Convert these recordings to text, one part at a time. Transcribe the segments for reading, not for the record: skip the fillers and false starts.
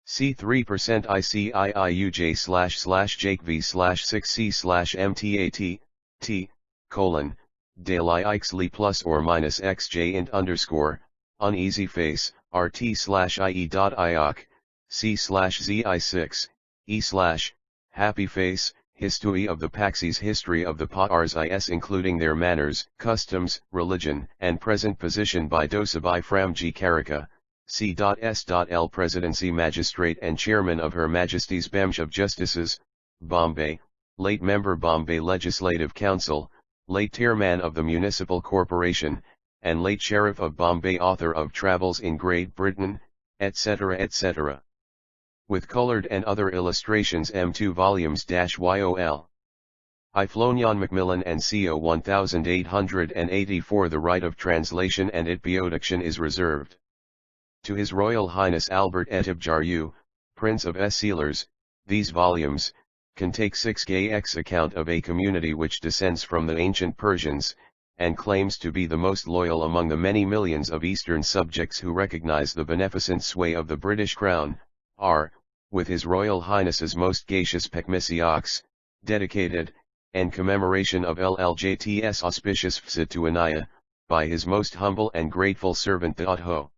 C3% ICIIUJ//JakeV/6C/MTAT, T, daily xli plus or minus xj int underscore, uneasy face, rt/ie.ioc, C/zi6, e/ happy face, history of the Parsis, history of the Parsis including their manners, customs, religion, and present position by Dosabai Framji Karaka, C.S.L. Presidency Magistrate and Chairman of Her Majesty's Bench of Justices, Bombay, late Member Bombay Legislative Council, late Chairman of the Municipal Corporation, and late Sheriff of Bombay, author of Travels in Great Britain, etc. etc. With colored and other illustrations, M2 volumes -YOL. I Flonyan Macmillan and CO 1884. The right of translation and itiation is reserved to His Royal Highness Albert Etibjaryu, Prince of Sealers. These volumes can take 6x account of a community which descends from the ancient Persians, and claims to be the most loyal among the many millions of Eastern subjects who recognize the beneficent sway of the British Crown, are, with His Royal Highness's most gracious Pekmisiaks, dedicated, and commemoration of LLJT's auspicious Fsituanaya, by His most humble and grateful servant the Adho.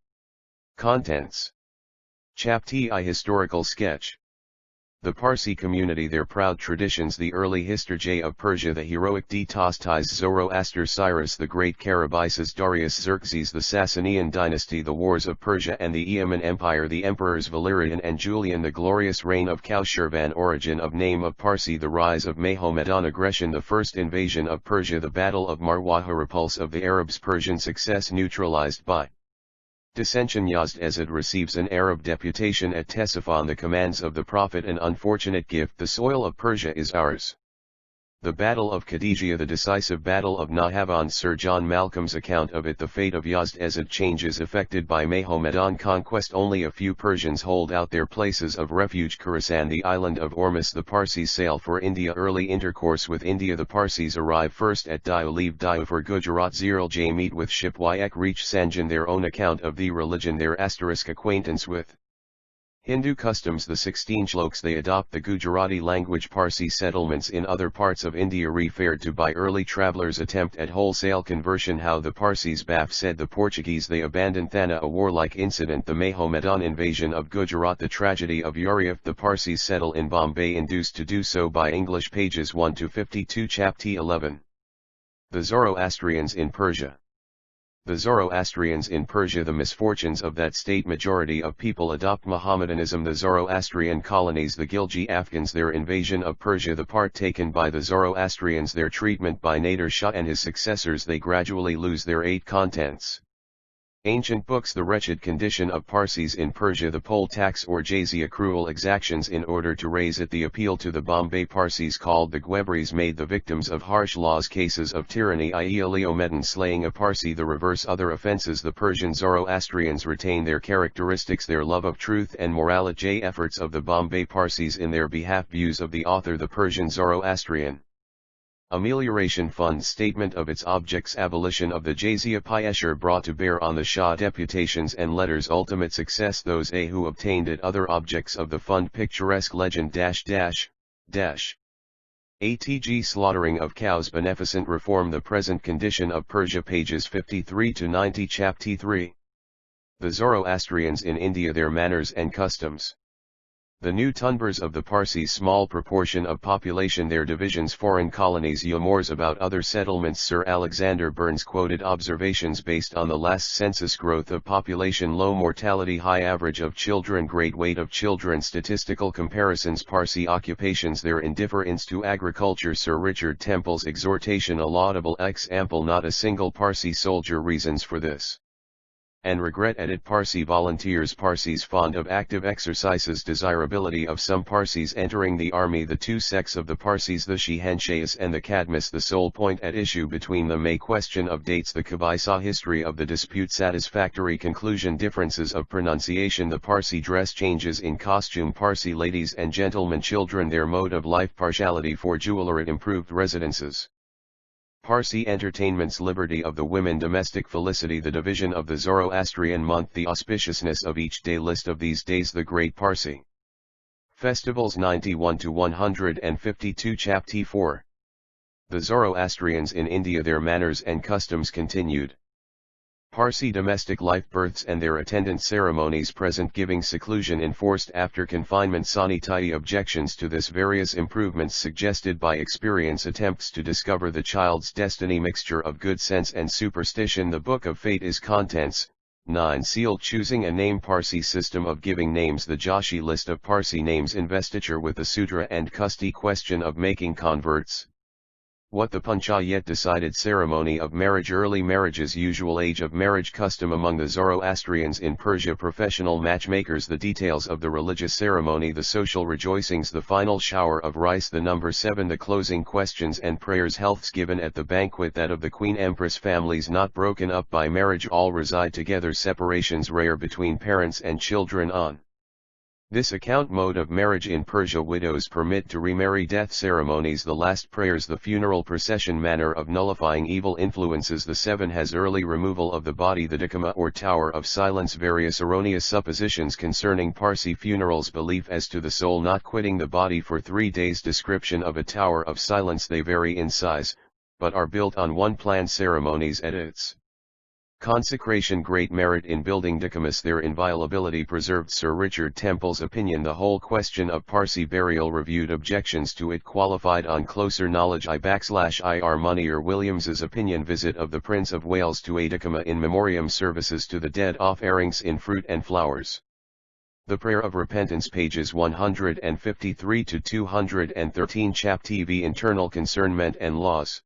Contents. Chapter I. Historical sketch. The Parsi community, their proud traditions, the early history of Persia, the heroic Detasti's Zoroaster, Cyrus the Great, Carabises, Darius, Xerxes, the Sasanian dynasty, the wars of Persia and the Aeaman Empire, the emperors Valerian and Julian, the glorious reign of Kaushirvan, origin of name of Parsi, the rise of Mohammedan aggression, the first invasion of Persia, the battle of Marwaha, repulse of the Arabs, Persian success neutralized by dissension. Yazd receives an Arab deputation at Ctesiphon, the commands of the Prophet, an unfortunate gift, the soil of Persia is ours. The Battle of Khadijah, the decisive Battle of Nahavand, Sir John Malcolm's account of it, the fate of Yazd changes affected by Mohammedan conquest, only a few Persians hold out their places of refuge, Khorasan, the island of Ormus, the Parsis sail for India, early intercourse with India, the Parsis arrive first at Diu, leave Diu for Gujarat, Ziril J meet with ship Yek, reach Sanjan, their own account of the religion, their * acquaintance with Hindu customs, the 16 shloks they adopt, the Gujarati language, Parsi settlements in other parts of India referred to by early travelers, attempt at wholesale conversion, how the Parsis said the Portuguese they abandoned Thana, a warlike incident, the Mohammedan invasion of Gujarat, the tragedy of Uriaf, the Parsis settle in Bombay, induced to do so by English, pages 1-52, chapter 11. The Zoroastrians in Persia. The Zoroastrians in Persia, the misfortunes of that state, majority of people adopt Mohammedanism, the Zoroastrian colonies, the Gilji Afghans, their invasion of Persia, the part taken by the Zoroastrians, their treatment by Nader Shah and his successors, they gradually lose their 8 contents. Ancient books, the wretched condition of Parsis in Persia, the poll tax or jizya, cruel exactions in order to raise it, the appeal to the Bombay Parsis called the Gwebris, made the victims of harsh laws, cases of tyranny, i.e. Leomedon, slaying a Parsi, the reverse, other offences. The Persian Zoroastrians retain their characteristics, their love of truth and morality, efforts of the Bombay Parsis in their behalf, views of the author, the Persian Zoroastrian Amelioration Fund, statement of its objects, abolition of the jizya pressure brought to bear on the Shah, deputations and letters, ultimate success, those who obtained it, other objects of the fund, picturesque legend atg slaughtering of cows, beneficent reform, the present condition of Persia, pages 53-90, chapter 3. The Zoroastrians in India, their manners and customs. The new Tunbars of the Parsis, small proportion of population, their divisions, foreign colonies, Yomors, about other settlements. Sir Alexander Burns quoted observations based on the last census, growth of population, low mortality, high average of children, great weight of children, statistical comparisons, Parsi occupations, their indifference to agriculture. Sir Richard Temple's exhortation, a laudable example, not a single Parsi soldier, reasons for this and regret at it. Parsi volunteers, Parsis fond of active exercises, desirability of some Parsis entering the army, the two sects of the Parsis, the Shihanshahis and the Kadmis, the sole point at issue between them, a question of dates, the Kabaisa, history of the dispute, satisfactory conclusion, differences of pronunciation, the Parsi dress, changes in costume, Parsi ladies and gentlemen, children, their mode of life, partiality for jewelry, improved residences. Parsi entertainments, liberty of the women, domestic felicity, the division of the Zoroastrian month, the auspiciousness of each day, list of these days, the great Parsi festivals 91 to 152. Chapter 4. The Zoroastrians in India, their manners and customs continued. Parsi domestic life, births and their attendant ceremonies present, giving seclusion enforced after confinement, sanitary objections to this, various improvements suggested by experience, attempts to discover the child's destiny, mixture of good sense and superstition, the book of fate is contents. 9. Sealed, choosing a name, Parsi system of giving names, the Joshi list of Parsi names, investiture with the Sutra and Kusti, question of making converts. What the Panchayat decided, ceremony of marriage, early marriages, usual age of marriage, custom among the Zoroastrians in Persia, professional matchmakers, the details of the religious ceremony, the social rejoicings, the final shower of rice, the number 7, the closing questions and prayers, healths given at the banquet, that of the Queen Empress, families not broken up by marriage, all reside together, separations rare between parents and children on this account, mode of marriage in Persia, widows permit to remarry, death ceremonies, the last prayers, the funeral procession, manner of nullifying evil influences, the 7 has early removal of the body, the Dikama or Tower of Silence, various erroneous suppositions concerning Parsi funerals, belief as to the soul not quitting the body for 3 days, description of a Tower of Silence, they vary in size, but are built on one plan, ceremonies at its consecration, great merit in building Dikamas, their inviolability preserved, Sir Richard Temple's opinion, the whole question of Parsi burial reviewed, objections to it qualified on closer knowledge, I/Ir Munier Williams's opinion, visit of the Prince of Wales to a Dikama in memoriam, services to the dead, offerings in fruit and flowers. The Prayer of Repentance, pages 153 to 213. Chapter V. Internal concernment and laws.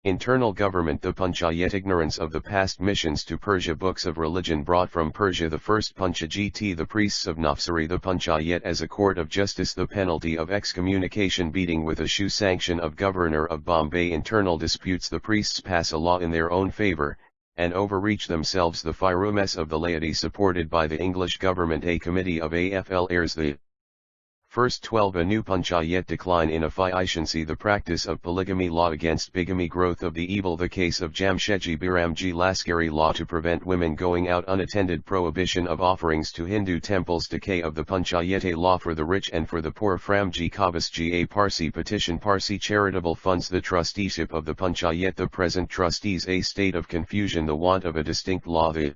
Internal government, the Panchayat, ignorance of the past missions to Persia, books of religion brought from Persia, the first Panchajiti, the priests of Nafsari, the Panchayat as a court of justice, the penalty of excommunication, beating with a shoe, sanction of Governor of Bombay, internal disputes, the priests pass a law in their own favour, and overreach themselves, the firumes of the laity supported by the English government, a committee of AFL heirs, the first 12, a new Panchayat, decline in efficiency, the practice of polygamy, law against bigamy, growth of the evil, the case of Jamshedji Biramji Laskari, law to prevent women going out unattended, prohibition of offerings to Hindu temples, decay of the Panchayat, a law for the rich and for the poor, Framji Kavasji, a Parsi petition, Parsi charitable funds, the trusteeship of the Panchayat, the present trustees, a state of confusion, the want of a distinct law, the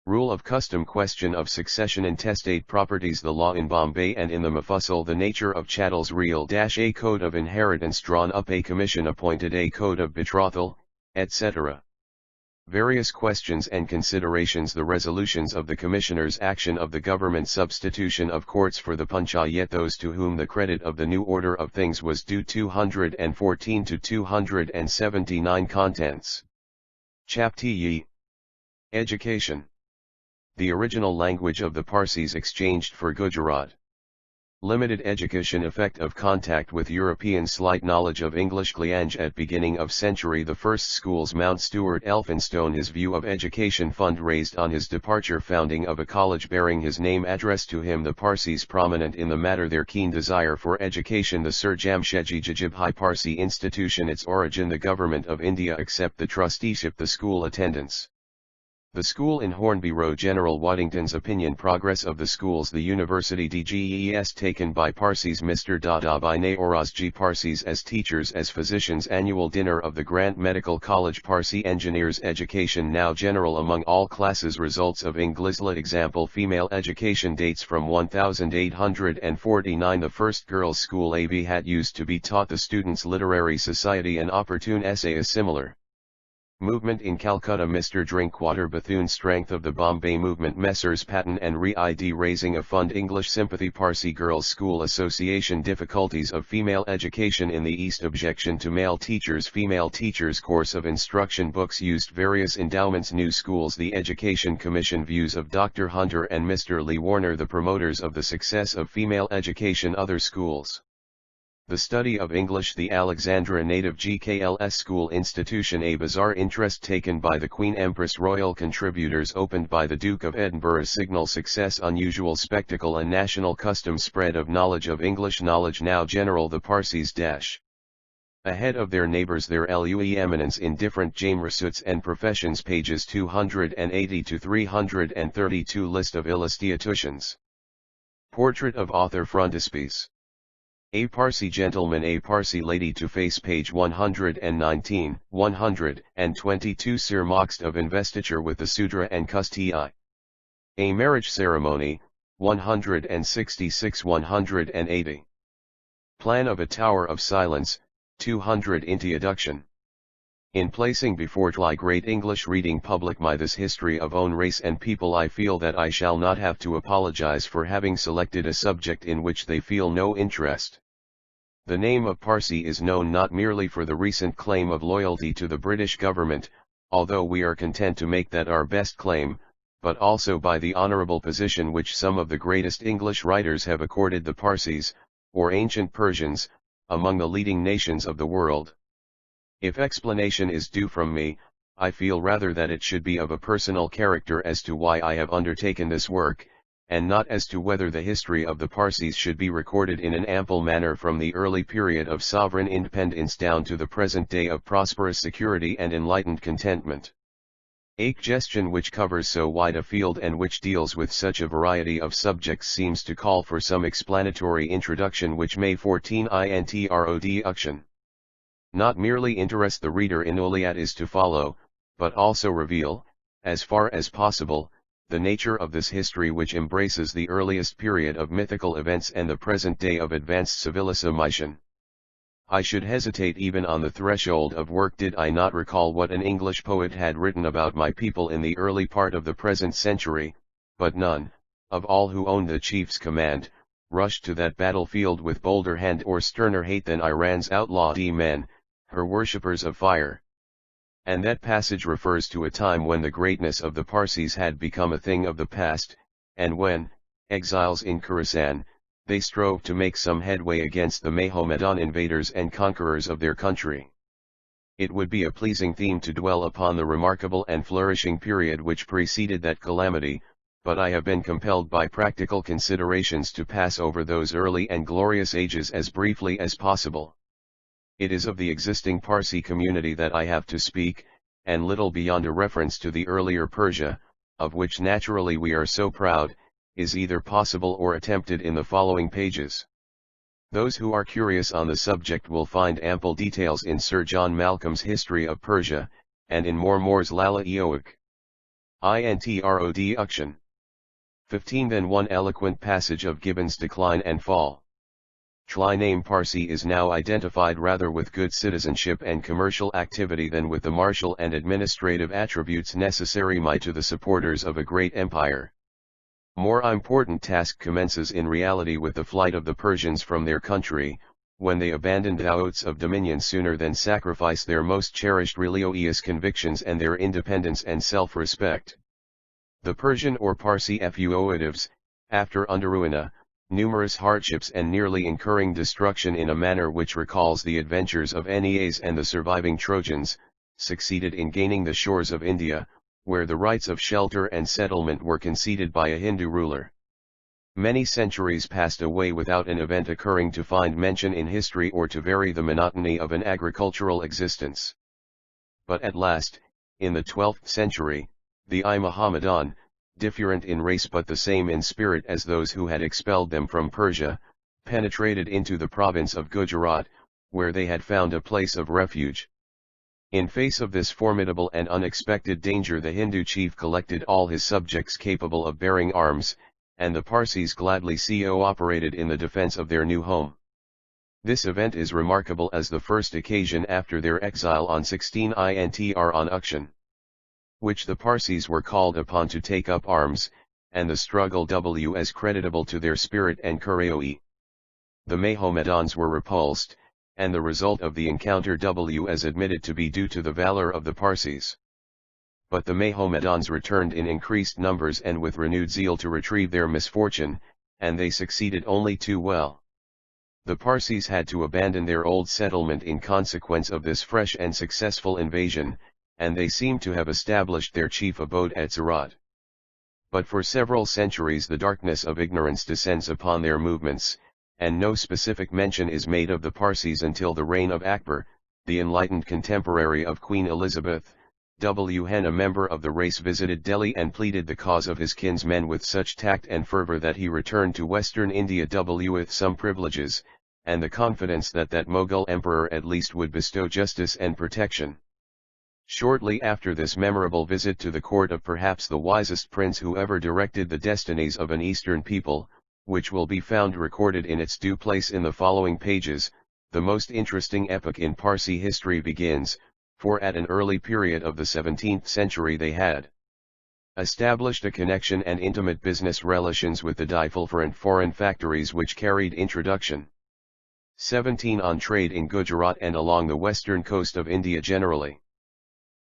rule of custom, question of succession, intestate properties, the law in Bombay and in the Mufassal, the nature of chattels, real a code of inheritance drawn up, a commission appointed, a code of betrothal, etc. Various questions and considerations, the resolutions of the commissioners, action of the government, substitution of courts for the Panchayat, those to whom the credit of the new order of things was due, 214 to 279. Contents. Chapter Yi. Education. The original language of the Parsis exchanged for Gujarat. Limited education, effect of contact with Europeans, slight knowledge of English, Gliange at beginning of century, the first schools, Mount Stuart, Elphinstone, his view of education, fund raised on his departure, founding of a college bearing his name, addressed to him, the Parsis prominent in the matter, their keen desire for education, the Sir Jamshedji Jajibhai Parsi institution, its origin, the government of India accept the trusteeship, the school attendance. The school in Hornby Road, General Waddington's opinion, progress of the schools, the university, DGES taken by Parsis, Mr. Dadabhai Naorozji Parsis as teachers, as physicians, annual dinner of the Grant Medical College, Parsi engineers, education now general among all classes, results of Inglisla, example, female education, dates from 1849, the first girls' school, AV had used to be taught the students, literary society, an opportune essay, a similar movement in Calcutta, Mr. Drinkwater Bethune, strength of the Bombay movement, Messrs. Patton and Re-ID, raising a fund, English sympathy, Parsi Girls' School Association, difficulties of female education in the East, objection to male teachers, female teachers, course of instruction, books used, various endowments, new schools, the Education Commission, views of Dr. Hunter and Mr. Lee Warner, the promoters of the success of female education, other schools. The study of English, the Alexandra Native GKLS School Institution, a bizarre interest taken by the Queen Empress, royal contributors opened by the Duke of Edinburgh, signal success, unusual spectacle, a national custom, spread of knowledge of English, knowledge now general, the Parsis ahead of their neighbors their lui eminence in different Jamersuits and professions pages 280 to 332 list of illustrations. Portrait of author frontispiece. A Parsi gentleman a Parsi lady to face page 119, 122 Sir Moxt of investiture with the Sudra and Kustii. A marriage ceremony, 166 180. Plan of a tower of silence, 200 Introduction. In placing before the great English reading public my this history of own race and people I feel that I shall not have to apologize for having selected a subject in which they feel no interest. The name of Parsi is known not merely for the recent claim of loyalty to the British government, although we are content to make that our best claim, but also by the honorable position which some of the greatest English writers have accorded the Parsis, or ancient Persians, among the leading nations of the world. If explanation is due from me, I feel rather that it should be of a personal character as to why I have undertaken this work, and not as to whether the history of the Parsis should be recorded in an ample manner from the early period of sovereign independence down to the present day of prosperous security and enlightened contentment. A question which covers so wide a field and which deals with such a variety of subjects seems to call for some explanatory introduction which may 14 introduction. Not merely interest the reader in all that is to follow, but also reveal, as far as possible, the nature of this history which embraces the earliest period of mythical events and the present day of advanced civilization. I should hesitate even on the threshold of work did I not recall what an English poet had written about my people in the early part of the present century, but none, of all who owned the chief's command, rushed to that battlefield with bolder hand or sterner hate than Iran's outlawed men, her worshippers of fire. And that passage refers to a time when the greatness of the Parsis had become a thing of the past, and when, exiles in Khorasan, they strove to make some headway against the Mohammedan invaders and conquerors of their country. It would be a pleasing theme to dwell upon the remarkable and flourishing period which preceded that calamity, but I have been compelled by practical considerations to pass over those early and glorious ages as briefly as possible. It is of the existing Parsi community that I have to speak, and little beyond a reference to the earlier Persia, of which naturally we are so proud, is either possible or attempted in the following pages. Those who are curious on the subject will find ample details in Sir John Malcolm's History of Persia, and in Moore's Lala Eoic. Introduction. 15 Then one eloquent passage of Gibbon's Decline and Fall. The name Parsi is now identified rather with good citizenship and commercial activity than with the martial and administrative attributes necessary to the supporters of a great empire. More important task commences in reality with the flight of the Persians from their country, when they abandoned the oaths of dominion sooner than sacrifice their most cherished religious convictions and their independence and self-respect. The Persian or Parsi fugitives, after underruina, numerous hardships and nearly incurring destruction in a manner which recalls the adventures of Aeneas and the surviving Trojans, succeeded in gaining the shores of India, where the rights of shelter and settlement were conceded by a Hindu ruler. Many centuries passed away without an event occurring to find mention in history or to vary the monotony of an agricultural existence. But at last, in the 12th century, the Mohammedan, different in race but the same in spirit as those who had expelled them from Persia, penetrated into the province of Gujarat, where they had found a place of refuge. In face of this formidable and unexpected danger the Hindu chief collected all his subjects capable of bearing arms, and the Parsis gladly co-operated in the defense of their new home. This event is remarkable as the first occasion after their exile on 16 introduction, which the Parsis were called upon to take up arms, and the struggle was creditable to their spirit and courage. The Mohammedans were repulsed, and the result of the encounter was admitted to be due to the valor of the Parsis. But the Mohammedans returned in increased numbers and with renewed zeal to retrieve their misfortune, and they succeeded only too well. The Parsis had to abandon their old settlement in consequence of this fresh and successful invasion, and they seem to have established their chief abode at Surat. But for several centuries the darkness of ignorance descends upon their movements, and no specific mention is made of the Parsis until the reign of Akbar, the enlightened contemporary of Queen Elizabeth. When a member of the race visited Delhi and pleaded the cause of his kinsmen with such tact and fervor that he returned to western India with some privileges, and the confidence that that Mughal emperor at least would bestow justice and protection. Shortly after this memorable visit to the court of perhaps the wisest prince who ever directed the destinies of an eastern people, which will be found recorded in its due place in the following pages, the most interesting epoch in Parsi history begins, for at an early period of the 17th century they had established a connection and intimate business relations with the different foreign factories which carried introduction 17 on trade in Gujarat and along the western coast of India generally.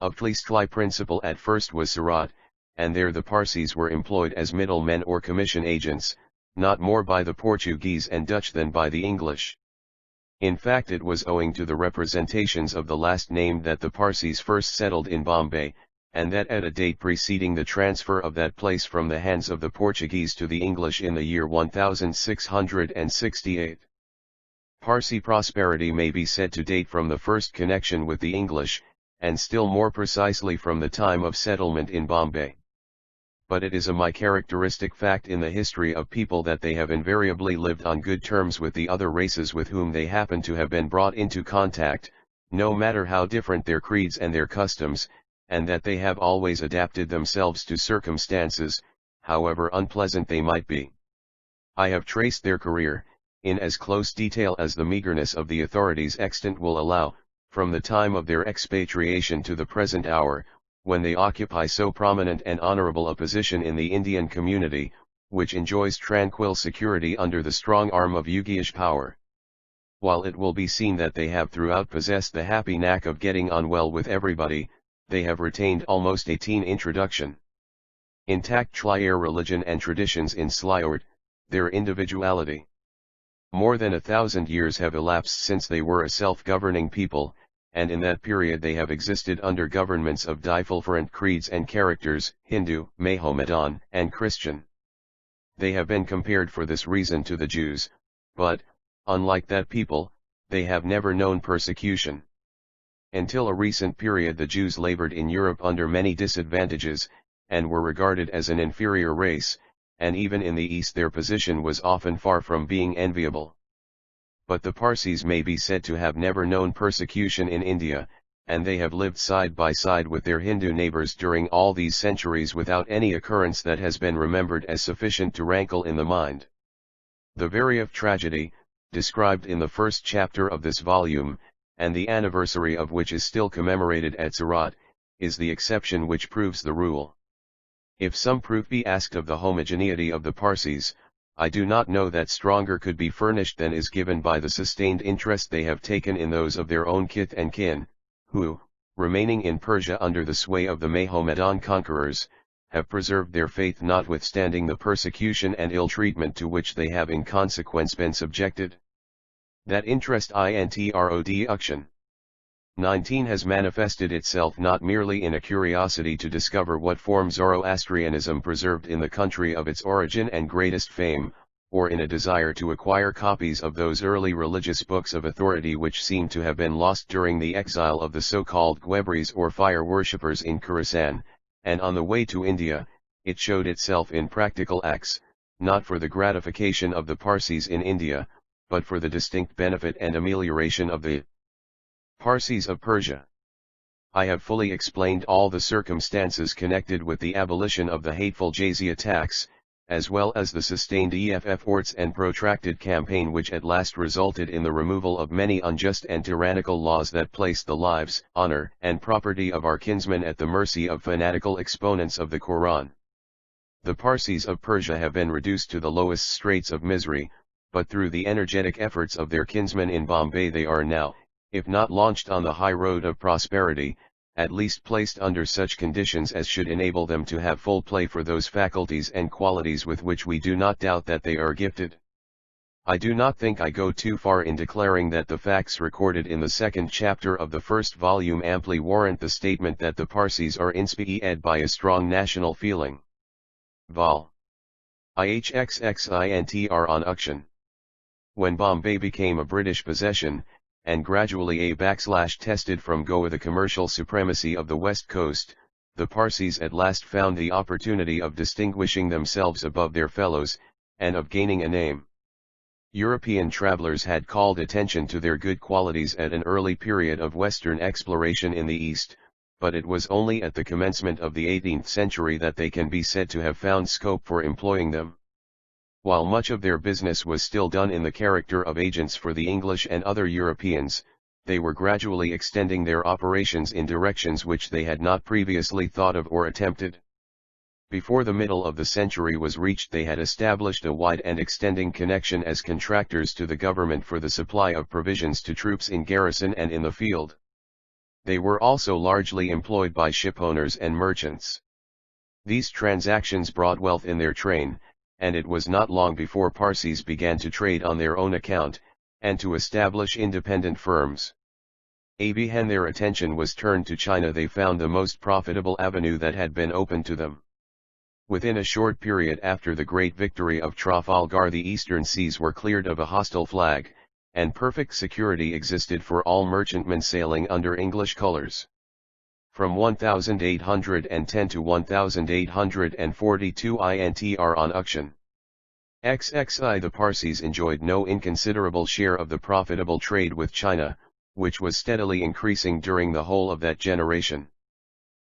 Of Tlistli principle at first was Surat, and there the Parsis were employed as middlemen or commission agents, not more by the Portuguese and Dutch than by the English. In fact, it was owing to the representations of the last named that the Parsis first settled in Bombay, and that at a date preceding the transfer of that place from the hands of the Portuguese to the English in the year 1668. Parsi prosperity may be said to date from the first connection with the English, and still more precisely from the time of settlement in Bombay. But it is a characteristic fact in the history of people that they have invariably lived on good terms with the other races with whom they happen to have been brought into contact, no matter how different their creeds and their customs, and that they have always adapted themselves to circumstances, however unpleasant they might be. I have traced their career, in as close detail as the meagerness of the authorities extant will allow, from the time of their expatriation to the present hour, when they occupy so prominent and honorable a position in the Indian community, which enjoys tranquil security under the strong arm of Yugish power. While it will be seen that they have throughout possessed the happy knack of getting on well with everybody, they have retained almost 18 introduction. Intact Tlier religion and traditions in Sliord, their individuality. More than 1,000 years have elapsed since they were a self-governing people, and in that period they have existed under governments of different creeds and characters, Hindu, Mohammedan, and Christian. They have been compared for this reason to the Jews, but, unlike that people, they have never known persecution. Until a recent period the Jews labored in Europe under many disadvantages, and were regarded as an inferior race, and even in the East their position was often far from being enviable. But the Parsis may be said to have never known persecution in India, and they have lived side by side with their Hindu neighbors during all these centuries without any occurrence that has been remembered as sufficient to rankle in the mind. The Variof tragedy, described in the first chapter of this volume, and the anniversary of which is still commemorated at Surat, is the exception which proves the rule. If some proof be asked of the homogeneity of the Parsis, I do not know that stronger could be furnished than is given by the sustained interest they have taken in those of their own kith and kin, who, remaining in Persia under the sway of the Mohammedan conquerors, have preserved their faith notwithstanding the persecution and ill-treatment to which they have in consequence been subjected. That interest introduction 19 has manifested itself not merely in a curiosity to discover what form Zoroastrianism preserved in the country of its origin and greatest fame, or in a desire to acquire copies of those early religious books of authority which seem to have been lost during the exile of the so-called Gwebris or fire worshippers in Khorasan, and on the way to India, it showed itself in practical acts, not for the gratification of the Parsis in India, but for the distinct benefit and amelioration of the Parsis of Persia. I have fully explained all the circumstances connected with the abolition of the hateful jizya tax, as well as the sustained efforts and protracted campaign which at last resulted in the removal of many unjust and tyrannical laws that placed the lives, honor, and property of our kinsmen at the mercy of fanatical exponents of the Quran. The Parsis of Persia have been reduced to the lowest straits of misery, but through the energetic efforts of their kinsmen in Bombay they are now, if not launched on the high road of prosperity, at least placed under such conditions as should enable them to have full play for those faculties and qualities with which we do not doubt that they are gifted. I do not think I go too far in declaring that the facts recorded in the second chapter of the first volume amply warrant the statement that the Parsis are inspired by a strong national feeling. Vol. IHXXINTR on Uction. When Bombay became a British possession, and gradually tested from Goa the commercial supremacy of the west coast, the Parsis at last found the opportunity of distinguishing themselves above their fellows, and of gaining a name. European travelers had called attention to their good qualities at an early period of Western exploration in the East, but it was only at the commencement of the 18th century that they can be said to have found scope for employing them. While much of their business was still done in the character of agents for the English and other Europeans, they were gradually extending their operations in directions which they had not previously thought of or attempted. Before the middle of the century was reached, they had established a wide and extending connection as contractors to the government for the supply of provisions to troops in garrison and in the field. They were also largely employed by shipowners and merchants. These transactions brought wealth in their train, and it was not long before Parsis began to trade on their own account, and to establish independent firms. When their attention was turned to China, they found the most profitable avenue that had been opened to them. Within a short period after the great victory of Trafalgar, the eastern seas were cleared of a hostile flag, and perfect security existed for all merchantmen sailing under English colors. From 1810 to 1842 intr on auction. The Parsis enjoyed no inconsiderable share of the profitable trade with China, which was steadily increasing during the whole of that generation.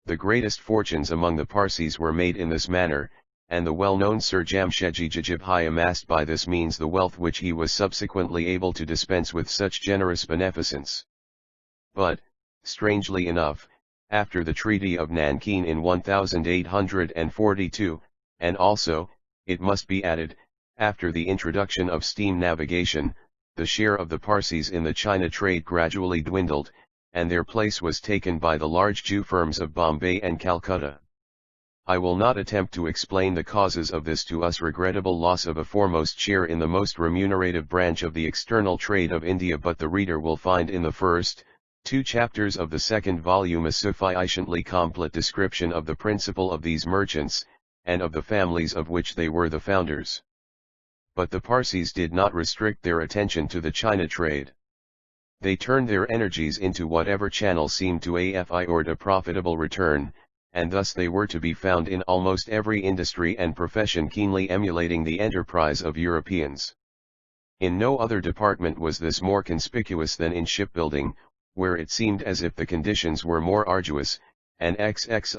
The greatest fortunes among the Parsis were made in this manner, and the well-known Sir Jamshedji Jajibhai amassed by this means the wealth which he was subsequently able to dispense with such generous beneficence. But, strangely enough, after the Treaty of Nankin in 1842, and also, it must be added, after the introduction of steam navigation, the share of the Parsis in the China trade gradually dwindled, and their place was taken by the large Jew firms of Bombay and Calcutta. I will not attempt to explain the causes of this to us regrettable loss of a foremost share in the most remunerative branch of the external trade of India, but the reader will find in the first 2 chapters of the second volume a sufficiently complete description of the principle of these merchants, and of the families of which they were the founders. But the Parsis did not restrict their attention to the China trade. They turned their energies into whatever channel seemed to afford a profitable return, and thus they were to be found in almost every industry and profession keenly emulating the enterprise of Europeans. In no other department was this more conspicuous than in shipbuilding, where it seemed as if the conditions were more arduous, and auction.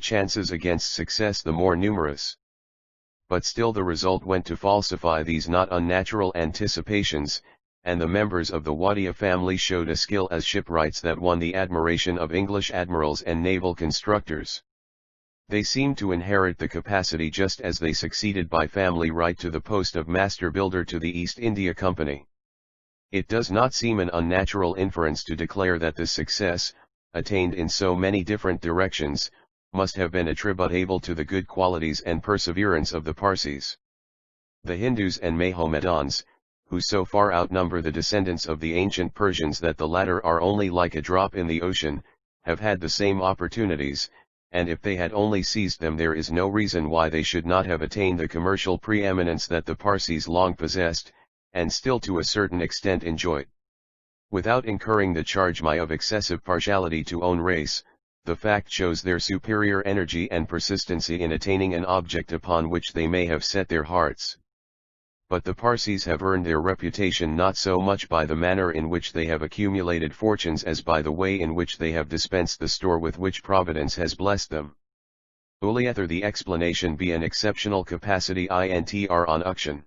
Chances against success the more numerous. But still the result went to falsify these not unnatural anticipations, and the members of the Wadia family showed a skill as shipwrights that won the admiration of English admirals and naval constructors. They seemed to inherit the capacity just as they succeeded by family right to the post of master builder to the East India Company. It does not seem an unnatural inference to declare that this success, attained in so many different directions, must have been attributable to the good qualities and perseverance of the Parsis. The Hindus and Mahomedans, who so far outnumber the descendants of the ancient Persians that the latter are only like a drop in the ocean, have had the same opportunities, and if they had only seized them there is no reason why they should not have attained the commercial preeminence that the Parsis long possessed, and still to a certain extent enjoyed. Without incurring the charge of excessive partiality to own race, the fact shows their superior energy and persistency in attaining an object upon which they may have set their hearts. But the Parsis have earned their reputation not so much by the manner in which they have accumulated fortunes as by the way in which they have dispensed the store with which Providence has blessed them. Uliether the explanation be an exceptional capacity intr on auction.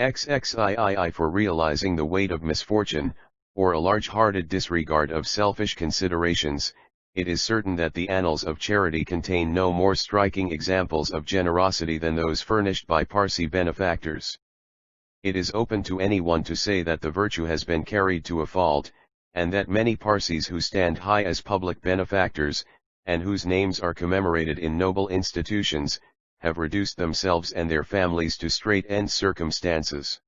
XXII for realizing the weight of misfortune, or a large-hearted disregard of selfish considerations. It is certain that the annals of charity contain no more striking examples of generosity than those furnished by Parsi benefactors. It is open to anyone to say that the virtue has been carried to a fault, and that many Parsis who stand high as public benefactors, and whose names are commemorated in noble institutions, have reduced themselves and their families to strait-end circumstances.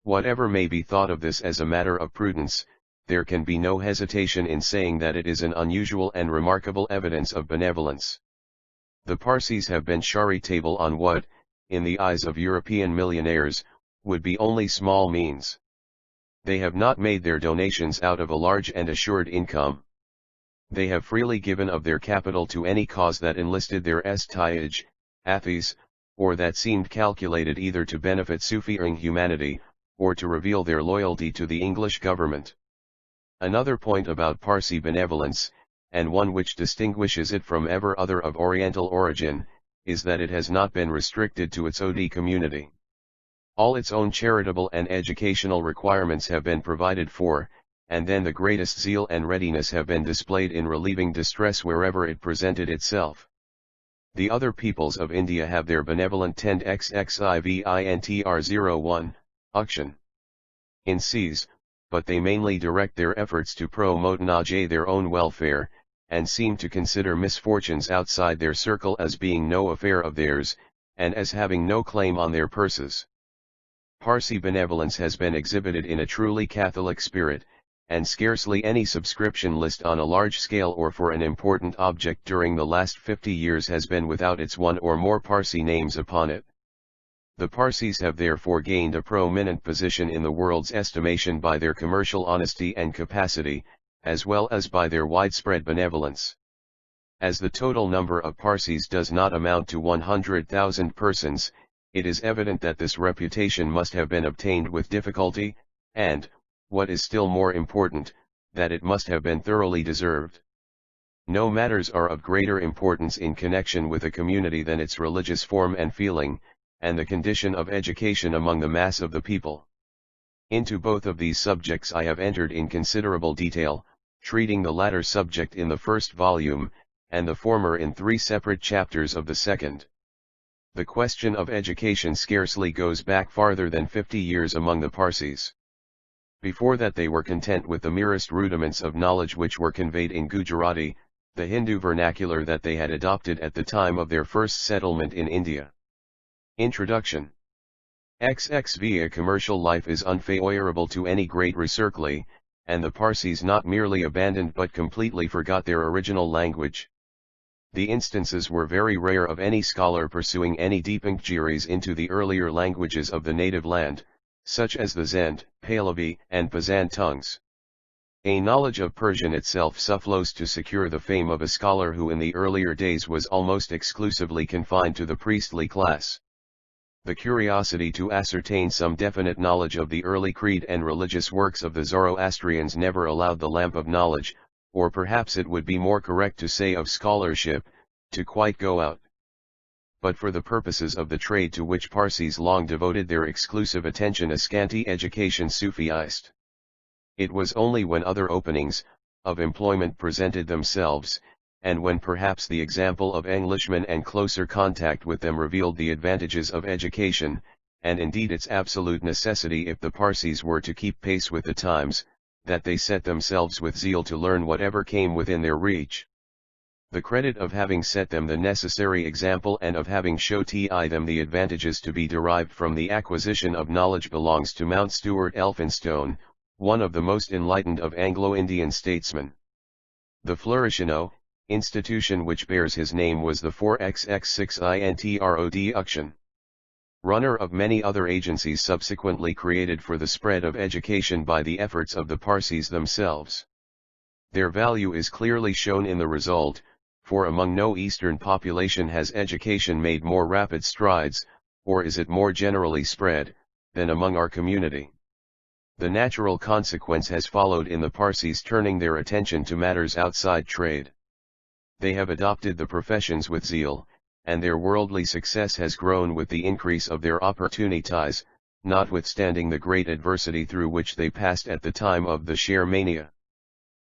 Whatever may be thought of this as a matter of prudence, there can be no hesitation in saying that it is an unusual and remarkable evidence of benevolence. The Parsis have been charitable on what, in the eyes of European millionaires, would be only small means. They have not made their donations out of a large and assured income. They have freely given of their capital to any cause that enlisted their estige, athes, or that seemed calculated either to benefit Sufism humanity, or to reveal their loyalty to the English government. Another point about Parsi benevolence, and one which distinguishes it from every other of Oriental origin, is that it has not been restricted to its Odi community. All its own charitable and educational requirements have been provided for, and then the greatest zeal and readiness have been displayed in relieving distress wherever it presented itself. The other peoples of India have their benevolent tend XXIVINTR01, action in Cs, but they mainly direct their efforts to promote their own welfare, and seem to consider misfortunes outside their circle as being no affair of theirs, and as having no claim on their purses. Parsi benevolence has been exhibited in a truly Catholic spirit, and scarcely any subscription list on a large scale or for an important object during the last 50 years has been without its one or more Parsi names upon it. The Parsis have therefore gained a prominent position in the world's estimation by their commercial honesty and capacity, as well as by their widespread benevolence. As the total number of Parsis does not amount to 100,000 persons, it is evident that this reputation must have been obtained with difficulty, and, what is still more important, that it must have been thoroughly deserved. No matters are of greater importance in connection with a community than its religious form and feeling, and the condition of education among the mass of the people. Into both of these subjects I have entered in considerable detail, treating the latter subject in the first volume, and the former in 3 separate chapters of the second. The question of education scarcely goes back farther than 50 years among the Parsis. Before that they were content with the merest rudiments of knowledge which were conveyed in Gujarati, the Hindu vernacular that they had adopted at the time of their first settlement in India. Introduction. XXVA commercial life is unfavorable to any great recercly, and the Parsis not merely abandoned but completely forgot their original language. The instances were very rare of any scholar pursuing any deep inquiries into the earlier languages of the native land, such as the Zend, Pahlavi, and Pazan tongues. A knowledge of Persian itself sufficed to secure the fame of a scholar who in the earlier days was almost exclusively confined to the priestly class. The curiosity to ascertain some definite knowledge of the early creed and religious works of the Zoroastrians never allowed the lamp of knowledge, or perhaps it would be more correct to say of scholarship, to quite go out. But for the purposes of the trade to which Parsis long devoted their exclusive attention a scanty education sufficed. It was only when other openings of employment presented themselves, and when perhaps the example of Englishmen and closer contact with them revealed the advantages of education, and indeed its absolute necessity if the Parsis were to keep pace with the times, that they set themselves with zeal to learn whatever came within their reach. The credit of having set them the necessary example and of having showed them the advantages to be derived from the acquisition of knowledge belongs to Mount Stuart Elphinstone, one of the most enlightened of Anglo-Indian statesmen. The flourishing institution which bears his name was the 4XX6INTROD Action. Runner of many other agencies subsequently created for the spread of education by the efforts of the Parsis themselves. Their value is clearly shown in the result, for among no Eastern population has education made more rapid strides, or is it more generally spread, than among our community. The natural consequence has followed in the Parsis turning their attention to matters outside trade. They have adopted the professions with zeal, and their worldly success has grown with the increase of their opportunities, notwithstanding the great adversity through which they passed at the time of the share mania.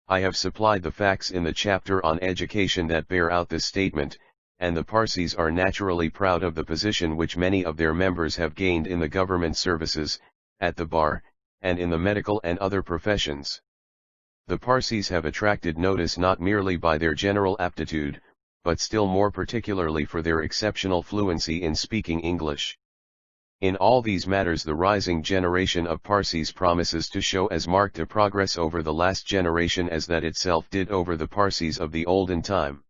I have supplied the facts in the chapter on education that bear out this statement, and the Parsis are naturally proud of the position which many of their members have gained in the government services, at the bar, and in the medical and other professions. The Parsis have attracted notice not merely by their general aptitude, but still more particularly for their exceptional fluency in speaking English. In all these matters the rising generation of Parsis promises to show as marked a progress over the last generation as that itself did over the Parsis of the olden time.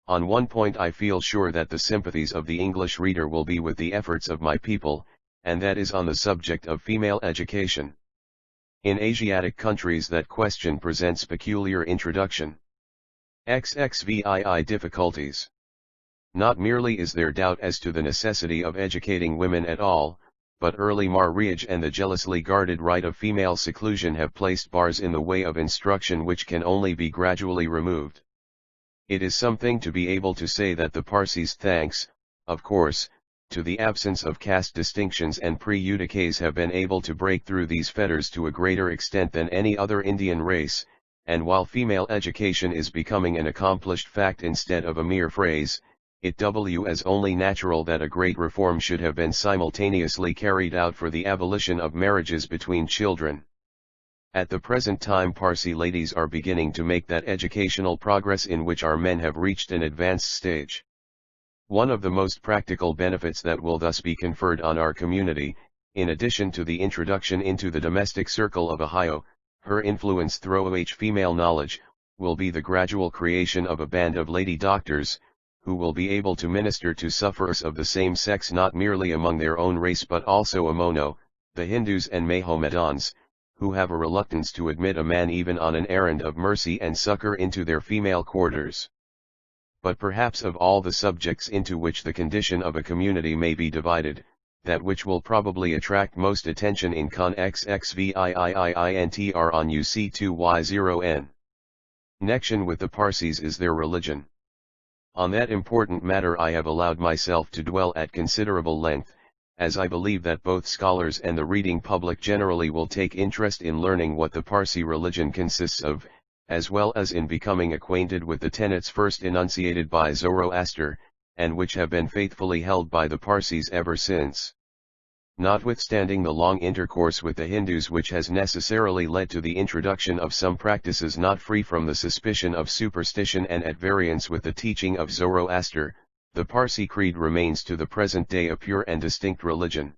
On one point I feel sure that the sympathies of the English reader will be with the efforts of my people, and that is on the subject of female education. In Asiatic countries that question presents peculiar introduction. XXVII difficulties. Not merely is there doubt as to the necessity of educating women at all, but early marriage and the jealously guarded right of female seclusion have placed bars in the way of instruction which can only be gradually removed. It is something to be able to say that the Parsis, thanks, of course, to the absence of caste distinctions and prejudices, have been able to break through these fetters to a greater extent than any other Indian race, and while female education is becoming an accomplished fact instead of a mere phrase, it as only natural that a great reform should have been simultaneously carried out for the abolition of marriages between children. At the present time Parsi ladies are beginning to make that educational progress in which our men have reached an advanced stage. One of the most practical benefits that will thus be conferred on our community, in addition to the introduction into the domestic circle of Ohio, her influence through female knowledge, will be the gradual creation of a band of lady doctors, who will be able to minister to sufferers of the same sex not merely among their own race but also among the Hindus and Mahomedans, who have a reluctance to admit a man even on an errand of mercy and succor into their female quarters. But perhaps of all the subjects into which the condition of a community may be divided, that which will probably attract most attention in Con XXVIIIINTR on UC2Y0N. Connection with the Parsis is their religion. On that important matter I have allowed myself to dwell at considerable length, as I believe that both scholars and the reading public generally will take interest in learning what the Parsi religion consists of, as well as in becoming acquainted with the tenets first enunciated by Zoroaster, and which have been faithfully held by the Parsis ever since. Notwithstanding the long intercourse with the Hindus which has necessarily led to the introduction of some practices not free from the suspicion of superstition and at variance with the teaching of Zoroaster, the Parsi creed remains to the present day a pure and distinct religion.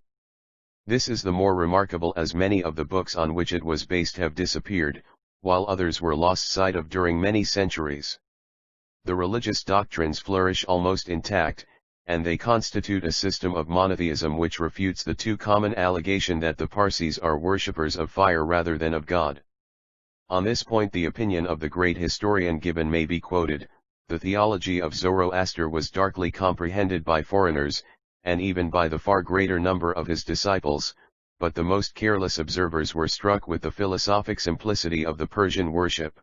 This is the more remarkable as many of the books on which it was based have disappeared, while others were lost sight of during many centuries. The religious doctrines flourish almost intact, and they constitute a system of monotheism which refutes the too common allegation that the Parsis are worshippers of fire rather than of God. On this point the opinion of the great historian Gibbon may be quoted: the theology of Zoroaster was darkly comprehended by foreigners, and even by the far greater number of his disciples, but the most careless observers were struck with the philosophic simplicity of the Persian worship.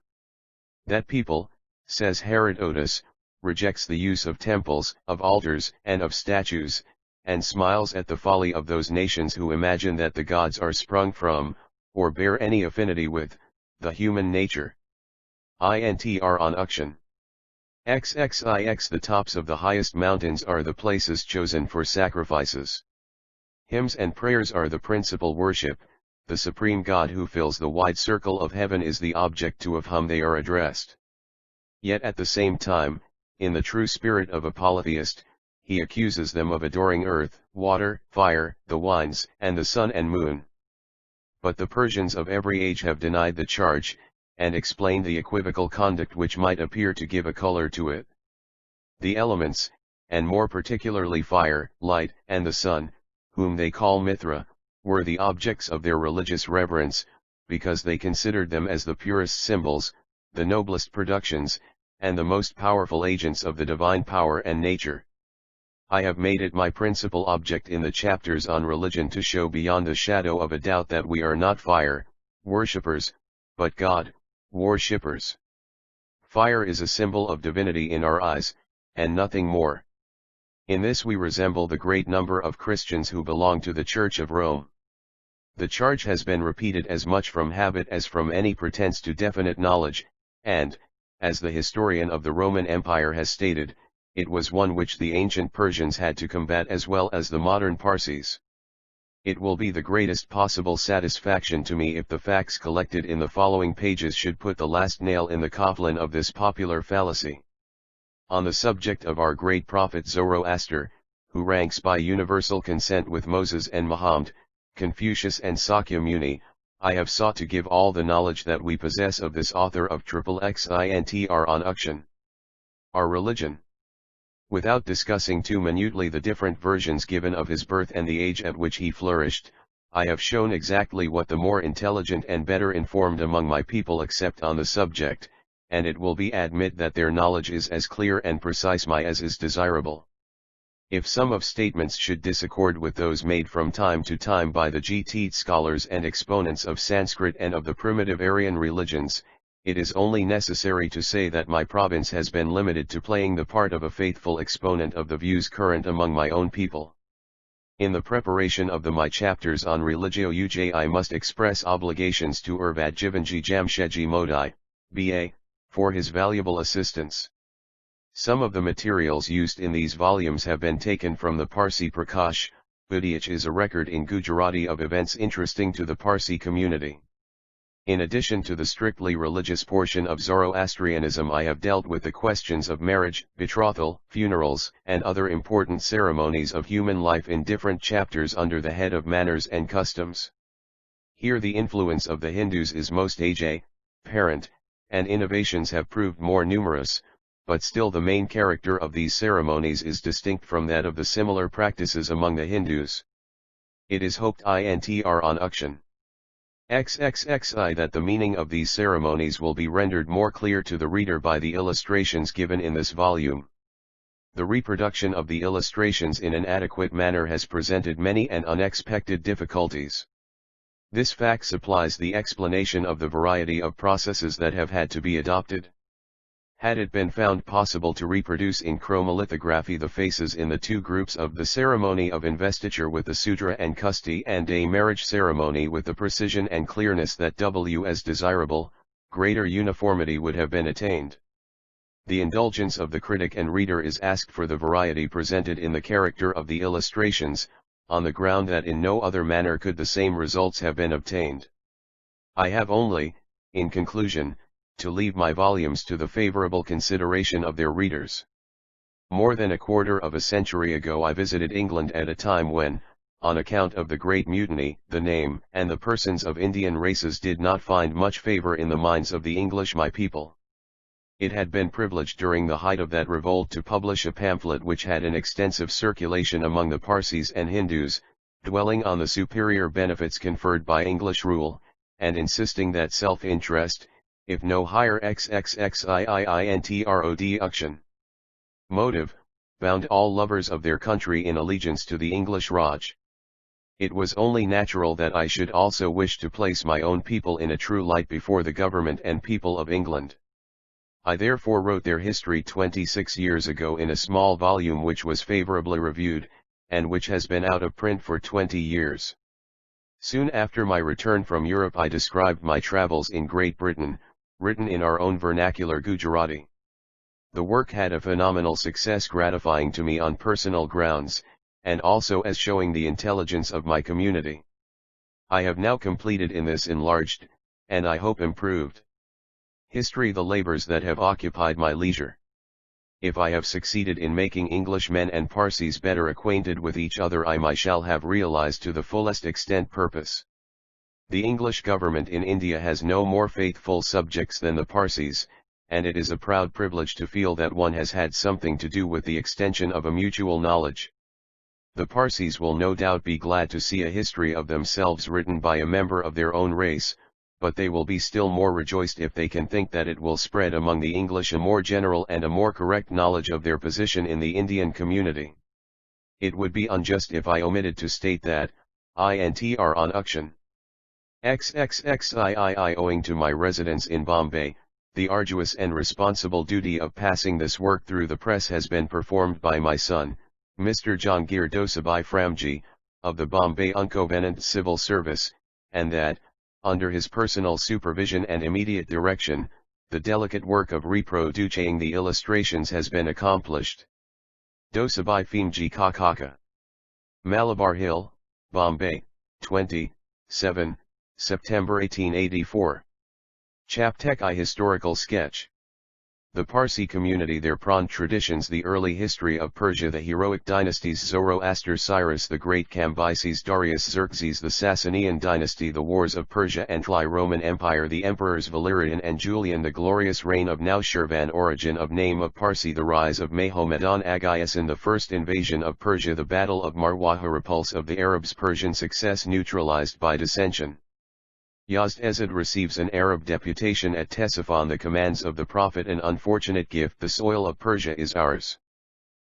That people, says Herodotus, rejects the use of temples, of altars, and of statues, and smiles at the folly of those nations who imagine that the gods are sprung from, or bear any affinity with, the human nature. INTR on auction. XXIX The tops of the highest mountains are the places chosen for sacrifices. Hymns and prayers are the principal worship, the supreme God who fills the wide circle of heaven is the object to of whom they are addressed. Yet at the same time, in the true spirit of a polytheist, he accuses them of adoring earth, water, fire, the winds, and the sun and moon. But the Persians of every age have denied the charge, and explained the equivocal conduct which might appear to give a color to it. The elements, and more particularly fire, light, and the sun, whom they call Mithra, were the objects of their religious reverence, because they considered them as the purest symbols, the noblest productions, and the most powerful agents of the divine power and nature. I have made it my principal object in the chapters on religion to show beyond the shadow of a doubt that we are not fire worshippers, but God worshippers. Fire is a symbol of divinity in our eyes, and nothing more. In this we resemble the great number of Christians who belong to the Church of Rome. The charge has been repeated as much from habit as from any pretense to definite knowledge, and, as the historian of the Roman Empire has stated, it was one which the ancient Persians had to combat as well as the modern Parsis. It will be the greatest possible satisfaction to me if the facts collected in the following pages should put the last nail in the coffin of this popular fallacy. On the subject of our great prophet Zoroaster, who ranks by universal consent with Moses and Muhammad, Confucius and Sakya Muni, I have sought to give all the knowledge that we possess of this author of XXXINTR on auction. Our religion. Without discussing too minutely the different versions given of his birth and the age at which he flourished, I have shown exactly what the more intelligent and better informed among my people accept on the subject, and it will be admitted that their knowledge is as clear and precise as is desirable. If some of statements should disaccord with those made from time to time by the GT scholars and exponents of Sanskrit and of the primitive Aryan religions, it is only necessary to say that my province has been limited to playing the part of a faithful exponent of the views current among my own people. In the preparation of my chapters on Religio Uj, I must express obligations to Urvat Jivanji Jamshedji Modi, B.A., for his valuable assistance. Some of the materials used in these volumes have been taken from the Parsi Prakash, which is a record in Gujarati of events interesting to the Parsi community. In addition to the strictly religious portion of Zoroastrianism, I have dealt with the questions of marriage, betrothal, funerals, and other important ceremonies of human life in different chapters under the head of manners and customs. Here the influence of the Hindus is most apparent, and innovations have proved more numerous, but still the main character of these ceremonies is distinct from that of the similar practices among the Hindus. It is hoped intr on auction XXXI that the meaning of these ceremonies will be rendered more clear to the reader by the illustrations given in this volume. The reproduction of the illustrations in an adequate manner has presented many and unexpected difficulties. This fact supplies the explanation of the variety of processes that have had to be adopted. Had it been found possible to reproduce in chromolithography the faces in the two groups of the ceremony of investiture with the Sudra and Kusti and a marriage ceremony with the precision and clearness that was desirable, greater uniformity would have been attained. The indulgence of the critic and reader is asked for the variety presented in the character of the illustrations, on the ground that in no other manner could the same results have been obtained. I have only, in conclusion, to leave my volumes to the favorable consideration of their readers. More than a quarter of a century ago I visited England at a time when, on account of the Great Mutiny, the name and the persons of Indian races did not find much favor in the minds of the English my people. It had been privileged during the height of that revolt to publish a pamphlet which had an extensive circulation among the Parsis and Hindus, dwelling on the superior benefits conferred by English rule, and insisting that self-interest, if no higher XXXIIINTROD auction motive, bound all lovers of their country in allegiance to the English Raj. It was only natural that I should also wish to place my own people in a true light before the government and people of England. I therefore wrote their history 26 years ago in a small volume which was favorably reviewed, and which has been out of print for 20 years. Soon after my return from Europe I described my travels in Great Britain, written in our own vernacular Gujarati. The work had a phenomenal success, gratifying to me on personal grounds, and also as showing the intelligence of my community. I have now completed in this enlarged, and I hope improved, history the labors that have occupied my leisure. If I have succeeded in making Englishmen and Parsis better acquainted with each other, I shall have realized to the fullest extent purpose. The English government in India has no more faithful subjects than the Parsis, and it is a proud privilege to feel that one has had something to do with the extension of a mutual knowledge. The Parsis will no doubt be glad to see a history of themselves written by a member of their own race, but they will be still more rejoiced if they can think that it will spread among the English a more general and a more correct knowledge of their position in the Indian community. It would be unjust if I omitted to state that, intr on auction XXXIII owing to my residence in Bombay, the arduous and responsible duty of passing this work through the press has been performed by my son, Mr. Jahangir Dosabai Framji, of the Bombay Uncovenant Civil Service, and that, under his personal supervision and immediate direction, the delicate work of reproducing the illustrations has been accomplished. Dosabai Framji Kakaka. Malabar Hill, Bombay, 27 September 1884. Chaptek I Historical Sketch. The Parsi community, their Pran traditions, the early history of Persia, the heroic dynasties Zoroaster, Cyrus the Great, Cambyses, Darius, Xerxes, the Sasanian dynasty, the wars of Persia and Roman Empire, the emperors Valerian and Julian, the glorious reign of Naushirvan, origin of name of Parsi, the rise of Mohammedan Aghayasin, the first invasion of Persia, the battle of Marwaha, repulse of the Arabs, Persian success neutralized by dissension. Yazdezid receives an Arab deputation at Ctesiphon, the commands of the Prophet, an unfortunate gift, the soil of Persia is ours.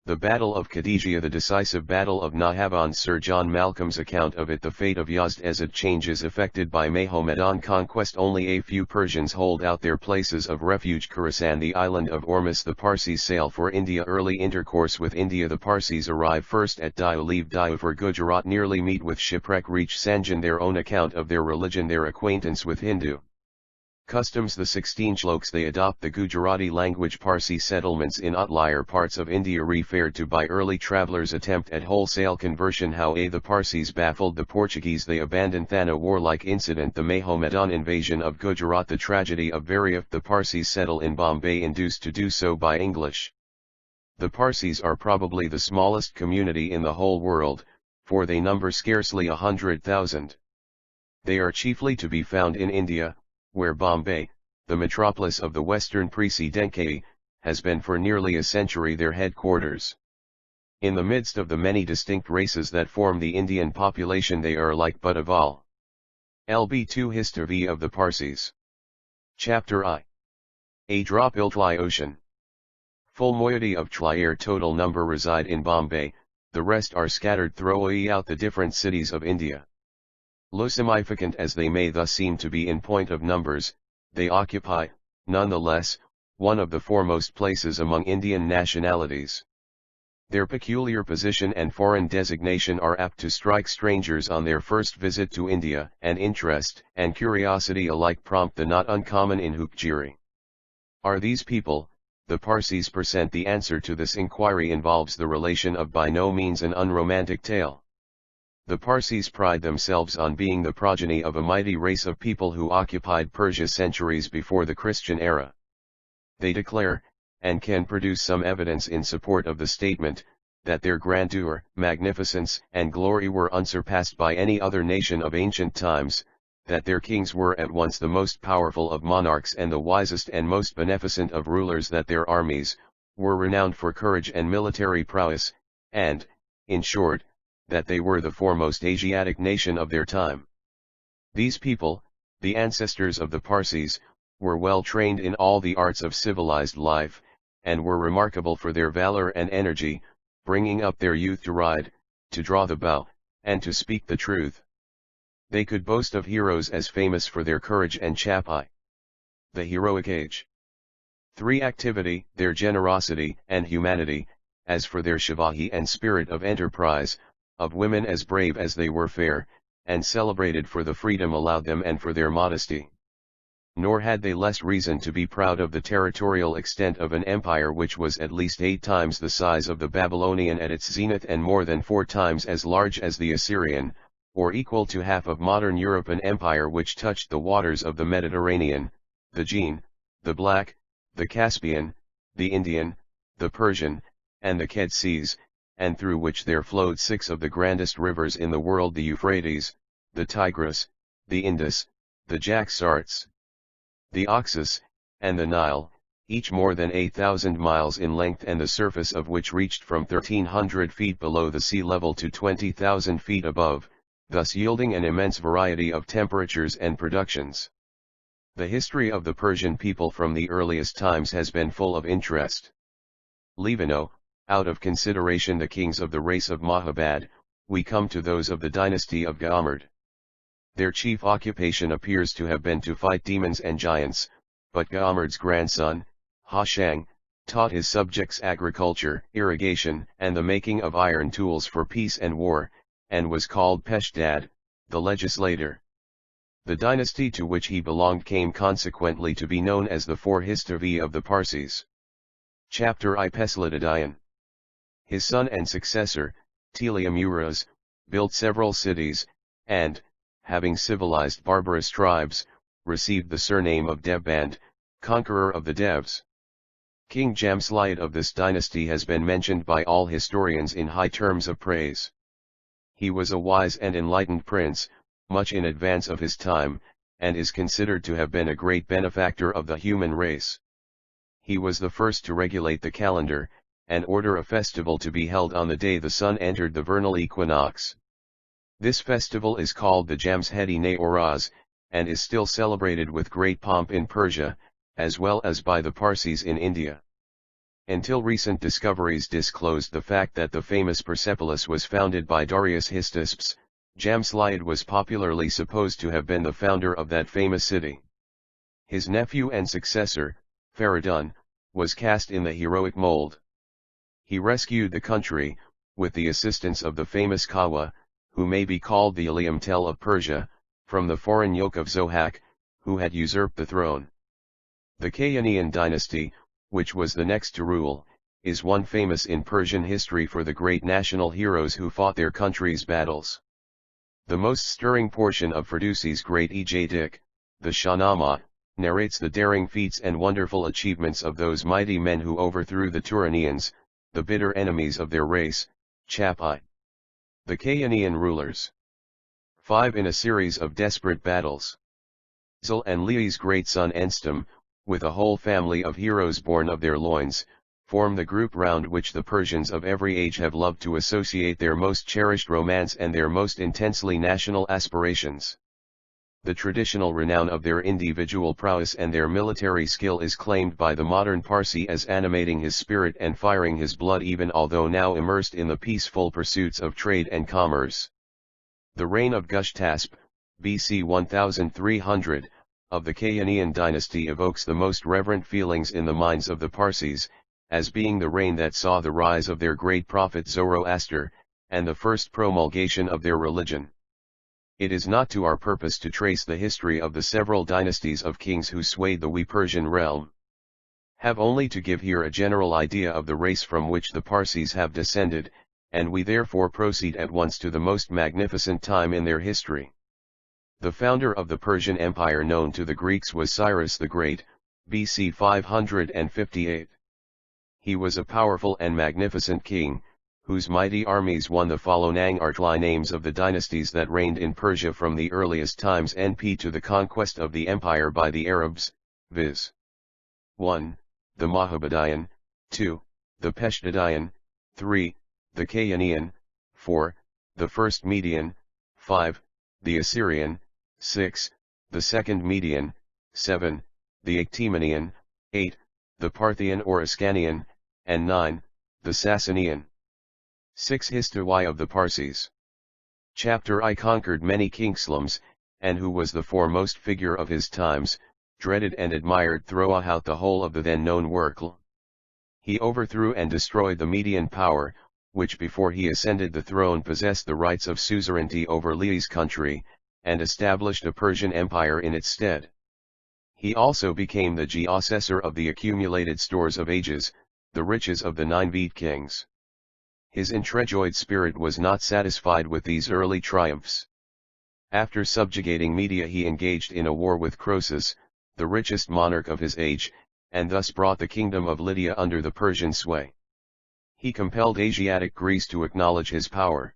The Battle of Khadijah, the decisive Battle of Nahavand, Sir John Malcolm's account of it. The fate of Yazdezid changes affected by Mohammedan conquest. Only a few Persians hold out their places of refuge. Khorasan, the island of Ormus, the Parsis sail for India. Early intercourse with India, the Parsis arrive first at Diu, leave Diu for Gujarat, nearly meet with shipwreck, reach Sanjan. Their own account of their religion, their acquaintance with Hindu customs, the 16 shloks they adopt. The Gujarati language. Parsi settlements in outlier parts of India referred to by early travelers. Attempt at wholesale conversion. How the Parsis baffled the Portuguese, they abandoned Thana, warlike incident. The Mohammedan invasion of Gujarat, the tragedy of Variaf. The Parsis settle in Bombay, induced to do so by English. The Parsis are probably the smallest community in the whole world, for they number scarcely 100,000. They are chiefly to be found in India, where Bombay, the metropolis of the Western Presidency, has been for nearly a century their headquarters. In the midst of the many distinct races that form the Indian population, they are like but of all. Lb2 History of the Parsis. Chapter I. A drop Iltli Ocean. Full moiety of Tlier, total number reside in Bombay, the rest are scattered throughout the different cities of India. Low significant as they may thus seem to be in point of numbers, they occupy, nonetheless, one of the foremost places among Indian nationalities. Their peculiar position and foreign designation are apt to strike strangers on their first visit to India, and interest and curiosity alike prompt the not uncommon inquiry. Are these people, the Parsis? % The answer to this inquiry involves the relation of by no means an unromantic tale. The Parsis pride themselves on being the progeny of a mighty race of people who occupied Persia centuries before the Christian era. They declare, and can produce some evidence in support of the statement, that their grandeur, magnificence, and glory were unsurpassed by any other nation of ancient times, that their kings were at once the most powerful of monarchs and the wisest and most beneficent of rulers, that their armies were renowned for courage and military prowess, and, in short, that they were the foremost Asiatic nation of their time. These people, the ancestors of the Parsis, were well trained in all the arts of civilized life, and were remarkable for their valor and energy, bringing up their youth to ride, to draw the bow, and to speak the truth. They could boast of heroes as famous for their courage and chapai. The heroic age. 3. Activity, their generosity and humanity, as for their shivahi and spirit of enterprise, of women as brave as they were fair, and celebrated for the freedom allowed them and for their modesty. Nor had they less reason to be proud of the territorial extent of an empire which was at least 8 times the size of the Babylonian at its zenith, and more than 4 times as large as the Assyrian, or equal to half of modern Europe, an empire which touched the waters of the Mediterranean, the Aegean, the Black, the Caspian, the Indian, the Persian, and the Kedge seas, and through which there flowed 6 of the grandest rivers in the world, the Euphrates, the Tigris, the Indus, the Jaxartes, the Oxus, and the Nile, each more than 8,000 miles in length, and the surface of which reached from 1,300 feet below the sea level to 20,000 feet above, thus yielding an immense variety of temperatures and productions. The history of the Persian people from the earliest times has been full of interest. Leaving out of consideration the kings of the race of Mohabad, we come to those of the dynasty of Ghamard. Their chief occupation appears to have been to fight demons and giants, but Ghamard's grandson, Hashang, taught his subjects agriculture, irrigation, and the making of iron tools for peace and war, and was called Peshdad, the legislator. The dynasty to which he belonged came consequently to be known as the 4 History of the Parsis. Chapter I. Peslididion. His son and successor, Telemuraz, built several cities, and, having civilized barbarous tribes, received the surname of Devband, conqueror of the Devs. King Jamshid of this dynasty has been mentioned by all historians in high terms of praise. He was a wise and enlightened prince, much in advance of his time, and is considered to have been a great benefactor of the human race. He was the first to regulate the calendar, and order a festival to be held on the day the sun entered the vernal equinox. This festival is called the Jamshedi-ne-Oraz, and is still celebrated with great pomp in Persia, as well as by the Parsis in India. Until recent discoveries disclosed the fact that the famous Persepolis was founded by Darius Hystaspes, Jamshid was popularly supposed to have been the founder of that famous city. His nephew and successor, Feridun, was cast in the heroic mold. He rescued the country, with the assistance of the famous Kawa, who may be called the Ilium Tel of Persia, from the foreign yoke of Zohak, who had usurped the throne. The Kayanian dynasty, which was the next to rule, is one famous in Persian history for the great national heroes who fought their country's battles. The most stirring portion of Ferdusi's great Ejdik, the Shahnameh, narrates the daring feats and wonderful achievements of those mighty men who overthrew the Turanians, the bitter enemies of their race, Chapai. The Kayanian rulers. 5. In a series of desperate battles. Zul and Li's great son Enstam, with a whole family of heroes born of their loins, form the group round which the Persians of every age have loved to associate their most cherished romance and their most intensely national aspirations. The traditional renown of their individual prowess and their military skill is claimed by the modern Parsi as animating his spirit and firing his blood even although now immersed in the peaceful pursuits of trade and commerce. The reign of Gushtasp, BC 1300, of the Kayanian dynasty evokes the most reverent feelings in the minds of the Parsis, as being the reign that saw the rise of their great prophet Zoroaster, and the first promulgation of their religion. It is not to our purpose to trace the history of the several dynasties of kings who swayed the Persian realm. Have only to give here a general idea of the race from which the Parsis have descended, and we therefore proceed at once to the most magnificent time in their history. The founder of the Persian Empire known to the Greeks was Cyrus the Great, BC 558. He was a powerful and magnificent king, whose mighty armies won the following artli names of the dynasties that reigned in Persia from the earliest times NP to the conquest of the empire by the Arabs, viz. 1. The Mohammedian, 2. The Peshtadian, 3. The Kayanian, 4. The first Median, 5. The Assyrian, 6. The second Median, 7. The Actemenian, 8. The Parthian or Ascanian, and 9. The Sassanian. 6. History of the Parsis. Chapter I conquered many kingdoms, and who was the foremost figure of his times, dreaded and admired throughout the whole of the then known world. He overthrew and destroyed the Median power, which before he ascended the throne possessed the rights of suzerainty over Li's country, and established a Persian empire in its stead. He also became the possessor of the accumulated stores of ages, the riches of the 9 Vede kings. His intrepid spirit was not satisfied with these early triumphs. After subjugating Media he engaged in a war with Croesus, the richest monarch of his age, and thus brought the kingdom of Lydia under the Persian sway. He compelled Asiatic Greece to acknowledge his power.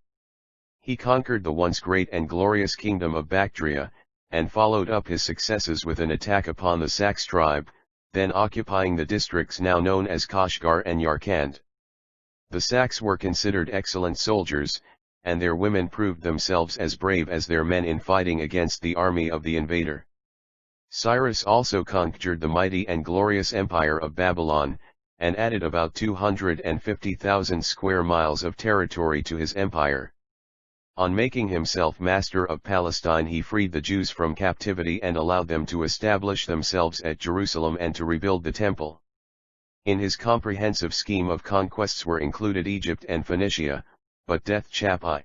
He conquered the once great and glorious kingdom of Bactria, and followed up his successes with an attack upon the Sacs tribe, then occupying the districts now known as Kashgar and Yarkand. The Sacs were considered excellent soldiers, and their women proved themselves as brave as their men in fighting against the army of the invader. Cyrus also conquered the mighty and glorious empire of Babylon, and added about 250,000 square miles of territory to his empire. On making himself master of Palestine he freed the Jews from captivity and allowed them to establish themselves at Jerusalem and to rebuild the temple. In his comprehensive scheme of conquests were included Egypt and Phoenicia, but death Chapai,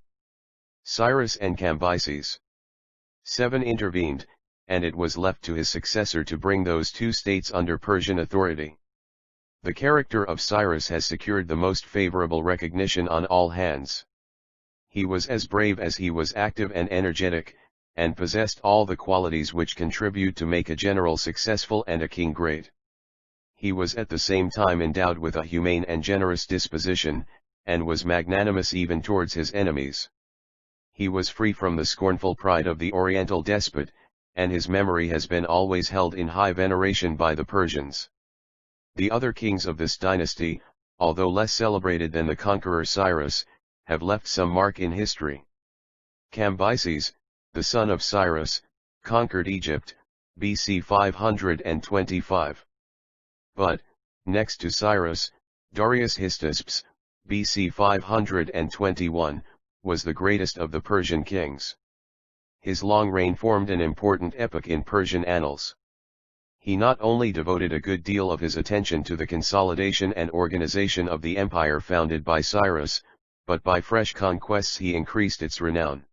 Cyrus and Cambyses. 7 intervened, and it was left to his successor to bring those 2 states under Persian authority. The character of Cyrus has secured the most favorable recognition on all hands. He was as brave as he was active and energetic, and possessed all the qualities which contribute to make a general successful and a king great. He was at the same time endowed with a humane and generous disposition, and was magnanimous even towards his enemies. He was free from the scornful pride of the Oriental despot, and his memory has been always held in high veneration by the Persians. The other kings of this dynasty, although less celebrated than the conqueror Cyrus, have left some mark in history. Cambyses, the son of Cyrus, conquered Egypt, BC 525. But, next to Cyrus, Darius Hystaspes, BC 521, was the greatest of the Persian kings. His long reign formed an important epoch in Persian annals. He not only devoted a good deal of his attention to the consolidation and organization of the empire founded by Cyrus, but by fresh conquests he increased its renown.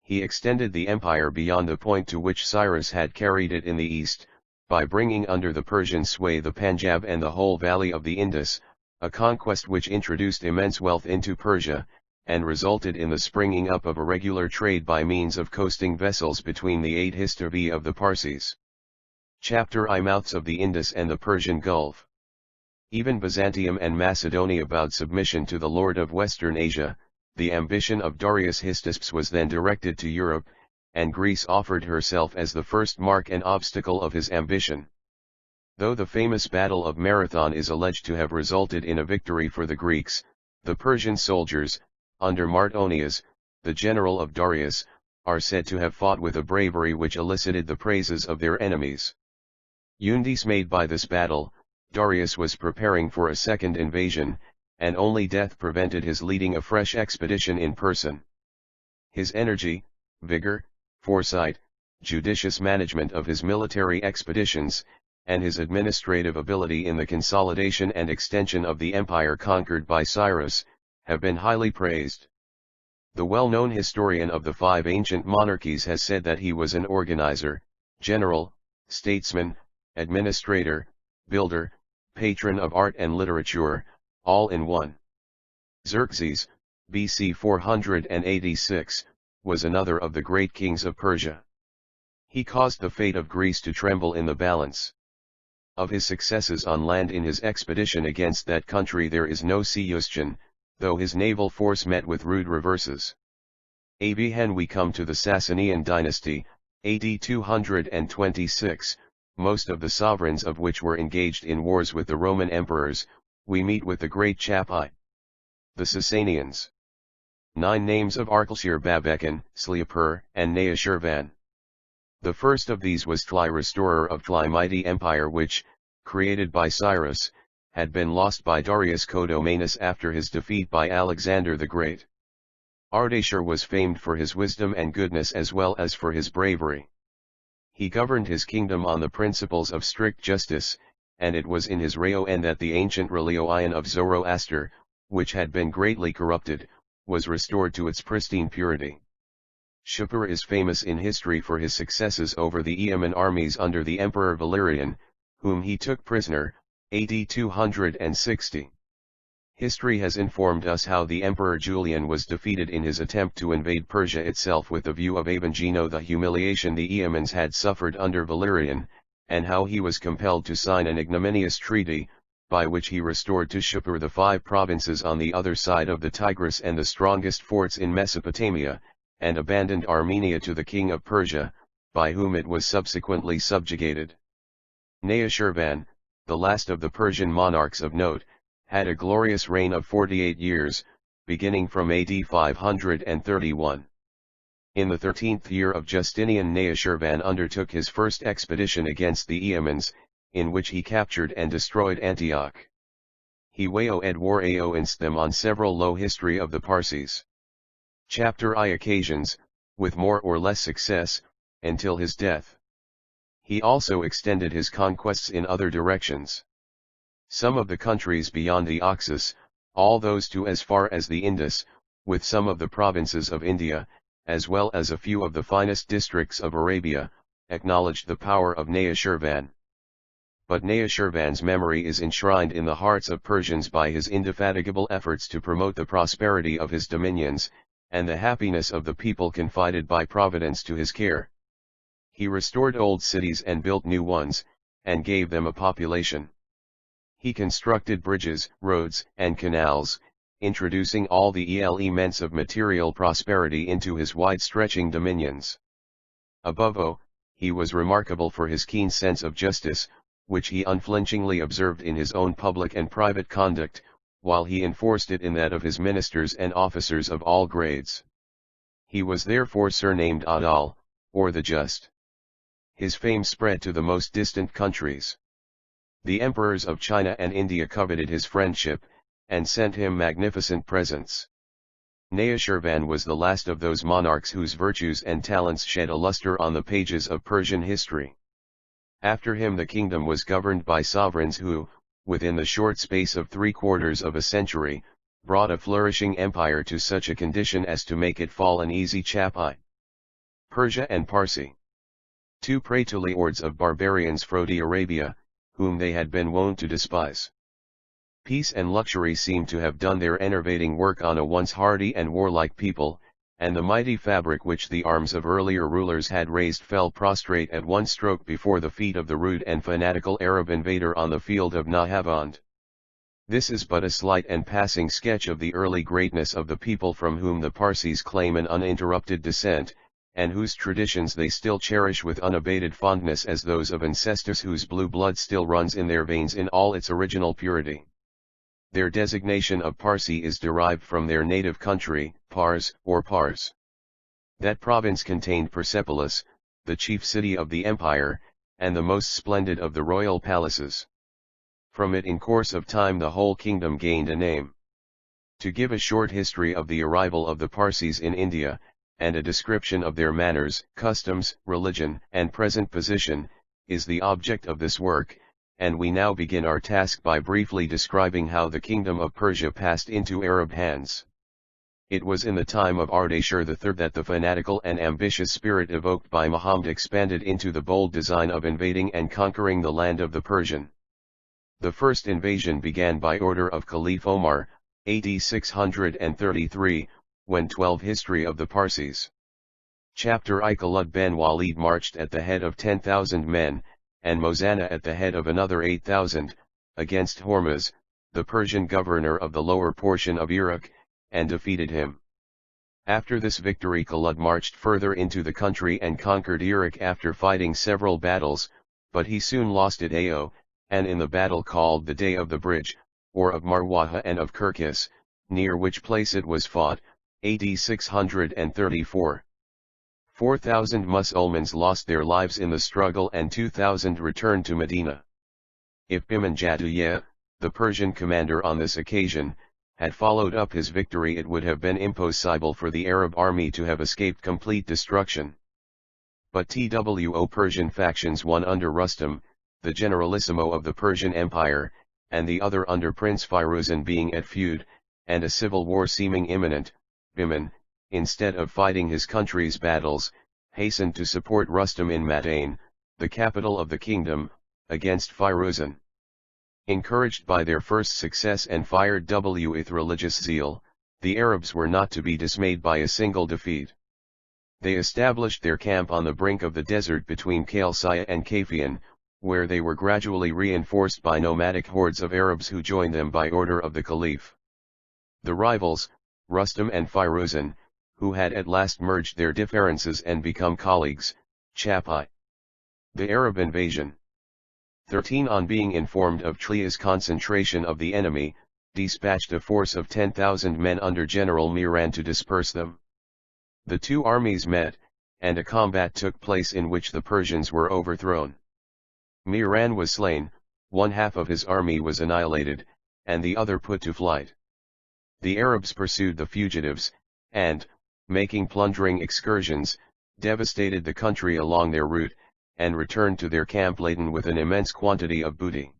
He extended the empire beyond the point to which Cyrus had carried it in the east, by bringing under the Persian sway the Panjab and the whole valley of the Indus, a conquest which introduced immense wealth into Persia, and resulted in the springing up of a regular trade by means of coasting vessels between the 8 history of the Parsis. Chapter I. Mouths of the Indus and the Persian Gulf. Even Byzantium and Macedonia bowed submission to the Lord of Western Asia. The ambition of Darius Hystaspes was then directed to Europe, and Greece offered herself as the first mark and obstacle of his ambition. Though the famous Battle of Marathon is alleged to have resulted in a victory for the Greeks, the Persian soldiers, under Mardonius, the general of Darius, are said to have fought with a bravery which elicited the praises of their enemies. Undismayed by this battle, Darius was preparing for a second invasion, and only death prevented his leading a fresh expedition in person. His energy, vigor, foresight, judicious management of his military expeditions, and his administrative ability in the consolidation and extension of the empire conquered by Cyrus, have been highly praised. The well-known historian of the 5 ancient monarchies has said that he was an organizer, general, statesman, administrator, builder, patron of art and literature, all in one. Xerxes, BC 486, was another of the great kings of Persia. He caused the fate of Greece to tremble in the balance. Of his successes on land in his expedition against that country there is no suggestion, though his naval force met with rude reverses. When we come to the Sasanian dynasty, AD 226, most of the sovereigns of which were engaged in wars with the Roman emperors, we meet with the great Chapai. The Sasanians. 9 names of Arkelsir Babekin, Sleipur, and Nahshirvan. The first of these was Tly, restorer of Tly, mighty empire which, created by Cyrus, had been lost by Darius Kodomanus after his defeat by Alexander the Great. Ardashir was famed for his wisdom and goodness as well as for his bravery. He governed his kingdom on the principles of strict justice, and it was in his reign that the ancient religion of Zoroaster, which had been greatly corrupted, was restored to its pristine purity. Shapur is famous in history for his successes over the Aeaman armies under the Emperor Valerian, whom he took prisoner, AD 260. History has informed us how the Emperor Julian was defeated in his attempt to invade Persia itself with the view of avenging the humiliation the Aeamans had suffered under Valerian, and how he was compelled to sign an ignominious treaty, by which he restored to Shapur the 5 provinces on the other side of the Tigris and the strongest forts in Mesopotamia, and abandoned Armenia to the king of Persia, by whom it was subsequently subjugated. Nahshirvan, the last of the Persian monarchs of note, had a glorious reign of 48 years, beginning from AD 531. In the 13th year of Justinian, Nahshirvan undertook his first expedition against the Aeamans, in which he captured and destroyed Antioch. He waged war against them on several low history of the Parsis. Chapter I. Occasions, with more or less success, until his death. He also extended his conquests in other directions. Some of the countries beyond the Oxus, all those to as far as the Indus, with some of the provinces of India, as well as a few of the finest districts of Arabia, acknowledged the power of Nahshirvan. But Nahshirvan's memory is enshrined in the hearts of Persians by his indefatigable efforts to promote the prosperity of his dominions, and the happiness of the people confided by Providence to his care. He restored old cities and built new ones, and gave them a population. He constructed bridges, roads, and canals, introducing all the elements of material prosperity into his wide-stretching dominions. Above all, he was remarkable for his keen sense of justice, which he unflinchingly observed in his own public and private conduct, while he enforced it in that of his ministers and officers of all grades. He was therefore surnamed Adal, or the Just. His fame spread to the most distant countries. The emperors of China and India coveted his friendship, and sent him magnificent presents. Nayashirvan was the last of those monarchs whose virtues and talents shed a luster on the pages of Persian history. After him the kingdom was governed by sovereigns who, within the short space of 3/4 of a century, brought a flourishing empire to such a condition as to make it fall an easy chapai. Persia and Parsi. Two praetolords of barbarians Frodi Arabia, whom they had been wont to despise. Peace and luxury seemed to have done their enervating work on a once hardy and warlike people, and the mighty fabric which the arms of earlier rulers had raised fell prostrate at one stroke before the feet of the rude and fanatical Arab invader on the field of Nahavand. This is but a slight and passing sketch of the early greatness of the people from whom the Parsis claim an uninterrupted descent, and whose traditions they still cherish with unabated fondness as those of ancestors whose blue blood still runs in their veins in all its original purity. Their designation of Parsi is derived from their native country, Pars, or Pars. That province contained Persepolis, the chief city of the empire, and the most splendid of the royal palaces. From it in course of time the whole kingdom gained a name. To give a short history of the arrival of the Parsis in India, and a description of their manners, customs, religion, and present position, is the object of this work, and we now begin our task by briefly describing how the kingdom of Persia passed into Arab hands. It was in the time of Ardashir III that the fanatical and ambitious spirit evoked by Muhammad expanded into the bold design of invading and conquering the land of the Persian. The first invasion began by order of Caliph Omar, AD 633, when 12 History of the Parsis. Chapter I Khalid ben Walid marched at the head of 10,000 men, and Mozanna at the head of another 8,000, against Hormuz, the Persian governor of the lower portion of Iraq, and defeated him. After this victory Khalid marched further into the country and conquered Iraq after fighting several battles, but he soon lost at Ao, and in the battle called the Day of the Bridge, or of Marwaha and of Kirkis, near which place it was fought, AD 634. 4,000 Mussulmans lost their lives in the struggle and 2,000 returned to Medina. If Biman Jaduyeh, the Persian commander on this occasion, had followed up his victory, it would have been impossible for the Arab army to have escaped complete destruction. But two Persian factions, one under Rustam, the generalissimo of the Persian Empire, and the other under Prince Firuzan being at feud, and a civil war seeming imminent, Biman, instead of fighting his country's battles, hastened to support Rustam in Madain, the capital of the kingdom, against Firuzan. Encouraged by their first success and fired with religious zeal, the Arabs were not to be dismayed by a single defeat. They established their camp on the brink of the desert between Khalsaya and Kafian, where they were gradually reinforced by nomadic hordes of Arabs who joined them by order of the Caliph. The rivals, Rustam and Firuzan, who had at last merged their differences and become colleagues, Chapai. The Arab invasion. 13 On being informed of Tlia's concentration of the enemy, dispatched a force of 10,000 men under General Miran to disperse them. The two armies met, and a combat took place in which the Persians were overthrown. Miran was slain, one half of his army was annihilated, and the other put to flight. The Arabs pursued the fugitives, and, making plundering excursions, devastated the country along their route, and returned to their camp laden with an immense quantity of booty.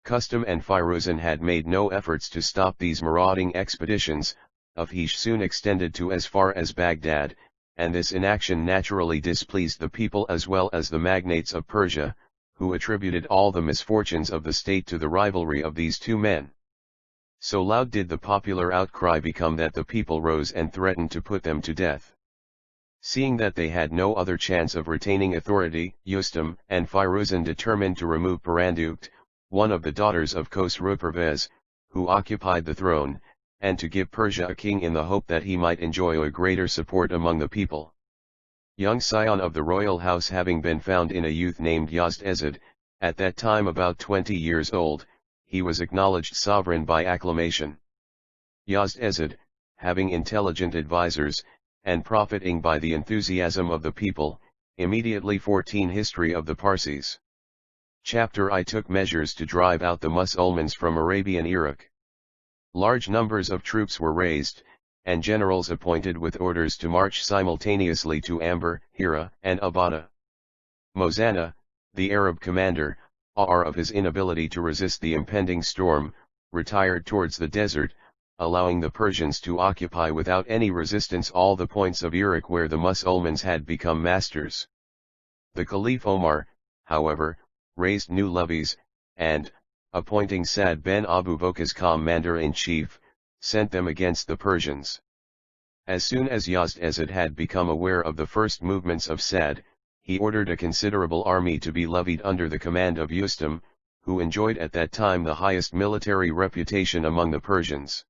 Rustam and Firuzan had made no efforts to stop these marauding expeditions, Afhish soon extended to as far as Baghdad, and this inaction naturally displeased the people as well as the magnates of Persia, who attributed all the misfortunes of the state to the rivalry of these two men. So loud did the popular outcry become that the people rose and threatened to put them to death. Seeing that they had no other chance of retaining authority, Rustam and Firuzan determined to remove Parandukt, one of the daughters of Khosrow Pervez, who occupied the throne, and to give Persia a king in the hope that he might enjoy a greater support among the people. Young scion of the royal house having been found in a youth named Yazdezid, at that time about 20 years old, he was acknowledged sovereign by acclamation. Yazdezid, having intelligent advisers, and profiting by the enthusiasm of the people, immediately 14 History of the Parsis. Chapter I took measures to drive out the Mussulmans from Arabian Iraq. Large numbers of troops were raised, and generals appointed with orders to march simultaneously to Amber, Hira, and Abada. Mozanna, the Arab commander, aware of his inability to resist the impending storm, retired towards the desert, allowing the Persians to occupy without any resistance all the points of Iraq where the Mussulmans had become masters. The Caliph Omar, however, raised new levies, and, appointing Sa'd ben Abu Bakr as commander-in-chief, sent them against the Persians. As soon as Yazdezid had become aware of the first movements of Sa'd, he ordered a considerable army to be levied under the command of Ustam, who enjoyed at that time the highest military reputation among the Persians.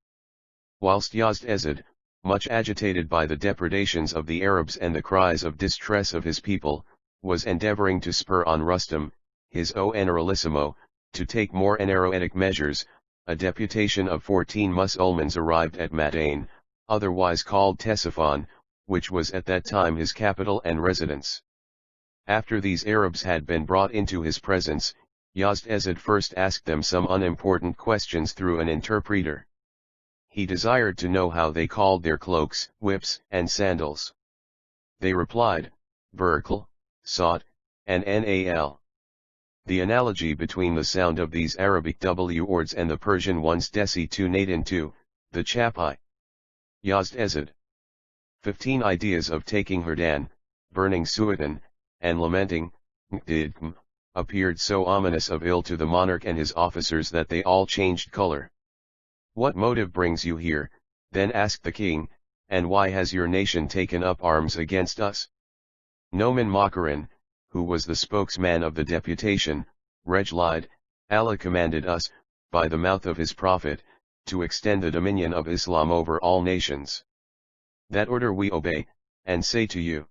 Whilst Yazdezid, much agitated by the depredations of the Arabs and the cries of distress of his people, was endeavoring to spur on Rustam, his generalissimo, to take more energetic measures, a deputation of 14 Mussulmans arrived at Madain, otherwise called Ctesiphon, which was at that time his capital and residence. After these Arabs had been brought into his presence, Yazdezid first asked them some unimportant questions through an interpreter. He desired to know how they called their cloaks, whips, and sandals. They replied, Burkle, Sot, and Nal. The analogy between the sound of these Arabic W words and the Persian ones desi tu nadin tu, the chapai. Yazdezid. 15 ideas of taking Herdan, burning Suatan, and lamenting, appeared so ominous of ill to the monarch and his officers that they all changed color. What motive brings you here, then asked the king, and why has your nation taken up arms against us? Noman Makarin, who was the spokesman of the deputation, replied, Allah commanded us, by the mouth of his prophet, to extend the dominion of Islam over all nations. That order we obey, and say to you,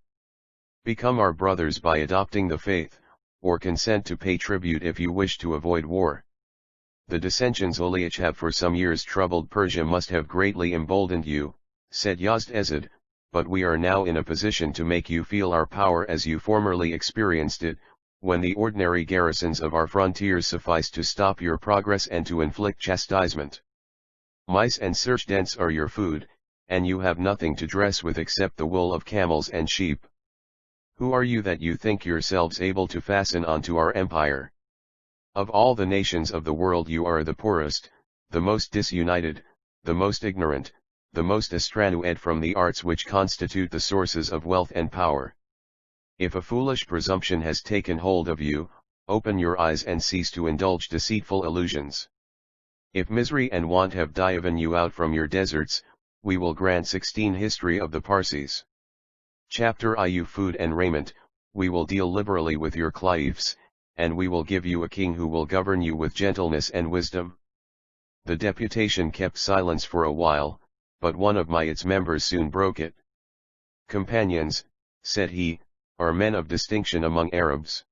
become our brothers by adopting the faith, or consent to pay tribute if you wish to avoid war. The dissensions which have for some years troubled Persia must have greatly emboldened you, said Yazdezid, but we are now in a position to make you feel our power as you formerly experienced it, when the ordinary garrisons of our frontiers sufficed to stop your progress and to inflict chastisement. Mice and serpents are your food, and you have nothing to dress with except the wool of camels and sheep. Who are you that you think yourselves able to fasten onto our empire? Of all the nations of the world you are the poorest, the most disunited, the most ignorant, the most estranged from the arts which constitute the sources of wealth and power. If a foolish presumption has taken hold of you, open your eyes and cease to indulge deceitful illusions. If misery and want have driven you out from your deserts, we will grant 16 History of the Parsis. Chapter I you food and raiment, we will deal liberally with your caliphs, and we will give you a king who will govern you with gentleness and wisdom. The deputation kept silence for a while, but one of its members soon broke it. Companions, said he, are men of distinction among Arabs.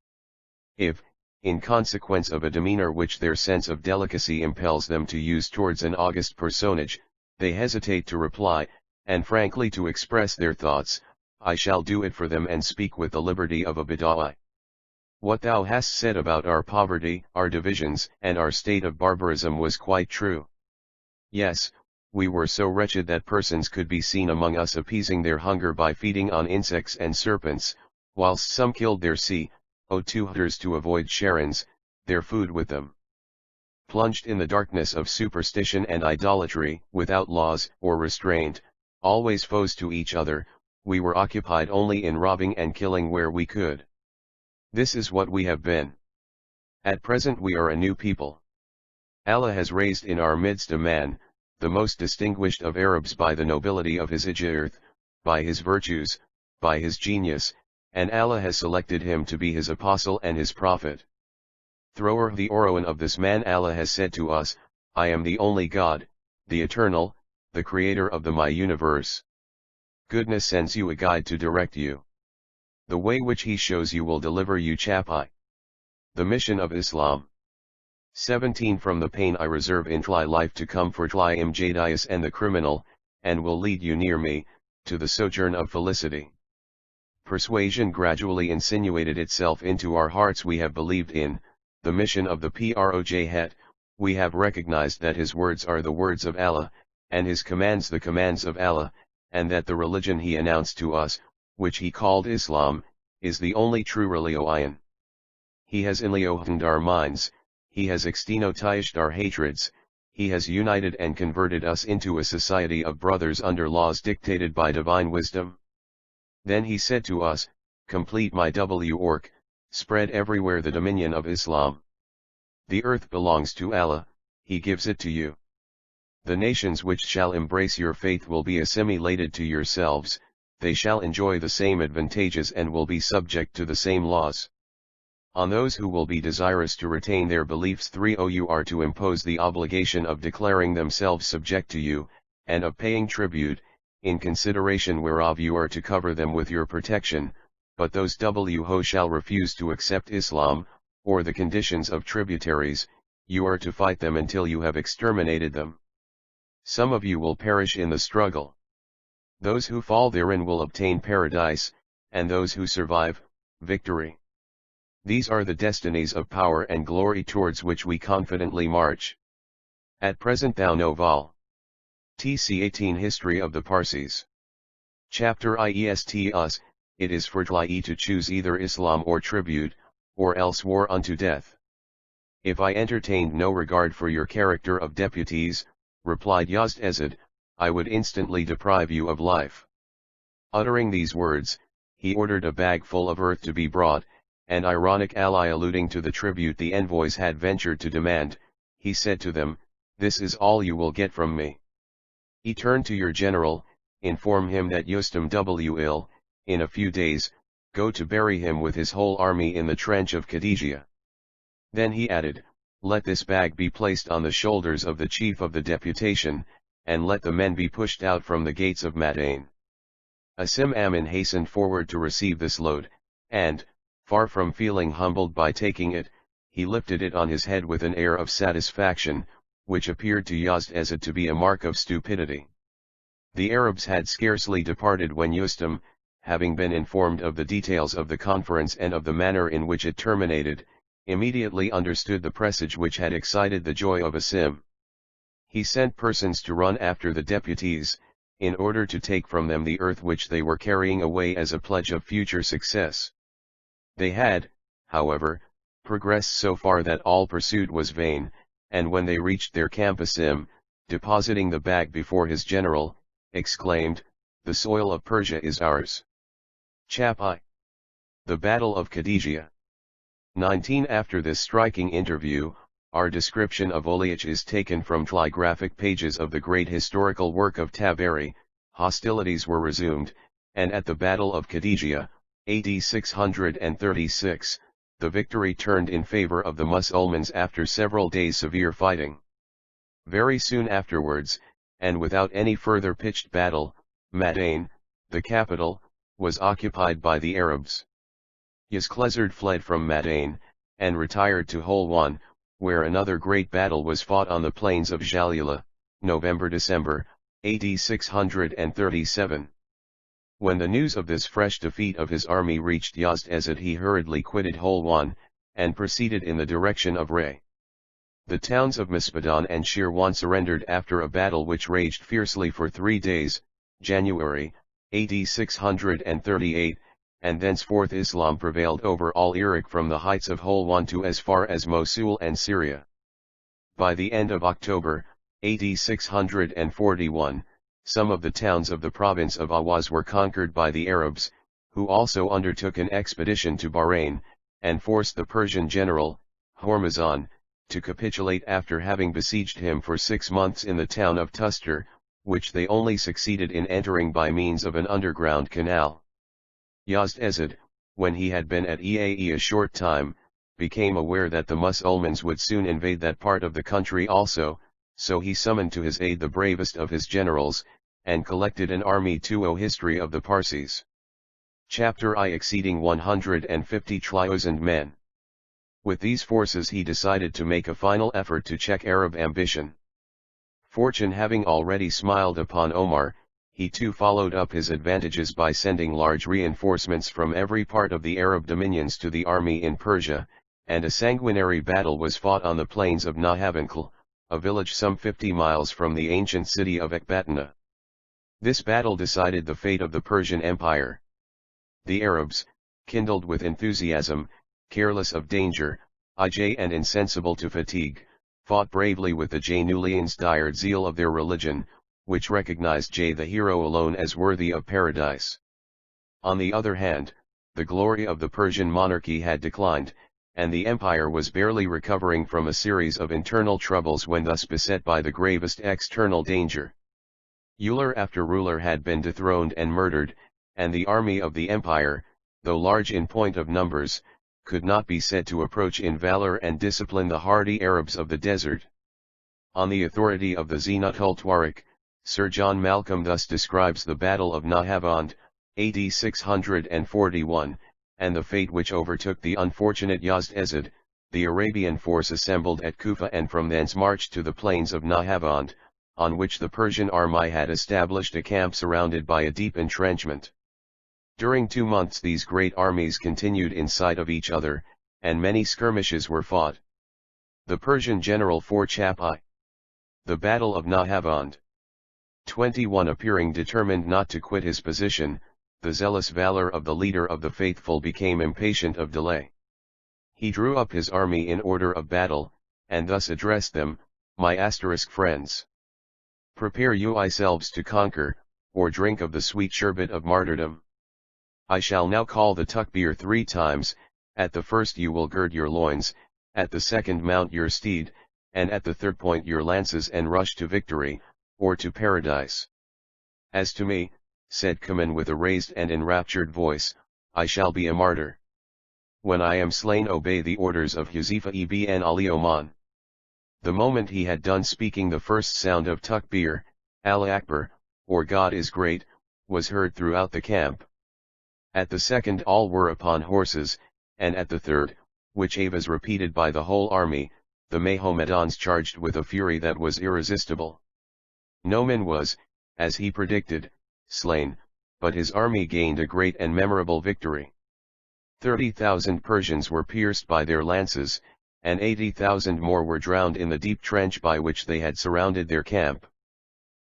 If, in consequence of a demeanor which their sense of delicacy impels them to use towards an august personage, they hesitate to reply, and frankly to express their thoughts, I shall do it for them and speak with the liberty of a Badawi. What thou hast said about our poverty, our divisions, and our state of barbarism was quite true. Yes, we were so wretched that persons could be seen among us appeasing their hunger by feeding on insects and serpents, whilst some killed their CO2 hunters to avoid Sharons, their food with them. Plunged in the darkness of superstition and idolatry, without laws or restraint, always foes to each other, we were occupied only in robbing and killing where we could. This is what we have been. At present we are a new people. Allah has raised in our midst a man, the most distinguished of Arabs by the nobility of his ijtihad, by his virtues, by his genius, and Allah has selected him to be his apostle and his prophet. Thrower the Orowan of this man Allah has said to us, I am the only God, the Eternal, the Creator of the my universe. Goodness sends you a guide to direct you. The way which he shows you will deliver you chapai. The mission of Islam. 17 From the pain I reserve in thy life to come for thy mjadius and the criminal, and will lead you near me, to the sojourn of felicity. Persuasion gradually insinuated itself into our hearts. We have believed in the mission of the Projhet, we have recognized that his words are the words of Allah, and his commands the commands of Allah, and that the religion he announced to us, which he called Islam, is the only true religion. He has enlightened our minds, he has extinguished our hatreds, he has united and converted us into a society of brothers under laws dictated by divine wisdom. Then he said to us, complete my work, spread everywhere the dominion of Islam. The earth belongs to Allah, he gives it to you. The nations which shall embrace your faith will be assimilated to yourselves, they shall enjoy the same advantages and will be subject to the same laws. On those who will be desirous to retain their beliefs 3 you are to impose the obligation of declaring themselves subject to you, and of paying tribute, in consideration whereof you are to cover them with your protection, but those who shall refuse to accept Islam, or the conditions of tributaries, you are to fight them until you have exterminated them. Some of you will perish in the struggle. Those who fall therein will obtain paradise, and those who survive, victory. These are the destinies of power and glory towards which we confidently march. At present thou know Vol. TC 18 History of the Parsis. Chapter Ist us, it is for Tli to choose either Islam or tribute, or else war unto death. If I entertained no regard for your character of deputies, replied Yazdezid, I would instantly deprive you of life. Uttering these words, he ordered a bag full of earth to be brought, and ironic ally alluding to the tribute the envoys had ventured to demand, he said to them, this is all you will get from me. He turned to your general, inform him that Ustam will, in a few days, go to bury him with his whole army in the trench of Khadijah. Then he added, let this bag be placed on the shoulders of the chief of the deputation, and let the men be pushed out from the gates of Madain. Asim Amin hastened forward to receive this load, and, far from feeling humbled by taking it, he lifted it on his head with an air of satisfaction, which appeared to Yazdezid to be a mark of stupidity. The Arabs had scarcely departed when Ustam, having been informed of the details of the conference and of the manner in which it terminated, immediately understood the presage which had excited the joy of Asim. He sent persons to run after the deputies, in order to take from them the earth which they were carrying away as a pledge of future success. They had, however, progressed so far that all pursuit was vain, and when they reached their camp Asim, depositing the bag before his general, exclaimed, the soil of Persia is ours. Chapai. The Battle of Khadijah. 19 After this striking interview, our description of Oliach is taken from telegraphic pages of the great historical work of Tabari. Hostilities were resumed, and at the Battle of Khadijah, AD 636, the victory turned in favor of the Mussulmans after several days' severe fighting. Very soon afterwards, and without any further pitched battle, Madain, the capital, was occupied by the Arabs. Yazklezard fled from Madain, and retired to Holwan, where another great battle was fought on the plains of Jalila, November-December, AD 637. When the news of this fresh defeat of his army reached Yazdezid, he hurriedly quitted Holwan, and proceeded in the direction of Ray. The towns of Misbadan and Shirwan surrendered after a battle which raged fiercely for 3 days, January, AD 638, and thenceforth Islam prevailed over all Iraq from the heights of Holwan to as far as Mosul and Syria. By the end of October, AD 641, some of the towns of the province of Awaz were conquered by the Arabs, who also undertook an expedition to Bahrain, and forced the Persian general, Hormuzan, to capitulate after having besieged him for 6 months in the town of Tustar, which they only succeeded in entering by means of an underground canal. Yazdezid, when he had been at Eae a short time, became aware that the Mussulmans would soon invade that part of the country also, so he summoned to his aid the bravest of his generals, and collected an army to history of the Parsis. Chapter I exceeding 150,000 men. With these forces he decided to make a final effort to check Arab ambition. Fortune having already smiled upon Omar, he too followed up his advantages by sending large reinforcements from every part of the Arab dominions to the army in Persia, and a sanguinary battle was fought on the plains of Nahabankal, a village some 50 miles from the ancient city of Ecbatana. This battle decided the fate of the Persian Empire. The Arabs, kindled with enthusiasm, careless of danger, and insensible to fatigue, fought bravely with the Jainulians' dire zeal of their religion, which recognized the hero alone as worthy of paradise. On the other hand, the glory of the Persian monarchy had declined, and the empire was barely recovering from a series of internal troubles when thus beset by the gravest external danger. Ruler after ruler had been dethroned and murdered, and the army of the empire, though large in point of numbers, could not be said to approach in valor and discipline the hardy Arabs of the desert. On the authority of the Zeenat-ul Tawariq, Sir John Malcolm thus describes the Battle of Nahavand, AD 641, and the fate which overtook the unfortunate Yazd-Ezid. The Arabian force assembled at Kufa and from thence marched to the plains of Nahavand, on which the Persian army had established a camp surrounded by a deep entrenchment. During 2 months these great armies continued in sight of each other, and many skirmishes were fought. The Persian general Forchapai. The Battle of Nahavand. 21 Appearing determined not to quit his position, the zealous valor of the leader of the faithful became impatient of delay. He drew up his army in order of battle, and thus addressed them, "My friends. Prepare yourselves to conquer, or drink of the sweet sherbet of martyrdom. I shall now call the takbir 3 times, at the first you will gird your loins, at the second mount your steed, and at the third point your lances and rush to victory, or to paradise. As to me," said Kaman with a raised and enraptured voice, "I shall be a martyr. When I am slain obey the orders of Huzifa ibn Ali Oman." The moment he had done speaking the first sound of takbir, Allah Akbar, or God is great, was heard throughout the camp. At the second all were upon horses, and at the third, which was repeated by the whole army, the Mohammedans charged with a fury that was irresistible. No man was, as he predicted, slain, but his army gained a great and memorable victory. 30,000 Persians were pierced by their lances, and 80,000 more were drowned in the deep trench by which they had surrounded their camp.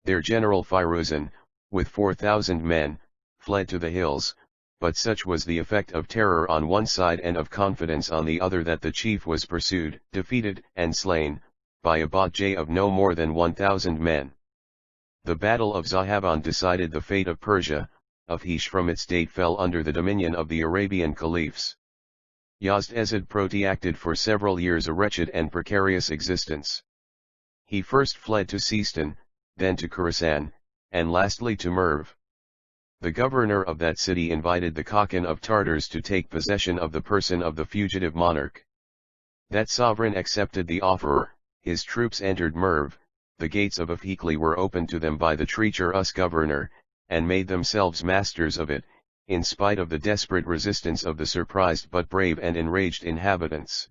Their general Firuzan, with 4,000 men, fled to the hills, but such was the effect of terror on one side and of confidence on the other that the chief was pursued, defeated, and slain, by a body of no more than 1,000 men. The Battle of Zahaban decided the fate of Persia. Hish from its date fell under the dominion of the Arabian caliphs. Yazd-Ezid protracted for several years a wretched and precarious existence. He first fled to Sistan, then to Khorasan, and lastly to Merv. The governor of that city invited the Khakan of Tartars to take possession of the person of the fugitive monarch. That sovereign accepted the offer. His troops entered Merv, the gates of Afhikli were opened to them by the treacherous governor, and made themselves masters of it, in spite of the desperate resistance of the surprised but brave and enraged inhabitants.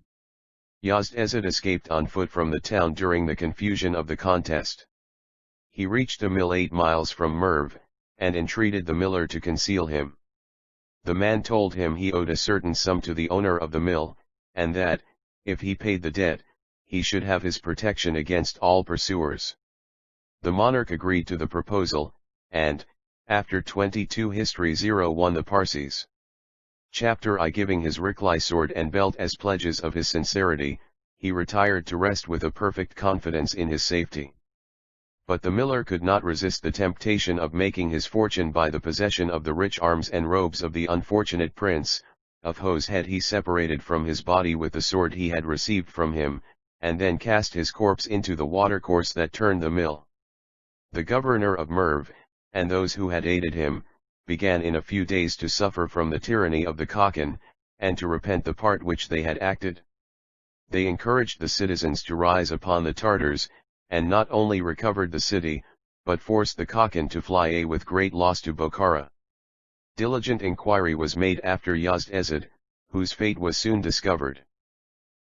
Yazd-Ezid escaped on foot from the town during the confusion of the contest. He reached a mill 8 miles from Merv, and entreated the miller to conceal him. The man told him he owed a certain sum to the owner of the mill, and that, if he paid the debt, he should have his protection against all pursuers. The monarch agreed to the proposal, and, after 22 History 01 the Parsis. Chapter I giving his Rikli sword and belt as pledges of his sincerity, he retired to rest with a perfect confidence in his safety. But the miller could not resist the temptation of making his fortune by the possession of the rich arms and robes of the unfortunate prince, of whose head he separated from his body with the sword he had received from him, and then cast his corpse into the watercourse that turned the mill. The governor of Merv, and those who had aided him, began in a few days to suffer from the tyranny of the Khakan, and to repent the part which they had acted. they encouraged the citizens to rise upon the Tartars, and not only recovered the city, but forced the Khakan to fly with great loss to Bokhara. Diligent inquiry was made after Yazd-Ezid, whose fate was soon discovered.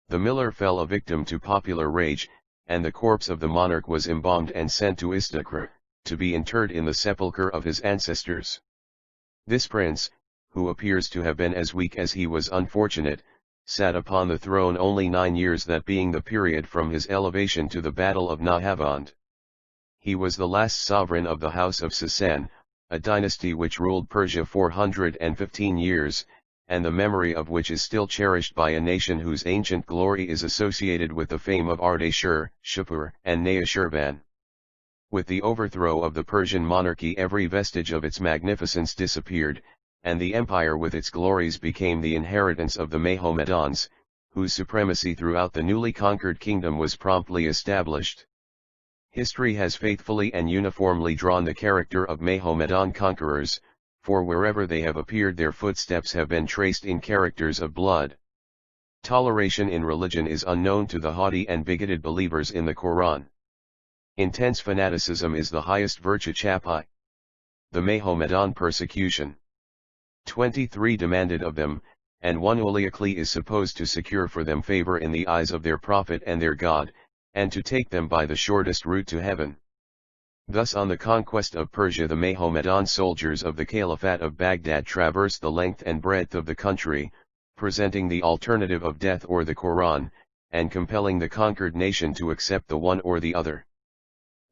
The miller fell a victim to popular rage, and the corpse of the monarch was embalmed and sent to Istakhr, to be interred in the sepulchre of his ancestors. This prince, who appears to have been as weak as he was unfortunate, sat upon the throne only 9 years, that being the period from his elevation to the battle of Nahavand. He was the last sovereign of the house of Sasan, a dynasty which ruled Persia 415 years, and the memory of which is still cherished by a nation whose ancient glory is associated with the fame of Ardashir, Shapur, and Nayashirvan. With the overthrow of the Persian monarchy, every vestige of its magnificence disappeared, and the empire with its glories became the inheritance of the Mohammedans, whose supremacy throughout the newly conquered kingdom was promptly established. History has faithfully and uniformly drawn the character of Mohammedan conquerors, for wherever they have appeared their footsteps have been traced in characters of blood. Toleration in religion is unknown to the haughty and bigoted believers in the Quran. Intense fanaticism is the highest virtue. Chapai. The Mohammedan persecution. 23 demanded of them, and one Uliakli is supposed to secure for them favor in the eyes of their prophet and their God, and to take them by the shortest route to heaven. Thus on the conquest of Persia the Mohammedan soldiers of the Caliphate of Baghdad traversed the length and breadth of the country, presenting the alternative of death or the Quran, and compelling the conquered nation to accept the one or the other.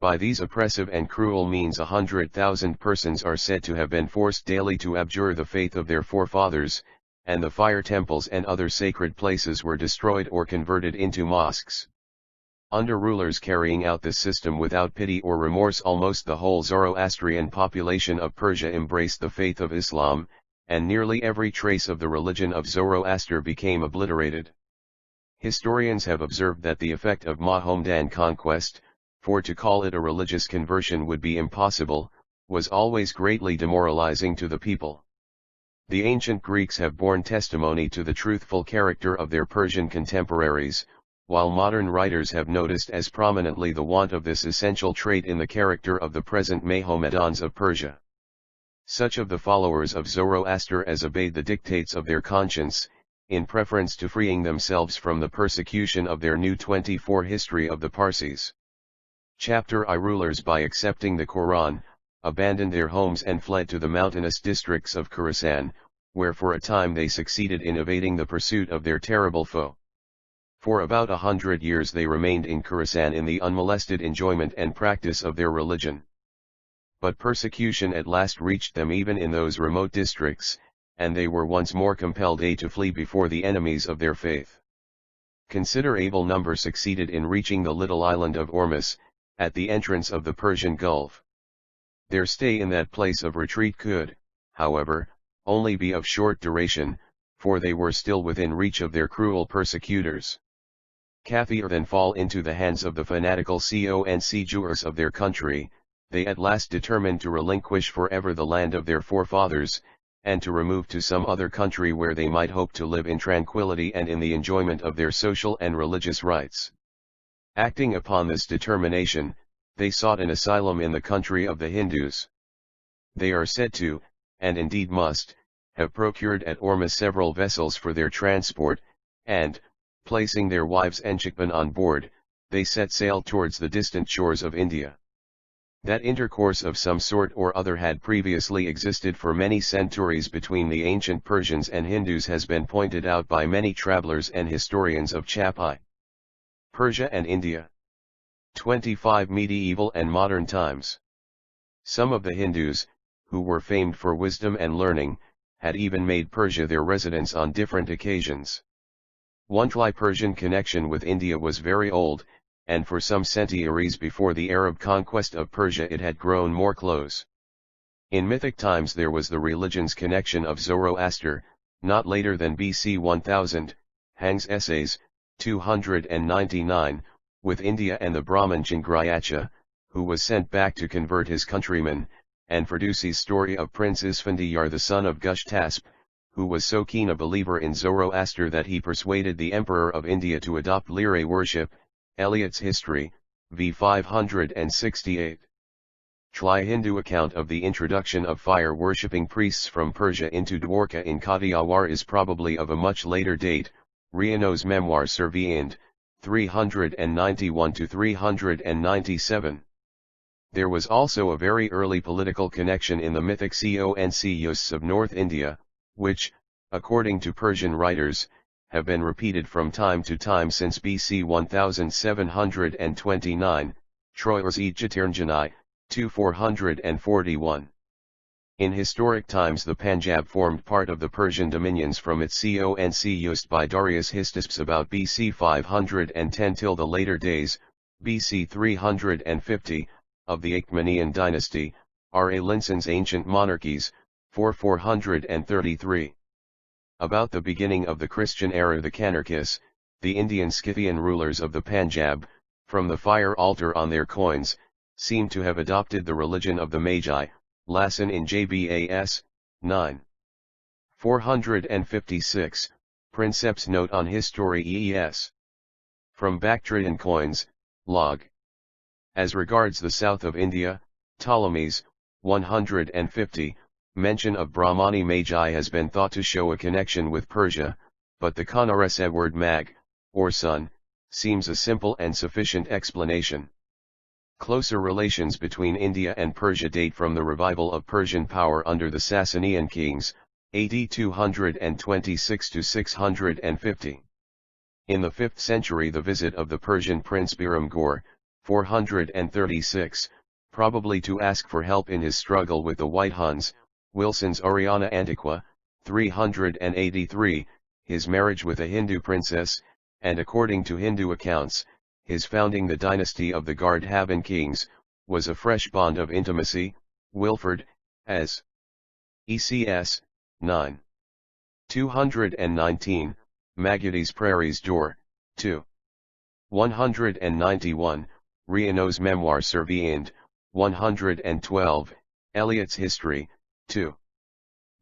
By these oppressive and cruel means 100,000 persons are said to have been forced daily to abjure the faith of their forefathers, and the fire temples and other sacred places were destroyed or converted into mosques. Under rulers carrying out this system without pity or remorse, almost the whole Zoroastrian population of Persia embraced the faith of Islam, and nearly every trace of the religion of Zoroaster became obliterated. Historians have observed that the effect of Mohammedan conquest, for to call it a religious conversion would be impossible, was always greatly demoralizing to the people. The ancient Greeks have borne testimony to the truthful character of their Persian contemporaries, while modern writers have noticed as prominently the want of this essential trait in the character of the present Mohammedans of Persia. Such of the followers of Zoroaster as obeyed the dictates of their conscience, in preference to freeing themselves from the persecution of their new 24 history of the Parsis. Chapter I. Rulers, by accepting the Quran, abandoned their homes and fled to the mountainous districts of Khorasan, where for a time they succeeded in evading the pursuit of their terrible foe. For about 100 years they remained in Khorasan in the unmolested enjoyment and practice of their religion. But persecution at last reached them even in those remote districts, and they were once more compelled to flee before the enemies of their faith. Considerable number succeeded in reaching the little island of Ormus, at the entrance of the Persian Gulf. Their stay in that place of retreat could, however, only be of short duration, for they were still within reach of their cruel persecutors. Kafir then fall into the hands of the fanatical conquerors of their country, they at last determined to relinquish forever the land of their forefathers, and to remove to some other country where they might hope to live in tranquility and in the enjoyment of their social and religious rights. Acting upon this determination, they sought an asylum in the country of the Hindus. They are said to, and indeed must, have procured at Ormus several vessels for their transport, and, placing their wives and children on board, they set sail towards the distant shores of India. That intercourse of some sort or other had previously existed for many centuries between the ancient Persians and Hindus has been pointed out by many travelers and historians of Chapai. Persia and India. 25 Medieval and Modern Times. Some of the Hindus, who were famed for wisdom and learning, had even made Persia their residence on different occasions. One Persian connection with India was very old, and for some centuries before the Arab conquest of Persia it had grown more close. In mythic times there was the religion's connection of Zoroaster, not later than BC 1000, Hang's Essays, 299, with India and the Brahmin Changryacha, who was sent back to convert his countrymen, and Ferdusi's story of Prince Isfandiyar the son of Gushtasp, who was so keen a believer in Zoroaster that he persuaded the Emperor of India to adopt lyre worship, Eliot's History, v 568. Try Hindu account of the introduction of fire-worshipping priests from Persia into Dwarka in Kathiawar is probably of a much later date, Riano's Memoir sur Viand, 391-397. There was also a very early political connection in the mythic Concs of North India, which, according to Persian writers, have been repeated from time to time since BC 1729, Troyers Ternjanai, 2441. In historic times the Punjab formed part of the Persian dominions from its Conc used by Darius Histisps about BC 510 till the later days, BC 350, of the Achaemenian dynasty, R.A. Linson's Ancient Monarchies, 433. About the beginning of the Christian era the Kanarkis, the Indian Scythian rulers of the Punjab, from the fire altar on their coins, seem to have adopted the religion of the Magi, Lassen in JBAS, 9. 456, Princeps Note on History EES. From Bactrian coins, log. As regards the south of India, Ptolemy's, 150, mention of Brahmani Magi has been thought to show a connection with Persia, but the Kanarese word mag, or sun, seems a simple and sufficient explanation. Closer relations between India and Persia date from the revival of Persian power under the Sasanian kings, AD 226 to 650. In the 5th century the visit of the Persian prince Biram Ghor, 436, probably to ask for help in his struggle with the White Huns, Wilson's Ariana Antiqua, 383, his marriage with a Hindu princess, and according to Hindu accounts, his founding the dynasty of the Gardhaban kings, was a fresh bond of intimacy. Wilford, as ECS, 9. 219, Magadis Prairie's Door, 2. 191, Riano's Memoir sur Viand, 112, Eliot's History, 2.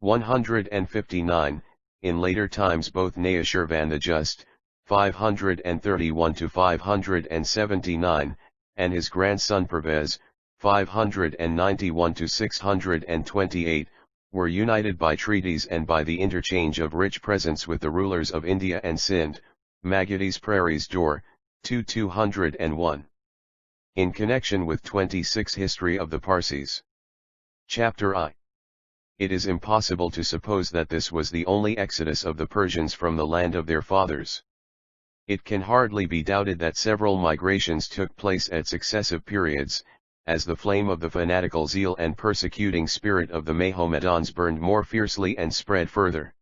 159, in later times both Nayashirvan the Just, 531 to 579, and his grandson Pervez, 591 to 628, were united by treaties and by the interchange of rich presents with the rulers of India and Sind, Magadis Prairie's Door, 201. In connection with 26 History of the Parsis. Chapter I. It is impossible to suppose that this was the only exodus of the Persians from the land of their fathers. It can hardly be doubted that several migrations took place at successive periods, as the flame of the fanatical zeal and persecuting spirit of the Mohammedans burned more fiercely and spread further.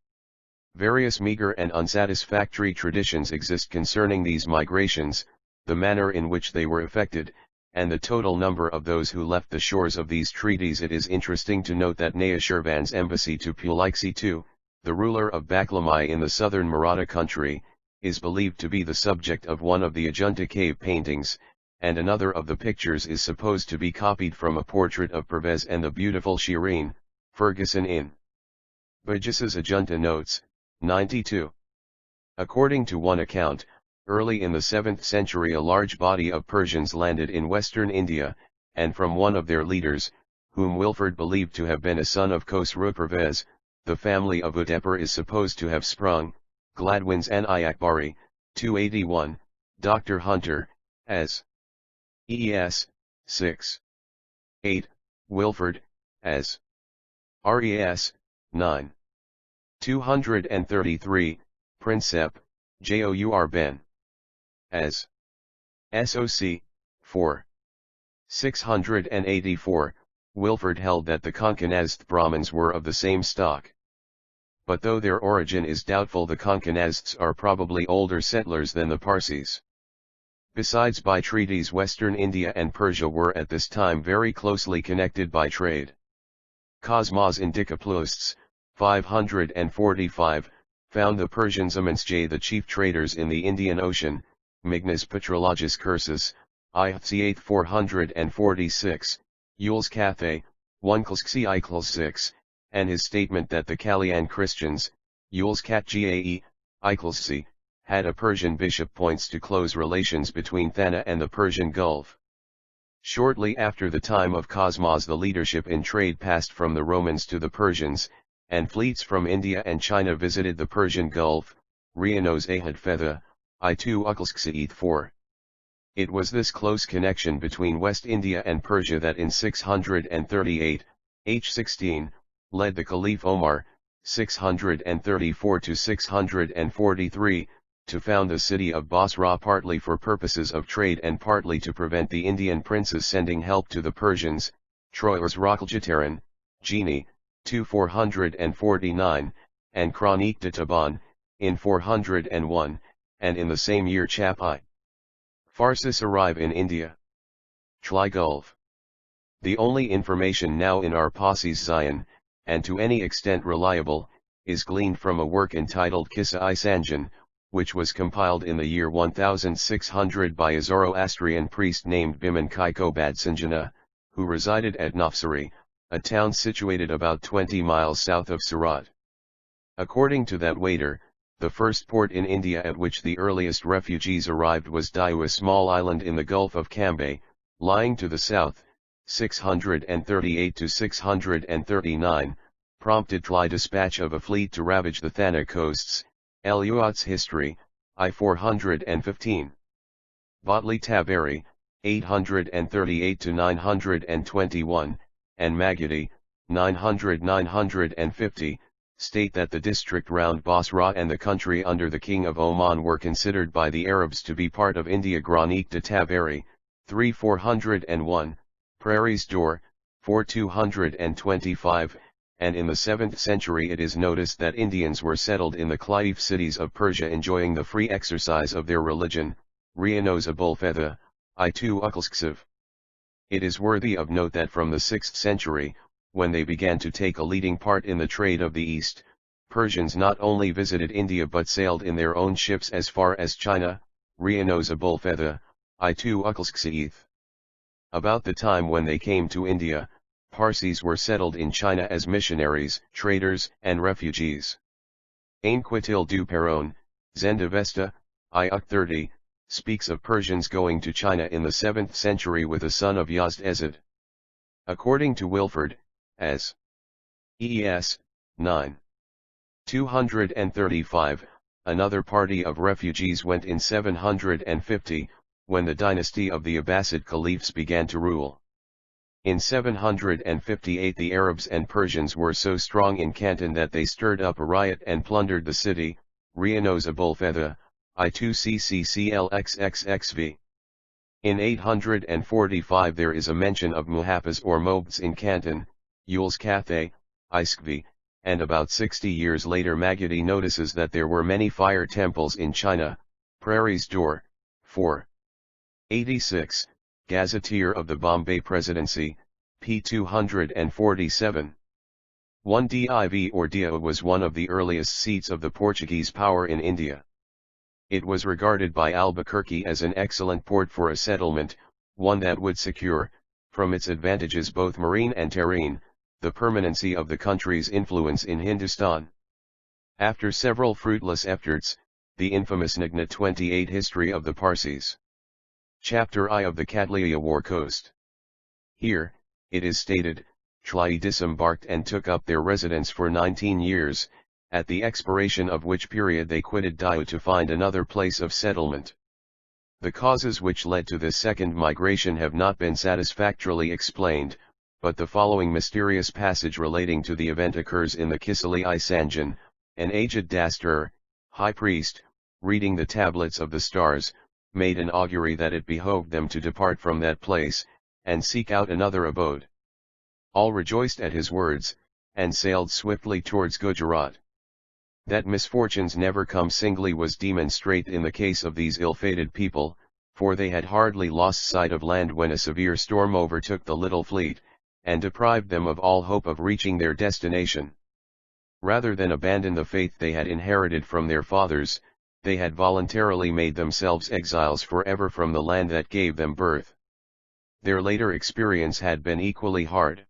Various meager and unsatisfactory traditions exist concerning these migrations, the manner in which they were effected, and the total number of those who left the shores of these treaties. It is interesting to note that Nayashirvan's embassy to Puliksi II, the ruler of Baklamai in the southern Maratha country, is believed to be the subject of one of the Ajunta cave paintings, and another of the pictures is supposed to be copied from a portrait of Pervez and the beautiful Shireen, Ferguson in Burgess's Ajunta Notes, 92. According to one account, early in the 7th century a large body of Persians landed in western India, and from one of their leaders, whom Wilford believed to have been a son of Khosrow Pervez, the family of Udaipur is supposed to have sprung. Gladwin's An-i Akbari, 281, Dr. Hunter, as EES, 6. 8, Wilford, as RES, 9. 233, Princep, Jour Ben, as SOC, 4. 684, Wilford held that the Konkanast Brahmins were of the same stock. But though their origin is doubtful, the Konkanasts are probably older settlers than the Parsis. Besides, by treaties western India and Persia were at this time very closely connected by trade. Cosmas Indicaplusts, 545, found the Persians amongst the chief traders in the Indian Ocean, Mignus Petrologus Cursus, IHC 446, Yules Cathay, 1 6, and his statement that the Kalyan Christians, Yulskat Gae, Ikelsi, had a Persian bishop points to close relations between Thana and the Persian Gulf. Shortly after the time of Cosmas, the leadership in trade passed from the Romans to the Persians, and fleets from India and China visited the Persian Gulf, Rianos Ahad Fetha, I2 Uklsksaeth 4. It was this close connection between West India and Persia that in 638, H16, led the Caliph Omar, 634 to 643, to found the city of Basra, partly for purposes of trade and partly to prevent the Indian princes sending help to the Persians. Troyes Rokeljataran, Genie, 449, and Chronique de Taban, in 401, and in the same year Chap I. Parsis arrive in India. Tly Gulf. The only information now in our Parsis Zion, and to any extent reliable, is gleaned from a work entitled Kissa-i Sanjan, which was compiled in the year 1600 by a Zoroastrian priest named Biman Kaiko Badsanjana, who resided at Nafsari, a town situated about 20 miles south of Surat. According to that waiter, the first port in India at which the earliest refugees arrived was Diu, a small island in the Gulf of Cambay, lying to the south, 638 to 639, prompted Tly dispatch of a fleet to ravage the Thana coasts. Eliot's History, I 415. Botley Taberi, 838 to 921, and Magadhi, 900-950, state that the district round Basra and the country under the king of Oman were considered by the Arabs to be part of India. Chronique de Taberi, 3401, Prairie's Door, 4225, and in the 7th century it is noticed that Indians were settled in the Caliph cities of Persia enjoying the free exercise of their religion. Rianos Abulfetha, I2 Uklsksav. It is worthy of note that from the 6th century, when they began to take a leading part in the trade of the East, Persians not only visited India but sailed in their own ships as far as China. Rianos Abulfetha, I2 Uklsksaeth. About the time when they came to India, Parsis were settled in China as missionaries, traders, and refugees. Ainquitil du Peron, Zendavesta, I 30, speaks of Persians going to China in the 7th century with a son of Yazd Ezid. According to Wilford, as ES, 9. 235, another party of refugees went in 750, when the dynasty of the Abbasid caliphs began to rule. In 758 the Arabs and Persians were so strong in Canton that they stirred up a riot and plundered the city. Rianos Abulfetha, I2CCCLXXXV. In 845 there is a mention of Muhaffaz or Mobeds in Canton, Yules Cathay, Iskvi, and about 60 years later Magadhi notices that there were many fire temples in China. Prairie's Door, 4. 86, Gazetteer of the Bombay Presidency, p. 247. 1 Div or Dia was one of the earliest seats of the Portuguese power in India. It was regarded by Albuquerque as an excellent port for a settlement, one that would secure, from its advantages both marine and terrene, the permanency of the country's influence in Hindustan. After several fruitless efforts, the infamous Nagna 28 History of the Parsis. Chapter I of the Katliya War Coast. Here, it is stated, Tly disembarked and took up their residence for 19 years, at the expiration of which period they quitted Diu to find another place of settlement. The causes which led to this second migration have not been satisfactorily explained, but the following mysterious passage relating to the event occurs in the Kissa-i Sanjan. An aged Dastur, high priest, reading the tablets of the stars, made an augury that it behoved them to depart from that place, and seek out another abode. All rejoiced at his words, and sailed swiftly towards Gujarat. That misfortunes never come singly was demonstrate in the case of these ill-fated people, for they had hardly lost sight of land when a severe storm overtook the little fleet, and deprived them of all hope of reaching their destination. Rather than abandon the faith they had inherited from their fathers, they had voluntarily made themselves exiles forever from the land that gave them birth. Their later experience had been equally hard.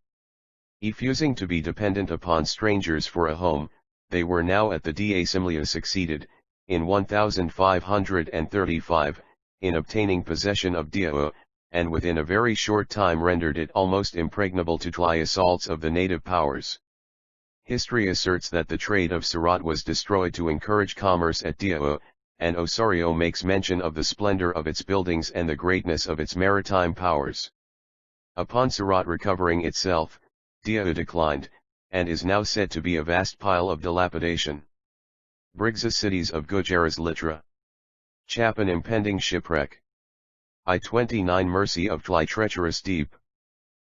Refusing to be dependent upon strangers for a home, they were now at the Da Simlia succeeded, in 1535, in obtaining possession of Diao, and within a very short time rendered it almost impregnable to fly assaults of the native powers. History asserts that the trade of Surat was destroyed to encourage commerce at Diao, and Osorio makes mention of the splendor of its buildings and the greatness of its maritime powers. Upon Surat recovering itself, Diao declined, and is now said to be a vast pile of dilapidation. Briggs's cities of Gujarat's Litra. Chap an impending shipwreck. I-29 mercy of fly treacherous deep.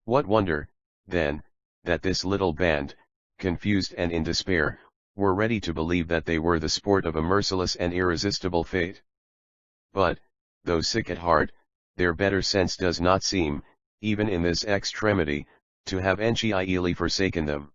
What wonder, then, that this little band, confused and in despair, were ready to believe that they were the sport of a merciless and irresistible fate. But, though sick at heart, their better sense does not seem, even in this extremity, to have entirely forsaken them.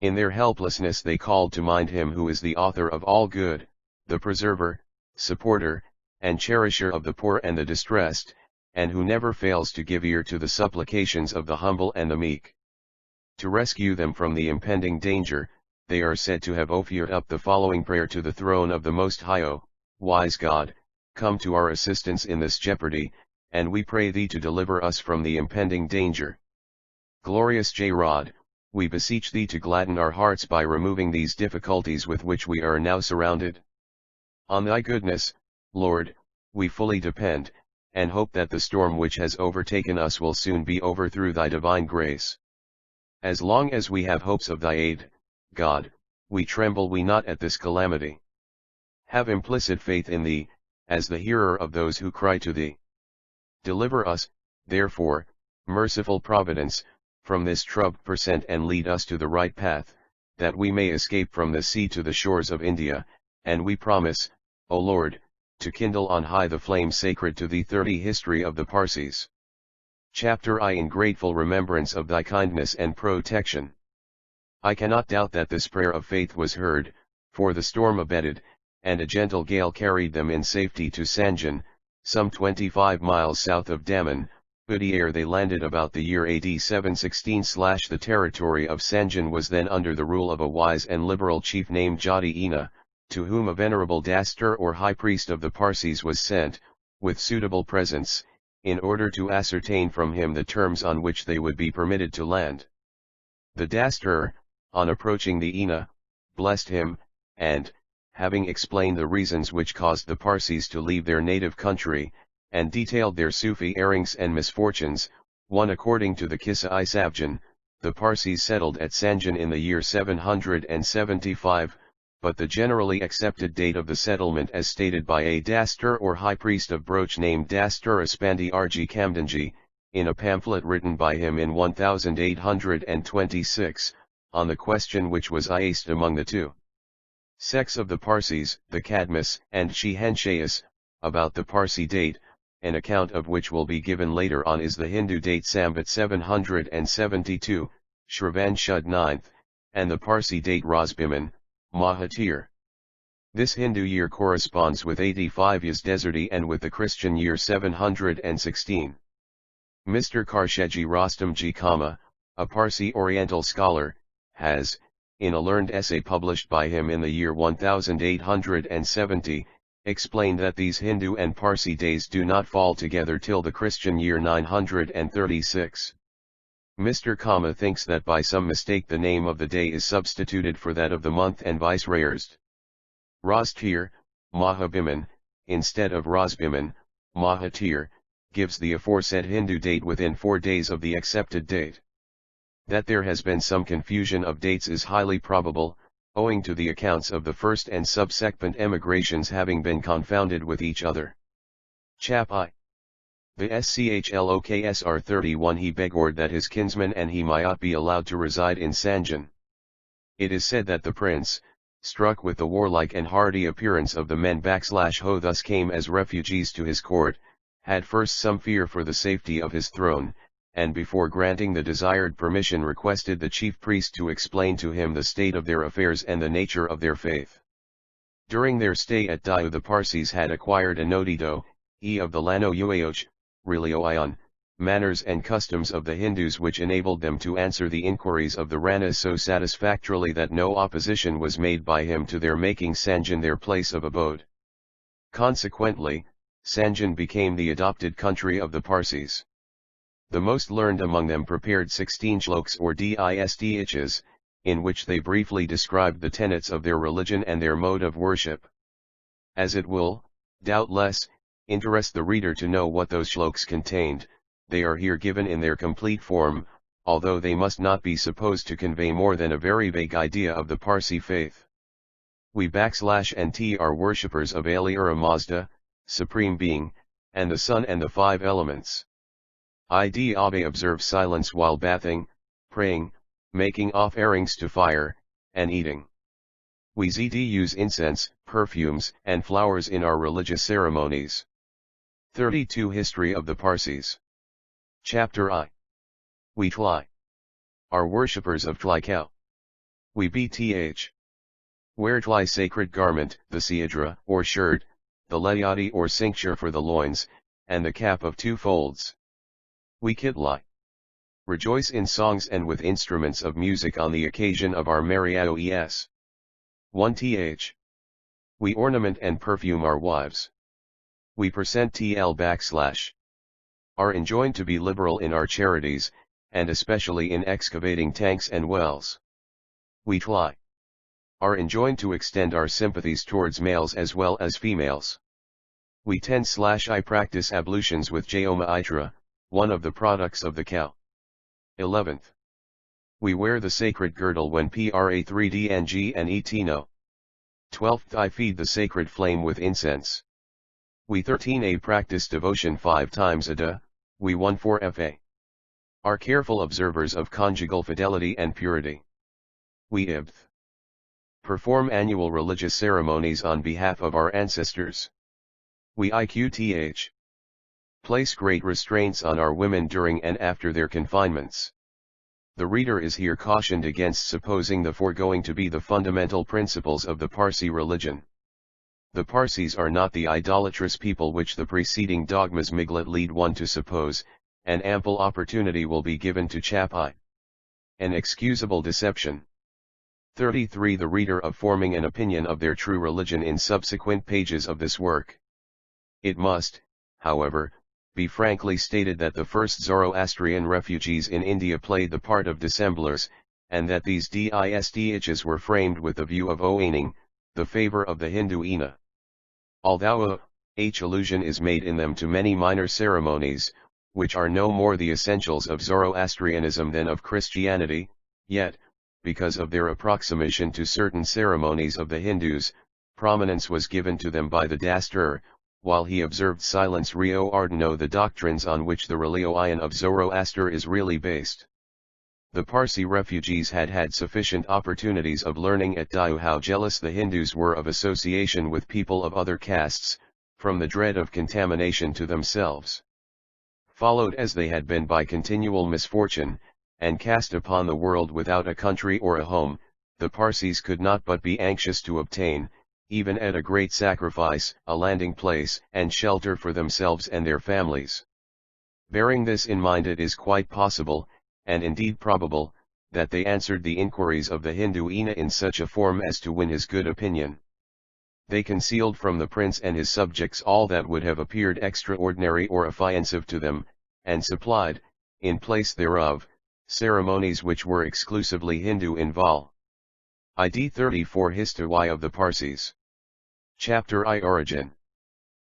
In their helplessness they called to mind him who is the author of all good, the preserver, supporter, and cherisher of the poor and the distressed, and who never fails to give ear to the supplications of the humble and the meek. To rescue them from the impending danger, they are said to have offered up the following prayer to the throne of the Most High: O wise God, come to our assistance in this jeopardy, and we pray thee to deliver us from the impending danger. Glorious J-Rod, we beseech thee to gladden our hearts by removing these difficulties with which we are now surrounded. On thy goodness, Lord, we fully depend, and hope that the storm which has overtaken us will soon be over through thy divine grace. As long as we have hopes of thy aid, God, we tremble we not at this calamity. Have implicit faith in thee, as the hearer of those who cry to thee. Deliver us, therefore, merciful Providence, from this troubled percent and lead us to the right path, that we may escape from the sea to the shores of India, and we promise, O Lord, to kindle on high the flame sacred to thee. 30 History of the Parsis. Chapter I in grateful remembrance of thy kindness and protection. I cannot doubt that this prayer of faith was heard, for the storm abated, and a gentle gale carried them in safety to Sanjan, some 25 miles south of Daman, ere they landed about the year AD 716. The territory of Sanjan was then under the rule of a wise and liberal chief named Jati Ina, to whom a venerable dastur or high priest of the Parsis was sent, with suitable presents, in order to ascertain from him the terms on which they would be permitted to land. The dastur, on approaching the Ina, blessed him, and, having explained the reasons which caused the Parsis to leave their native country, and detailed their Sufi errings and misfortunes, one according to the Kissa-i Savjan, the Parsis settled at Sanjan in the year 775, but the generally accepted date of the settlement as stated by a dastur or high priest of Broch named Dastur Aspandi Arji Kamdanji, in a pamphlet written by him in 1826, on the question which was asked among the two sects of the Parsis, the Kadmis and Shihenshayas, about the Parsi date, an account of which will be given later on, is the Hindu date Sambat 772, Shravan Shud 9th, and the Parsi date Rosbiman, Mahatir. This Hindu year corresponds with 85 Yas Deserti and with the Christian year 716. Mr. Karsheji Rostamji Kama, a Parsi Oriental scholar, has, in a learned essay published by him in the year 1870, explained that these Hindu and Parsi days do not fall together till the Christian year 936. Mr. Kama thinks that by some mistake the name of the day is substituted for that of the month and vice reversed. Rostir, Mahabiman, instead of Rosbiman, Mahatir, gives the aforesaid Hindu date within 4 days of the accepted date. That there has been some confusion of dates is highly probable, owing to the accounts of the first and subsequent emigrations having been confounded with each other. Chap I. The Schloksr 31 he begged that his kinsman and he might be allowed to reside in Sanjan. It is said that the prince, struck with the warlike and hardy appearance of the men who thus came as refugees to his court, had first some fear for the safety of his throne, and before granting the desired permission requested the chief priest to explain to him the state of their affairs and the nature of their faith. During their stay at Diu the Parsis had acquired a nodido, of the Lano Uaoch, Rilioion, manners and customs of the Hindus which enabled them to answer the inquiries of the Ranas so satisfactorily that no opposition was made by him to their making Sanjan their place of abode. Consequently, Sanjan became the adopted country of the Parsis. The most learned among them prepared 16 shlokas or distihs, in which they briefly described the tenets of their religion and their mode of worship. As it will, doubtless, interest the reader to know what those shlokas contained, they are here given in their complete form, although they must not be supposed to convey more than a very vague idea of the Parsi faith. We /NT are worshippers of Ahura Mazda, Supreme Being, and the Sun and the five elements. Abe observe silence while bathing, praying, making offerings to fire, and eating. We use incense, perfumes, and flowers in our religious ceremonies. 32 History of the Parsis. Chapter I. We Tli are worshippers of Tli cow. We bth wear Tli sacred garment, the siadra or shirt, the layati or cincture for the loins, and the cap of 2 folds. We Kitli rejoice in songs and with instruments of music on the occasion of our merry Oes. 1th. We ornament and perfume our wives. We %TL/ are enjoined to be liberal in our charities, and especially in excavating tanks and wells. We Tli are enjoined to extend our sympathies towards males as well as females. We 10/I practice ablutions with Joma Itra, one of the products of the cow. 11th. We wear the sacred girdle when pra3dng and etno. 12th. I feed the sacred flame with incense. We 13a practice devotion 5 times a day. We 14fa are careful observers of conjugal fidelity and purity. We ibth perform annual religious ceremonies on behalf of our ancestors. We iqth place great restraints on our women during and after their confinements. The reader is here cautioned against supposing the foregoing to be the fundamental principles of the Parsi religion. The Parsis are not the idolatrous people which the preceding dogmas lead one to suppose, and ample opportunity will be given to chapai. An excusable deception. 33. The reader of forming an opinion of their true religion in subsequent pages of this work. It must, however, be frankly stated that the first Zoroastrian refugees in India played the part of dissemblers, and that these distihs were framed with the view of owning the favor of the Hindu Ina. Although allusion is made in them to many minor ceremonies, which are no more the essentials of Zoroastrianism than of Christianity, yet, because of their approximation to certain ceremonies of the Hindus, prominence was given to them by the Dastur, while he observed silence Rio Ardeno the doctrines on which the religion of Zoroaster is really based. The Parsi refugees had had sufficient opportunities of learning at Diu how jealous the Hindus were of association with people of other castes, from the dread of contamination to themselves. Followed as they had been by continual misfortune, and cast upon the world without a country or a home, the Parsis could not but be anxious to obtain, even at a great sacrifice, a landing place and shelter for themselves and their families. Bearing this in mind, it is quite possible, and indeed probable, that they answered the inquiries of the Hindu Ina in such a form as to win his good opinion. They concealed from the prince and his subjects all that would have appeared extraordinary or offensive to them, and supplied, in place thereof, ceremonies which were exclusively Hindu in vol. ID 34 History of the Parsis. Chapter I Origin.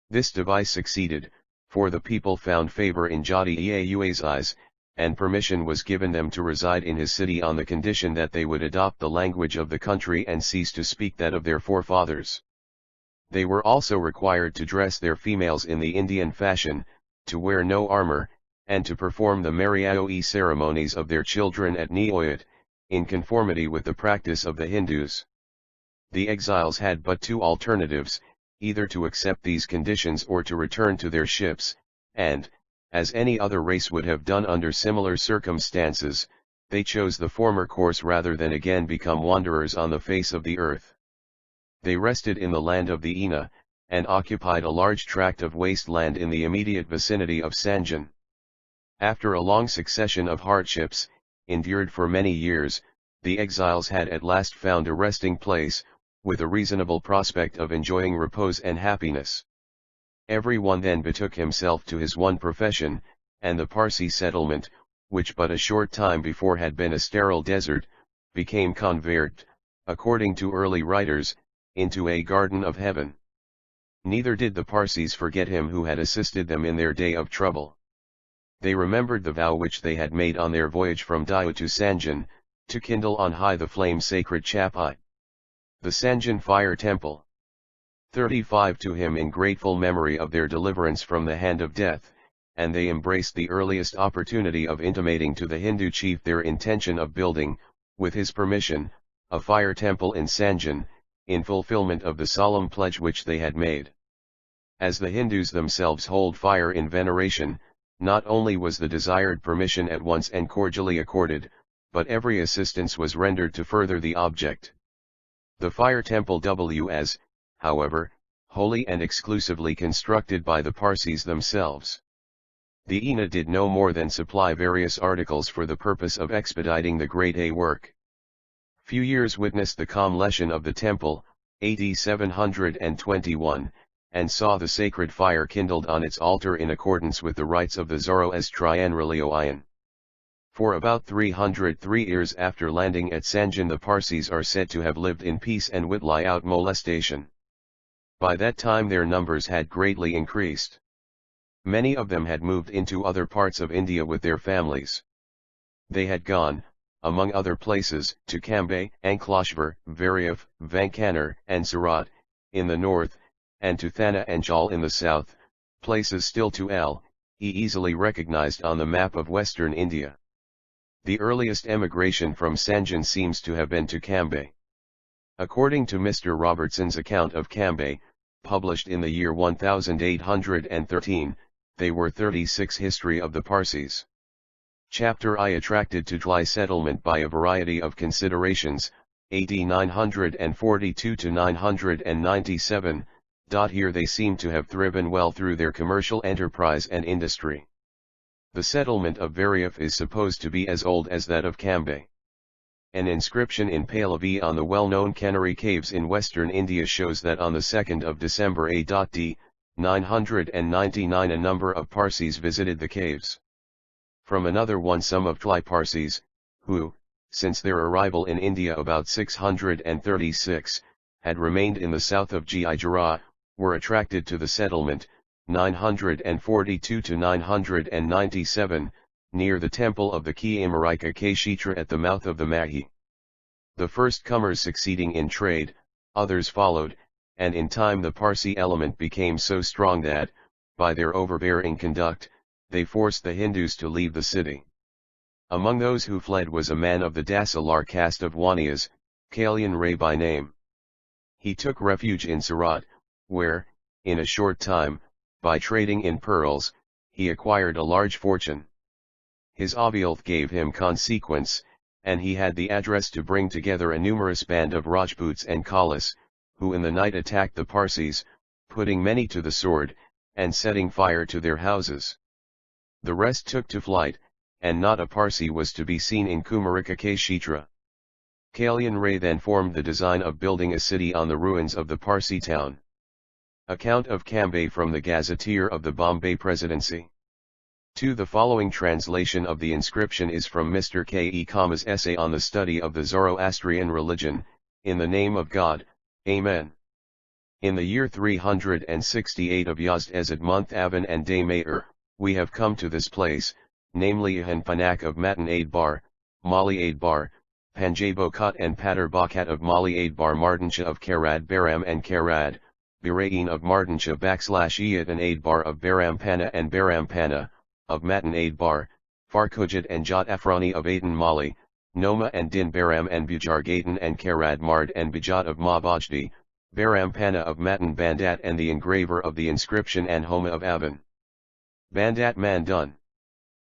This device succeeded, for the people found favor in Jati Eau's eyes, and permission was given them to reside in his city on the condition that they would adopt the language of the country and cease to speak that of their forefathers. They were also required to dress their females in the Indian fashion, to wear no armor, and to perform the Mariaoi ceremonies of their children at Neoyat, in conformity with the practice of the Hindus. The exiles had but 2 alternatives, either to accept these conditions or to return to their ships, and, as any other race would have done under similar circumstances, they chose the former course rather than again become wanderers on the face of the earth. They rested in the land of the Ina, and occupied a large tract of waste land in the immediate vicinity of Sanjan. After a long succession of hardships, endured for many years, the exiles had at last found a resting place, with a reasonable prospect of enjoying repose and happiness. Every one then betook himself to his one profession, and the Parsi settlement, which but a short time before had been a sterile desert, became converted, according to early writers, into a garden of heaven. Neither did the Parsis forget him who had assisted them in their day of trouble. They remembered the vow which they had made on their voyage from Diu to Sanjan, to kindle on high the flame sacred Chapai, the Sanjan fire temple. 35 To him in grateful memory of their deliverance from the hand of death, and they embraced the earliest opportunity of intimating to the Hindu chief their intention of building, with his permission, a fire temple in Sanjan, in fulfillment of the solemn pledge which they had made. As the Hindus themselves hold fire in veneration, not only was the desired permission at once and cordially accorded, but every assistance was rendered to further the object. The fire temple was, however, wholly and exclusively constructed by the Parsis themselves. The INA did no more than supply various articles for the purpose of expediting the great work. Few years witnessed the completion of the temple, AD 721, and saw the sacred fire kindled on its altar in accordance with the rites of the Zoroastrian religion. For about 303 years after landing at Sanjan the Parsis are said to have lived in peace and without molestation. By that time their numbers had greatly increased. Many of them had moved into other parts of India with their families. They had gone, among other places, to Cambay, Ankleshwar, Variaf, Vankaner, and Surat, in the north, and to Thana and Jal in the south, places still to easily recognized on the map of western India. The earliest emigration from Sanjan seems to have been to Cambay. According to Mr. Robertson's account of Cambay, published in the year 1813, they were 36. History of the Parsis. Chapter I. Attracted to Dly settlement by a variety of considerations, AD 942 to 997. Here they seem to have thriven well through their commercial enterprise and industry. The settlement of Variaf is supposed to be as old as that of Cambay. An inscription in Pahlavi on the well-known Canary Caves in western India shows that on the 2nd of December AD 999 a number of Parsis visited the caves. From another one some of Dly Parsis, who, since their arrival in India about 636, had remained in the south of Gujarat, were attracted to the settlement, 942 to 997, near the temple of the Amarika Kshetra at the mouth of the Mahi. The first comers succeeding in trade, others followed, and in time the Parsi element became so strong that, by their overbearing conduct, they forced the Hindus to leave the city. Among those who fled was a man of the Dasalar caste of Wanias, Kalyan Ray by name. He took refuge in Surat, where, in a short time, by trading in pearls, he acquired a large fortune. His oviolth gave him consequence, and he had the address to bring together a numerous band of Rajputs and Kalis, who in the night attacked the Parsis, putting many to the sword, and setting fire to their houses. The rest took to flight, and not a Parsi was to be seen in Kumarika Kshetra. Kalyan Ray then formed the design of building a city on the ruins of the Parsi town. Account of Cambay from the Gazetteer of the Bombay Presidency. 2. The following translation of the inscription is from Mr. K. E. Essay on the Study of the Zoroastrian Religion, in the name of God, Amen. In the year 368 of Yazd Ezid month Avan and day Mayer, we have come to this place, namely Ihan Panak of Matan Aidbar, Mali Aidbar, Panjabokat and Patar Bakat of Mali Aidbar Mardansha of Karad Baram and Karad, Birain of Mardansha /Iyat and Aidbar of Barampana and Barampana, of Matan Aidbar, Farkojat and Jat Afrani of Aden Mali, Noma and Din Baram and Bujar Gaten and Karad Mard and Bijat of Mabajdi, Barampana of Matan Bandat and the engraver of the inscription and Homa of Avan. Bandat Mandun.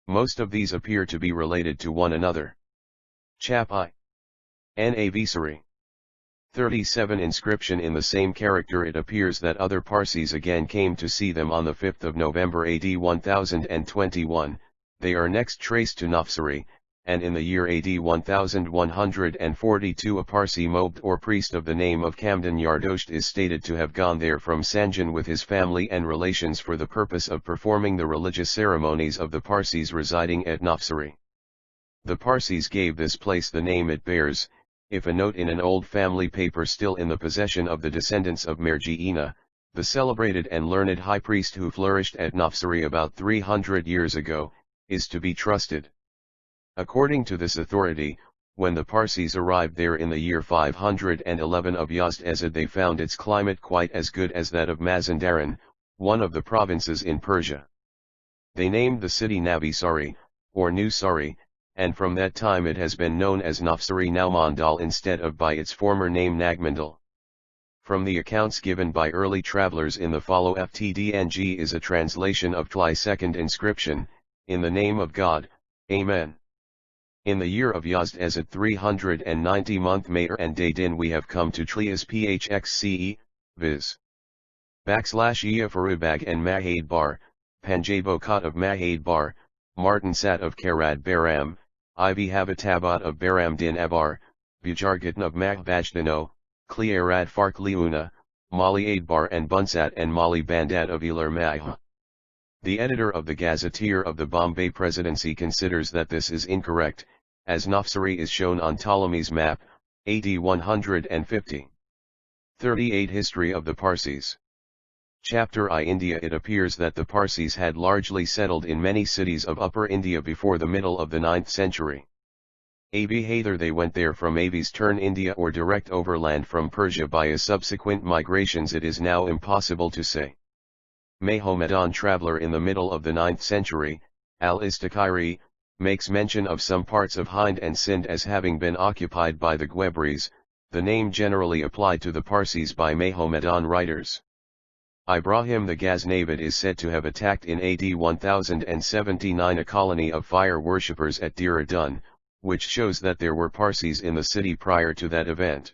Most of these appear to be related to one another. Chapai. Navisari. 37 Inscription in the same character. It appears that other Parsis again came to see them on the 5th of November AD 1021, They are next traced to Nafsari, and in the year AD 1142 a Parsi Mobt or priest of the name of Kamdan Yardosht is stated to have gone there from Sanjan with his family and relations for the purpose of performing the religious ceremonies of the Parsis residing at Nafsari. The Parsis gave this place the name it bears, if a note in an old family paper still in the possession of the descendants of Merjiina, the celebrated and learned high priest who flourished at Nafsari about 300 years ago, is to be trusted. According to this authority, when the Parsis arrived there in the year 511 of Yazdezid they found its climate quite as good as that of Mazandaran, one of the provinces in Persia. They named the city Nabi-Sari, or New Sari, and from that time it has been known as Nafsari Naumandal instead of by its former name Nagmandal. From the accounts given by early travelers in the follow FTDNG is a translation of Tli's second inscription, in the name of God, Amen. In the year of Yazdezid 390 month Mater and day din we have come to Tlias Phxce, viz. /Ia Farubag and Mahade Bar, Panjabokat of Mahade Bar, Martin Sat of Karad Baram, Ivi Habitabat of Baram Din Abar, Bujargatan of Mahbajdano, Clearad Farkliuna, Mali Adbar and Bunsat and Mali Bandat of Ilar Mah. The editor of the Gazetteer of the Bombay Presidency considers that this is incorrect, as Nafsari is shown on Ptolemy's map, AD 150. 38 History of the Parsis. Chapter I India. It appears that the Parsis had largely settled in many cities of Upper India before the middle of the 9th century. Either they went there from Avi's turn India or direct overland from Persia by a subsequent migrations it is now impossible to say. Mahomedan traveller in the middle of the 9th century, Al-Istikhiri, makes mention of some parts of Hind and Sind as having been occupied by the Gwebris, the name generally applied to the Parsis by Mahomedan writers. Ibrahim the Ghaznavid is said to have attacked in AD 1079 a colony of fire worshippers at Dehra Dun, which shows that there were Parsis in the city prior to that event.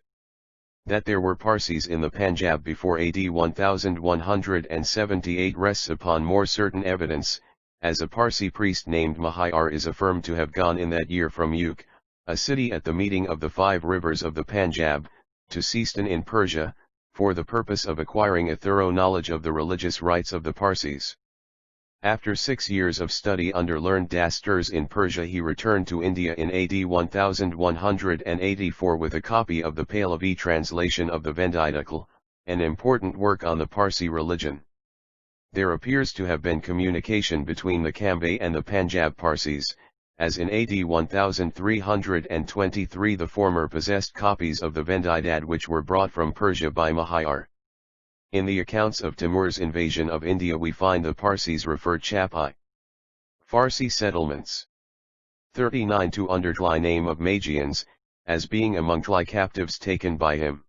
That there were Parsis in the Punjab before AD 1178 rests upon more certain evidence, as a Parsi priest named Mahayar is affirmed to have gone in that year from Uk, a city at the meeting of the 5 rivers of the Punjab, to Sistan in Persia, for the purpose of acquiring a thorough knowledge of the religious rites of the Parsis. After 6 years of study under learned Dasturs in Persia he returned to India in AD 1184 with a copy of the Pahlavi translation of the Vendidakal, an important work on the Parsi religion. There appears to have been communication between the Cambay and the Punjab Parsis, as in AD 1323 the former possessed copies of the Vendidad which were brought from Persia by Mahayar. In the accounts of Timur's invasion of India we find the Parsis referred Chapai. Farsi settlements. 39 to under Tli name of Magians, as being among Tli captives taken by him.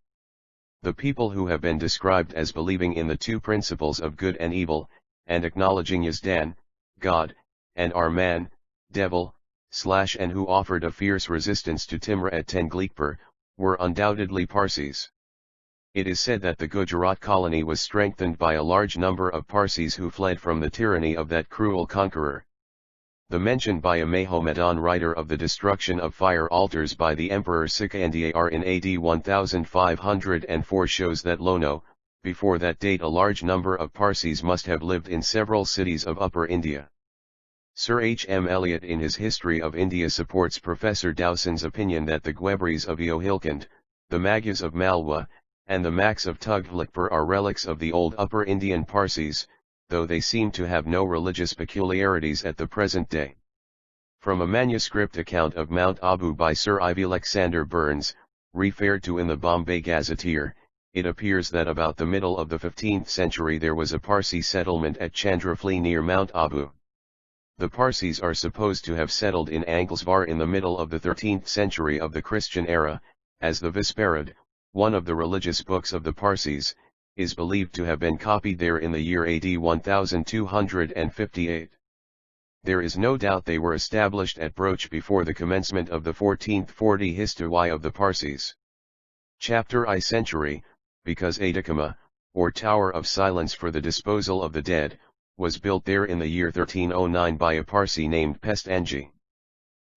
The people who have been described as believing in the two principles of good and evil, and acknowledging Yazdan, God, and Arman, devil, / and who offered a fierce resistance to Timur at Tenglikpur, were undoubtedly Parsis. It is said that the Gujarat colony was strengthened by a large number of Parsis who fled from the tyranny of that cruel conqueror. The mention by a Mahomedan writer of the destruction of fire altars by the Emperor Sikandiyar in AD 1504 shows that Lono, before that date a large number of Parsis must have lived in several cities of Upper India. Sir H. M. Eliot in his History of India supports Professor Dowson's opinion that the Gwebris of Yohilkund, the Magyas of Malwa, and the Maks of Tughlakpur are relics of the old Upper Indian Parsis, though they seem to have no religious peculiarities at the present day. From a manuscript account of Mount Abu by Sir Ivy Alexander Burns, referred to in the Bombay Gazetteer, it appears that about the middle of the 15th century there was a Parsi settlement at Chandrafli near Mount Abu. The Parsis are supposed to have settled in Anklesvar in the middle of the 13th century of the Christian era, as the Visparad, one of the religious books of the Parsis, is believed to have been copied there in the year AD 1258. There is no doubt they were established at Broach before the commencement of the 1440 History of the Parsis. Chapter I Century, because Adikama, or Tower of Silence for the Disposal of the Dead, was built there in the year 1309 by a Parsi named Pestanji.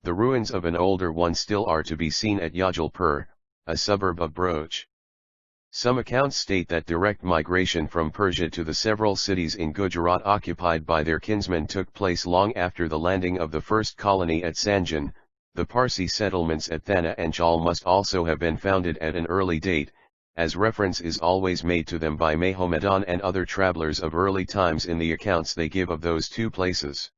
The ruins of an older one still are to be seen at Yajalpur, a suburb of Broach. Some accounts state that direct migration from Persia to the several cities in Gujarat occupied by their kinsmen took place long after the landing of the first colony at Sanjan. The Parsi settlements at Thana and Chal must also have been founded at an early date, as reference is always made to them by Mohammedan and other travelers of early times in the accounts they give of those two places.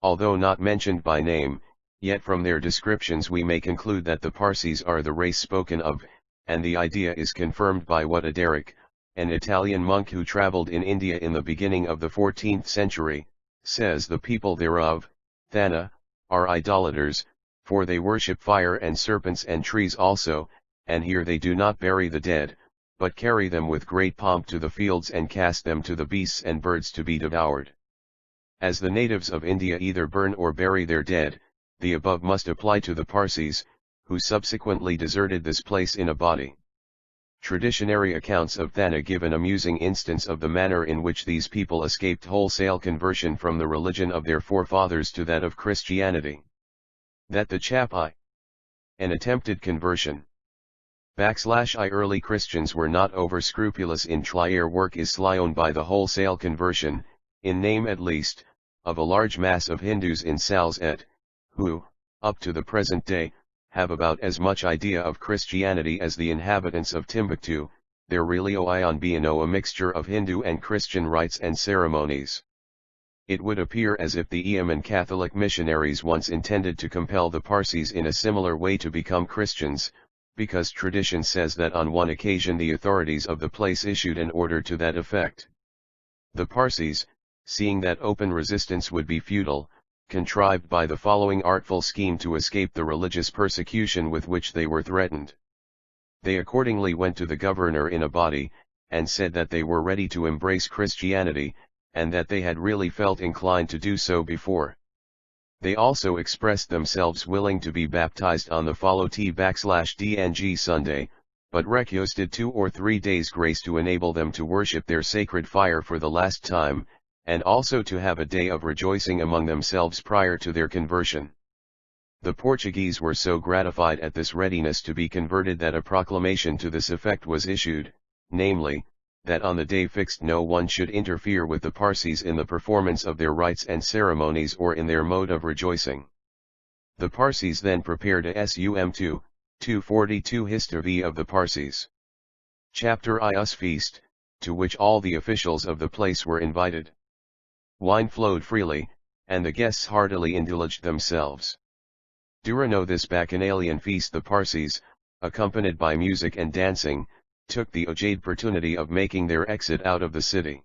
Although not mentioned by name, yet from their descriptions we may conclude that the Parsis are the race spoken of, and the idea is confirmed by what Adaric, an Italian monk who traveled in India in the beginning of the 14th century, says: the people thereof, Thana, are idolaters, for they worship fire and serpents and trees also, and here they do not bury the dead, but carry them with great pomp to the fields and cast them to the beasts and birds to be devoured. As the natives of India either burn or bury their dead, the above must apply to the Parsis, who subsequently deserted this place in a body. Traditionary accounts of Thana give an amusing instance of the manner in which these people escaped wholesale conversion from the religion of their forefathers to that of Christianity. That the Chapai, an attempted conversion. / early Christians were not over scrupulous in Tlier work is slyown by the wholesale conversion, in name at least, of a large mass of Hindus in Sals et, who, up to the present day, have about as much idea of Christianity as the inhabitants of Timbuktu. There really being a mixture of Hindu and Christian rites and ceremonies. It would appear as if the Yemen Catholic missionaries once intended to compel the Parsis in a similar way to become Christians, because tradition says that on one occasion the authorities of the place issued an order to that effect. The Parsis, seeing that open resistance would be futile, contrived by the following artful scheme to escape the religious persecution with which they were threatened. They accordingly went to the governor in a body, and said that they were ready to embrace Christianity, and that they had really felt inclined to do so before. They also expressed themselves willing to be baptized on the follow-t/DNG Sunday, but requested 2 or 3 days grace to enable them to worship their sacred fire for the last time, and also to have a day of rejoicing among themselves prior to their conversion. The Portuguese were so gratified at this readiness to be converted that a proclamation to this effect was issued, namely, that on the day fixed no one should interfere with the Parsis in the performance of their rites and ceremonies or in their mode of rejoicing. The Parsis then prepared a Sum 242 History of the Parsis. Chapter Ius Feast, to which all the officials of the place were invited. Wine flowed freely, and the guests heartily indulged themselves. During this bacchanalian feast the Parsis, accompanied by music and dancing, took the opportunity of making their exit out of the city.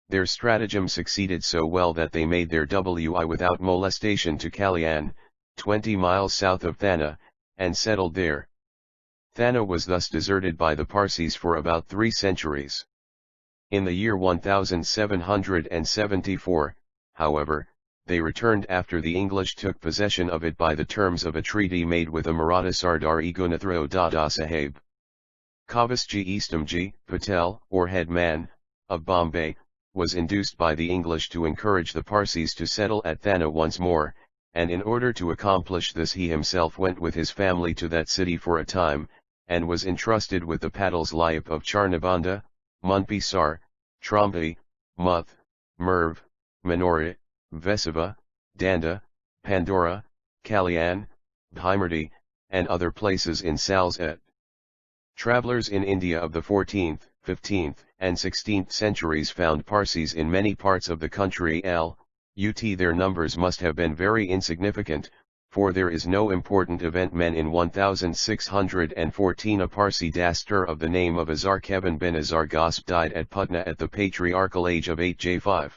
Their stratagem succeeded so well that they made their way without molestation to Kalyan, 20 miles south of Thana, and settled there. Thana was thus deserted by the Parsis for about 3 centuries. In the year 1774, however, they returned after the English took possession of it by the terms of a treaty made with a Maratha Sardar Gunathro Dada Sahib. Kavasji Eastamji Patel, or headman, of Bombay, was induced by the English to encourage the Parsis to settle at Thana once more, and in order to accomplish this he himself went with his family to that city for a time, and was entrusted with the Padals Liap of Charnabanda, Munpisar, Trombi, Muth, Merv, Manora, Vesava, Danda, Pandora, Kalyan, Bhimardi, and other places in Sals et. Travelers in India of the 14th, 15th, and 16th centuries found Parsis in many parts of the country. Their numbers must have been very insignificant, for there is no important event. In 1614 a Parsi dastur of the name of Azar Kevin bin Azar Gosp died at Putna at the patriarchal age of 8J5.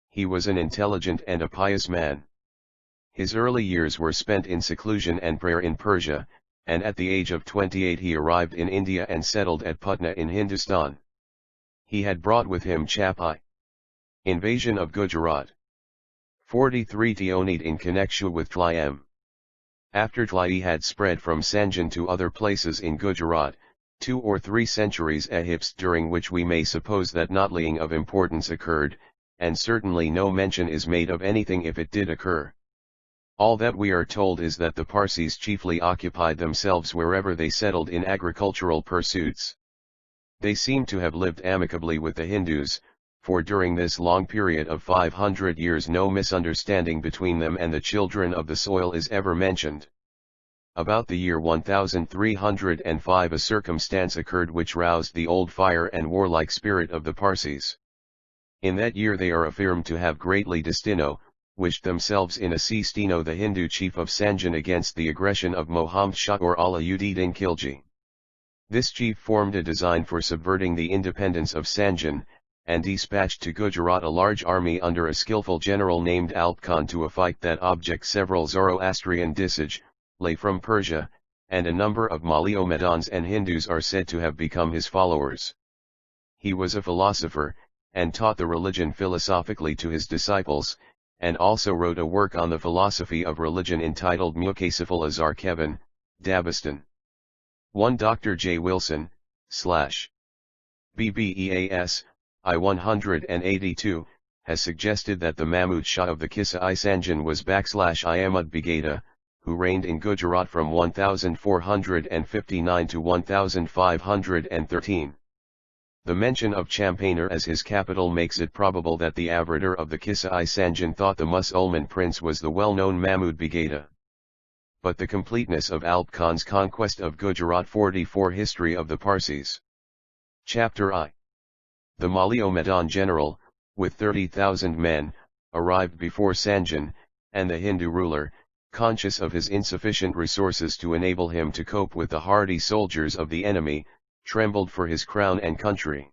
He was an intelligent and a pious man. His early years were spent in seclusion and prayer in Persia, and at the age of 28 he arrived in India and settled at Putna in Hindustan. He had brought with him Chapai. Invasion of Gujarat. 43 Tionid in connection with Tliam. After Tli had spread from Sanjan to other places in Gujarat, 2 or 3 centuries elapsed during which we may suppose that not lying of importance occurred, and certainly no mention is made of anything if it did occur. All that we are told is that the Parsis chiefly occupied themselves wherever they settled in agricultural pursuits. They seem to have lived amicably with the Hindus, for during this long period of 500 years no misunderstanding between them and the children of the soil is ever mentioned. About the year 1305 a circumstance occurred which roused the old fire and warlike spirit of the Parsis. In that year they are affirmed to have greatly distinguished themselves in assisting the Hindu chief of Sanjan against the aggression of Mohammed Shah or Alauddin Khilji. This chief formed a design for subverting the independence of Sanjan, and dispatched to Gujarat a large army under a skillful general named Alp Khan to a fight that object several Zoroastrian disage, lay from Persia, and a number of Mohammedans and Hindus are said to have become his followers. He was a philosopher, and taught the religion philosophically to his disciples, and also wrote a work on the philosophy of religion entitled Mukasifal Azar Kevin, Dabistan. One Dr. J. Wilson, /BBEAS, I-182, has suggested that the Mahmud Shah of the Kissa-i Sanjan was /Iamud Begeda, who reigned in Gujarat from 1459 to 1513. The mention of Champaner as his capital makes it probable that the avaritor of the Kissa-i Sanjan thought the Musulman prince was the well-known Mahmud Begeda. But the completeness of Alp Khan's conquest of Gujarat 44 History of the Parsis. Chapter I. The Mohammedan general, with 30,000 men, arrived before Sanjan, and the Hindu ruler, conscious of his insufficient resources to enable him to cope with the hardy soldiers of the enemy, trembled for his crown and country.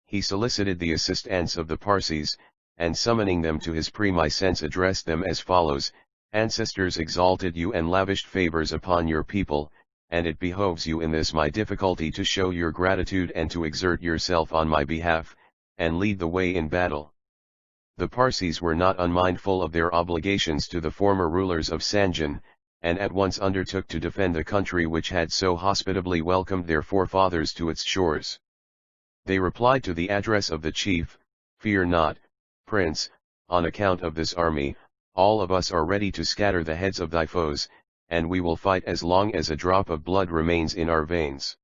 He solicited the assistance of the Parsis, and summoning them to his premise addressed them as follows: Ancestors exalted you and lavished favors upon your people, and it behoves you in this my difficulty to show your gratitude and to exert yourself on my behalf, and lead the way in battle. The Parsis were not unmindful of their obligations to the former rulers of Sanjan, and at once undertook to defend the country which had so hospitably welcomed their forefathers to its shores. They replied to the address of the chief, "Fear not, Prince, on account of this army, all of us are ready to scatter the heads of thy foes, and we will fight as long as a drop of blood remains in our veins.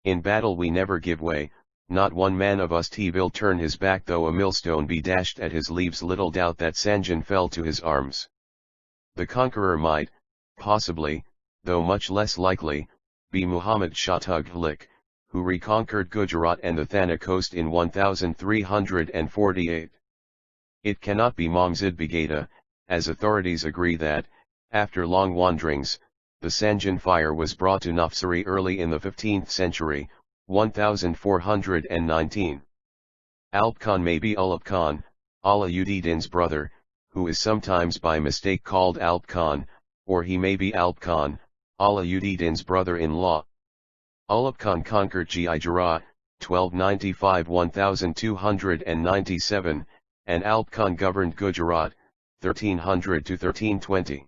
In battle we never give way, not one man of us will turn his back though a millstone be dashed at his leaves. Little doubt that Sanjan fell to his arms. The conqueror might, possibly, though much less likely, be Muhammad Shah Tughlaq, who reconquered Gujarat and the Thana coast in 1348. It cannot be Mahmud Begeda, as authorities agree that, after long wanderings, the Sanjan fire was brought to Nafsari early in the 15th century, 1419. Alp Khan may be Ulugh Khan, Alauddin's brother, who is sometimes by mistake called Alp Khan, or he may be Alp Khan, Alauddin's brother-in-law. Ulugh Khan conquered Gujarat, 1295–1297, and Alp Khan governed Gujarat, 1300 to 1320.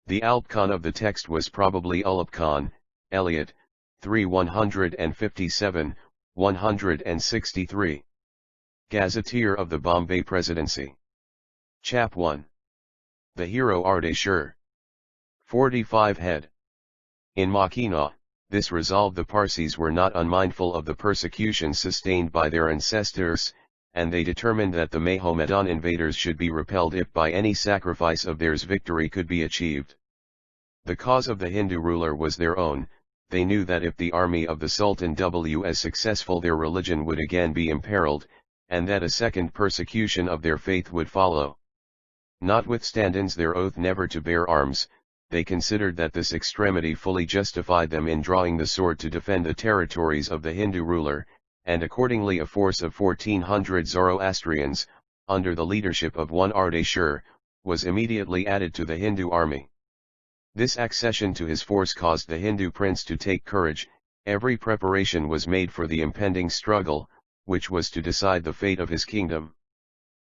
The Alp Khan of the text was probably Ulugh Khan, Eliot, 3–157–163. Gazetteer of the Bombay Presidency. Chap 1. The hero Ardeshir. 45 head. In Makkina, this resolved the Parsis were not unmindful of the persecution sustained by their ancestors, and they determined that the Mohammedan invaders should be repelled if by any sacrifice of theirs victory could be achieved. The cause of the Hindu ruler was their own. They knew that if the army of the Sultan was successful their religion would again be imperiled, and that a second persecution of their faith would follow. Notwithstanding their oath never to bear arms, they considered that this extremity fully justified them in drawing the sword to defend the territories of the Hindu ruler, and accordingly a force of 1400 Zoroastrians, under the leadership of one Ardeshir, was immediately added to the Hindu army. This accession to his force caused the Hindu prince to take courage. Every preparation was made for the impending struggle, which was to decide the fate of his kingdom.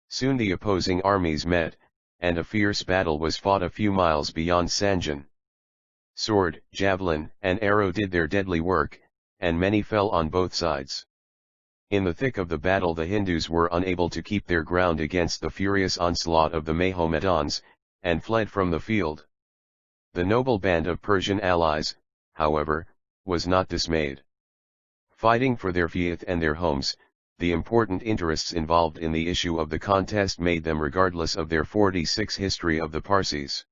Soon the opposing armies met, and a fierce battle was fought a few miles beyond Sanjan. Sword, javelin, and arrow did their deadly work, and many fell on both sides. In the thick of the battle the Hindus were unable to keep their ground against the furious onslaught of the Mahomedans, and fled from the field. The noble band of Persian allies, however, was not dismayed. Fighting for their faith and their homes, the important interests involved in the issue of the contest made them regardless of their 46 history of the Parsis.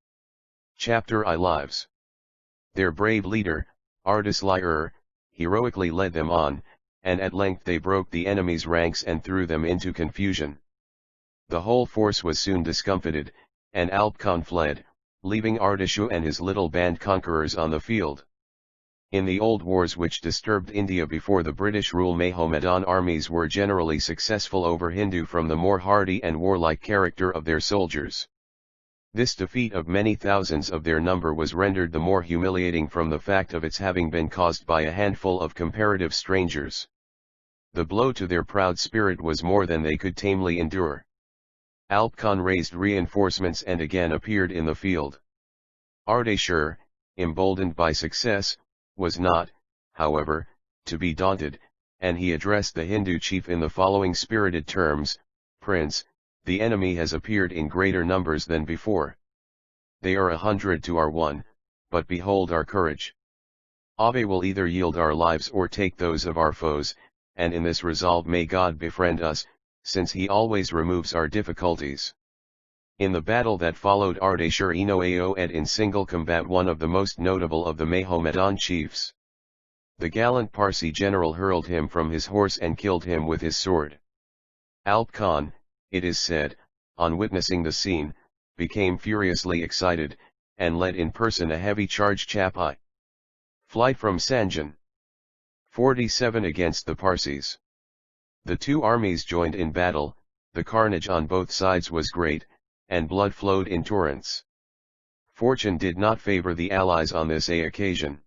Chapter I Lives. Their brave leader, Ardaslir, heroically led them on, and at length they broke the enemy's ranks and threw them into confusion. The whole force was soon discomfited, and Alp Khan fled, leaving Ardashu and his little band conquerors on the field. In the old wars which disturbed India before the British rule, Mahomedan armies were generally successful over Hindu from the more hardy and warlike character of their soldiers. This defeat of many thousands of their number was rendered the more humiliating from the fact of its having been caused by a handful of comparative strangers. The blow to their proud spirit was more than they could tamely endure. Alp Khan raised reinforcements and again appeared in the field. Ardashir, emboldened by success, was not, however, to be daunted, and he addressed the Hindu chief in the following spirited terms: "Prince, the enemy has appeared in greater numbers than before. They are 100 to our 1, but behold our courage. Ave will either yield our lives or take those of our foes, and in this resolve may God befriend us, since he always removes our difficulties." In the battle that followed, Ardashir enoed in single combat one of the most notable of the Mahomedan chiefs. The gallant Parsi general hurled him from his horse and killed him with his sword. Alp Khan, it is said, on witnessing the scene, became furiously excited, and led in person a heavy charge. Chapai. Flight from Sanjan. 47 against the Parsis. The two armies joined in battle, the carnage on both sides was great, and blood flowed in torrents. Fortune did not favor the allies on this occasion.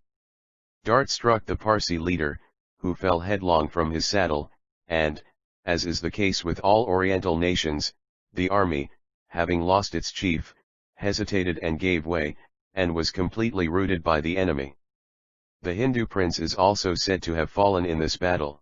Dart struck the Parsi leader, who fell headlong from his saddle, and, as is the case with all Oriental nations, the army, having lost its chief, hesitated and gave way, and was completely routed by the enemy. The Hindu prince is also said to have fallen in this battle.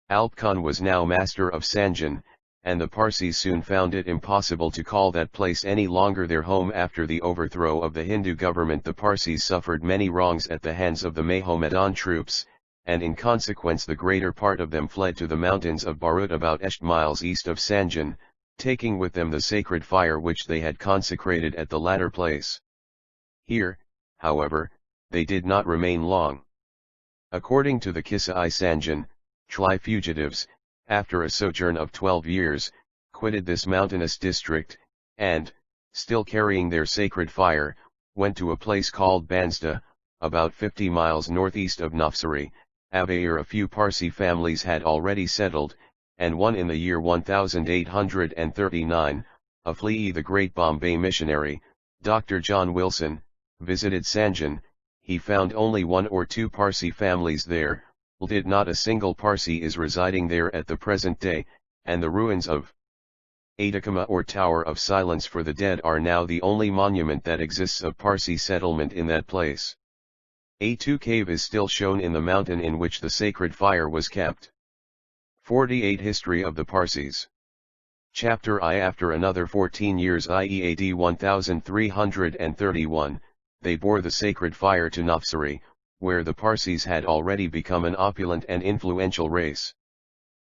Alp Khan was now master of Sanjan, and the Parsis soon found it impossible to call that place any longer their home. After the overthrow of the Hindu government, the Parsis suffered many wrongs at the hands of the Mahomedan troops, and in consequence the greater part of them fled to the mountains of Barut about 8 miles east of Sanjan, taking with them the sacred fire which they had consecrated at the latter place. Here, however, they did not remain long. According to the Kissa-i Sanjan, Tli fugitives, after a sojourn of 12 years, quitted this mountainous district, and, still carrying their sacred fire, went to a place called Bansda, about 50 miles northeast of Nafsari. Avair a few Parsi families had already settled, and one in the year 1839, a Flea the great Bombay missionary, Dr. John Wilson, visited Sanjan. He found only 1 or 2 Parsi families there. Did not a single Parsi is residing there at the present day, and the ruins of Adakama or Tower of Silence for the Dead are now the only monument that exists of Parsi settlement in that place. A 2 cave is still shown in the mountain in which the sacred fire was kept. 48 History of the Parsis. Chapter I. After another 14 years, i.e. AD 1331, they bore the sacred fire to Nafsari, where the Parsis had already become an opulent and influential race.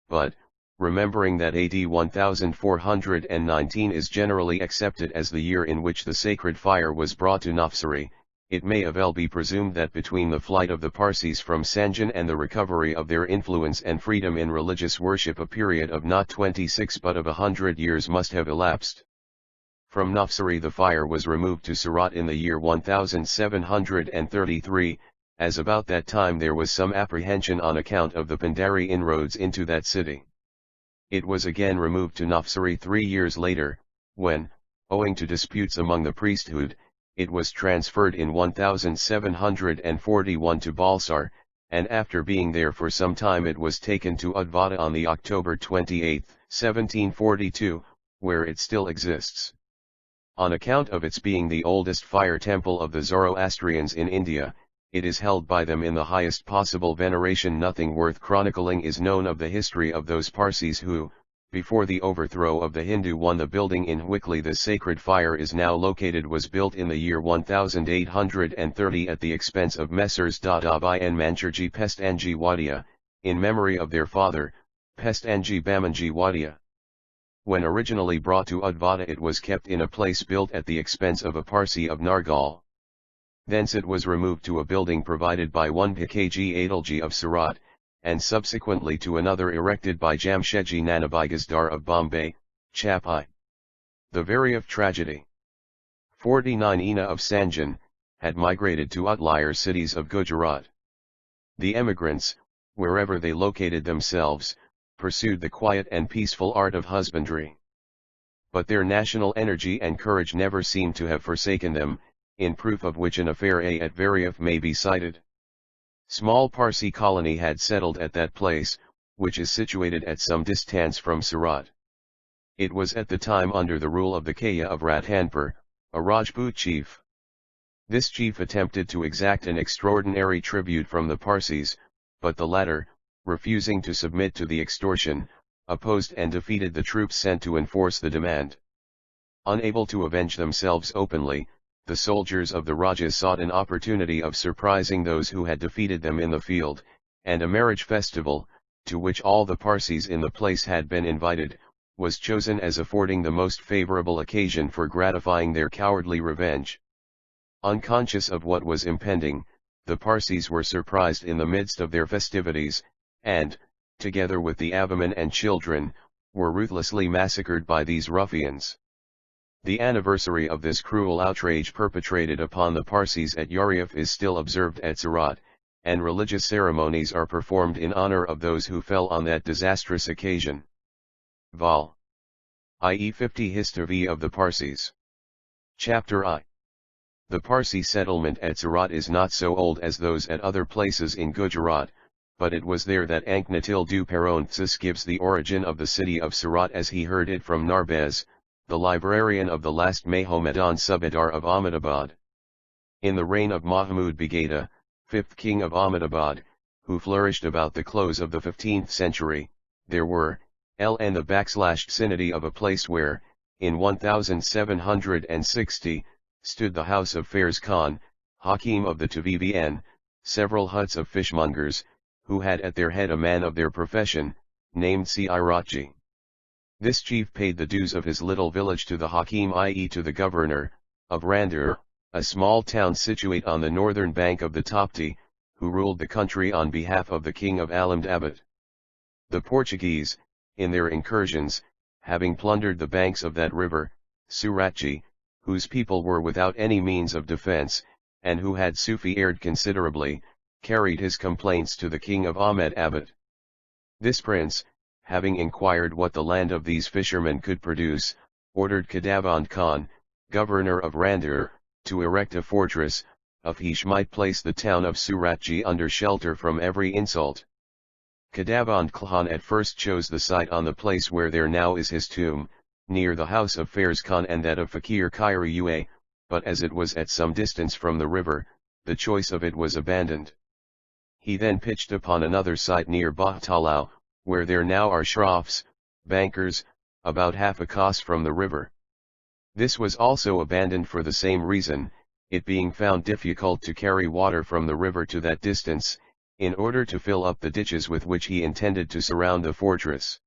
But, remembering that AD 1419 is generally accepted as the year in which the sacred fire was brought to Nafsari, it may well be presumed that between the flight of the Parsis from Sanjan and the recovery of their influence and freedom in religious worship a period of not 26 but of 100 years must have elapsed. From Nafsari the fire was removed to Surat in the year 1733, as about that time there was some apprehension on account of the Pandari inroads into that city. It was again removed to Nafsari 3 years later, when, owing to disputes among the priesthood, it was transferred in 1741 to Balsar, and after being there for some time it was taken to Udvada on the October 28, 1742, where it still exists. On account of its being the oldest fire temple of the Zoroastrians in India, it is held by them in the highest possible veneration. Nothing worth chronicling is known of the history of those Parsis who, before the overthrow of the Hindu one, the building in which the sacred fire is now located was built in the year 1830 at the expense of Messrs. Dadabhai and Manjurji Pestanji Wadia, in memory of their father, Pestanji Bamanji Wadia. When originally brought to Udvada, it was kept in a place built at the expense of a Parsi of Nargal. Thence it was removed to a building provided by one Pikji Adalji of Surat, and subsequently to another erected by Jamshedji Nanabigasdar of Bombay, Chapai. The very of tragedy. 49 Ina of Sanjan, had migrated to outlier cities of Gujarat. The emigrants, wherever they located themselves, pursued the quiet and peaceful art of husbandry. But their national energy and courage never seemed to have forsaken them, in proof of which an affair at Variaf may be cited. Small Parsi colony had settled at that place, which is situated at some distance from Surat. It was at the time under the rule of the Kaya of Rathanpur, a Rajput chief. This chief attempted to exact an extraordinary tribute from the Parsis, but the latter, refusing to submit to the extortion, opposed and defeated the troops sent to enforce the demand. Unable to avenge themselves openly, the soldiers of the Rajas sought an opportunity of surprising those who had defeated them in the field, and a marriage festival, to which all the Parsis in the place had been invited, was chosen as affording the most favorable occasion for gratifying their cowardly revenge. Unconscious of what was impending, the Parsis were surprised in the midst of their festivities, and, together with the Avaman and children, were ruthlessly massacred by these ruffians. The anniversary of this cruel outrage perpetrated upon the Parsis at Yariaf is still observed at Surat, and religious ceremonies are performed in honor of those who fell on that disastrous occasion. Vol. I.e. 50 History of the Parsis. Chapter I. The Parsi settlement at Surat is not so old as those at other places in Gujarat, but it was there that Anknatil du Paronthus gives the origin of the city of Surat as he heard it from Narbez, the librarian of the last Mahomedan Subadar of Ahmedabad. In the reign of Mahmud Begada, 5th king of Ahmedabad, who flourished about the close of the 15th century, there were, and the vicinity of a place where, in 1760, stood the house of Fairs Khan, Hakim of the Tvvn, several huts of fishmongers, who had at their head a man of their profession, named Siratji. This chief paid the dues of his little village to the Hakim, i.e. to the governor, of Randur, a small town situate on the northern bank of the Tapti, who ruled the country on behalf of the king of Alamdabad. The Portuguese, in their incursions, having plundered the banks of that river, Suratji, whose people were without any means of defense, and who had Sufi-aired considerably, carried his complaints to the king of Ahmedabad. This prince, having inquired what the land of these fishermen could produce, ordered Khadavand Khan, governor of Randur, to erect a fortress, of which might place the town of Suratji under shelter from every insult. Khadavand Khan at first chose the site on the place where there now is his tomb, near the house of Fairs Khan and that of Fakir Khairi, but as it was at some distance from the river, the choice of it was abandoned. He then pitched upon another site near Bahtalau, where there now are shrafs, bankers, about half a kos from the river. This was also abandoned for the same reason, it being found difficult to carry water from the river to that distance, in order to fill up the ditches with which he intended to surround the fortress.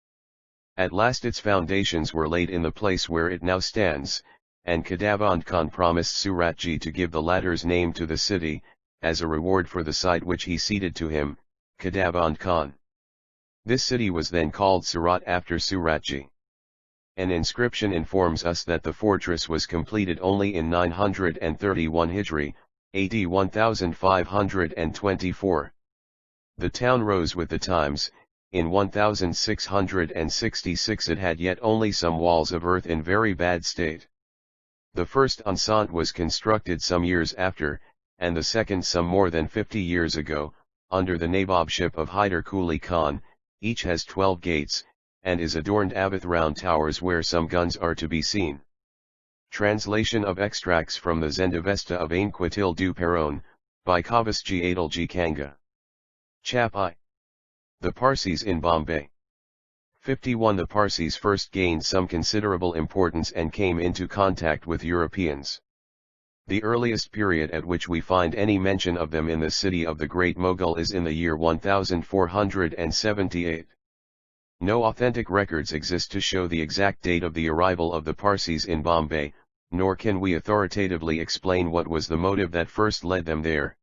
At last its foundations were laid in the place where it now stands, and Khadavand Khan promised Suratji to give the latter's name to the city, as a reward for the site which he ceded to him, Khadavand Khan. This city was then called Surat after Suratji. An inscription informs us that the fortress was completed only in 931 Hijri, AD 1524. The town rose with the times. In 1666 it had yet only some walls of earth in very bad state. The first enceinte was constructed some years after, and the second some more than 50 years ago, under the nabobship of Hyder Quli Khan. Each has 12 gates, and is adorned with round towers where some guns are to be seen. Translation of extracts from the Zendavesta of Ainquatil du Peron, by Kavasji Adilji Kanga. Chap I. The Parsis in Bombay. 51. The Parsis first gained some considerable importance and came into contact with Europeans. The earliest period at which we find any mention of them in the city of the Great Mughal is in the year 1478. No authentic records exist to show the exact date of the arrival of the Parsis in Bombay, nor can we authoritatively explain what was the motive that first led them there.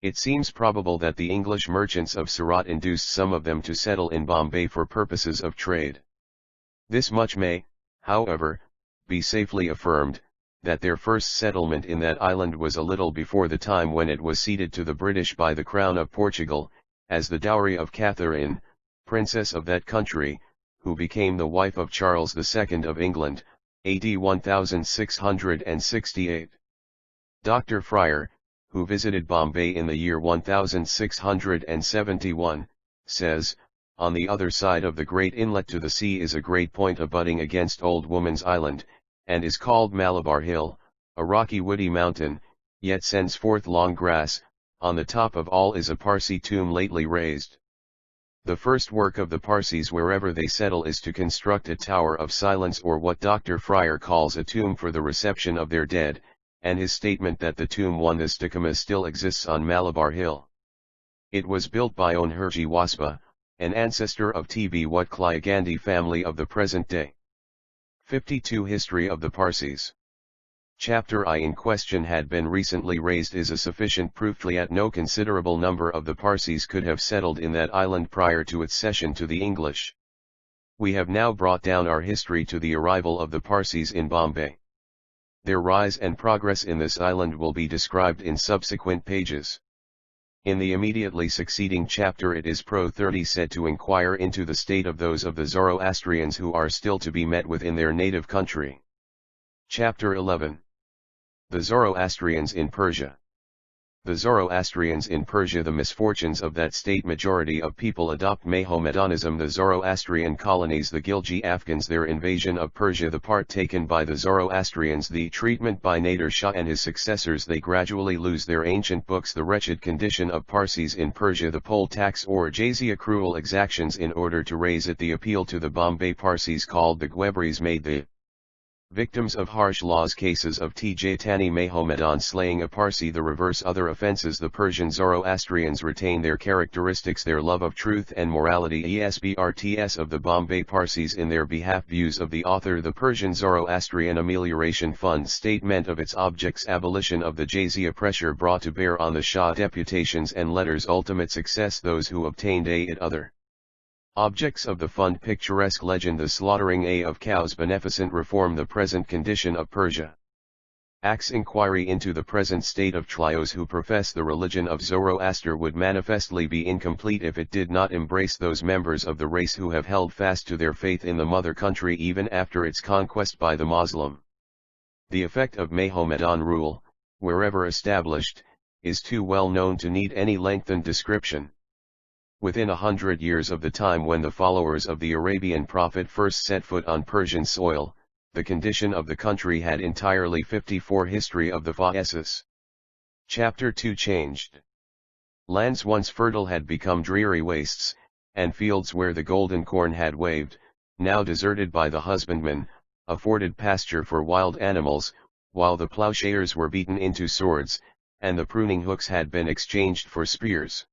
It seems probable that the English merchants of Surat induced some of them to settle in Bombay for purposes of trade. This much may, however, be safely affirmed, that their first settlement in that island was a little before the time when it was ceded to the British by the Crown of Portugal, as the dowry of Catherine, Princess of that country, who became the wife of Charles II of England, AD 1668. Dr. Fryer, who visited Bombay in the year 1671, says, on the other side of the great inlet to the sea is a great point abutting against Old Woman's Island, and is called Malabar Hill, a rocky woody mountain, yet sends forth long grass. On the top of all is a Parsi tomb lately raised. The first work of the Parsis wherever they settle is to construct a tower of silence, or what Dr. Fryer calls a tomb for the reception of their dead, and his statement that the tomb Wandastikama still exists on Malabar Hill. It was built by Onherji Waspa, an ancestor of T.B. Watkliya Gandhi family of the present day. 52. History of the Parsis. Chapter I. In question had been recently raised is a sufficient proof that no considerable number of the Parsis could have settled in that island prior to its cession to the English. We have now brought down our history to the arrival of the Parsis in Bombay. Their rise and progress in this island will be described in subsequent pages. In the immediately succeeding chapter it is Pro 30 said to inquire into the state of those of the Zoroastrians who are still to be met with in their native country. Chapter 11. The Zoroastrians in Persia. The Zoroastrians in Persia. The misfortunes of that state. Majority of people adopt Mahomedanism. The Zoroastrian colonies. The Gilji Afghans. Their invasion of Persia. The part taken by the Zoroastrians. The treatment by Nader Shah and his successors. They gradually lose their ancient books. The wretched condition of Parsis in Persia. The poll tax or jizya. Cruel exactions in order to raise it. The appeal to the Bombay Parsis called the Gwebris made the victims of harsh laws. Cases of Tijatani Mahomedan slaying a Parsi. The reverse. Other offences. The Persian Zoroastrians retain their characteristics, their love of truth and morality. ESBRTS of the Bombay Parsis in their behalf. Views of the author. The Persian Zoroastrian Amelioration Fund statement of its objects. Abolition of the jizya. Pressure brought to bear on the Shah. Deputations and letters. Ultimate success. Those who obtained it. Other objects of the fund. Picturesque legend. The slaughtering of cows. Beneficent reform. The present condition of Persia. Acts. Inquiry into the present state of Those who profess the religion of Zoroaster would manifestly be incomplete if it did not embrace those members of the race who have held fast to their faith in the mother country even after its conquest by the Moslem. The effect of Mahomedan rule, wherever established, is too well known to need any lengthened description. Within 100 years of the time when the followers of the Arabian prophet first set foot on Persian soil, the condition of the country had entirely 54. History of the Parsis. Chapter 2 changed. Lands once fertile had become dreary wastes, and fields where the golden corn had waved, now deserted by the husbandman, afforded pasture for wild animals, while the plowshares were beaten into swords, and the pruning hooks had been exchanged for spears.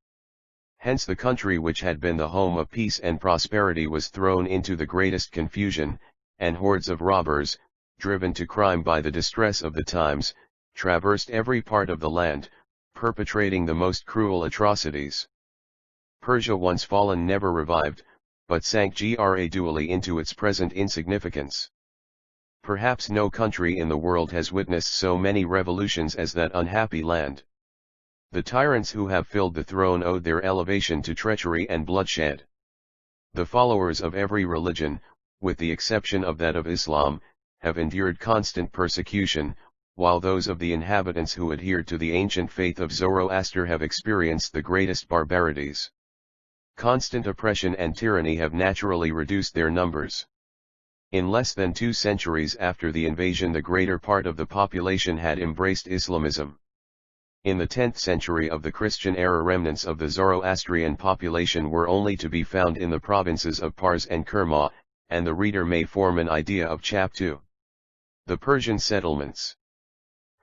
Hence the country which had been the home of peace and prosperity was thrown into the greatest confusion, and hordes of robbers, driven to crime by the distress of the times, traversed every part of the land, perpetrating the most cruel atrocities. Persia once fallen never revived, but sank gradually into its present insignificance. Perhaps no country in the world has witnessed so many revolutions as that unhappy land. The tyrants who have filled the throne owed their elevation to treachery and bloodshed. The followers of every religion, with the exception of that of Islam, have endured constant persecution, while those of the inhabitants who adhered to the ancient faith of Zoroaster have experienced the greatest barbarities. Constant oppression and tyranny have naturally reduced their numbers. In less than 2 centuries after the invasion, the greater part of the population had embraced Islamism. In the 10th century of the Christian era, remnants of the Zoroastrian population were only to be found in the provinces of Pars and Kerma, and the reader may form an idea of Chap 2. The Persian settlements.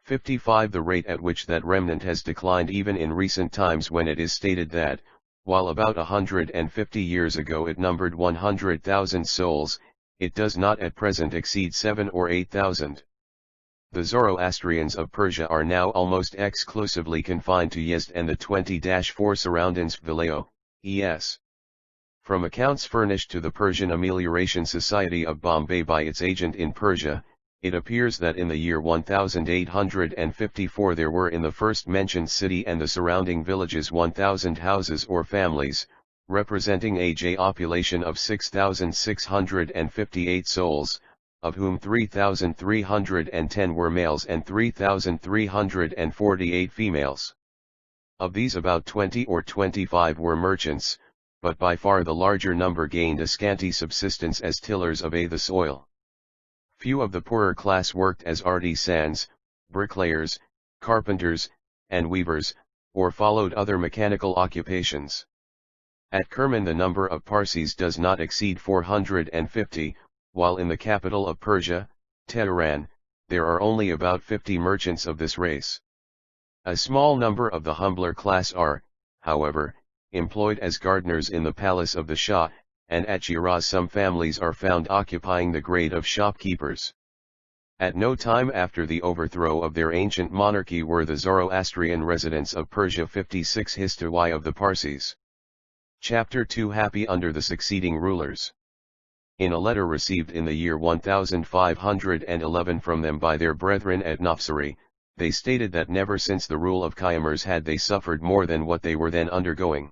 55. The rate at which that remnant has declined even in recent times, when it is stated that, while about 150 years ago it numbered 100,000 souls, it does not at present exceed 7 or 8,000. The Zoroastrians of Persia are now almost exclusively confined to Yezd and the 20-4 surroundings Valeo, es. From accounts furnished to the Persian Amelioration Society of Bombay by its agent in Persia, it appears that in the year 1854 there were in the first mentioned city and the surrounding villages 1,000 houses or families, representing a population of 6,658 souls, of whom 3,310 were males and 3,348 females. Of these about 20 or 25 were merchants, but by far the larger number gained a scanty subsistence as tillers of the soil. Few of the poorer class worked as artisans, bricklayers, carpenters, and weavers, or followed other mechanical occupations. At Kerman the number of Parsis does not exceed 450, while in the capital of Persia, Tehran, there are only about 50 merchants of this race. A small number of the humbler class are, however, employed as gardeners in the palace of the Shah, and at Shiraz some families are found occupying the grade of shopkeepers. At no time after the overthrow of their ancient monarchy were the Zoroastrian residents of Persia 56 History of the Parsis. Chapter 2. Happy under the succeeding rulers. In a letter received in the year 1511 from them by their brethren at Nafsari, they stated that never since the rule of Qaimars had they suffered more than what they were then undergoing.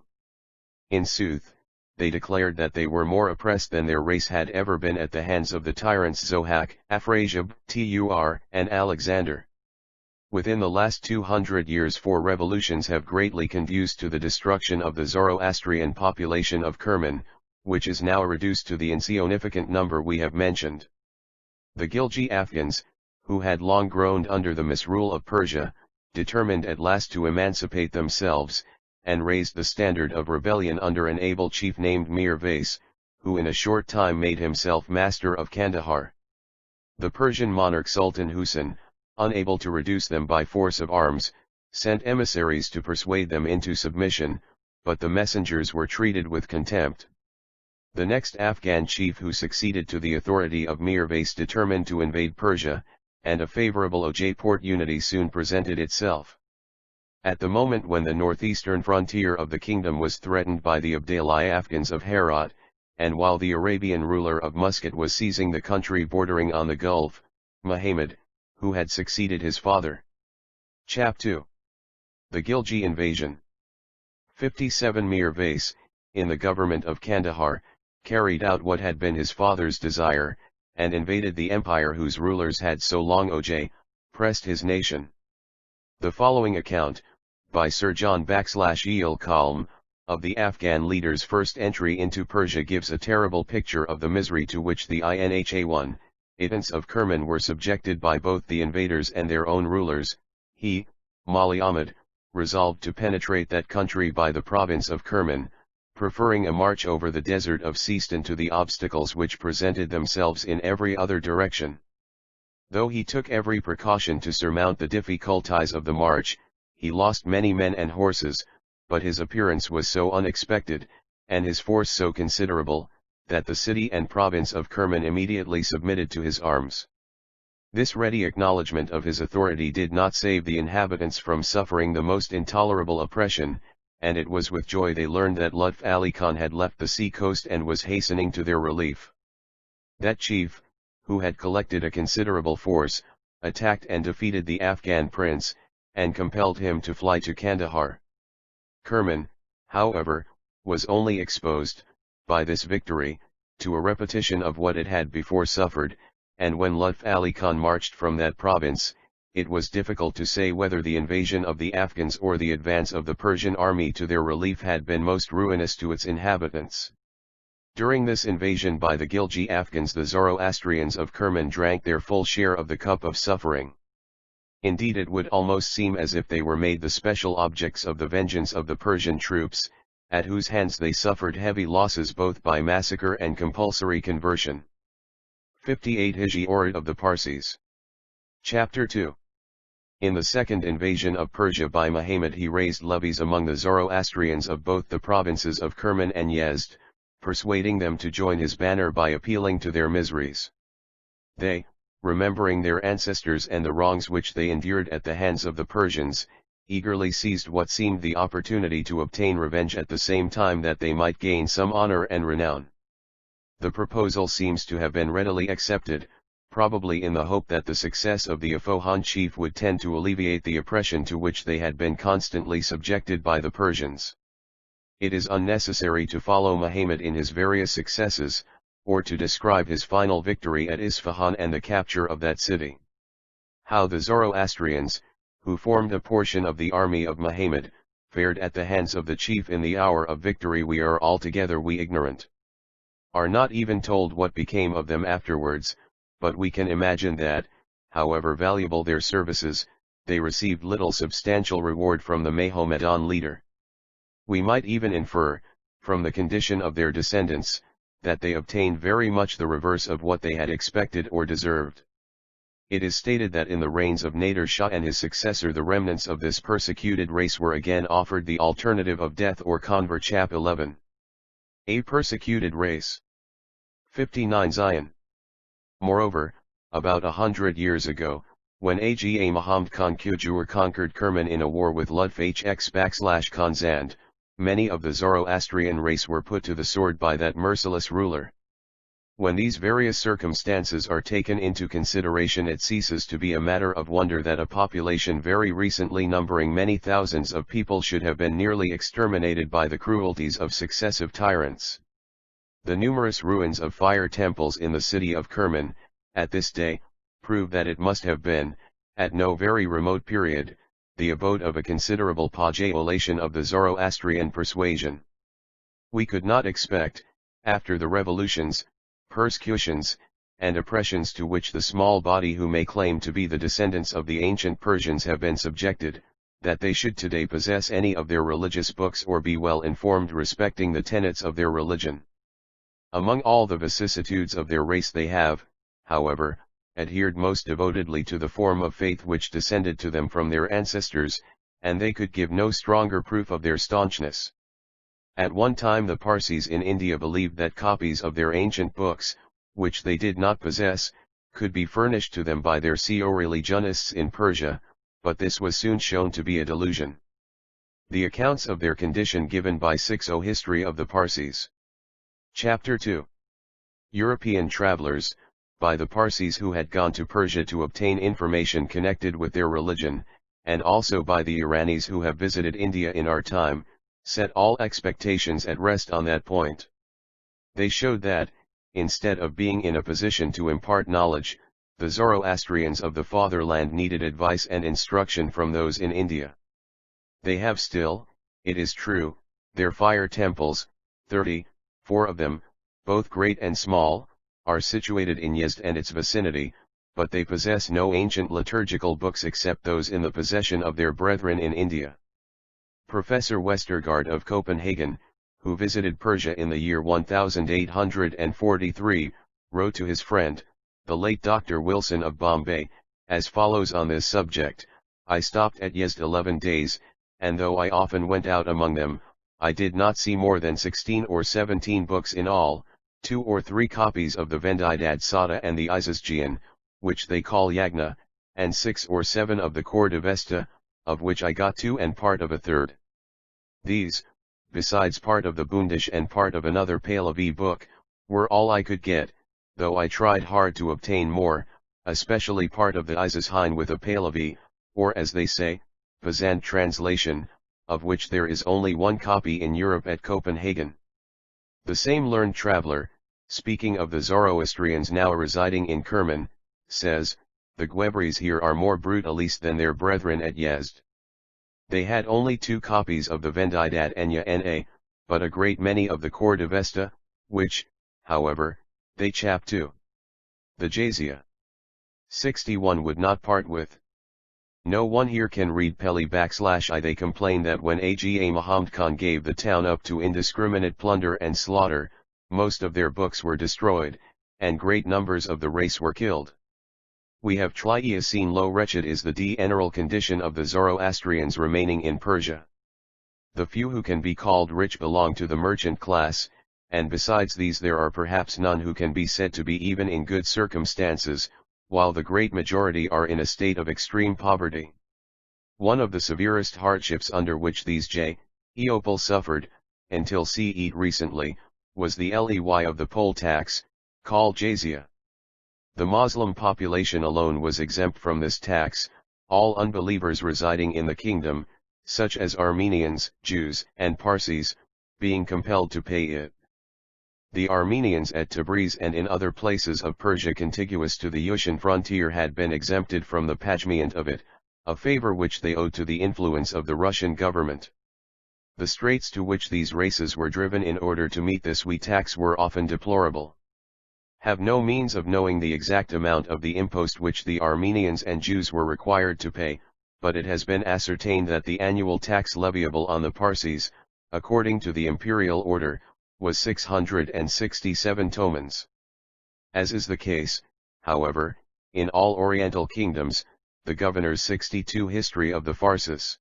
In sooth, they declared that they were more oppressed than their race had ever been at the hands of the tyrants Zohak, Afrasiab, Tur, and Alexander. Within the last 200 years 4 revolutions have greatly conduced to the destruction of the Zoroastrian population of Kerman, which is now reduced to the insignificant number we have mentioned. The Gilji Afghans, who had long groaned under the misrule of Persia, determined at last to emancipate themselves, and raised the standard of rebellion under an able chief named Mir Vais, who in a short time made himself master of Kandahar. The Persian monarch Sultan Husain, unable to reduce them by force of arms, sent emissaries to persuade them into submission, but the messengers were treated with contempt. The next Afghan chief who succeeded to the authority of Mir Vais determined to invade Persia, and a favorable opportunity soon presented itself. At the moment when the northeastern frontier of the kingdom was threatened by the Abdali Afghans of Herat, and while the Arabian ruler of Muscat was seizing the country bordering on the Gulf, Muhammad, who had succeeded his father. Chap 2. The Gilji invasion. 57 Mir Vais, in the government of Kandahar, carried out what had been his father's desire, and invaded the empire whose rulers had so long oppressed his nation. The following account, by Sir John Eel Kalm, of the Afghan leader's first entry into Persia gives a terrible picture of the misery to which the inhabitants of Kerman were subjected by both the invaders and their own rulers. He, Mali Ahmad, resolved to penetrate that country by the province of Kerman, preferring a march over the desert of Seistan to the obstacles which presented themselves in every other direction. Though he took every precaution to surmount the difficulties of the march, he lost many men and horses, but his appearance was so unexpected, and his force so considerable, that the city and province of Kerman immediately submitted to his arms. This ready acknowledgment of his authority did not save the inhabitants from suffering the most intolerable oppression, and it was with joy they learned that Lutf Ali Khan had left the sea coast and was hastening to their relief. That chief, who had collected a considerable force, attacked and defeated the Afghan prince, and compelled him to fly to Kandahar. Kerman, however, was only exposed, by this victory, to a repetition of what it had before suffered, and when Lutf Ali Khan marched from that province, it was difficult to say whether the invasion of the Afghans or the advance of the Persian army to their relief had been most ruinous to its inhabitants. During this invasion by the Gilji Afghans the Zoroastrians of Kerman drank their full share of the cup of suffering. Indeed, it would almost seem as if they were made the special objects of the vengeance of the Persian troops, at whose hands they suffered heavy losses both by massacre and compulsory conversion. 58 Hijri of the Parsis. Chapter 2. In the second invasion of Persia by Muhammad, he raised levies among the Zoroastrians of both the provinces of Kerman and Yezd, persuading them to join his banner by appealing to their miseries. They, remembering their ancestors and the wrongs which they endured at the hands of the Persians, eagerly seized what seemed the opportunity to obtain revenge at the same time that they might gain some honor and renown. The proposal seems to have been readily accepted, probably in the hope that the success of the Afohan chief would tend to alleviate the oppression to which they had been constantly subjected by the Persians. It is unnecessary to follow Muhammad in his various successes, or to describe his final victory at Isfahan and the capture of that city. How the Zoroastrians, who formed a portion of the army of Muhammad, fared at the hands of the chief in the hour of victory we are altogether ignorant. Are not even told what became of them afterwards, but we can imagine that, however valuable their services, they received little substantial reward from the Mohammedan leader. We might even infer, from the condition of their descendants, that they obtained very much the reverse of what they had expected or deserved. It is stated that in the reigns of Nader Shah and his successor the remnants of this persecuted race were again offered the alternative of death or convert. Chap 11. A persecuted race. 59 Zion. Moreover, about 100 years ago, when Aga Muhammad Khan Kujur conquered Kerman in a war with Lutf-X/Khanzand, many of the Zoroastrian race were put to the sword by that merciless ruler. When these various circumstances are taken into consideration, it ceases to be a matter of wonder that a population very recently numbering many thousands of people should have been nearly exterminated by the cruelties of successive tyrants. The numerous ruins of fire temples in the city of Kerman, at this day, prove that it must have been, at no very remote period, the abode of a considerable population of the Zoroastrian persuasion. We could not expect, after the revolutions, persecutions, and oppressions to which the small body who may claim to be the descendants of the ancient Persians have been subjected, that they should today possess any of their religious books or be well informed respecting the tenets of their religion. Among all the vicissitudes of their race they have, however, adhered most devotedly to the form of faith which descended to them from their ancestors, and they could give no stronger proof of their staunchness. At one time the Parsis in India believed that copies of their ancient books, which they did not possess, could be furnished to them by their co-religionists in Persia, but this was soon shown to be a delusion. The accounts of their condition given by 60 History of the Parsis. Chapter 2. European travelers, by the Parsis who had gone to Persia to obtain information connected with their religion, and also by the Iranis who have visited India in our time, set all expectations at rest on that point. They showed that, instead of being in a position to impart knowledge, the Zoroastrians of the fatherland needed advice and instruction from those in India. They have still, it is true, their fire temples, 34 of them, both great and small, are situated in Yezd and its vicinity, but they possess no ancient liturgical books except those in the possession of their brethren in India. Professor Westergaard of Copenhagen, who visited Persia in the year 1843, wrote to his friend, the late Dr. Wilson of Bombay, as follows on this subject: I stopped at Yezd 11 days, and though I often went out among them, I did not see more than 16 or 17 books in all, 2 or 3 copies of the Vendidad Sada and the Isasgian, which they call Yagna, and 6 or 7 of the Cordovesta, of which I got 2 and part of a third. These, besides part of the Bundish and part of another Pahlavi book, were all I could get, though I tried hard to obtain more, especially part of the Isashian with a Pahlavi, or as they say, Pazand translation, of which there is only 1 copy in Europe at Copenhagen. The same learned traveller, speaking of the Zoroastrians now residing in Kerman, says, the Guebres here are more brutalist than their brethren at Yezd. They had only 2 copies of the Vendidad Na, but a great many of the Cordovesta, which, however, they chap to. The Jazia 61 would not part with. No one here can read Peli/I. They complain that when Aga Muhammad Khan gave the town up to indiscriminate plunder and slaughter, most of their books were destroyed, and great numbers of the race were killed. We have seen lo wretched is the general condition of the Zoroastrians remaining in Persia. The few who can be called rich belong to the merchant class, and besides these there are perhaps none who can be said to be even in good circumstances, while the great majority are in a state of extreme poverty. One of the severest hardships under which these people suffered, until recently, was the ley of the poll tax, called jizya. The Muslim population alone was exempt from this tax, all unbelievers residing in the kingdom, such as Armenians, Jews, and Parsis, being compelled to pay it. The Armenians at Tabriz and in other places of Persia contiguous to the Yushan frontier had been exempted from the payment of it, a favor which they owed to the influence of the Russian government. The straits to which these races were driven in order to meet this tax were often deplorable. Have no means of knowing the exact amount of the impost which the Armenians and Jews were required to pay, but it has been ascertained that the annual tax leviable on the Parsis, according to the imperial order, was 667 tomans. As is the case, however, in all Oriental kingdoms, the governor's 62 History of the Parsis.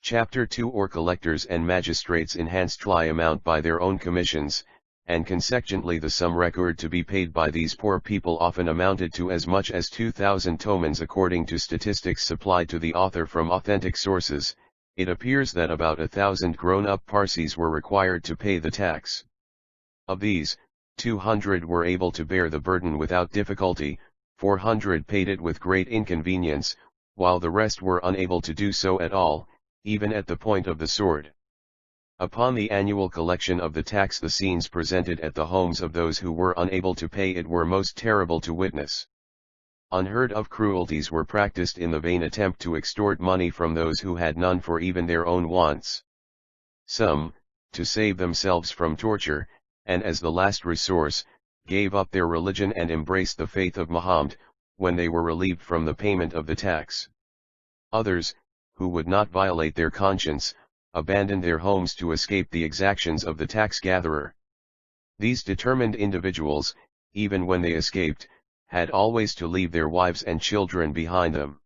Chapter 2 or collectors and magistrates enhanced amount by their own commissions, and consequently the sum required to be paid by these poor people often amounted to as much as 2,000 tomans according to statistics supplied to the author from authentic sources. It appears that about 1,000 grown-up Parsis were required to pay the tax. Of these, 200 were able to bear the burden without difficulty, 400 paid it with great inconvenience, while the rest were unable to do so at all, even at the point of the sword. Upon the annual collection of the tax, the scenes presented at the homes of those who were unable to pay it were most terrible to witness. Unheard of cruelties were practiced in the vain attempt to extort money from those who had none for even their own wants. Some, to save themselves from torture, and as the last resource, gave up their religion and embraced the faith of Muhammad, when they were relieved from the payment of the tax. Others, who would not violate their conscience, abandoned their homes to escape the exactions of the tax-gatherer. These determined individuals, even when they escaped, had always to leave their wives and children behind them.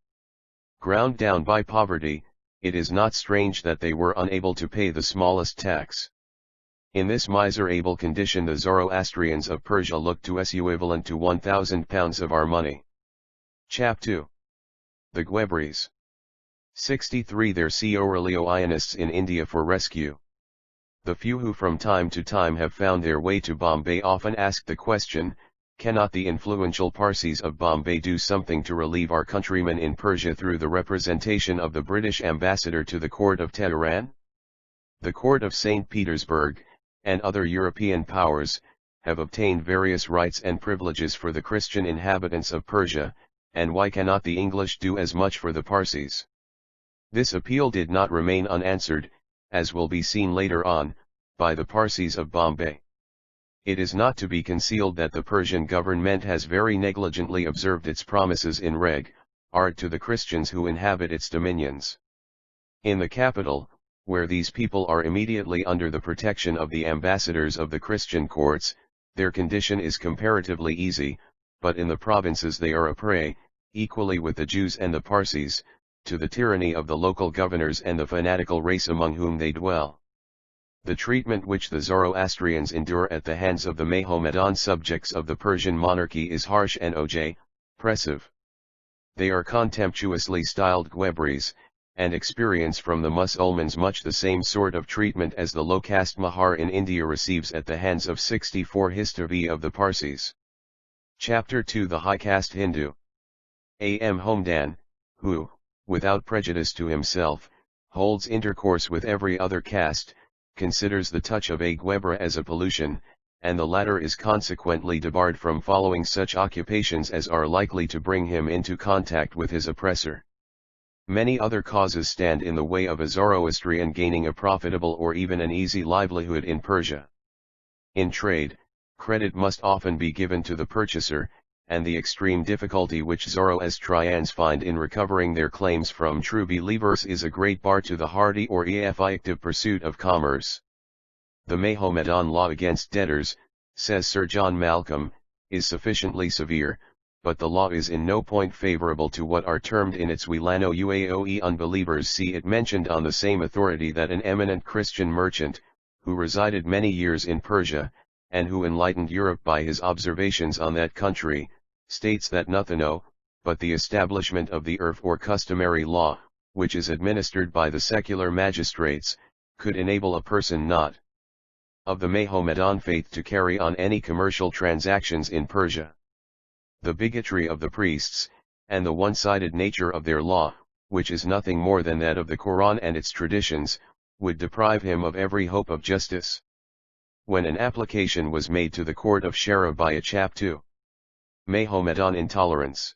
Ground down by poverty, it is not strange that they were unable to pay the smallest tax. In this miserable condition the Zoroastrians of Persia looked to us equivalent to 1,000 pounds of our money. Chap 2. The Gwebris. 63 There Religionists in India for rescue. The few who from time to time have found their way to Bombay often ask the question, cannot the influential Parsis of Bombay do something to relieve our countrymen in Persia through the representation of the British ambassador to the court of Tehran? The court of St. Petersburg, and other European powers, have obtained various rights and privileges for the Christian inhabitants of Persia, and why cannot the English do as much for the Parsis? This appeal did not remain unanswered, as will be seen later on, by the Parsis of Bombay. It is not to be concealed that the Persian government has very negligently observed its promises in regard to the Christians who inhabit its dominions. In the capital, where these people are immediately under the protection of the ambassadors of the Christian courts, their condition is comparatively easy, but in the provinces they are a prey, equally with the Jews and the Parsis, to the tyranny of the local governors and the fanatical race among whom they dwell. The treatment which the Zoroastrians endure at the hands of the Mohammedan subjects of the Persian monarchy is harsh and oppressive. They are contemptuously styled Gwebris, and experience from the Mussulmans much the same sort of treatment as the low-caste Mahar in India receives at the hands of 64 History of the Parsis. Chapter 2 The High-Caste Hindu. A.M. Homdan, who, without prejudice to himself, holds intercourse with every other caste, considers the touch of a Gwebra as a pollution, and the latter is consequently debarred from following such occupations as are likely to bring him into contact with his oppressor. Many other causes stand in the way of a Zoroastrian gaining a profitable or even an easy livelihood in Persia. In trade, credit must often be given to the purchaser, and the extreme difficulty which Zoroastrians find in recovering their claims from true believers is a great bar to the hardy or effective pursuit of commerce. The Mahomedan law against debtors, says Sir John Malcolm, is sufficiently severe, but the law is in no point favorable to what are termed in its Wilano Uaoe unbelievers. See it mentioned on the same authority that an eminent Christian merchant, who resided many years in Persia, and who enlightened Europe by his observations on that country, states that nothing but the establishment of the urf or customary law, which is administered by the secular magistrates, could enable a person not of the Mahomedan faith to carry on any commercial transactions in Persia. The bigotry of the priests, and the one-sided nature of their law, which is nothing more than that of the Quran and its traditions, would deprive him of every hope of justice. When an application was made to the court of Shara by a chapter Mahomedan intolerance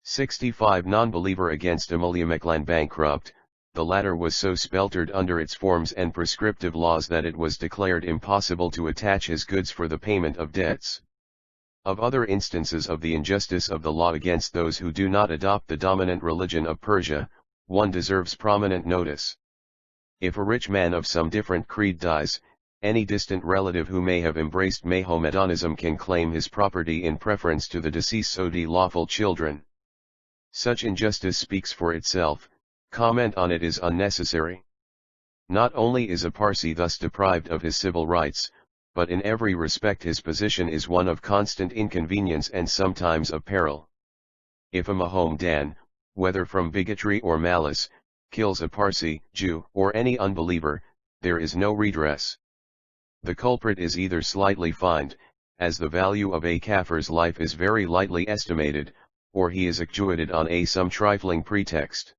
65 non-believer against Amuliameklan bankrupt, the latter was so speltered under its forms and prescriptive laws that it was declared impossible to attach his goods for the payment of debts. Of other instances of the injustice of the law against those who do not adopt the dominant religion of Persia, one deserves prominent notice. If a rich man of some different creed dies, any distant relative who may have embraced Mahomedanism can claim his property in preference to the deceased's lawful children. Such injustice speaks for itself. Comment on it is unnecessary. Not only is a Parsi thus deprived of his civil rights, but in every respect his position is one of constant inconvenience and sometimes of peril. If a Mahomedan, whether from bigotry or malice, kills a Parsi, Jew, or any unbeliever, there is no redress. The culprit is either slightly fined, as the value of a Kafir's life is very lightly estimated, or he is actuated on some trifling pretext.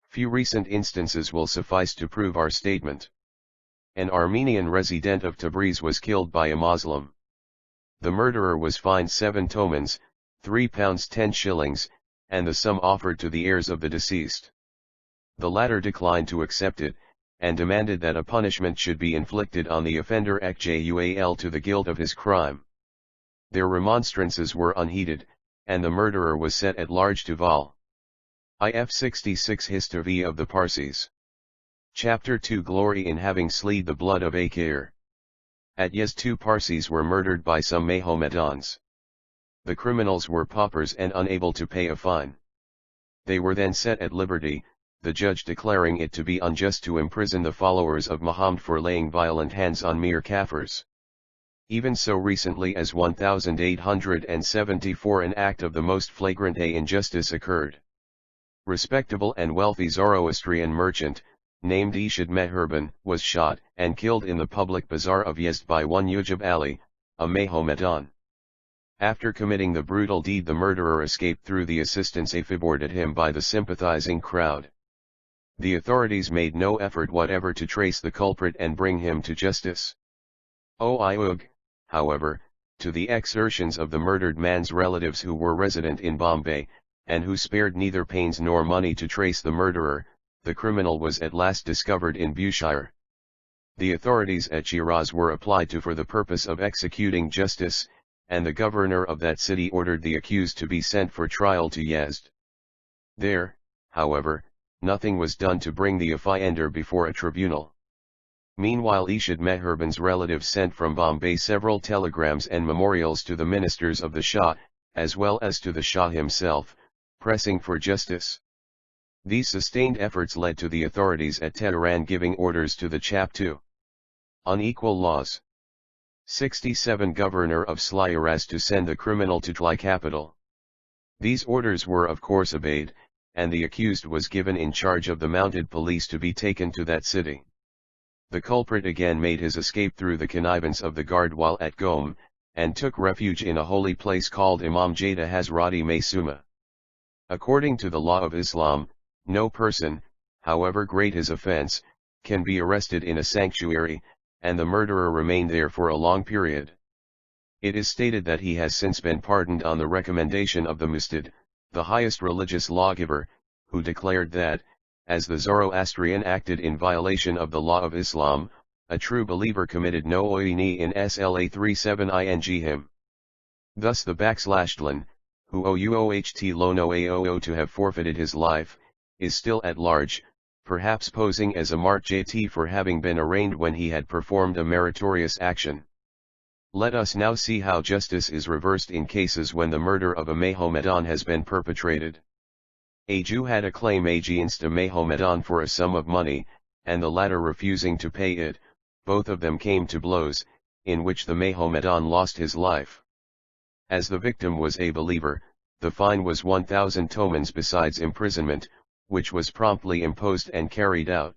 Few recent instances will suffice to prove our statement. An Armenian resident of Tabriz was killed by a Muslim. The murderer was fined 7 tomans, £3 10 shillings, and the sum offered to the heirs of the deceased. The latter declined to accept it, and demanded that a punishment should be inflicted on the offender equal to the guilt of his crime. Their remonstrances were unheeded, and the murderer was set at large to Val. If 66 History of the Parsis. Chapter 2 Glory in having sleed the blood of a Khair. At Yezd 2 Parsis were murdered by some Mahomedans. The criminals were paupers and unable to pay a fine. They were then set at liberty, the judge declaring it to be unjust to imprison the followers of Muhammad for laying violent hands on mere Kafirs. Even so recently as 1874 an act of the most flagrant injustice occurred. Respectable and wealthy Zoroastrian merchant, named Ishad Meherban, was shot and killed in the public bazaar of Yezd by one Ujub Ali, a Mahomedan. After committing the brutal deed, the murderer escaped through the assistance afforded him by the sympathizing crowd. The authorities made no effort whatever to trace the culprit and bring him to justice. However, to the exertions of the murdered man's relatives who were resident in Bombay, and who spared neither pains nor money to trace the murderer, the criminal was at last discovered in Bushire. The authorities at Shiraz were applied to for the purpose of executing justice, and the governor of that city ordered the accused to be sent for trial to Yezd. There, however, nothing was done to bring the offender before a tribunal. Meanwhile Ishad Meherban's relatives sent from Bombay several telegrams and memorials to the ministers of the Shah, as well as to the Shah himself, pressing for justice. These sustained efforts led to the authorities at Tehran giving orders to the Chapter on Equal Laws 67 governor of Shiraz to send the criminal to Tli capital. These orders were of course obeyed, and the accused was given in charge of the mounted police to be taken to that city. The culprit again made his escape through the connivance of the guard while at Qom, and took refuge in a holy place called Imam Jada Hazrati Maysuma. According to the law of Islam, no person, however great his offense, can be arrested in a sanctuary, and the murderer remained there for a long period. It is stated that he has since been pardoned on the recommendation of the Mustad, the highest religious lawgiver, who declared that, as the Zoroastrian acted in violation of the law of Islam, a true believer committed no oini in Sla 37 ing him. Thus the /lan, who ouoht lono aoo to have forfeited his life, is still at large, perhaps posing as a martyr for having been arraigned when he had performed a meritorious action. Let us now see how justice is reversed in cases when the murder of a Mahomedan has been perpetrated. A Jew had a claim against a Mahomedan for a sum of money, and the latter refusing to pay it, both of them came to blows, in which the Mahomedan lost his life. As the victim was a believer, the fine was 1,000 tomans besides imprisonment, which was promptly imposed and carried out.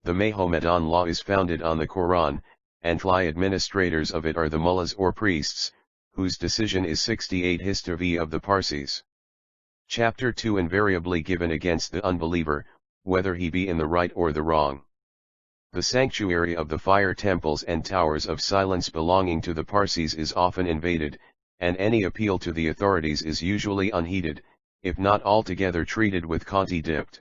The Mahomedan law is founded on the Quran, and the administrators of it are the mullahs or priests, whose decision is 68 history of the Parsis. Chapter 2 invariably given against the unbeliever, whether he be in the right or the wrong. The sanctuary of the fire temples and towers of silence belonging to the Parsis is often invaded, and any appeal to the authorities is usually unheeded, if not altogether treated with contempt.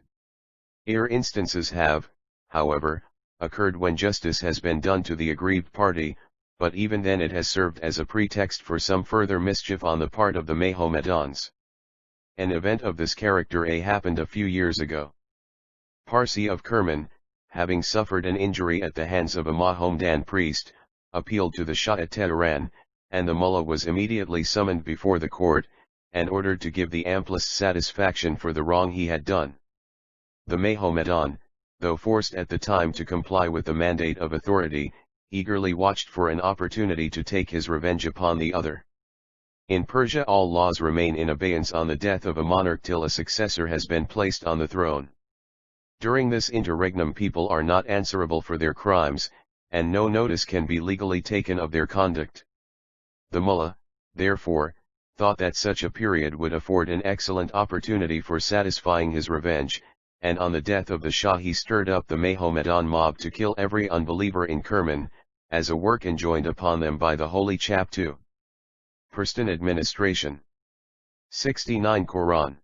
Instances have, however, occurred when justice has been done to the aggrieved party, but even then it has served as a pretext for some further mischief on the part of the Mahomedans. An event of this character happened a few years ago. Parsi of Kerman, having suffered an injury at the hands of a Mahomedan priest, appealed to the Shah at Tehran, and the mullah was immediately summoned before the court, and ordered to give the amplest satisfaction for the wrong he had done. The Mahomedan, though forced at the time to comply with the mandate of authority, eagerly watched for an opportunity to take his revenge upon the other. In Persia all laws remain in abeyance on the death of a monarch till a successor has been placed on the throne. During this interregnum people are not answerable for their crimes, and no notice can be legally taken of their conduct. The mullah, therefore, thought that such a period would afford an excellent opportunity for satisfying his revenge, and on the death of the Shah he stirred up the Mahomedan mob to kill every unbeliever in Kerman, as a work enjoined upon them by the Holy Chapter. Persistent administration. 69 Quran.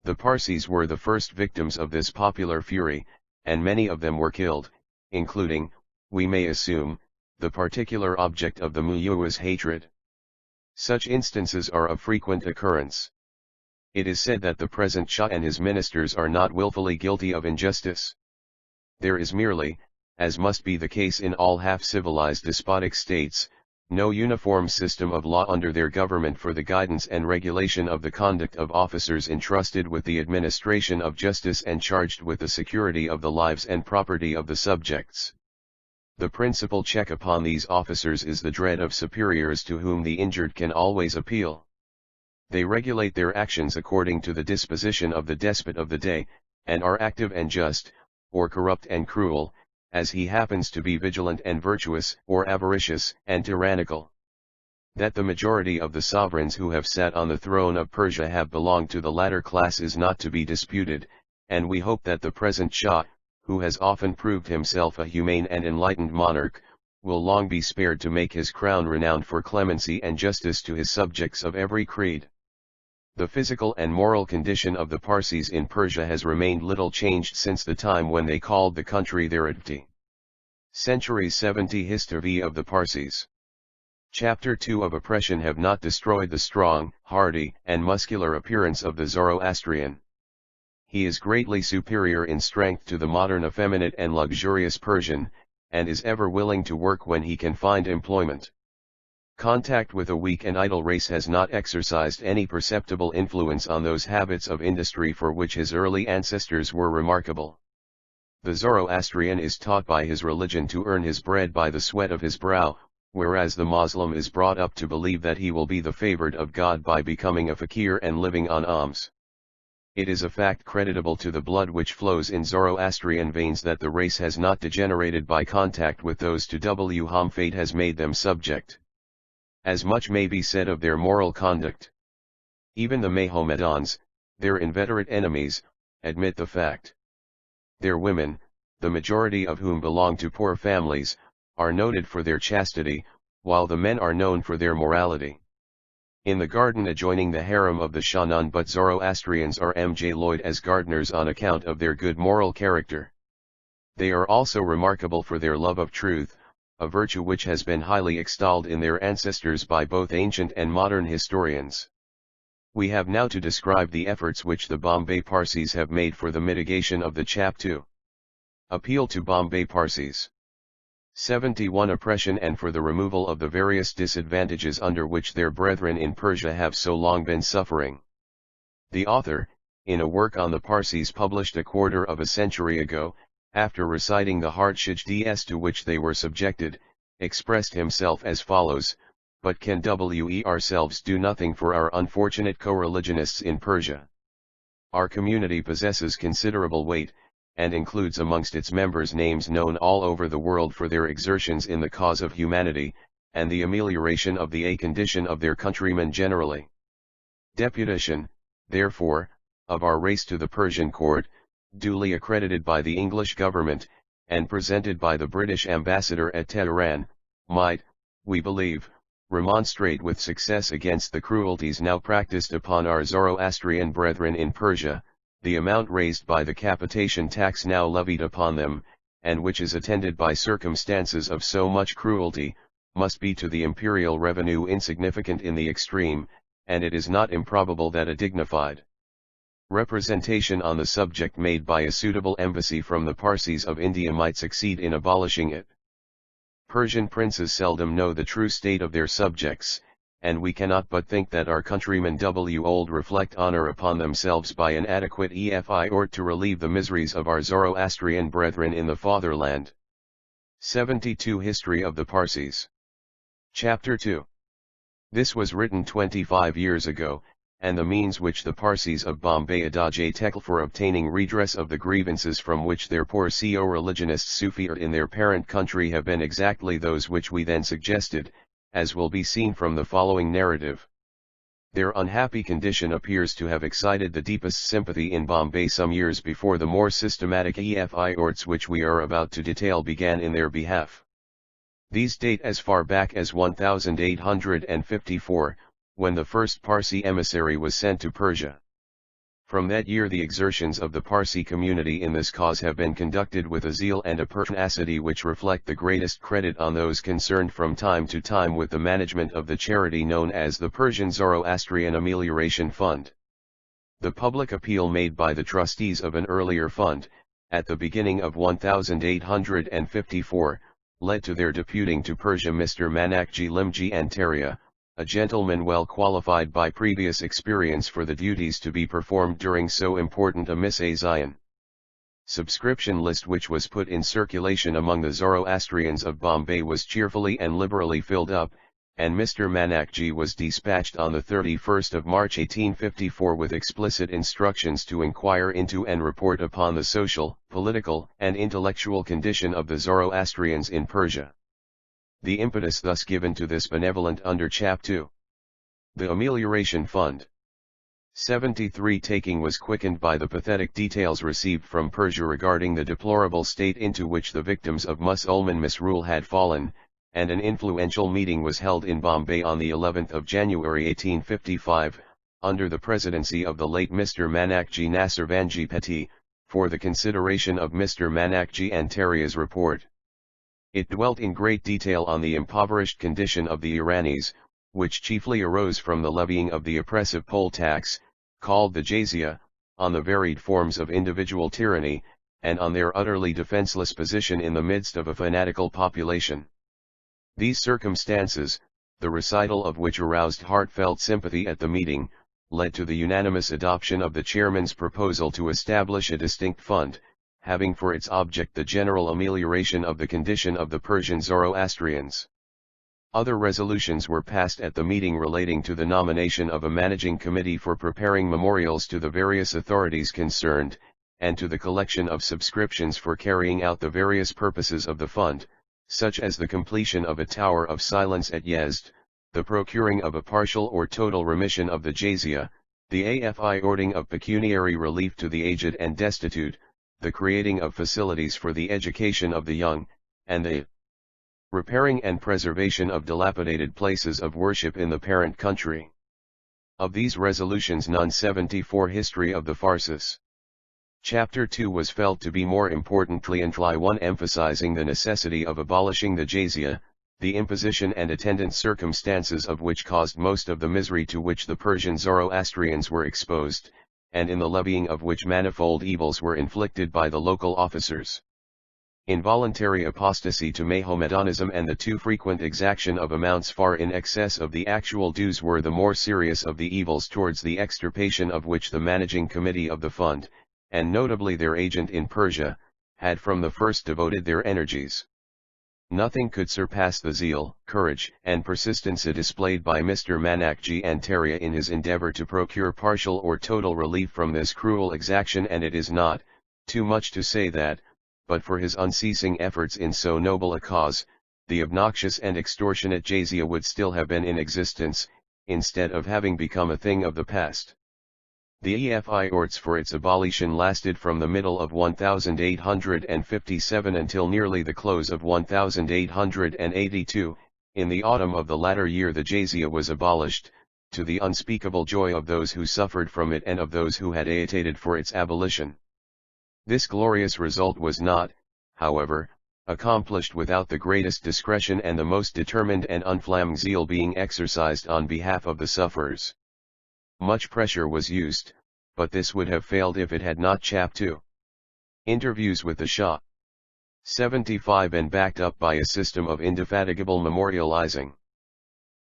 The Parsis were the first victims of this popular fury, and many of them were killed, including, we may assume, the particular object of the Muyuwa's hatred. Such instances are of frequent occurrence. It is said that the present Shah and his ministers are not willfully guilty of injustice. There is merely, as must be the case in all half-civilized despotic states, no uniform system of law under their government for the guidance and regulation of the conduct of officers entrusted with the administration of justice and charged with the security of the lives and property of the subjects. The principal check upon these officers is the dread of superiors to whom the injured can always appeal. They regulate their actions according to the disposition of the despot of the day, and are active and just, or corrupt and cruel, as he happens to be vigilant and virtuous, or avaricious and tyrannical. That the majority of the sovereigns who have sat on the throne of Persia have belonged to the latter class is not to be disputed, and we hope that the present Shah, who has often proved himself a humane and enlightened monarch, will long be spared to make his crown renowned for clemency and justice to his subjects of every creed. The physical and moral condition of the Parsis in Persia has remained little changed since the time when they called the country their Adti. Centuries 70 History of the Parsis. Chapter 2 of Oppression have not destroyed the strong, hardy, and muscular appearance of the Zoroastrian. He is greatly superior in strength to the modern effeminate and luxurious Persian, and is ever willing to work when he can find employment. Contact with a weak and idle race has not exercised any perceptible influence on those habits of industry for which his early ancestors were remarkable. The Zoroastrian is taught by his religion to earn his bread by the sweat of his brow, whereas the Moslem is brought up to believe that he will be the favored of God by becoming a fakir and living on alms. It is a fact creditable to the blood which flows in Zoroastrian veins that the race has not degenerated by contact with those to whom fate has made them subject. As much may be said of their moral conduct. Even the Mahomedans, their inveterate enemies, admit the fact. Their women, the majority of whom belong to poor families, are noted for their chastity, while the men are known for their morality. In the garden adjoining the harem of the Shah none but Zoroastrians are employed as gardeners on account of their good moral character. They are also remarkable for their love of truth, a virtue which has been highly extolled in their ancestors by both ancient and modern historians. We have now to describe the efforts which the Bombay Parsis have made for the mitigation of the Chap 2. Appeal to Bombay Parsis. 71 Oppression and for the removal of the various disadvantages under which their brethren in Persia have so long been suffering. The author, in a work on the Parsis published a quarter of a century ago, after reciting the hardships to which they were subjected, expressed himself as follows: "But can we ourselves do nothing for our unfortunate co-religionists in Persia? Our community possesses considerable weight, and includes amongst its members names known all over the world for their exertions in the cause of humanity, and the amelioration of the condition of their countrymen generally. Deputation, therefore, of our race to the Persian court, duly accredited by the English government, and presented by the British ambassador at Tehran, might, we believe, remonstrate with success against the cruelties now practiced upon our Zoroastrian brethren in Persia, the amount raised by the capitation tax now levied upon them, and which is attended by circumstances of so much cruelty, must be to the imperial revenue insignificant in the extreme, and it is not improbable that a dignified representation on the subject made by a suitable embassy from the Parsis of India might succeed in abolishing it. Persian princes seldom know the true state of their subjects, and we cannot but think that our countrymen old reflect honor upon themselves by an adequate effort to relieve the miseries of our Zoroastrian brethren in the fatherland." 72 History of the Parsis. Chapter 2. This was written 25 years ago, and the means which the Parsis of Bombay adopted for obtaining redress of the grievances from which their poor co-religionists suffered in their parent country have been exactly those which we then suggested, as will be seen from the following narrative. Their unhappy condition appears to have excited the deepest sympathy in Bombay some years before the more systematic efforts which we are about to detail began in their behalf. These date as far back as 1854, when the first Parsi emissary was sent to Persia. From that year the exertions of the Parsi community in this cause have been conducted with a zeal and a pertinacity which reflect the greatest credit on those concerned from time to time with the management of the charity known as the Persian Zoroastrian Amelioration Fund. The public appeal made by the trustees of an earlier fund, at the beginning of 1854, led to their deputing to Persia Mr. Manakji Limji Antaria, a gentleman well qualified by previous experience for the duties to be performed during so important a mission. Subscription list which was put in circulation among the Zoroastrians of Bombay was cheerfully and liberally filled up, and Mr. Manakji was dispatched on the 31st of March 1854 with explicit instructions to inquire into and report upon the social, political, and intellectual condition of the Zoroastrians in Persia. The impetus thus given to this benevolent under Chap 2. The Amelioration Fund. 73 taking was quickened by the pathetic details received from Persia regarding the deplorable state into which the victims of Musulman misrule had fallen, and an influential meeting was held in Bombay on the 11th of January 1855, under the presidency of the late Mr. Manakji Nasirvanji Petty, for the consideration of Mr. Manakji Antaria's report. It dwelt in great detail on the impoverished condition of the Iranis, which chiefly arose from the levying of the oppressive poll tax, called the jizya, on the varied forms of individual tyranny, and on their utterly defenseless position in the midst of a fanatical population. These circumstances, the recital of which aroused heartfelt sympathy at the meeting, led to the unanimous adoption of the chairman's proposal to establish a distinct fund, having for its object the general amelioration of the condition of the Persian Zoroastrians. Other resolutions were passed at the meeting relating to the nomination of a managing committee for preparing memorials to the various authorities concerned, and to the collection of subscriptions for carrying out the various purposes of the fund, such as the completion of a tower of silence at Yezd, the procuring of a partial or total remission of the jizya, the affording of pecuniary relief to the aged and destitute, the creating of facilities for the education of the young, and the repairing and preservation of dilapidated places of worship in the parent country. Of these resolutions none 74 History of the Parsis. Chapter 2 was felt to be more importantly and 1 emphasizing the necessity of abolishing the jizya, the imposition and attendant circumstances of which caused most of the misery to which the Persian Zoroastrians were exposed, and in the levying of which manifold evils were inflicted by the local officers. Involuntary apostasy to Mahomedanism and the too frequent exaction of amounts far in excess of the actual dues were the more serious of the evils towards the extirpation of which the managing committee of the fund, and notably their agent in Persia, had from the first devoted their energies. Nothing could surpass the zeal, courage, and persistence displayed by Mr. Manakji Antaria in his endeavor to procure partial or total relief from this cruel exaction, and it is not too much to say that, but for his unceasing efforts in so noble a cause, the obnoxious and extortionate jizya would still have been in existence, instead of having become a thing of the past. The efforts for its abolition lasted from the middle of 1857 until nearly the close of 1882. In the autumn of the latter year the jizya was abolished, to the unspeakable joy of those who suffered from it and of those who had agitated for its abolition. This glorious result was not, however, accomplished without the greatest discretion and the most determined and unflagging zeal being exercised on behalf of the sufferers. Much pressure was used, but this would have failed if it had not. Chapter 2. Interviews with the Shah. 75 and backed up by a system of indefatigable memorializing.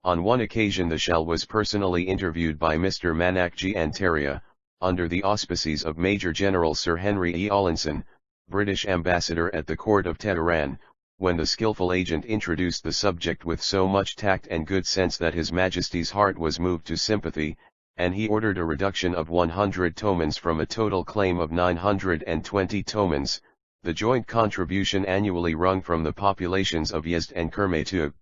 On one occasion the Shah was personally interviewed by Mr. Manakji Antaria, under the auspices of Major General Sir Henry E. Allinson, British ambassador at the court of Tehran, when the skillful agent introduced the subject with so much tact and good sense that His Majesty's heart was moved to sympathy, and he ordered a reduction of 100 tomans from a total claim of 920 tomans, the joint contribution annually wrung from the populations of Yezd and Kermetug.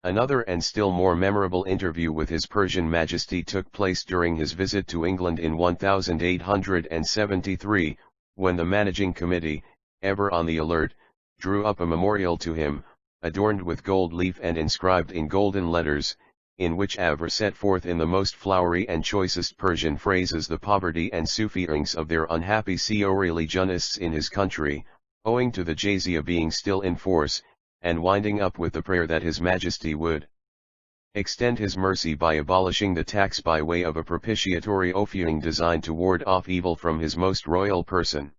Another and still more memorable interview with His Persian Majesty took place during his visit to England in 1873, when the managing committee, ever on the alert, drew up a memorial to him, adorned with gold leaf and inscribed in golden letters, in which were set forth in the most flowery and choicest Persian phrases the poverty and sufferings of their unhappy co-religionists in his country, owing to the jizya being still in force, and winding up with the prayer that His Majesty would extend his mercy by abolishing the tax by way of a propitiatory offering designed to ward off evil from his most royal person.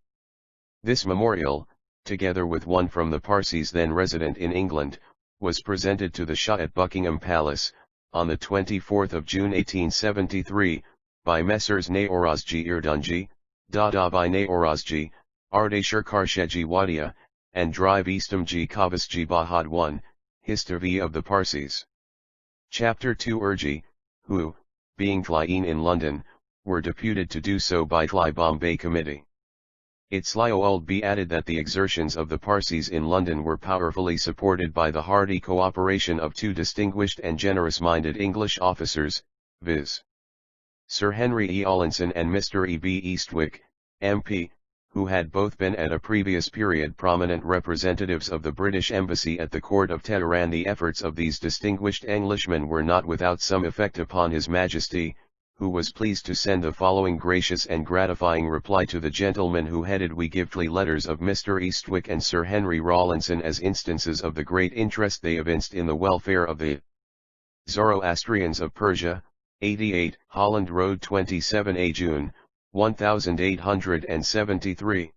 This memorial, together with one from the Parsis then resident in England, was presented to the Shah at Buckingham Palace, on the 24th of June 1873, by Messrs. Naorazji Erdunji, Dadabhai Naorazji, Ardeshir Karsheji Wadia, and Drive Eastamji Kavasji Bahad 1, History of the Parsis. Chapter 2 Urji, who, being Tlaeen in London, were deputed to do so by Tli Bombay Committee. It's Liold be added that the exertions of the Parsis in London were powerfully supported by the hearty cooperation of two distinguished and generous-minded English officers, viz. Sir Henry E. Allinson and Mr. E. B. Eastwick, MP, who had both been at a previous period prominent representatives of the British Embassy at the court of Tehran. The efforts of these distinguished Englishmen were not without some effect upon His Majesty, who was pleased to send the following gracious and gratifying reply to the gentlemen who headed We give letters of Mr. Eastwick and Sir Henry Rawlinson as instances of the great interest they evinced in the welfare of the Zoroastrians of Persia, 88 Holland Road 27 June, 1873.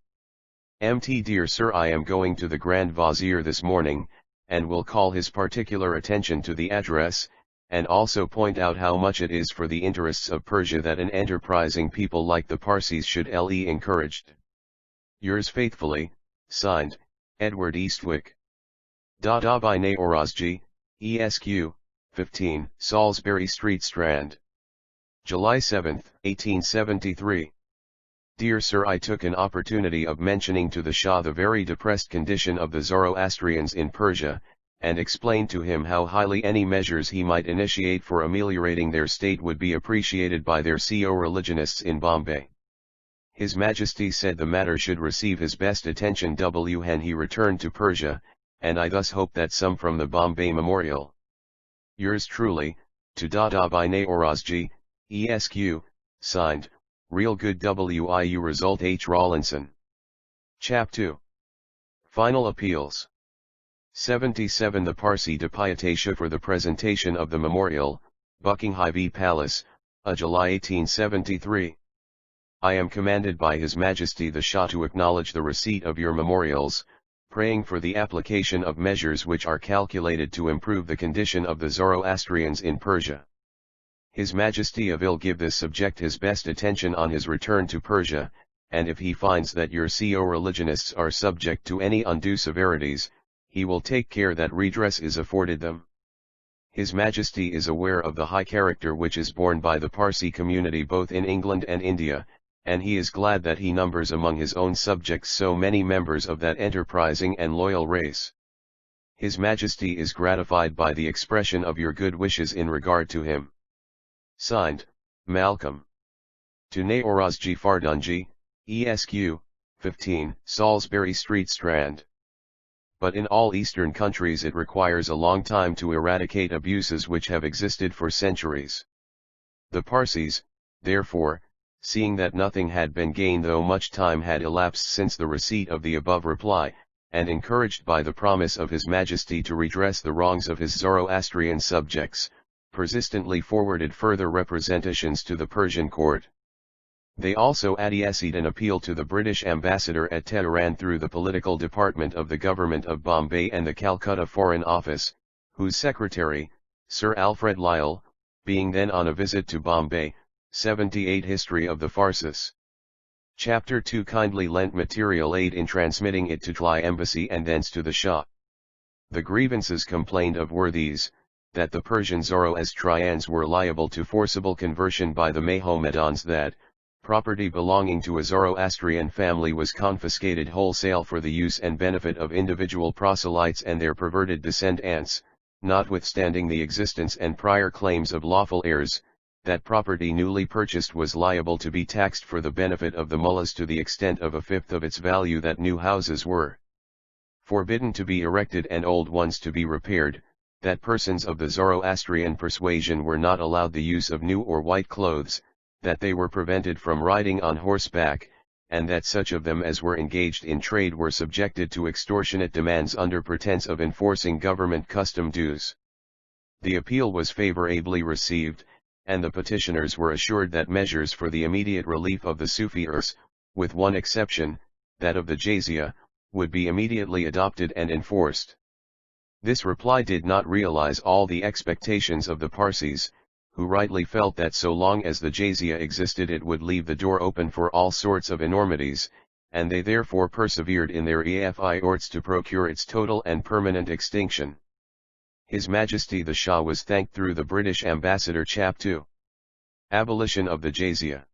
Mt. Dear Sir, I am going to the Grand Vizier this morning, and will call his particular attention to the address, and also point out how much it is for the interests of Persia that an enterprising people like the Parsis should be encouraged. Yours faithfully, signed, Edward Eastwick. Dadabhai Naorazji, ESQ, 15, Salisbury Street, Strand. July 7, 1873. Dear Sir, I took an opportunity of mentioning to the Shah the very depressed condition of the Zoroastrians in Persia, and explained to him how highly any measures he might initiate for ameliorating their state would be appreciated by their co-religionists in Bombay. His Majesty said the matter should receive his best attention when he returned to Persia, and I thus hope that some from the Bombay Memorial. Yours truly, to Dadabhai Naorazji, ESQ, signed, Real Good WIU Result H. Rawlinson. Chap 2. Final Appeals. 77 The Parsi Deputation for the presentation of the memorial, Buckingham Palace, July 1873. I am commanded by His Majesty the Shah to acknowledge the receipt of your memorials, praying for the application of measures which are calculated to improve the condition of the Zoroastrians in Persia. His Majesty will give this subject his best attention on his return to Persia, and if he finds that your co-religionists are subject to any undue severities, he will take care that redress is afforded them. His Majesty is aware of the high character which is borne by the Parsi community both in England and India, and he is glad that he numbers among his own subjects so many members of that enterprising and loyal race. His Majesty is gratified by the expression of your good wishes in regard to him. Signed, Malcolm. To Naorazji Fardunji, ESQ, 15, Salisbury Street, Strand. But in all Eastern countries it requires a long time to eradicate abuses which have existed for centuries. The Parsis, therefore, seeing that nothing had been gained though much time had elapsed since the receipt of the above reply, and encouraged by the promise of His Majesty to redress the wrongs of his Zoroastrian subjects, persistently forwarded further representations to the Persian court. They also adressed an appeal to the British ambassador at Tehran through the political department of the government of Bombay and the Calcutta Foreign Office, whose secretary, Sir Alfred Lyell, being then on a visit to Bombay, 78 History of the Parsis. Chapter 2 kindly lent material aid in transmitting it to Tly Embassy and thence to the Shah. The grievances complained of were these, that the Persian Zoroastrians were liable to forcible conversion by the Mohammedans, that property belonging to a Zoroastrian family was confiscated wholesale for the use and benefit of individual proselytes and their perverted descendants, notwithstanding the existence and prior claims of lawful heirs, that property newly purchased was liable to be taxed for the benefit of the mullahs to the extent of a fifth of its value, that new houses were forbidden to be erected and old ones to be repaired, that persons of the Zoroastrian persuasion were not allowed the use of new or white clothes, that they were prevented from riding on horseback, and that such of them as were engaged in trade were subjected to extortionate demands under pretense of enforcing government custom dues. The appeal was favorably received, and the petitioners were assured that measures for the immediate relief of the Sufis, with one exception, that of the jizya, would be immediately adopted and enforced. This reply did not realize all the expectations of the Parsis, who rightly felt that so long as the jizya existed it would leave the door open for all sorts of enormities, and they therefore persevered in their efforts to procure its total and permanent extinction. His Majesty the Shah was thanked through the British ambassador. Chap 2. Abolition of the jizya.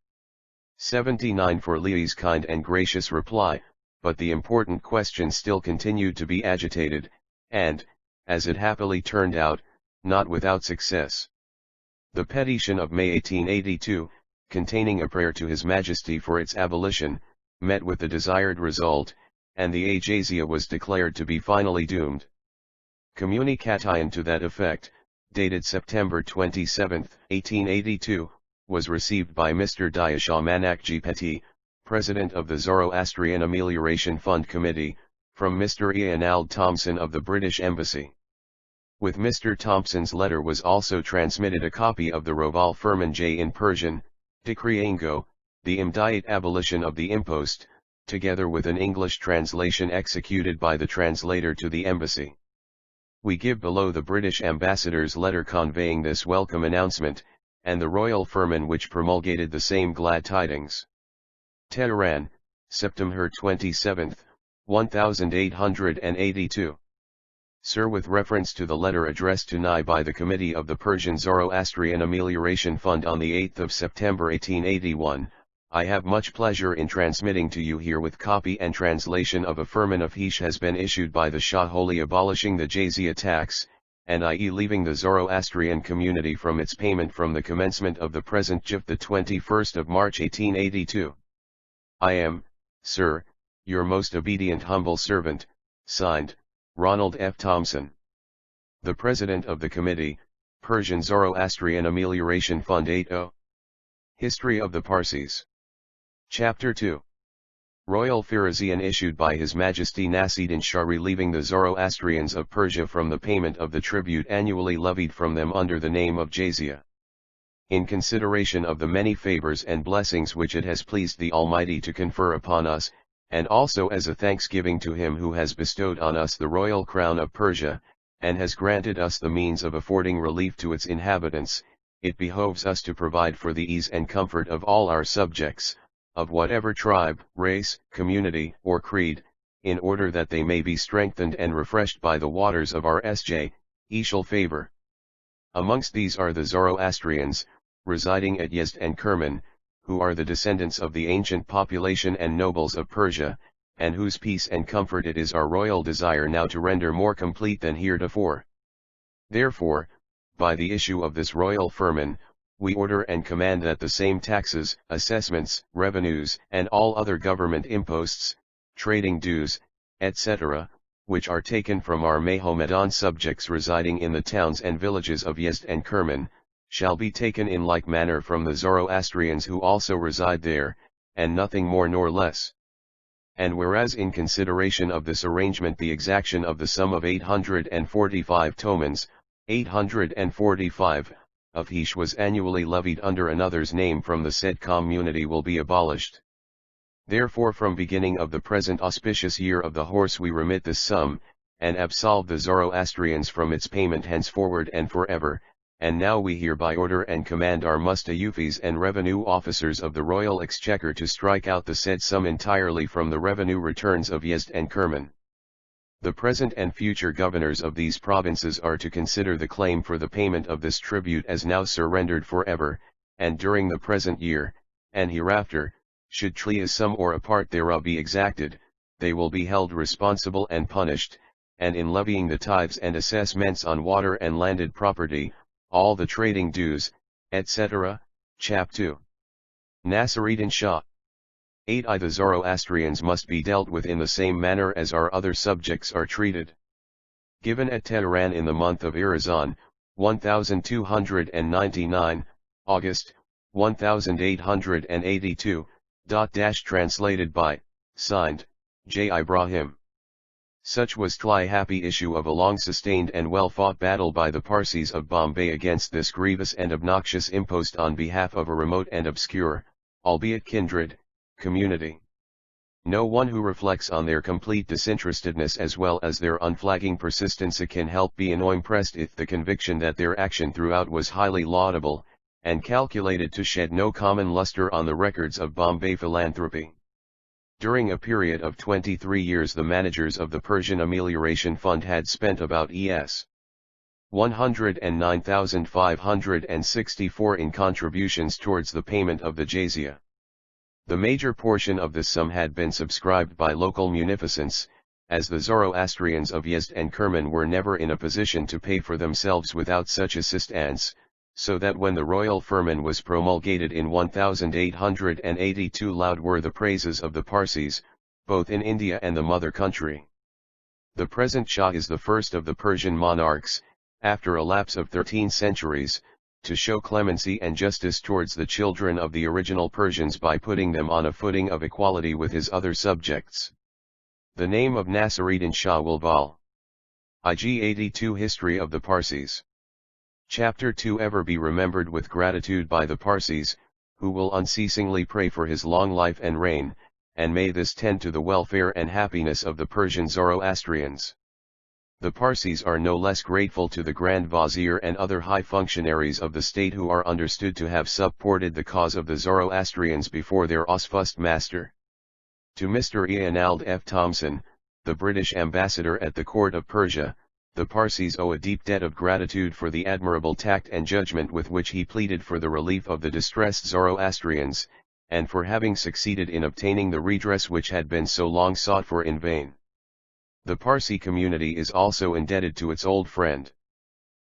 79 for Lee's kind and gracious reply, but the important question still continued to be agitated, and, as it happily turned out, not without success. The petition of May 1882, containing a prayer to His Majesty for its abolition, met with the desired result, and the jizya was declared to be finally doomed. Communication to that effect, dated September 27, 1882, was received by Mr. Diashah Manakji Petty, President of the Zoroastrian Amelioration Fund Committee, from Mr. Ianald Thompson of the British Embassy. With Mr. Thompson's letter was also transmitted a copy of the Roval Firman J in Persian, decreeing the immediate abolition of the impost, together with an English translation executed by the translator to the embassy. We give below the British ambassador's letter conveying this welcome announcement, and the royal firman which promulgated the same glad tidings. Tehran, September 27, 1882. Sir, with reference to the letter addressed to Nye by the Committee of the Persian Zoroastrian Amelioration Fund on the 8th of September 1881, I have much pleasure in transmitting to you herewith copy and translation of a firman of Hish has been issued by the Shah wholly abolishing the jizya tax, and i.e. leaving the Zoroastrian community from its payment from the commencement of the present Jif the 21st of March 1882. I am, Sir, your most obedient humble servant, signed, Ronald F. Thompson. The President of the Committee, Persian Zoroastrian Amelioration Fund 80. History of the Parsis. Chapter 2. Royal Pharisean issued by His Majesty Nasiruddin Shah relieving the Zoroastrians of Persia from the payment of the tribute annually levied from them under the name of jizya. In consideration of the many favors and blessings which it has pleased the Almighty to confer upon us, and also as a thanksgiving to Him who has bestowed on us the royal crown of Persia, and has granted us the means of affording relief to its inhabitants, it behoves us to provide for the ease and comfort of all our subjects, of whatever tribe, race, community, or creed, in order that they may be strengthened and refreshed by the waters of our Eshal favor. Amongst these are the Zoroastrians, residing at Yezd and Kerman, who are the descendants of the ancient population and nobles of Persia, and whose peace and comfort it is our royal desire now to render more complete than heretofore. Therefore, by the issue of this royal firman, we order and command that the same taxes, assessments, revenues, and all other government imposts, trading dues, etc., which are taken from our Mahomedan subjects residing in the towns and villages of Yezd and Kerman, shall be taken in like manner from the Zoroastrians who also reside there, and nothing more nor less. And whereas in consideration of this arrangement the exaction of the sum of 845 tomans, 845, of Hesh was annually levied under another's name from the said community will be abolished. Therefore from beginning of the present auspicious year of the horse we remit this sum, and absolve the Zoroastrians from its payment henceforward and forever, and now we hereby order and command our mustayufis and revenue officers of the royal exchequer to strike out the said sum entirely from the revenue returns of Yezd and Kerman. The present and future governors of these provinces are to consider the claim for the payment of this tribute as now surrendered forever, and during the present year, and hereafter, should a sum or a part thereof be exacted, they will be held responsible and punished, and in levying the tithes and assessments on water and landed property, all the trading dues, etc., Chap 2. Nasiruddin Shah. 8. The Zoroastrians must be dealt with in the same manner as our other subjects are treated. Given at Tehran in the month of Irazan, 1299, August, 1882, translated by, signed, J. Ibrahim. Such was the happy issue of a long-sustained and well-fought battle by the Parsis of Bombay against this grievous and obnoxious impost on behalf of a remote and obscure, albeit kindred, community. No one who reflects on their complete disinterestedness as well as their unflagging persistence can help being impressed with the conviction that their action throughout was highly laudable, and calculated to shed no common luster on the records of Bombay philanthropy. During a period of 23 years the managers of the Persian Amelioration Fund had spent about ES 109,564 in contributions towards the payment of the jizya. The major portion of this sum had been subscribed by local munificence, as the Zoroastrians of Yezd and Kerman were never in a position to pay for themselves without such assistance, so that when the royal firman was promulgated in 1882 loud were the praises of the Parsis, both in India and the mother country. The present Shah is the first of the Persian monarchs, after a lapse of 13 centuries, to show clemency and justice towards the children of the original Persians by putting them on a footing of equality with his other subjects. The name of Nasiruddin Shah will vol. IG 82 History of the Parsis. Chapter 2 Ever be remembered with gratitude by the Parsis, who will unceasingly pray for his long life and reign, and may this tend to the welfare and happiness of the Persian Zoroastrians. The Parsis are no less grateful to the Grand Vizier and other high functionaries of the state who are understood to have supported the cause of the Zoroastrians before their august master. To Mr. Eanald F. Thompson, the British ambassador at the court of Persia, the Parsis owe a deep debt of gratitude for the admirable tact and judgment with which he pleaded for the relief of the distressed Zoroastrians, and for having succeeded in obtaining the redress which had been so long sought for in vain. The Parsi community is also indebted to its old friend,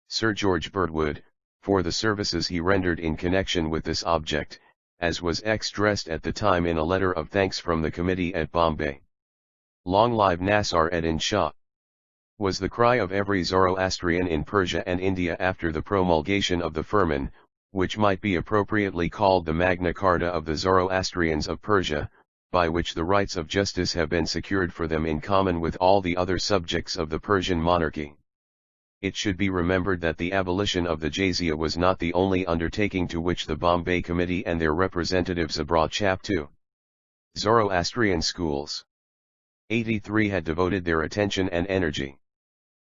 Sir George Birdwood, for the services he rendered in connection with this object, as was expressed at the time in a letter of thanks from the committee at Bombay. Long live Nasiruddin Shah! Was the cry of every Zoroastrian in Persia and India after the promulgation of the firman, which might be appropriately called the Magna Carta of the Zoroastrians of Persia, by which the rights of justice have been secured for them in common with all the other subjects of the Persian monarchy. It should be remembered that the abolition of the jizya was not the only undertaking to which the Bombay Committee and their representatives abroad Chap 2. Zoroastrian schools. 83 had devoted their attention and energy.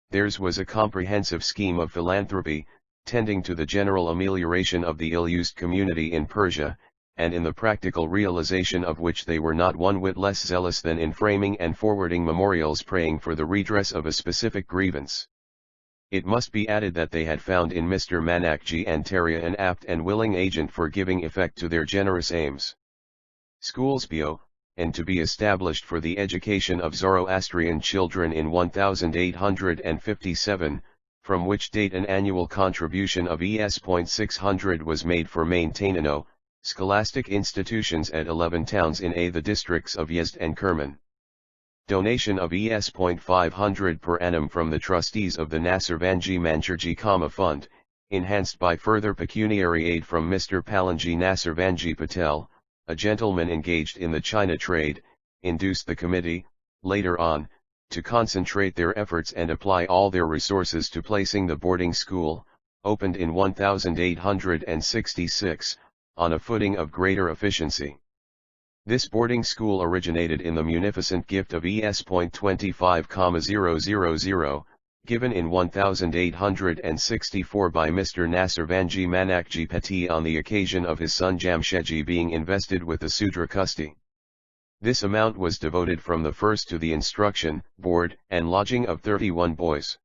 Theirs was a comprehensive scheme of philanthropy, tending to the general amelioration of the ill-used community in Persia, and in the practical realization of which they were not one whit less zealous than in framing and forwarding memorials praying for the redress of a specific grievance. It must be added that they had found in Mr. Manakji and Terria an apt and willing agent for giving effect to their generous aims. Schools bio, and to be established for the education of Zoroastrian children in 1857, from which date an annual contribution of Es.600 was made for maintaining scholastic institutions at 11 towns in the districts of Yezd and Kerman. Donation of Es.500 per annum from the trustees of the Nasirvanji Manchurji Fund, enhanced by further pecuniary aid from Mr. Palanji Nasirvanji Patel, a gentleman engaged in the China trade, induced the committee, later on, to concentrate their efforts and apply all their resources to placing the boarding school, opened in 1866, on a footing of greater efficiency. This boarding school originated in the munificent gift of Es.25,000, given in 1864 by Mr. Nasirvanji Manakji Peti on the occasion of his son Jamshedji being invested with the Sudra Kusti. This amount was devoted from the first to the instruction, board, and lodging of 31 boys.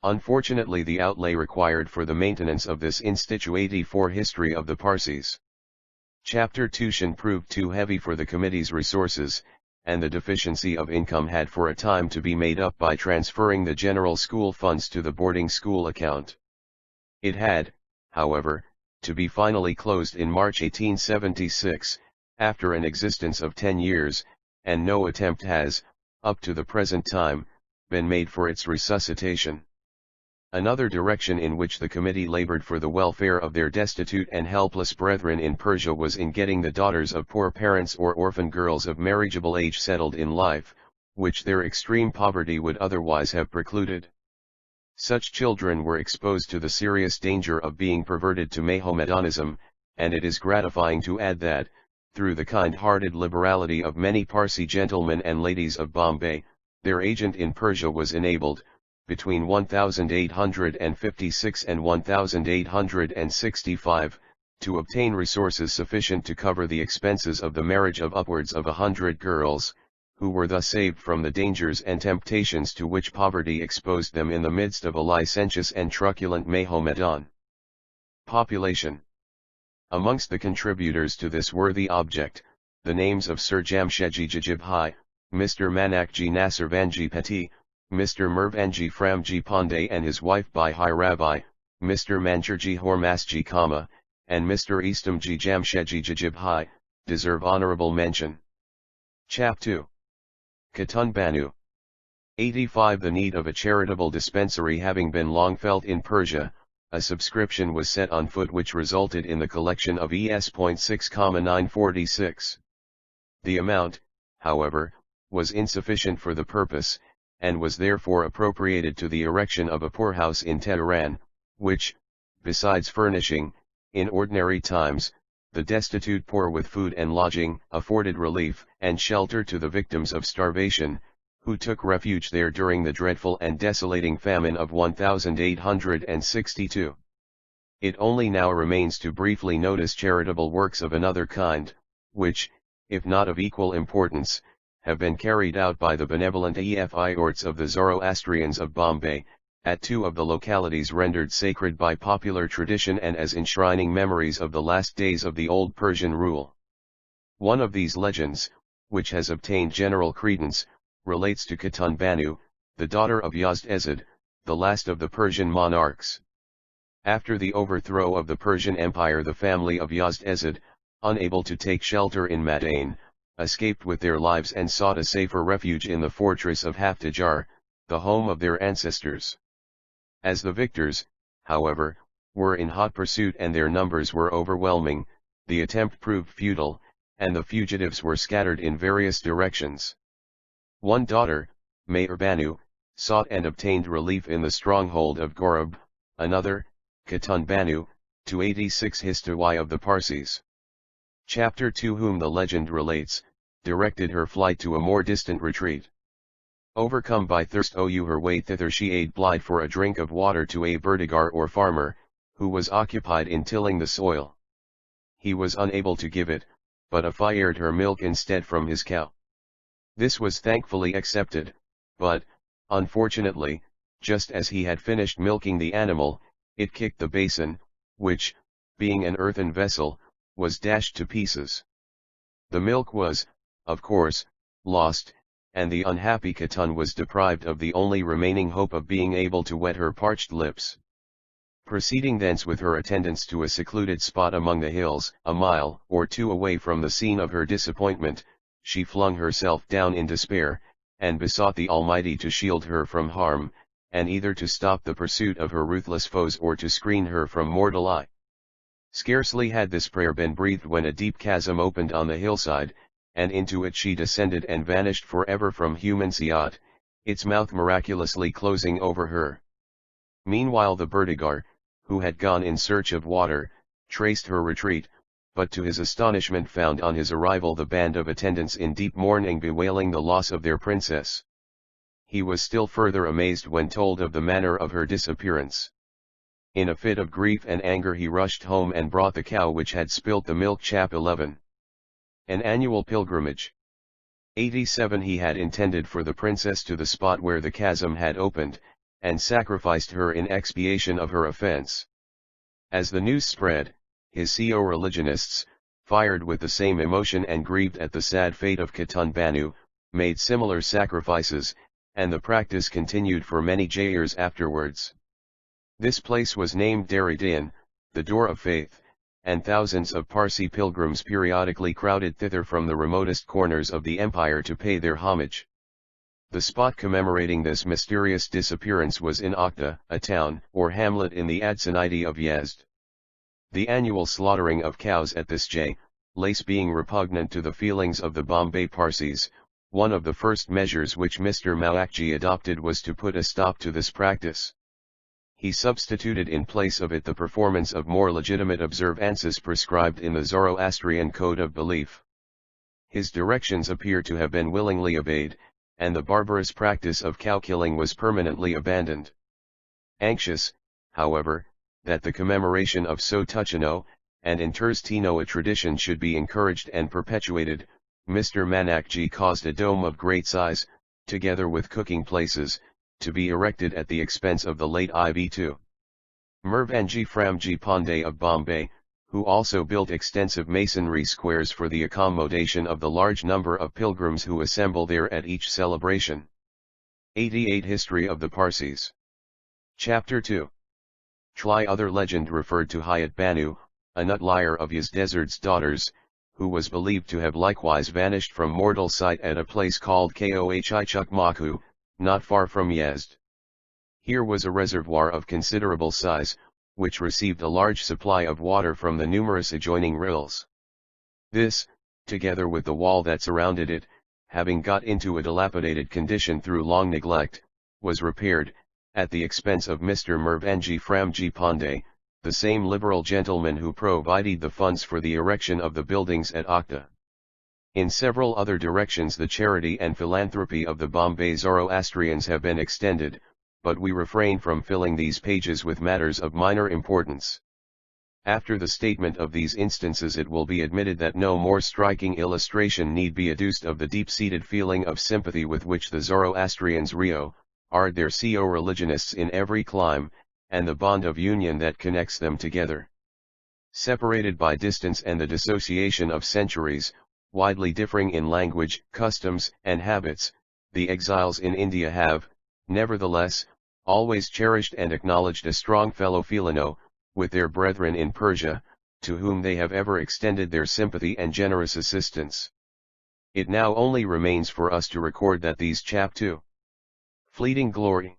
Unfortunately, the outlay required for the maintenance of this institute for history of the Parsis. Chapter Tuition proved too heavy for the committee's resources, and the deficiency of income had for a time to be made up by transferring the general school funds to the boarding school account. It had, however, to be finally closed in March 1876, after an existence of 10 years, and no attempt has, up to the present time, been made for its resuscitation. Another direction in which the committee labored for the welfare of their destitute and helpless brethren in Persia was in getting the daughters of poor parents or orphan girls of marriageable age settled in life, which their extreme poverty would otherwise have precluded. Such children were exposed to the serious danger of being perverted to Mahomedanism, and it is gratifying to add that, through the kind-hearted liberality of many Parsi gentlemen and ladies of Bombay, their agent in Persia was enabled, between 1856 and 1865, to obtain resources sufficient to cover the expenses of the marriage of upwards of 100 girls, who were thus saved from the dangers and temptations to which poverty exposed them in the midst of a licentious and truculent Mahomedan population. Amongst the contributors to this worthy object, the names of Sir Jamshedji Jajibhai, Mr. Manakji Nasirvanji Peti, Mr. Mervanji Framji Pandey and his wife Bihai Ravi, Mr. Manchurji Hormasji Kama, and Mr. Eastamji Jamshedji Jajibhai, deserve honorable mention. Chap 2. Katun Banu. 85 The need of a charitable dispensary having been long felt in Persia, a subscription was set on foot which resulted in the collection of Es.6,946. The amount, however, was insufficient for the purpose, and was therefore appropriated to the erection of a poorhouse in Tehran, which, besides furnishing, in ordinary times, the destitute poor with food and lodging, afforded relief and shelter to the victims of starvation, who took refuge there during the dreadful and desolating famine of 1862. It only now remains to briefly notice charitable works of another kind, which, if not of equal importance, have been carried out by the benevolent efforts of the Zoroastrians of Bombay, at two of the localities rendered sacred by popular tradition and as enshrining memories of the last days of the old Persian rule. One of these legends, which has obtained general credence, relates to Katun Banu, the daughter of Yazd-Ezid, the last of the Persian monarchs. After the overthrow of the Persian Empire, the family of Yazd-Ezid, unable to take shelter in Madain, escaped with their lives and sought a safer refuge in the fortress of Haftajar, the home of their ancestors. As the victors, however, were in hot pursuit and their numbers were overwhelming. The attempt proved futile, and the fugitives were scattered in various directions. One daughter, Mayor Banu, sought and obtained relief in the stronghold of Gorab, another, Khatun Banu, 286 History of the Parsis. Chapter 2, whom the legend relates, directed her flight to a more distant retreat. Overcome by thirst her way thither she applied for a drink of water to a verdigar or farmer, who was occupied in tilling the soil. He was unable to give it, but offered her milk instead from his cow. This was thankfully accepted, but, unfortunately, just as he had finished milking the animal, it kicked the basin, which, being an earthen vessel, was dashed to pieces. The milk was, of course, lost, and the unhappy Khatun was deprived of the only remaining hope of being able to wet her parched lips. Proceeding thence with her attendants to a secluded spot among the hills, a mile or two away from the scene of her disappointment, she flung herself down in despair, and besought the Almighty to shield her from harm, and either to stop the pursuit of her ruthless foes or to screen her from mortal eye. Scarcely had this prayer been breathed when a deep chasm opened on the hillside, and into it she descended and vanished forever from human sight, its mouth miraculously closing over her. Meanwhile the verdigar, who had gone in search of water, traced her retreat, but to his astonishment found on his arrival the band of attendants in deep mourning bewailing the loss of their princess. He was still further amazed when told of the manner of her disappearance. In a fit of grief and anger he rushed home and brought the cow which had spilt the milk. Chap 11. An annual pilgrimage. 87 He had intended for the princess to the spot where the chasm had opened, and sacrificed her in expiation of her offense. As the news spread, his co-religionists, fired with the same emotion and grieved at the sad fate of Khatun Banu, made similar sacrifices, and the practice continued for many years afterwards. This place was named Dar-e-Din, the door of faith, and thousands of Parsi pilgrims periodically crowded thither from the remotest corners of the empire to pay their homage. The spot commemorating this mysterious disappearance was in Okhta, a town or hamlet in the vicinity of Yezd. The annual slaughtering of cows at this place being repugnant to the feelings of the Bombay Parsis, one of the first measures which Mr. Malakji adopted was to put a stop to this practice. He substituted in place of it the performance of more legitimate observances prescribed in the Zoroastrian code of belief. His directions appear to have been willingly obeyed, and the barbarous practice of cow killing was permanently abandoned. Anxious, however, that the commemoration of so touchano, and interstino a tradition should be encouraged and perpetuated, Mr. Manakji caused a dome of great size, together with cooking places, to be erected at the expense of the late IV2. Mervanji Framji Pandey of Bombay, who also built extensive masonry squares for the accommodation of the large number of pilgrims who assemble there at each celebration. 88 History of the Parsis. Chapter 2. Tly other legend referred to Hayat Banu, a nutlier of Yezdezerd's daughters, who was believed to have likewise vanished from mortal sight at a place called Kohichukmaku, not far from Yezd. Here was a reservoir of considerable size, which received a large supply of water from the numerous adjoining rills. This, together with the wall that surrounded it, having got into a dilapidated condition through long neglect, was repaired, at the expense of Mr. Mervanji Framji Pandey, the same liberal gentleman who provided the funds for the erection of the buildings at Okhta. In several other directions the charity and philanthropy of the Bombay Zoroastrians have been extended, but we refrain from filling these pages with matters of minor importance. After the statement of these instances it will be admitted that no more striking illustration need be adduced of the deep-seated feeling of sympathy with which the Zoroastrians regard their co-religionists in every clime, and the bond of union that connects them together. Separated by distance and the dissociation of centuries, widely differing in language, customs, and habits, the exiles in India have, nevertheless, always cherished and acknowledged a strong fellow-feeling with their brethren in Persia, to whom they have ever extended their sympathy and generous assistance. It now only remains for us to record that these chap 2. Fleeting glory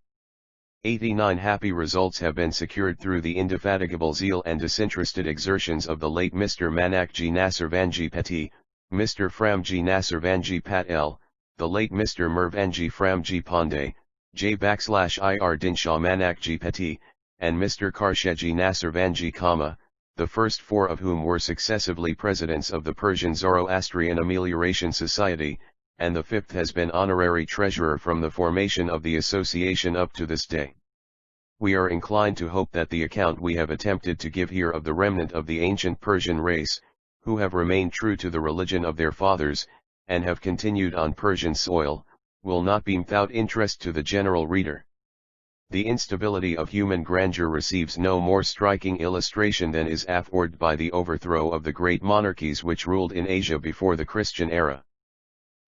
89 happy results have been secured through the indefatigable zeal and disinterested exertions of the late Mr. Manakji Nasirvanji Peti, Mr. Framji Nasirvanji Patel, the late Mr. Mervanji Framji Pandey, J/Ir Dinshaw Manakji Peti, and Mr. Karsheji Nasirvanji Kama, the first four of whom were successively presidents of the Persian Zoroastrian Amelioration Society, and the fifth has been honorary treasurer from the formation of the association up to this day. We are inclined to hope that the account we have attempted to give here of the remnant of the ancient Persian race, who have remained true to the religion of their fathers, and have continued on Persian soil, will not be without interest to the general reader. The instability of human grandeur receives no more striking illustration than is afforded by the overthrow of the great monarchies which ruled in Asia before the Christian era.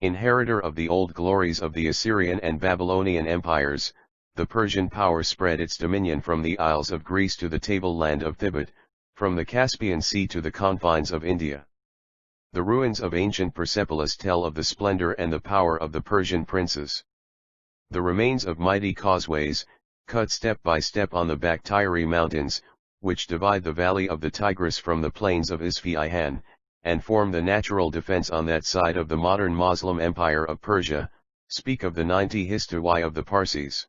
Inheritor of the old glories of the Assyrian and Babylonian empires, the Persian power spread its dominion from the Isles of Greece to the tableland of Thibet, from the Caspian Sea to the confines of India. The ruins of ancient Persepolis tell of the splendor and the power of the Persian princes. The remains of mighty causeways, cut step by step on the Baktiri mountains, which divide the valley of the Tigris from the plains of Isfahan, and form the natural defense on that side of the modern Muslim Empire of Persia, speak of the 90 histawai of the Parsis.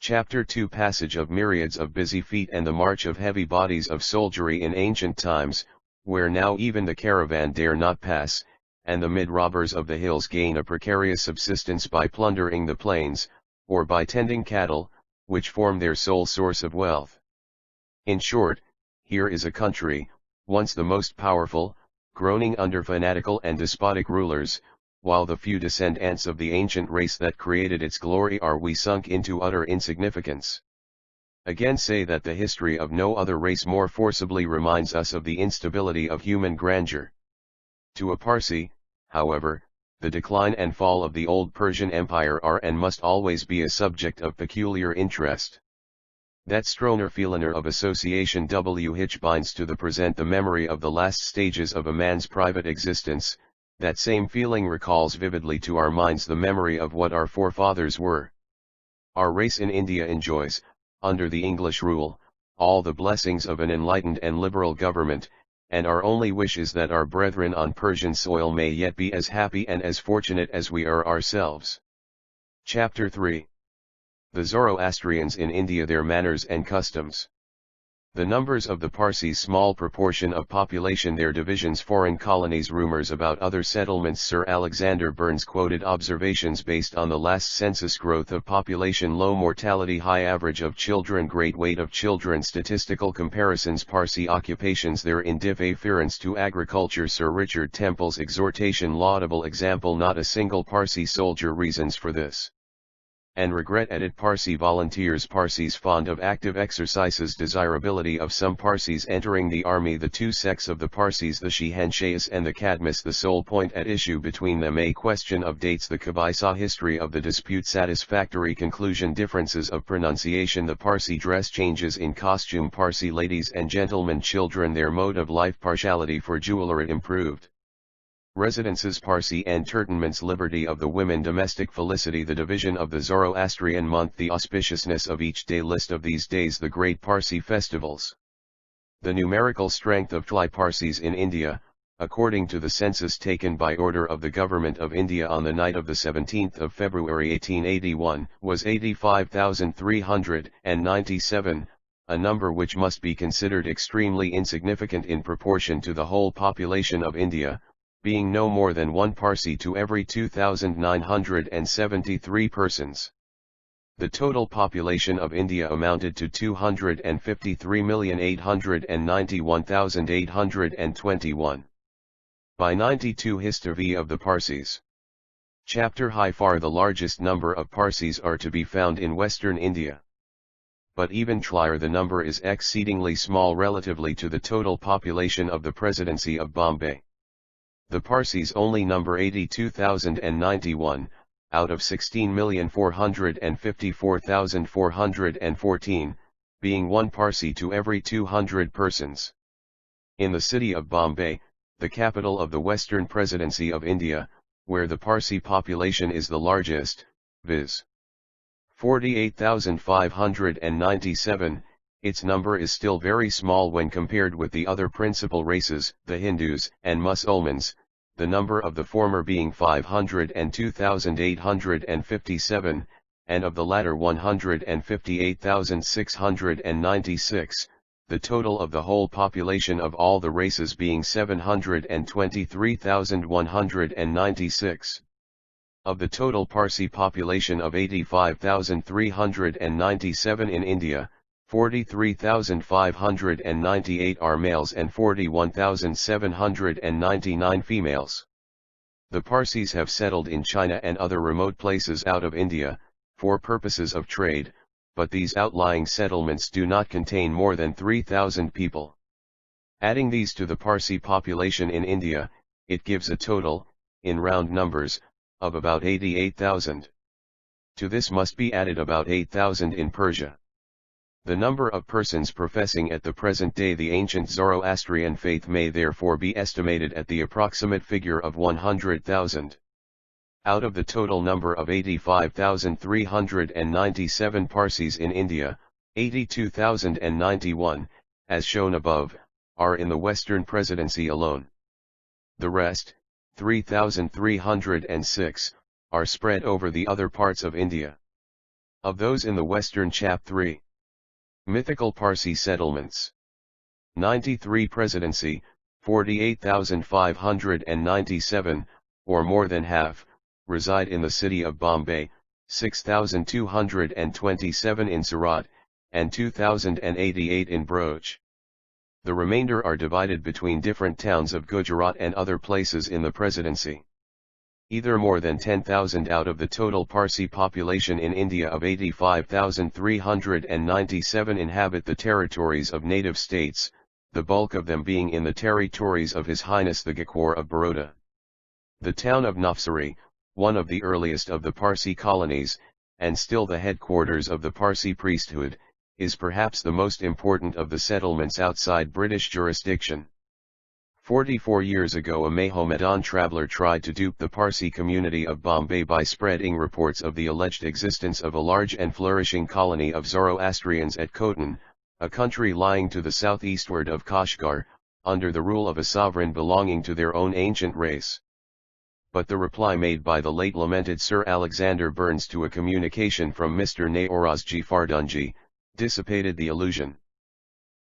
Chapter 2 Passage of myriads of busy feet and the march of heavy bodies of soldiery in ancient times, where now even the caravan dare not pass, and the mid-robbers of the hills gain a precarious subsistence by plundering the plains, or by tending cattle, which form their sole source of wealth. In short, here is a country, once the most powerful, groaning under fanatical and despotic rulers, while the few descendants of the ancient race that created its glory are we sunk into utter insignificance. Again say that the history of no other race more forcibly reminds us of the instability of human grandeur. To a Parsi, however, the decline and fall of the old Persian Empire are and must always be a subject of peculiar interest. That stronger feeling of association which binds to the present the memory of the last stages of a man's private existence, that same feeling recalls vividly to our minds the memory of what our forefathers were. Our race in India enjoys, under the English rule, all the blessings of an enlightened and liberal government, and our only wish is that our brethren on Persian soil may yet be as happy and as fortunate as we are ourselves. Chapter 3. The Zoroastrians in India, their manners and customs. The numbers of the Parsis, small proportion of population, their divisions, foreign colonies, rumors about other settlements. Sir Alexander Burns quoted observations based on the last census: growth of population, low mortality, high average of children, great weight of children. Statistical comparisons. Parsi occupations, their indifference to agriculture. Sir Richard Temple's exhortation, laudable example, not a single Parsi soldier. Reasons for this and regret. Edit. Parsi volunteers. Parsis fond of active exercises. Desirability of some Parsis entering the army. The two sects of the Parsis, the Shehanshahs and the Kadmis. The sole point at issue between them a question of dates. The Kabaisa history of the dispute. Satisfactory conclusion. Differences of pronunciation. The Parsi dress, changes in costume. Parsi ladies and gentlemen, children, their mode of life. Partiality for jewelry improved residences. Parsi entertainments. Liberty of the women. Domestic felicity. The division of the Zoroastrian month. The auspiciousness of each day. List of these days. The great Parsi festivals. The numerical strength of Parsis in India, according to the census taken by order of the Government of India on the night of the 17th of February 1881, was 85,397, a number which must be considered extremely insignificant in proportion to the whole population of India, being no more than one Parsi to every 2,973 persons. The total population of India amounted to 253,891,821. By 92 history of the Parsis. Chapter High. Far the largest number of Parsis are to be found in western India. But even the number is exceedingly small relatively to the total population of the Presidency of Bombay. The Parsis only number 82,091, out of 16,454,414, being one Parsi to every 200 persons. In the city of Bombay, the capital of the Western Presidency of India, where the Parsi population is the largest, viz. 48,597, its number is still very small when compared with the other principal races, the Hindus and Musulmans, the number of the former being 502,857, and of the latter 158,696, the total of the whole population of all the races being 723,196. Of the total Parsi population of 85,397 in India, 43,598 are males and 41,799 females. The Parsis have settled in China and other remote places out of India, for purposes of trade, but these outlying settlements do not contain more than 3,000 people. Adding these to the Parsi population in India, it gives a total, in round numbers, of about 88,000. To this must be added about 8,000 in Persia. The number of persons professing at the present day the ancient Zoroastrian faith may therefore be estimated at the approximate figure of 100,000. Out of the total number of 85,397 Parsis in India, 82,091, as shown above, are in the Western Presidency alone. The rest, 3,306, are spread over the other parts of India. Of those in the Western Chap 3. Mythical Parsi settlements. 93 Presidency, 48,597, or more than half, reside in the city of Bombay, 6,227 in Surat, and 2,088 in Broach. The remainder are divided between different towns of Gujarat and other places in the Presidency. Either more than 10,000 out of the total Parsi population in India of 85,397 inhabit the territories of native states, the bulk of them being in the territories of His Highness the Gakwar of Baroda. The town of Navsari, one of the earliest of the Parsi colonies, and still the headquarters of the Parsi priesthood, is perhaps the most important of the settlements outside British jurisdiction. 44 years ago a Mohammedan traveller tried to dupe the Parsi community of Bombay by spreading reports of the alleged existence of a large and flourishing colony of Zoroastrians at Khotan, a country lying to the southeastward of Kashgar, under the rule of a sovereign belonging to their own ancient race. But the reply made by the late lamented Sir Alexander Burns to a communication from Mr. Naorozji Fardunji, dissipated the illusion.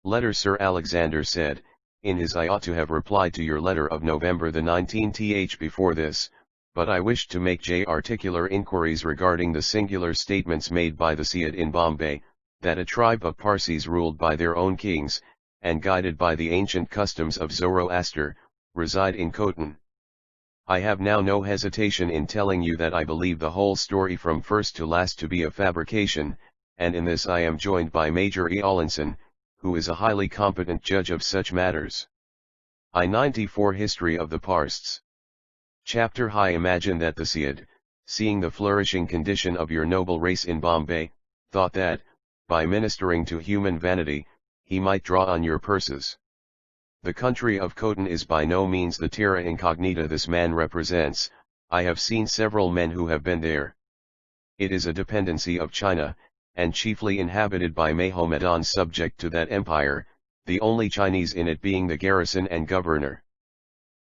Letter Sir Alexander said, in his I ought to have replied to your letter of November the 19th before this, but I wished to make articular inquiries regarding the singular statements made by the Syed in Bombay, that a tribe of Parsis ruled by their own kings, and guided by the ancient customs of Zoroaster, reside in Khotan. I have now no hesitation in telling you that I believe the whole story from first to last to be a fabrication, and in this I am joined by Major Eolinson, who is a highly competent judge of such matters. I-94 History of the Parsis. Chapter I imagine that the Syed, seeing the flourishing condition of your noble race in Bombay, thought that, by ministering to human vanity, he might draw on your purses. The country of Khotan is by no means the terra incognita this man represents. I have seen several men who have been there. It is a dependency of China, and chiefly inhabited by Mohammedans subject to that empire, the only Chinese in it being the garrison and governor.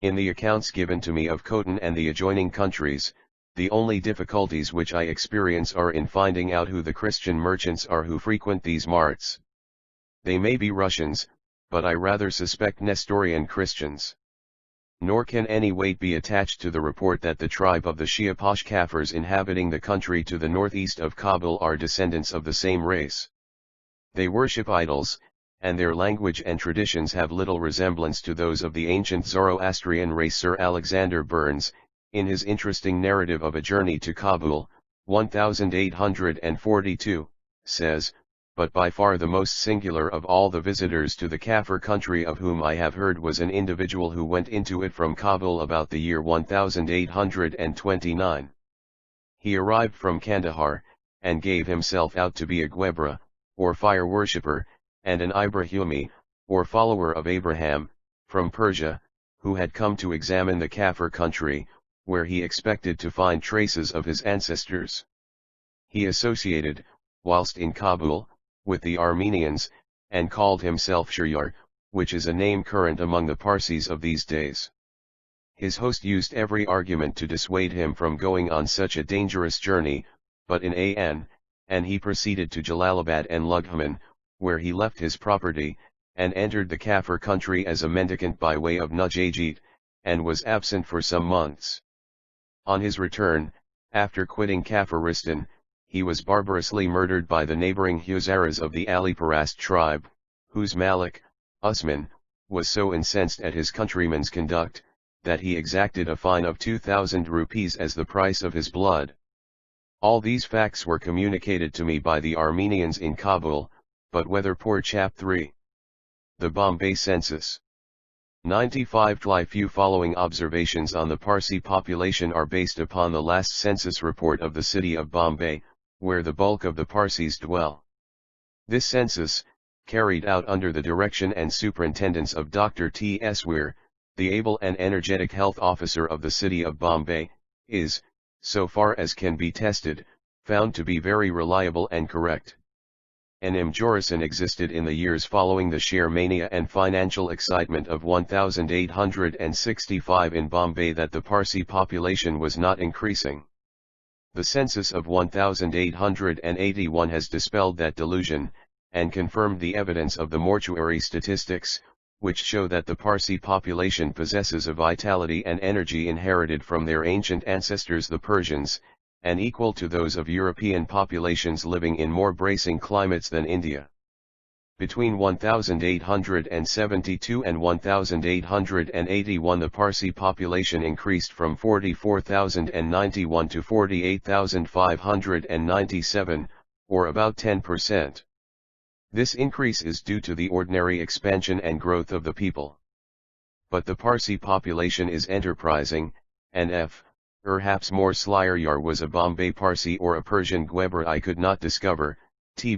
In the accounts given to me of Khotan and the adjoining countries, the only difficulties which I experience are in finding out who the Christian merchants are who frequent these marts. They may be Russians, but I rather suspect Nestorian Christians. Nor can any weight be attached to the report that the tribe of the Shia Posh Kafirs inhabiting the country to the northeast of Kabul are descendants of the same race. They worship idols, and their language and traditions have little resemblance to those of the ancient Zoroastrian race. Sir Alexander Burns, in his interesting narrative of a journey to Kabul, 1842, says, but by far the most singular of all the visitors to the Kafir country of whom I have heard was an individual who went into it from Kabul about the year 1829. He arrived from Kandahar, and gave himself out to be a Gwebra, or fire worshipper, and an Ibrahimi, or follower of Abraham, from Persia, who had come to examine the Kafir country, where he expected to find traces of his ancestors. He associated, whilst in Kabul, with the Armenians, and called himself Sharyar, which is a name current among the Parsis of these days. His host used every argument to dissuade him from going on such a dangerous journey, but in and he proceeded to Jalalabad and Lughman, where he left his property, and entered the Kafir country as a mendicant by way of Nujajit, and was absent for some months. On his return, after quitting Kafiristan, he was barbarously murdered by the neighboring Huzaras of the Ali-Parast tribe, whose Malik, Usman, was so incensed at his countrymen's conduct, that he exacted a fine of 2,000 rupees as the price of his blood. All these facts were communicated to me by the Armenians in Kabul, but whether poor chap 3. The Bombay Census. 95 Few following observations on the Parsi population are based upon the last census report of the city of Bombay, where the bulk of the Parsis dwell. This census, carried out under the direction and superintendence of Dr. T. S. Weir, the able and energetic health officer of the city of Bombay, is, so far as can be tested, found to be very reliable and correct. An imjorison existed in the years following the share mania and financial excitement of 1865 in Bombay that the Parsi population was not increasing. The census of 1881 has dispelled that delusion, and confirmed the evidence of the mortuary statistics, which show that the Parsi population possesses a vitality and energy inherited from their ancient ancestors the Persians, and equal to those of European populations living in more bracing climates than India. Between 1872 and 1881 the Parsi population increased from 44,091 to 48,597, or about 10%. This increase is due to the ordinary expansion and growth of the people. But the Parsi population is enterprising, and perhaps more Slyar was a Bombay Parsi or a Persian Gweber I could not discover.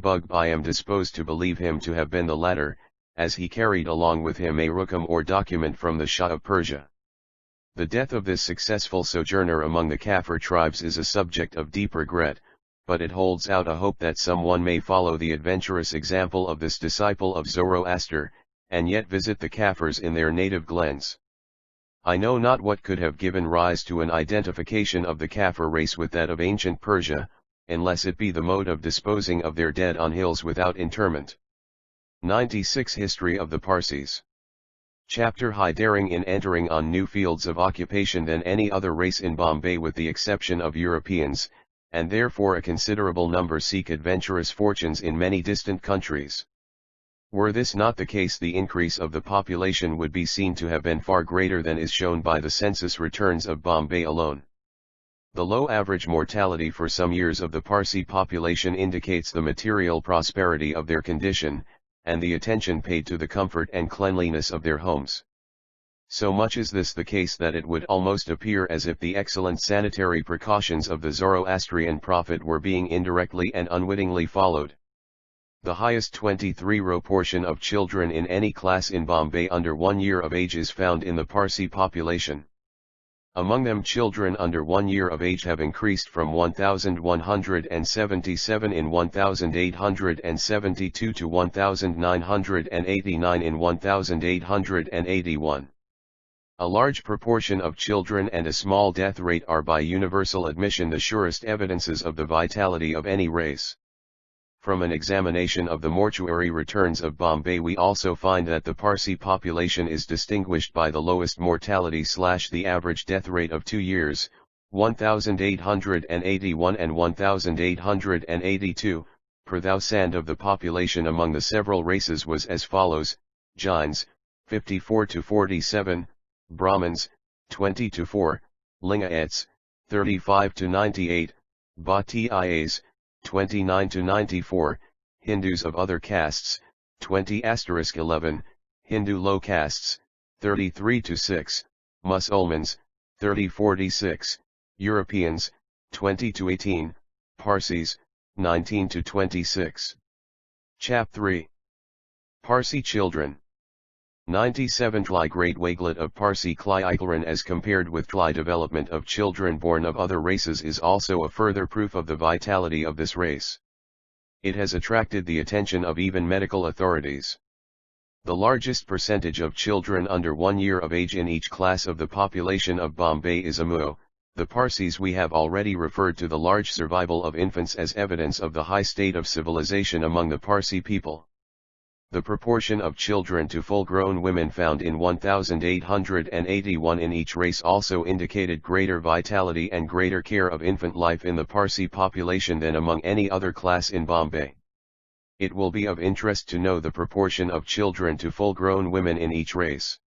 But I am disposed to believe him to have been the latter, as he carried along with him a rukam or document from the Shah of Persia. The death of this successful sojourner among the Kafir tribes is a subject of deep regret, but it holds out a hope that someone may follow the adventurous example of this disciple of Zoroaster, and yet visit the Kafirs in their native glens. I know not what could have given rise to an identification of the Kafir race with that of ancient Persia, unless it be the mode of disposing of their dead on hills without interment. 96 History of the Parsis. Chapter High daring in entering on new fields of occupation than any other race in Bombay with the exception of Europeans, and therefore a considerable number seek adventurous fortunes in many distant countries. Were this not the case, the increase of the population would be seen to have been far greater than is shown by the census returns of Bombay alone. The low average mortality for some years of the Parsi population indicates the material prosperity of their condition, and the attention paid to the comfort and cleanliness of their homes. So much is this the case that it would almost appear as if the excellent sanitary precautions of the Zoroastrian prophet were being indirectly and unwittingly followed. The highest 23 portion of children in any class in Bombay under 1 year of age is found in the Parsi population. Among them children under 1 year of age have increased from 1,177 in 1872 to 1,989 in 1881. A large proportion of children and a small death rate are by universal admission the surest evidences of the vitality of any race. From an examination of the mortuary returns of Bombay we also find that the Parsi population is distinguished by the lowest mortality / the average death rate of 2 years, 1881 and 1882, per thousand of the population among the several races was as follows: Jains, 54 to 47, Brahmins, 20 to 4, Lingayats, 35 to 98, Bhattiyas, 29 to 94, Hindus of other castes, 20*11, Hindu low castes, 33 to 6, Musulmans, 30-46, Europeans, 20 to 18, Parsis, 19 to 26. Chap 3. Parsi children. 97 Tli great wakelet of Parsi Kli Ikleran as compared with Tli development of children born of other races is also a further proof of the vitality of this race. It has attracted the attention of even medical authorities. The largest percentage of children under 1 year of age in each class of the population of Bombay is Amu. The Parsis. We have already referred to the large survival of infants as evidence of the high state of civilization among the Parsi people. The proportion of children to full-grown women found in 1881 in each race also indicated greater vitality and greater care of infant life in the Parsi population than among any other class in Bombay. It will be of interest to know the proportion of children to full-grown women in each race.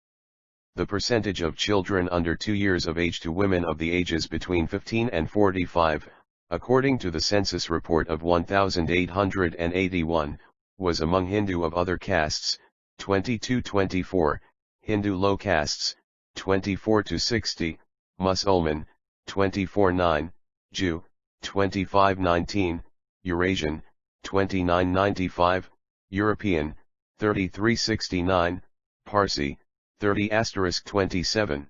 The percentage of children under 2 years of age to women of the ages between 15 and 45, according to the census report of 1881, was among Hindu of other castes, 22-24, Hindu low castes, 24-60, Musalman, 24-9, Jew, 25-19, Eurasian, 29-95, European, 33-69, Parsi, 30*27.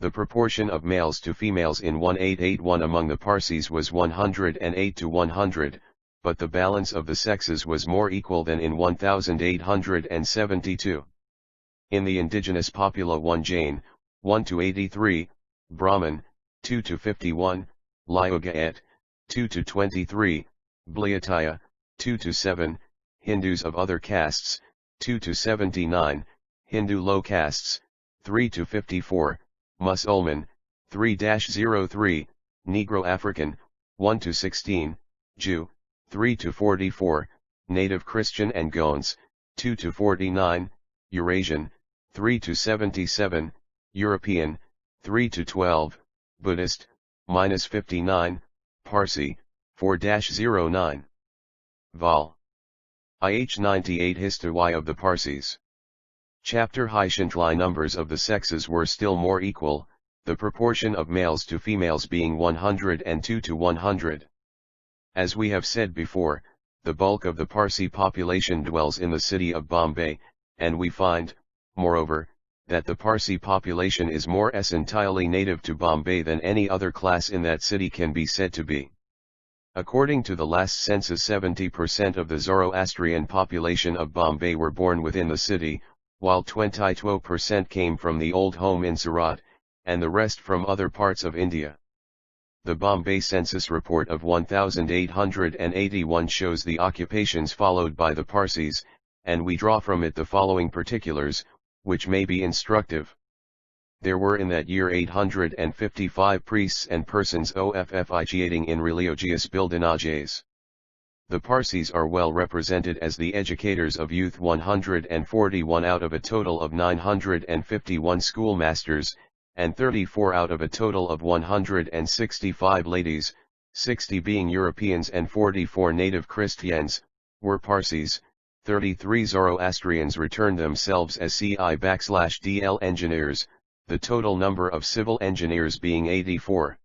The proportion of males to females in 1881 among the Parsis was 108-100, but the balance of the sexes was more equal than in 1872. In the indigenous popula 1 Jain, 1-83, Brahmin, 2-51, Lyugaet, 2-23, Bliataya, 2-7, Hindus of other castes, 2-79, Hindu low castes, 3-54, Musalman, 3-03, Negro African, 1-16, Jew, 3-44, Native Christian and Goans, 2-49, Eurasian, 3-77, European, 3-12, Buddhist, -59, Parsi, 4-09. Vol. IH 98 History of the Parsis. Chapter Hishantli numbers of the sexes were still more equal, the proportion of males to females being 102-100. As we have said before, the bulk of the Parsi population dwells in the city of Bombay, and we find, moreover, that the Parsi population is more entirely native to Bombay than any other class in that city can be said to be. According to the last census, 70% of the Zoroastrian population of Bombay were born within the city, while 22% came from the old home in Surat, and the rest from other parts of India. The Bombay Census Report of 1881 shows the occupations followed by the Parsis, and we draw from it the following particulars, which may be instructive. There were in that year 855 priests and persons officiating in religious pilgrimages. The Parsis are well represented as the educators of youth, 141 out of a total of 951 schoolmasters, and 34 out of a total of 165 ladies, 60 being Europeans and 44 native Christians, were Parsis. 33 Zoroastrians returned themselves as CI/DL engineers, the total number of civil engineers being 84.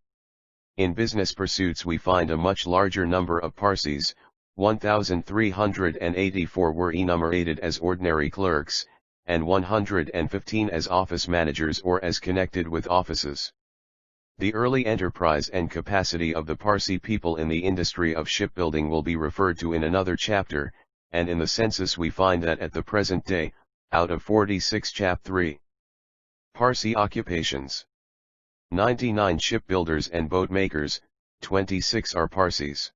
In business pursuits we find a much larger number of Parsis, 1,384 were enumerated as ordinary clerks, and 115 as office managers or as connected with offices. The early enterprise and capacity of the Parsi people in the industry of shipbuilding will be referred to in another chapter, and in the census we find that at the present day, out of 46 chap 3. Parsi occupations. 99 shipbuilders and boat makers, 26 are Parsis.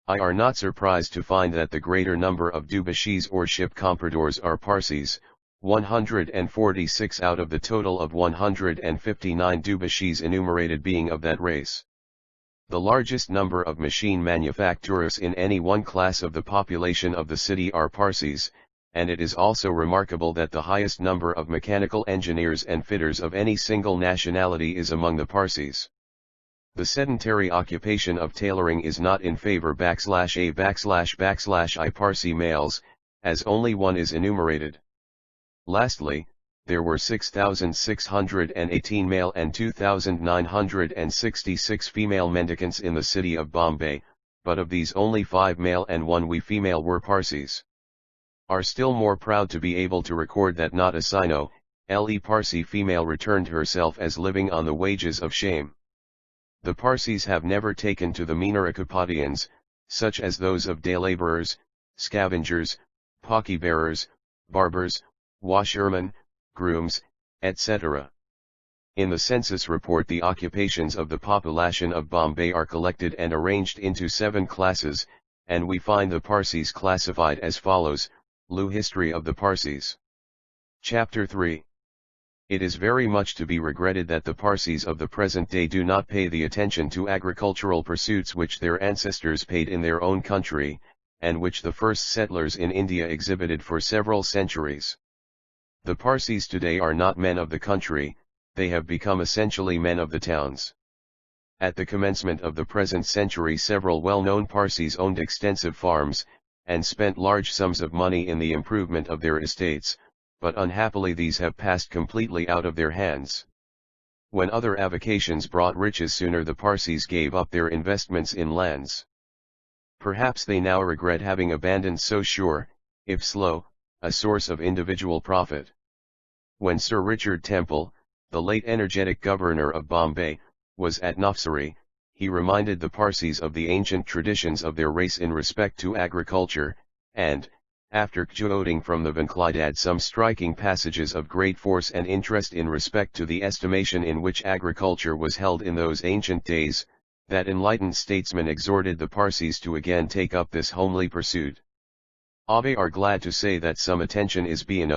I are not surprised to find that the greater number of dubashis or ship compradors are Parsis, 146 out of the total of 159 dubashis enumerated being of that race. The largest number of machine manufacturers in any one class of the population of the city are Parsis, and it is also remarkable that the highest number of mechanical engineers and fitters of any single nationality is among the Parsis. The sedentary occupation of tailoring is not in favor /a// I Parsi males, as only one is enumerated. Lastly, there were 6,618 male and 2,966 female mendicants in the city of Bombay, but of these only 5 male and 1 female were Parsis. are still more proud to be able to record that not a Sino-Le Parsi female returned herself as living on the wages of shame. The Parsis have never taken to the meaner occupations, such as those of day laborers, scavengers, pocky bearers, barbers, washermen, grooms, etc. In the census report, the occupations of the population of Bombay are collected and arranged into 7 classes, and we find the Parsis classified as follows. Lu History of the Parsis. Chapter 3. It is very much to be regretted that the Parsis of the present day do not pay the attention to agricultural pursuits which their ancestors paid in their own country, and which the first settlers in India exhibited for several centuries. The Parsis today are not men of the country, they have become essentially men of the towns. At the commencement of the present century, several well-known Parsis owned extensive farms, and spent large sums of money in the improvement of their estates, but unhappily these have passed completely out of their hands. When other avocations brought riches sooner, the Parsis gave up their investments in lands. Perhaps they now regret having abandoned so sure, if slow, a source of individual profit. When Sir Richard Temple, the late energetic governor of Bombay, was at Navsari, he reminded the Parsis of the ancient traditions of their race in respect to agriculture, and, after quoting from the Vinclidad some striking passages of great force and interest in respect to the estimation in which agriculture was held in those ancient days, that enlightened statesman exhorted the Parsis to again take up this homely pursuit. We are glad to say that some attention is being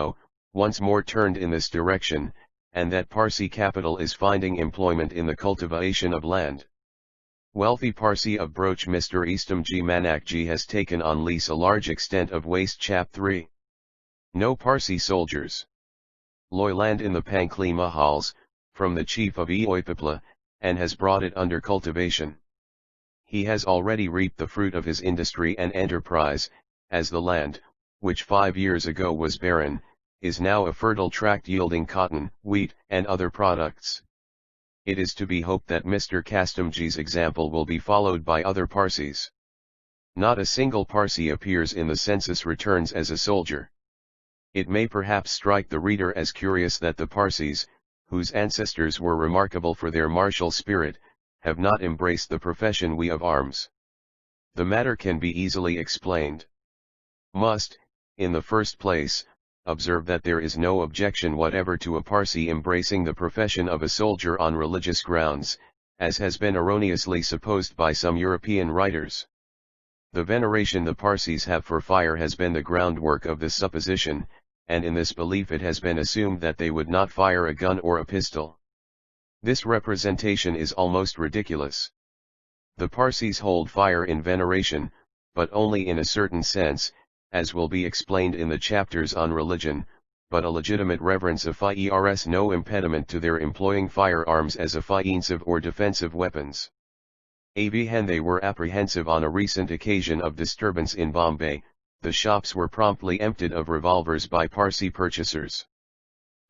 once more turned in this direction, and that Parsi capital is finding employment in the cultivation of land. Wealthy Parsi of Broch Mr. Eastamji Manakji has taken on lease a large extent of waste. Chap 3. No Parsi soldiers. Loy land in the Pankli Mahals, from the chief of Eoipipla, and has brought it under cultivation. He has already reaped the fruit of his industry and enterprise, as the land, which 5 years ago was barren, is now a fertile tract yielding cotton, wheat, and other products. It is to be hoped that Mr. Kastamji's example will be followed by other Parsis. Not a single Parsi appears in the census returns as a soldier. It may perhaps strike the reader as curious that the Parsis, whose ancestors were remarkable for their martial spirit, have not embraced the profession we of arms. The matter can be easily explained. Must, in the first place, observe that there is no objection whatever to a Parsi embracing the profession of a soldier on religious grounds, as has been erroneously supposed by some European writers. The veneration the Parsis have for fire has been the groundwork of this supposition, and in this belief it has been assumed that they would not fire a gun or a pistol. This representation is almost ridiculous. The Parsis hold fire in veneration, but only in a certain sense, as will be explained in the chapters on religion, but a legitimate reverence of fires no impediment to their employing firearms as offensive or defensive weapons. When they were apprehensive on a recent occasion of disturbance in Bombay, the shops were promptly emptied of revolvers by Parsi purchasers.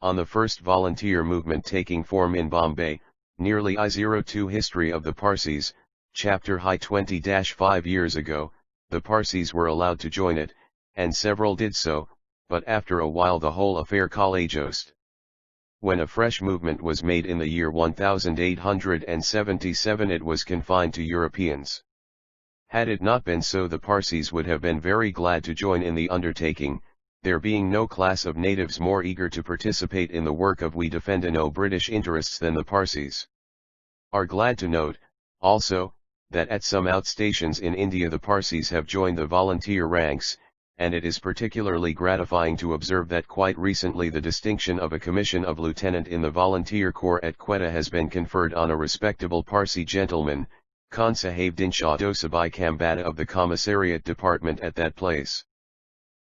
On the first volunteer movement taking form in Bombay, nearly I02 History of the Parsis, chapter high 20-5 years ago, the Parsis were allowed to join it, and several did so, but after a while the whole affair collapsed. When a fresh movement was made in the year 1877, it was confined to Europeans. Had it not been so, the Parsis would have been very glad to join in the undertaking, there being no class of natives more eager to participate in the work of we defend no British interests than the Parsis. Are glad to note, also, that at some outstations in India the Parsis have joined the volunteer ranks, and it is particularly gratifying to observe that quite recently the distinction of a commission of lieutenant in the volunteer corps at Quetta has been conferred on a respectable Parsi gentleman, Khan Sahib Dinshaw Dosabai Kambada of the commissariat department at that place.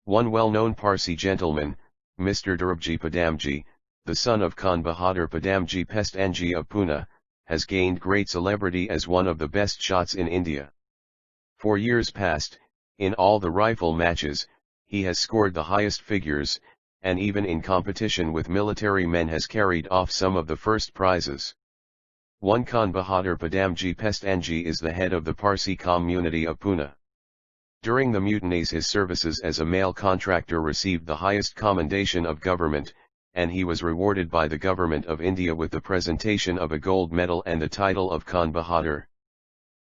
One well-known Parsi gentleman, Mr. Durabji Padamji, the son of Khan Bahadur Padamji Pestanji of Pune, has gained great celebrity as one of the best shots in India. For years past, in all the rifle matches, he has scored the highest figures, and even in competition with military men has carried off some of the first prizes. One Khan Bahadur Padamji Pestanji is the head of the Parsi community of Pune. During the mutinies his services as a mail contractor received the highest commendation of government, and he was rewarded by the government of India with the presentation of a gold medal and the title of Khan Bahadur.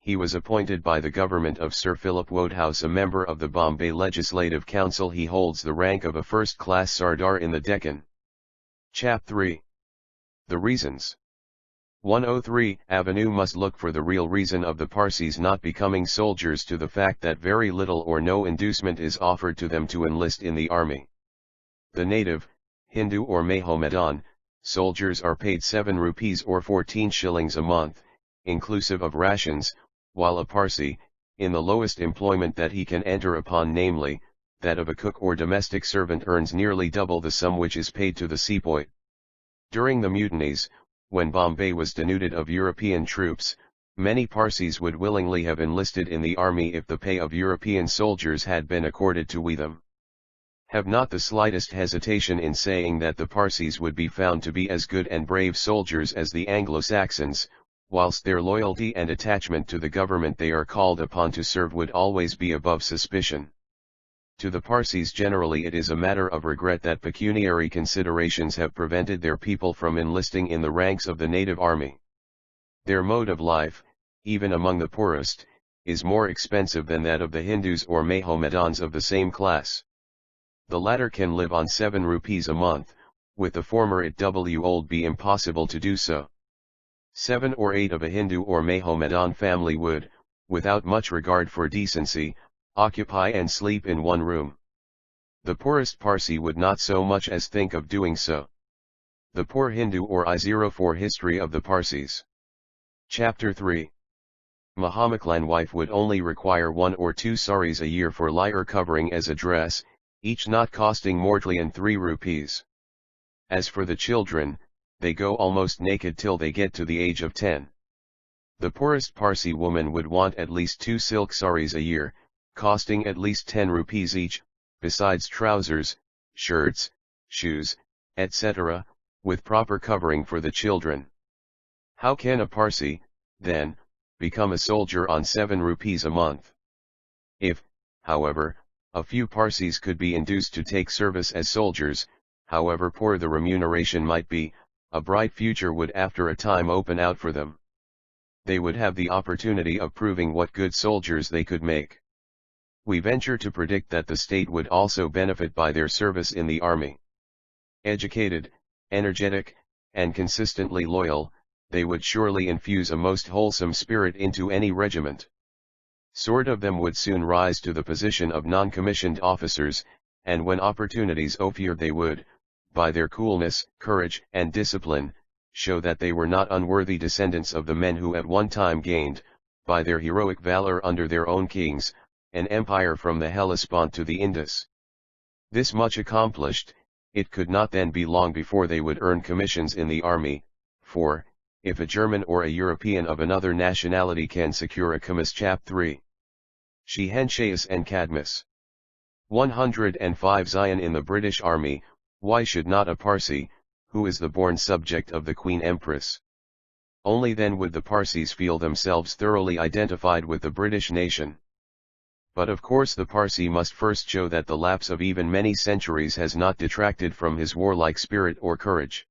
He was appointed by the government of Sir Philip Wodehouse a member of the Bombay Legislative Council. He holds the rank of a first-class Sardar in the Deccan. Chap 3. The reasons. 103. Avenue must look for the real reason of the Parsis not becoming soldiers to the fact that very little or no inducement is offered to them to enlist in the army. The native, Hindu or Mahomedan, soldiers are paid 7 rupees or 14 shillings a month, inclusive of rations, while a Parsi, in the lowest employment that he can enter upon, namely, that of a cook or domestic servant, earns nearly double the sum which is paid to the sepoy. During the mutinies, when Bombay was denuded of European troops, many Parsis would willingly have enlisted in the army if the pay of European soldiers had been accorded to them. Have not the slightest hesitation in saying that the Parsis would be found to be as good and brave soldiers as the Anglo-Saxons, whilst their loyalty and attachment to the government they are called upon to serve would always be above suspicion. To the Parsis generally it is a matter of regret that pecuniary considerations have prevented their people from enlisting in the ranks of the native army. Their mode of life, even among the poorest, is more expensive than that of the Hindus or Mahomedans of the same class. The latter can live on 7 rupees a month, with the former it would be impossible to do so. 7 or 8 of a Hindu or Mahomedan family would, without much regard for decency, occupy and sleep in one room. The poorest Parsi would not so much as think of doing so. The poor Hindu or I04 History of the Parsis. Chapter 3. Mahomedan wife would only require 1 or 2 saris a year for lyre covering as a dress, each not costing more than 3 rupees. As for the children, they go almost naked till they get to the age of 10. The poorest Parsi woman would want at least 2 silk saris a year, costing at least 10 rupees each, besides trousers, shirts, shoes, etc., with proper covering for the children. How can a Parsi, then, become a soldier on 7 rupees a month? If, however, a few Parsis could be induced to take service as soldiers, however poor the remuneration might be, a bright future would after a time open out for them. They would have the opportunity of proving what good soldiers they could make. We venture to predict that the state would also benefit by their service in the army. Educated, energetic, and consistently loyal, they would surely infuse a most wholesome spirit into any regiment. Sort of them would soon rise to the position of non-commissioned officers, and when opportunities offered they would, by their coolness, courage, and discipline, show that they were not unworthy descendants of the men who at one time gained, by their heroic valor under their own kings, an empire from the Hellespont to the Indus. This much accomplished, it could not then be long before they would earn commissions in the army, for, if a German or a European of another nationality can secure a commiss. Chap 3. Shehenshahs and Cadmus. 105 Zion in the British Army, why should not a Parsi, who is the born subject of the Queen Empress? Only then would the Parsis feel themselves thoroughly identified with the British nation. But of course the Parsi must first show that the lapse of even many centuries has not detracted from his warlike spirit or courage.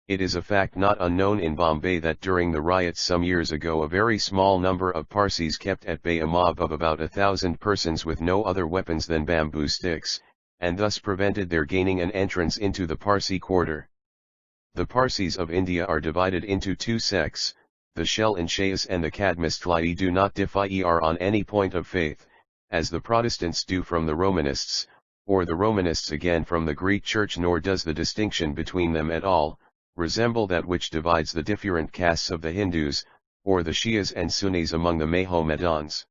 It is a fact not unknown in Bombay that during the riots some years ago a very small number of Parsis kept at bay a mob of about 1,000 persons with no other weapons than bamboo sticks, and thus prevented their gaining an entrance into the Parsi quarter. The Parsis of India are divided into 2 sects, the Shehenshahs and the Cadmus do not differ on any point of faith, as the Protestants do from the Romanists, or the Romanists again from the Greek Church, nor does the distinction between them at all resemble that which divides the different castes of the Hindus, or the Shias and Sunnis among the Mahomedans.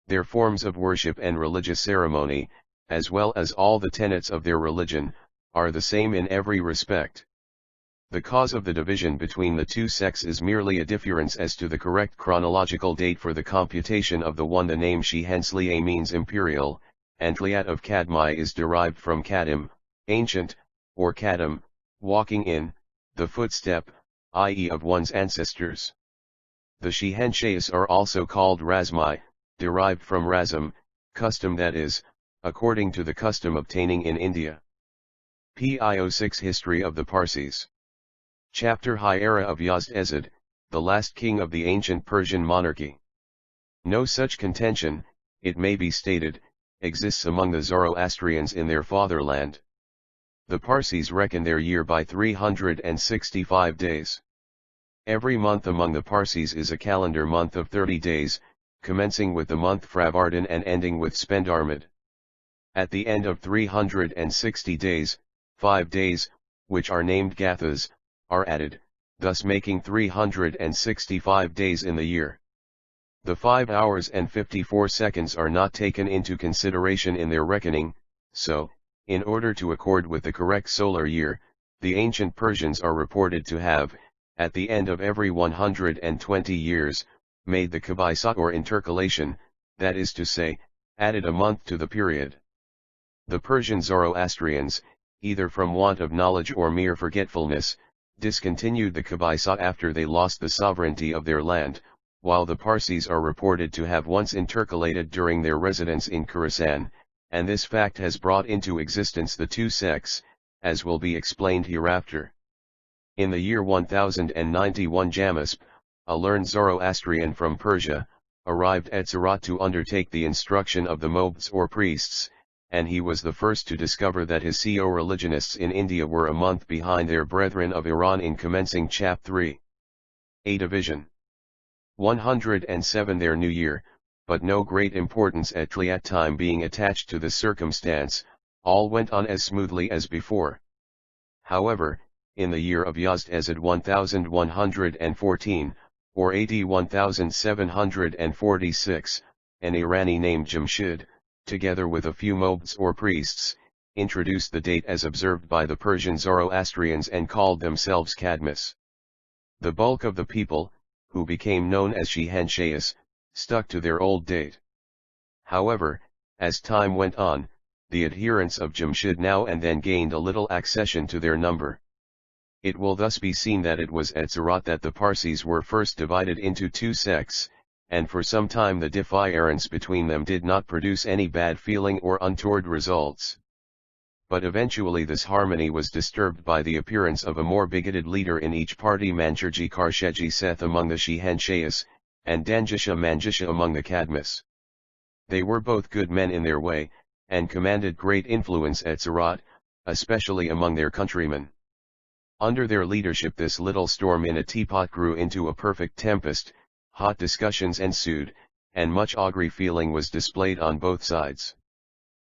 Their forms of worship and religious ceremony, as well as all the tenets of their religion, are the same in every respect. The cause of the division between the 2 sects is merely a difference as to the correct chronological date for the computation of the one. The name Shehenshah means imperial, and Tliat of Kadmai is derived from Kadim, ancient, or Kadam, walking in, the footstep, i.e. of one's ancestors. The Shehenshahs are also called Razmai, derived from Razam, custom that is, according to the custom obtaining in India. P.I.O.6 History of the Parsis. Chapter High Era of Yazd-Ezid, the last king of the ancient Persian monarchy. No such contention, it may be stated, exists among the Zoroastrians in their fatherland. The Parsis reckon their year by 365 days. Every month among the Parsis is a calendar month of 30 days, commencing with the month Fravardan and ending with Spendarmid. At the end of 360 days, 5 days, which are named Gathas, are added, thus making 365 days in the year. The 5 hours and 54 seconds are not taken into consideration in their reckoning, so, in order to accord with the correct solar year, the ancient Persians are reported to have, at the end of every 120 years, made the kabisat or intercalation, that is to say, added a month to the period. The Persian Zoroastrians, either from want of knowledge or mere forgetfulness, discontinued the kabisat after they lost the sovereignty of their land, while the Parsis are reported to have once intercalated during their residence in Khorasan, and this fact has brought into existence the two sects, as will be explained hereafter. In the year 1091 Jamasp, a learned Zoroastrian from Persia, arrived at Surat to undertake the instruction of the mobeds or priests, and he was the first to discover that his co-religionists in India were a month behind their brethren of Iran in commencing Chap 3. A division. 107 Their new year, but no great importance at that time being attached to the circumstance, all went on as smoothly as before. However, in the year of Yazd-Ezid 1114, or AD 1746, an Irani named Jamshid, together with a few mobeds or priests, introduced the date as observed by the Persian Zoroastrians and called themselves Cadmus. The bulk of the people, who became known as Shehenshahs, stuck to their old date. However, as time went on, the adherents of Jamshid now and then gained a little accession to their number. It will thus be seen that it was at Surat that the Parsis were first divided into two sects, and for some time the difference between them did not produce any bad feeling or untoward results. But eventually this harmony was disturbed by the appearance of a more bigoted leader in each party, Manjurji Karsheji Seth among the Shehenshahs, and Danjisha Manjisha among the Cadmus. They were both good men in their way, and commanded great influence at Surat, especially among their countrymen. Under their leadership this little storm in a teapot grew into a perfect tempest, hot discussions ensued, and much angry feeling was displayed on both sides.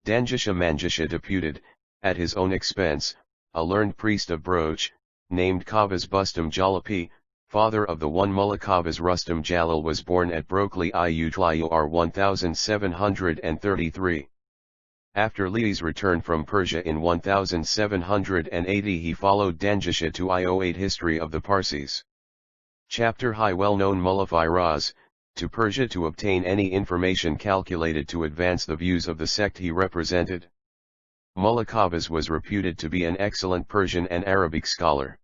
Danjisha Manjisha deputed, at his own expense, a learned priest of Broch, named Kavas Bustam Jalapi, father of the one Mullah Kavas Rustam Jalal, was born at Brokli Iutliur 1733. After Li's return from Persia in 1780 he followed Danjisha to I08 History of the Parsis. Chapter High well-known Mullah Firaz, to Persia to obtain any information calculated to advance the views of the sect he represented. Mullah Kavas was reputed to be an excellent Persian and Arabic scholar.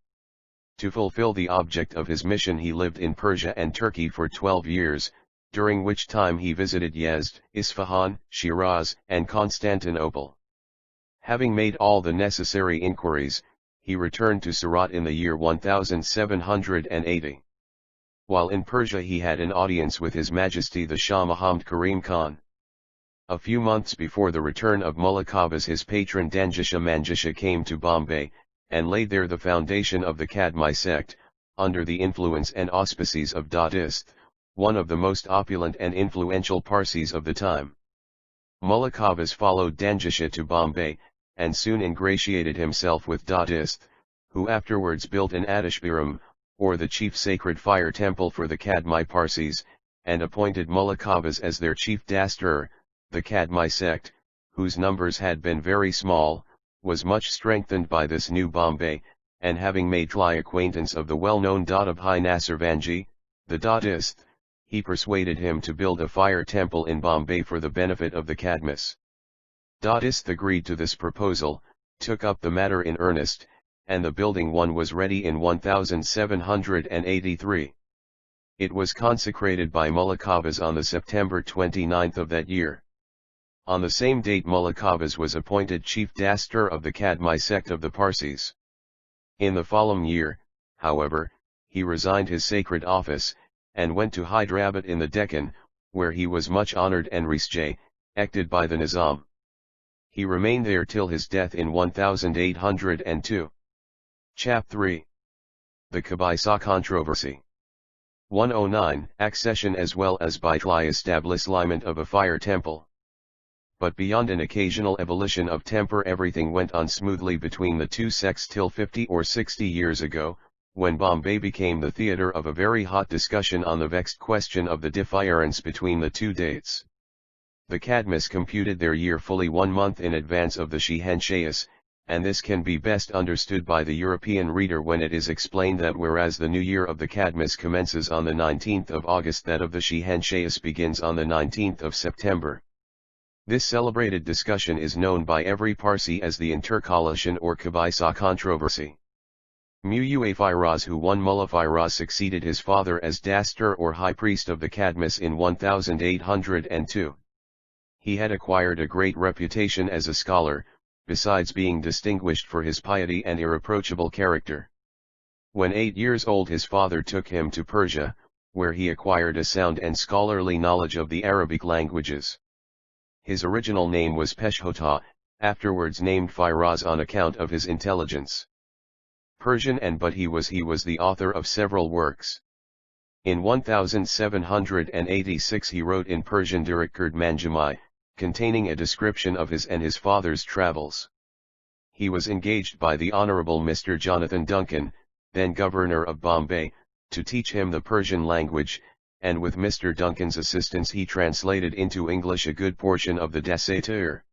To fulfill the object of his mission he lived in Persia and Turkey for 12 years, during which time he visited Yazd, Isfahan, Shiraz, and Constantinople. Having made all the necessary inquiries, he returned to Surat in the year 1780. While in Persia he had an audience with His Majesty the Shah Muhammad Karim Khan. A few months before the return of Mullah Kavas his patron Danjisha Manjisha came to Bombay, and laid there the foundation of the Kadmai sect, under the influence and auspices of Dadist, one of the most opulent and influential Parsis of the time. Mullah Kavas followed Danjisha to Bombay, and soon ingratiated himself with Dadist, who afterwards built an Atishbiram, or the chief sacred fire temple for the Kadmai Parsis, and appointed Mullah Kavas as their chief dastur. The Kadmai sect, whose numbers had been very small, was much strengthened by this new Bombay, and having made the acquaintance of the well-known Dadabhai Nasirvanji, the Dadist, he persuaded him to build a fire temple in Bombay for the benefit of the Cadmus. Dadist agreed to this proposal, took up the matter in earnest, and the building one was ready in 1783. It was consecrated by Mullah Kavas on the September 29 of that year. On the same date Mullah Qabas was appointed chief dastur of the Kadmai sect of the Parsis. In the following year, however, he resigned his sacred office, and went to Hyderabad in the Deccan, where he was much honoured and respected by the Nizam. He remained there till his death in 1802. Chap 3. The Kabaisa Controversy. 109. Accession as well as Baitli establishment of a fire temple. But beyond an occasional ebullition of temper everything went on smoothly between the two sects till 50 or 60 years ago, when Bombay became the theatre of a very hot discussion on the vexed question of the difference between the two dates. The Kadmis computed their year fully 1 month in advance of the Shehenshahis, and this can be best understood by the European reader when it is explained that whereas the new year of the Kadmis commences on the 19th of August, that of the Shehenshahis begins on the 19th of September. This celebrated discussion is known by every Parsi as the intercalation or Kabaisa controversy. Mullah Firaz, who won Mullah Firaz, succeeded his father as dastur or high priest of the Kadmis in 1802. He had acquired a great reputation as a scholar, besides being distinguished for his piety and irreproachable character. When 8 years old his father took him to Persia, where he acquired a sound and scholarly knowledge of the Arabic languages. His original name was Peshhota, afterwards named Firaz on account of his intelligence. Persian but he was the author of several works. In 1786 he wrote in Persian Dirikkurd Manjamai, containing a description of his and his father's travels. He was engaged by the Honourable Mr. Jonathan Duncan, then Governor of Bombay, to teach him the Persian language, and with Mr. Duncan's assistance he translated into English a good portion of the Desatir.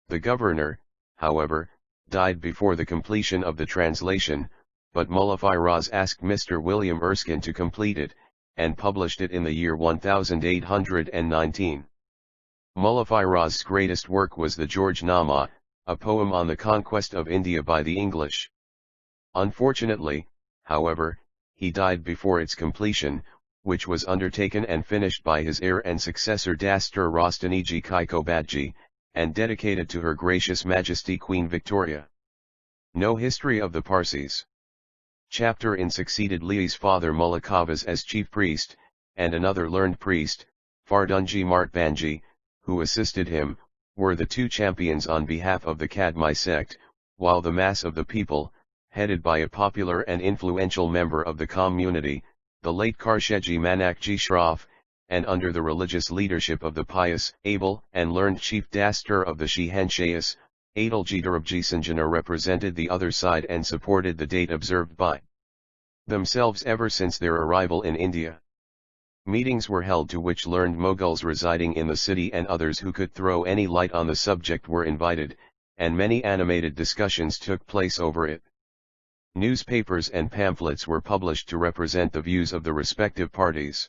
The Governor, however, died before the completion of the translation, but Mullah Firaz asked Mr. William Erskine to complete it, and published it in the year 1819. Mullah Firaz's greatest work was the George Nama, a poem on the conquest of India by the English. Unfortunately, however, he died before its completion, which was undertaken and finished by his heir and successor Dastur Rostaniji Kaikobadji, and dedicated to Her Gracious Majesty Queen Victoria. No history of the Parsis. Chapter in succeeded Li's father Mullah Qabas as chief priest, and another learned priest, Fardunji Martbanji, who assisted him, were the two champions on behalf of the Kadmai sect, while the mass of the people, headed by a popular and influential member of the community, the late Karsheji Manakji Shraf, and under the religious leadership of the pious, able, and learned chief dastur of the Shehenshahis, Adalji Darabji Sanjana, represented the other side and supported the date observed by themselves ever since their arrival in India. Meetings were held to which learned Mughals residing in the city and others who could throw any light on the subject were invited, and many animated discussions took place over it. Newspapers and pamphlets were published to represent the views of the respective parties.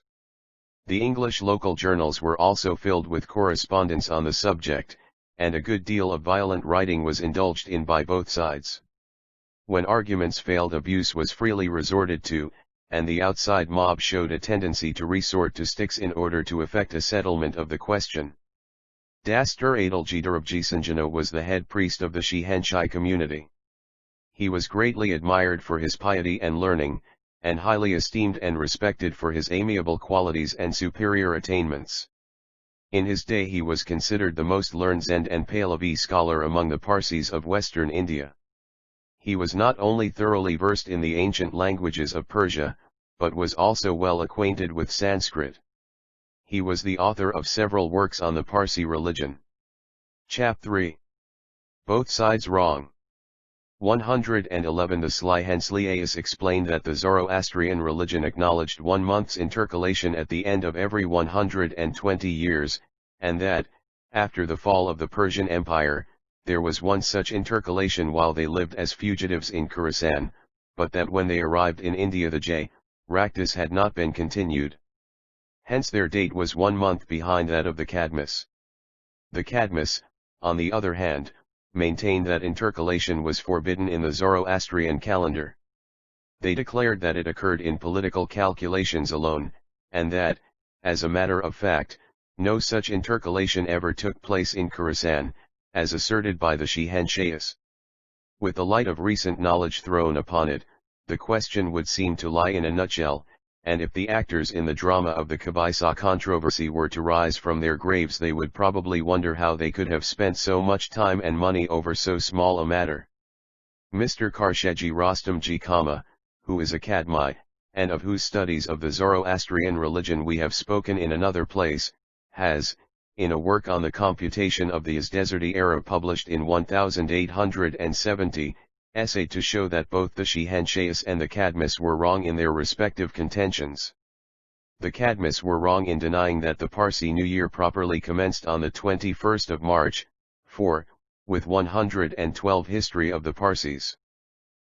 The English local journals were also filled with correspondence on the subject, and a good deal of violent writing was indulged in by both sides. When arguments failed, abuse was freely resorted to, and the outside mob showed a tendency to resort to sticks in order to effect a settlement of the question. Dastur Adalji Darabji Sanjana was the head priest of the Shehenshai community. He was greatly admired for his piety and learning, and highly esteemed and respected for his amiable qualities and superior attainments. In his day he was considered the most learned Zend and Pahlavi scholar among the Parsis of western India. He was not only thoroughly versed in the ancient languages of Persia, but was also well acquainted with Sanskrit. He was the author of several works on the Parsi religion. Chap 3. Both sides wrong. 111 The Slihensliyas explained that the Zoroastrian religion acknowledged 1 month's intercalation at the end of every 120 years, and that, after the fall of the Persian Empire, there was one such intercalation while they lived as fugitives in Khorasan, but that when they arrived in India the Raktas had not been continued. Hence their date was 1 month behind that of the Kadmis. The Kadmis, on the other hand, maintained that intercalation was forbidden in the Zoroastrian calendar. They declared that it occurred in political calculations alone, and that, as a matter of fact, No such intercalation ever took place in Khorasan, as asserted by the Shehenshahis. With the light of recent knowledge thrown upon it, the question would seem to lie in a nutshell, and if the actors in the drama of the Kabaisa controversy were to rise from their graves, they would probably wonder how they could have spent so much time and money over so small a matter. Mr. Karshedji Rostamji Kama, who is a Kadmai, and of whose studies of the Zoroastrian religion we have spoken in another place, has, in a work on the computation of the Yazdezerti era published in 1870, essayed to show that both the Shehenshahis and the Kadmis were wrong in their respective contentions. The Kadmis were wrong in denying that the Parsi New Year properly commenced on the 21st of March, 4, with 112 History of the Parsis.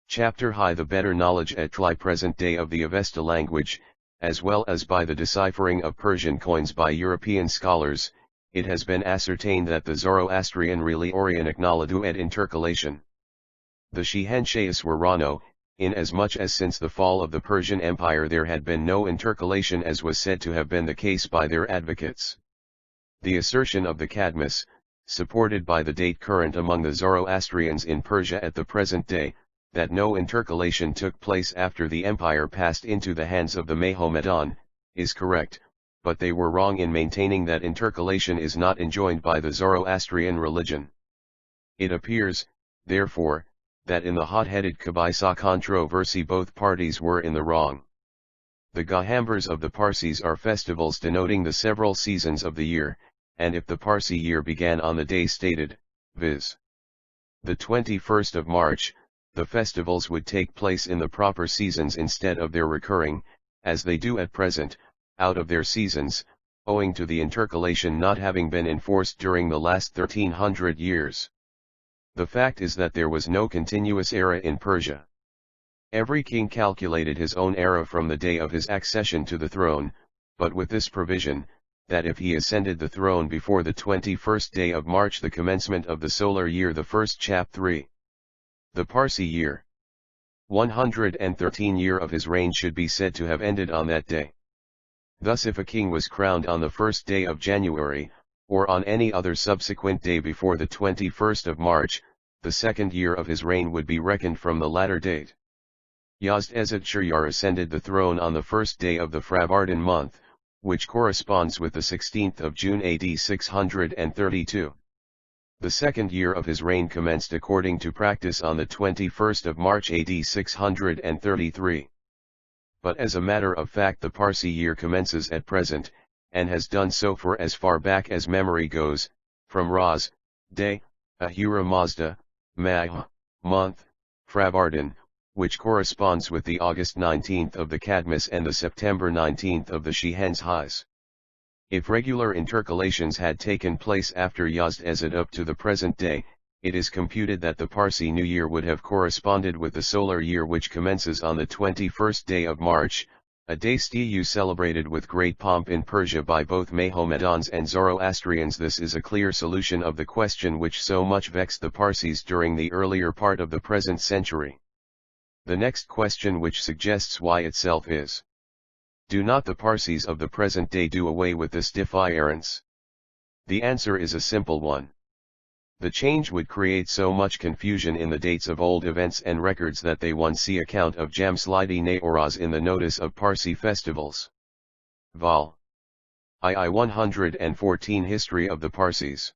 Chapter High. The better knowledge at Tli present day of the Avesta language, as well as by the deciphering of Persian coins by European scholars, it has been ascertained that the Zoroastrian really Orianic Naladu et intercalation. The Shehenshahis were Rano, inasmuch as since the fall of the Persian Empire there had been no intercalation, as was said to have been the case by their advocates. The assertion of the Kadmis, supported by the date current among the Zoroastrians in Persia at the present day, that no intercalation took place after the empire passed into the hands of the Mahomedan, is correct, but they were wrong in maintaining that intercalation is not enjoined by the Zoroastrian religion. It appears, therefore, that in the hot-headed Kabaisa controversy both parties were in the wrong. The Gahambars of the Parsis are festivals denoting the several seasons of the year, and if the Parsi year began on the day stated, viz. the 21st of March, the festivals would take place in the proper seasons instead of their recurring, as they do at present, out of their seasons, owing to the intercalation not having been enforced during the last 1300 years. The fact is that there was no continuous era in Persia. Every king calculated his own era from the day of his accession to the throne, but with this provision, that if he ascended the throne before the 21st day of March, the commencement of the solar year, the first chap 3. The Parsi year, 113 year of his reign, should be said to have ended on that day. Thus if a king was crowned on the first day of January, or on any other subsequent day before the 21st of March, the second year of his reign would be reckoned from the latter date. Yazdezerti ascended the throne on the first day of the Fravardin month, which corresponds with the 16th of June AD 632. The second year of his reign commenced according to practice on the 21st of March AD 633. But as a matter of fact the Parsi year commences at present, and has done so for as far back as memory goes, from Raz, day, Ahura Mazda, Mah, month, Fravardin, which corresponds with the August 19th of the Kadmis and the September 19th of the Shehenshahis. If regular intercalations had taken place after Yazdezerti up to the present day, it is computed that the Parsi New Year would have corresponded with the solar year, which commences on the 21st day of March, a day celebrated with great pomp in Persia by both Mahomedans and Zoroastrians. This is a clear solution of the question which so much vexed the Parsis during the earlier part of the present century. The next question, which suggests why itself, is: do not the Parsis of the present day do away with this defiance? The answer is a simple one. The change would create so much confusion in the dates of old events and records that they one see account of Jamslidi Naoraz in the notice of Parsi festivals. Vol. II 114 History of the Parsis.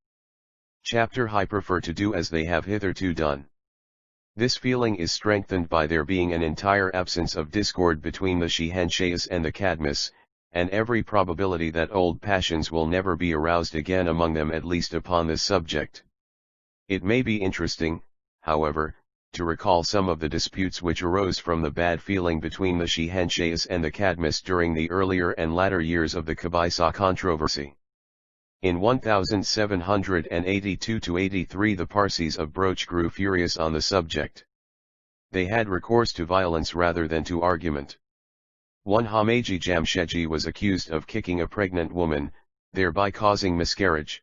Chapter I prefer to do as they have hitherto done. This feeling is strengthened by there being an entire absence of discord between the Shehenshahis and the Kadmis, and every probability that old passions will never be aroused again among them, at least upon this subject. It may be interesting, however, to recall some of the disputes which arose from the bad feeling between the Shehenshahis and the Kadmis during the earlier and latter years of the Kabaisa controversy. In 1782–83 the Parsis of Broch grew furious on the subject. They had recourse to violence rather than to argument. One Hamaji Jamshedji was accused of kicking a pregnant woman, thereby causing miscarriage.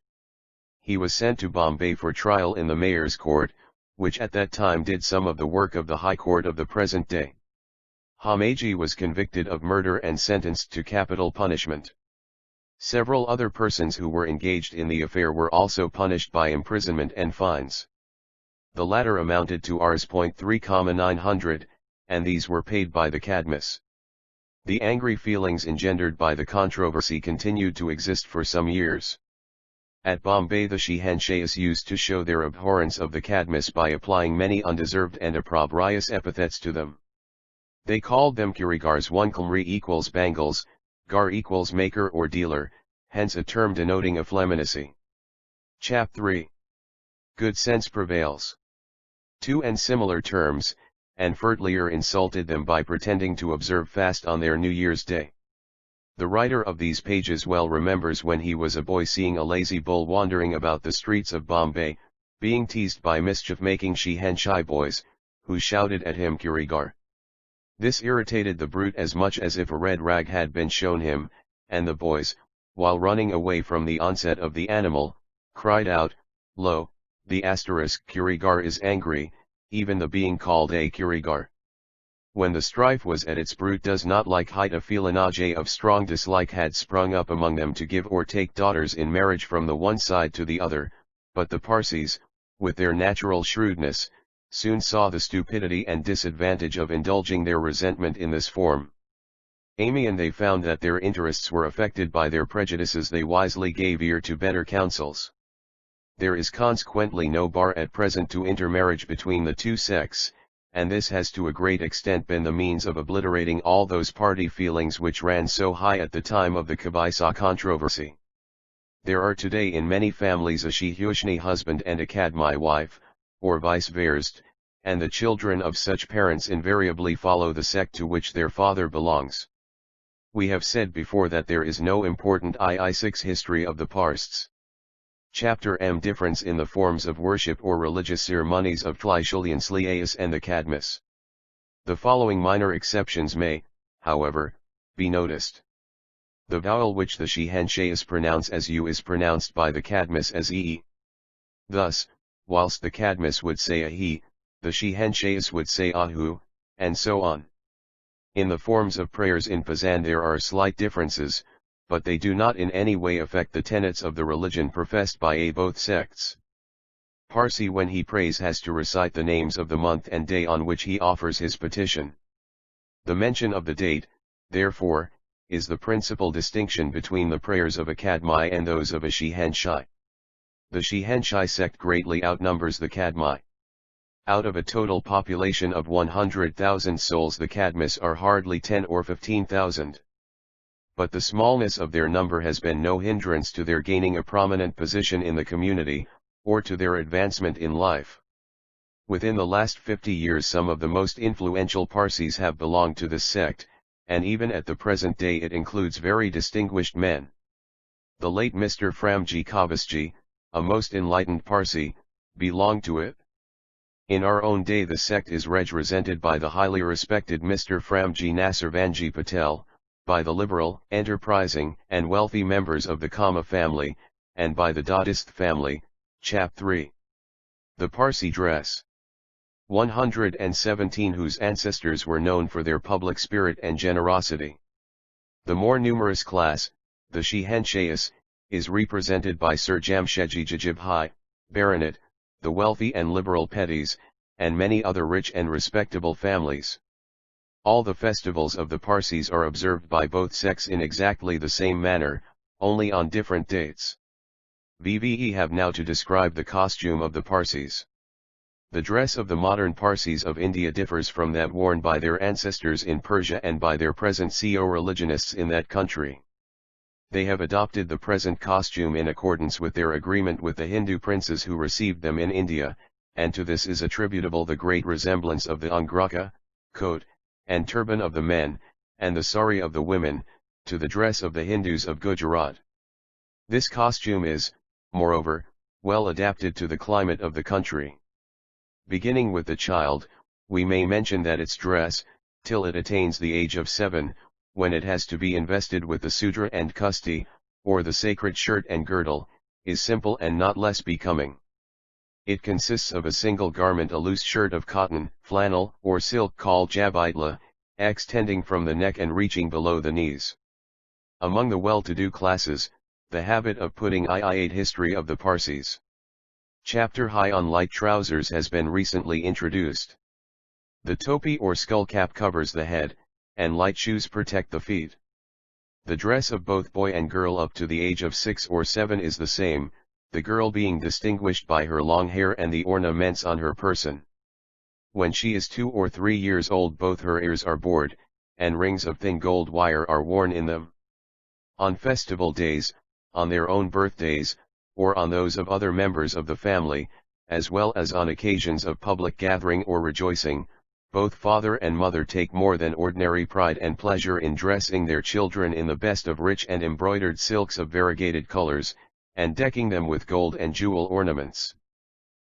He was sent to Bombay for trial in the Mayor's Court, which at that time did some of the work of the High Court of the present day. Hamaji was convicted of murder and sentenced to capital punishment. Several other persons who were engaged in the affair were also punished by imprisonment and fines. The latter amounted to Rs.3,900, and these were paid by the Cadmus. The angry feelings engendered by the controversy continued to exist for some years. At Bombay the Shehenshahs used to show their abhorrence of the Cadmus by applying many undeserved and opprobrious epithets to them. They called them Kurigars. 1 Kumri equals bangles, gar equals maker or dealer, hence a term denoting effeminacy. Chap 3. Good sense prevails. 2 and similar terms, and Fertlier insulted them by pretending to observe fast on their New Year's Day. The writer of these pages well remembers when he was a boy seeing a lazy bull wandering about the streets of Bombay, being teased by mischief-making Shehenshai boys, who shouted at him Kurigar. This irritated the brute as much as if a red rag had been shown him, and the boys, while running away from the onset of the animal, cried out, "Lo, the Kurigar is angry, even the being called a Kurigar." When the strife was at its brute does not like height, a felinage of strong dislike had sprung up among them to give or take daughters in marriage from the one side to the other, but the Parsis, with their natural shrewdness, soon saw the stupidity and disadvantage of indulging their resentment in this form. And they found that their interests were affected by their prejudices. They wisely gave ear to better counsels. There is consequently no bar at present to intermarriage between the two sects, and this has to a great extent been the means of obliterating all those party feelings which ran so high at the time of the Kabaisa controversy. There are today in many families a Shehushni husband and a Kadmai wife, or vice versa, and the children of such parents invariably follow the sect to which their father belongs. We have said before that there is no important II6 history of the Parsis. Chapter M. Difference in the forms of worship or religious ceremonies of Tlishulian Sliaeus and the Cadmus. The following minor exceptions may, however, be noticed. The vowel which the Shehenshahs pronounce as U is pronounced by the Cadmus as E. Thus, whilst the Cadmus would say a he, the Shehenshahs would say ahu, and so on. In the forms of prayers in Pazan there are slight differences, but they do not in any way affect the tenets of the religion professed by both sects. Parsi when he prays has to recite the names of the month and day on which he offers his petition. The mention of the date, therefore, is the principal distinction between the prayers of a Kadmai and those of a Shehenshai. The Shehenshai sect greatly outnumbers the Kadmai. Out of a total population of 100,000 souls the Cadmus are hardly 10 or 15,000. But the smallness of their number has been no hindrance to their gaining a prominent position in the community, or to their advancement in life. Within the last 50 years some of the most influential Parsis have belonged to this sect, and even at the present day it includes very distinguished men. The late Mr. Framji Kavasji, a most enlightened Parsi, belonged to it. In our own day the sect is represented by the highly respected Mr. Framji Nasirvanji Patel, by the liberal, enterprising, and wealthy members of the Kama family, and by the Dadist family. Chap 3. The Parsi dress. 117 whose ancestors were known for their public spirit and generosity. The more numerous class, the Shehenshahs, is represented by Sir Jamshedji Jajibhai, Baronet, the wealthy and liberal petties, and many other rich and respectable families. All the festivals of the Parsis are observed by both sects in exactly the same manner, only on different dates. We have now to describe the costume of the Parsis. The dress of the modern Parsis of India differs from that worn by their ancestors in Persia and by their present co-religionists in that country. They have adopted the present costume in accordance with their agreement with the Hindu princes who received them in India, and to this is attributable the great resemblance of the angraka, coat, and turban of the men, and the sari of the women, to the dress of the Hindus of Gujarat. This costume is, moreover, well adapted to the climate of the country. Beginning with the child, we may mention that its dress, till it attains the age of 7, when it has to be invested with the sudra and kusti, or the sacred shirt and girdle, is simple and not less becoming. It consists of a single garment, a loose shirt of cotton, flannel, or silk called jabaitla, extending from the neck and reaching below the knees. Among the well-to-do classes, the habit of putting I8 history of the Parsis. Chapter High on light trousers has been recently introduced. The topi or skull cap covers the head, and light shoes protect the feet. The dress of both boy and girl up to the age of 6 or 7 is the same, the girl being distinguished by her long hair and the ornaments on her person. When she is 2 or 3 years old, both her ears are bored, and rings of thin gold wire are worn in them. On festival days, on their own birthdays, or on those of other members of the family, as well as on occasions of public gathering or rejoicing, both father and mother take more than ordinary pride and pleasure in dressing their children in the best of rich and embroidered silks of variegated colors, and decking them with gold and jewel ornaments.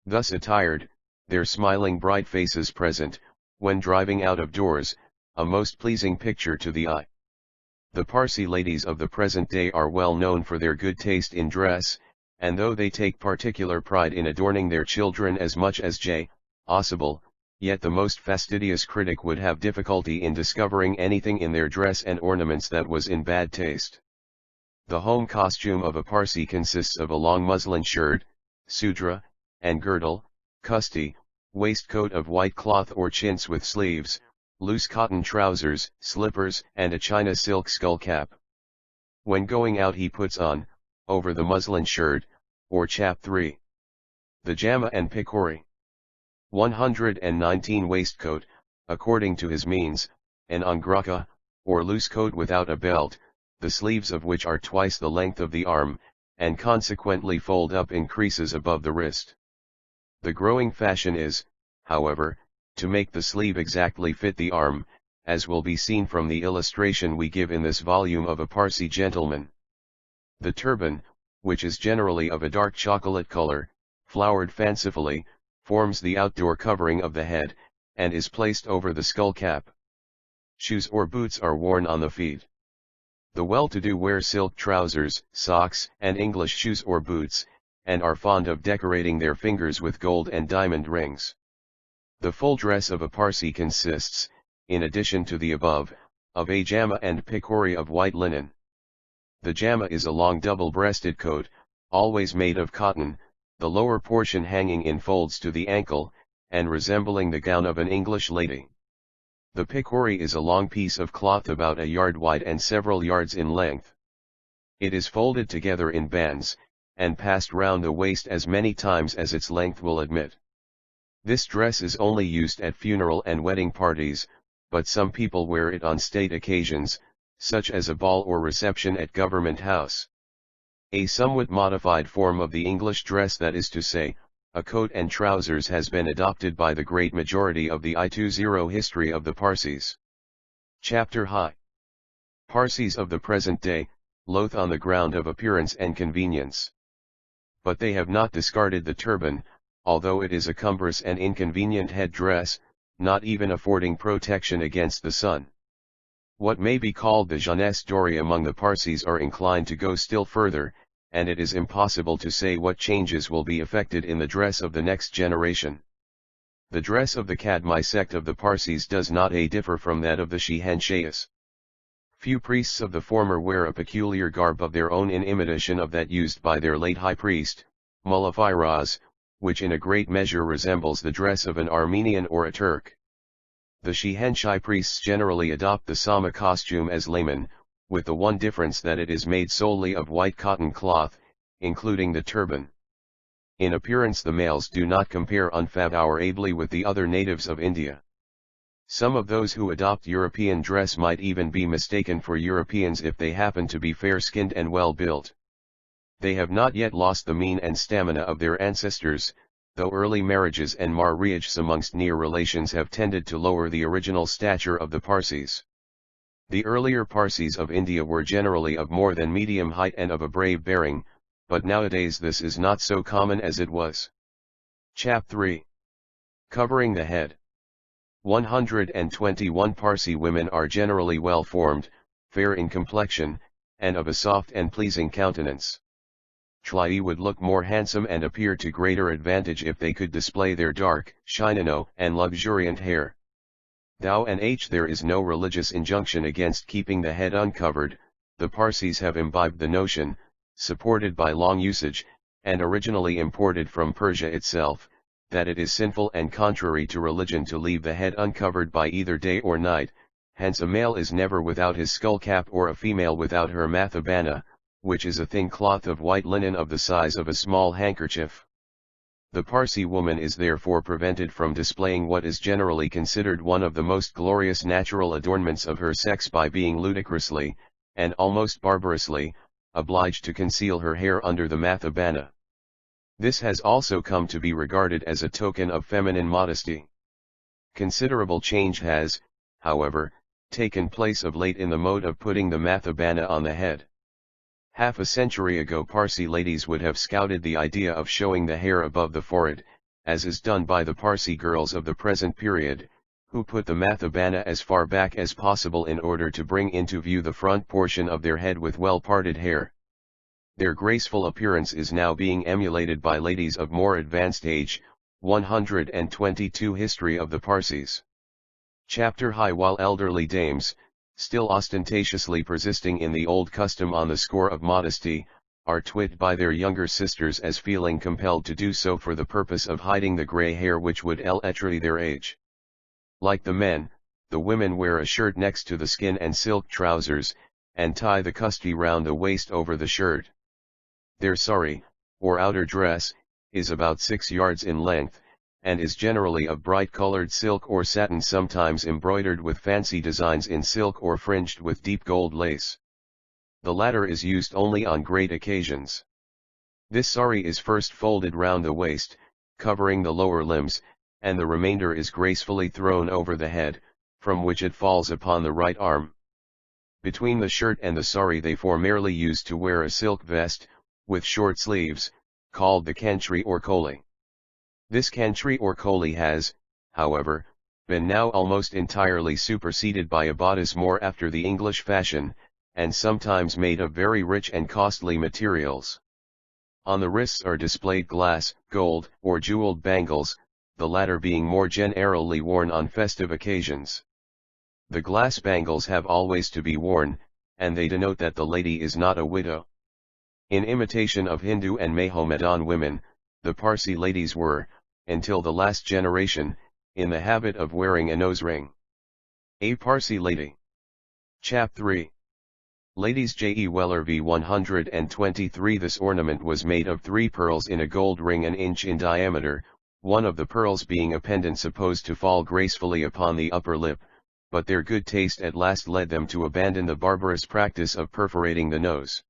Thus attired, their smiling bright faces present, when driving out of doors, a most pleasing picture to the eye. The Parsi ladies of the present day are well known for their good taste in dress, and though they take particular pride in adorning their children as much as possible, yet the most fastidious critic would have difficulty in discovering anything in their dress and ornaments that was in bad taste. The home costume of a Parsi consists of a long muslin shirt, sudra, and girdle, kusti, waistcoat of white cloth or chintz with sleeves, loose cotton trousers, slippers, and a China silk skull cap. When going out he puts on, over the muslin shirt, or chap 3, the jama and pikori. 119 waistcoat, according to his means, an angraka, or loose coat without a belt, the sleeves of which are twice the length of the arm, and consequently fold up in creases above the wrist. The growing fashion is, however, to make the sleeve exactly fit the arm, as will be seen from the illustration we give in this volume of a Parsi gentleman. The turban, which is generally of a dark chocolate color, flowered fancifully, forms the outdoor covering of the head, and is placed over the skull cap. Shoes or boots are worn on the feet. The well-to-do wear silk trousers, socks, and English shoes or boots, and are fond of decorating their fingers with gold and diamond rings. The full dress of a Parsi consists, in addition to the above, of a jama and pikori of white linen. The jama is a long double-breasted coat, always made of cotton, the lower portion hanging in folds to the ankle, and resembling the gown of an English lady. The pikori is a long piece of cloth about a yard wide and several yards in length. It is folded together in bands, and passed round the waist as many times as its length will admit. This dress is only used at funeral and wedding parties, but some people wear it on state occasions, such as a ball or reception at Government House. A somewhat modified form of the English dress, that is to say, a coat and trousers, has been adopted by the great majority of the I20 history of the Parsis. Chapter High. Parsis of the present day, loath on the ground of appearance and convenience. But they have not discarded the turban, although it is a cumbrous and inconvenient head-dress, not even affording protection against the sun. What may be called the jeunesse dorée among the Parsis are inclined to go still further, and it is impossible to say what changes will be effected in the dress of the next generation. The dress of the Kadmai sect of the Parsis does not differ from that of the Shihenshayas. Few priests of the former wear a peculiar garb of their own in imitation of that used by their late high priest, Mullah Firaz, which in a great measure resembles the dress of an Armenian or a Turk. The Shihenshai priests generally adopt the Sama costume as laymen, with the one difference that it is made solely of white cotton cloth, including the turban. In appearance the males do not compare unfavorably with the other natives of India. Some of those who adopt European dress might even be mistaken for Europeans if they happen to be fair-skinned and well-built. They have not yet lost the mien and stamina of their ancestors, though early marriages and marriages amongst near relations have tended to lower the original stature of the Parsis. The earlier Parsis of India were generally of more than medium height and of a brave bearing, but nowadays this is not so common as it was. Chap 3. Covering the head. 121 Parsi women are generally well formed, fair in complexion, and of a soft and pleasing countenance. They would look more handsome and appear to greater advantage if they could display their dark, shinano, and luxuriant hair. Thou and there is no religious injunction against keeping the head uncovered, the Parsis have imbibed the notion, supported by long usage, and originally imported from Persia itself, that it is sinful and contrary to religion to leave the head uncovered by either day or night, hence a male is never without his skullcap or a female without her mathabana, which is a thin cloth of white linen of the size of a small handkerchief. The Parsi woman is therefore prevented from displaying what is generally considered one of the most glorious natural adornments of her sex by being ludicrously, and almost barbarously, obliged to conceal her hair under the mathabana. This has also come to be regarded as a token of feminine modesty. Considerable change has, however, taken place of late in the mode of putting the mathabana on the head. Half a century ago Parsi ladies would have scouted the idea of showing the hair above the forehead, as is done by the Parsi girls of the present period, who put the mathabana as far back as possible in order to bring into view the front portion of their head with well-parted hair. Their graceful appearance is now being emulated by ladies of more advanced age. 122 History of the Parsis. Chapter High. While elderly dames, still ostentatiously persisting in the old custom on the score of modesty, are twitted by their younger sisters as feeling compelled to do so for the purpose of hiding the grey hair which would betray their age. Like the men, the women wear a shirt next to the skin and silk trousers, and tie the kusti round the waist over the shirt. Their sari, or outer dress, is about 6 yards in length, and is generally of bright-colored silk or satin, sometimes embroidered with fancy designs in silk or fringed with deep gold lace. The latter is used only on great occasions. This sari is first folded round the waist, covering the lower limbs, and the remainder is gracefully thrown over the head, from which it falls upon the right arm. Between the shirt and the sari they formerly used to wear a silk vest, with short sleeves, called the kantri or koli. This kantri or koli has, however, been now almost entirely superseded by a bodice more after the English fashion, and sometimes made of very rich and costly materials. On the wrists are displayed glass, gold, or jeweled bangles, the latter being more generally worn on festive occasions. The glass bangles have always to be worn, and they denote that the lady is not a widow. In imitation of Hindu and Mohammedan women, the Parsi ladies were, until the last generation, in the habit of wearing a nose ring. A Parsi lady. Chap 3. Ladies J. E. Weller v. 123. This ornament was made of 3 pearls in a gold ring an inch in diameter, one of the pearls being a pendant supposed to fall gracefully upon the upper lip, but their good taste at last led them to abandon the barbarous practice of perforating the nose.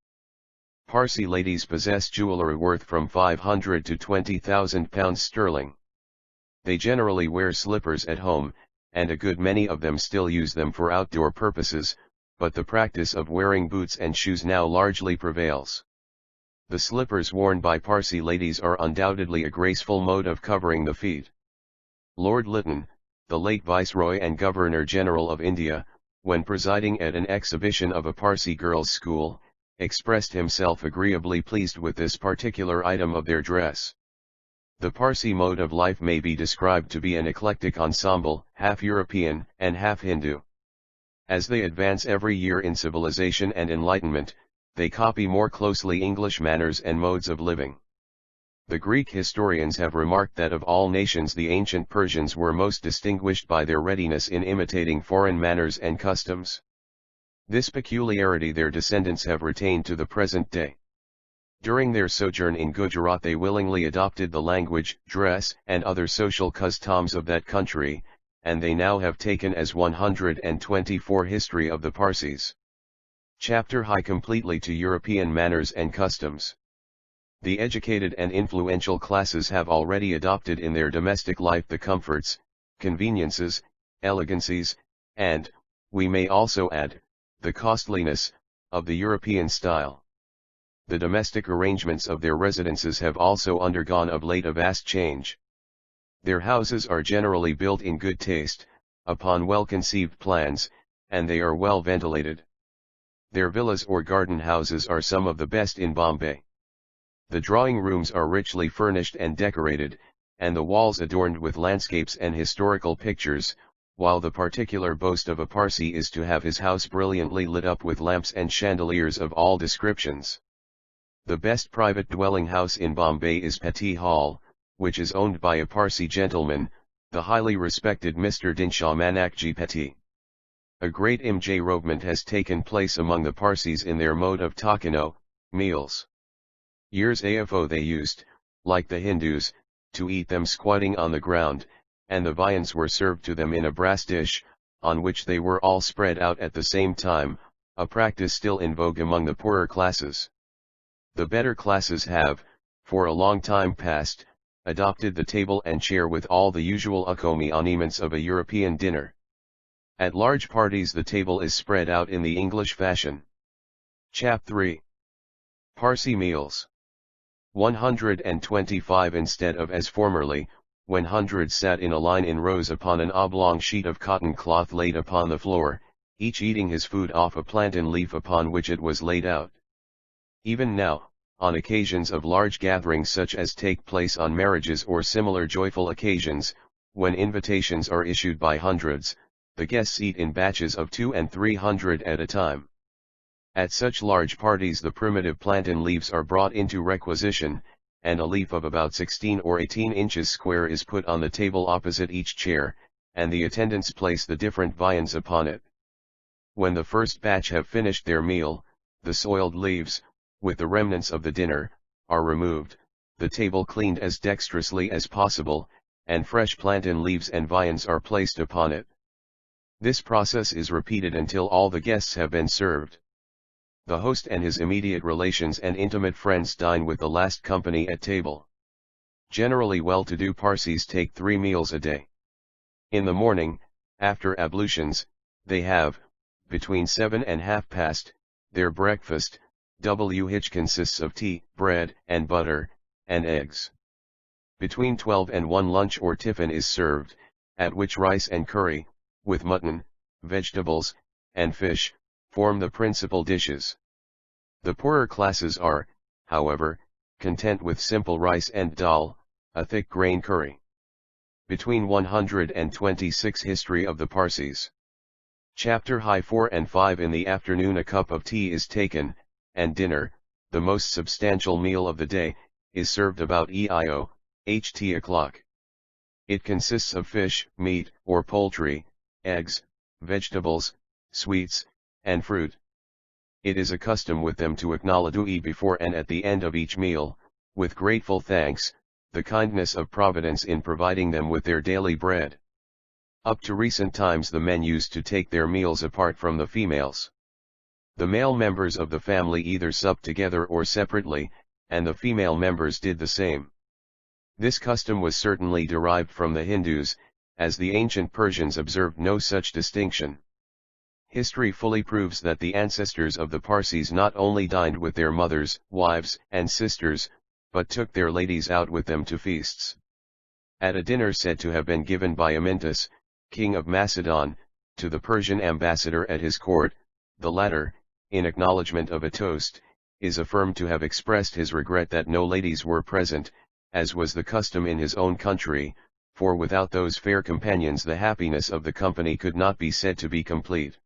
Parsi ladies possess jewellery worth from £500 to £20,000 sterling. They generally wear slippers at home, and a good many of them still use them for outdoor purposes, but the practice of wearing boots and shoes now largely prevails. The slippers worn by Parsi ladies are undoubtedly a graceful mode of covering the feet. Lord Lytton, the late Viceroy and Governor-General of India, when presiding at an exhibition of a Parsi girls' school, expressed himself agreeably pleased with this particular item of their dress. The Parsi mode of life may be described to be an eclectic ensemble, half European and half Hindu. As they advance every year in civilization and enlightenment, they copy more closely English manners and modes of living. The Greek historians have remarked that of all nations the ancient Persians were most distinguished by their readiness in imitating foreign manners and customs. This peculiarity their descendants have retained to the present day. During their sojourn in Gujarat they willingly adopted the language, dress, and other social customs of that country, and they now have taken as 124 History of the Parsis. Chapter High completely to European manners and customs. The educated and influential classes have already adopted in their domestic life the comforts, conveniences, elegancies, and, we may also add, the costliness, of the European style. The domestic arrangements of their residences have also undergone of late a vast change. Their houses are generally built in good taste, upon well-conceived plans, and they are well ventilated. Their villas or garden houses are some of the best in Bombay. The drawing rooms are richly furnished and decorated, and the walls adorned with landscapes and historical pictures, while the particular boast of a Parsi is to have his house brilliantly lit up with lamps and chandeliers of all descriptions. The best private dwelling house in Bombay is Patti Hall, which is owned by a Parsi gentleman, the highly respected Mr. Dinshaw Manakji Patti. A great imrovement has taken place among the Parsis in their mode of takano, meals. Years ago they used, like the Hindus, to eat them squatting on the ground, and the viands were served to them in a brass dish, on which they were all spread out at the same time, a practice still in vogue among the poorer classes. The better classes have, for a long time past, adopted the table and chair with all the usual accompaniments of a European dinner. At large parties the table is spread out in the English fashion. Chap 3. Parsi meals. 125 instead of as formerly, when hundreds sat in a line in rows upon an oblong sheet of cotton cloth laid upon the floor, each eating his food off a plantain leaf upon which it was laid out. Even now, on occasions of large gatherings such as take place on marriages or similar joyful occasions, when invitations are issued by hundreds, the guests eat in batches of 200 and 300 at a time. At such large parties the primitive plantain leaves are brought into requisition, and a leaf of about 16 or 18 inches square is put on the table opposite each chair, and the attendants place the different viands upon it. When the first batch have finished their meal, the soiled leaves, with the remnants of the dinner, are removed, the table cleaned as dexterously as possible, and fresh plantain leaves and viands are placed upon it. This process is repeated until all the guests have been served. The host and his immediate relations and intimate friends dine with the last company at table. Generally well-to-do Parsis take 3 meals a day. In the morning, after ablutions, they have, between 7 and half past, their breakfast, which consists of tea, bread and butter, and eggs. Between 12 and 1 lunch or tiffin is served, at which rice and curry, with mutton, vegetables, and fish, form the principal dishes. The poorer classes are, however, content with simple rice and dal, a thick grain curry. Between 126 History of the Parsis. Chapter High 4 and 5 In the afternoon a cup of tea is taken, and dinner, the most substantial meal of the day, is served about ht o'clock. It consists of fish, meat, or poultry, eggs, vegetables, sweets, and fruit. It is a custom with them to acknowledge before and at the end of each meal, with grateful thanks, the kindness of Providence in providing them with their daily bread. Up to recent times the men used to take their meals apart from the females. The male members of the family either supped together or separately, and the female members did the same. This custom was certainly derived from the Hindus, as the ancient Persians observed no such distinction. History fully proves that the ancestors of the Parsis not only dined with their mothers, wives, and sisters, but took their ladies out with them to feasts. At a dinner said to have been given by Amyntas, king of Macedon, to the Persian ambassador at his court, the latter, in acknowledgement of a toast, is affirmed to have expressed his regret that no ladies were present, as was the custom in his own country, for without those fair companions the happiness of the company could not be said to be complete.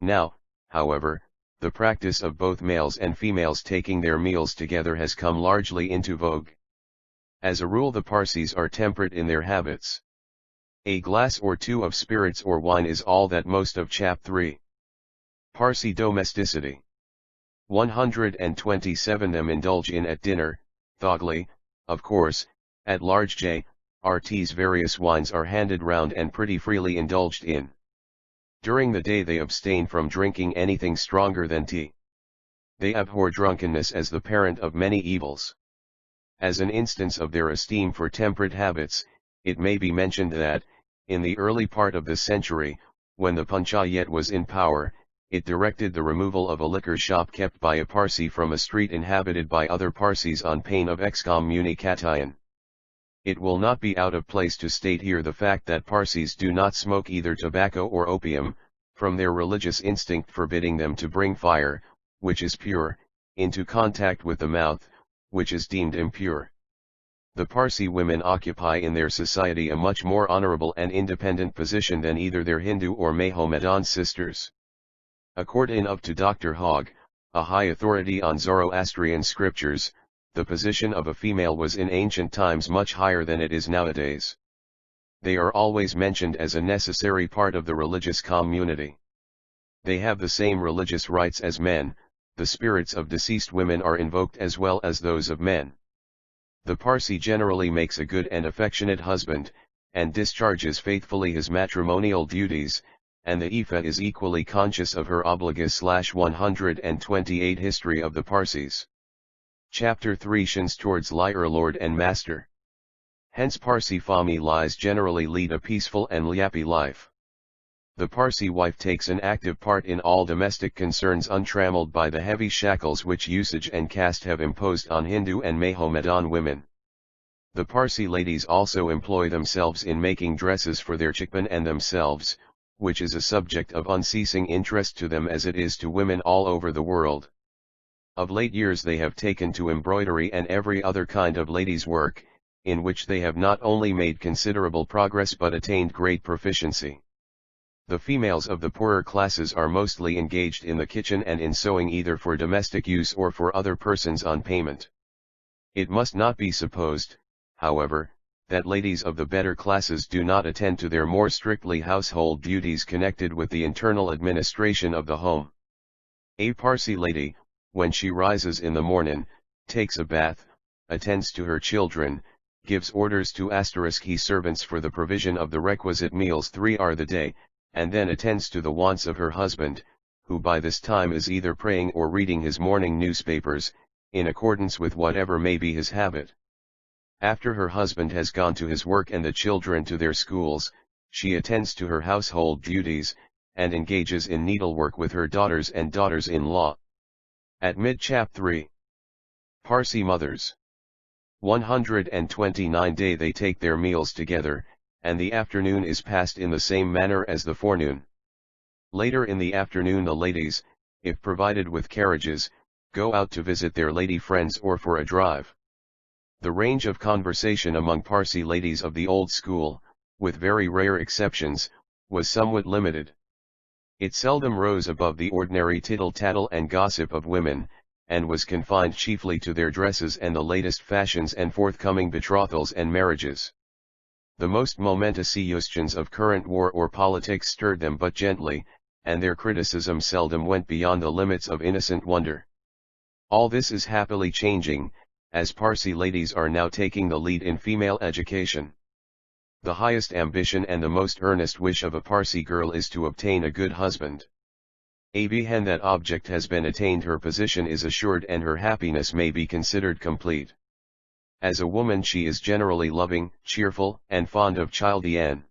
Now, however, the practice of both males and females taking their meals together has come largely into vogue. As a rule the Parsis are temperate in their habits. A glass or two of spirits or wine is all that most of Chap 3. Parsi domesticity. 127 Them indulge in at dinner, thogly, of course, at large J.R.T's various wines are handed round and pretty freely indulged in. During the day they abstain from drinking anything stronger than tea. They abhor drunkenness as the parent of many evils. As an instance of their esteem for temperate habits, it may be mentioned that, in the early part of this century, when the Panchayat was in power, it directed the removal of a liquor shop kept by a Parsi from a street inhabited by other Parsis on pain of excommunication. It will not be out of place to state here the fact that Parsis do not smoke either tobacco or opium, from their religious instinct forbidding them to bring fire, which is pure, into contact with the mouth, which is deemed impure. The Parsi women occupy in their society a much more honorable and independent position than either their Hindu or Mohammedan sisters. According to Dr. Hogg, a high authority on Zoroastrian scriptures, the position of a female was in ancient times much higher than it is nowadays. They are always mentioned as a necessary part of the religious community. They have the same religious rights as men. The spirits of deceased women are invoked as well as those of men. The Parsi generally makes a good and affectionate husband, and discharges faithfully his matrimonial duties, and the Ifa is equally conscious of her obligations. 128 History of the Parsis. Chapter 3 Shins towards Liar Lord and Master. Hence Parsi families generally lead a peaceful and happy life. The Parsi wife takes an active part in all domestic concerns untrammeled by the heavy shackles which usage and caste have imposed on Hindu and Mohammedan women. The Parsi ladies also employ themselves in making dresses for their chikpan and themselves, which is a subject of unceasing interest to them as it is to women all over the world. Of late years they have taken to embroidery and every other kind of ladies' work, in which they have not only made considerable progress but attained great proficiency. The females of the poorer classes are mostly engaged in the kitchen and in sewing either for domestic use or for other persons on payment. It must not be supposed, however, that ladies of the better classes do not attend to their more strictly household duties connected with the internal administration of the home. A Parsi lady, when she rises in the morning, takes a bath, attends to her children, gives orders to *he servants for the provision of the requisite meals 3 hours the day, and then attends to the wants of her husband, who by this time is either praying or reading his morning newspapers, in accordance with whatever may be his habit. After her husband has gone to his work and the children to their schools, she attends to her household duties, and engages in needlework with her daughters and daughters-in-law. At mid-chap 3. Parsi mothers. 129 day they take their meals together, and the afternoon is passed in the same manner as the forenoon. Later in the afternoon the ladies, if provided with carriages, go out to visit their lady friends or for a drive. The range of conversation among Parsi ladies of the old school, with very rare exceptions, was somewhat limited. It seldom rose above the ordinary tittle-tattle and gossip of women, and was confined chiefly to their dresses and the latest fashions and forthcoming betrothals and marriages. The most momentous questions of current war or politics stirred them but gently, and their criticism seldom went beyond the limits of innocent wonder. All this is happily changing, as Parsi ladies are now taking the lead in female education. The highest ambition and the most earnest wish of a Parsi girl is to obtain a good husband. When that object has been attained, her position is assured and her happiness may be considered complete. As a woman she is generally loving, cheerful, and fond of children.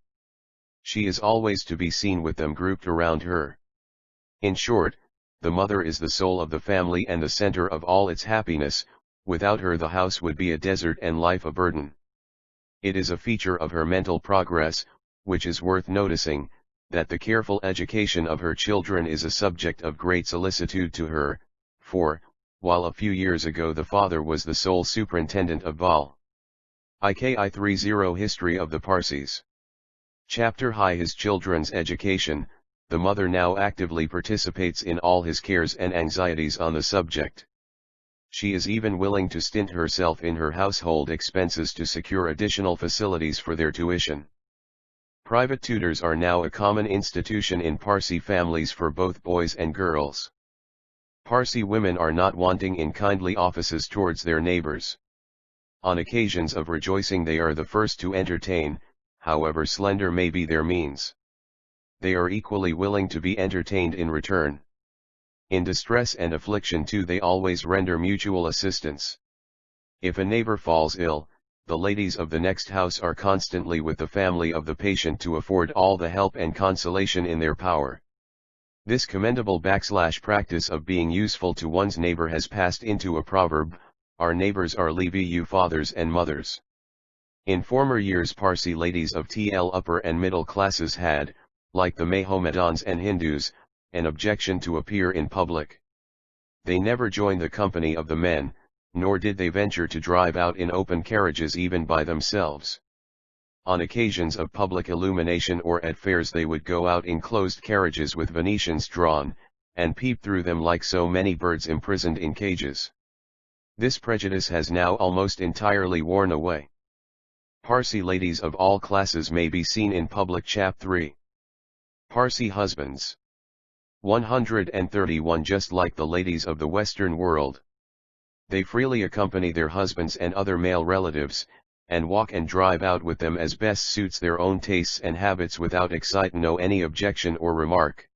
She is always to be seen with them grouped around her. In short, the mother is the soul of the family and the center of all its happiness. Without her the house would be a desert and life a burden. It is a feature of her mental progress, which is worth noticing, that the careful education of her children is a subject of great solicitude to her, for, while a few years ago the father was the sole superintendent of all. IKI 30 History of the Parsis. Chapter High His children's education. The mother now actively participates in all his cares and anxieties on the subject. She is even willing to stint herself in her household expenses to secure additional facilities for their tuition. Private tutors are now a common institution in Parsi families for both boys and girls. Parsi women are not wanting in kindly offices towards their neighbors. On occasions of rejoicing they are the first to entertain, however slender may be their means. They are equally willing to be entertained in return. In distress and affliction too they always render mutual assistance. If a neighbor falls ill, the ladies of the next house are constantly with the family of the patient to afford all the help and consolation in their power. This commendable practice of being useful to one's neighbor has passed into a proverb: our neighbors are levu fathers and mothers. In former years Parsi ladies of TL upper and middle classes had, like the Mohammedans and Hindus, an objection to appear in public. They never joined the company of the men, nor did they venture to drive out in open carriages even by themselves. On occasions of public illumination or at fairs they would go out in closed carriages with Venetians drawn, and peep through them like so many birds imprisoned in cages. This prejudice has now almost entirely worn away. Parsi ladies of all classes may be seen in public. Chap 3. Parsi husbands. 131. Just like the ladies of the Western world, they freely accompany their husbands and other male relatives, and walk and drive out with them as best suits their own tastes and habits without exciting any objection or remark.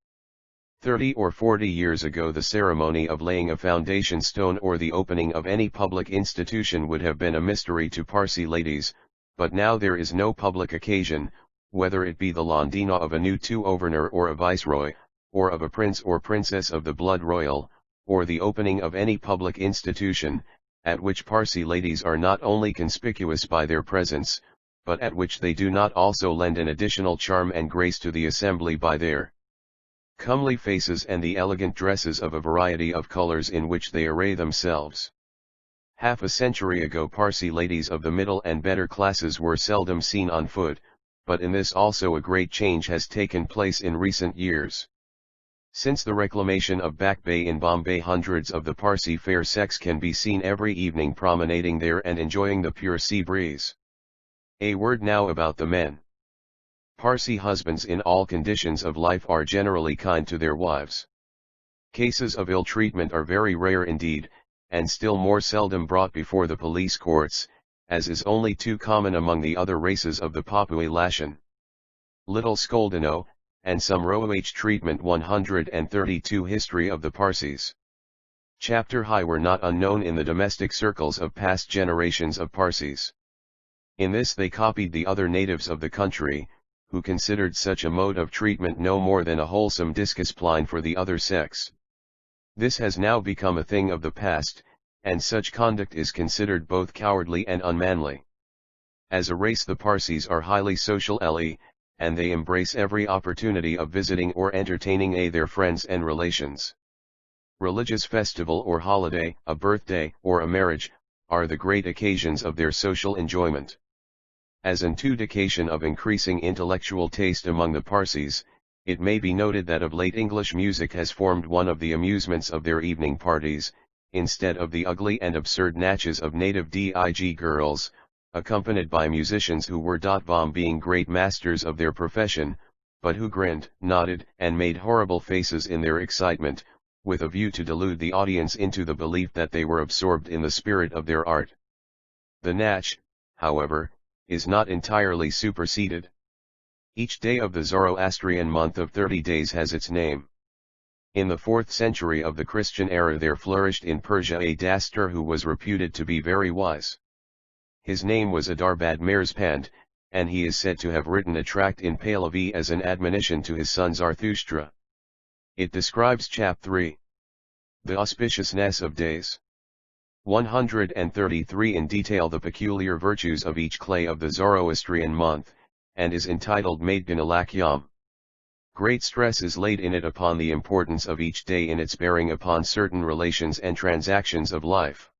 30 or 40 years ago the ceremony of laying a foundation stone or the opening of any public institution would have been a mystery to Parsi ladies, but now there is no public occasion, whether it be the landina of a new governor or a viceroy, or of a prince or princess of the blood royal, or the opening of any public institution, at which Parsi ladies are not only conspicuous by their presence, but at which they do not also lend an additional charm and grace to the assembly by their comely faces and the elegant dresses of a variety of colors in which they array themselves. Half a century ago Parsi ladies of the middle and better classes were seldom seen on foot, but in this also a great change has taken place in recent years. Since the reclamation of Back Bay in Bombay, hundreds of the Parsi fair sex can be seen every evening promenading there and enjoying the pure sea breeze. A word now about the men. Parsi husbands in all conditions of life are generally kind to their wives. Cases of ill treatment are very rare indeed, and still more seldom brought before the police courts, as is only too common among the other races of the population. Little scoldano, and some roh treatment. 132 History of the Parsis. Chapter High were not unknown in the domestic circles of past generations of Parsis. In this they copied the other natives of the country, who considered such a mode of treatment no more than a wholesome discipline for the other sex. This has now become a thing of the past, and such conduct is considered both cowardly and unmanly. As a race the Parsis are highly social, and they embrace every opportunity of visiting or entertaining their friends and relations. Religious festival or holiday, a birthday, or a marriage, are the great occasions of their social enjoyment. As an indication of increasing intellectual taste among the Parsis, it may be noted that of late English music has formed one of the amusements of their evening parties, instead of the ugly and absurd natches of native dig girls, accompanied by musicians who were being great masters of their profession, but who grinned, nodded, and made horrible faces in their excitement, with a view to delude the audience into the belief that they were absorbed in the spirit of their art. The natch, however, is not entirely superseded. Each day of the Zoroastrian month of 30 days has its name. In the 4th century of the Christian era there flourished in Persia a dastur who was reputed to be very wise. His name was Adarbad Mirzpand, and he is said to have written a tract in Pahlavi as an admonition to his son Zarathustra. It describes Chap 3. The auspiciousness of days. 133 in detail the peculiar virtues of each clay of the Zoroastrian month, and is entitled Maidgan Alakyam. Great stress is laid in it upon the importance of each day in its bearing upon certain relations and transactions of life.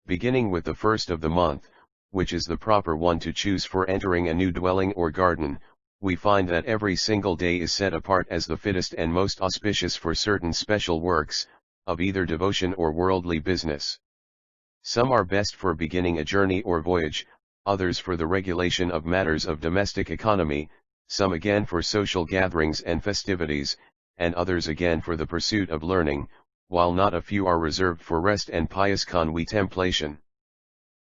Beginning with the first of the month, which is the proper one to choose for entering a new dwelling or garden, we find that every single day is set apart as the fittest and most auspicious for certain special works, of either devotion or worldly business. Some are best for beginning a journey or voyage, others for the regulation of matters of domestic economy, some again for social gatherings and festivities, and others again for the pursuit of learning, while not a few are reserved for rest and pious contemplation.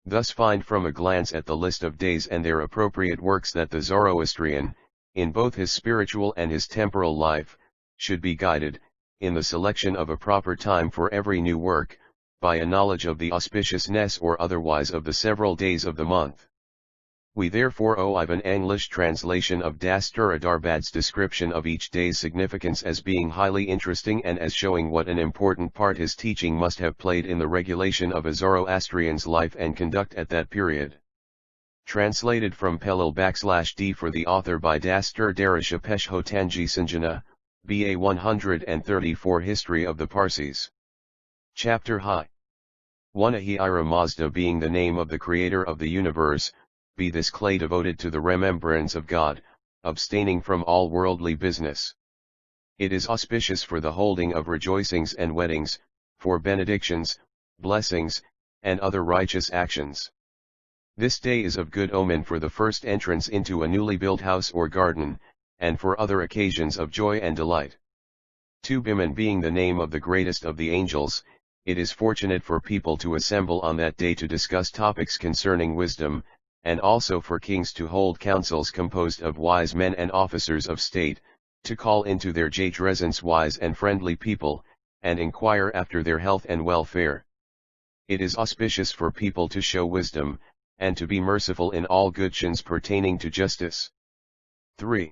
Thus find from a glance at the list of days and their appropriate works that the Zoroastrian, in both his spiritual and his temporal life, should be guided, in the selection of a proper time for every new work, by a knowledge of the auspiciousness or otherwise of the several days of the month. We therefore owe an English translation of Dastur Adarbad's description of each day's significance as being highly interesting and as showing what an important part his teaching must have played in the regulation of a Zoroastrian's life and conduct at that period. Translated from Pelil_D for the author by Dastur Darisha Peshhotanji Sanjana, BA 134 History of the Parsis. Chapter High. 1. Ahira Mazda being the name of the Creator of the universe, be this clay devoted to the remembrance of God, abstaining from all worldly business. It is auspicious for the holding of rejoicings and weddings, for benedictions, blessings, and other righteous actions. This day is of good omen for the first entrance into a newly built house or garden, and for other occasions of joy and delight. 2. Biman being the name of the greatest of the angels, it is fortunate for people to assemble on that day to discuss topics concerning wisdom, and also for kings to hold councils composed of wise men and officers of state, to call into their presence wise and friendly people, and inquire after their health and welfare. It is auspicious for people to show wisdom, and to be merciful in all goodtions pertaining to justice. 3.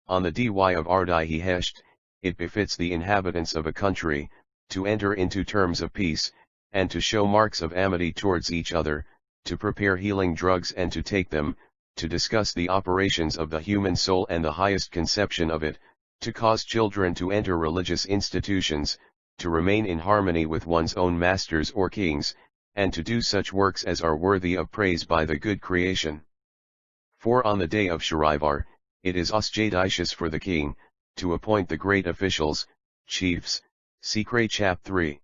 On the dy of Ardi Hesht, it befits the inhabitants of a country, to enter into terms of peace, and to show marks of amity towards each other, to prepare healing drugs and to take them, to discuss the operations of the human soul and the highest conception of it, to cause children to enter religious institutions, to remain in harmony with one's own masters or kings, and to do such works as are worthy of praise by the good creation. 4. On the day of Sharivar, it is auspicious for the king, to appoint the great officials, chiefs, Secret Chap 3.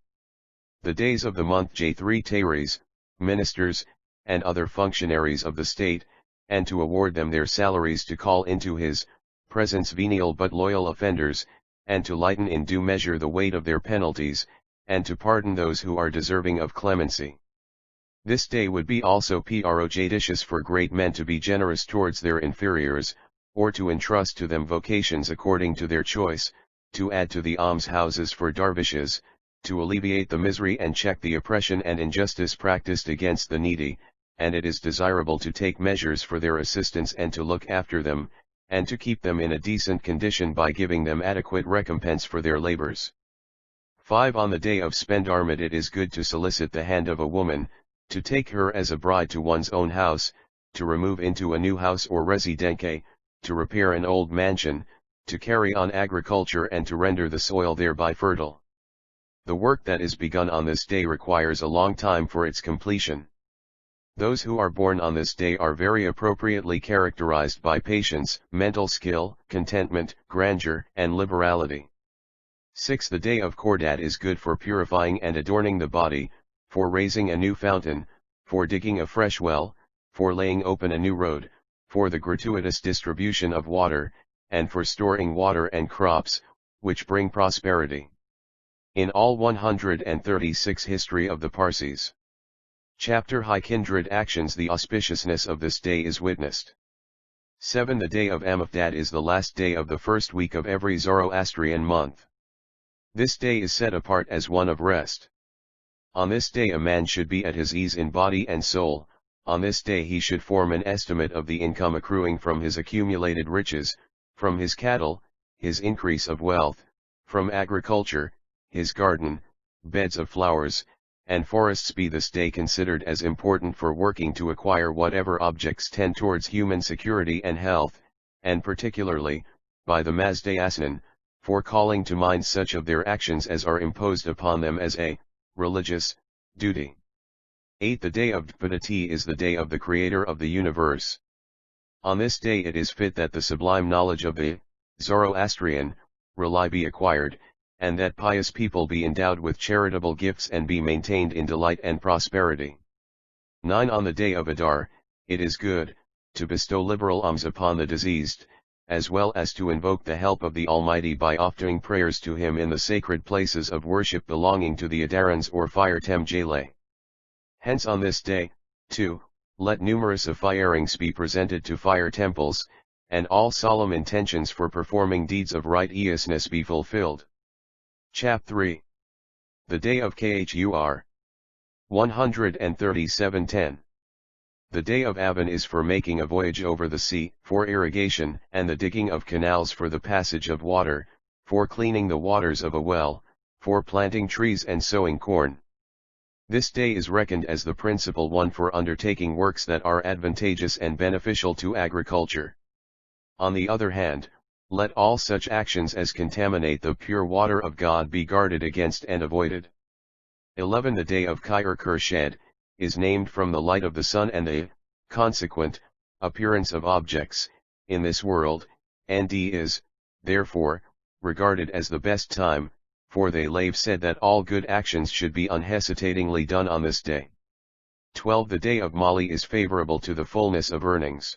The days of the month J3 Tares, ministers, and other functionaries of the state, and to award them their salaries to call into his presence venial but loyal offenders, and to lighten in due measure the weight of their penalties, and to pardon those who are deserving of clemency. This day would be also prodigious for great men to be generous towards their inferiors, or to entrust to them vocations according to their choice, to add to the almshouses for dervishes, to alleviate the misery and check the oppression and injustice practiced against the needy, and it is desirable to take measures for their assistance and to look after them, and to keep them in a decent condition by giving them adequate recompense for their labors. 5. On the day of Spendarmid it is good to solicit the hand of a woman, to take her as a bride to one's own house, to remove into a new house or residenque, to repair an old mansion, to carry on agriculture and to render the soil thereby fertile. The work that is begun on this day requires a long time for its completion. Those who are born on this day are very appropriately characterized by patience, mental skill, contentment, grandeur, and liberality. 6. The day of Khordad is good for purifying and adorning the body, for raising a new fountain, for digging a fresh well, for laying open a new road, for the gratuitous distribution of water, and for storing water and crops, which bring prosperity. In all 136 History of the Parsis. Chapter High Kindred Actions. The auspiciousness of this day is witnessed. 7. The day of Amavdad is the last day of the first week of every Zoroastrian month. This day is set apart as one of rest. On this day a man should be at his ease in body and soul. On this day he should form an estimate of the income accruing from his accumulated riches, from his cattle, his increase of wealth, from agriculture, his garden, beds of flowers, and forests. Be this day considered as important for working to acquire whatever objects tend towards human security and health, and particularly, by the Mazdayasnan, for calling to mind such of their actions as are imposed upon them as a religious duty. 8. The day of Dpadati is the day of the Creator of the universe. On this day it is fit that the sublime knowledge of the Zoroastrian rely be acquired, and that pious people be endowed with charitable gifts and be maintained in delight and prosperity. 9. On the day of Adar, it is good, to bestow liberal alms upon the diseased, as well as to invoke the help of the Almighty by offering prayers to Him in the sacred places of worship belonging to the Adarans or fire temjale. Hence on this day, too, let numerous firings be presented to fire temples, and all solemn intentions for performing deeds of righteousness be fulfilled. Chap 3. The day of Khur. 137:10. The day of Avan is for making a voyage over the sea, for irrigation, and the digging of canals for the passage of water, for cleaning the waters of a well, for planting trees and sowing corn. This day is reckoned as the principal one for undertaking works that are advantageous and beneficial to agriculture. On the other hand, let all such actions as contaminate the pure water of God be guarded against and avoided. 11. The day of Khair Khurshid is named from the light of the sun and the consequent appearance of objects in this world, and is, therefore, regarded as the best time, for they lave said that all good actions should be unhesitatingly done on this day. 12. The day of Mali is favorable to the fullness of earnings.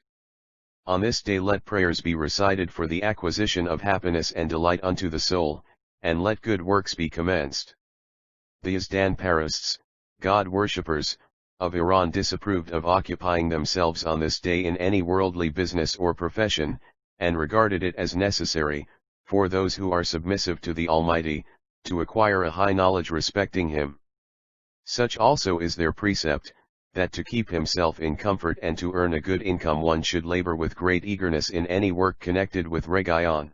On this day let prayers be recited for the acquisition of happiness and delight unto the soul, and let good works be commenced. The Yazdan Parists, God worshippers, of Iran disapproved of occupying themselves on this day in any worldly business or profession, and regarded it as necessary, for those who are submissive to the Almighty, to acquire a high knowledge respecting Him. Such also is their precept, that to keep himself in comfort and to earn a good income one should labor with great eagerness in any work connected with Regayon.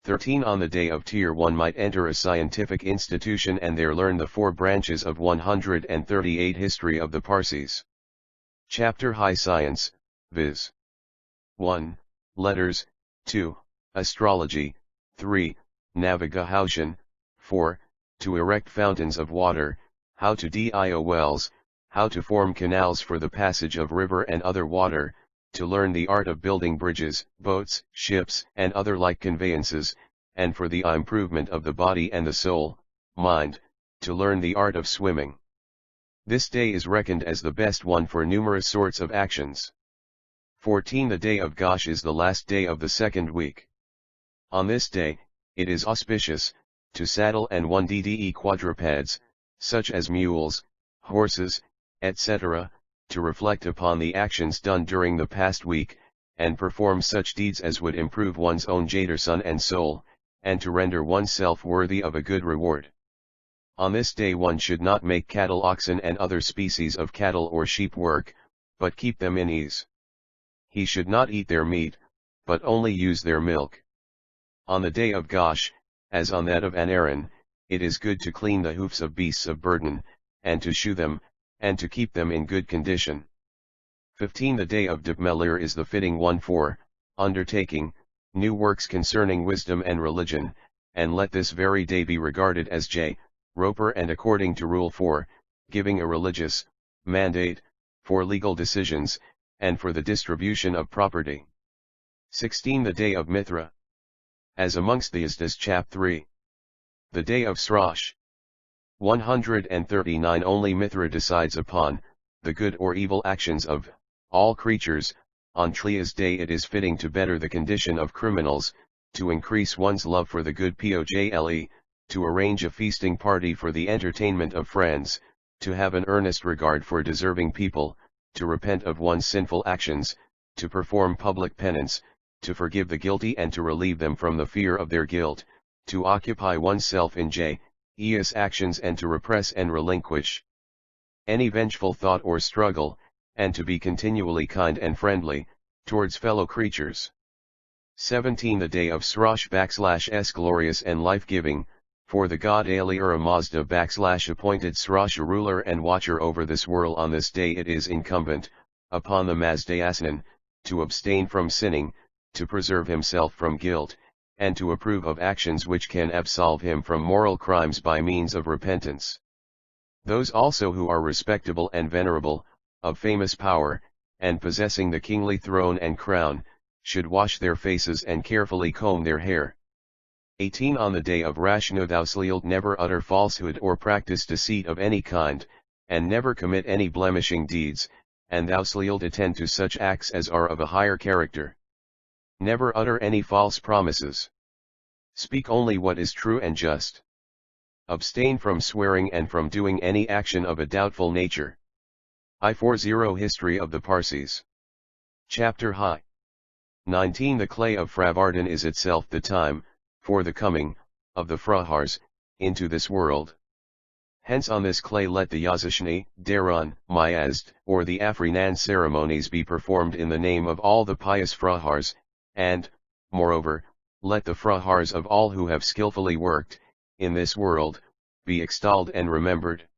13. On the day of Tir one might enter a scientific institution and there learn the 4 branches of 138 History of the Parsis. Chapter High Science, viz. 1. Letters, 2. Astrology, 3. Navigation, 4. To erect fountains of water, how to dio wells, how to form canals for the passage of river and other water, to learn the art of building bridges, boats, ships, and other like conveyances, and for the improvement of the body and the soul, mind, to learn the art of swimming. This day is reckoned as the best one for numerous sorts of actions. 14. The day of Gosh is the last day of the 2nd week. On this day, it is auspicious, to saddle and 1 quadrupeds, such as mules, horses, etc., to reflect upon the actions done during the past week, and perform such deeds as would improve one's own jadursun and soul, and to render oneself worthy of a good reward. On this day one should not make cattle, oxen and other species of cattle or sheep work, but keep them in ease. He should not eat their meat, but only use their milk. On the day of Gosh, as on that of Anaran, it is good to clean the hoofs of beasts of burden, and to shoe them, and to keep them in good condition. 15. The day of Dipmelir is the fitting one for undertaking new works concerning wisdom and religion, and let this very day be regarded as J. Roper and according to Rule 4, giving a religious mandate for legal decisions, and for the distribution of property. 16. The day of Mithra, as amongst the Yazdas Chap 3. The day of Srosh. 139. Only Mithra decides upon the good or evil actions of all creatures. On Tlia's day it is fitting to better the condition of criminals, to increase one's love for the good Pojle, to arrange a feasting party for the entertainment of friends, to have an earnest regard for deserving people, to repent of one's sinful actions, to perform public penance, to forgive the guilty and to relieve them from the fear of their guilt, to occupy oneself in J.E.S. actions and to repress and relinquish any vengeful thought or struggle, and to be continually kind and friendly towards fellow creatures. 17. The day of Srosh / S glorious and life-giving, for the god Aliura Mazda / appointed Srosh a ruler and watcher over this world. On this day it is incumbent upon the Mazdayasnan to abstain from sinning, to preserve himself from guilt, and to approve of actions which can absolve him from moral crimes by means of repentance. Those also who are respectable and venerable, of famous power, and possessing the kingly throne and crown, should wash their faces and carefully comb their hair. 18. On the day of Rashno thou shalt never utter falsehood or practice deceit of any kind, and never commit any blemishing deeds, and thou shalt attend to such acts as are of a higher character. Never utter any false promises. Speak only what is true and just. Abstain from swearing and from doing any action of a doubtful nature. I-40 History of the Parsis. Chapter High. 19. The clay of Fravardan is itself the time, for the coming, of the Frahars, into this world. Hence on this clay let the Yazashni, Daron, Mayazd, or the Afrinan ceremonies be performed in the name of all the pious Frahars, and, moreover, let the Frahars of all who have skillfully worked, in this world, be extolled and remembered.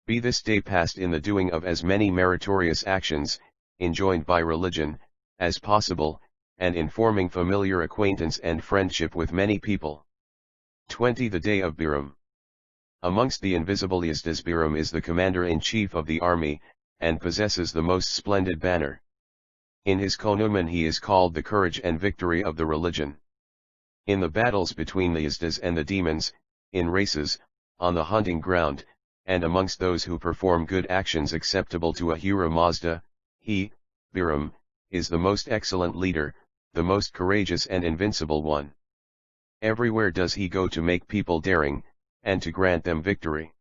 Be this day passed in the doing of as many meritorious actions, enjoined by religion, as possible, and in forming familiar acquaintance and friendship with many people. 20. The day of Biram. Amongst the invisible Yzdis Biram is the commander-in-chief of the army, and possesses the most splendid banner. In his konuman he is called the courage and victory of the religion. In the battles between the Yzdis and the demons, in races, on the hunting ground, and amongst those who perform good actions acceptable to Ahura Mazda, he, Biram, is the most excellent leader, the most courageous and invincible one. Everywhere does he go to make people daring, and to grant them victory.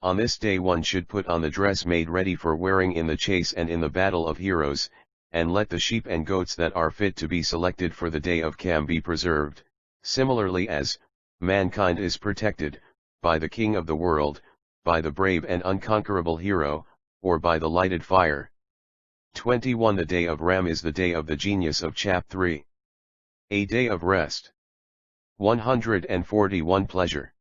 On this day one should put on the dress made ready for wearing in the chase and in the battle of heroes, and let the sheep and goats that are fit to be selected for the day of Cam be preserved, similarly as mankind is protected, by the King of the world, by the brave and unconquerable hero, or by the lighted fire. 21 The day of Ram is the day of the genius of Chap 3. A day of rest. 141 Pleasure.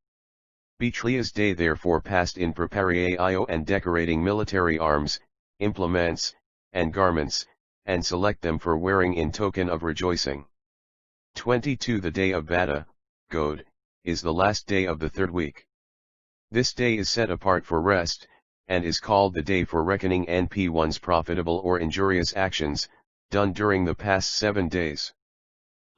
Bichlia's day therefore passed in preparatio and decorating military arms, implements, and garments, and select them for wearing in token of rejoicing. 22 The day of Vada, God, is the last day of the third week. This day is set apart for rest, and is called the day for reckoning NP one's profitable or injurious actions, done during the past 7 days.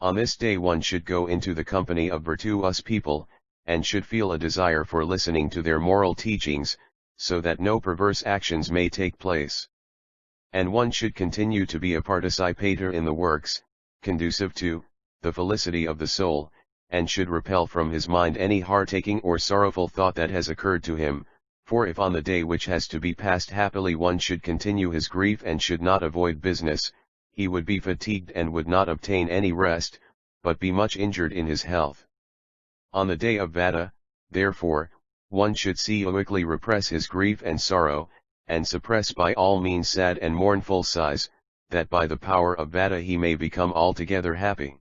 On this day one should go into the company of virtuous people, and should feel a desire for listening to their moral teachings, so that no perverse actions may take place. And one should continue to be a participator in the works, conducive to the felicity of the soul, and should repel from his mind any heart-aching or sorrowful thought that has occurred to him, for if on the day which has to be passed happily one should continue his grief and should not avoid business, he would be fatigued and would not obtain any rest, but be much injured in his health. On the day of Vada, therefore, one should stoically repress his grief and sorrow, and suppress by all means sad and mournful sighs, that by the power of Vada he may become altogether happy.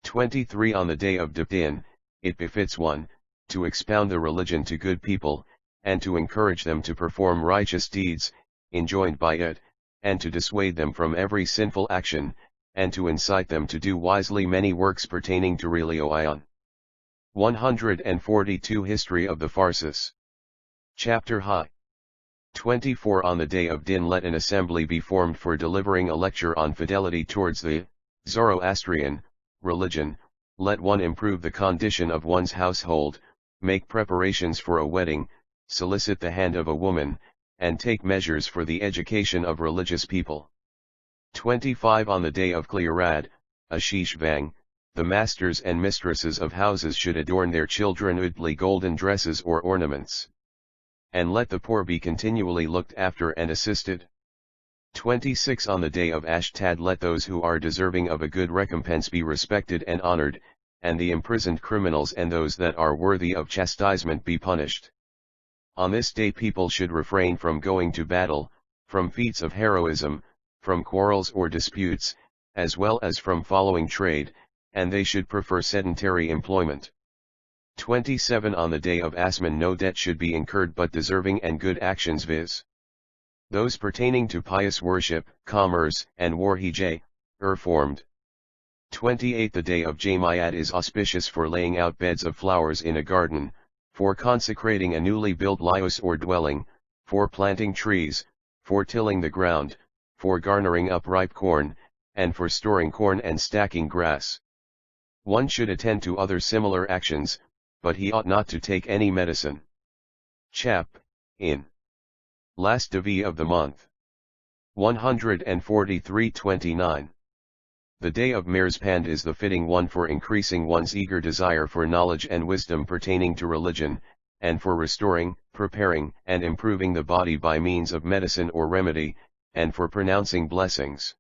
23 On the day of Diptin, it befits one, to expound the religion to good people, and to encourage them to perform righteous deeds, enjoined by it, and to dissuade them from every sinful action, and to incite them to do wisely many works pertaining to Relioion. 142 History of the Parsis. Chapter High. 24 On the day of Din let an assembly be formed for delivering a lecture on fidelity towards the Zoroastrian religion. Let one improve the condition of one's household, make preparations for a wedding, solicit the hand of a woman, and take measures for the education of religious people. 25 On the day of Clearad, Ashish Vang, the masters and mistresses of houses should adorn their children with golden dresses or ornaments. And let the poor be continually looked after and assisted. 26 On the day of Ashtad let those who are deserving of a good recompense be respected and honored, and the imprisoned criminals and those that are worthy of chastisement be punished. On this day people should refrain from going to battle, from feats of heroism, from quarrels or disputes, as well as from following trade, and they should prefer sedentary employment. 27 On the day of Asman no debt should be incurred but deserving and good actions viz. Those pertaining to pious worship, commerce, and warhij, formed. 28 The day of Jamiat is auspicious for laying out beds of flowers in a garden, for consecrating a newly built lios or dwelling, for planting trees, for tilling the ground, for garnering up ripe corn, and for storing corn and stacking grass. One should attend to other similar actions, but he ought not to take any medicine. Chap. In. Last Devi of the month. 143:29. The day of Marspand is the fitting one for increasing one's eager desire for knowledge and wisdom pertaining to religion, and for restoring, preparing, and improving the body by means of medicine or remedy, and for pronouncing blessings.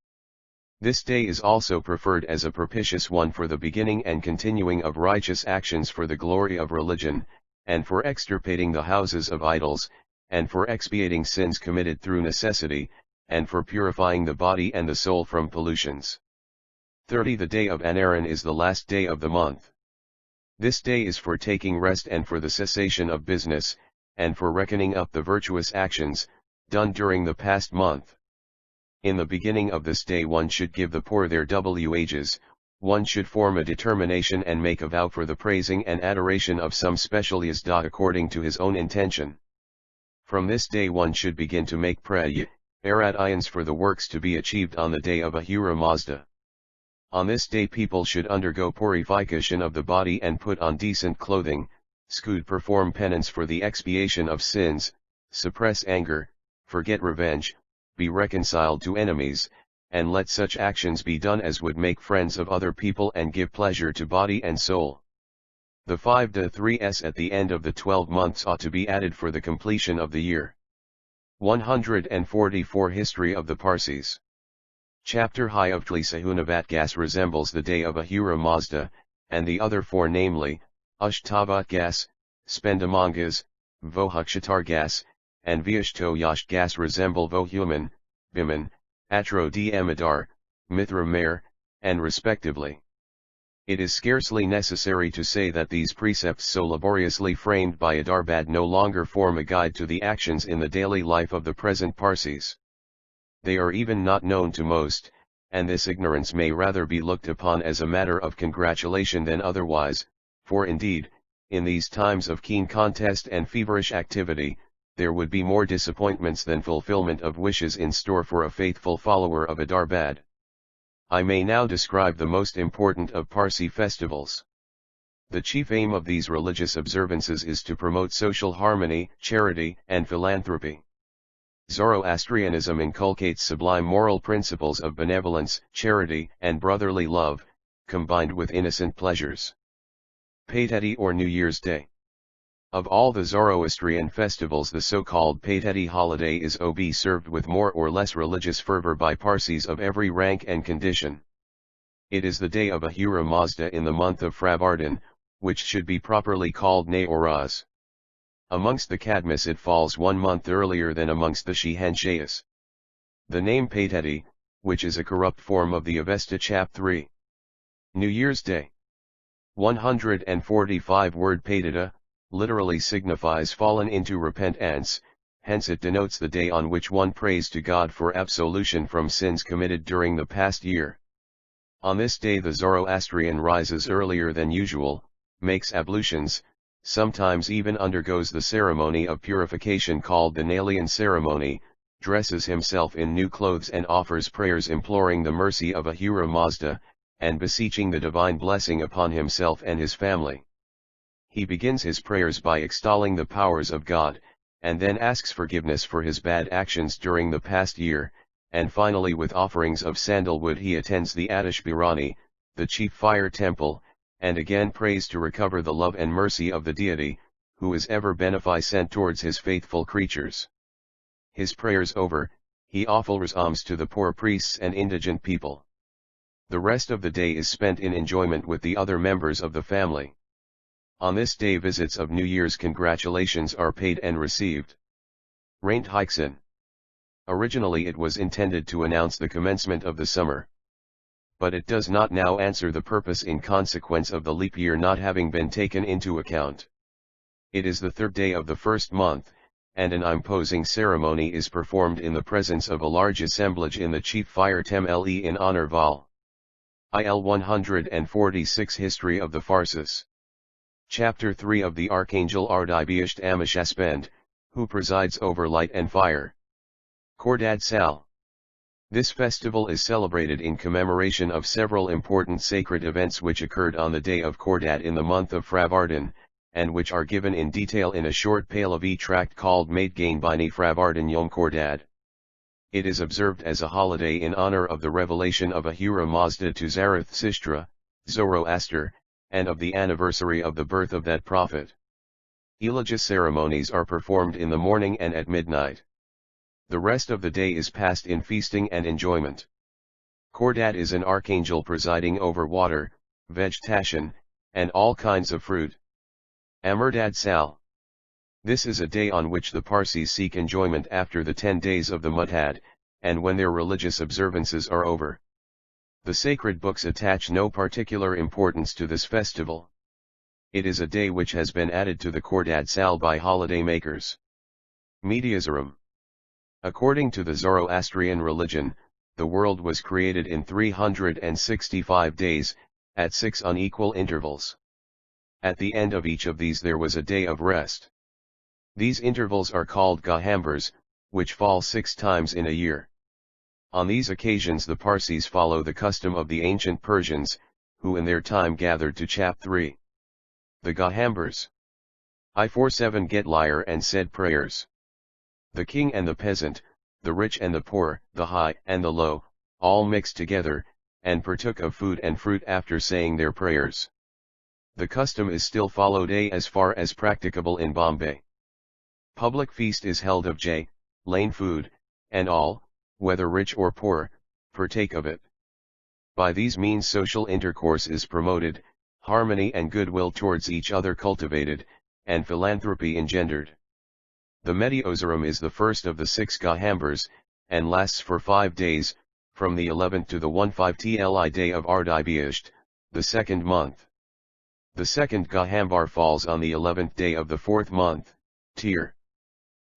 This day is also preferred as a propitious one for the beginning and continuing of righteous actions for the glory of religion, and for extirpating the houses of idols, and for expiating sins committed through necessity, and for purifying the body and the soul from pollutions. 30 The day of Anaran is the last day of the month. This day is for taking rest and for the cessation of business, and for reckoning up the virtuous actions, done during the past month. In the beginning of this day one should give the poor their wages, one should form a determination and make a vow for the praising and adoration of some special yazda according to his own intention. From this day one should begin to make aradians for the works to be achieved on the day of Ahura Mazda. On this day people should undergo purification of the body and put on decent clothing, should perform penance for the expiation of sins, suppress anger, forget revenge, be reconciled to enemies, and let such actions be done as would make friends of other people and give pleasure to body and soul. The 5 to 3s at the end of the 12 months ought to be added for the completion of the year. 144 History of the Parsis. Chapter High of Tlisahunavatgas resembles the day of Ahura Mazda, and the other four namely, Ushtavatgas, Spendamangas, Vohukshatargas, and Vyashtoyashgas resemble Vohuman, Biman, Atro D. Amadar, Mithra Mare, and respectively. It is scarcely necessary to say that these precepts so laboriously framed by Adarbad no longer form a guide to the actions in the daily life of the present Parsis. They are even not known to most, and this ignorance may rather be looked upon as a matter of congratulation than otherwise, for indeed, in these times of keen contest and feverish activity, there would be more disappointments than fulfillment of wishes in store for a faithful follower of Adarbad. I may now describe the most important of Parsi festivals. The chief aim of these religious observances is to promote social harmony, charity, and philanthropy. Zoroastrianism inculcates sublime moral principles of benevolence, charity, and brotherly love, combined with innocent pleasures. Paiteti or New Year's Day. Of all the Zoroastrian festivals, the so-called Paiteti holiday is observed with more or less religious fervor by Parsis of every rank and condition. It is the day of Ahura Mazda in the month of Fravardin, which should be properly called Naoraz. Amongst the Cadmus it falls 1 month earlier than amongst the Shihanshayas. The name Paiteti, which is a corrupt form of the Avesta chap 3. New Year's Day. 145 Word Paiteta literally signifies fallen into repentance, hence it denotes the day on which one prays to God for absolution from sins committed during the past year. On this day the Zoroastrian rises earlier than usual, makes ablutions, sometimes even undergoes the ceremony of purification called the Nalian ceremony, dresses himself in new clothes and offers prayers imploring the mercy of Ahura Mazda, and beseeching the divine blessing upon himself and his family. He begins his prayers by extolling the powers of God, and then asks forgiveness for his bad actions during the past year, and finally with offerings of sandalwood he attends the Atishbirani, the chief fire temple, and again prays to recover the love and mercy of the deity, who is ever beneficent towards his faithful creatures. His prayers over, he offers alms to the poor priests and indigent people. The rest of the day is spent in enjoyment with the other members of the family. On this day visits of New Year's congratulations are paid and received. Rent Hikesen. Originally it was intended to announce the commencement of the summer. But it does not now answer the purpose in consequence of the leap year not having been taken into account. It is the 3rd day of the 1st month, and an imposing ceremony is performed in the presence of a large assemblage in the chief fire temple in honor Val. Il 146 History of the Parsis. Chapter 3 of the Archangel Ardibiasht Amishasbend, who presides over light and fire. Khordad Sal. This festival is celebrated in commemoration of several important sacred events which occurred on the day of Khordad in the month of Fravardin, and which are given in detail in a short Pahlavi tract called Maidgain Bini Fravardin Yom Khordad. It is observed as a holiday in honor of the revelation of Ahura Mazda to Zarathustra, Zoroaster, and of the anniversary of the birth of that prophet. Elegious ceremonies are performed in the morning and at midnight. The rest of the day is passed in feasting and enjoyment. Khordad is an archangel presiding over water, vegetation, and all kinds of fruit. Amurdad Sal. This is a day on which the Parsis seek enjoyment after the 10 days of the Mutad, and when their religious observances are over. The sacred books attach no particular importance to this festival. It is a day which has been added to the Khordad Sal by holiday makers. Mediazarum. According to the Zoroastrian religion, the world was created in 365 days, at 6 unequal intervals. At the end of each of these there was a day of rest. These intervals are called Gahambars, which fall 6 times in a year. On these occasions the Parsis follow the custom of the ancient Persians, who in their time gathered to chap 3. The Gahambars. I-47 get lyre and said prayers. The king and the peasant, the rich and the poor, the high and the low, all mixed together, and partook of food and fruit after saying their prayers. The custom is still followed as far as practicable in Bombay. Public feast is held of lane food, and all, whether rich or poor, partake of it. By these means social intercourse is promoted, harmony and goodwill towards each other cultivated, and philanthropy engendered. The Mediozaram is the first of the 6 Gahambars, and lasts for 5 days, from the 11th to the 15th day of Ardibiyasht, the 2nd month. The 2nd Gahambar falls on the 11th day of the 4th month, Tir.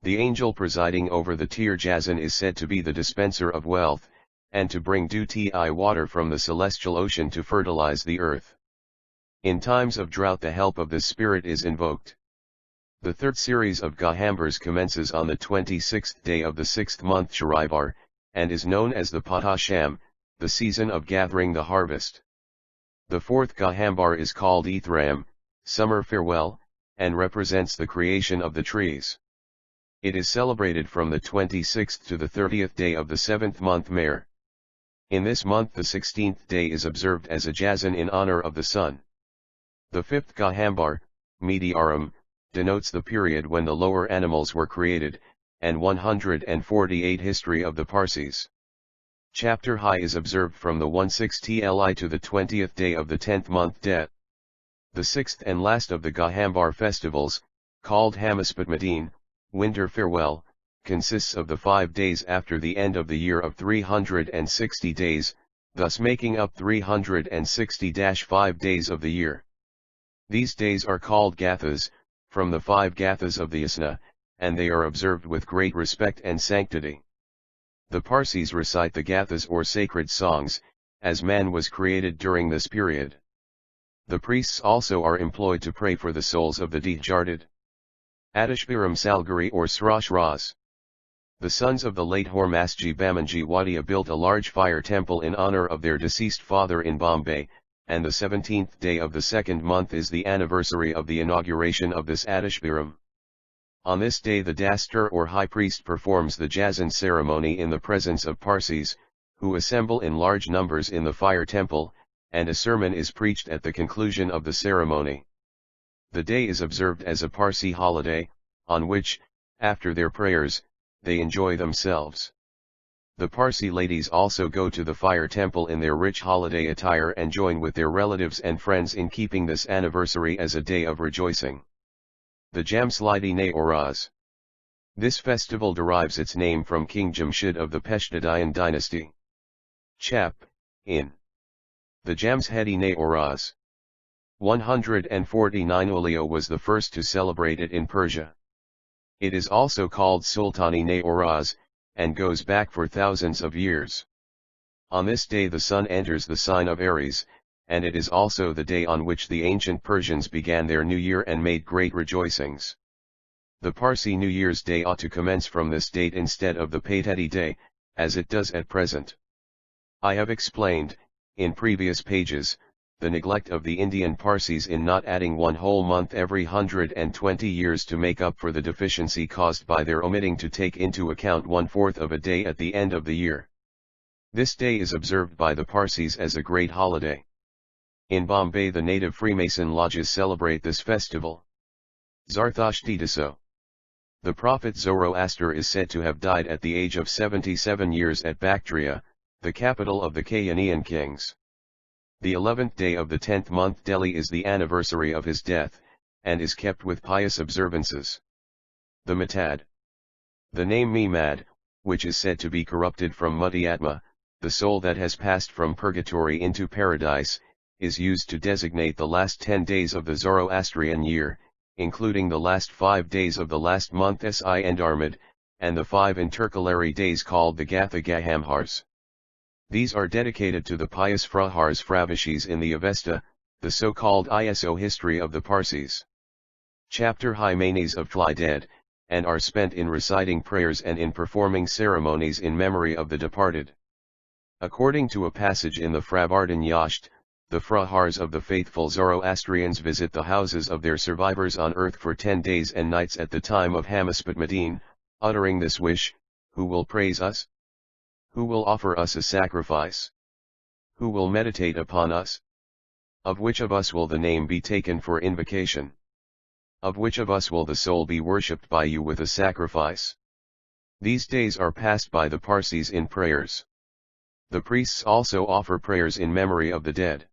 The angel presiding over the Tir Jazan is said to be the dispenser of wealth, and to bring duty water from the celestial ocean to fertilize the earth. In times of drought the help of this spirit is invoked. The 3rd series of Gahambars commences on the 26th day of the 6th month Sharivar, and is known as the Patasham, the season of gathering the harvest. The 4th Gahambar is called Ithram, summer farewell, and represents the creation of the trees. It is celebrated from the 26th to the 30th day of the 7th month Mer. In this month the 16th day is observed as a Jazan in honor of the sun. The 5th Gahambar, Mediaram, denotes the period when the lower animals were created, and 148 history of the Parsis. Chapter High is observed from the 16th to the 20th day of the 10th month Det. The 6th and last of the Gahambar festivals, called Hamaspatmadin, winter farewell, consists of the 5 days after the end of the year of 360 days, thus making up 360-5 days of the year. These days are called Gathas, from the 5 Gathas of the Asna, and they are observed with great respect and sanctity. The Parsis recite the Gathas or sacred songs, as man was created during this period. The priests also are employed to pray for the souls of the departed. Adishbiram Salgari or Srash Ras. The sons of the late Hormasji Bamanji Wadia built a large fire temple in honor of their deceased father in Bombay, and the 17th day of the 2nd month is the anniversary of the inauguration of this Adishbiram. On this day the Dastur or high priest performs the Jazan ceremony in the presence of Parsis, who assemble in large numbers in the fire temple, and a sermon is preached at the conclusion of the ceremony. The day is observed as a Parsi holiday, on which, after their prayers, they enjoy themselves. The Parsi ladies also go to the fire temple in their rich holiday attire and join with their relatives and friends in keeping this anniversary as a day of rejoicing. The Jamslidi Ne Oraz. This festival derives its name from King Jamshid of the Peshtadayan dynasty. Chap. In. The Jamshedi Ne Oraz. 149 Ulio was the first to celebrate it in Persia. It is also called Sultani Ne Oraz, and goes back for thousands of years. On this day the sun enters the sign of Aries, and it is also the day on which the ancient Persians began their new year and made great rejoicings. The Parsi New Year's Day ought to commence from this date instead of the Pateti Day, as it does at present. I have explained, in previous pages, the neglect of the Indian Parsis in not adding one whole month every 120 years to make up for the deficiency caused by their omitting to take into account 1/4 of a day at the end of the year. This day is observed by the Parsis as a great holiday. In Bombay the native Freemason lodges celebrate this festival. Zertshtiyan. The prophet Zoroaster is said to have died at the age of 77 years at Bactria, the capital of the Kayyanian kings. The 11th day of the 10th month Delhi is the anniversary of his death, and is kept with pious observances. The Matad. The name Mimad, which is said to be corrupted from Mutyatma, the soul that has passed from purgatory into paradise, is used to designate the last 10 days of the Zoroastrian year, including the last 5 days of the last month Si and Armad, and the 5 intercalary days called the Gatha Gahamhars. These are dedicated to the pious Frahars Fravishis in the Avesta, the so-called ISO history of the Parsis. Chapter Hymanes of Fly Dead, and are spent in reciting prayers and in performing ceremonies in memory of the departed. According to a passage in the Fravarden Yasht, the Frahars of the faithful Zoroastrians visit the houses of their survivors on earth for 10 days and nights at the time of Hamaspatmadin, uttering this wish: who will praise us? Who will offer us a sacrifice? Who will meditate upon us? Of which of us will the name be taken for invocation? Of which of us will the soul be worshipped by you with a sacrifice? These days are passed by the Parsis in prayers. The priests also offer prayers in memory of the dead.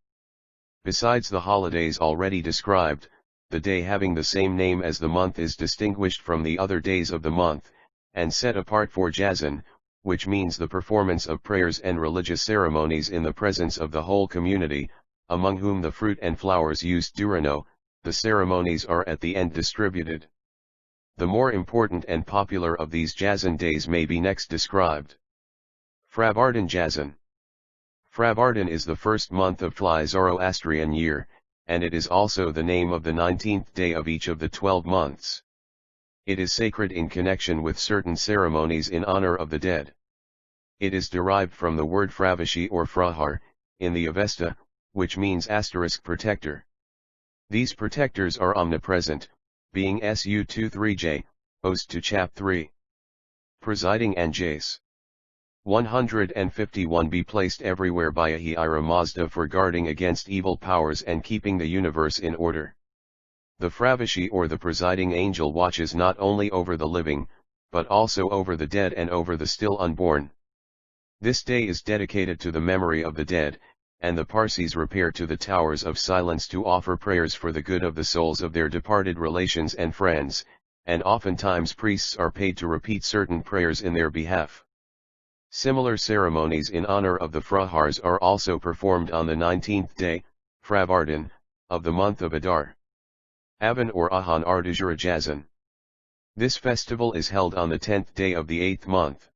Besides the holidays already described, the day having the same name as the month is distinguished from the other days of the month, and set apart for Jazan, which means the performance of prayers and religious ceremonies in the presence of the whole community, among whom the fruit and flowers used Durano. The ceremonies are at the end distributed. The more important and popular of these Jazan days may be next described. Fravarden Jazan. Fravarden is the first month of Fly Zoroastrian year, and it is also the name of the 19th day of each of the 12 months. It is sacred in connection with certain ceremonies in honor of the dead. It is derived from the word Fravishi or Frahar, in the Avesta, which means *protector. These protectors are omnipresent, being Su23J, Ost to Chap 3. Presiding Anjas. 151 be placed everywhere by Ahira Mazda for guarding against evil powers and keeping the universe in order. The Fravishi or the presiding angel watches not only over the living, but also over the dead and over the still unborn. This day is dedicated to the memory of the dead, and the Parsis repair to the towers of silence to offer prayers for the good of the souls of their departed relations and friends, and oftentimes priests are paid to repeat certain prayers in their behalf. Similar ceremonies in honor of the Frahars are also performed on the 19th day, Fravarden, of the month of Adar. Avan or Ahan Ardujura Jazan. This festival is held on the 10th day of the 8th month.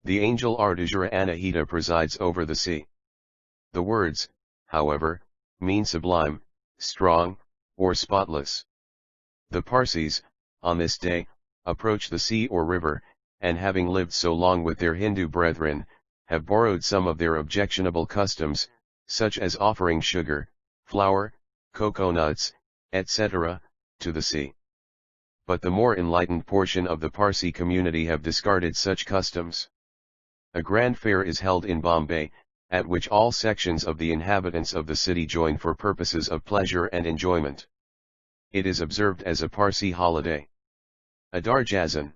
The angel Ardujura Anahita presides over the sea. The words, however, mean sublime, strong, or spotless. The Parsis, on this day, approach the sea or river, and having lived so long with their Hindu brethren, have borrowed some of their objectionable customs, such as offering sugar, flour, coconuts, etc., to the sea. But the more enlightened portion of the Parsi community have discarded such customs. A grand fair is held in Bombay, at which all sections of the inhabitants of the city join for purposes of pleasure and enjoyment. It is observed as a Parsi holiday. Adar Jazan.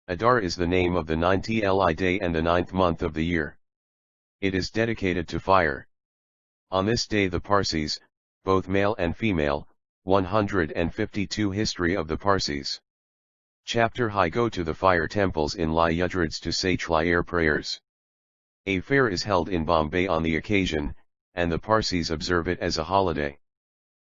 Adar is the name of the 9th day and the 9th month of the year. It is dedicated to fire. On this day the Parsis, both male and female, 152 History of the Parsis. Chapter High go to the fire temples in Lyudrids to say Tlier prayers. A fair is held in Bombay on the occasion, and the Parsis observe it as a holiday.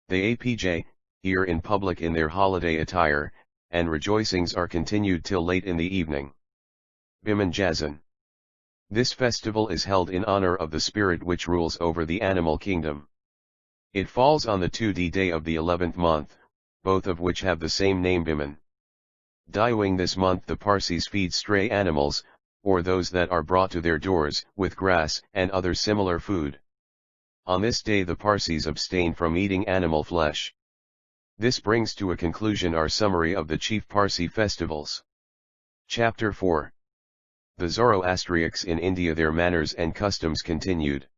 They apj, here in public in their holiday attire, and rejoicings are continued till late in the evening. Biman Jazan. This festival is held in honor of the spirit which rules over the animal kingdom. It falls on the 2d day of the 11th month, both of which have the same name Biman. During this month the Parsis feed stray animals, or those that are brought to their doors, with grass and other similar food. On this day the Parsis abstain from eating animal flesh. This brings to a conclusion our summary of the chief Parsi festivals. Chapter 4. The Zoroastrians in India, their manners and customs continued.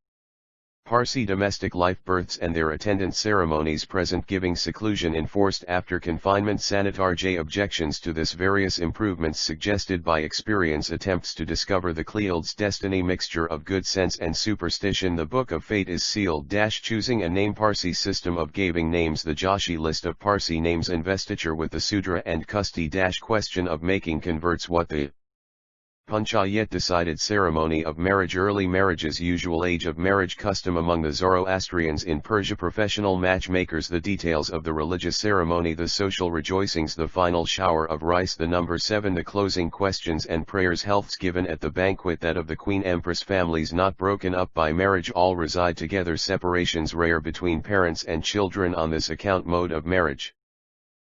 Parsi domestic life, births and their attendant ceremonies present, giving seclusion enforced after confinement. Sanitarj objections to this. Various improvements suggested by experience, attempts to discover the Cleild's destiny, mixture of good sense and superstition. The book of fate is sealed. Choosing a name. Parsi system of giving names. The Joshi list of Parsi names. Investiture with the Sudra and Kusti. Question of making converts. What the Panchayat decided ceremony of marriage. Early marriages. Usual age of marriage. Custom among the Zoroastrians in Persia. Professional matchmakers. The details of the religious ceremony. The social rejoicings. The final shower of rice. The number 7. The closing questions and prayers. Healths given at the banquet. That of the Queen Empress. Families not broken up by marriage. All reside together. Separations rare between parents and children on this account. Mode of marriage.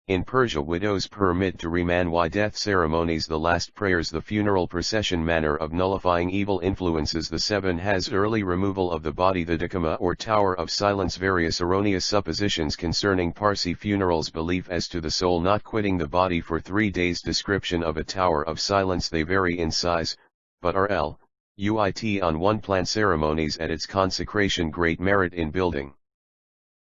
In Persia, widows permit to remarry. Death ceremonies. The last prayers. The funeral procession. Manner of nullifying evil influences. The 7 has early removal of the body. The dakama or tower of silence. Various erroneous suppositions concerning Parsi funerals. Belief as to the soul not quitting the body for 3 days. Description of a tower of silence. They vary in size, but are L.U.I.T. on one plan. Ceremonies at its consecration. Great merit in building.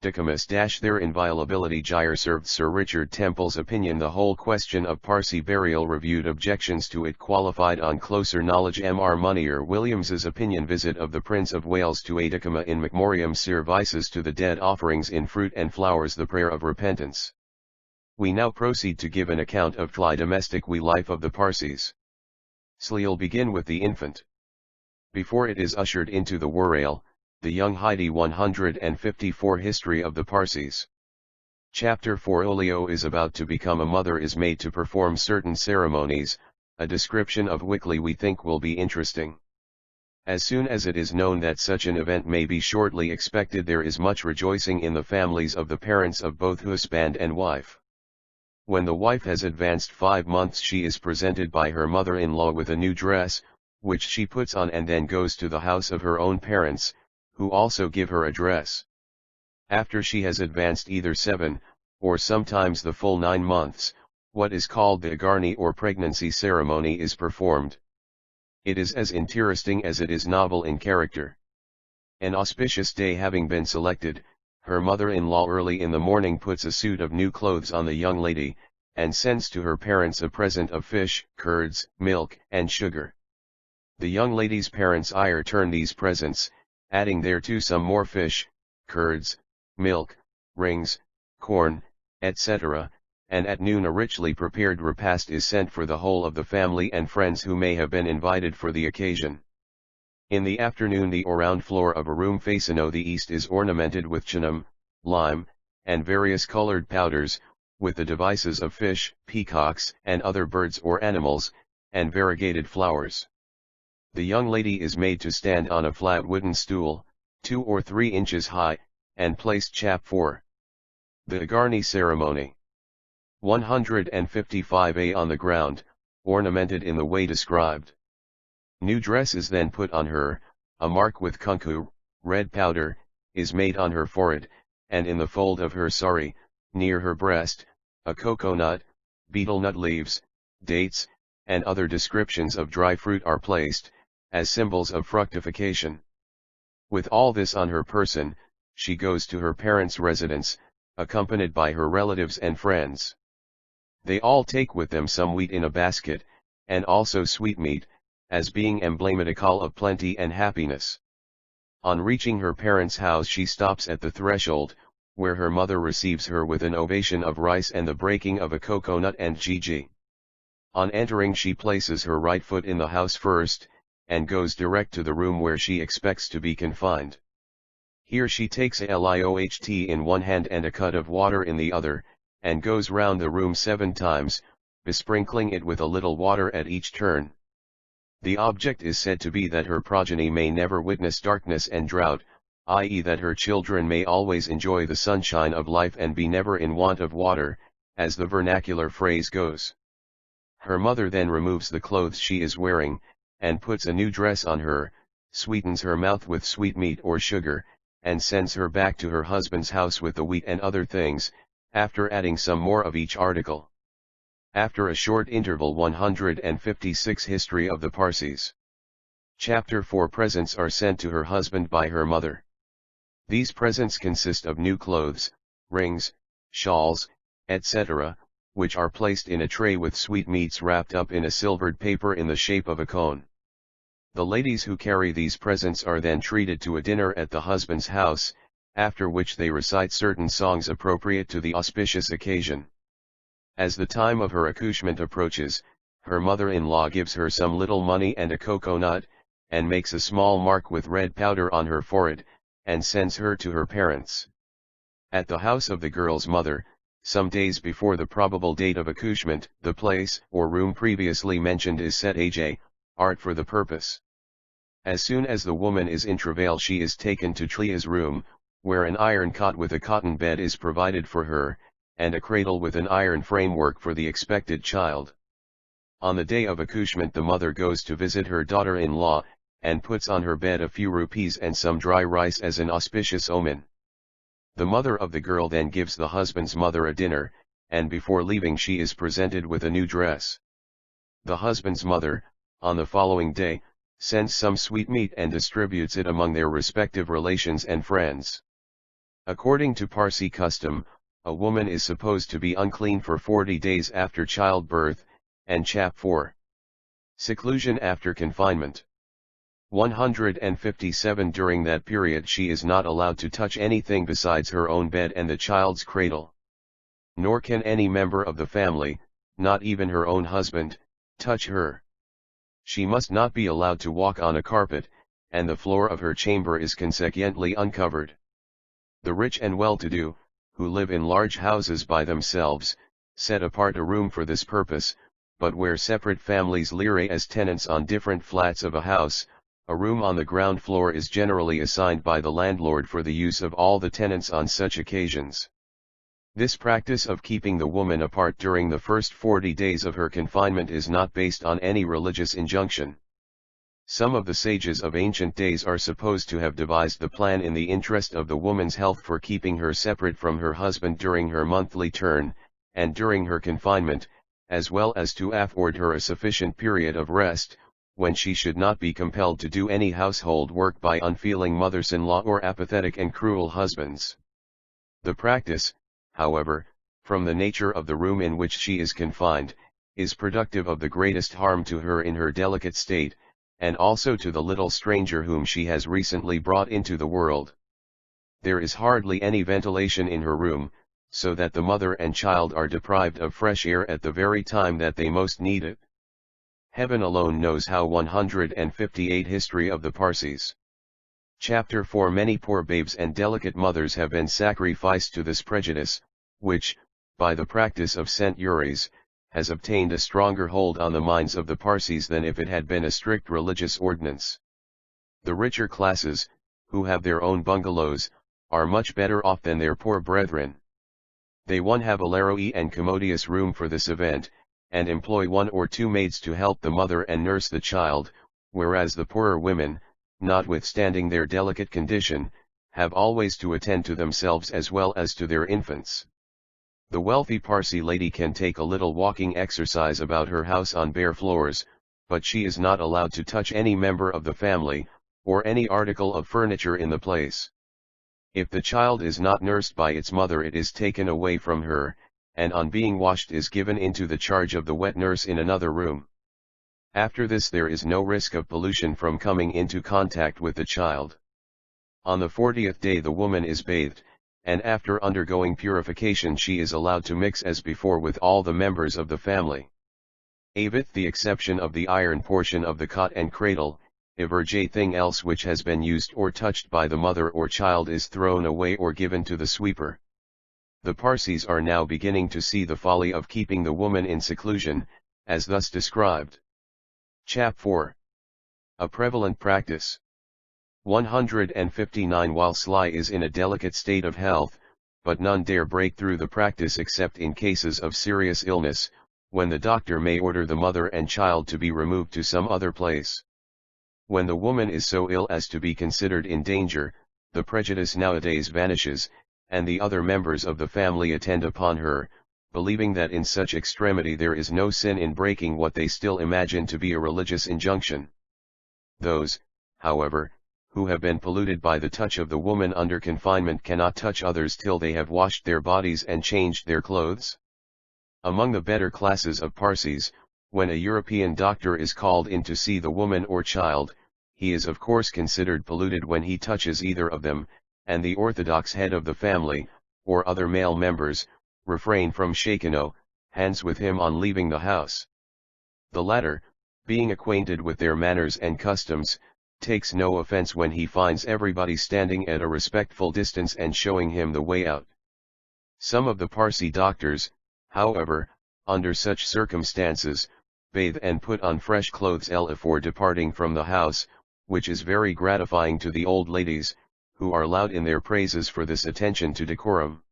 Documus - their inviolability. Gyre served Sir Richard Temple's opinion. The whole question of Parsi burial reviewed. Objections to it qualified on closer knowledge. Mr. Munier Williams's opinion. Visit of the Prince of Wales to a Dakama in Memoriam. Services to the dead. Offerings in fruit and flowers. The prayer of repentance. We now proceed to give an account of the domestic life of the Parsis. Sle'll begin with the infant. Before it is ushered into the Warail, the young Heidi. 154 History of the Parsis. Chapter 4. Olio is about to become a mother. Is made to perform certain ceremonies, a description of which we think will be interesting. As soon as it is known that such an event may be shortly expected, there is much rejoicing in the families of the parents of both husband and wife. When the wife has advanced 5 months, she is presented by her mother-in-law with a new dress, which she puts on and then goes to the house of her own parents, who also give her a dress. After she has advanced either 7, or sometimes the full 9 months, what is called the agarni or pregnancy ceremony is performed. It is as interesting as it is novel in character. An auspicious day having been selected, her mother-in-law early in the morning puts a suit of new clothes on the young lady, and sends to her parents a present of fish, curds, milk, and sugar. The young lady's parents return these presents, adding thereto some more fish, curds, milk, rings, corn, etc., and at noon a richly prepared repast is sent for the whole of the family and friends who may have been invited for the occasion. In the afternoon the around floor of a room facing the east is ornamented with chinam, lime, and various colored powders, with the devices of fish, peacocks, and other birds or animals, and variegated flowers. The young lady is made to stand on a flat wooden stool, 2 or 3 inches high, and placed chap 4. The agarni ceremony. 155a on the ground, ornamented in the way described. New dress is then put on her, a mark with kunku, red powder, is made on her forehead, and in the fold of her sari, near her breast, a coconut, betel nut leaves, dates, and other descriptions of dry fruit are placed, as symbols of fructification. With all this on her person, she goes to her parents' residence, accompanied by her relatives and friends. They all take with them some wheat in a basket, and also sweetmeat, as being emblematical of plenty and happiness. On reaching her parents' house she stops at the threshold, where her mother receives her with an ovation of rice and the breaking of a coconut and gigi. On entering she places her right foot in the house first, and goes direct to the room where she expects to be confined. Here she takes a liot in one hand and a cut of water in the other, and goes round the room 7 times, besprinkling it with a little water at each turn. The object is said to be that her progeny may never witness darkness and drought, i.e. that her children may always enjoy the sunshine of life and be never in want of water, as the vernacular phrase goes. Her mother then removes the clothes she is wearing, and puts a new dress on her, sweetens her mouth with sweetmeat or sugar, and sends her back to her husband's house with the wheat and other things, after adding some more of each article. After a short interval 156 History of the Parsis. Chapter 4 Presents are sent to her husband by her mother. These presents consist of new clothes, rings, shawls, etc., which are placed in a tray with sweetmeats wrapped up in a silvered paper in the shape of a cone. The ladies who carry these presents are then treated to a dinner at the husband's house, after which they recite certain songs appropriate to the auspicious occasion. As the time of her accouchement approaches, her mother-in-law gives her some little money and a coconut, and makes a small mark with red powder on her forehead, and sends her to her parents. At the house of the girl's mother, some days before the probable date of accouchement, the place or room previously mentioned is set art for the purpose. As soon as the woman is in travail, she is taken to Tlia's room, where an iron cot with a cotton bed is provided for her, and a cradle with an iron framework for the expected child. On the day of accouchement the mother goes to visit her daughter-in-law, and puts on her bed a few rupees and some dry rice as an auspicious omen. The mother of the girl then gives the husband's mother a dinner, and before leaving she is presented with a new dress. The husband's mother, on the following day, sends some sweetmeat and distributes it among their respective relations and friends. According to Parsi custom, a woman is supposed to be unclean for 40 days after childbirth, and Chap 4. Seclusion after confinement. 157 During that period she is not allowed to touch anything besides her own bed and the child's cradle. Nor can any member of the family, not even her own husband, touch her. She must not be allowed to walk on a carpet, and the floor of her chamber is consequently uncovered. The rich and well-to-do, who live in large houses by themselves, set apart a room for this purpose, but where separate families live as tenants on different flats of a house, a room on the ground floor is generally assigned by the landlord for the use of all the tenants on such occasions. This practice of keeping the woman apart during the first 40 days of her confinement is not based on any religious injunction. Some of the sages of ancient days are supposed to have devised the plan in the interest of the woman's health for keeping her separate from her husband during her monthly turn, and during her confinement, as well as to afford her a sufficient period of rest, when she should not be compelled to do any household work by unfeeling mothers-in-law or apathetic and cruel husbands. The practice, however, from the nature of the room in which she is confined, is productive of the greatest harm to her in her delicate state, and also to the little stranger whom she has recently brought into the world. There is hardly any ventilation in her room, so that the mother and child are deprived of fresh air at the very time that they most need it. Heaven alone knows how. 158 History of the Parsis. Chapter 4 Many poor babes and delicate mothers have been sacrificed to this prejudice, which, by the practice of centuries, has obtained a stronger hold on the minds of the Parsis than if it had been a strict religious ordinance. The richer classes, who have their own bungalows, are much better off than their poor brethren. They have a laroi and commodious room for this event, and employ 1 or 2 maids to help the mother and nurse the child, whereas the poorer women, notwithstanding their delicate condition, have always to attend to themselves as well as to their infants. The wealthy Parsi lady can take a little walking exercise about her house on bare floors, but she is not allowed to touch any member of the family, or any article of furniture in the place. If the child is not nursed by its mother it is taken away from her, and on being washed is given into the charge of the wet nurse in another room. After this there is no risk of pollution from coming into contact with the child. On the 40th day the woman is bathed, and after undergoing purification she is allowed to mix as before with all the members of the family. With the exception of the iron portion of the cot and cradle, everything else which has been used or touched by the mother or child is thrown away or given to the sweeper. The Parsis are now beginning to see the folly of keeping the woman in seclusion, as thus described. Chap 4. A prevalent practice. 159 While Sly is in a delicate state of health, but none dare break through the practice except in cases of serious illness, when the doctor may order the mother and child to be removed to some other place. When the woman is so ill as to be considered in danger, the prejudice nowadays vanishes, and the other members of the family attend upon her, believing that in such extremity there is no sin in breaking what they still imagine to be a religious injunction. Those, however, who have been polluted by the touch of the woman under confinement cannot touch others till they have washed their bodies and changed their clothes. Among the better classes of Parsis, when a European doctor is called in to see the woman or child, he is of course considered polluted when he touches either of them, and the orthodox head of the family, or other male members, refrain from shaking hands with him on leaving the house. The latter, being acquainted with their manners and customs, takes no offense when he finds everybody standing at a respectful distance and showing him the way out. Some of the Parsi doctors, however, under such circumstances, bathe and put on fresh clothes before departing from the house, which is very gratifying to the old ladies, who are loud in their praises for this attention to decorum.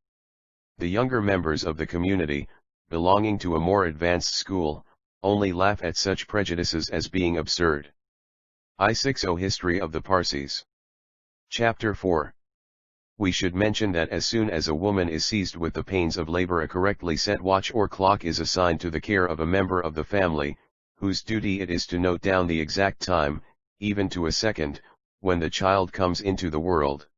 The younger members of the community, belonging to a more advanced school, only laugh at such prejudices as being absurd. I60 History of the Parsis. Chapter 4. We should mention that as soon as a woman is seized with the pains of labor, a correctly set watch or clock is assigned to the care of a member of the family, whose duty it is to note down the exact time, even to a second, when the child comes into the world.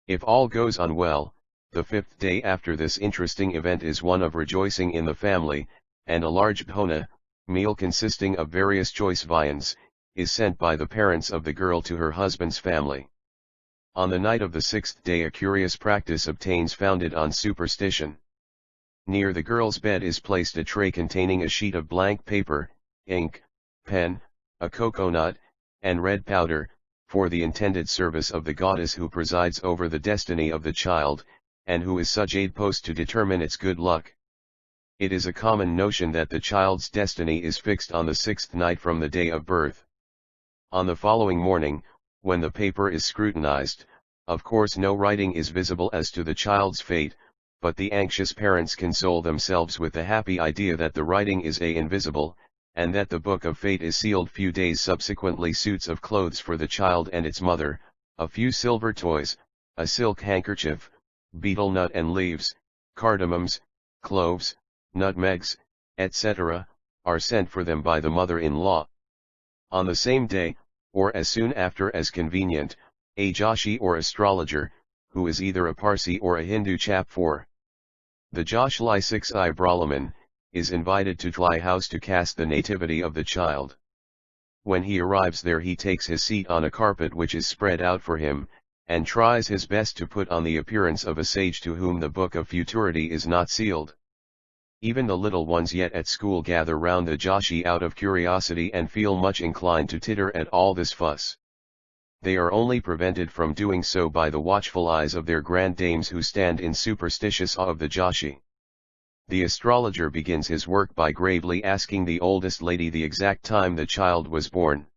If all goes on well, the 5th day after this interesting event is one of rejoicing in the family, and a large bhona, meal consisting of various choice viands, is sent by the parents of the girl to her husband's family. On the night of the 6th day a curious practice obtains founded on superstition. Near the girl's bed is placed a tray containing a sheet of blank paper, ink, pen, a coconut, and red powder, for the intended service of the goddess who presides over the destiny of the child, and who is such aid post to determine its good luck. It is a common notion that the child's destiny is fixed on the 6th night from the day of birth. On the following morning, when the paper is scrutinized, of course no writing is visible as to the child's fate, but the anxious parents console themselves with the happy idea that the writing is invisible, and that the book of fate is sealed. Few days subsequently, suits of clothes for the child and its mother, a few silver toys, a silk handkerchief, betel nut and leaves, cardamoms, cloves, nutmegs, etc., are sent for them by the mother-in-law. On the same day, or as soon after as convenient, a Joshi or astrologer, who is either a Parsi or a Hindu chap for the Joshli 6I Brahman, is invited to Tly house to cast the nativity of the child. When he arrives there he takes his seat on a carpet which is spread out for him, and tries his best to put on the appearance of a sage to whom the book of futurity is not sealed. Even the little ones yet at school gather round the Joshi out of curiosity and feel much inclined to titter at all this fuss. They are only prevented from doing so by the watchful eyes of their grand dames who stand in superstitious awe of the Joshi. The astrologer begins his work by gravely asking the oldest lady the exact time the child was born.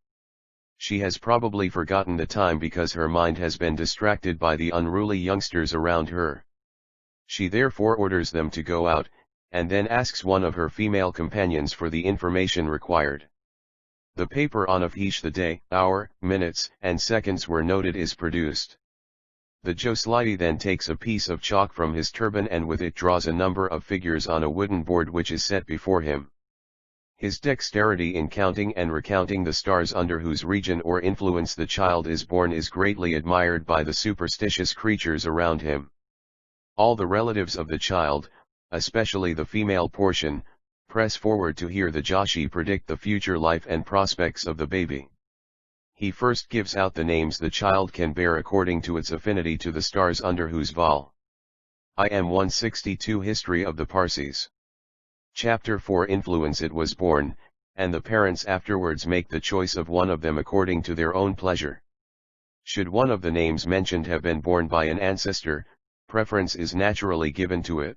She has probably forgotten the time because her mind has been distracted by the unruly youngsters around her. She therefore orders them to go out, and then asks one of her female companions for the information required. The paper on which the day, hour, minutes, and seconds were noted is produced. The Josliti then takes a piece of chalk from his turban and with it draws a number of figures on a wooden board which is set before him. His dexterity in counting and recounting the stars under whose region or influence the child is born is greatly admired by the superstitious creatures around him. All the relatives of the child, especially the female portion, press forward to hear the Joshi predict the future life and prospects of the baby. He first gives out the names the child can bear according to its affinity to the stars under whose vol. IM 162 History of the Parsis. Chapter 4 Influence. It was born, and the parents afterwards make the choice of one of them according to their own pleasure. Should one of the names mentioned have been borne by an ancestor, preference is naturally given to it.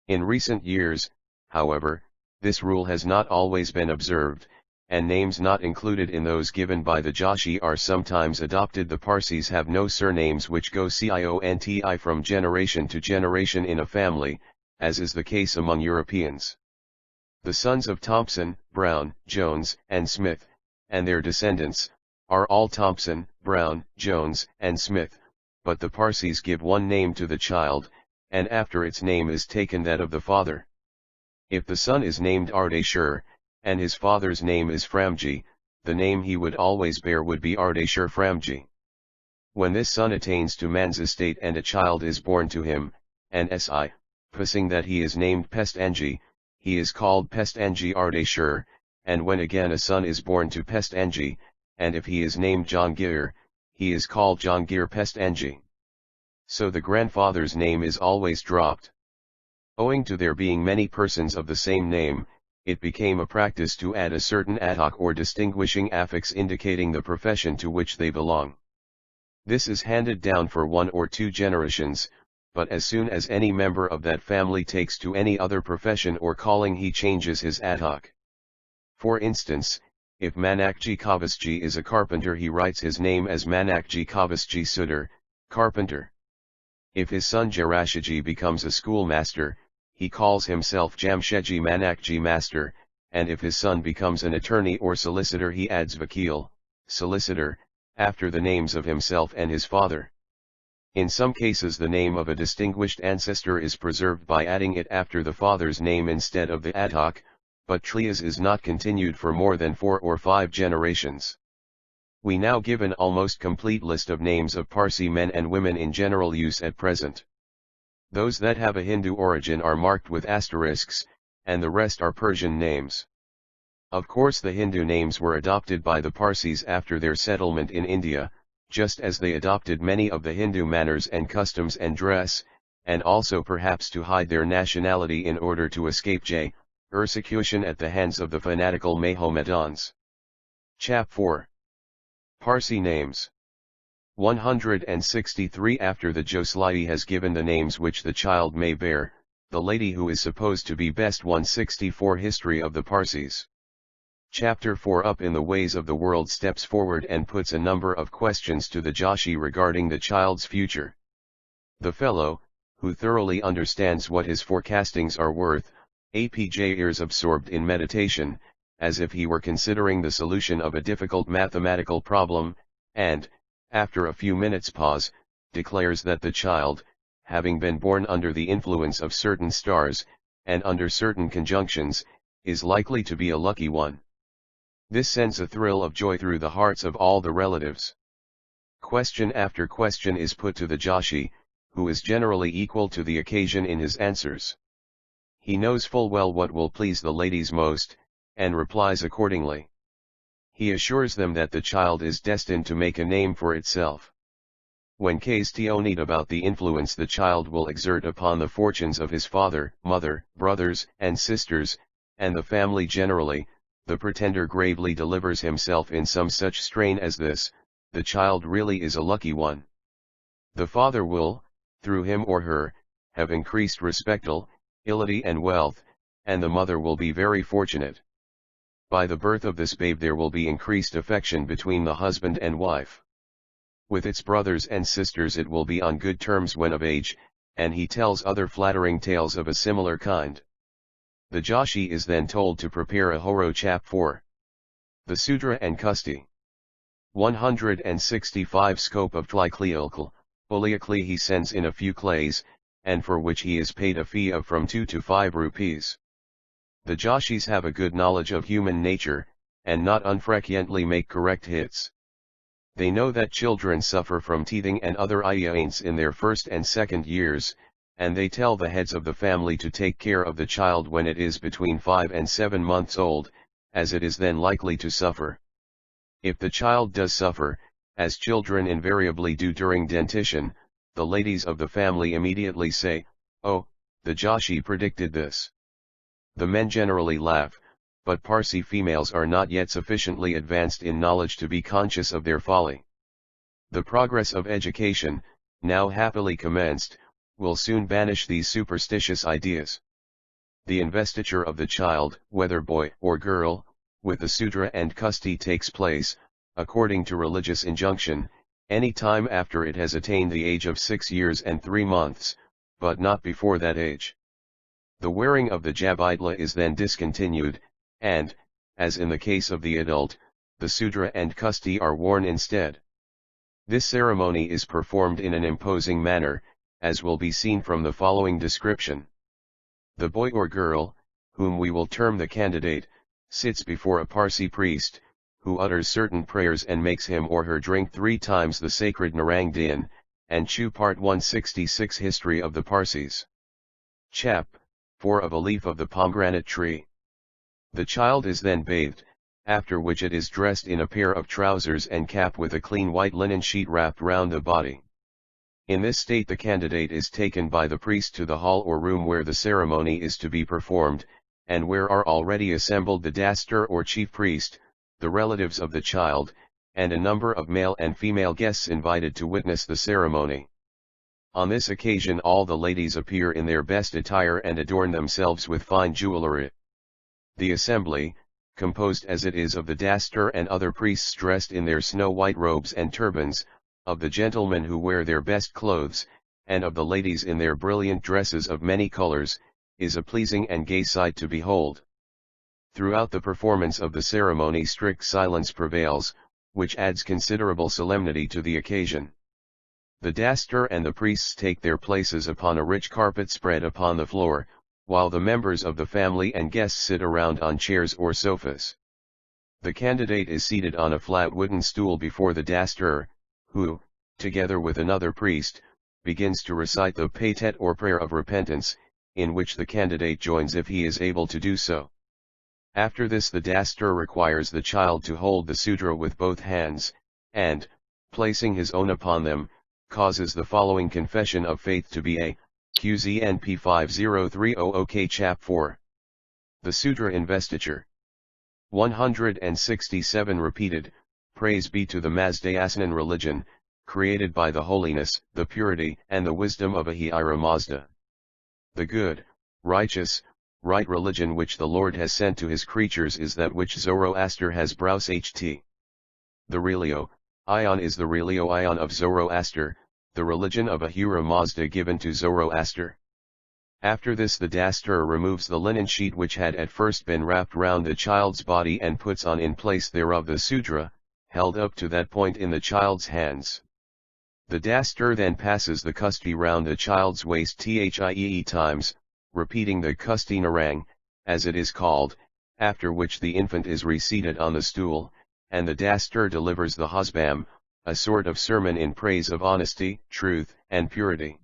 In recent years, however, this rule has not always been observed, and names not included in those given by the Joshi are sometimes adopted. The Parsis have no surnames which go conti from generation to generation in a family, as is the case among Europeans. The sons of Thompson, Brown, Jones, and Smith, and their descendants, are all Thompson, Brown, Jones, and Smith, but the Parsis give one name to the child, and after its name is taken that of the father. If the son is named Ardeshir, and his father's name is Framji, the name he would always bear would be Ardeshir Framji. When this son attains to man's estate and a child is born to him, and passing that he is named Pestenji, he is called Pestenji Ardeshir, and when again a son is born to Pestenji, and if he is named Jahangir, he is called Jahangir Pestenji. So the grandfather's name is always dropped. Owing to there being many persons of the same name, it became a practice to add a certain adhoc or distinguishing affix indicating the profession to which they belong. This is handed down for 1 or 2 generations, but as soon as any member of that family takes to any other profession or calling, he changes his adhoc. For instance, if Manakji Kavasji is a carpenter, he writes his name as Manakji Kavasji Sudar, carpenter. If his son Jarashiji becomes a schoolmaster, he calls himself Jamshedji Manakji master, and if his son becomes an attorney or solicitor, he adds Vakil, solicitor, after the names of himself and his father. In some cases the name of a distinguished ancestor is preserved by adding it after the father's name instead of the adhoc, but Trias is not continued for more than 4 or 5 generations. We now give an almost complete list of names of Parsi men and women in general use at present. Those that have a Hindu origin are marked with asterisks, and the rest are Persian names. Of course the Hindu names were adopted by the Parsis after their settlement in India, just as they adopted many of the Hindu manners and customs and dress, and also perhaps to hide their nationality in order to escape persecution at the hands of the fanatical Mohammedans. Chap 4. Parsi names. 163. After the Joslai has given the names which the child may bear, the lady who is supposed to be best. 164. History of the Parsis. Chapter 4. Up in the ways of the world steps forward and puts a number of questions to the Joshi regarding the child's future. The fellow, who thoroughly understands what his forecastings are worth, APJ is absorbed in meditation, as if he were considering the solution of a difficult mathematical problem, and, after a few minutes' pause, declares that the child, having been born under the influence of certain stars, and under certain conjunctions, is likely to be a lucky one. This sends a thrill of joy through the hearts of all the relatives. Question after question is put to the Joshi, who is generally equal to the occasion in his answers. He knows full well what will please the ladies most, and replies accordingly. He assures them that the child is destined to make a name for itself. When questioned about the influence the child will exert upon the fortunes of his father, mother, brothers, and sisters, and the family generally, the pretender gravely delivers himself in some such strain as this: the child really is a lucky one. The father will, through him or her, have increased respectability and wealth, and the mother will be very fortunate. By the birth of this babe there will be increased affection between the husband and wife. With its brothers and sisters it will be on good terms when of age, and he tells other flattering tales of a similar kind. The Joshi is then told to prepare a horo. Chap 4. The Sudra and Kusti. 165. Scope of Tlikliokl, Poliakli he sends in a few clays, and for which he is paid a fee of from 2 to 5 rupees. The Joshis have a good knowledge of human nature, and not unfrequently make correct hits. They know that children suffer from teething and other iaints in their first and second years, and they tell the heads of the family to take care of the child when it is between 5 and 7 months old, as it is then likely to suffer. If the child does suffer, as children invariably do during dentition, the ladies of the family immediately say, "Oh, the Joshi predicted this." The men generally laugh, but Parsi females are not yet sufficiently advanced in knowledge to be conscious of their folly. The progress of education, now happily commenced, will soon banish these superstitious ideas. The investiture of the child, whether boy or girl, with the Sudra and Kusti takes place, according to religious injunction, any time after it has attained the age of 6 years and 3 months, but not before that age. The wearing of the Jabitla is then discontinued, and, as in the case of the adult, the Sudra and Kusti are worn instead. This ceremony is performed in an imposing manner, as will be seen from the following description. The boy or girl, whom we will term the candidate, sits before a Parsi priest, who utters certain prayers and makes him or her drink 3 times the sacred Narang Din, and chew. Part 166. History of the Parsis. Chap. 4 of a leaf of the pomegranate tree. The child is then bathed, after which it is dressed in a pair of trousers and cap with a clean white linen sheet wrapped round the body. In this state the candidate is taken by the priest to the hall or room where the ceremony is to be performed, and where are already assembled the dastur or chief priest, the relatives of the child, and a number of male and female guests invited to witness the ceremony. On this occasion all the ladies appear in their best attire and adorn themselves with fine jewelry. The assembly, composed as it is of the dastur and other priests dressed in their snow-white robes and turbans, of the gentlemen who wear their best clothes, and of the ladies in their brilliant dresses of many colors, is a pleasing and gay sight to behold. Throughout the performance of the ceremony strict silence prevails, which adds considerable solemnity to the occasion. The dastur and the priests take their places upon a rich carpet spread upon the floor, while the members of the family and guests sit around on chairs or sofas. The candidate is seated on a flat wooden stool before the dastur, who, together with another priest, begins to recite the paytet or prayer of repentance, in which the candidate joins if he is able to do so. After this the dastur requires the child to hold the sudra with both hands, and, placing his own upon them, causes the following confession of faith to be a QZNP 50300K Chap 4. The Sudra Investiture. 167 repeated, Praise be to the Mazdayasanan religion, created by the holiness, the purity, and the wisdom of Ahira Mazda. The good, righteous, right religion which the Lord has sent to his creatures is that which Zoroaster has browse ht. The Relio, Ion is the Relio Ion of Zoroaster, the religion of Ahura Mazda given to Zoroaster. After this the dastur removes the linen sheet which had at first been wrapped round the child's body and puts on in place thereof the sudra, held up to that point in the child's hands. The dastur then passes the kusti round the child's waist thiee times, repeating the kusti narang, as it is called, after which the infant is reseated on the stool, and the dastur delivers the husbam, a sort of sermon in praise of honesty, truth, and purity.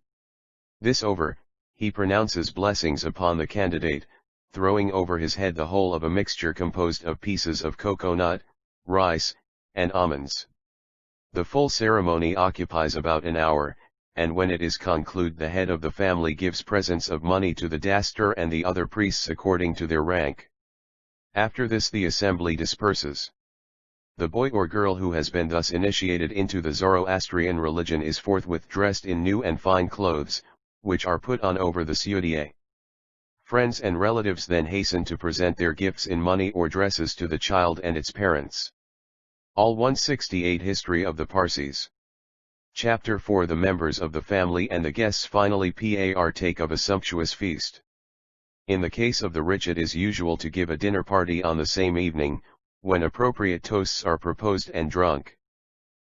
This over, he pronounces blessings upon the candidate, throwing over his head the whole of a mixture composed of pieces of coconut, rice, and almonds. The full ceremony occupies about an hour, and when it is concluded the head of the family gives presents of money to the dastur and the other priests according to their rank. After this the assembly disperses. The boy or girl who has been thus initiated into the Zoroastrian religion is forthwith dressed in new and fine clothes, which are put on over the syudie. Friends and relatives then hasten to present their gifts in money or dresses to the child and its parents. All 168 History of the Parsis. Chapter 4 The members of the family and the guests finally partake of a sumptuous feast. In the case of the rich it is usual to give a dinner party on the same evening, when appropriate toasts are proposed and drunk.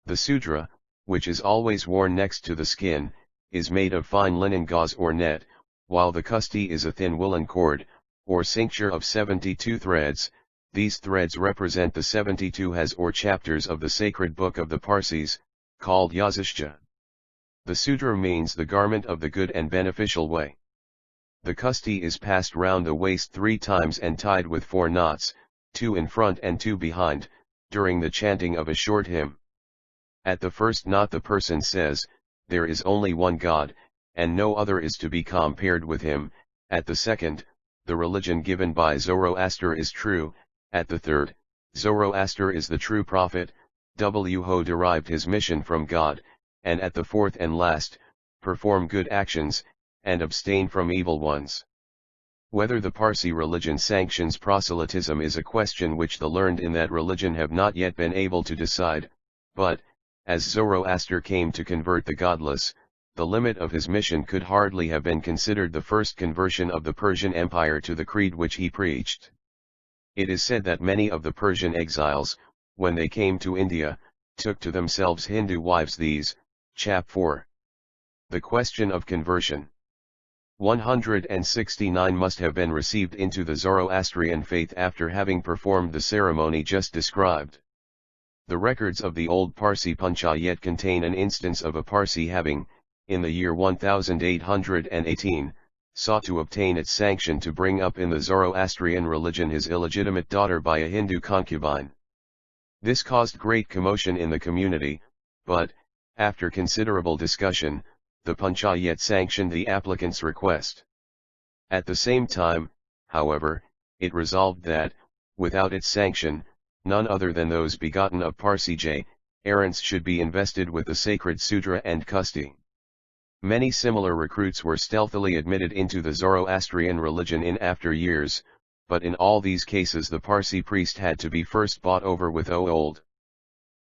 The sudra, which is always worn next to the skin, is made of fine linen gauze or net, while the kusti is a thin woolen cord, or cincture of 72 threads. These threads represent the 72 has or chapters of the sacred book of the Parsis, called Yazishja. The sudra means the garment of the good and beneficial way. The kusti is passed round the waist 3 times and tied with 4 knots, 2 in front and 2 behind, during the chanting of a short hymn. At the first knot the person says, "There is only one God, and no other is to be compared with him." At the second, "The religion given by Zoroaster is true." At the third, "Zoroaster is the true prophet, who derived his mission from God." And at the fourth and last, "Perform good actions, and abstain from evil ones." Whether the Parsi religion sanctions proselytism is a question which the learned in that religion have not yet been able to decide, but, as Zoroaster came to convert the godless, the limit of his mission could hardly have been considered the first conversion of the Persian Empire to the creed which he preached. It is said that many of the Persian exiles, when they came to India, took to themselves Hindu wives. These, Chap 4. The question of conversion. 169 must have been received into the Zoroastrian faith after having performed the ceremony just described. The records of the old Parsi Panchayat contain an instance of a Parsi having, in the year 1818, sought to obtain its sanction to bring up in the Zoroastrian religion his illegitimate daughter by a Hindu concubine. This caused great commotion in the community, but, after considerable discussion, the Panchayat sanctioned the applicant's request. At the same time, however, it resolved that, without its sanction, none other than those begotten of Parsi errants should be invested with the sacred Sudra and Kusti. Many similar recruits were stealthily admitted into the Zoroastrian religion in after years, but in all these cases the Parsi priest had to be first bought over with old.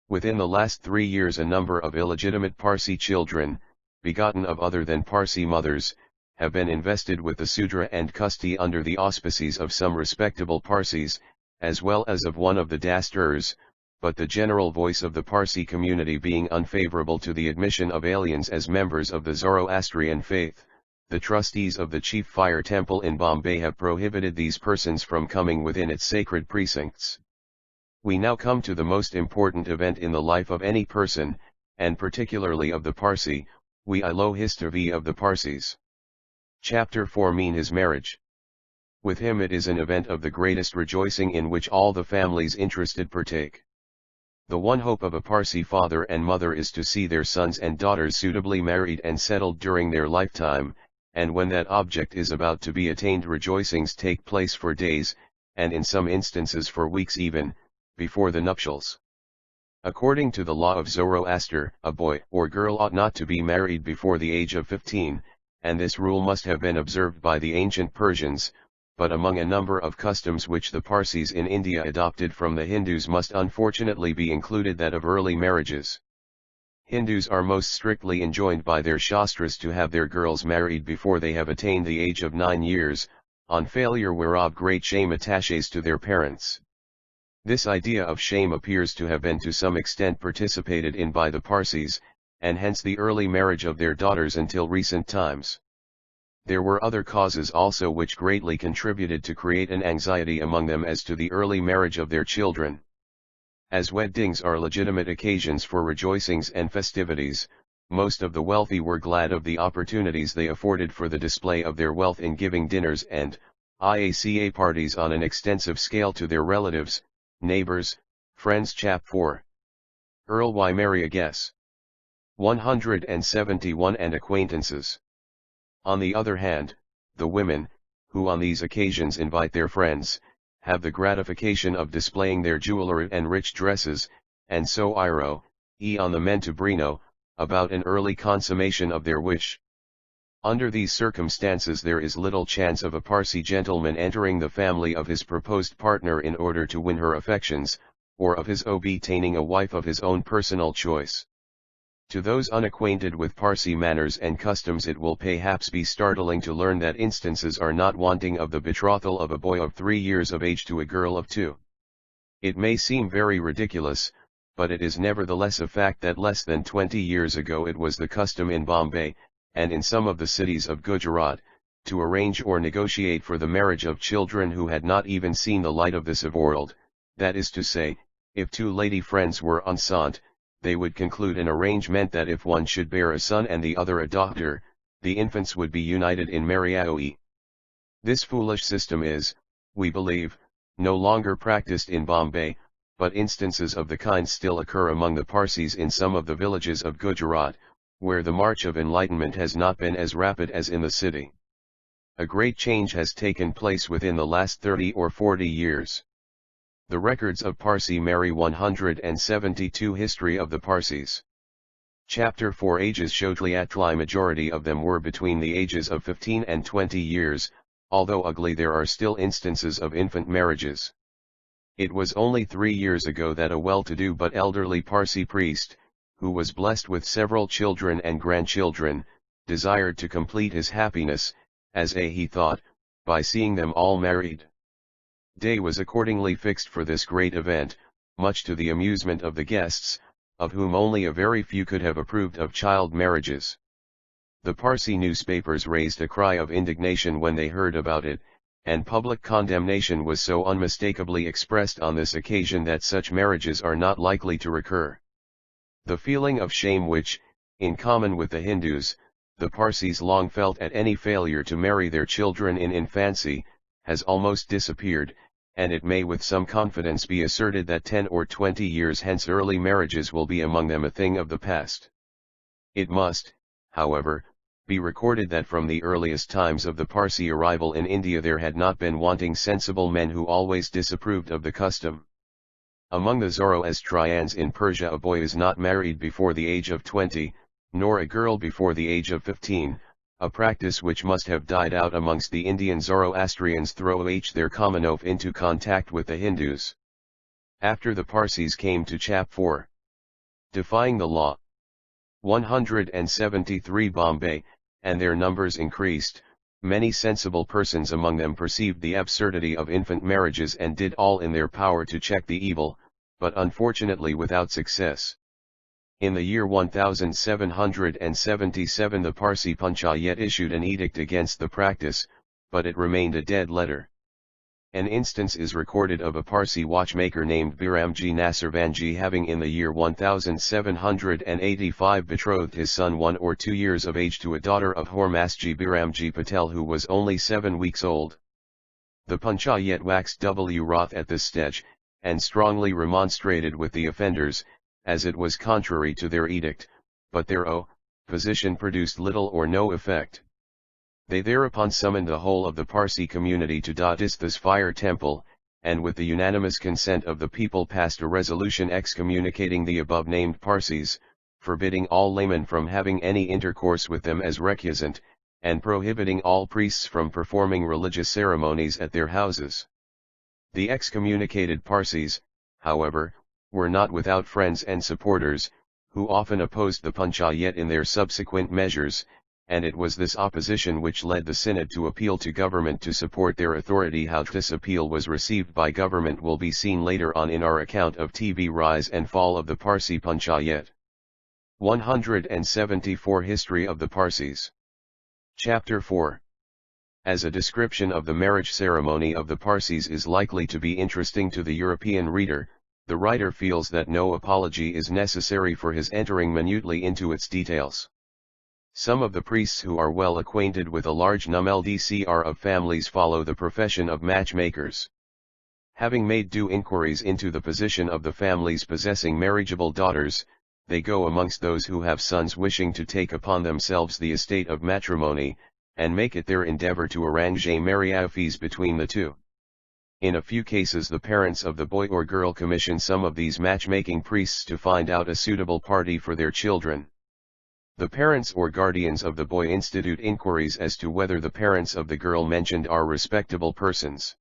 Within the last 3 years a number of illegitimate Parsi children, begotten of other than Parsi mothers, have been invested with the Sudra and Kusti under the auspices of some respectable Parsis, as well as of one of the Dasturs, but the general voice of the Parsi community being unfavorable to the admission of aliens as members of the Zoroastrian faith, the trustees of the chief fire temple in Bombay have prohibited these persons from coming within its sacred precincts. We now come to the most important event in the life of any person, and particularly of the Parsi, lo history of the Parsis. Chapter 4 mean his marriage. With him it is an event of the greatest rejoicing in which all the families interested partake. The one hope of a Parsi father and mother is to see their sons and daughters suitably married and settled during their lifetime, and when that object is about to be attained rejoicings take place for days, and in some instances for weeks even, before the nuptials. According to the law of Zoroaster, a boy or girl ought not to be married before the age of 15, and this rule must have been observed by the ancient Persians, but among a number of customs which the Parsis in India adopted from the Hindus must unfortunately be included that of early marriages. Hindus are most strictly enjoined by their Shastras to have their girls married before they have attained the age of 9 years, on failure whereof great shame attaches to their parents. This idea of shame appears to have been to some extent participated in by the Parsis, and hence the early marriage of their daughters until recent times. There were other causes also which greatly contributed to create an anxiety among them as to the early marriage of their children. As weddings are legitimate occasions for rejoicings and festivities, most of the wealthy were glad of the opportunities they afforded for the display of their wealth in giving dinners and IACA parties on an extensive scale to their relatives, neighbors, friends. Chap 4. Earl why marry a guess. 171 and acquaintances. On the other hand, the women, who on these occasions invite their friends, have the gratification of displaying their jewelry and rich dresses, and so iro, on the men to brino, about an early consummation of their wish. Under these circumstances there is little chance of a Parsi gentleman entering the family of his proposed partner in order to win her affections, or of his obtaining a wife of his own personal choice. To those unacquainted with Parsi manners and customs it will perhaps be startling to learn that instances are not wanting of the betrothal of a boy of 3 years of age to a girl of 2. It may seem very ridiculous, but it is nevertheless a fact that less than 20 years ago it was the custom in Bombay, and in some of the cities of Gujarat, to arrange or negotiate for the marriage of children who had not even seen the light of this world, that is to say, if 2 lady friends were enceinte, they would conclude an arrangement that if one should bear a son and the other a daughter, the infants would be united in marriage. This foolish system is, we believe, no longer practiced in Bombay, but instances of the kind still occur among the Parsis in some of the villages of Gujarat, where the march of enlightenment has not been as rapid as in the city. A great change has taken place within the last 30 or 40 years. The records of Parsi marry 172 History of the Parsis. Chapter 4 Ages showed the majority of them were between the ages of 15 and 20 years, although ugly there are still instances of infant marriages. It was only 3 years ago that a well-to-do but elderly Parsi priest, who was blessed with several children and grandchildren, desired to complete his happiness, as he thought, by seeing them all married. Day was accordingly fixed for this great event, much to the amusement of the guests, of whom only a very few could have approved of child marriages. The Parsi newspapers raised a cry of indignation when they heard about it, and public condemnation was so unmistakably expressed on this occasion that such marriages are not likely to recur. The feeling of shame which, in common with the Hindus, the Parsis long felt at any failure to marry their children in infancy, has almost disappeared, and it may with some confidence be asserted that 10 or 20 years hence early marriages will be among them a thing of the past. It must, however, be recorded that from the earliest times of the Parsi arrival in India there had not been wanting sensible men who always disapproved of the custom. Among the Zoroastrians in Persia a boy is not married before the age of 20, nor a girl before the age of 15, a practice which must have died out amongst the Indian Zoroastrians through their commonwealth into contact with the Hindus. After the Parsis came to Chap 4. Defying the law. 173 Bombay, and their numbers increased, many sensible persons among them perceived the absurdity of infant marriages and did all in their power to check the evil, but unfortunately without success. In the year 1777 the Parsi Panchayat issued an edict against the practice, but it remained a dead letter. An instance is recorded of a Parsi watchmaker named Biramji Nasirvanji having in the year 1785 betrothed his son 1 or 2 years of age to a daughter of Hormasji Biramji Patel who was only 7 weeks old. The Panchayat waxed wroth at this stage, and strongly remonstrated with the offenders, as it was contrary to their edict, but their position produced little or no effect. They thereupon summoned the whole of the Parsi community to Dadisthas fire temple, and with the unanimous consent of the people passed a resolution excommunicating the above-named Parsis, forbidding all laymen from having any intercourse with them as recusant, and prohibiting all priests from performing religious ceremonies at their houses. The excommunicated Parsis, however, were not without friends and supporters, who often opposed the Panchayat in their subsequent measures, and it was this opposition which led the Synod to appeal to government to support their authority. How this appeal was received by government will be seen later on in our account of the rise and fall of the Parsi Panchayat. 174 History of the Parsis. Chapter 4. As a description of the marriage ceremony of the Parsis is likely to be interesting to the European reader, the writer feels that no apology is necessary for his entering minutely into its details. Some of the priests who are well acquainted with a large number of families follow the profession of matchmakers. Having made due inquiries into the position of the families possessing marriageable daughters, they go amongst those who have sons wishing to take upon themselves the estate of matrimony, and make it their endeavor to arrange a marriage between the two. In a few cases the parents of the boy or girl commission some of these matchmaking priests to find out a suitable party for their children. The parents or guardians of the boy institute inquiries as to whether the parents of the girl mentioned are respectable persons.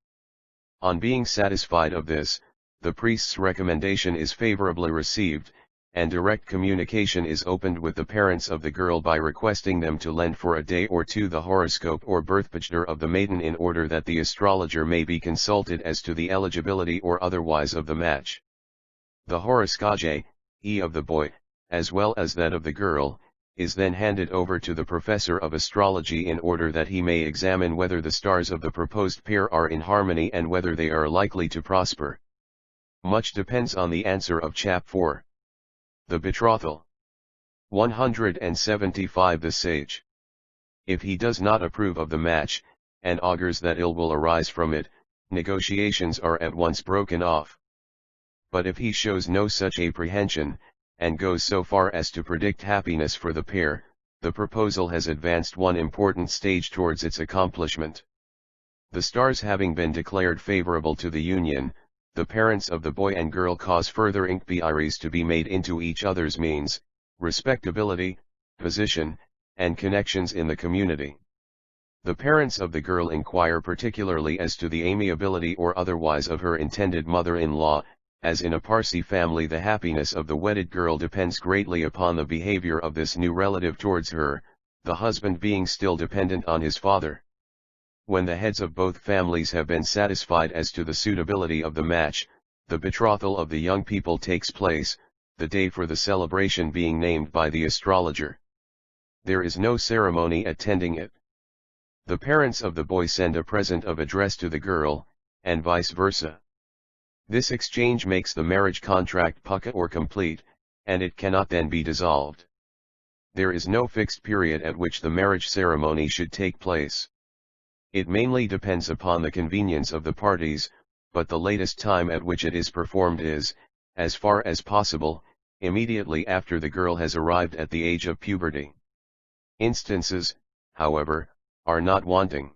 On being satisfied of this, the priest's recommendation is favorably received, and direct communication is opened with the parents of the girl by requesting them to lend for a day or two the horoscope or birthpicture of the maiden in order that the astrologer may be consulted as to the eligibility or otherwise of the match. The horoscope of the boy, as well as that of the girl, is then handed over to the professor of astrology in order that he may examine whether the stars of the proposed pair are in harmony and whether they are likely to prosper. Much depends on the answer of Chap 4. The betrothal. 175 The sage. If he does not approve of the match, and augurs that ill will arise from it, negotiations are at once broken off. But if he shows no such apprehension, and goes so far as to predict happiness for the pair, the proposal has advanced one important stage towards its accomplishment. The stars having been declared favorable to the union, the parents of the boy and girl cause further inquiries to be made into each other's means, respectability, position, and connections in the community. The parents of the girl inquire particularly as to the amiability or otherwise of her intended mother-in-law. As in a Parsi family the happiness of the wedded girl depends greatly upon the behavior of this new relative towards her, the husband being still dependent on his father. When the heads of both families have been satisfied as to the suitability of the match, the betrothal of the young people takes place, the day for the celebration being named by the astrologer. There is no ceremony attending it. The parents of the boy send a present of address to the girl, and vice versa. This exchange makes the marriage contract pukka or complete, and it cannot then be dissolved. There is no fixed period at which the marriage ceremony should take place. It mainly depends upon the convenience of the parties, but the latest time at which it is performed is, as far as possible, immediately after the girl has arrived at the age of puberty. Instances, however, are not wanting.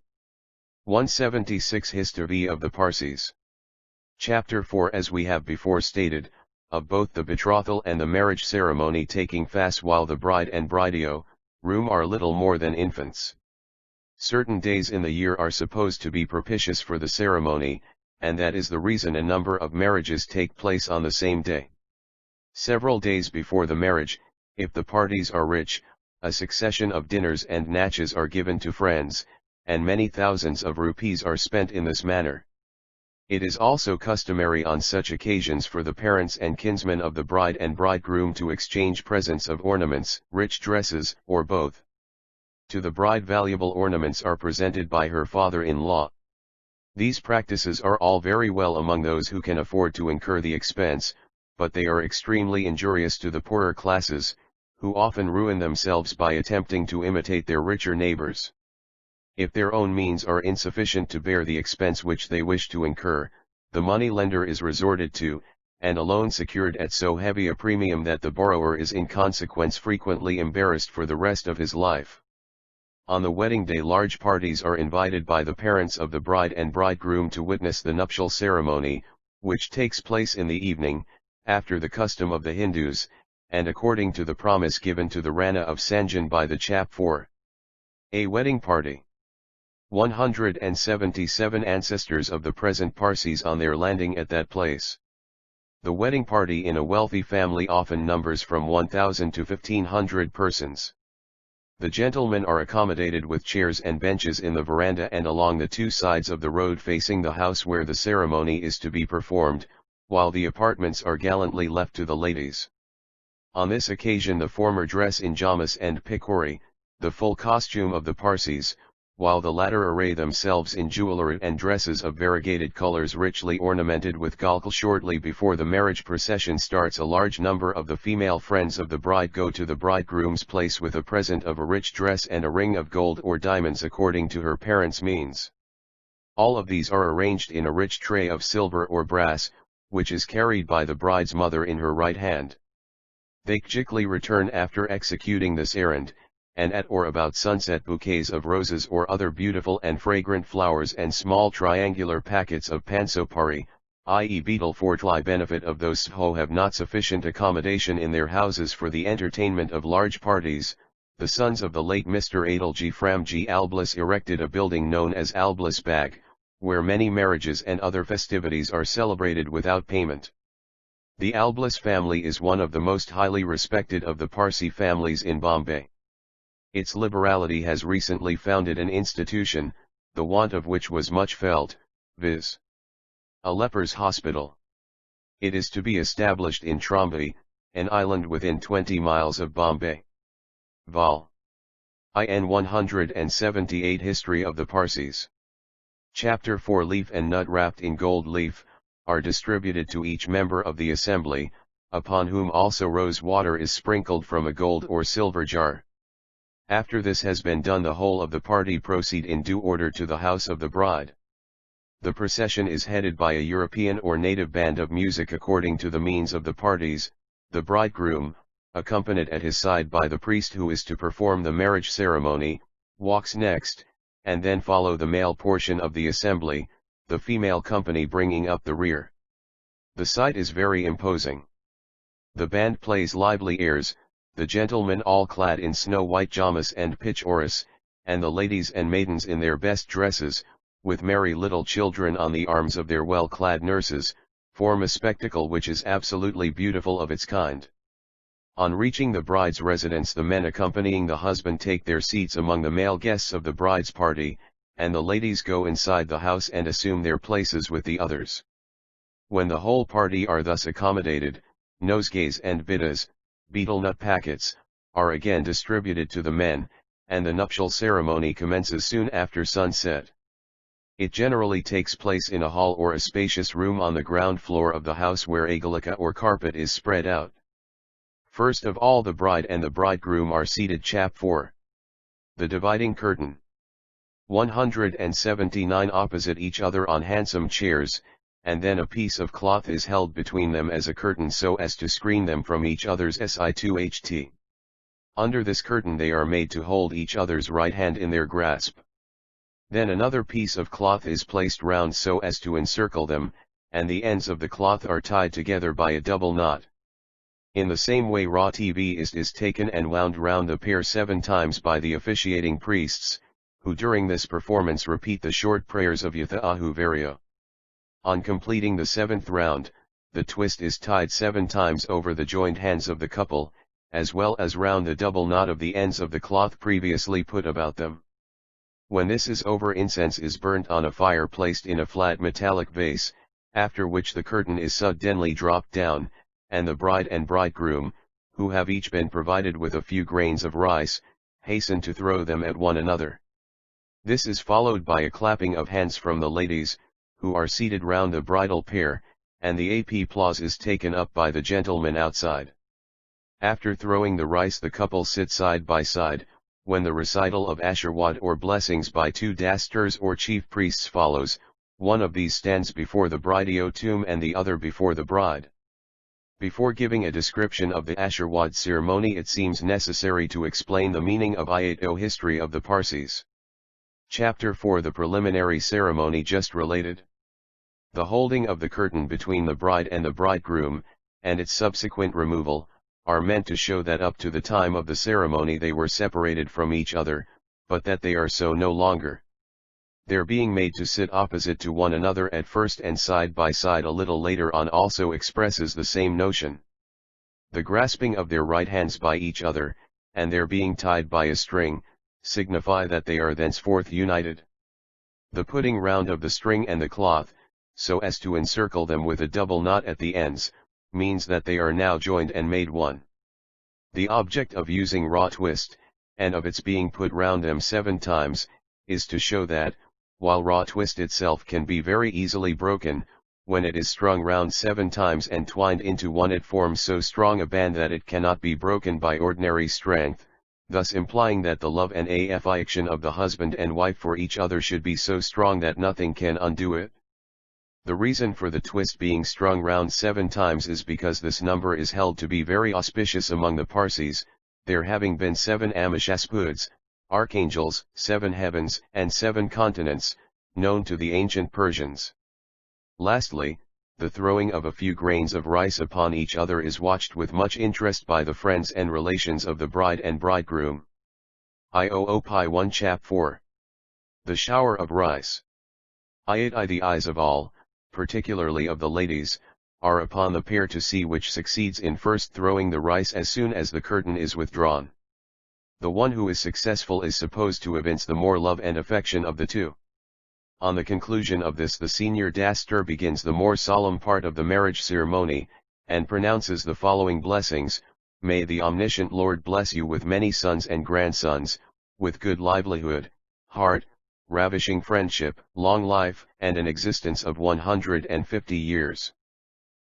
176 History of the Parsis. Chapter 4. As we have before stated, of both the betrothal and the marriage ceremony taking fast while the bride and brideo, room are little more than infants. Certain days in the year are supposed to be propitious for the ceremony, and that is the reason a number of marriages take place on the same day. Several days before the marriage, if the parties are rich, a succession of dinners and natches are given to friends, and many thousands of rupees are spent in this manner. It is also customary on such occasions for the parents and kinsmen of the bride and bridegroom to exchange presents of ornaments, rich dresses, or both. To the bride valuable ornaments are presented by her father-in-law. These practices are all very well among those who can afford to incur the expense, but they are extremely injurious to the poorer classes, who often ruin themselves by attempting to imitate their richer neighbors. If their own means are insufficient to bear the expense which they wish to incur, the money lender is resorted to, and a loan secured at so heavy a premium that the borrower is in consequence frequently embarrassed for the rest of his life. On the wedding day large parties are invited by the parents of the bride and bridegroom to witness the nuptial ceremony, which takes place in the evening, after the custom of the Hindus, and according to the promise given to the Rana of Sanjan by the chap 4. A wedding party. 177 ancestors of the present Parsis on their landing at that place. The wedding party in a wealthy family often numbers from 1,000 to 1,500 persons. The gentlemen are accommodated with chairs and benches in the veranda and along the two sides of the road facing the house where the ceremony is to be performed, while the apartments are gallantly left to the ladies. On this occasion the former dress in jamas and pikori, the full costume of the Parsis, while the latter array themselves in jewelry and dresses of variegated colors richly ornamented with galkal. Shortly before the marriage procession starts, a large number of the female friends of the bride go to the bridegroom's place with a present of a rich dress and a ring of gold or diamonds according to her parents' means. All of these are arranged in a rich tray of silver or brass, which is carried by the bride's mother in her right hand. They quickly return after executing this errand, and at or about sunset bouquets of roses or other beautiful and fragrant flowers and small triangular packets of pansopari, i.e. betel for the benefit of those who have not sufficient accommodation in their houses for the entertainment of large parties. The sons of the late Mr. Adalji Framji Alblas erected a building known as Alblas Bag, where many marriages and other festivities are celebrated without payment. The Alblas family is one of the most highly respected of the Parsi families in Bombay. Its liberality has recently founded an institution, the want of which was much felt, viz. a lepers' hospital. It is to be established in Trombai, an island within 20 miles of Bombay. Vol. IN 178 History of the Parsis. Chapter 4. Leaf and nut wrapped in gold leaf, are distributed to each member of the assembly, upon whom also rose water is sprinkled from a gold or silver jar. After this has been done, the whole of the party proceed in due order to the house of the bride. The procession is headed by a European or native band of music according to the means of the parties. The bridegroom, accompanied at his side by the priest who is to perform the marriage ceremony, walks next, and then follow the male portion of the assembly, the female company bringing up the rear. The sight is very imposing. The band plays lively airs, the gentlemen all clad in snow-white jamas and pitch-oris, and the ladies and maidens in their best dresses, with merry little children on the arms of their well-clad nurses, form a spectacle which is absolutely beautiful of its kind. On reaching the bride's residence, the men accompanying the husband take their seats among the male guests of the bride's party, and the ladies go inside the house and assume their places with the others. When the whole party are thus accommodated, nosegays and bidas, betel nut packets, are again distributed to the men, and the nuptial ceremony commences soon after sunset. It generally takes place in a hall or a spacious room on the ground floor of the house where a galika or carpet is spread out. First of all, the bride and the bridegroom are seated. Chap 4. The dividing curtain. 179 opposite each other on handsome chairs, and then a piece of cloth is held between them as a curtain so as to screen them from each other's sight. Under this curtain they are made to hold each other's right hand in their grasp. Then another piece of cloth is placed round so as to encircle them, and the ends of the cloth are tied together by a double knot. In the same way raw TV is taken and wound round the pair 7 times by the officiating priests, who during this performance repeat the short prayers of Yathahu Vario. On completing the 7th round, the twist is tied 7 times over the joined hands of the couple, as well as round the double knot of the ends of the cloth previously put about them. When this is over, incense is burnt on a fire placed in a flat metallic vase, after which the curtain is suddenly dropped down, and the bride and bridegroom, who have each been provided with a few grains of rice, hasten to throw them at one another. This is followed by a clapping of hands from the ladies, who are seated round the bridal pair, and the applause is taken up by the gentlemen outside. After throwing the rice the couple sit side by side, when the recital of Ashirwad or blessings by 2 dasters or chief priests follows. One of these stands before the brideotum and the other before the bride. Before giving a description of the Ashirwad ceremony, it seems necessary to explain the meaning of Ayato history of the Parsis. Chapter 4. The preliminary ceremony just related. The holding of the curtain between the bride and the bridegroom, and its subsequent removal, are meant to show that up to the time of the ceremony they were separated from each other, but that they are so no longer. Their being made to sit opposite to one another at first and side by side a little later on also expresses the same notion. The grasping of their right hands by each other, and their being tied by a string, signify that they are thenceforth united. The putting round of the string and the cloth, so as to encircle them with a double knot at the ends, means that they are now joined and made one. The object of using raw twist, and of its being put round them 7 times, is to show that, while raw twist itself can be very easily broken, when it is strung round 7 times and twined into one it forms so strong a band that it cannot be broken by ordinary strength, thus implying that the love and affection of the husband and wife for each other should be so strong that nothing can undo it. The reason for the twist being strung round 7 times is because this number is held to be very auspicious among the Parsis, there having been 7 Amishaspuds, archangels, 7 heavens, and 7 continents, known to the ancient Persians. Lastly, the throwing of a few grains of rice upon each other is watched with much interest by the friends and relations of the bride and bridegroom. Ioo Pi 1 Chap 4. The shower of rice. The eyes of all, particularly of the ladies, are upon the pair to see which succeeds in first throwing the rice as soon as the curtain is withdrawn. The one who is successful is supposed to evince the more love and affection of the two. On the conclusion of this, the senior daster begins the more solemn part of the marriage ceremony, and pronounces the following blessings: May the omniscient Lord bless you with many sons and grandsons, with good livelihood, heart, ravishing friendship, long life, and an existence of 150 years.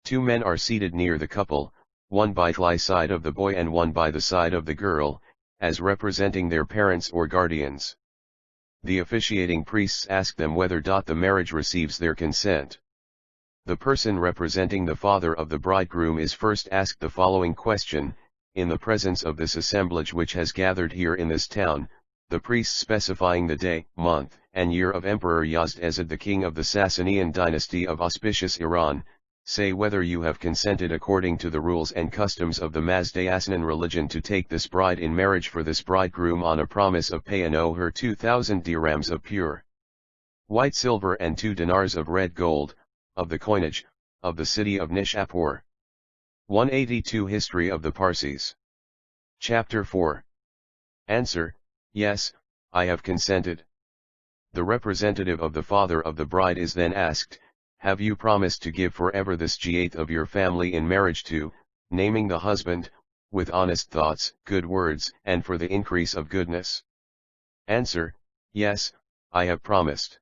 2 men are seated near the couple, one by the side of the boy and one by the side of the girl, as representing their parents or guardians. The officiating priests ask them whether the marriage receives their consent. The person representing the father of the bridegroom is first asked the following question: in the presence of this assemblage which has gathered here in this town, the priests specifying the day, month, and year of Emperor Yazdezid, the king of the Sasanian dynasty of auspicious Iran, say whether you have consented according to the rules and customs of the Mazdayasanan religion to take this bride in marriage for this bridegroom on a promise of paying her 2,000 dirhams of pure white silver and 2 dinars of red gold, of the coinage, of the city of Nishapur. 182 History of the Parsis. Chapter 4. Answer: Yes, I have consented. The representative of the father of the bride is then asked: have you promised to give forever this G8 of your family in marriage to, naming the husband, with honest thoughts, good words, and for the increase of goodness? Answer: Yes, I have promised.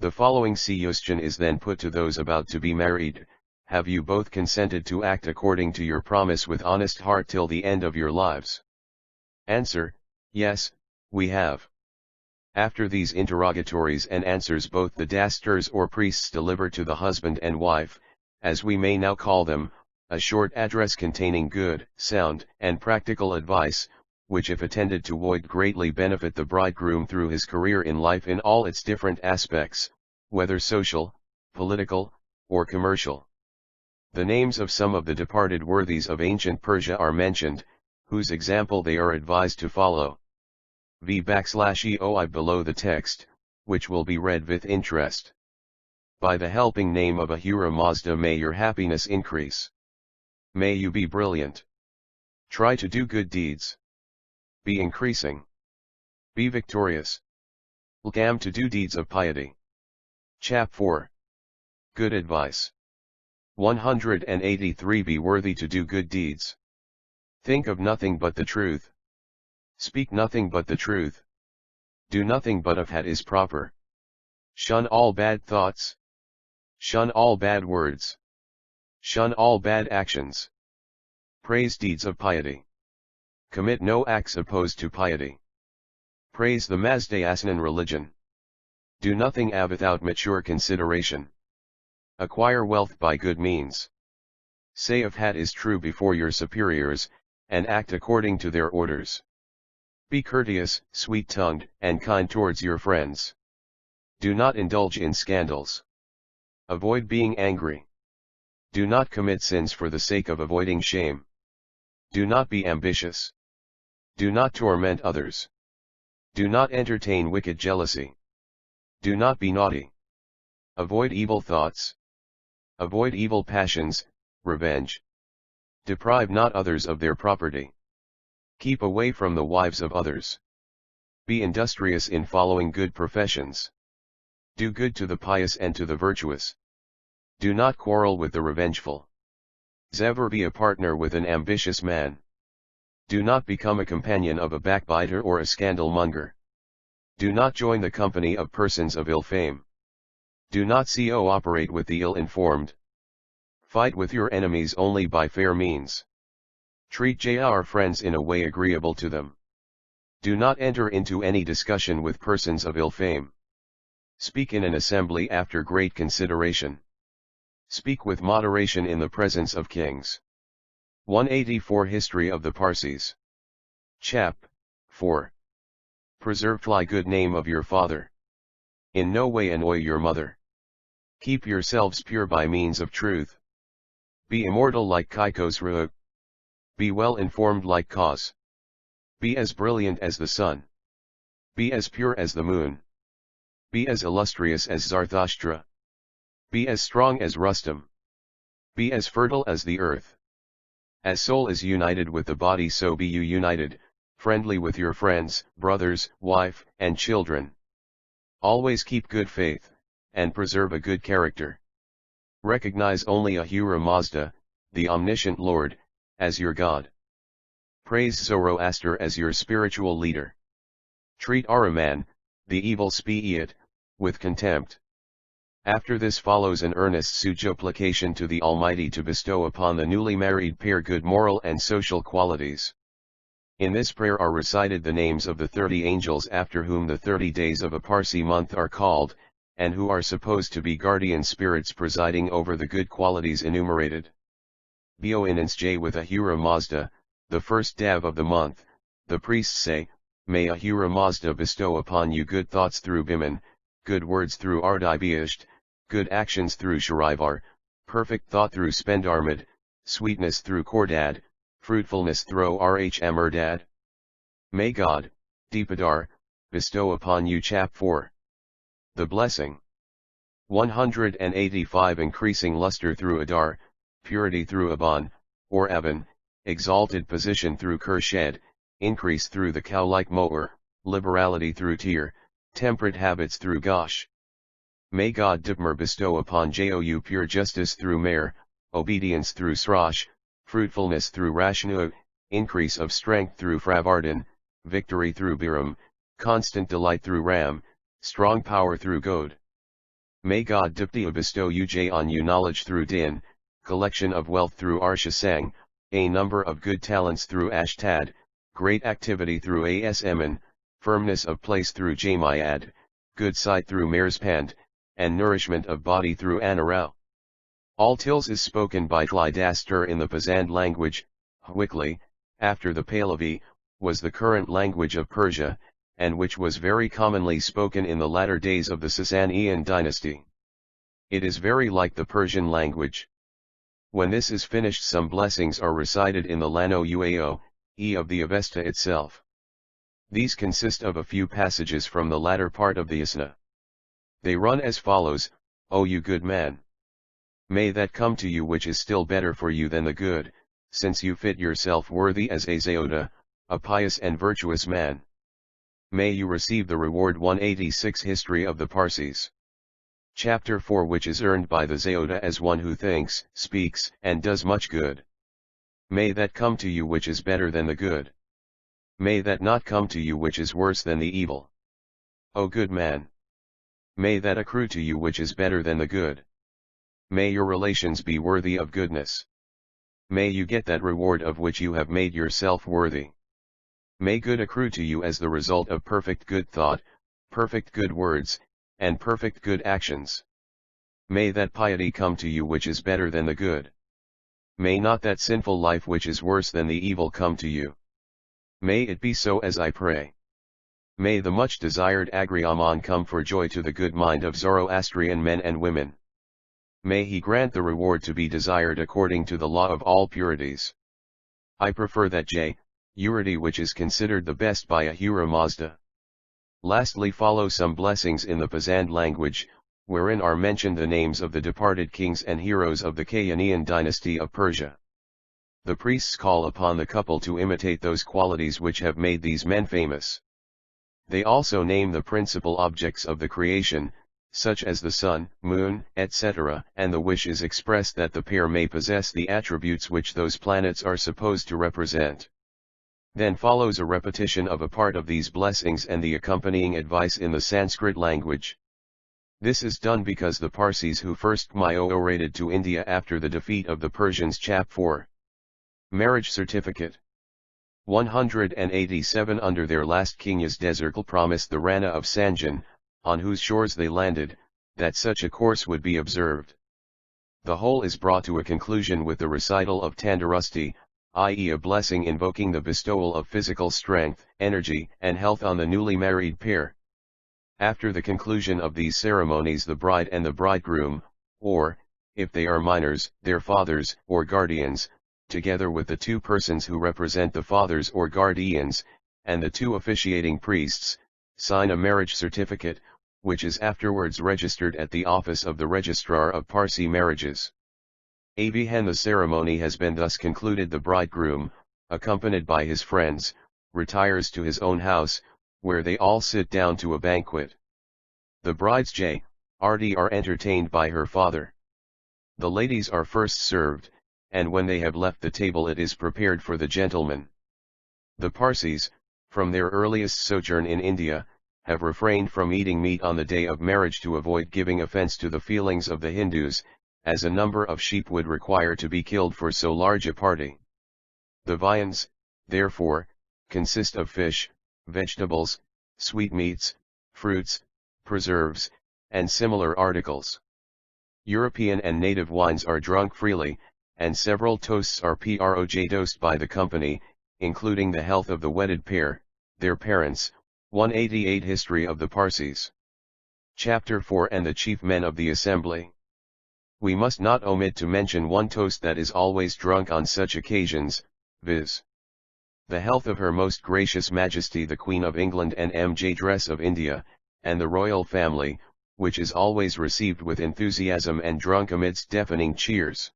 The following question is then put to those about to be married: have you both consented to act according to your promise with honest heart till the end of your lives? Answer: Yes, we have. After these interrogatories and answers, both the dasters or priests deliver to the husband and wife, as we may now call them, a short address containing good, sound, and practical advice, which if attended to would greatly benefit the bridegroom through his career in life in all its different aspects, whether social, political, or commercial. The names of some of the departed worthies of ancient Persia are mentioned, whose example they are advised to follow. v/eoi below the text, which will be read with interest. By the helping name of Ahura Mazda, may your happiness increase. May you be brilliant. Try to do good deeds. Be increasing. Be victorious. Lkam to do deeds of piety. Chap 4. Good advice. 183 Be worthy to do good deeds. Think of nothing but the truth. Speak nothing but the truth. Do nothing but of that is proper. Shun all bad thoughts. Shun all bad words. Shun all bad actions. Praise deeds of piety. Commit no acts opposed to piety. Praise the Mazdayasanan religion. Do nothing without mature consideration. Acquire wealth by good means. Say of that is true before your superiors, and act according to their orders. Be courteous, sweet-tongued, and kind towards your friends. Do not indulge in scandals. Avoid being angry. Do not commit sins for the sake of avoiding shame. Do not be ambitious. Do not torment others. Do not entertain wicked jealousy. Do not be naughty. Avoid evil thoughts. Avoid evil passions, revenge. Deprive not others of their property. Keep away from the wives of others. Be industrious in following good professions. Do good to the pious and to the virtuous. Do not quarrel with the revengeful. Never be a partner with an ambitious man. Do not become a companion of a backbiter or a scandal-monger. Do not join the company of persons of ill fame. Do not cooperate with the ill-informed. Fight with your enemies only by fair means. Treat your friends in a way agreeable to them. Do not enter into any discussion with persons of ill fame. Speak in an assembly after great consideration. Speak with moderation in the presence of kings. 184 History of the Parsis. Chap. 4. Preserve the good name of your father. In no way annoy your mother. Keep yourselves pure by means of truth. Be immortal like Kaikosru. Be well informed like Kos. Be as brilliant as the sun. Be as pure as the moon. Be as illustrious as Zarathustra. Be as strong as Rustum. Be as fertile as the earth. As soul is united with the body, so be you united, friendly with your friends, brothers, wife, and children. Always keep good faith, and preserve a good character. Recognize only Ahura Mazda, the omniscient Lord, as your God. Praise Zoroaster as your spiritual leader. Treat Ahriman, the evil spirit, with contempt. After this follows an earnest supplication to the Almighty to bestow upon the newly married pair good moral and social qualities. In this prayer are recited the names of the 30 angels after whom the 30 days of a Parsi month are called, and who are supposed to be guardian spirits presiding over the good qualities enumerated. Boinance J with Ahura Mazda, the first Dav of the month, the priests say, May Ahura Mazda bestow upon you good thoughts through Biman, good words through Ardibiasht, good actions through Sharivar, perfect thought through Spendarmad, sweetness through Kordad, fruitfulness through Rhmerdad. May God, Deepadar, bestow upon you Chap 4. The blessing. 185 Increasing luster through Adar, purity through Aban, or Aban, exalted position through Kershed, increase through the cow-like mower, liberality through Tyr, temperate habits through Gosh. May God Dipmer bestow upon Jou pure justice through Mer, obedience through Srosh, fruitfulness through Rashnu, increase of strength through Fravardan, victory through Biram, constant delight through Ram, strong power through God. May God Diptia bestow Uj on you knowledge through Din, collection of wealth through Arshasang, a number of good talents through Ashtad, great activity through Asman, firmness of place through Jamiad, good sight through Marspand, and nourishment of body through Anarau. All tills is spoken by Clydaster in the Pazand language, Hwikli, after the Pahlavi, was the current language of Persia, and which was very commonly spoken in the latter days of the Sasanian dynasty. It is very like the Persian language. When this is finished, some blessings are recited in the Lano Uao, of the Avesta itself. These consist of a few passages from the latter part of the Asna. They run as follows: O you good man! May that come to you which is still better for you than the good, since you fit yourself worthy as a Zeota, a pious and virtuous man. May you receive the reward. 186 History of the Parsis. Chapter 4, which is earned by the Zeota as one who thinks, speaks, and does much good. May that come to you which is better than the good. May that not come to you which is worse than the evil. O good man! May that accrue to you which is better than the good. May your relations be worthy of goodness. May you get that reward of which you have made yourself worthy. May good accrue to you as the result of perfect good thought, perfect good words, and perfect good actions. May that piety come to you which is better than the good. May not that sinful life which is worse than the evil come to you. May it be so as I pray. May the much desired agreement come for joy to the good mind of Zoroastrian men and women. May he grant the reward to be desired according to the law of all purities. I prefer that purity which is considered the best by Ahura Mazda. Lastly follow some blessings in the Pazand language, wherein are mentioned the names of the departed kings and heroes of the Kayanian dynasty of Persia. The priests call upon the couple to imitate those qualities which have made these men famous. They also name the principal objects of the creation, such as the sun, moon, etc., and the wish is expressed that the pair may possess the attributes which those planets are supposed to represent. Then follows a repetition of a part of these blessings and the accompanying advice in the Sanskrit language. This is done because the Parsis who first migrated to India after the defeat of the Persians. Chap 4. Marriage Certificate. 187 Under their last king Yazdezerkal promised the Rana of Sanjan, on whose shores they landed, that such a course would be observed. The whole is brought to a conclusion with the recital of Tandarusti, i.e. a blessing invoking the bestowal of physical strength, energy, and health on the newly married pair. After the conclusion of these ceremonies, the bride and the bridegroom, or, if they are minors, their fathers or guardians, together with the two persons who represent the fathers or guardians, and the two officiating priests, sign a marriage certificate, which is afterwards registered at the office of the Registrar of Parsi Marriages. When the ceremony has been thus concluded, the bridegroom, accompanied by his friends, retires to his own house, where they all sit down to a banquet. The bride's RD are entertained by her father. The ladies are first served, and when they have left the table it is prepared for the gentlemen. The Parsis, from their earliest sojourn in India, have refrained from eating meat on the day of marriage to avoid giving offense to the feelings of the Hindus, as a number of sheep would require to be killed for so large a party. The viands, therefore, consist of fish, vegetables, sweetmeats, fruits, preserves, and similar articles. European and native wines are drunk freely, and several toasts are dosed by the company, including the health of the wedded pair, their parents. 188 History of the Parsis. Chapter 4 And the chief men of the assembly. We must not omit to mention one toast that is always drunk on such occasions, viz. the health of Her Most Gracious Majesty the Queen of England and Mj of India, and the royal family, which is always received with enthusiasm and drunk amidst deafening cheers.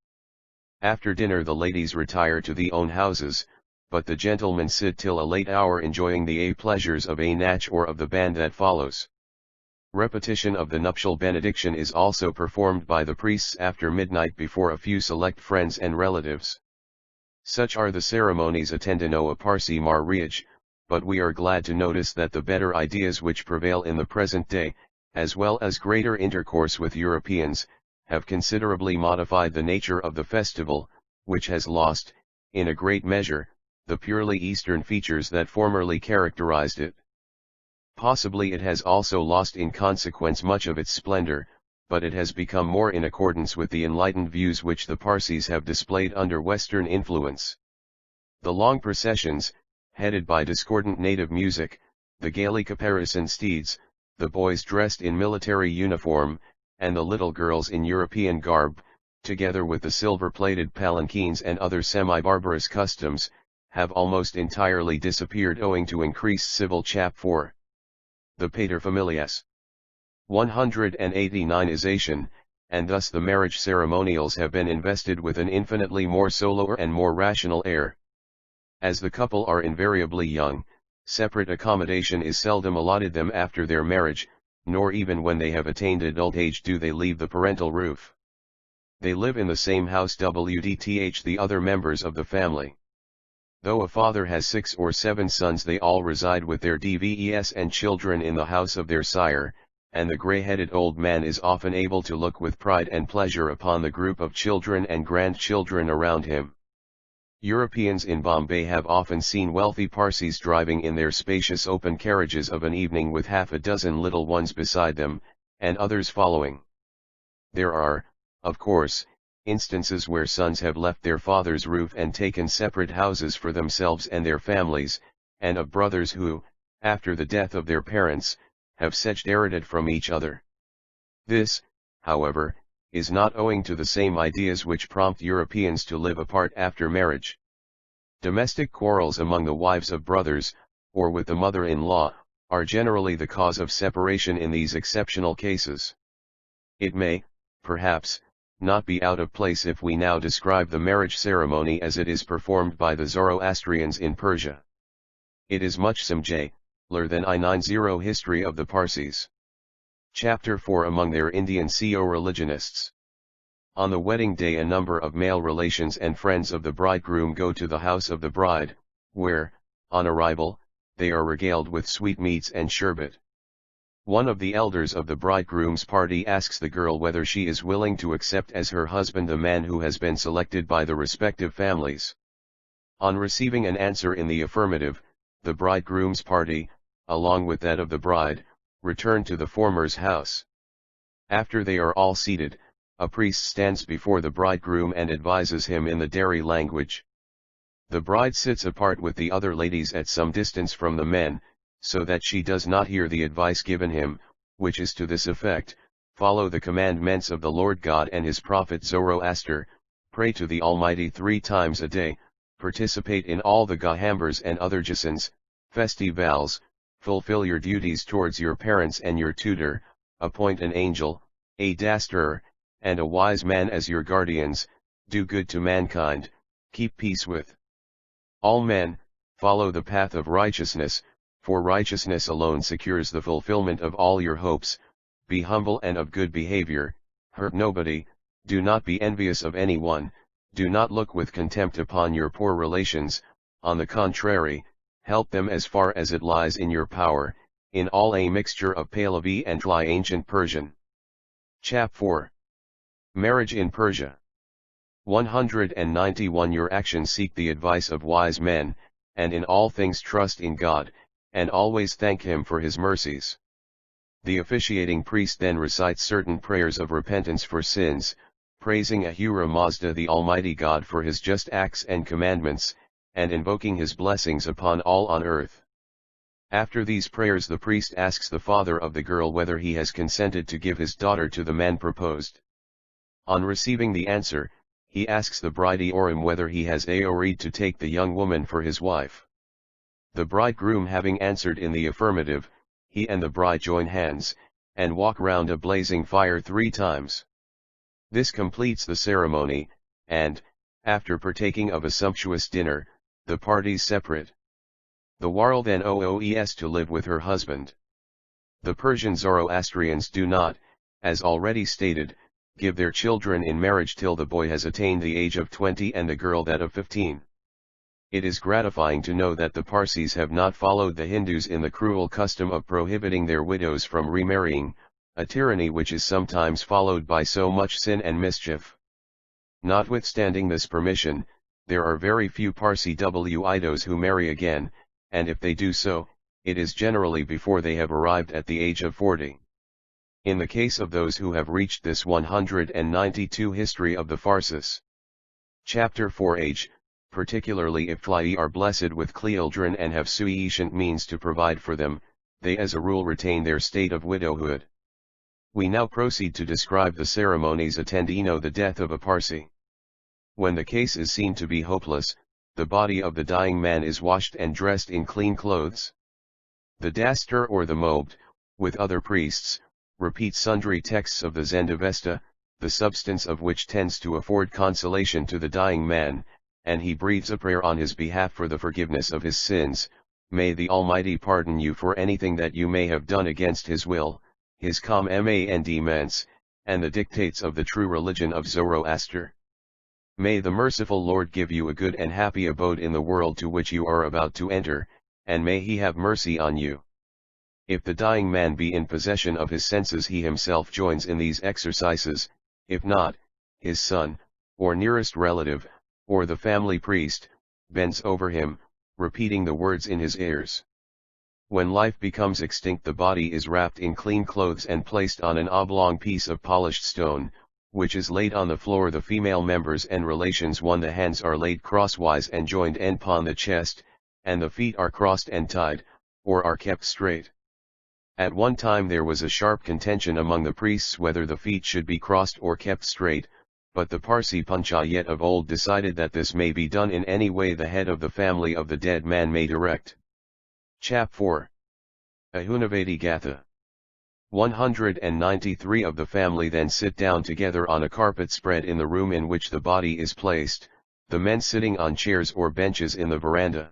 After dinner the ladies retire to their own houses, but the gentlemen sit till a late hour enjoying the pleasures of a natch or of the band that follows. Repetition of the nuptial benediction is also performed by the priests after midnight before a few select friends and relatives. Such are the ceremonies attendant a Parsi marriage, but we are glad to notice that the better ideas which prevail in the present day, as well as greater intercourse with Europeans, have considerably modified the nature of the festival, which has lost, in a great measure, the purely Eastern features that formerly characterized it. Possibly it has also lost in consequence much of its splendor, but it has become more in accordance with the enlightened views which the Parsis have displayed under Western influence. The long processions, headed by discordant native music, the gaily caparisoned steeds, the boys dressed in military uniform, and the little girls in European garb, together with the silver-plated palanquins and other semi-barbarous customs, have almost entirely disappeared owing to increased civil chap 4. The paterfamilias 189ization, and thus the marriage ceremonials have been invested with an infinitely more solar and more rational air. As the couple are invariably young, separate accommodation is seldom allotted them after their marriage, nor even when they have attained adult age do they leave the parental roof. They live in the same house wdth the other members of the family. Though a father has 6 or 7 sons, they all reside with their dves and children in the house of their sire, and the grey-headed old man is often able to look with pride and pleasure upon the group of children and grandchildren around him. Europeans in Bombay have often seen wealthy Parsis driving in their spacious open carriages of an evening with half a dozen little ones beside them, and others following. There are, of course, instances where sons have left their father's roof and taken separate houses for themselves and their families, and of brothers who, after the death of their parents, have separated from each other. This, however, is not owing to the same ideas which prompt Europeans to live apart after marriage. Domestic quarrels among the wives of brothers, or with the mother-in-law, are generally the cause of separation in these exceptional cases. It may, perhaps, not be out of place if we now describe the marriage ceremony as it is performed by the Zoroastrians in Persia. It is much simpler than I90 History of the Parsis. Chapter 4 Among their Indian co-religionists. On the wedding day a number of male relations and friends of the bridegroom go to the house of the bride, where, on arrival, they are regaled with sweetmeats and sherbet. One of the elders of the bridegroom's party asks the girl whether she is willing to accept as her husband the man who has been selected by the respective families. On receiving an answer in the affirmative, the bridegroom's party, along with that of the bride, return to the former's house. After they are all seated, a priest stands before the bridegroom and advises him in the Dari language. The bride sits apart with the other ladies at some distance from the men, so that she does not hear the advice given him, which is to this effect: follow the commandments of the Lord God and his prophet Zoroaster, pray to the Almighty 3 times a day, participate in all the gahambars and other jasans, festivals, fulfill your duties towards your parents and your tutor, appoint an angel, a daster, and a wise man as your guardians, do good to mankind, keep peace with all men, follow the path of righteousness, for righteousness alone secures the fulfillment of all your hopes, be humble and of good behavior, hurt nobody, do not be envious of anyone, do not look with contempt upon your poor relations, on the contrary, help them as far as it lies in your power, in all a mixture of Pahlavi and Tli ancient Persian. Chap 4. Marriage in Persia. 191 Your actions seek the advice of wise men, and in all things trust in God, and always thank him for his mercies. The officiating priest then recites certain prayers of repentance for sins, praising Ahura Mazda the Almighty God for his just acts and commandments, and invoking his blessings upon all on earth. After these prayers the priest asks the father of the girl whether he has consented to give his daughter to the man proposed. On receiving the answer, he asks the bridegroom whether he has agreed to take the young woman for his wife. The bridegroom having answered in the affirmative, he and the bride join hands, and walk round a blazing fire 3 times. This completes the ceremony, and, after partaking of a sumptuous dinner, the parties separate. The warl then ooes to live with her husband. The Persian Zoroastrians do not, as already stated, give their children in marriage till the boy has attained the age of 20 and the girl that of 15. It is gratifying to know that the Parsis have not followed the Hindus in the cruel custom of prohibiting their widows from remarrying, a tyranny which is sometimes followed by so much sin and mischief. Notwithstanding this permission, there are very few Parsi widows who marry again, and if they do so, it is generally before they have arrived at the age of 40. In the case of those who have reached this 192 History of the Parsis. Chapter 4 Age, particularly if fly are blessed with children and have sufficient means to provide for them, they as a rule retain their state of widowhood. We now proceed to describe the ceremonies attending the death of a Parsi. When the case is seen to be hopeless, the body of the dying man is washed and dressed in clean clothes. The dastur or the mobbed, with other priests, repeat sundry texts of the Zendavesta, the substance of which tends to afford consolation to the dying man, and he breathes a prayer on his behalf for the forgiveness of his sins. May the Almighty pardon you for anything that you may have done against His will, His commandments, and the dictates of the true religion of Zoroaster. May the merciful Lord give you a good and happy abode in the world to which you are about to enter, and may He have mercy on you. If the dying man be in possession of his senses, he himself joins in these exercises; if not, his son, or nearest relative, or the family priest, bends over him, repeating the words in his ears. When life becomes extinct, the body is wrapped in clean clothes and placed on an oblong piece of polished stone, which is laid on the floor. The female members and relations the hands are laid crosswise and joined upon the chest, and the feet are crossed and tied, or are kept straight. At one time there was a sharp contention among the priests whether the feet should be crossed or kept straight, but the Parsi Panchayat of old decided that this may be done in any way the head of the family of the dead man may direct. Chap 4. Ahunavadi Gatha. 193 of the family then sit down together on a carpet spread in the room in which the body is placed, the men sitting on chairs or benches in the veranda.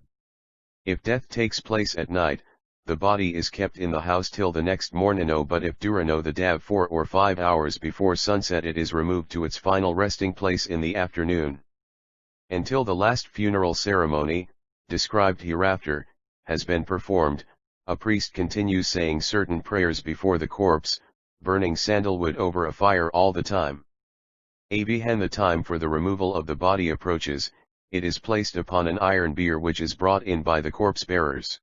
If death takes place at night, the body is kept in the house till the next morning, but if during the day 4 or 5 hours before sunset, it is removed to its final resting place in the afternoon. Until the last funeral ceremony, described hereafter, has been performed, a priest continues saying certain prayers before the corpse, burning sandalwood over a fire all the time. When the time for the removal of the body approaches, it is placed upon an iron bier which is brought in by the corpse bearers.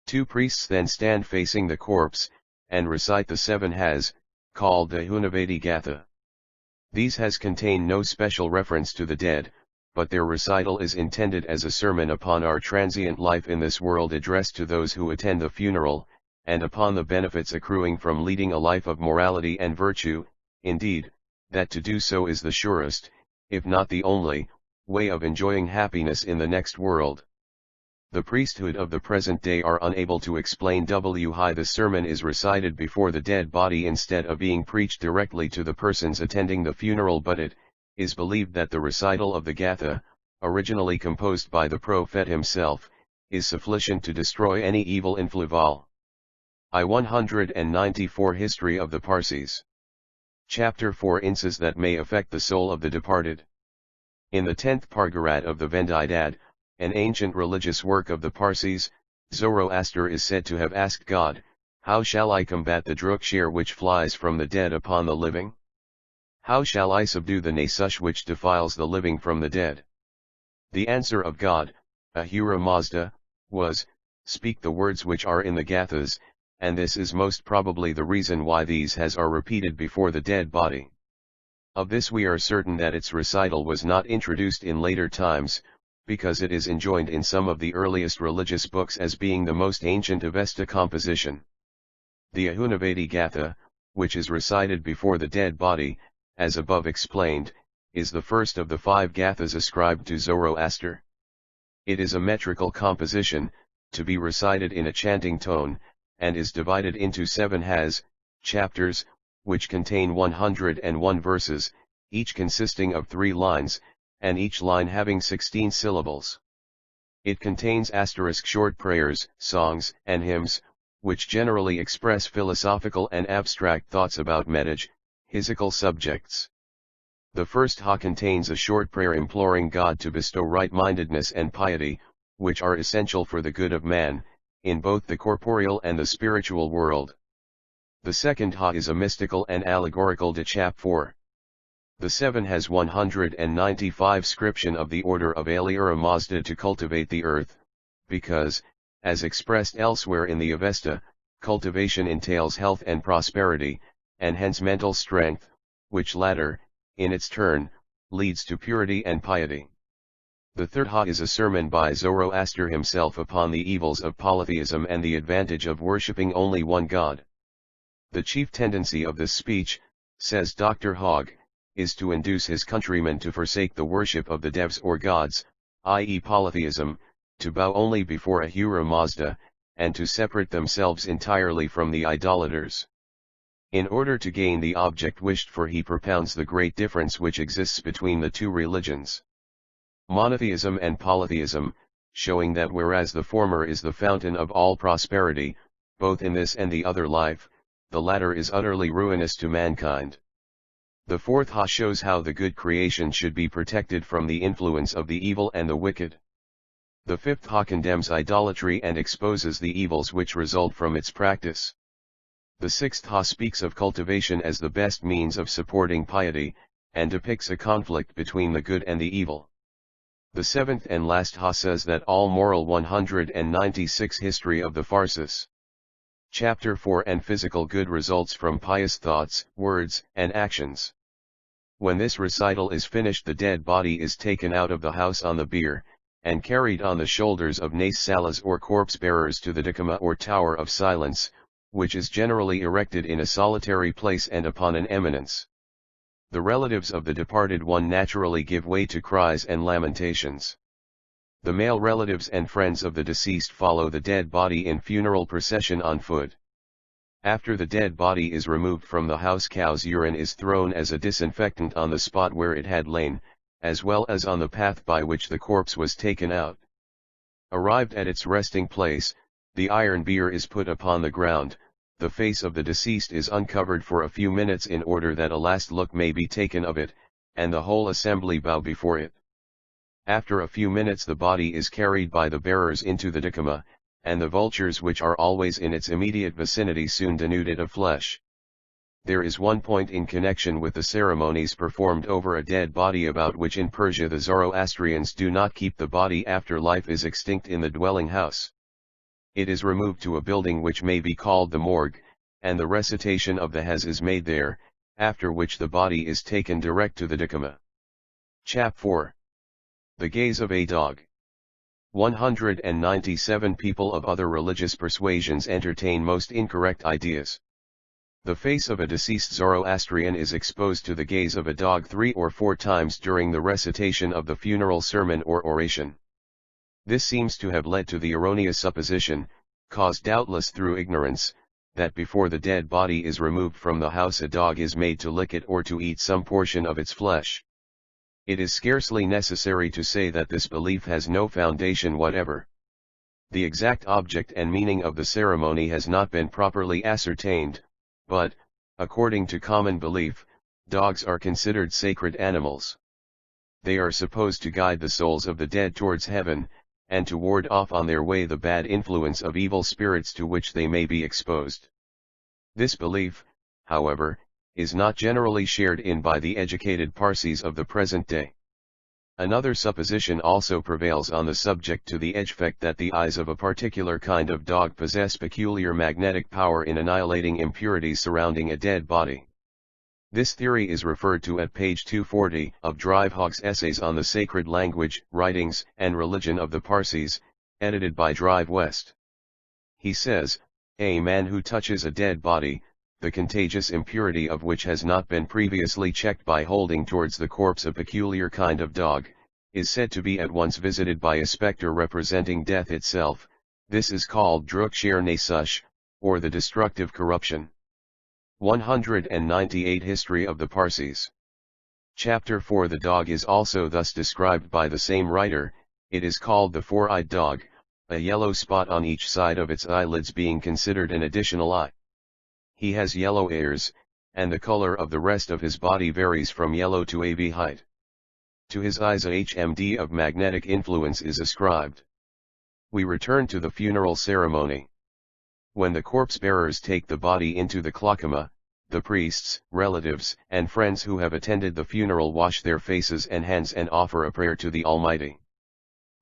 2 priests then stand facing the corpse, and recite the 7 has, called the Ahunavadi Gatha. These has contain no special reference to the dead, but their recital is intended as a sermon upon our transient life in this world, addressed to those who attend the funeral, and upon the benefits accruing from leading a life of morality and virtue, indeed, that to do so is the surest, if not the only, way of enjoying happiness in the next world. The priesthood of the present day are unable to explain why the sermon is recited before the dead body instead of being preached directly to the persons attending the funeral, but it is believed that the recital of the Gatha, originally composed by the prophet himself, is sufficient to destroy any evil influence. I-194 History of the Parsis. Chapter 4 Instances that may affect the soul of the departed. In the 10th Pargarat of the Vendidad, an ancient religious work of the Parsis, Zoroaster is said to have asked God, "How shall I combat the drukshare which flies from the dead upon the living? How shall I subdue the nasush which defiles the living from the dead?" The answer of God, Ahura Mazda, was, "Speak the words which are in the Gathas," and this is most probably the reason why these has are repeated before the dead body. Of this we are certain that its recital was not introduced in later times, because it is enjoined in some of the earliest religious books as being the most ancient Avesta composition. The Ahunavadi Gatha, which is recited before the dead body, as above explained, is the first of the 5 Gathas ascribed to Zoroaster. It is a metrical composition, to be recited in a chanting tone, and is divided into 7 has, chapters, which contain 101 verses, each consisting of 3 lines, and each line having 16 syllables. It contains short prayers, songs, and hymns, which generally express philosophical and abstract thoughts about metaphysical subjects. The first ha contains a short prayer imploring God to bestow right-mindedness and piety, which are essential for the good of man, in both the corporeal and the spiritual world. The second ha is a mystical and allegorical de chap 4. The 7 has 195 scription of the order of Ahura Mazda to cultivate the earth, because, as expressed elsewhere in the Avesta, cultivation entails health and prosperity, and hence mental strength, which latter, in its turn, leads to purity and piety. The third ha is a sermon by Zoroaster himself upon the evils of polytheism and the advantage of worshipping only one God. The chief tendency of this speech, says Dr. Hogg, is to induce his countrymen to forsake the worship of the devs or gods, i.e. polytheism, to bow only before Ahura Mazda, and to separate themselves entirely from the idolaters. In order to gain the object wished for, he propounds the great difference which exists between the two religions, monotheism and polytheism, showing that whereas the former is the fountain of all prosperity, both in this and the other life, the latter is utterly ruinous to mankind. The fourth ha shows how the good creation should be protected from the influence of the evil and the wicked. The fifth ha condemns idolatry and exposes the evils which result from its practice. The sixth ha speaks of cultivation as the best means of supporting piety, and depicts a conflict between the good and the evil. The seventh and last ha says that all moral 196 history of the Parsis. Chapter 4 and physical good results from pious thoughts, words, and actions. When this recital is finished, the dead body is taken out of the house on the bier, and carried on the shoulders of nace salas or corpse bearers to the dikama or tower of silence, which is generally erected in a solitary place and upon an eminence. The relatives of the departed one naturally give way to cries and lamentations. The male relatives and friends of the deceased follow the dead body in funeral procession on foot. After the dead body is removed from the house, cow's urine is thrown as a disinfectant on the spot where it had lain, as well as on the path by which the corpse was taken out. Arrived at its resting place, the iron bier is put upon the ground, the face of the deceased is uncovered for a few minutes in order that a last look may be taken of it, and the whole assembly bow before it. After a few minutes the body is carried by the bearers into the dikama, and the vultures which are always in its immediate vicinity soon denude it of flesh. There is one point in connection with the ceremonies performed over a dead body about which in Persia the Zoroastrians do not keep the body after life is extinct in the dwelling house. It is removed to a building which may be called the morgue, and the recitation of the Hez is made there, after which the body is taken direct to the dikama. Chap 4. The gaze of a dog. 197 people of other religious persuasions entertain most incorrect ideas. The face of a deceased Zoroastrian is exposed to the gaze of a dog 3 or 4 times during the recitation of the funeral sermon or oration. This seems to have led to the erroneous supposition, caused doubtless through ignorance, that before the dead body is removed from the house a dog is made to lick it or to eat some portion of its flesh. It is scarcely necessary to say that this belief has no foundation whatever. The exact object and meaning of the ceremony has not been properly ascertained, but, according to common belief, dogs are considered sacred animals. They are supposed to guide the souls of the dead towards heaven, and to ward off on their way the bad influence of evil spirits to which they may be exposed. This belief, however, is not generally shared in by the educated Parsis of the present day. Another supposition also prevails on the subject to the effect that the eyes of a particular kind of dog possess peculiar magnetic power in annihilating impurities surrounding a dead body. This theory is referred to at page 240 of Drive Hogg's Essays on the Sacred Language, Writings, and Religion of the Parsis, edited by Drive West. He says, a man who touches a dead body, the contagious impurity of which has not been previously checked by holding towards the corpse a peculiar kind of dog, is said to be at once visited by a spectre representing death itself. This is called Drukshir Nasush, or the destructive corruption. 198 History of the Parsis. Chapter 4. The dog is also thus described by the same writer. It is called the four-eyed dog, a yellow spot on each side of its eyelids being considered an additional eye. He has yellow ears, and the color of the rest of his body varies from yellow to av height. To his eyes a HMD of magnetic influence is ascribed. We return to the funeral ceremony. When the corpse-bearers take the body into the klakama, the priests, relatives, and friends who have attended the funeral wash their faces and hands and offer a prayer to the Almighty.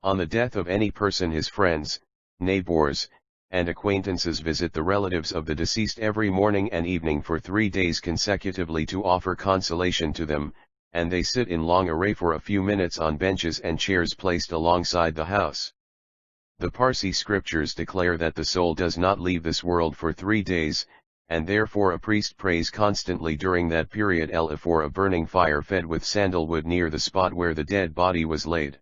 On the death of any person, his friends, neighbors, and acquaintances visit the relatives of the deceased every morning and evening for 3 days consecutively to offer consolation to them, and they sit in long array for a few minutes on benches and chairs placed alongside the house. The Parsi scriptures declare that the soul does not leave this world for 3 days, and therefore a priest prays constantly during that period for a burning fire fed with sandalwood near the spot where the dead body was laid.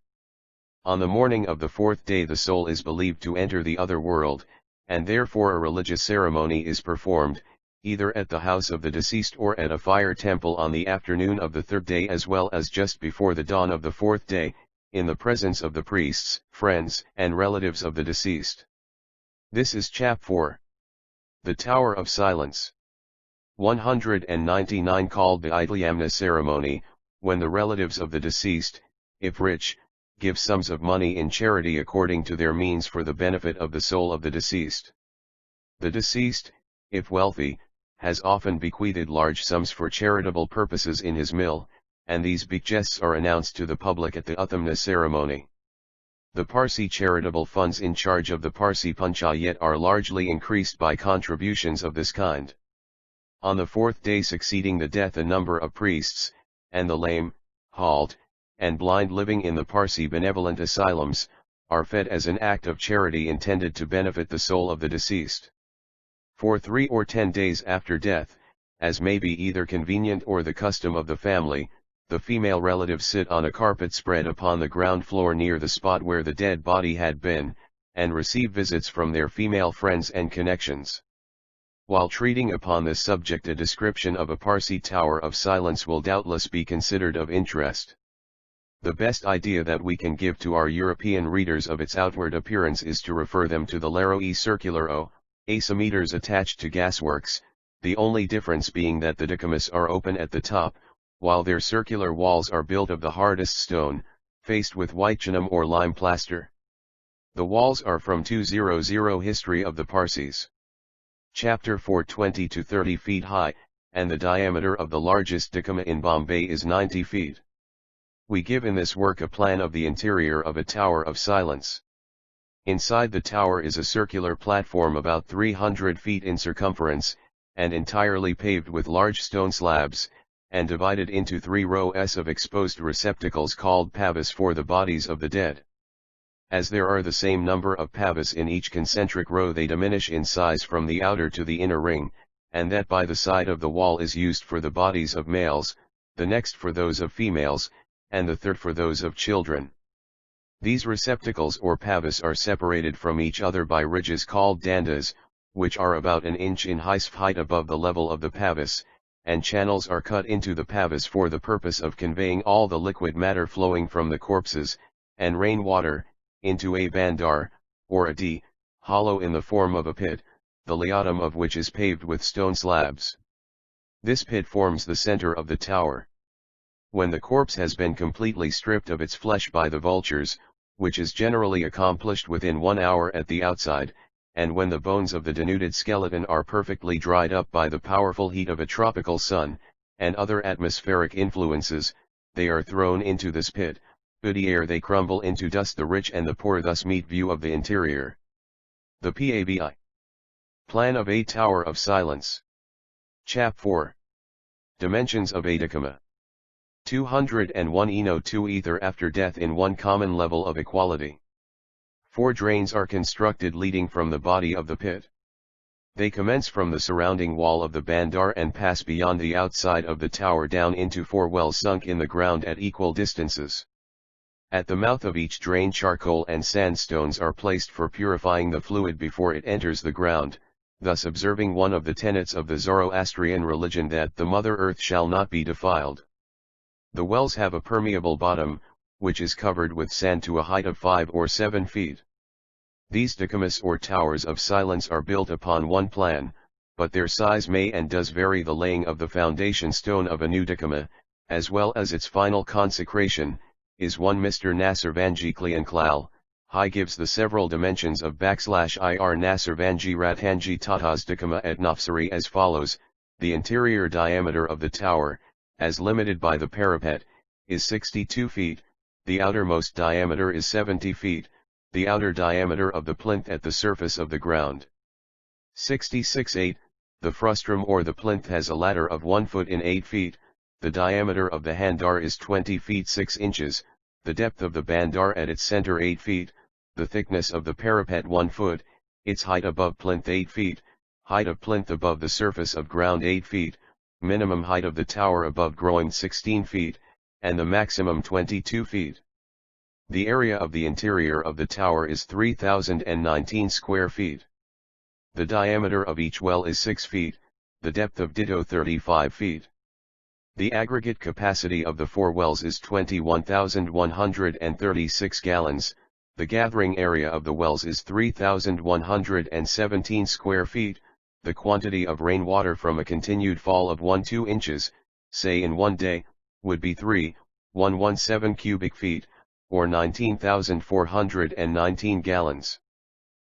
On the morning of the 4th day the soul is believed to enter the other world, and therefore a religious ceremony is performed, either at the house of the deceased or at a fire temple on the afternoon of the 3rd day as well as just before the dawn of the 4th day, in the presence of the priests, friends, and relatives of the deceased. This is Chap 4. The Tower of Silence. 199 called the Idliamna ceremony, when the relatives of the deceased, if rich, give sums of money in charity according to their means for the benefit of the soul of the deceased. The deceased, if wealthy, has often bequeathed large sums for charitable purposes in his mill, and these bequests are announced to the public at the Uthamna ceremony. The Parsi charitable funds in charge of the Parsi Panchayat are largely increased by contributions of this kind. On the 4th day succeeding the death a number of priests, and the lame, halt, and blind living in the Parsi benevolent asylums, are fed as an act of charity intended to benefit the soul of the deceased. For 3 or 10 days after death, as may be either convenient or the custom of the family, the female relatives sit on a carpet spread upon the ground floor near the spot where the dead body had been, and receive visits from their female friends and connections. While treating upon this subject a description of a Parsi Tower of Silence will doubtless be considered of interest. The best idea that we can give to our European readers of its outward appearance is to refer them to the Laro-e circular asymmeters attached to gasworks, the only difference being that the decumas are open at the top, while their circular walls are built of the hardest stone, faced with white chinam or lime plaster. The walls are from 200 History of the Parsis. Chapter 4 20 to 30 feet high, and the diameter of the largest decuma in Bombay is 90 feet. We give in this work a plan of the interior of a Tower of Silence. Inside the tower is a circular platform about 300 feet in circumference, and entirely paved with large stone slabs, and divided into 3 rows of exposed receptacles called pavis for the bodies of the dead. As there are the same number of pavis in each concentric row, they diminish in size from the outer to the inner ring, and that by the side of the wall is used for the bodies of males, the next for those of females, and the third for those of children. These receptacles or pavis are separated from each other by ridges called dandas, which are about an inch in height above the level of the pavis, and channels are cut into the pavis for the purpose of conveying all the liquid matter flowing from the corpses, and rainwater, into a bandar, or a hollow in the form of a pit, the layout of which is paved with stone slabs. This pit forms the center of the tower. When the corpse has been completely stripped of its flesh by the vultures, which is generally accomplished within 1 hour at the outside, and when the bones of the denuded skeleton are perfectly dried up by the powerful heat of a tropical sun, and other atmospheric influences, they are thrown into this pit, ere they crumble into dust. The rich and the poor thus meet view of the interior. The PABI. Plan of a Tower of Silence. Chap 4. Dimensions of a decuma. 201 eno 2 ether after death in one common level of equality. 4 drains are constructed leading from the body of the pit. They commence from the surrounding wall of the bandar and pass beyond the outside of the tower down into 4 wells sunk in the ground at equal distances. At the mouth of each drain charcoal and sandstones are placed for purifying the fluid before it enters the ground, thus observing one of the tenets of the Zoroastrian religion that the Mother Earth shall not be defiled. The wells have a permeable bottom, which is covered with sand to a height of 5 or 7 feet. These decumas or towers of silence are built upon one plan, but their size may and does vary. The laying of the foundation stone of a new decuma, as well as its final consecration, is one Mr. Nasservanji Klianklal. High gives the several dimensions of / Ir Nasservanji Rathanji Tatas decuma at Nafsari as follows. The interior diameter of the tower, as limited by the parapet, is 62 feet, the outermost diameter is 70 feet, the outer diameter of the plinth at the surface of the ground. 66 8, the frustrum or the plinth has a ladder of 1 foot in 8 feet, The diameter of the handar is 20 feet 6 inches, the depth of the bandar at its center 8 feet, the thickness of the parapet 1 foot, its height above plinth 8 feet, height of plinth above the surface of ground 8 feet, minimum height of the tower above groin 16 feet, and the maximum 22 feet. The area of the interior of the tower is 3,019 square feet. The diameter of each well is 6 feet, the depth of ditto 35 feet. The aggregate capacity of the 4 wells is 21,136 gallons, the gathering area of the wells is 3,117 square feet, the quantity of rainwater from a continued fall of 1-2 inches, say in one day, would be 3,117 cubic feet, or 19,419 gallons.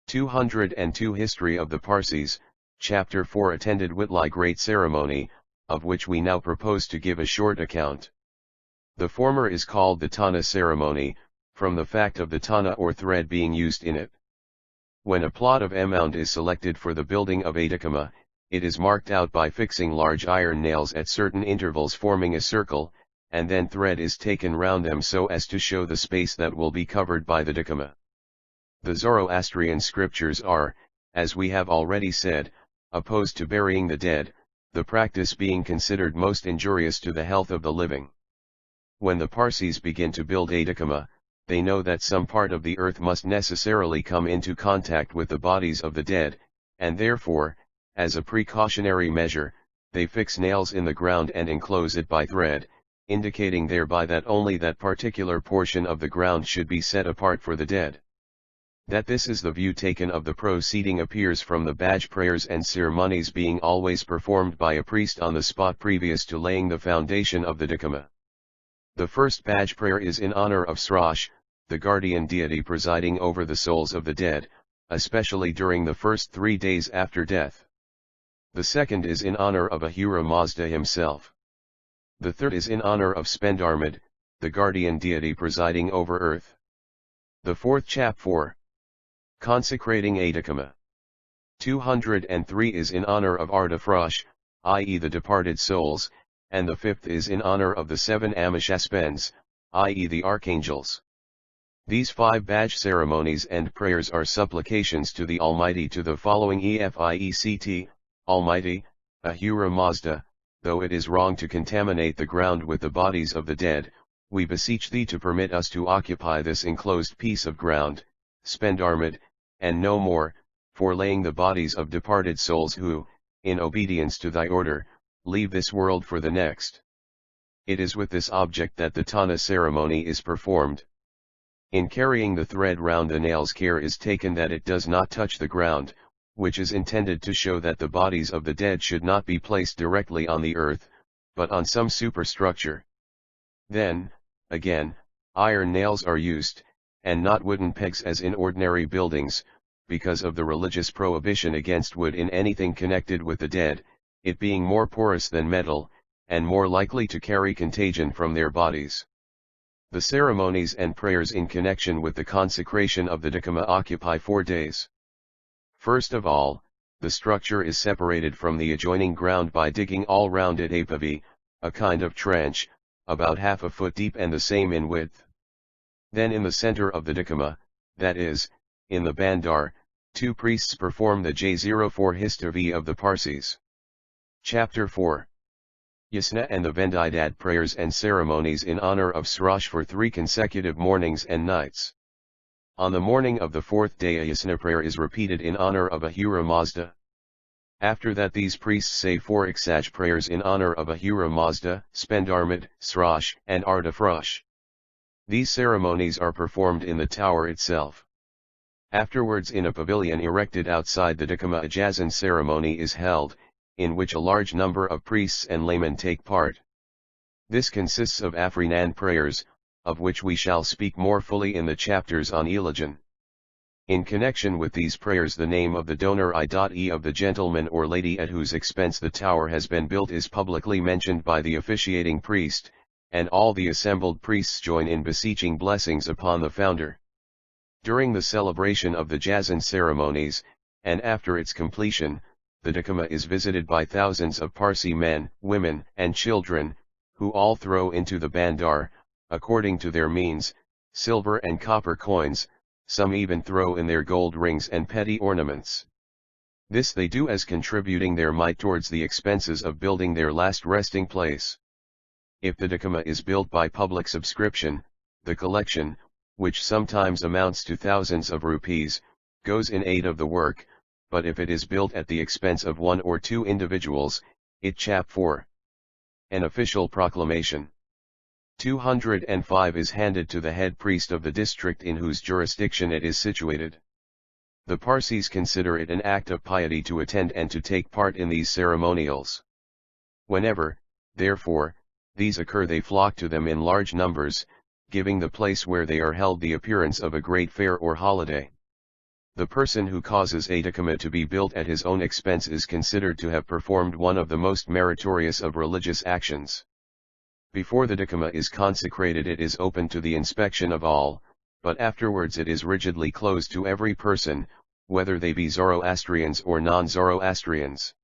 202 History of the Parsis, Chapter 4 Attended Whitly Great Ceremony, of which we now propose to give a short account. The former is called the Tana ceremony, from the fact of the Tana or thread being used in it. When a plot of mound is selected for the building of a dikama, it is marked out by fixing large iron nails at certain intervals forming a circle, and then thread is taken round them so as to show the space that will be covered by the dikama. The Zoroastrian scriptures are, as we have already said, opposed to burying the dead, the practice being considered most injurious to the health of the living. When the Parsis begin to build a dikama, they know that some part of the earth must necessarily come into contact with the bodies of the dead, and therefore, as a precautionary measure, they fix nails in the ground and enclose it by thread, indicating thereby that only that particular portion of the ground should be set apart for the dead. That this is the view taken of the proceeding appears from the badge prayers and ceremonies being always performed by a priest on the spot previous to laying the foundation of the dikama. The first badge prayer is in honor of Srash, the guardian deity presiding over the souls of the dead, especially during the first 3 days after death. The second is in honor of Ahura Mazda himself. The third is in honor of Spendarmid, the guardian deity presiding over earth. The fourth chap 4. Consecrating a dikama. 203 is in honor of Ardafrosh, i.e. the departed souls, and the fifth is in honor of the 7 Amishaspen's, i.e. the archangels. These 5 badge ceremonies and prayers are supplications to the Almighty to the following EFIECT, Almighty, Ahura Mazda, though it is wrong to contaminate the ground with the bodies of the dead, we beseech thee to permit us to occupy this enclosed piece of ground, Spendarmid, and no more, for laying the bodies of departed souls who, in obedience to thy order, leave this world for the next. It is with this object that the Tana ceremony is performed. In carrying the thread round the nails care is taken that it does not touch the ground, which is intended to show that the bodies of the dead should not be placed directly on the earth, but on some superstructure. Then, again, iron nails are used, and not wooden pegs as in ordinary buildings, because of the religious prohibition against wood in anything connected with the dead, it being more porous than metal, and more likely to carry contagion from their bodies. The ceremonies and prayers in connection with the consecration of the dikama occupy 4 days. First of all, the structure is separated from the adjoining ground by digging all round it a pavi, a kind of trench, about half a foot deep and the same in width. Then in the center of the dikama, that is, in the bandar, 2 priests perform the J04 history of the Parsis. Chapter 4. Yasna and the Vendidad prayers and ceremonies in honor of Srash for 3 consecutive mornings and nights. On the morning of the 4th day a Yasna prayer is repeated in honor of Ahura Mazda. After that these priests say 4 Iksaj prayers in honor of Ahura Mazda, Spendarmid, Srash, and Ardafrosh. These ceremonies are performed in the tower itself. Afterwards in a pavilion erected outside the dikama a Jazan ceremony is held, in which a large number of priests and laymen take part. This consists of Afrinan prayers, of which we shall speak more fully in the chapters on Eligen. In connection with these prayers the name of the donor I.e. of the gentleman or lady at whose expense the tower has been built is publicly mentioned by the officiating priest, and all the assembled priests join in beseeching blessings upon the founder. During the celebration of the Jazan ceremonies, and after its completion, the dikama is visited by thousands of Parsi men, women, and children, who all throw into the bandar, according to their means, silver and copper coins, some even throw in their gold rings and petty ornaments. This they do as contributing their mite towards the expenses of building their last resting place. If the dakama is built by public subscription, the collection, which sometimes amounts to thousands of rupees, goes in aid of the work, but if it is built at the expense of one or two individuals, it chap 4. An official proclamation. 205 is handed to the head priest of the district in whose jurisdiction it is situated. The Parsis consider it an act of piety to attend and to take part in these ceremonials. Whenever, therefore, these occur they flock to them in large numbers, giving the place where they are held the appearance of a great fair or holiday. The person who causes a dakama to be built at his own expense is considered to have performed one of the most meritorious of religious actions. Before the dakama is consecrated it is open to the inspection of all, but afterwards it is rigidly closed to every person, whether they be Zoroastrians or non-Zoroastrians.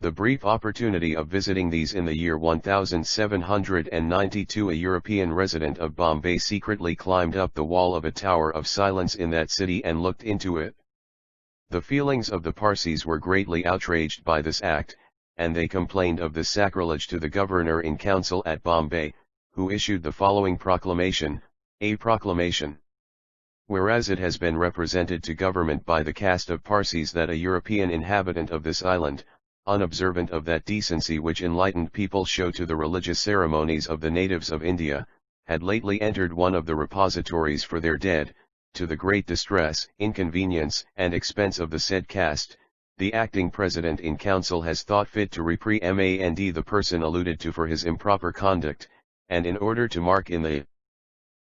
The brief opportunity of visiting these in the year 1792, a European resident of Bombay secretly climbed up the wall of a tower of silence in that city and looked into it. The feelings of the Parsis were greatly outraged by this act, and they complained of this sacrilege to the governor in council at Bombay, who issued the following proclamation, a proclamation. Whereas it has been represented to government by the caste of Parsis that a European inhabitant of this island, unobservant of that decency which enlightened people show to the religious ceremonies of the natives of India, had lately entered one of the repositories for their dead, to the great distress, inconvenience, and expense of the said caste, the acting president in council has thought fit to reprimand the person alluded to for his improper conduct, and in order to mark in the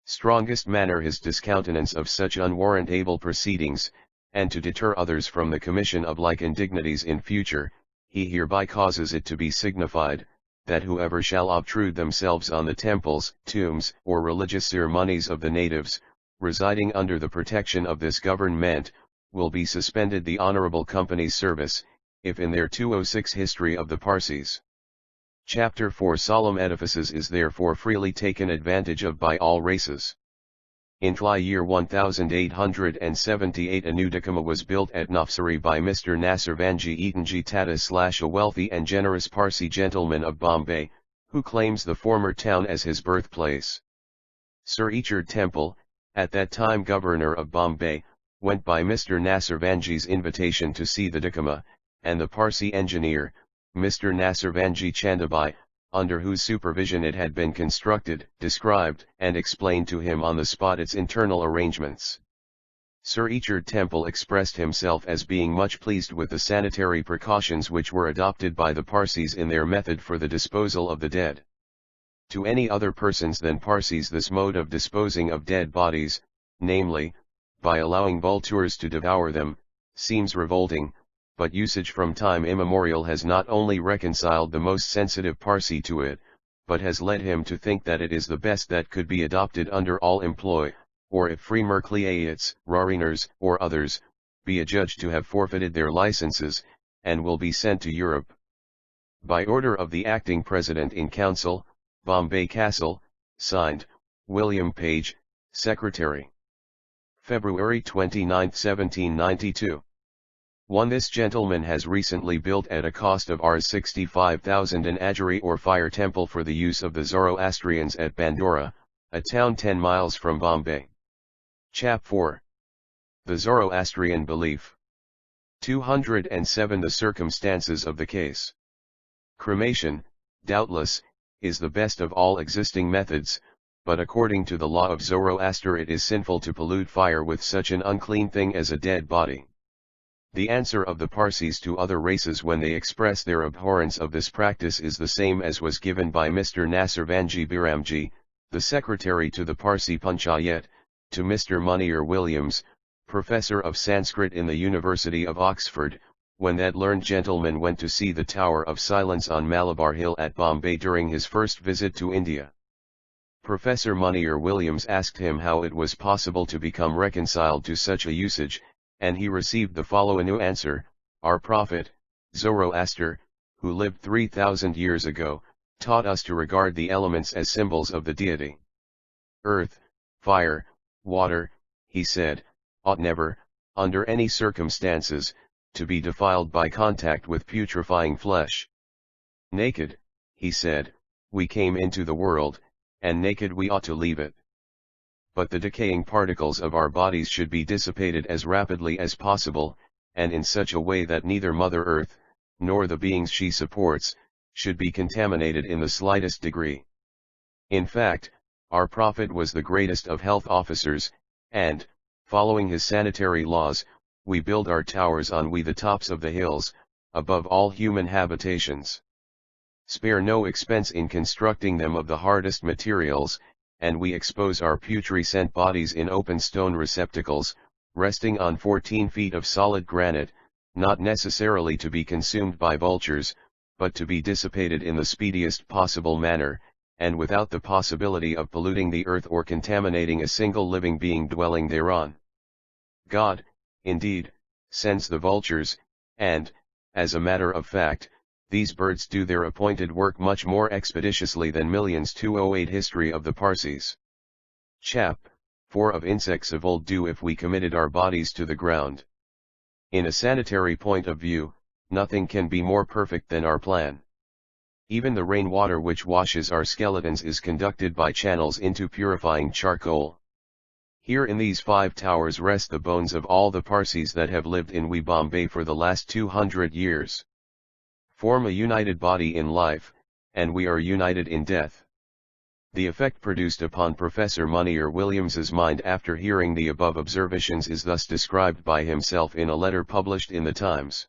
strongest manner his discountenance of such unwarrantable proceedings, and to deter others from the commission of like indignities in future, he hereby causes it to be signified, that whoever shall obtrude themselves on the temples, tombs, or religious ceremonies of the natives, residing under the protection of this government, will be suspended the honorable company's service, if in their 206 History of the Parsis. Chapter 4 Solemn edifices is therefore freely taken advantage of by all races. In year 1878 a new dakama was built at Navsari by Mr. Nasirvanji Eatonji Tata / a wealthy and generous Parsi gentleman of Bombay, who claims the former town as his birthplace. Sir Echard Temple, at that time governor of Bombay, went by Mr. Nasirvanji's invitation to see the dakama, and the Parsi engineer, Mr. Nasirvanji Chandabai, under whose supervision it had been constructed, described and explained to him on the spot its internal arrangements. Sir Echard Temple expressed himself as being much pleased with the sanitary precautions which were adopted by the Parsis in their method for the disposal of the dead. To any other persons than Parsis this mode of disposing of dead bodies, namely, by allowing vultures to devour them, seems revolting, but usage from time immemorial has not only reconciled the most sensitive Parsi to it, but has led him to think that it is the best that could be adopted under all employ, or if free mercliates, rariners, or others, be adjudged to have forfeited their licenses, and will be sent to Europe. By order of the acting president in council, Bombay Castle, signed, William Page, Secretary. February 29, 1792. 1. This gentleman has recently built at a cost of Rs 65,000 an ajari or fire temple for the use of the Zoroastrians at Bandora, a town 10 miles from Bombay. Chap 4. The Zoroastrian belief. 207 The circumstances of the case. Cremation, doubtless, is the best of all existing methods, but according to the law of Zoroaster it is sinful to pollute fire with such an unclean thing as a dead body. The answer of the Parsis to other races when they express their abhorrence of this practice is the same as was given by Mr. Nasirvanji Biramji, the secretary to the Parsi Panchayat, to Mr. Munir Williams, professor of Sanskrit in the University of Oxford, when that learned gentleman went to see the Tower of Silence on Malabar Hill at Bombay during his first visit to India. Professor Munir Williams asked him how it was possible to become reconciled to such a usage, and he received the following answer: Our prophet, Zoroaster, who lived 3,000 years ago, taught us to regard the elements as symbols of the deity. Earth, fire, water, he said, ought never, under any circumstances, to be defiled by contact with putrefying flesh. Naked, he said, we came into the world, and naked we ought to leave it. But the decaying particles of our bodies should be dissipated as rapidly as possible, and in such a way that neither Mother Earth, nor the beings she supports, should be contaminated in the slightest degree. In fact, our Prophet was the greatest of health officers, and, following his sanitary laws, we build our towers on the tops of the hills, above all human habitations. Spare no expense in constructing them of the hardest materials, and we expose our putrescent bodies in open stone receptacles, resting on 14 feet of solid granite, not necessarily to be consumed by vultures, but to be dissipated in the speediest possible manner, and without the possibility of polluting the earth or contaminating a single living being dwelling thereon. God, indeed, sends the vultures, and, as a matter of fact, these birds do their appointed work much more expeditiously than millions. 208 History of the Parsis. Chap. 4 of insects of old do if we committed our bodies to the ground. In a sanitary point of view, nothing can be more perfect than our plan. Even the rainwater which washes our skeletons is conducted by channels into purifying charcoal. Here in these 5 towers rest the bones of all the Parsis that have lived in Bombay for the last 200 years. Form a united body in life, and we are united in death. The effect produced upon Professor Munir Williams's mind after hearing the above observations is thus described by himself in a letter published in the Times.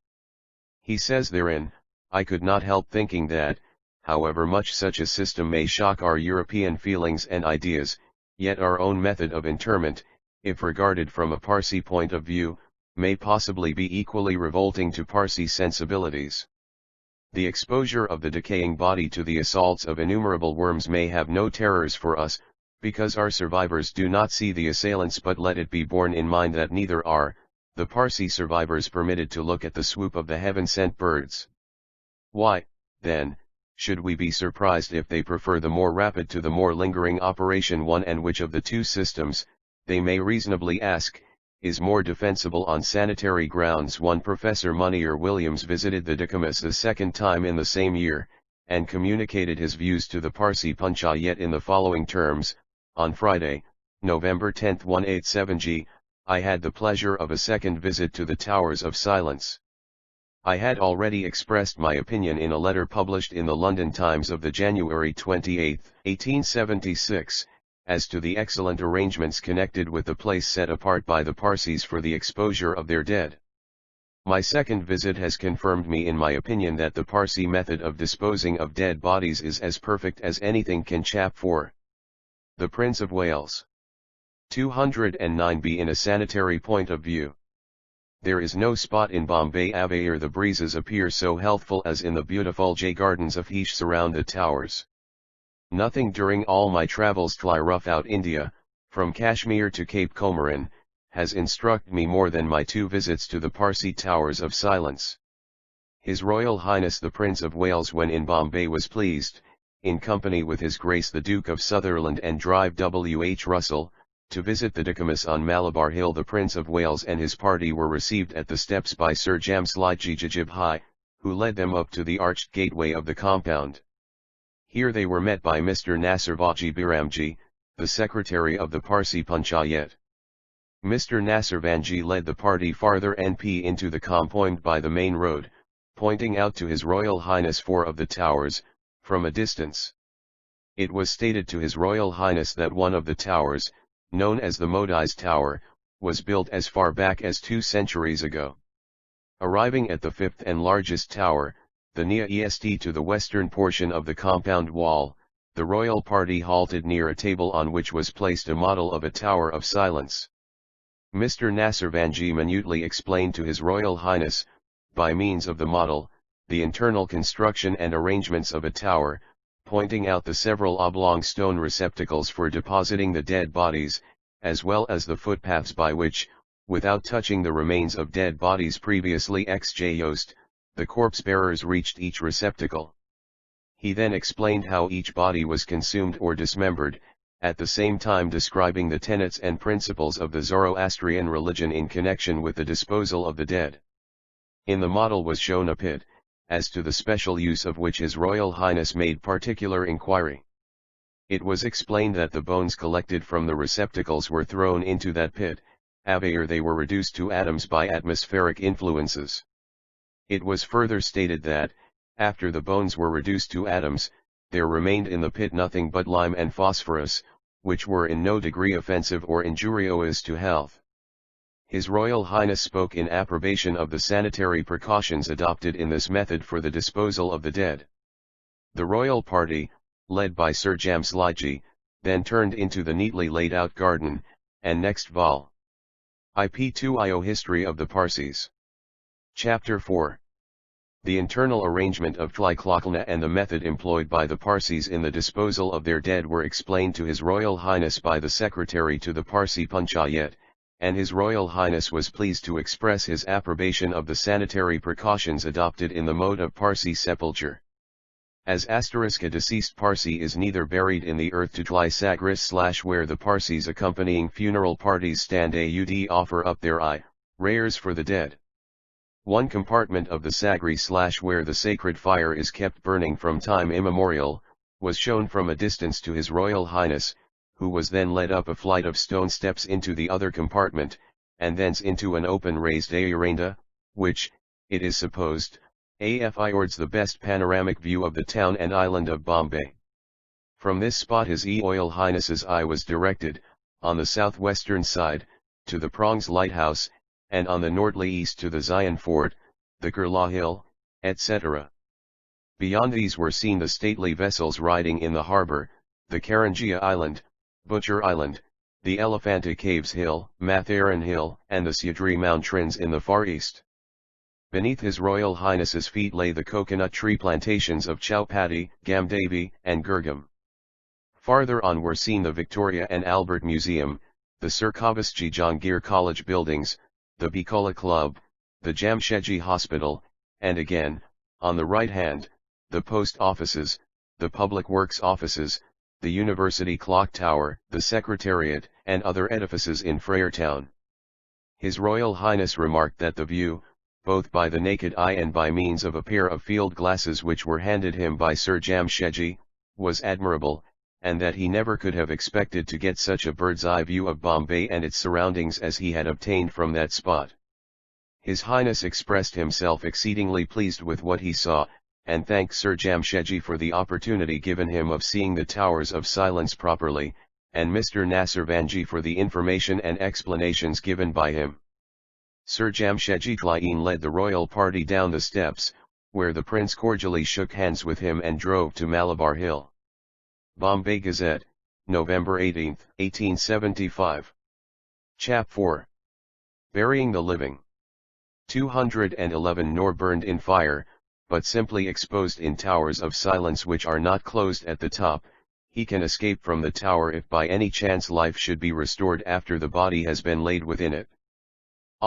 He says therein, I could not help thinking that, however much such a system may shock our European feelings and ideas, yet our own method of interment, if regarded from a Parsi point of view, may possibly be equally revolting to Parsi sensibilities. The exposure of the decaying body to the assaults of innumerable worms may have no terrors for us, because our survivors do not see the assailants, but let it be borne in mind that neither are the Parsi survivors permitted to look at the swoop of the heaven-sent birds. Why, then, should we be surprised if they prefer the more rapid to the more lingering operation? One and which of the two systems, they may reasonably ask, is more defensible on sanitary grounds? One Professor Munir Williams visited the Dikamas the second time in the same year, and communicated his views to the Parsi Panchayat in the following terms: on Friday, November 10, 187G, I had the pleasure of a second visit to the Towers of Silence. I had already expressed my opinion in a letter published in the London Times of the January 28, 1876, as to the excellent arrangements connected with the place set apart by the Parsis for the exposure of their dead. My second visit has confirmed me in my opinion that the Parsi method of disposing of dead bodies is as perfect as anything can. Chap 4. The Prince of Wales. 209b. In a sanitary point of view, there is no spot in Bombay where the breezes appear so healthful as in the beautiful J gardens of Heesh surround the towers. Nothing during all my travels throughout India, from Kashmir to Cape Comorin, has instructed me more than my 2 visits to the Parsi Towers of Silence. His Royal Highness the Prince of Wales, when in Bombay, was pleased, in company with His Grace the Duke of Sutherland and Drive W.H. Russell, to visit the Dikamas on Malabar Hill. The Prince of Wales and his party were received at the steps by Sir Jamslijji Jajibhai, who led them up to the arched gateway of the compound. Here they were met by Mr. Nasirvaji Biramji, the secretary of the Parsi Panchayat. Mr. Nasirvanji led the party farther NP into the compound by the main road, pointing out to His Royal Highness 4 of the towers, from a distance. It was stated to His Royal Highness that one of the towers, known as the Modi's Tower, was built as far back as 2 centuries ago. Arriving at the 5th and largest tower, the Nia Est to the western portion of the compound wall, the royal party halted near a table on which was placed a model of a Tower of Silence. Mr. Nasirvanji minutely explained to His Royal Highness, by means of the model, the internal construction and arrangements of a tower, pointing out the several oblong stone receptacles for depositing the dead bodies, as well as the footpaths by which, without touching the remains of dead bodies previously exposed, the corpse-bearers reached each receptacle. He then explained how each body was consumed or dismembered, at the same time describing the tenets and principles of the Zoroastrian religion in connection with the disposal of the dead. In the model was shown a pit, as to the special use of which His Royal Highness made particular inquiry. It was explained that the bones collected from the receptacles were thrown into that pit, after they were reduced to atoms by atmospheric influences. It was further stated that, after the bones were reduced to atoms, there remained in the pit nothing but lime and phosphorus, which were in no degree offensive or injurious to health. His Royal Highness spoke in approbation of the sanitary precautions adopted in this method for the disposal of the dead. The royal party, led by Sir Jamsliji, then turned into the neatly laid out garden, and next vol. IP2IO History of the Parsis. Chapter 4. The internal arrangement of Tliklokhlna and the method employed by the Parsis in the disposal of their dead were explained to His Royal Highness by the Secretary to the Parsi Panchayat, and His Royal Highness was pleased to express his approbation of the sanitary precautions adopted in the mode of Parsi sepulture. As a deceased Parsi is neither buried in the earth to Tli Sagris / where the Parsis accompanying funeral parties stand aud offer up their rares for the dead. One compartment of the Sagri / where the sacred fire is kept burning from time immemorial, was shown from a distance to His Royal Highness, who was then led up a flight of stone steps into the other compartment, and thence into an open raised aranda, which, it is supposed, affords the best panoramic view of the town and island of Bombay. From this spot His Royal Highness's eye was directed, on the southwestern side, to the Prongs Lighthouse, and on the northerly east to the Zion Fort, the Kurla Hill, etc. Beyond these were seen the stately vessels riding in the harbour, the Karangia Island, Butcher Island, the Elephanta Caves Hill, Matharan Hill, and the Siadri Mountains in the far east. Beneath His Royal Highness's feet lay the coconut tree plantations of Chowpatty, Gamdevi, and Gurgam. Farther on were seen the Victoria and Albert Museum, the Sir Kavasji Jahangir College buildings, the Bikola Club, the Jamshedji Hospital, and again, on the right hand, the post offices, the public works offices, the University Clock Tower, the Secretariat, and other edifices in Freyrtown. His Royal Highness remarked that the view, both by the naked eye and by means of a pair of field glasses which were handed him by Sir Jamshedji, was admirable, and that he never could have expected to get such a bird's-eye view of Bombay and its surroundings as he had obtained from that spot. His Highness expressed himself exceedingly pleased with what he saw, and thanked Sir Jamshedji for the opportunity given him of seeing the Towers of Silence properly, and Mr. Nasirvanji for the information and explanations given by him. Sir Jamshedji Tlaeen led the royal party down the steps, where the prince cordially shook hands with him and drove to Malabar Hill. Bombay Gazette, November 18, 1875. Chap 4. Burying the living. 211 nor burned in fire, but simply exposed in towers of silence which are not closed at the top, he can escape from the tower if by any chance life should be restored after the body has been laid within it.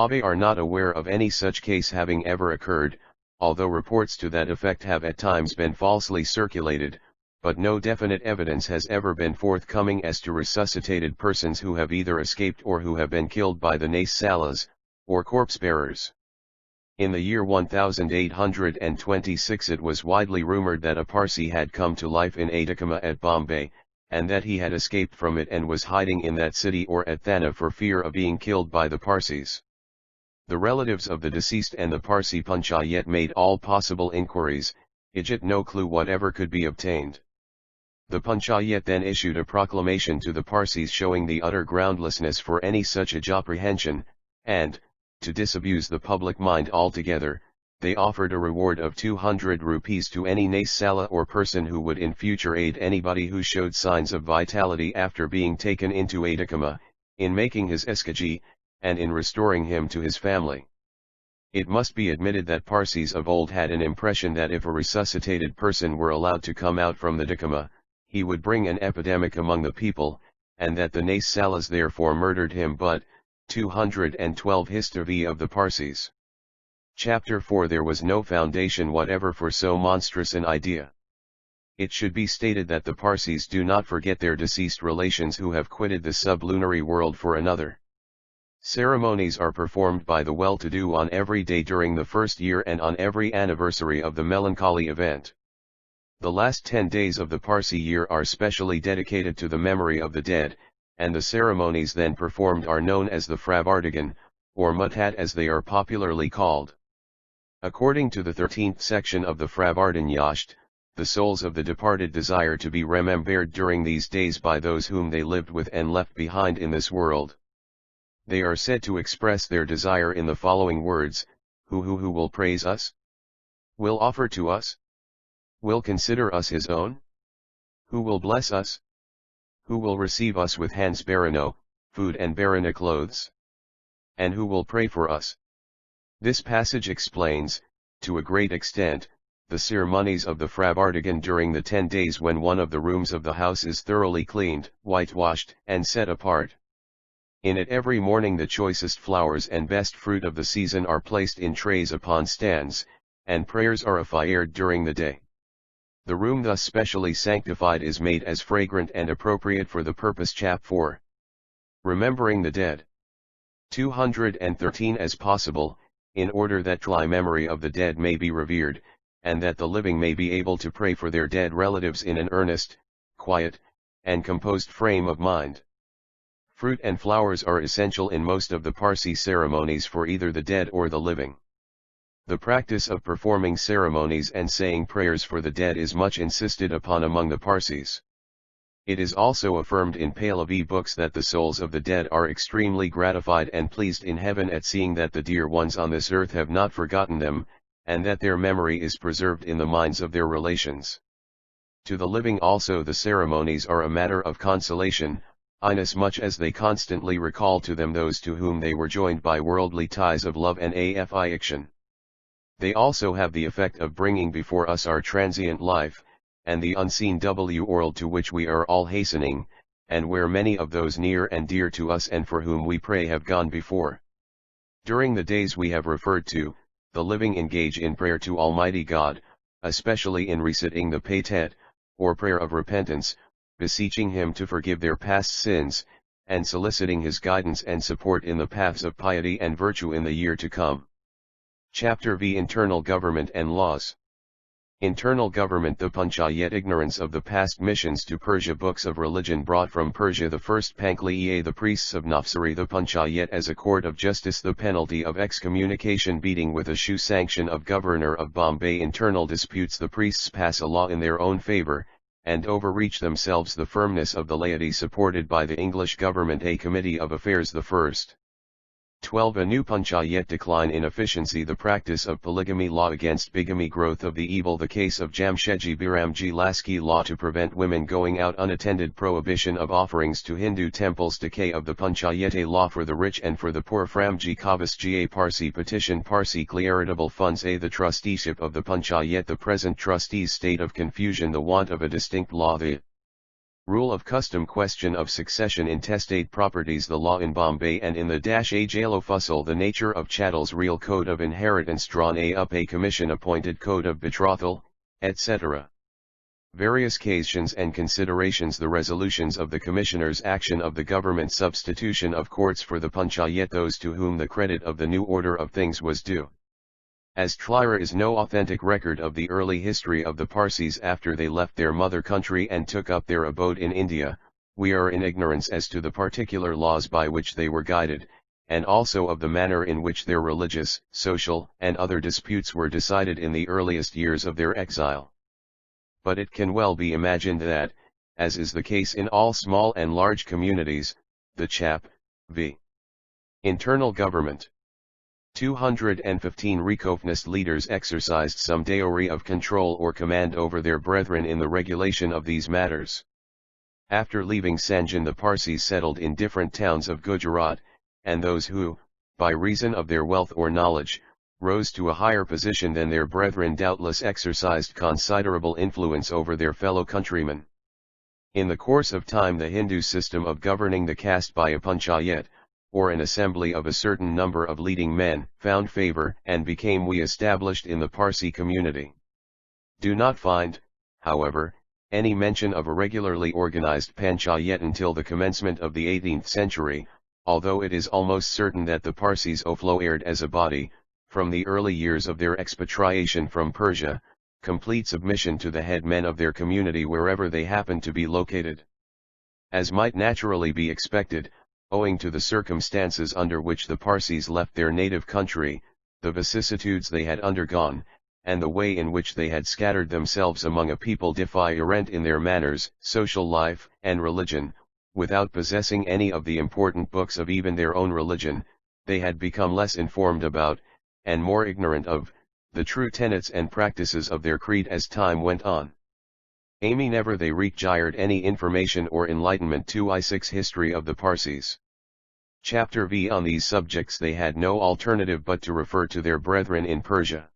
They are not aware of any such case having ever occurred, although reports to that effect have at times been falsely circulated, but no definite evidence has ever been forthcoming as to resuscitated persons who have either escaped or who have been killed by the Nace Salas, or corpse bearers. In the year 1826 it was widely rumoured that a Parsi had come to life in Adikama at Bombay, and that he had escaped from it and was hiding in that city or at Thana for fear of being killed by the Parsis. The relatives of the deceased and the Parsi Panchayat made all possible inquiries, yet no clue whatever could be obtained. The Panchayat then issued a proclamation to the Parsis showing the utter groundlessness for any such apprehension, and, to disabuse the public mind altogether, they offered a reward of 200 rupees to any Nace Sala or person who would in future aid anybody who showed signs of vitality after being taken into Adikama, in making his escape, and in restoring him to his family. It must be admitted that Parsis of old had an impression that if a resuscitated person were allowed to come out from the Dikama, he would bring an epidemic among the people, and that the Nace Salas therefore murdered him. But 212 History of the Parsis. Chapter 4. There was no foundation whatever for so monstrous an idea. It should be stated that the Parsis do not forget their deceased relations who have quitted the sublunary world for another. Ceremonies are performed by the well-to-do on every day during the first year and on every anniversary of the melancholy event. The last 10 days of the Parsi year are specially dedicated to the memory of the dead, and the ceremonies then performed are known as the Fravardigan, or Muthat as they are popularly called. According to the 13th section of the Fravardan Yasht, the souls of the departed desire to be remembered during these days by those whom they lived with and left behind in this world. They are said to express their desire in the following words: who will praise us? Will offer to us? Will consider us his own? Who will bless us? Who will receive us with hands barano, food and barana clothes? And who will pray for us? This passage explains, to a great extent, the ceremonies of the Fravardigan during the 10 days when one of the rooms of the house is thoroughly cleaned, whitewashed, and set apart. In it every morning the choicest flowers and best fruit of the season are placed in trays upon stands, and prayers are offered during the day. The room thus specially sanctified is made as fragrant and appropriate for the purpose. Chap 4. Remembering the dead. 213 as possible, in order that the memory of the dead may be revered, and that the living may be able to pray for their dead relatives in an earnest, quiet, and composed frame of mind. Fruit and flowers are essential in most of the Parsi ceremonies for either the dead or the living. The practice of performing ceremonies and saying prayers for the dead is much insisted upon among the Parsis. It is also affirmed in Pahlavi books that the souls of the dead are extremely gratified and pleased in heaven at seeing that the dear ones on this earth have not forgotten them, and that their memory is preserved in the minds of their relations. To the living also the ceremonies are a matter of consolation, inasmuch as they constantly recall to them those to whom they were joined by worldly ties of love and affection. They also have the effect of bringing before us our transient life, and the unseen world to which we are all hastening, and where many of those near and dear to us and for whom we pray have gone before. During the days we have referred to, the living engage in prayer to Almighty God, especially in reciting the Paytet, or prayer of repentance, beseeching Him to forgive their past sins, and soliciting His guidance and support in the paths of piety and virtue in the year to come. Chapter V. Internal Government and Laws. Internal Government. The Panchayat. Ignorance of the past missions to Persia. Books of religion brought from Persia. The first Pankliye. The priests of Nafsari. The Panchayat as a court of justice. The penalty of excommunication, beating with a shoe. Sanction of Governor of Bombay. Internal disputes. The priests pass a law in their own favor, and overreach themselves. The firmness of the laity supported by the English government. A committee of affairs. The first 12. A new Panchayat. Decline in efficiency. The practice of polygamy. Law against bigamy. Growth of the evil. The case of Jamshedji Biramji Lasky. Law to prevent women going out unattended. Prohibition of offerings to Hindu temples. Decay of the Panchayat. A law for the rich and for the poor. Framji Kavasji. A Parsi petition. Parsi charitable funds. A. The trusteeship of the Panchayat. The present trustees' state of confusion. The want of a distinct law. The rule of custom. Question of succession. Intestate properties. The law in Bombay and in the Ajalo Fussel. The nature of chattels. Real code of inheritance drawn up. A commission appointed. Code of betrothal, etc. Various occasions and considerations. The resolutions of the commissioners. Action of the government. Substitution of courts for the Panchayat. Those to whom the credit of the new order of things was due. As there is no authentic record of the early history of the Parsis after they left their mother country and took up their abode in India, we are in ignorance as to the particular laws by which they were guided, and also of the manner in which their religious, social, and other disputes were decided in the earliest years of their exile. But it can well be imagined that, as is the case in all small and large communities, the chap v. Internal Government. 215 Reconfnist leaders exercised some degree of control or command over their brethren in the regulation of these matters. After leaving Sanjan, the Parsis settled in different towns of Gujarat, and those who, by reason of their wealth or knowledge, rose to a higher position than their brethren doubtless exercised considerable influence over their fellow countrymen. In the course of time the Hindu system of governing the caste by a panchayat, or an assembly of a certain number of leading men, found favor and became established in the Parsi community. Do not find, however, any mention of a regularly organized panchayat until the commencement of the 18th century, although it is almost certain that the Parsis offloaded as a body, from the early years of their expatriation from Persia, complete submission to the head men of their community wherever they happened to be located. As might naturally be expected, owing to the circumstances under which the Parsis left their native country, the vicissitudes they had undergone, and the way in which they had scattered themselves among a people different in their manners, social life, and religion, without possessing any of the important books of even their own religion, they had become less informed about, and more ignorant of, the true tenets and practices of their creed as time went on. Amy never they required any information or enlightenment to I6 history of the Parsis. Chapter V. On these subjects they had no alternative but to refer to their brethren in Persia.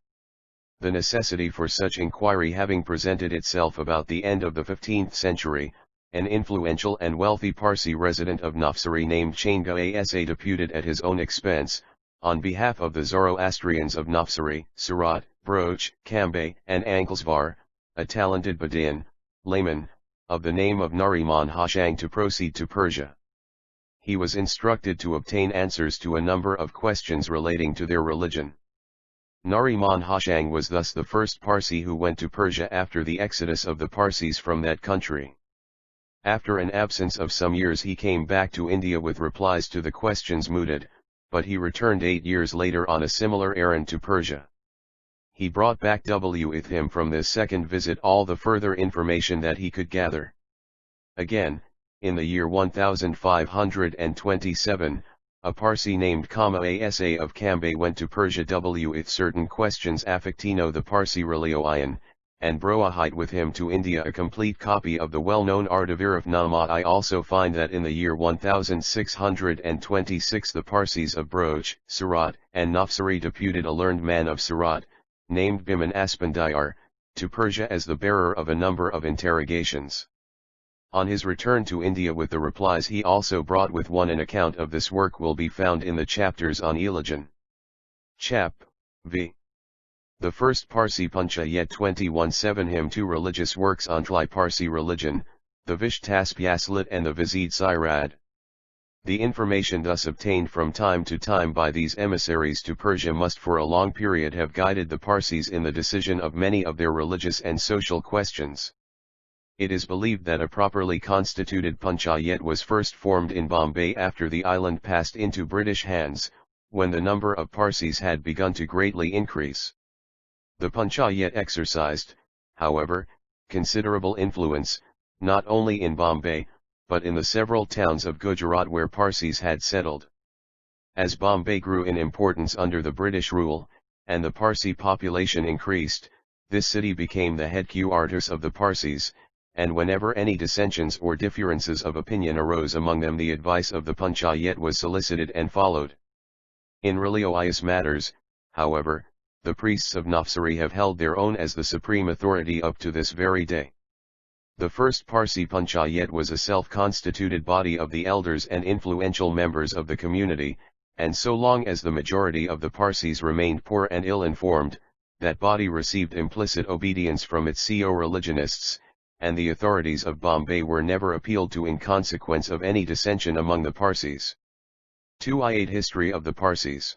The necessity for such inquiry having presented itself about the end of the 15th century, an influential and wealthy Parsi resident of Nafsari named Changa Asa deputed at his own expense, on behalf of the Zoroastrians of Nafsari, Surat, Broch, Cambay, and Anklesvar, a talented Badin, layman, of the name of Nariman Hoshang to proceed to Persia. He was instructed to obtain answers to a number of questions relating to their religion. Nariman Hoshang was thus the first Parsi who went to Persia after the exodus of the Parsis from that country. After an absence of some years he came back to India with replies to the questions mooted, but he returned 8 years later on a similar errand to Persia. He brought back with him from this second visit all the further information that he could gather. Again, in the year 1527, a Parsi named Kama Asa of Cambay went to Persia with certain questions affectino the Parsi Relioian, and brought with him to India a complete copy of the well-known Ardavir of Namat. I also find that in the year 1626 the Parsis of Broch, Surat, and Nafsari deputed a learned man of Surat, named Biman Aspandiyar, to Persia as the bearer of a number of interrogations. On his return to India with the replies he also brought with one. An account of this work will be found in the chapters on Eligion. Chap. V. The first Parsi Panchayat 21-7 him 2 religious works on Parsi religion, the Vishtaspyaslit and the Vizid Sirad. The information thus obtained from time to time by these emissaries to Persia must for a long period have guided the Parsis in the decision of many of their religious and social questions. It is believed that a properly constituted Panchayat was first formed in Bombay after the island passed into British hands, when the number of Parsis had begun to greatly increase. The Panchayat exercised, however, considerable influence, not only in Bombay, but in the several towns of Gujarat where Parsis had settled. As Bombay grew in importance under the British rule, and the Parsi population increased, this city became the headquarters of the Parsis, and whenever any dissensions or differences of opinion arose among them the advice of the Panchayat was solicited and followed. In religious matters, however, the priests of Nafsari have held their own as the supreme authority up to this very day. The first Parsi Panchayat was a self-constituted body of the elders and influential members of the community, and so long as the majority of the Parsis remained poor and ill-informed, that body received implicit obedience from its co-religionists, and the authorities of Bombay were never appealed to in consequence of any dissension among the Parsis. 2. History of the Parsis.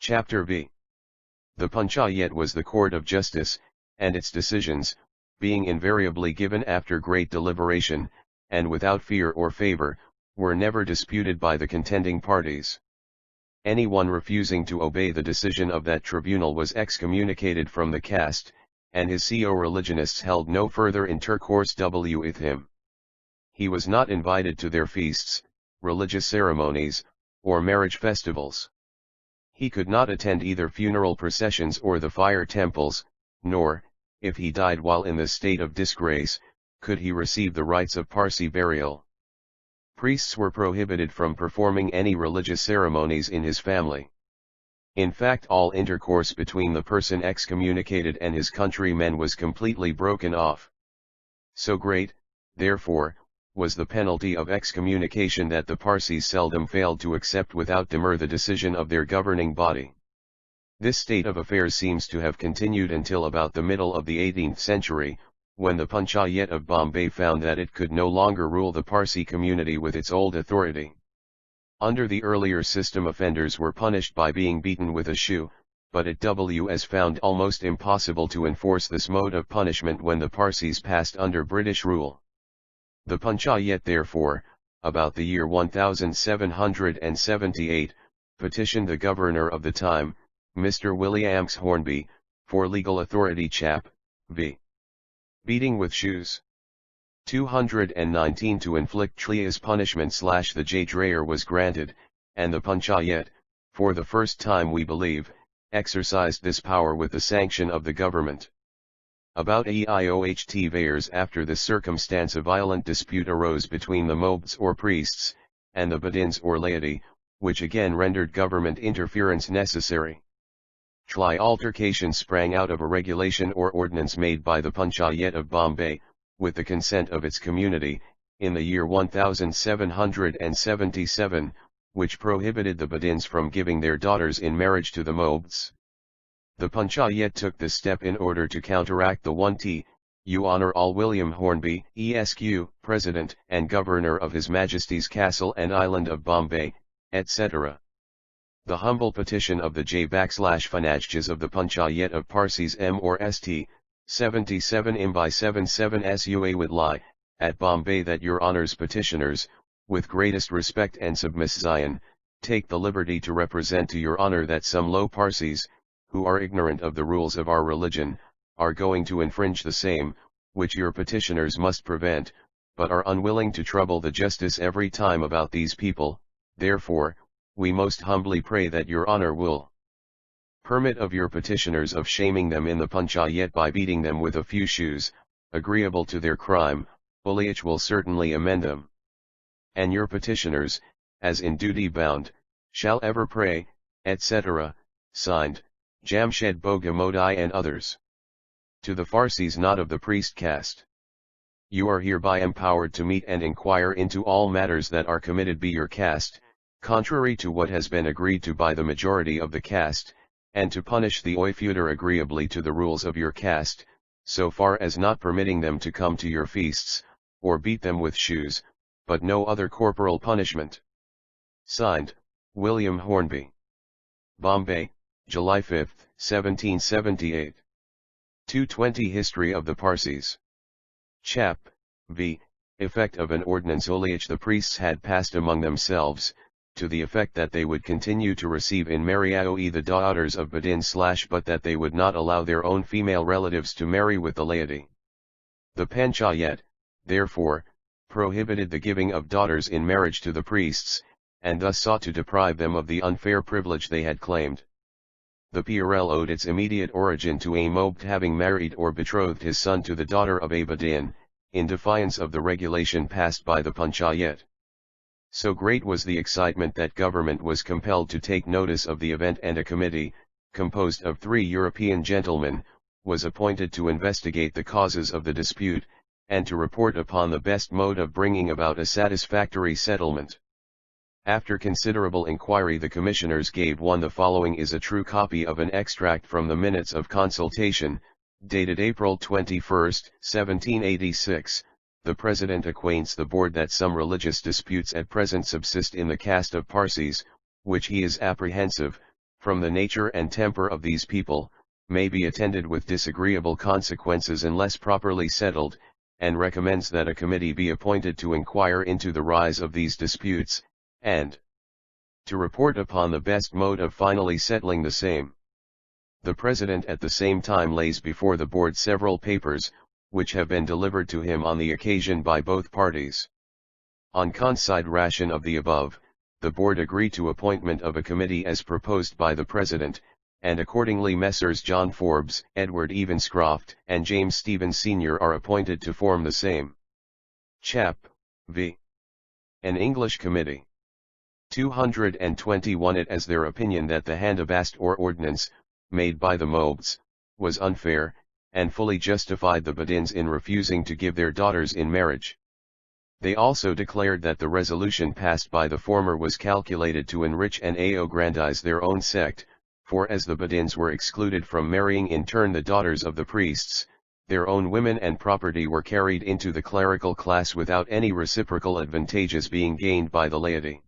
Chapter V. The Panchayat was the court of justice, and its decisions, being invariably given after great deliberation, and without fear or favor, were never disputed by the contending parties. Anyone refusing to obey the decision of that tribunal was excommunicated from the caste, and his co-religionists held no further intercourse with him. He was not invited to their feasts, religious ceremonies, or marriage festivals. He could not attend either funeral processions or the fire temples, nor, if he died while in the state of disgrace, could he receive the rites of Parsi burial. Priests were prohibited from performing any religious ceremonies in his family. In fact, all intercourse between the person excommunicated and his countrymen was completely broken off. So great, therefore, was the penalty of excommunication that the Parsis seldom failed to accept without demur the decision of their governing body. This state of affairs seems to have continued until about the middle of the 18th century, when the Panchayat of Bombay found that it could no longer rule the Parsi community with its old authority. Under the earlier system, offenders were punished by being beaten with a shoe, but it was found almost impossible to enforce this mode of punishment when the Parsis passed under British rule. The Panchayat therefore, about the year 1778, petitioned the governor of the time, Mr. Williams Hornby, for legal authority chap. v. Beating with shoes. 219 to inflict Trias punishment / the J-Drayer was granted, and the Panchayat, for the first time we believe, exercised this power with the sanction of the government. About EIOHT years after this circumstance a violent dispute arose between the mobeds or priests, and the badins or laity, which again rendered government interference necessary. Altercation sprang out of a regulation or ordinance made by the Panchayat of Bombay, with the consent of its community, in the year 1777, which prohibited the badins from giving their daughters in marriage to the mobeds. The Panchayat took this step in order to counteract the 1t. You honor all William Hornby, Esq., President and Governor of His Majesty's Castle and Island of Bombay, etc. The humble petition of the J/Fanajjas of the Panchayat of Parsis M or St. 77 im by 77 Sua would lie, at Bombay that your honor's petitioners, with greatest respect and submission, take the liberty to represent to your honor that some low Parsis, who are ignorant of the rules of our religion, are going to infringe the same, which your petitioners must prevent, but are unwilling to trouble the justice every time about these people. Therefore, we most humbly pray that your honor will permit of your petitioners of shaming them in the Panchayat by beating them with a few shoes, agreeable to their crime, Uliach will certainly amend them. And your petitioners, as in duty bound, shall ever pray, etc. Signed, Jamshed Bogamodi and others. To the Farsis not of the priest caste. You are hereby empowered to meet and inquire into all matters that are committed by your caste, contrary to what has been agreed to by the majority of the caste, and to punish the oifeuder agreeably to the rules of your caste, so far as not permitting them to come to your feasts, or beat them with shoes, but no other corporal punishment. Signed, William Hornby. Bombay, July 5, 1778. 220 History of the Parsis. Chap. v. Effect of an ordinance Uliach the priests had passed among themselves, to the effect that they would continue to receive in marriage the daughters of badin / but that they would not allow their own female relatives to marry with the laity. The Panchayat, therefore, prohibited the giving of daughters in marriage to the priests, and thus sought to deprive them of the unfair privilege they had claimed. The PRL owed its immediate origin to a mobed having married or betrothed his son to the daughter of a badin, in defiance of the regulation passed by the Panchayat. So great was the excitement that government was compelled to take notice of the event, and a committee, composed of 3 European gentlemen, was appointed to investigate the causes of the dispute, and to report upon the best mode of bringing about a satisfactory settlement. After considerable inquiry the commissioners gave one. The following is a true copy of an extract from the minutes of consultation, dated April 21, 1786. The President acquaints the Board that some religious disputes at present subsist in the caste of Parsis, which he is apprehensive, from the nature and temper of these people, may be attended with disagreeable consequences unless properly settled, and recommends that a committee be appointed to inquire into the rise of these disputes, and to report upon the best mode of finally settling the same. The President at the same time lays before the Board several papers, which have been delivered to him on the occasion by both parties. On consideration of the above, the Board agree to appointment of a committee as proposed by the President, and accordingly Messrs. John Forbes, Edward Evenscroft, and James Stevens Sr. are appointed to form the same. Chap. v. An English Committee. 221 It as their opinion that the handabast or ordinance, made by the mobeds, was unfair, and fully justified the badins in refusing to give their daughters in marriage. They also declared that the resolution passed by the former was calculated to enrich and aggrandize their own sect, for as the badins were excluded from marrying in turn the daughters of the priests, Their own women and property were carried into the clerical class without any reciprocal advantages being gained by the laity.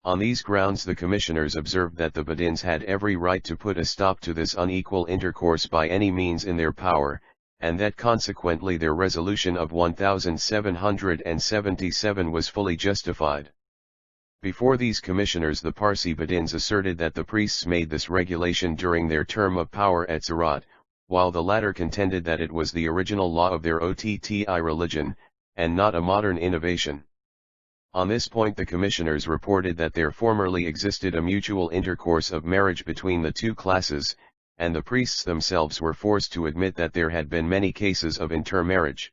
On these grounds the commissioners observed that the Bedins had every right to put a stop to this unequal intercourse by any means in their power, and that consequently their resolution of 1777 was fully justified. Before these commissioners the Parsi Bedins asserted that the priests made this regulation during their term of power at Zoroaster, while the latter contended that it was the original law of their Otti religion, and not a modern innovation. On this point the commissioners reported that there formerly existed a mutual intercourse of marriage between the two classes, and the priests themselves were forced to admit that there had been many cases of intermarriage.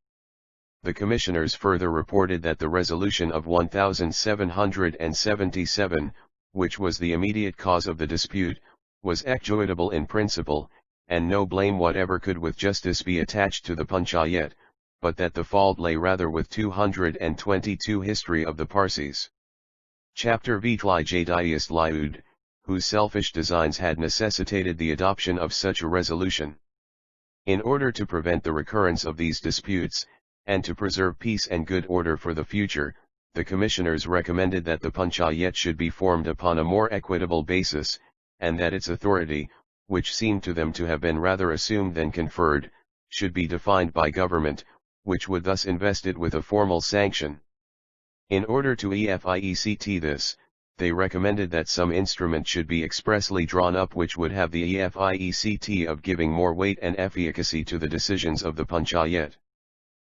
The commissioners further reported that the resolution of 1777, which was the immediate cause of the dispute, was executable in principle, and no blame whatever could with justice be attached to the Panchayat, but that the fault lay rather with 222 History of the Parsis. Chapter Vitli Jadius Liud, whose selfish designs had necessitated the adoption of such a resolution. In order to prevent the recurrence of these disputes, and to preserve peace and good order for the future, the commissioners recommended that the Panchayat should be formed upon a more equitable basis, and that its authority, which seemed to them to have been rather assumed than conferred, should be defined by government, which would thus invest it with a formal sanction. In order to effect this, they recommended that some instrument should be expressly drawn up which would have the effect of giving more weight and efficacy to the decisions of the Panchayat.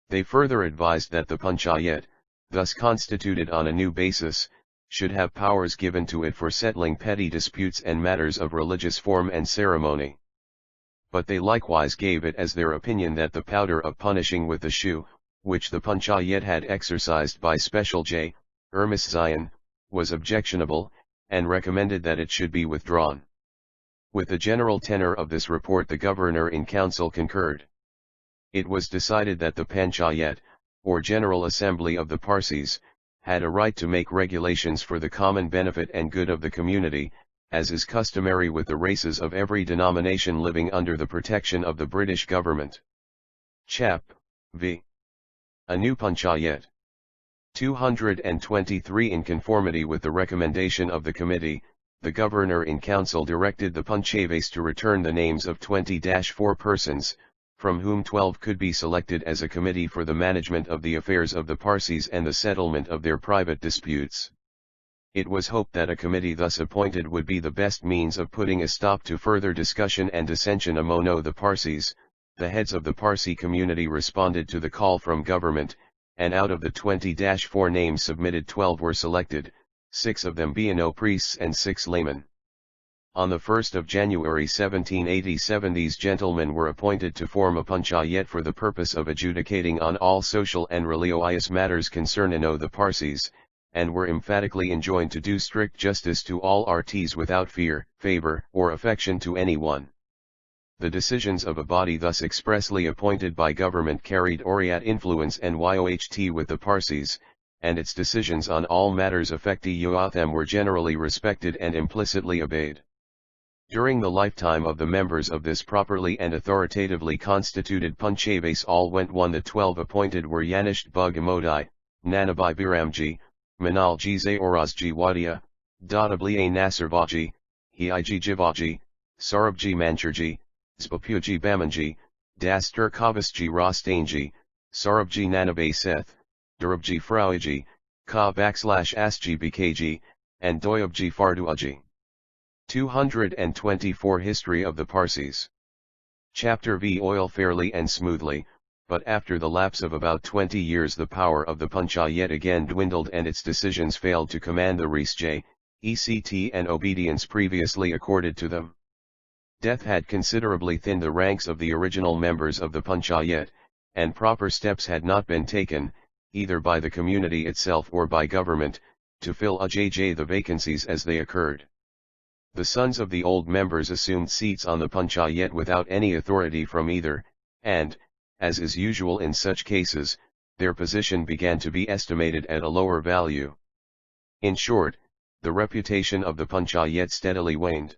They further advised that the Panchayat, thus constituted on a new basis, should have powers given to it for settling petty disputes and matters of religious form and ceremony. But they likewise gave it as their opinion that the powder of punishing with the shoe, which the Panchayat had exercised by special Zion, was objectionable, and recommended that it should be withdrawn. With the general tenor of this report the governor in council concurred. It was decided that the Panchayat, or General Assembly of the Parsis, had a right to make regulations for the common benefit and good of the community, as is customary with the races of every denomination living under the protection of the British government. Chap. v. A new Panchayat. 223. In conformity with the recommendation of the committee, the governor in council directed the Panchavas to return the names of 20-4 persons, from whom 12 could be selected as a committee for the management of the affairs of the Parsis and the settlement of their private disputes. It was hoped that a committee thus appointed would be the best means of putting a stop to further discussion and dissension among the Parsis. The heads of the Parsi community responded to the call from government, and out of the 20-4 names submitted 12 were selected, 6 of them being priests and 6 laymen. On the 1st of January 1787 these gentlemen were appointed to form a Panchayat for the purpose of adjudicating on all social and religious matters concerning the Parsis, and were emphatically enjoined to do strict justice to all artis without fear, favor, or affection to any one. The decisions of a body thus expressly appointed by government carried Oriat influence and YOHT with the Parsis, and its decisions on all matters affecting them were generally respected and implicitly obeyed. During the lifetime of the members of this properly and authoritatively constituted Panchavas all went one. The 12 appointed were Yanisht Bugamodi, Nanabai Biramji, Manalji Zaorazji Wadia, Dadabli Nasirvaji, Hiiji Jivaji, Sarabji Manchurji, Zbapuji Bamanji, Dastur Kavasji Rostanji, Sarabji Nanabe Seth, Durabji Frauji, Ka/Asji Bkji, and Doyabji Farduaji. 224 History of the Parsis. Chapter v. Oil fairly and smoothly, but after the lapse of about 20 years the power of the Panchayat again dwindled and its decisions failed to command the respect and obedience previously accorded to them. Death had considerably thinned the ranks of the original members of the Panchayat, and proper steps had not been taken, either by the community itself or by government, to fill the vacancies as they occurred. The sons of the old members assumed seats on the Panchayat without any authority from either, and, as is usual in such cases, their position began to be estimated at a lower value. In short, the reputation of the Panchayat steadily waned.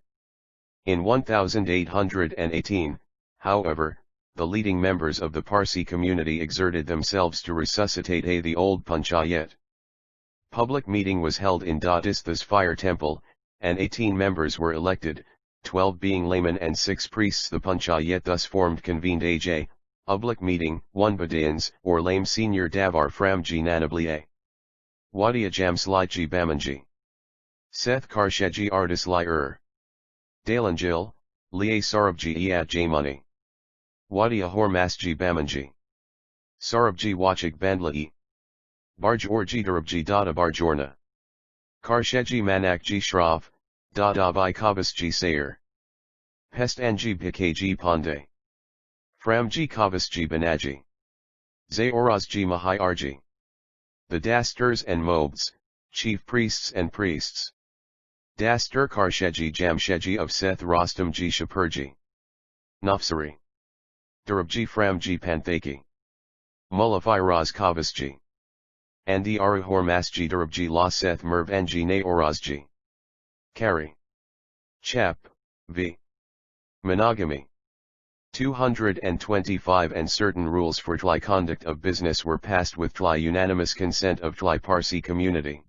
In 1818, however, the leading members of the Parsi community exerted themselves to resuscitate the old panchayat. Public meeting was held in Dadistha's fire temple, and 18 members were elected, 12 being laymen and 6 priests. The panchayat thus formed convened a public meeting, 1 Badins, or lame senior Davar Framji Nanabliye. Wadia Jamsliji Bamanji. Seth Karsheji Artis Li Dalanjil, Liye Sarabji Iat Jamani. Wadia Hormasji Bamanji. Sarabji Wachik Bandla Barj Orji Darabji Dada Barjorna. Karsheji Manakji Shraf, Dada Vai Kavasji Sayer. Pest Anji Bhikaji Pande. Framji Kavasji Banaji. Zayorazji Mahai Arji. The Dasters and Mobeds, chief priests and priests. Daster Karsheji Jamsheji of Seth Rostamji Shapurji. Nafsari. Darabji Framji Panthaki. Mullafai Raz Kavasji. Andi Aru Hormasji Darabji La Seth Merv Anji Ne Orazji. Kari. Chap, v. Monogamy. 225 And certain rules for Tli conduct of business were passed with Tli unanimous consent of Tli Parsi community.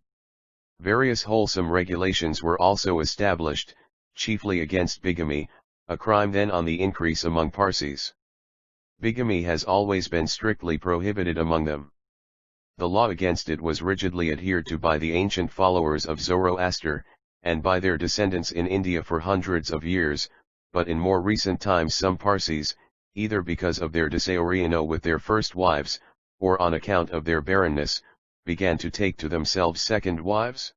Various wholesome regulations were also established, chiefly against bigamy, a crime then on the increase among Parsis. Bigamy has always been strictly prohibited among them. The law against it was rigidly adhered to by the ancient followers of Zoroaster, and by their descendants in India for hundreds of years, but in more recent times some Parsis, either because of their disunion with their first wives, or on account of their barrenness, began to take to themselves second wives.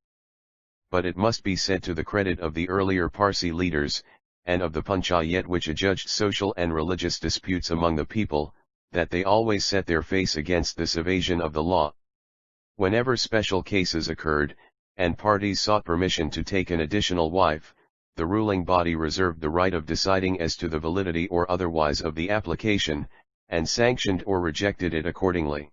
But it must be said to the credit of the earlier Parsi leaders, and of the panchayat which adjudged social and religious disputes among the people, that they always set their face against this evasion of the law. Whenever special cases occurred, and parties sought permission to take an additional wife, the ruling body reserved the right of deciding as to the validity or otherwise of the application, and sanctioned or rejected it accordingly.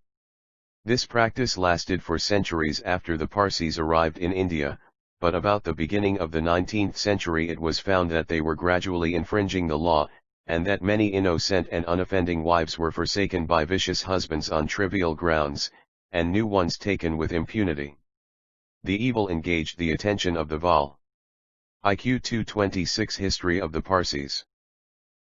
This practice lasted for centuries after the Parsis arrived in India, but about the beginning of the 19th century it was found that they were gradually infringing the law, and that many innocent and unoffending wives were forsaken by vicious husbands on trivial grounds, and new ones taken with impunity. The evil engaged the attention of the Vol. IQ 226 History of the Parsis.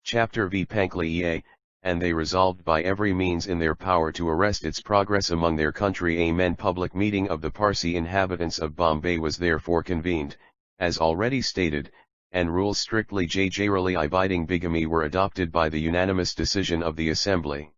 Chapter V Pankli and they resolved by every means in their power to arrest its progress among their country. Amen. Public meeting of the Parsi inhabitants of Bombay was therefore convened, as already stated, and rules strictly generally abiding bigamy were adopted by the unanimous decision of the assembly.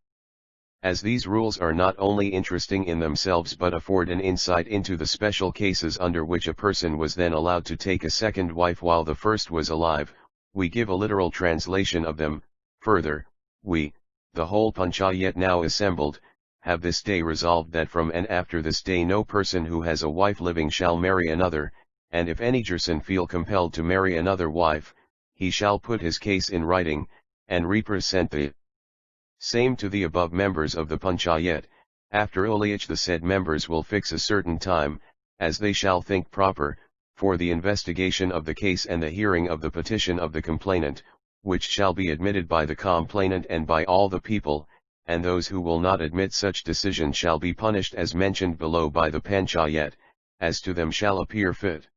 As these rules are not only interesting in themselves but afford an insight into the special cases under which a person was then allowed to take a second wife while the first was alive, we give a literal translation of them. Further, we, the whole panchayat now assembled, have this day resolved that from and after this day no person who has a wife living shall marry another, and if any person feel compelled to marry another wife, he shall put his case in writing, and represent the same to the above members of the panchayat. After oliage the said members will fix a certain time, as they shall think proper, for the investigation of the case and the hearing of the petition of the complainant, which shall be admitted by the complainant and by all the people, and those who will not admit such decision shall be punished as mentioned below by the panchayat, as to them shall appear fit.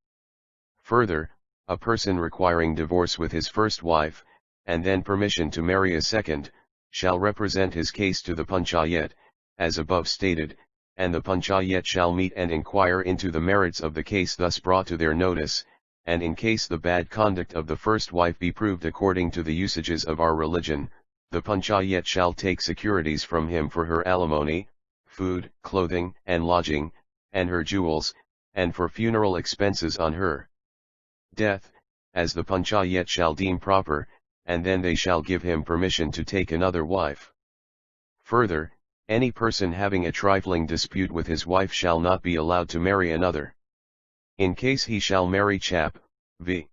Further, a person requiring divorce with his first wife, and then permission to marry a second, shall represent his case to the panchayat, as above stated, and the panchayat shall meet and inquire into the merits of the case thus brought to their notice, and in case the bad conduct of the first wife be proved according to the usages of our religion, the panchayat shall take securities from him for her alimony, food, clothing, and lodging, and her jewels, and for funeral expenses on her death, as the panchayat shall deem proper, and then they shall give him permission to take another wife. Further, any person having a trifling dispute with his wife shall not be allowed to marry another. In case he shall marry chap, v.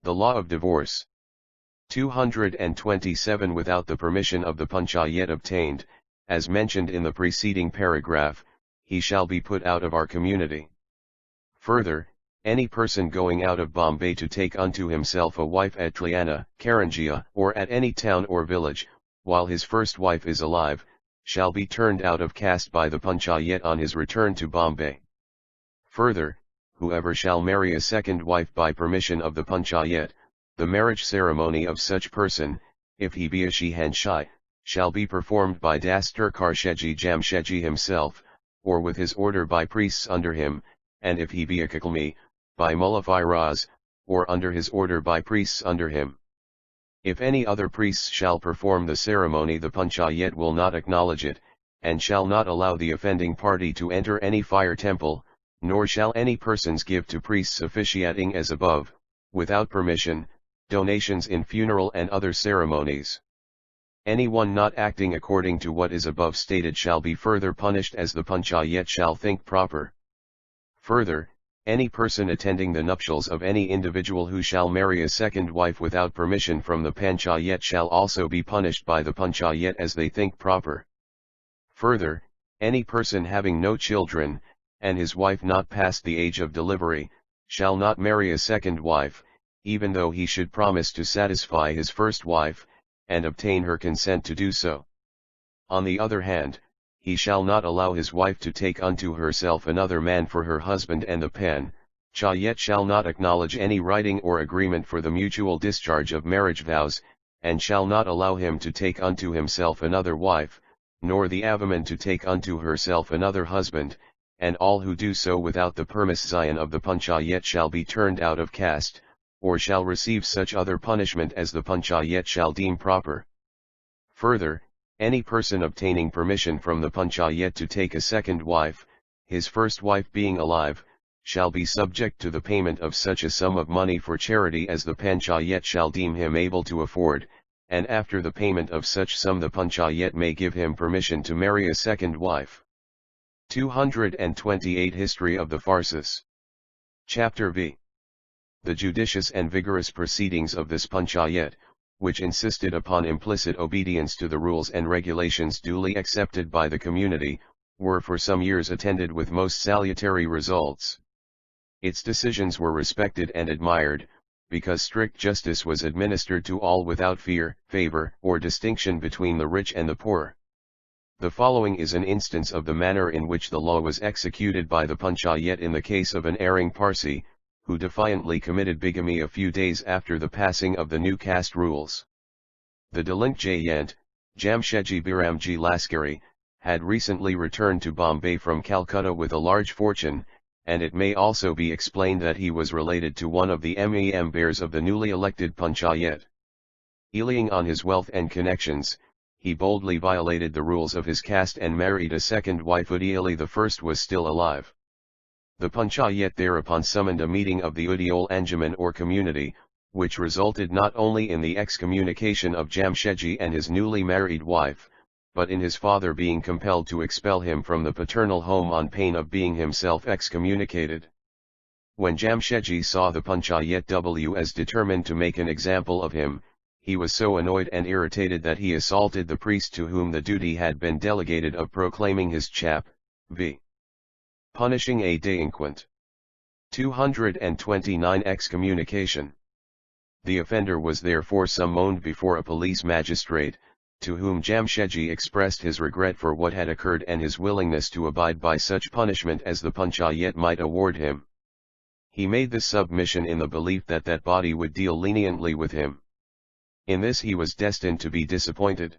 The law of divorce. 227 Without the permission of the panchayat obtained, as mentioned in the preceding paragraph, he shall be put out of our community. Further, any person going out of Bombay to take unto himself a wife at Tliana, Karanjia, or at any town or village, while his first wife is alive, shall be turned out of caste by the Panchayat on his return to Bombay. Further, whoever shall marry a second wife by permission of the Panchayat, the marriage ceremony of such person, if he be a Shihanshai, shall be performed by Dastur Karsheji Jamshedji himself, or with his order by priests under him, and if he be a Kakalmi, by Mullah Firaz, or under his order by priests under him. If any other priests shall perform the ceremony, the Panchayat will not acknowledge it, and shall not allow the offending party to enter any fire temple, nor shall any persons give to priests officiating as above, without permission, donations in funeral and other ceremonies. Anyone not acting according to what is above stated shall be further punished as the Panchayat shall think proper. Further, any person attending the nuptials of any individual who shall marry a second wife without permission from the Panchayat shall also be punished by the Panchayat as they think proper. Further, any person having no children, and his wife not past the age of delivery, shall not marry a second wife, even though he should promise to satisfy his first wife, and obtain her consent to do so. On the other hand, he shall not allow his wife to take unto herself another man for her husband, and the Panchayat shall not acknowledge any writing or agreement for the mutual discharge of marriage vows, and shall not allow him to take unto himself another wife, nor the Avaman to take unto herself another husband, and all who do so without the permission of the Panchayat shall be turned out of caste, or shall receive such other punishment as the Panchayat shall deem proper. Further, any person obtaining permission from the Panchayat to take a second wife, his first wife being alive, shall be subject to the payment of such a sum of money for charity as the Panchayat shall deem him able to afford, and after the payment of such sum the Panchayat may give him permission to marry a second wife. 228 History of the Parsis. Chapter V. The judicious and vigorous proceedings of this Panchayat, which insisted upon implicit obedience to the rules and regulations duly accepted by the community, were for some years attended with most salutary results. Its decisions were respected and admired, because strict justice was administered to all without fear, favor, or distinction between the rich and the poor. The following is an instance of the manner in which the law was executed by the Panchayat in the case of an erring Parsi, who defiantly committed bigamy a few days after the passing of the new caste rules. The delinquent, Jamshedji Biramji Laskari, had recently returned to Bombay from Calcutta with a large fortune, and it may also be explained that he was related to one of the members of the newly elected Panchayat. Relying on his wealth and connections, he boldly violated the rules of his caste and married a second wife Udiali. The first was still alive. The Panchayat thereupon summoned a meeting of the Udiol Anjuman or community, which resulted not only in the excommunication of Jamshedji and his newly married wife, but in his father being compelled to expel him from the paternal home on pain of being himself excommunicated. When Jamshedji saw the Panchayat as determined to make an example of him, he was so annoyed and irritated that he assaulted the priest to whom the duty had been delegated of proclaiming his chap, v. punishing a delinquent. 229 Excommunication. The offender was therefore summoned before a police magistrate, to whom Jamshedji expressed his regret for what had occurred and his willingness to abide by such punishment as the Panchayat might award him. He made this submission in the belief that that body would deal leniently with him. In this he was destined to be disappointed.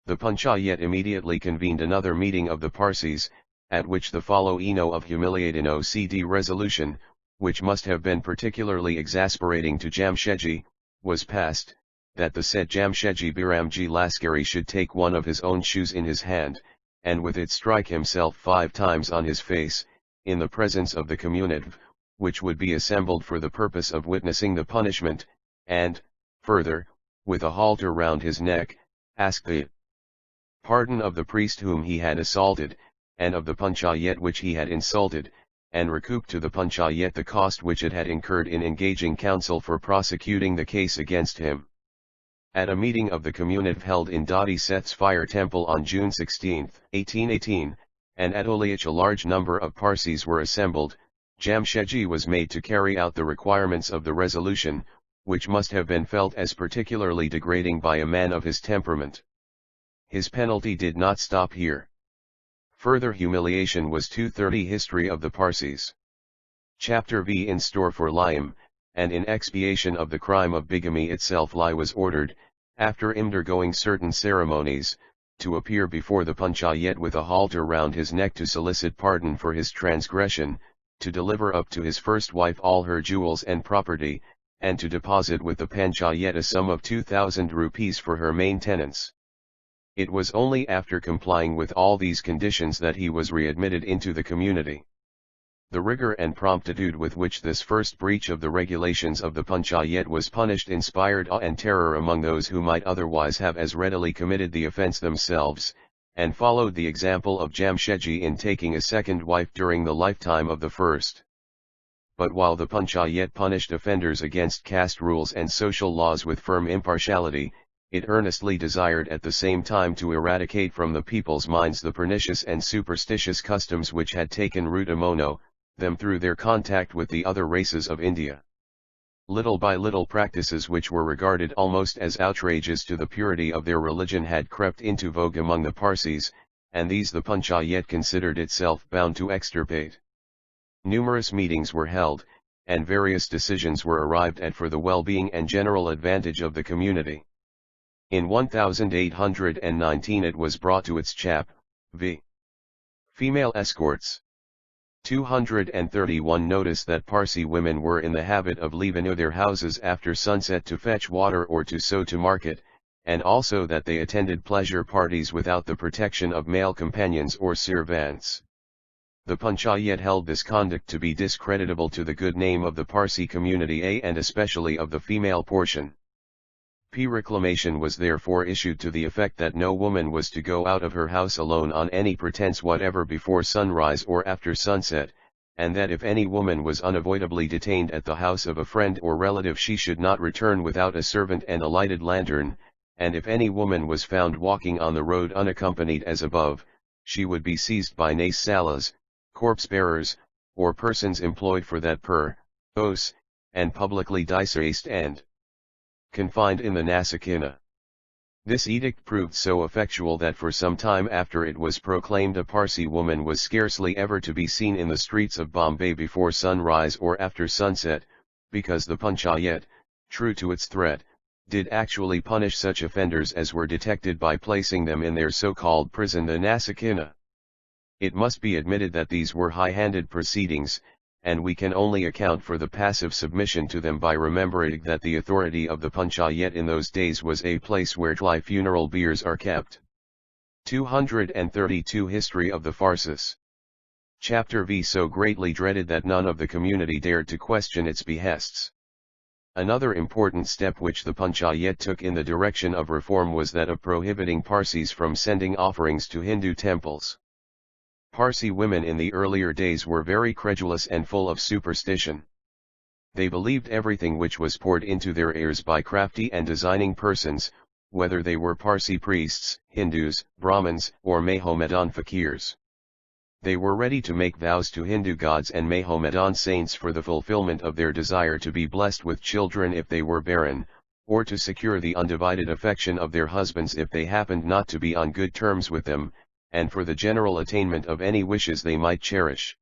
The Panchayat immediately convened another meeting of the Parsis, at which the following of humiliating OCD resolution, which must have been particularly exasperating to Jamshedji, was passed, that the said Jamshedji Biramji Laskari should take one of his own shoes in his hand, and with it strike himself 5 times on his face, in the presence of the community, which would be assembled for the purpose of witnessing the punishment, and, further, with a halter round his neck, ask the pardon of the priest whom he had assaulted, and of the Panchayat which he had insulted, and recoup to the Panchayat the cost which it had incurred in engaging counsel for prosecuting the case against him. At a meeting of the community held in Dadi Seth's Fire Temple on June 16, 1818, and at Oliach a large number of Parsis were assembled, Jamshedji was made to carry out the requirements of the resolution, which must have been felt as particularly degrading by a man of his temperament. his penalty did not stop here. Further humiliation was 230 History of the Parsis. Chapter V. In store for Liam, and in expiation of the crime of bigamy itself, Li was ordered, after undergoing certain ceremonies, to appear before the panchayat with a halter round his neck to solicit pardon for his transgression, to deliver up to his first wife all her jewels and property, and to deposit with the panchayat a sum of 2,000 rupees for her maintenance. It was only after complying with all these conditions that he was readmitted into the community. The rigor and promptitude with which this first breach of the regulations of the panchayat was punished inspired awe and terror among those who might otherwise have as readily committed the offence themselves, and followed the example of Jamshedji in taking a second wife during the lifetime of the first. But while the panchayat punished offenders against caste rules and social laws with firm impartiality, it earnestly desired at the same time to eradicate from the people's minds the pernicious and superstitious customs which had taken root among them through their contact with the other races of India. Little by little practices which were regarded almost as outrages to the purity of their religion had crept into vogue among the Parsis, and these the panchayat considered itself bound to extirpate. Numerous meetings were held, and various decisions were arrived at for the well-being and general advantage of the community. In 1819 it was brought to its chap, v. Female escorts. 231 Notice that Parsi women were in the habit of leaving their houses after sunset to fetch water or to sow to market, and also that they attended pleasure parties without the protection of male companions or servants. The panchayat held this conduct to be discreditable to the good name of the Parsi community and especially of the female portion. Reclamation was therefore issued to the effect that no woman was to go out of her house alone on any pretense whatever before sunrise or after sunset, and that if any woman was unavoidably detained at the house of a friend or relative she should not return without a servant and a lighted lantern, and if any woman was found walking on the road unaccompanied as above, she would be seized by nace salas, corpse-bearers, or persons employed for that purpose, and publicly disgraced and confined in the Nasakhana. This edict proved so effectual that for some time after it was proclaimed a Parsi woman was scarcely ever to be seen in the streets of Bombay before sunrise or after sunset, because the panchayat, true to its threat, did actually punish such offenders as were detected by placing them in their so-called prison, the Nasakhana. It must be admitted that these were high-handed proceedings, and we can only account for the passive submission to them by remembering that the authority of the panchayat in those days was a place where funeral biers are kept. 232 History of the Parsis. Chapter V. So greatly dreaded that none of the community dared to question its behests. Another important step which the panchayat took in the direction of reform was that of prohibiting Parsis from sending offerings to Hindu temples. Parsi women in the earlier days were very credulous and full of superstition. They believed everything which was poured into their ears by crafty and designing persons, whether they were Parsi priests, Hindus, Brahmins, or Mahomedan fakirs. They were ready to make vows to Hindu gods and Mahomedan saints for the fulfillment of their desire to be blessed with children if they were barren, or to secure the undivided affection of their husbands if they happened not to be on good terms with them, and for the general attainment of any wishes they might cherish.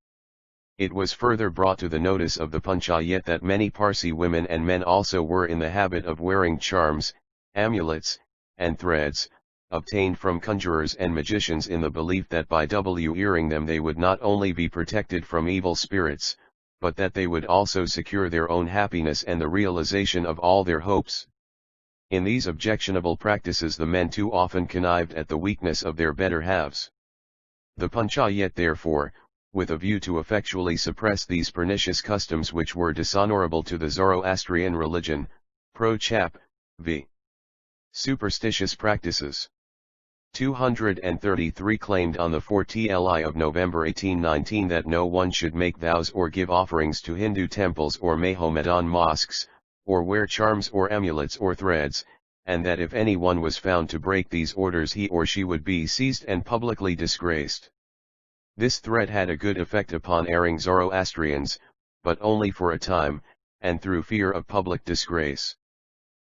It was further brought to the notice of the panchayat that many Parsi women and men also were in the habit of wearing charms, amulets, and threads, obtained from conjurers and magicians in the belief that by wearing them they would not only be protected from evil spirits, but that they would also secure their own happiness and the realization of all their hopes. In these objectionable practices the men too often connived at the weakness of their better halves. The panchayat therefore, with a view to effectually suppress these pernicious customs which were dishonorable to the Zoroastrian religion, pro-chap, v. superstitious practices. 233 claimed on the 4th of November 1819 that no one should make vows or give offerings to Hindu temples or Mahomedan mosques, or wear charms or amulets or threads, and that if any one was found to break these orders he or she would be seized and publicly disgraced. This threat had a good effect upon erring Zoroastrians, but only for a time, and through fear of public disgrace.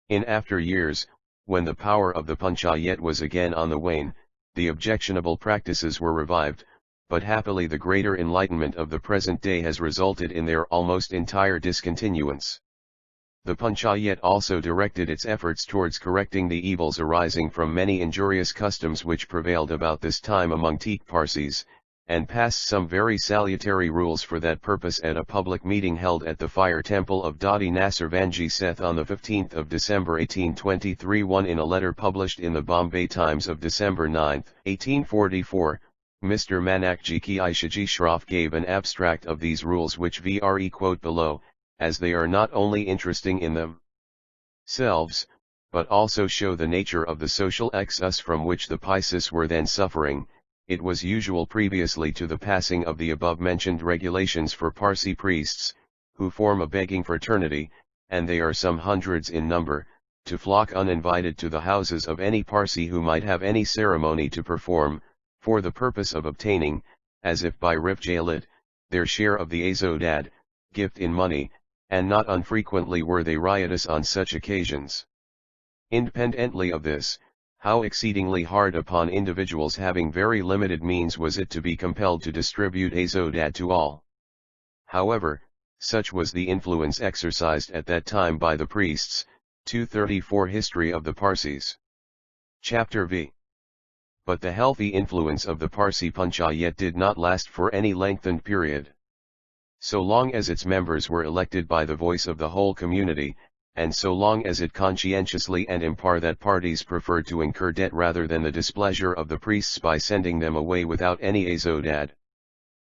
In after years, when the power of the Panchayat was again on the wane, the objectionable practices were revived, but happily the greater enlightenment of the present day has resulted in their almost entire discontinuance. The Panchayat also directed its efforts towards correcting the evils arising from many injurious customs which prevailed about this time among Teak Parsis, and passed some very salutary rules for that purpose at a public meeting held at the fire temple of Dadi Nasirvanji Seth on the 15th of December 1823. One in a letter published in the Bombay Times of December 9, 1844, Mr. Manakji Ki Aishaji Shroff gave an abstract of these rules which we quote below, as they are not only interesting in themselves, but also show the nature of the social excess from which the Parsis were then suffering. It was usual previously to the passing of the above-mentioned regulations for Parsi priests, who form a begging fraternity, and they are some hundreds in number, to flock uninvited to the houses of any Parsi who might have any ceremony to perform, for the purpose of obtaining, as if by rifjalit, their share of the azodad, gift in money, and not unfrequently were they riotous on such occasions. Independently of this, how exceedingly hard upon individuals having very limited means was it to be compelled to distribute azodad to all. However, such was the influence exercised at that time by the priests. 234 History of the Parsis. Chapter V. But the healthy influence of the Parsi Panchayat did not last for any lengthened period. So long as its members were elected by the voice of the whole community, and so long as it conscientiously and impar that parties preferred to incur debt rather than the displeasure of the priests by sending them away without any azodad.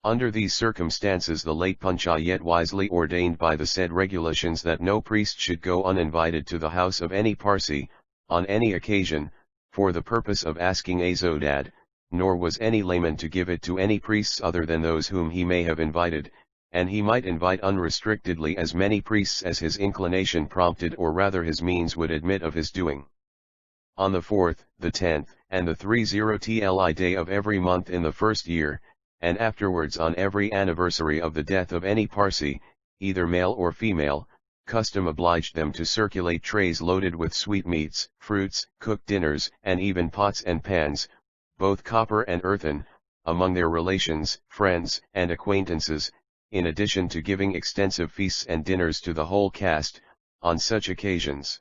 Under these circumstances the late Panchayat wisely ordained by the said regulations that no priest should go uninvited to the house of any Parsi, on any occasion, for the purpose of asking azodad, nor was any layman to give it to any priests other than those whom he may have invited, and he might invite unrestrictedly as many priests as his inclination prompted or rather his means would admit of his doing. On the 4th, the 10th, and the 30th day of every month in the first year, and afterwards on every anniversary of the death of any Parsi, either male or female, custom obliged them to circulate trays loaded with sweetmeats, fruits, cooked dinners, and even pots and pans, both copper and earthen, among their relations, friends, and acquaintances, in addition to giving extensive feasts and dinners to the whole caste, on such occasions.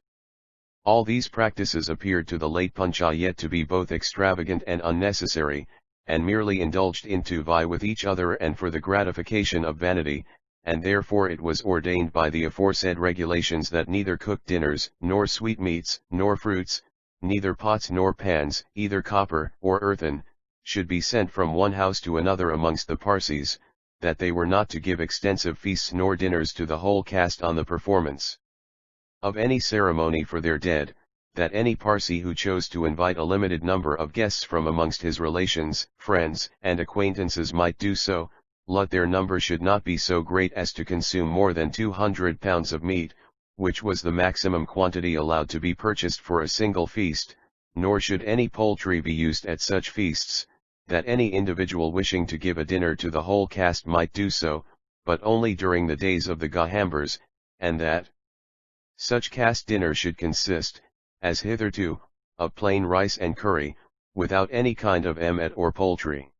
All these practices appeared to the late Panchayat to be both extravagant and unnecessary, and merely indulged in to vie with each other and for the gratification of vanity, and therefore it was ordained by the aforesaid regulations that neither cooked dinners, nor sweetmeats, nor fruits, neither pots nor pans, either copper or earthen, should be sent from one house to another amongst the Parsis, that they were not to give extensive feasts nor dinners to the whole caste on the performance of any ceremony for their dead, that any Parsi who chose to invite a limited number of guests from amongst his relations, friends, and acquaintances might do so, but their number should not be so great as to consume more than 200 pounds of meat, which was the maximum quantity allowed to be purchased for a single feast, nor should any poultry be used at such feasts, that any individual wishing to give a dinner to the whole caste might do so, but only during the days of the Gahambars, and that such caste dinner should consist, as hitherto, of plain rice and curry, without any kind of emmet or poultry.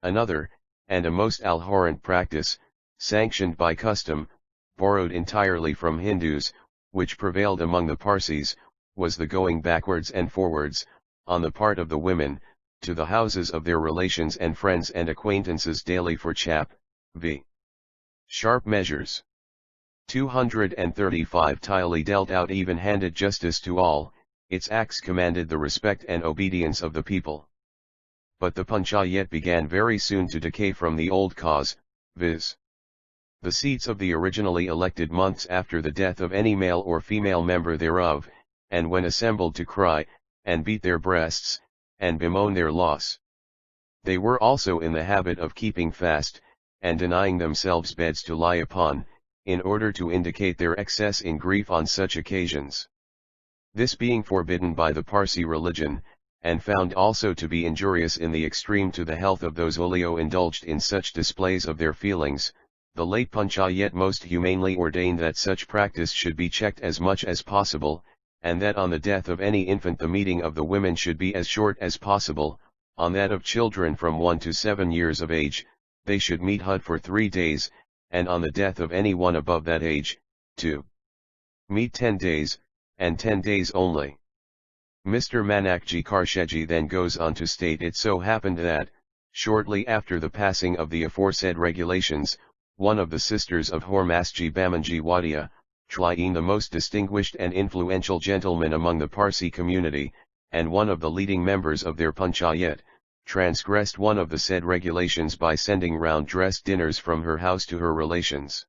Another, and a most abhorrent practice, sanctioned by custom, borrowed entirely from Hindus, which prevailed among the Parsis, was the going backwards and forwards, on the part of the women, to the houses of their relations and friends and acquaintances daily for chap, v. Sharp measures. 235 Tiley dealt out even-handed justice to all, its acts commanded the respect and obedience of the people. But the Panchayat began very soon to decay from the old cause, viz. the seats of the originally elected months after the death of any male or female member thereof, and when assembled to cry, and beat their breasts, and bemoan their loss. They were also in the habit of keeping fast, and denying themselves beds to lie upon, in order to indicate their excess in grief on such occasions. This being forbidden by the Parsi religion, and found also to be injurious in the extreme to the health of those who indulged in such displays of their feelings, the late Panchayat most humanely ordained that such practice should be checked as much as possible, and that on the death of any infant the meeting of the women should be as short as possible, on that of children from 1 to 7 years of age, they should meet for 3 days, and on the death of any one above that age, to meet 10 days, and 10 days only. Mr. Manakji Karsheji then goes on to state it so happened that, shortly after the passing of the aforesaid regulations, one of the sisters of Hormasji Bamanji Wadia, Tlaeen the most distinguished and influential gentleman among the Parsi community, and one of the leading members of their Panchayat, transgressed one of the said regulations by sending round-dressed dinners from her house to her relations.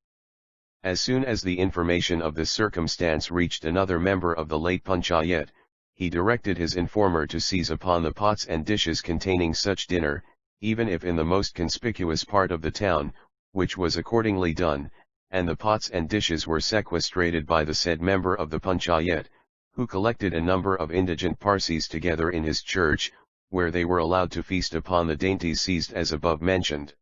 As soon as the information of this circumstance reached another member of the late Panchayat, he directed his informer to seize upon the pots and dishes containing such dinner, even if in the most conspicuous part of the town, which was accordingly done, and the pots and dishes were sequestrated by the said member of the Panchayat, who collected a number of indigent Parsis together in his church, where they were allowed to feast upon the dainties seized as above mentioned.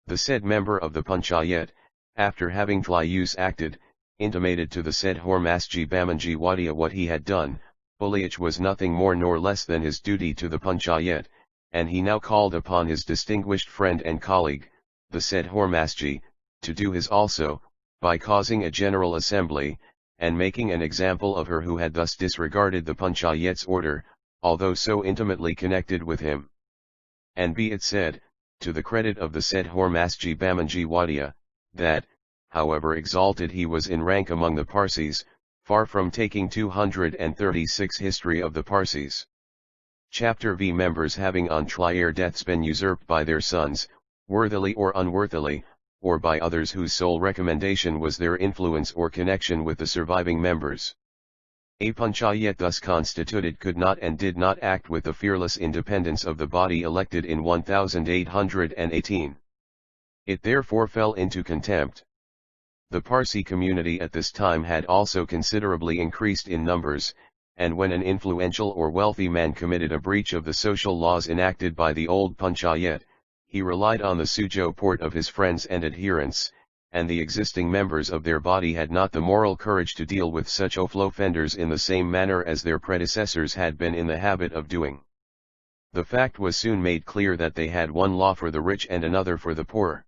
The said member of the Panchayat, after having Tlius acted, intimated to the said Hormasji Bamanji Wadia what he had done, which was nothing more nor less than his duty to the Panchayat, and he now called upon his distinguished friend and colleague, the said Hormasji, to do his also, by causing a general assembly, and making an example of her who had thus disregarded the Panchayat's order, although so intimately connected with him. And be it said, to the credit of the said Hormasji Bamanji Wadia, that, however exalted he was in rank among the Parsis, far from taking 236 History of the Parsis. Chapter V. Members having on Tlier deaths been usurped by their sons, worthily or unworthily, or by others whose sole recommendation was their influence or connection with the surviving members. A Panchayat thus constituted could not and did not act with the fearless independence of the body elected in 1818. It therefore fell into contempt. The Parsi community at this time had also considerably increased in numbers, and when an influential or wealthy man committed a breach of the social laws enacted by the old Panchayat, he relied on the support of his friends and adherents, and the existing members of their body had not the moral courage to deal with such offenders in the same manner as their predecessors had been in the habit of doing. The fact was soon made clear that they had one law for the rich and another for the poor.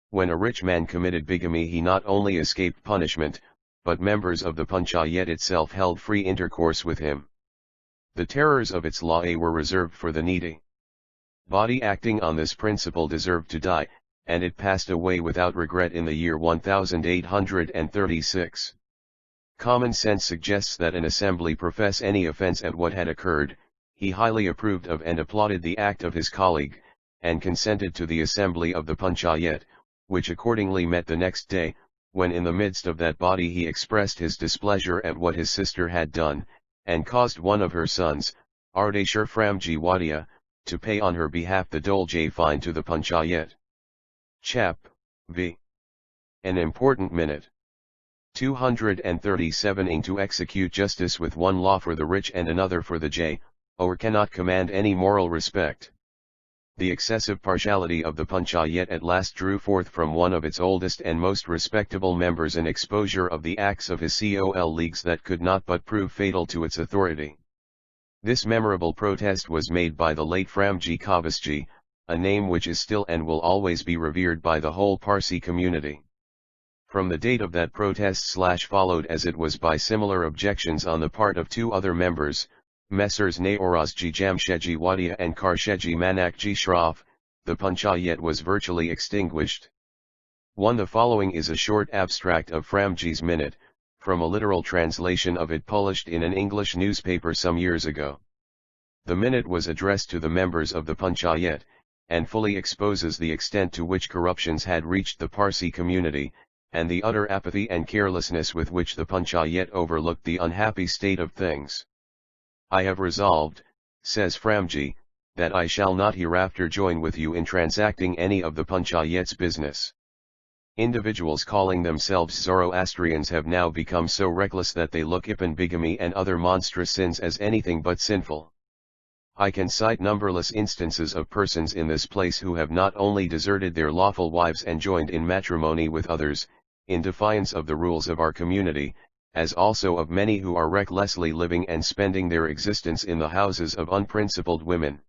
When a rich man committed bigamy he not only escaped punishment, but members of the Panchayat itself held free intercourse with him. The terrors of its law were reserved for the needy. Body acting on this principle deserved to die, and it passed away without regret in the year 1836. Common sense suggests that an assembly profess any offense at what had occurred, he highly approved of and applauded the act of his colleague, and consented to the assembly of the Panchayat, which accordingly met the next day, when in the midst of that body he expressed his displeasure at what his sister had done, and caused one of her sons, Ardeshir Framji Wadia, to pay on her behalf the dolge fine to the Panchayat. Chap. V. An important minute. 237 to execute justice with one law for the rich and another for the J, or cannot command any moral respect. The excessive partiality of the Panchayat at last drew forth from one of its oldest and most respectable members an exposure of the acts of his col leagues that could not but prove fatal to its authority. This memorable protest was made by the late Framji Kavasji, a name which is still and will always be revered by the whole Parsi community. From the date of that protest followed as it was by similar objections on the part of two other members, Messrs. Naorazji Jamshedji Wadia and Karsheji Manakji Shroff, the Panchayat was virtually extinguished. The following is a short abstract of Framji's minute, from a literal translation of it published in an English newspaper some years ago. The minute was addressed to the members of the Panchayat, and fully exposes the extent to which corruptions had reached the Parsi community, and the utter apathy and carelessness with which the Panchayat overlooked the unhappy state of things. I have resolved, says Framji, that I shall not hereafter join with you in transacting any of the Panchayat's business. Individuals calling themselves Zoroastrians have now become so reckless that they look upon bigamy and other monstrous sins as anything but sinful. I can cite numberless instances of persons in this place who have not only deserted their lawful wives and joined in matrimony with others, in defiance of the rules of our community, as also of many who are recklessly living and spending their existence in the houses of unprincipled women.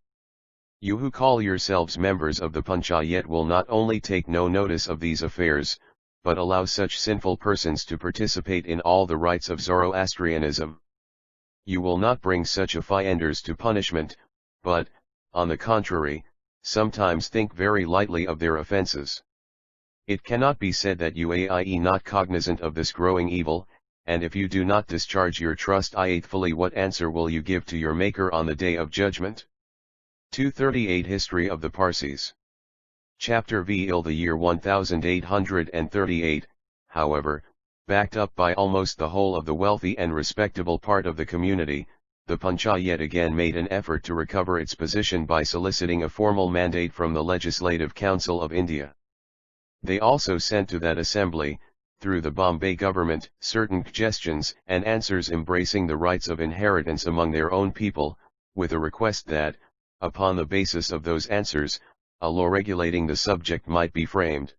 You who call yourselves members of the Panchayat will not only take no notice of these affairs, but allow such sinful persons to participate in all the rites of Zoroastrianism. You will not bring such offenders to punishment, but, on the contrary, sometimes think very lightly of their offences. It cannot be said that you are not cognizant of this growing evil, and if you do not discharge your trust faithfully, what answer will you give to your Maker on the day of judgment? 238 History of the Parsis. Chapter V. The year 1838, however, backed up by almost the whole of the wealthy and respectable part of the community, the Panchayat again made an effort to recover its position by soliciting a formal mandate from the Legislative Council of India. They also sent to that assembly, through the Bombay government, certain suggestions and answers embracing the rights of inheritance among their own people, with a request that, upon the basis of those answers, a law regulating the subject might be framed.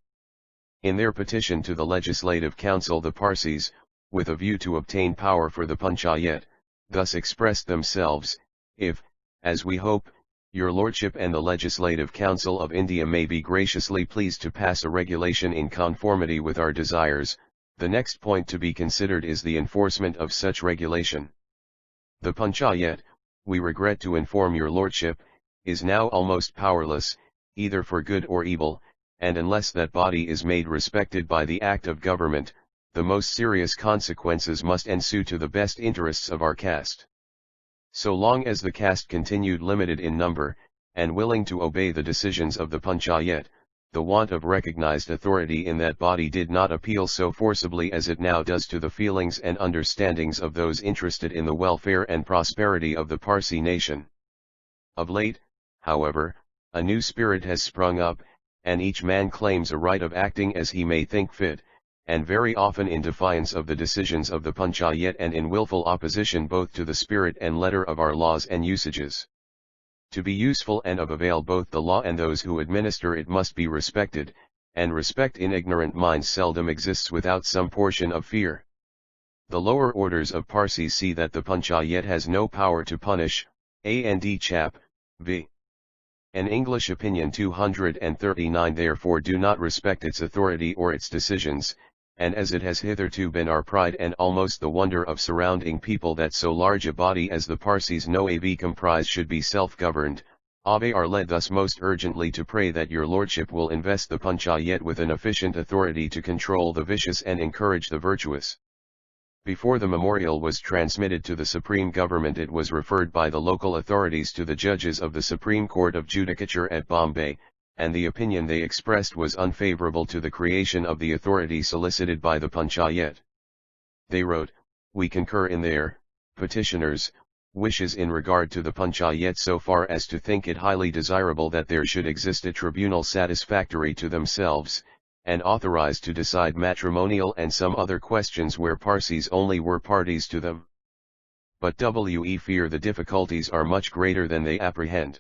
In their petition to the Legislative Council, the Parsis, with a view to obtain power for the Panchayat, thus expressed themselves: if, as we hope, your Lordship and the Legislative Council of India may be graciously pleased to pass a regulation in conformity with our desires, the next point to be considered is the enforcement of such regulation. The Panchayat, we regret to inform your Lordship, is now almost powerless, either for good or evil, and unless that body is made respected by the act of government, the most serious consequences must ensue to the best interests of our caste. So long as the caste continued limited in number, and willing to obey the decisions of the Panchayat, the want of recognized authority in that body did not appeal so forcibly as it now does to the feelings and understandings of those interested in the welfare and prosperity of the Parsi nation. Of late, however, a new spirit has sprung up, and each man claims a right of acting as he may think fit, and very often in defiance of the decisions of the Panchayat and in willful opposition both to the spirit and letter of our laws and usages. To be useful and of avail both the law and those who administer it must be respected, and respect in ignorant minds seldom exists without some portion of fear. The lower orders of Parsis see that the Panchayat has no power to punish, and chap. v. An English opinion 239 therefore do not respect its authority or its decisions, and as it has hitherto been our pride and almost the wonder of surrounding people that so large a body as the Parsis no av comprise should be self-governed, they are led thus most urgently to pray that your Lordship will invest the Panchayat with an efficient authority to control the vicious and encourage the virtuous. Before the memorial was transmitted to the Supreme Government, it was referred by the local authorities to the judges of the Supreme Court of Judicature at Bombay, and the opinion they expressed was unfavorable to the creation of the authority solicited by the Panchayat. They wrote, "We concur in their, petitioners, wishes in regard to the Panchayat so far as to think it highly desirable that there should exist a tribunal satisfactory to themselves, and authorized to decide matrimonial and some other questions where Parsis only were parties to them. But we fear the difficulties are much greater than they apprehend.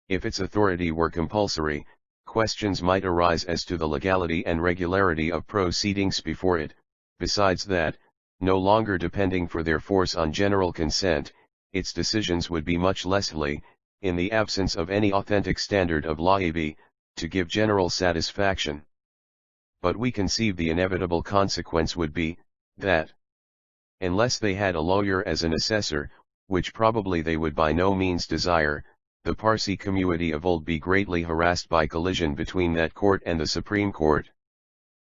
If its authority were compulsory, questions might arise as to the legality and regularity of proceedings before it, besides that, no longer depending for their force on general consent, its decisions would be much less likely, in the absence of any authentic standard of law to give general satisfaction. But we conceive the inevitable consequence would be, that, unless they had a lawyer as an assessor, which probably they would by no means desire, the Parsi community of old be greatly harassed by collision between that court and the Supreme Court.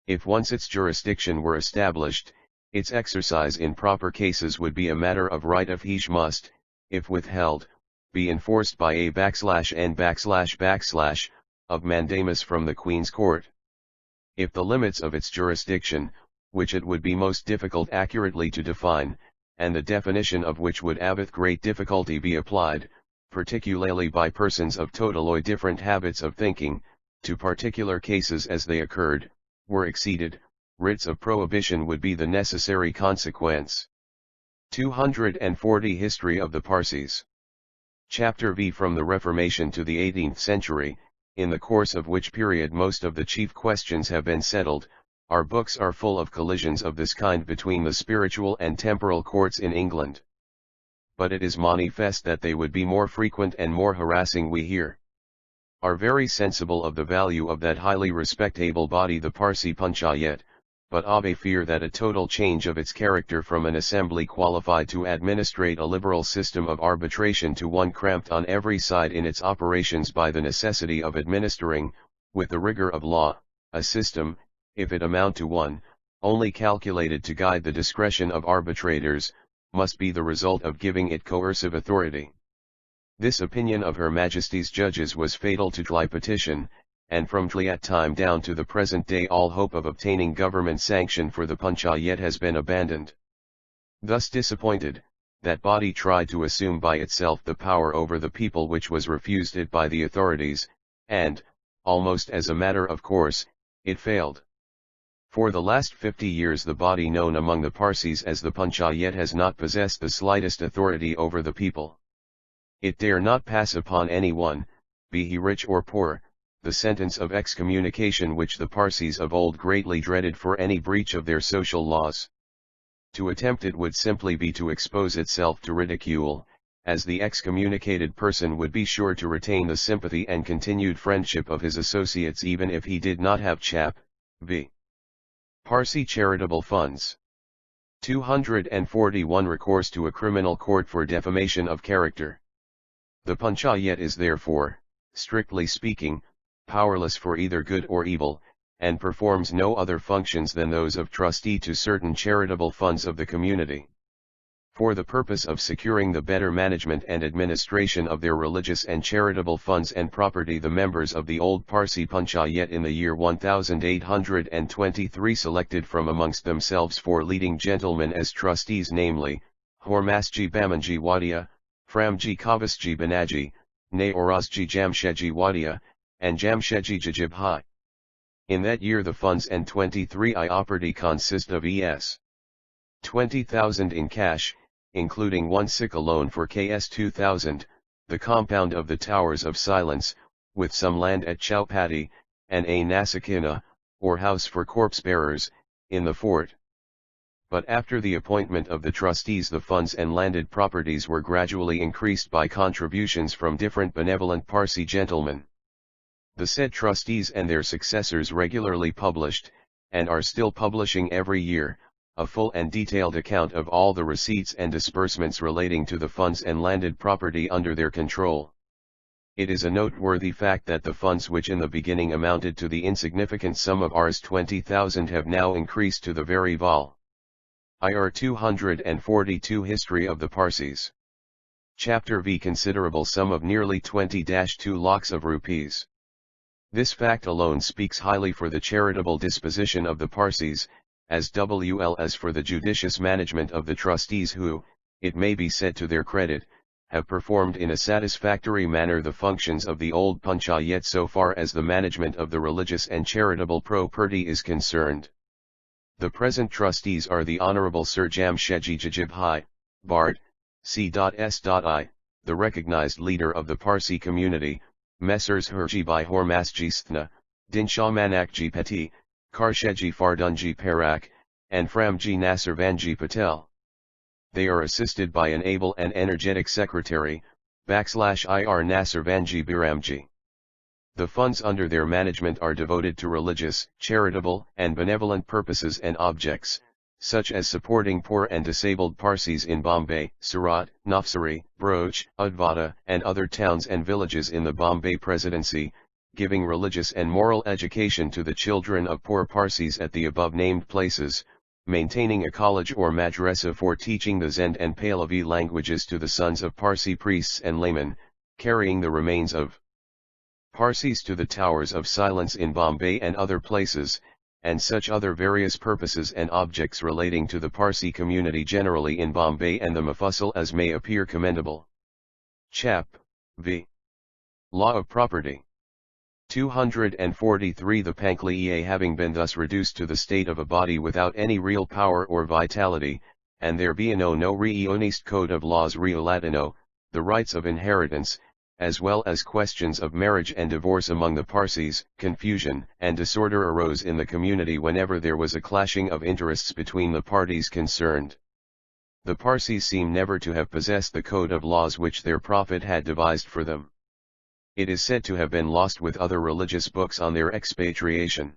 If once its jurisdiction were established, its exercise in proper cases would be a matter of right if he must, if withheld, be enforced by a /n/ of mandamus from the Queen's Court. If the limits of its jurisdiction, which it would be most difficult accurately to define, and the definition of which would with great difficulty be applied, particularly by persons of totally different habits of thinking, to particular cases as they occurred, were exceeded, writs of prohibition would be the necessary consequence. 240 History of the Parsis. Chapter V. From the Reformation to the 18th century, in the course of which period most of the chief questions have been settled, Our books are full of collisions of this kind between the spiritual and temporal courts in England. But it is manifest that they would be more frequent and more harassing we hear. Are very sensible of the value of that highly respectable body the Parsi Panchayat, but Abe fear that a total change of its character from an assembly qualified to administrate a liberal system of arbitration to one cramped on every side in its operations by the necessity of administering, with the rigor of law, a system, if it amount to one, only calculated to guide the discretion of arbitrators, must be the result of giving it coercive authority. This opinion of Her Majesty's judges was fatal to Tli petition, and from Tliat time down to the present day all hope of obtaining government sanction for the Panchayat has been abandoned. Thus disappointed, that body tried to assume by itself the power over the people which was refused it by the authorities, and, almost as a matter of course, it failed. For the last 50 years the body known among the Parsis as the Panchayat has not possessed the slightest authority over the people. It dare not pass upon anyone, be he rich or poor, the sentence of excommunication which the Parsis of old greatly dreaded for any breach of their social laws. To attempt it would simply be to expose itself to ridicule, as the excommunicated person would be sure to retain the sympathy and continued friendship of his associates even if he did not have chap. v. Parsi charitable funds. 241 Recourse to a criminal court for defamation of character. The Panchayat is therefore, strictly speaking, powerless for either good or evil, and performs no other functions than those of trustee to certain charitable funds of the community. For the purpose of securing the better management and administration of their religious and charitable funds and property, the members of the old Parsi Panchayat in the year 1823 selected from amongst themselves 4 leading gentlemen as trustees, namely, Hormasji Bamanji Wadia, Framji Kavasji Banaji, Naorazji Jamshedji Wadia, and Jamshedji Jajibhai. In that year the funds and 23 property consist of es. 20,000 in cash, including 1 sikha loan for Ks 2,000, the compound of the Towers of Silence, with some land at Chowpatty, and a nasakina, or house for corpse bearers, in the fort. But after the appointment of the trustees the funds and landed properties were gradually increased by contributions from different benevolent Parsi gentlemen. The said trustees and their successors regularly published, and are still publishing every year, a full and detailed account of all the receipts and disbursements relating to the funds and landed property under their control. It is a noteworthy fact that the funds which in the beginning amounted to the insignificant sum of Rs 20,000 have now increased to the very vol. Ir 242 History of the Parsis. Chapter V Considerable sum of nearly 20-2 lakhs of rupees. This fact alone speaks highly for the charitable disposition of the Parsis, as well as for the judicious management of the trustees who, it may be said to their credit, have performed in a satisfactory manner the functions of the old Panchayat so far as the management of the religious and charitable property is concerned. The present trustees are the Honourable Sir Jamshedji Jajibhai, Bart, C.S.I., the recognised leader of the Parsi community, Messrs. Hurjibai Hormasji Sthna, Dinshaw Manakji Peti, Karshedji Fardunji Perak, and Framji Nasirvanji Patel. They are assisted by an able and energetic secretary, Ir Nasirvanji Biramji. The funds under their management are devoted to religious, charitable, and benevolent purposes and objects, such as supporting poor and disabled Parsis in Bombay, Surat, Navsari, Broach, Udvada, and other towns and villages in the Bombay Presidency, giving religious and moral education to the children of poor Parsis at the above-named places, maintaining a college or madrasa for teaching the Zend and Pahlavi languages to the sons of Parsi priests and laymen, carrying the remains of Parsis to the Towers of Silence in Bombay and other places, and such other various purposes and objects relating to the Parsi community generally in Bombay and the Mufassal as may appear commendable. Chap. V. Law of Property. 243 The Pankliya having been thus reduced to the state of a body without any real power or vitality, and there being no reionist code of laws reolatino, the rights of inheritance, as well as questions of marriage and divorce among the Parsis. Confusion and disorder arose in the community whenever there was a clashing of interests between the parties concerned. The Parsis seem never to have possessed the code of laws which their prophet had devised for them. It is said to have been lost with other religious books on their expatriation.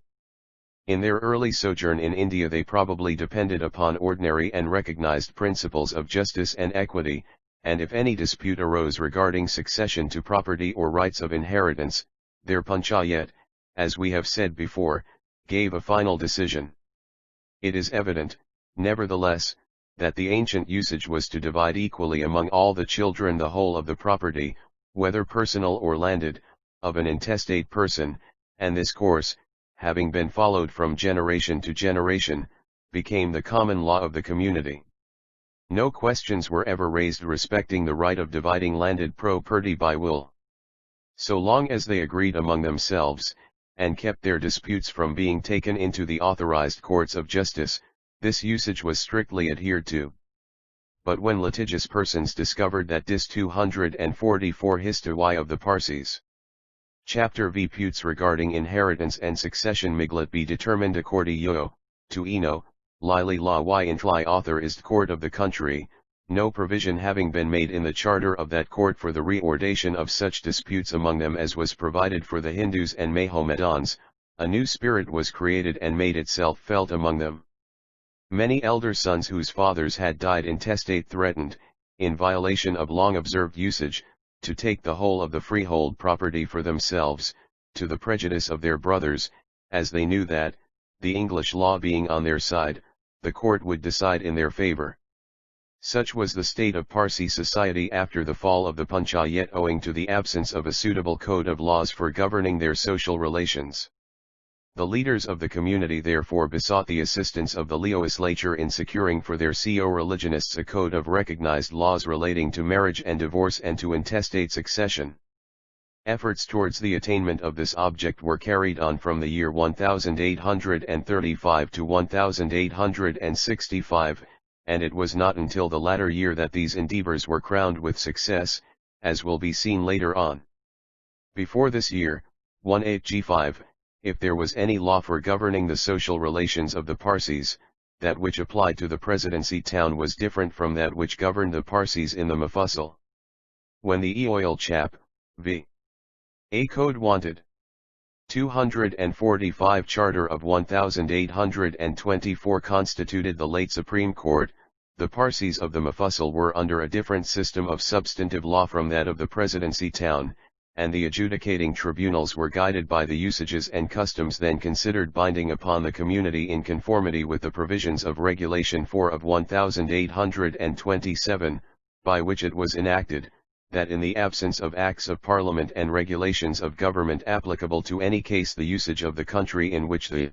In their early sojourn in India they probably depended upon ordinary and recognized principles of justice and equity, and if any dispute arose regarding succession to property or rights of inheritance, their panchayat, as we have said before, gave a final decision. It is evident, nevertheless, that the ancient usage was to divide equally among all the children the whole of the property, whether personal or landed, of an intestate person, and this course, having been followed from generation to generation, became the common law of the community. No questions were ever raised respecting the right of dividing landed property by will. So long as they agreed among themselves, and kept their disputes from being taken into the authorized courts of justice, this usage was strictly adhered to. But when litigious persons discovered that dis 244 history of the Parsis, Chapter Vputes regarding inheritance and succession miglet be determined accordio, to eno, lili la y intli author is the court of the country, no provision having been made in the charter of that court for the reordation of such disputes among them as was provided for the Hindus and Mahomedans, a new spirit was created and made itself felt among them. Many elder sons whose fathers had died intestate threatened, in violation of long observed usage, to take the whole of the freehold property for themselves, to the prejudice of their brothers, as they knew that, the English law being on their side, the court would decide in their favor. Such was the state of Parsi society after the fall of the Panchayat owing to the absence of a suitable code of laws for governing their social relations. The leaders of the community therefore besought the assistance of the legislature in securing for their co-religionists a code of recognized laws relating to marriage and divorce and to intestate succession. Efforts towards the attainment of this object were carried on from the year 1835 to 1865, and it was not until the latter year that these endeavors were crowned with success, as will be seen later on. Before this year, 18G5, if there was any law for governing the social relations of the Parsis, that which applied to the presidency town was different from that which governed the Parsis in the Mufassal. When the Eoil chap, v. A code wanted. 245 Charter of 1824 constituted the late Supreme Court, the Parsis of the Mufassal were under a different system of substantive law from that of the presidency town, and the adjudicating tribunals were guided by the usages and customs then considered binding upon the community in conformity with the provisions of Regulation 4 of 1827, by which it was enacted, that in the absence of Acts of Parliament and regulations of government applicable to any case the usage of the country in which the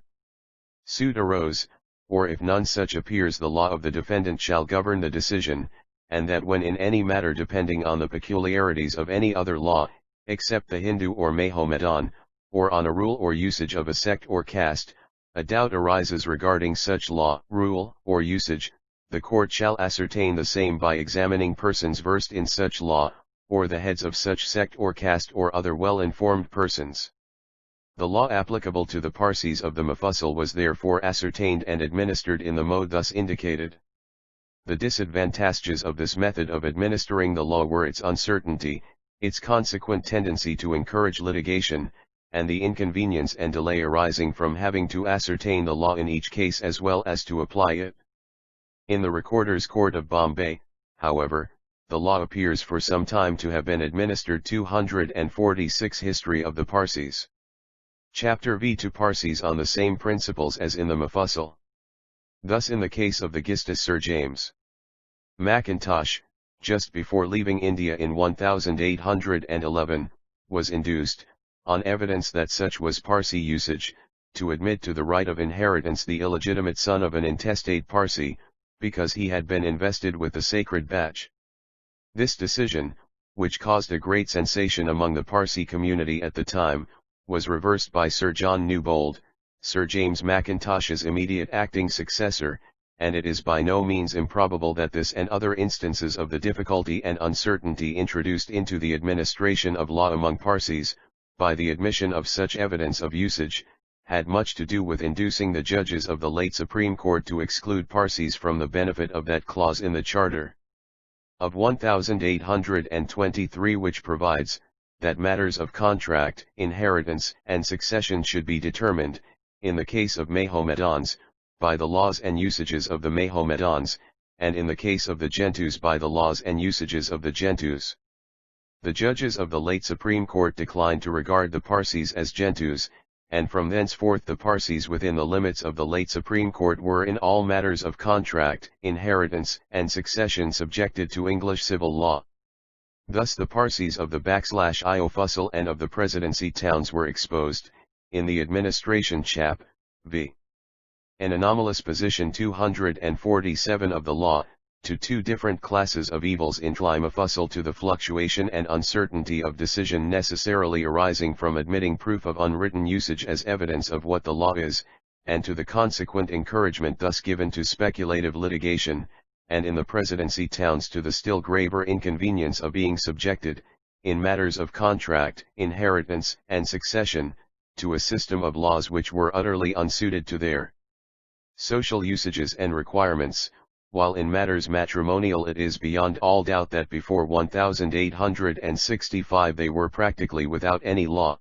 suit arose, or if none such appears the law of the defendant shall govern the decision, and that when in any matter depending on the peculiarities of any other law, except the Hindu or Mahomedan, or on a rule or usage of a sect or caste, a doubt arises regarding such law, rule, or usage, the court shall ascertain the same by examining persons versed in such law, or the heads of such sect or caste or other well-informed persons. The law applicable to the Parsis of the Mufassal was therefore ascertained and administered in the mode thus indicated. The disadvantages of this method of administering the law were its uncertainty, its consequent tendency to encourage litigation, and the inconvenience and delay arising from having to ascertain the law in each case as well as to apply it. In the Recorder's Court of Bombay, however, the law appears for some time to have been administered. 246 History of the Parsis. Chapter V to Parsis on the same principles as in the Mufassal. Thus in the case of the Gistus Sir James Mackintosh, just before leaving India in 1811, was induced, on evidence that such was Parsi usage, to admit to the right of inheritance the illegitimate son of an intestate Parsi, because he had been invested with the sacred badge. This decision, which caused a great sensation among the Parsi community at the time, was reversed by Sir John Newbold, Sir James Mackintosh's immediate acting successor, and it is by no means improbable that this and other instances of the difficulty and uncertainty introduced into the administration of law among Parsis, by the admission of such evidence of usage, had much to do with inducing the judges of the late Supreme Court to exclude Parsis from the benefit of that clause in the Charter of 1823 which provides, that matters of contract, inheritance, and succession should be determined, in the case of Mahomedans, by the laws and usages of the Mahomedans, and in the case of the Gentus by the laws and usages of the Gentus. The judges of the late Supreme Court declined to regard the Parsis as Gentus, and from thenceforth the Parsis within the limits of the late Supreme Court were in all matters of contract, inheritance, and succession subjected to English civil law. Thus the Parsis of the /Io and of the Presidency towns were exposed, in the administration chap. v. An anomalous position 247 of the law, to two different classes of evils in Tlimafusal to the fluctuation and uncertainty of decision necessarily arising from admitting proof of unwritten usage as evidence of what the law is, and to the consequent encouragement thus given to speculative litigation, and in the Presidency towns to the still graver inconvenience of being subjected, in matters of contract, inheritance, and succession, to a system of laws which were utterly unsuited to their social usages and requirements, while in matters matrimonial it is beyond all doubt that before 1865 they were practically without any law.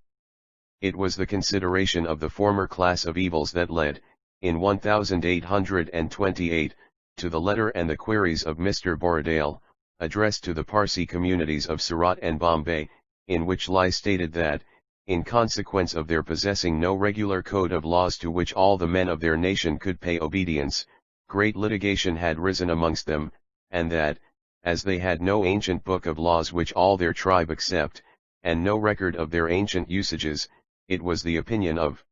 It was the consideration of the former class of evils that led, in 1828, to the letter and the queries of Mr. Borradaile, addressed to the Parsi communities of Surat and Bombay, in which lie stated that, in consequence of their possessing no regular code of laws to which all the men of their nation could pay obedience, great litigation had risen amongst them, and that, as they had no ancient book of laws which all their tribe accept, and no record of their ancient usages, it was the opinion of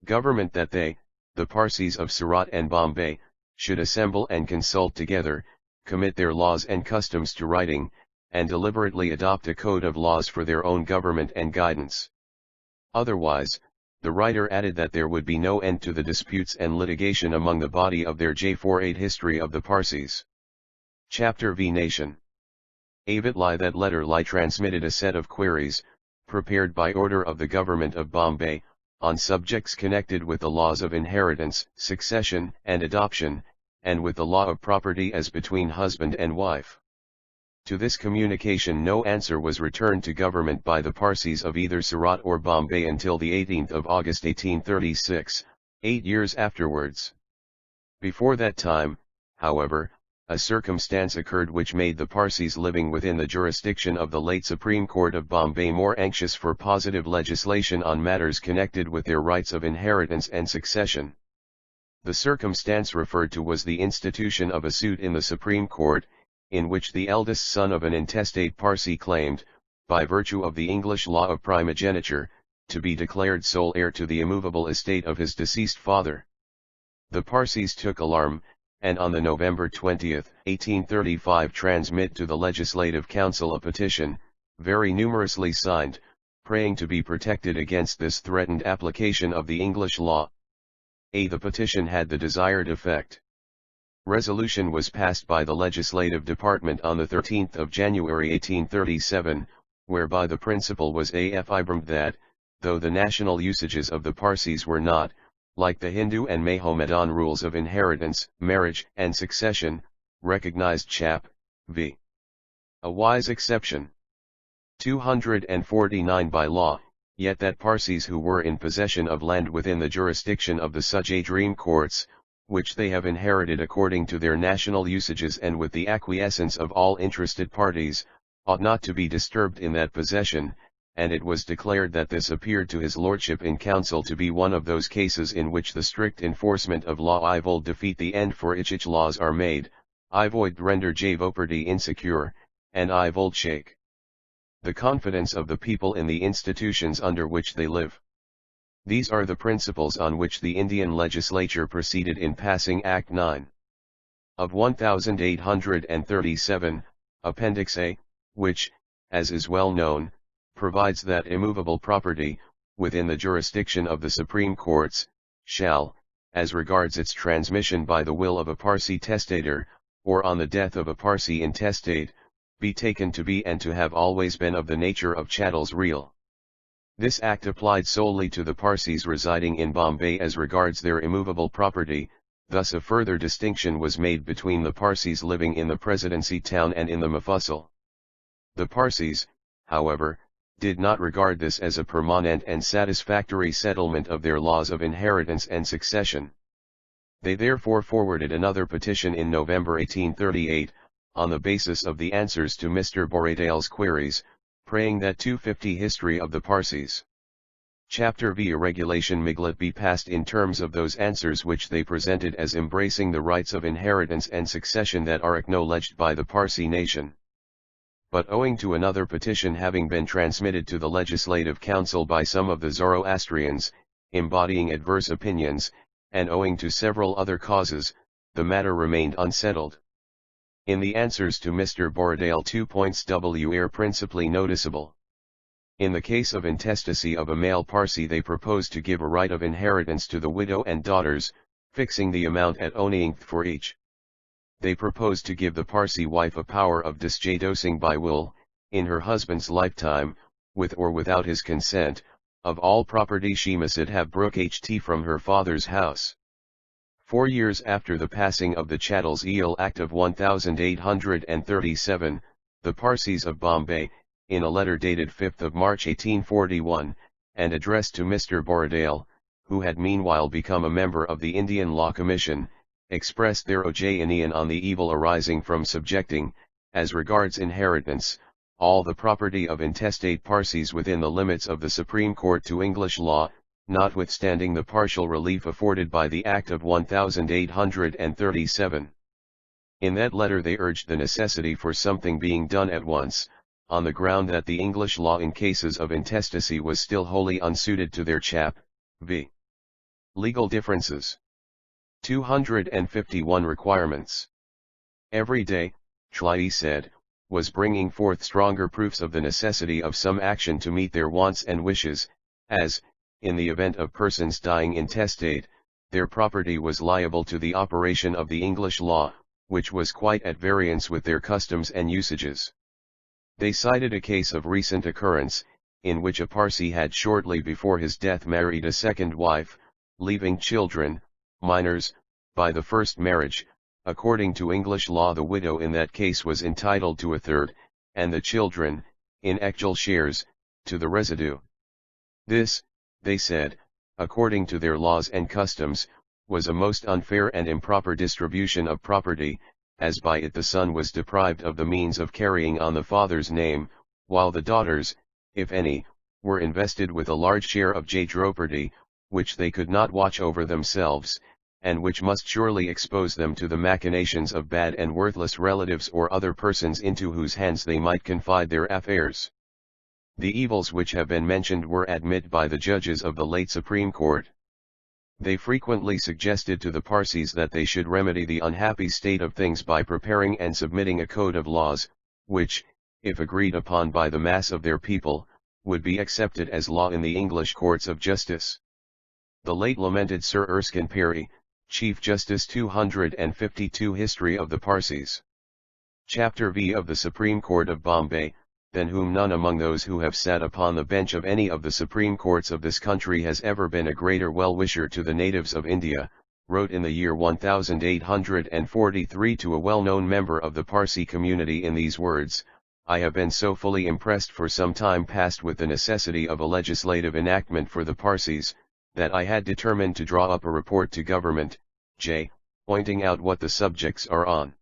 government that they, the Parsis of Surat and Bombay, should assemble and consult together, commit their laws and customs to writing, and deliberately adopt a code of laws for their own government and guidance. Otherwise, the writer added that there would be no end to the disputes and litigation among the body of their J48 History of the Parsis. Chapter V Nation. Avitli that letter lie transmitted a set of queries, prepared by order of the government of Bombay, on subjects connected with the laws of inheritance, succession, and adoption, and with the law of property as between husband and wife. To this communication no answer was returned to government by the Parsis of either Surat or Bombay until the 18th of August 1836, 8 years afterwards. Before that time, however, a circumstance occurred which made the Parsis living within the jurisdiction of the late Supreme Court of Bombay more anxious for positive legislation on matters connected with their rights of inheritance and succession. The circumstance referred to was the institution of a suit in the Supreme Court, in which the eldest son of an intestate Parsi claimed, by virtue of the English law of primogeniture, to be declared sole heir to the immovable estate of his deceased father. The Parsis took alarm, and on the November 20, 1835 transmit to the Legislative Council a petition, very numerously signed, praying to be protected against this threatened application of the English law. The petition had the desired effect. Resolution was passed by the Legislative Department on the 13th of January 1837, whereby the principle was affirmed that, though the national usages of the Parsis were not, like the Hindu and Mahomedan rules of inheritance, marriage, and succession, recognized chap. v. a wise exception. 249 by law, yet that Parsis who were in possession of land within the jurisdiction of the Sujadream courts, which they have inherited according to their national usages and with the acquiescence of all interested parties, ought not to be disturbed in that possession, and it was declared that this appeared to his lordship in council to be one of those cases in which the strict enforcement of law I vold defeat the end for which laws are made, I void render javoperty insecure, and I vold shake the confidence of the people in the institutions under which they live. These are the principles on which the Indian legislature proceeded in passing Act 9 of 1837, Appendix A, which, as is well known, provides that immovable property, within the jurisdiction of the Supreme Courts, shall, as regards its transmission by the will of a Parsi testator, or on the death of a Parsi intestate, be taken to be and to have always been of the nature of chattels real. This act applied solely to the Parsis residing in Bombay as regards their immovable property, thus a further distinction was made between the Parsis living in the Presidency town and in the Mufassal. The Parsis, however, did not regard this as a permanent and satisfactory settlement of their laws of inheritance and succession. They therefore forwarded another petition in November 1838, on the basis of the answers to Mr. Borradail's queries, praying that 250 History of the Parsis, Chapter V a regulation Miglet be passed in terms of those answers which they presented as embracing the rights of inheritance and succession that are acknowledged by the Parsi nation. But owing to another petition having been transmitted to the Legislative Council by some of the Zoroastrians, embodying adverse opinions, and owing to several other causes, the matter remained unsettled. In the answers to Mr. Borradail 2 points were principally noticeable. In the case of intestacy of a male Parsi they proposed to give a right of inheritance to the widow and daughters, fixing the amount at oneinth for each. They proposed to give the Parsi wife a power of disjadosing by will, in her husband's lifetime, with or without his consent, of all property she must have brook ht from her father's house. 4 years after the passing of the Chattels Eel Act of 1837, the Parsis of Bombay, in a letter dated 5 March 1841, and addressed to Mr. Borradail, who had meanwhile become a member of the Indian Law Commission, expressed their opinion on the evil arising from subjecting, as regards inheritance, all the property of intestate Parsis within the limits of the Supreme Court to English law, notwithstanding the partial relief afforded by the Act of 1837. In that letter they urged the necessity for something being done at once, on the ground that the English law in cases of intestacy was still wholly unsuited to their chap. v. Legal differences. 251 requirements. Every day, Schley said, was bringing forth stronger proofs of the necessity of some action to meet their wants and wishes, as, in the event of persons dying intestate, their property was liable to the operation of the English law, which was quite at variance with their customs and usages. They cited a case of recent occurrence, in which a Parsi had shortly before his death married a second wife, leaving children, minors, by the first marriage. According to English law the widow in that case was entitled to a third, and the children, in equal shares, to the residue. This, they said, according to their laws and customs, was a most unfair and improper distribution of property, as by it the son was deprived of the means of carrying on the father's name, while the daughters, if any, were invested with a large share of property, which they could not watch over themselves, and which must surely expose them to the machinations of bad and worthless relatives or other persons into whose hands they might confide their affairs. The evils which have been mentioned were admitted by the judges of the late Supreme Court. They frequently suggested to the Parsis that they should remedy the unhappy state of things by preparing and submitting a code of laws, which, if agreed upon by the mass of their people, would be accepted as law in the English courts of justice. The late lamented Sir Erskine Perry, Chief Justice 252 History of the Parsis. Chapter V of the Supreme Court of Bombay, than whom none among those who have sat upon the bench of any of the Supreme Courts of this country has ever been a greater well-wisher to the natives of India, wrote in the year 1843 to a well-known member of the Parsi community in these words: I have been so fully impressed for some time past with the necessity of a legislative enactment for the Parsis, that I had determined to draw up a report to government, pointing out what the subjects are on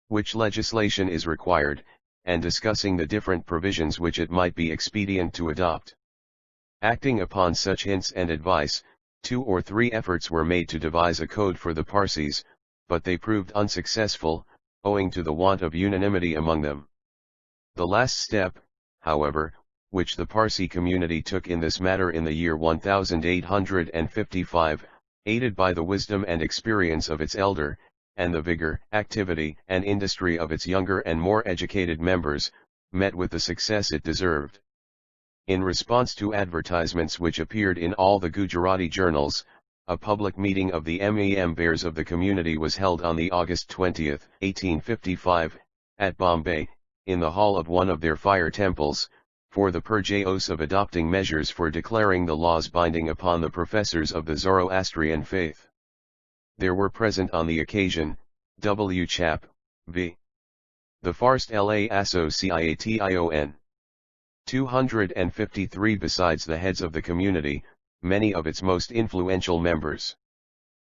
which legislation is required, and discussing the different provisions which it might be expedient to adopt. Acting upon such hints and advice, 2 or 3 efforts were made to devise a code for the Parsis, but they proved unsuccessful, owing to the want of unanimity among them. The last step, however, which the Parsi community took in this matter in the year 1855, aided by the wisdom and experience of its elder, and the vigor, activity, and industry of its younger and more educated members, met with the success it deserved. In response to advertisements which appeared in all the Gujarati journals, a public meeting of the members of the community was held on the August 20, 1855, at Bombay, in the hall of one of their fire temples, for the purpose of adopting measures for declaring the laws binding upon the professors of the Zoroastrian faith. There were present on the occasion, W. Chap, v. The Farst La Association. 253 besides the heads of the community, many of its most influential members.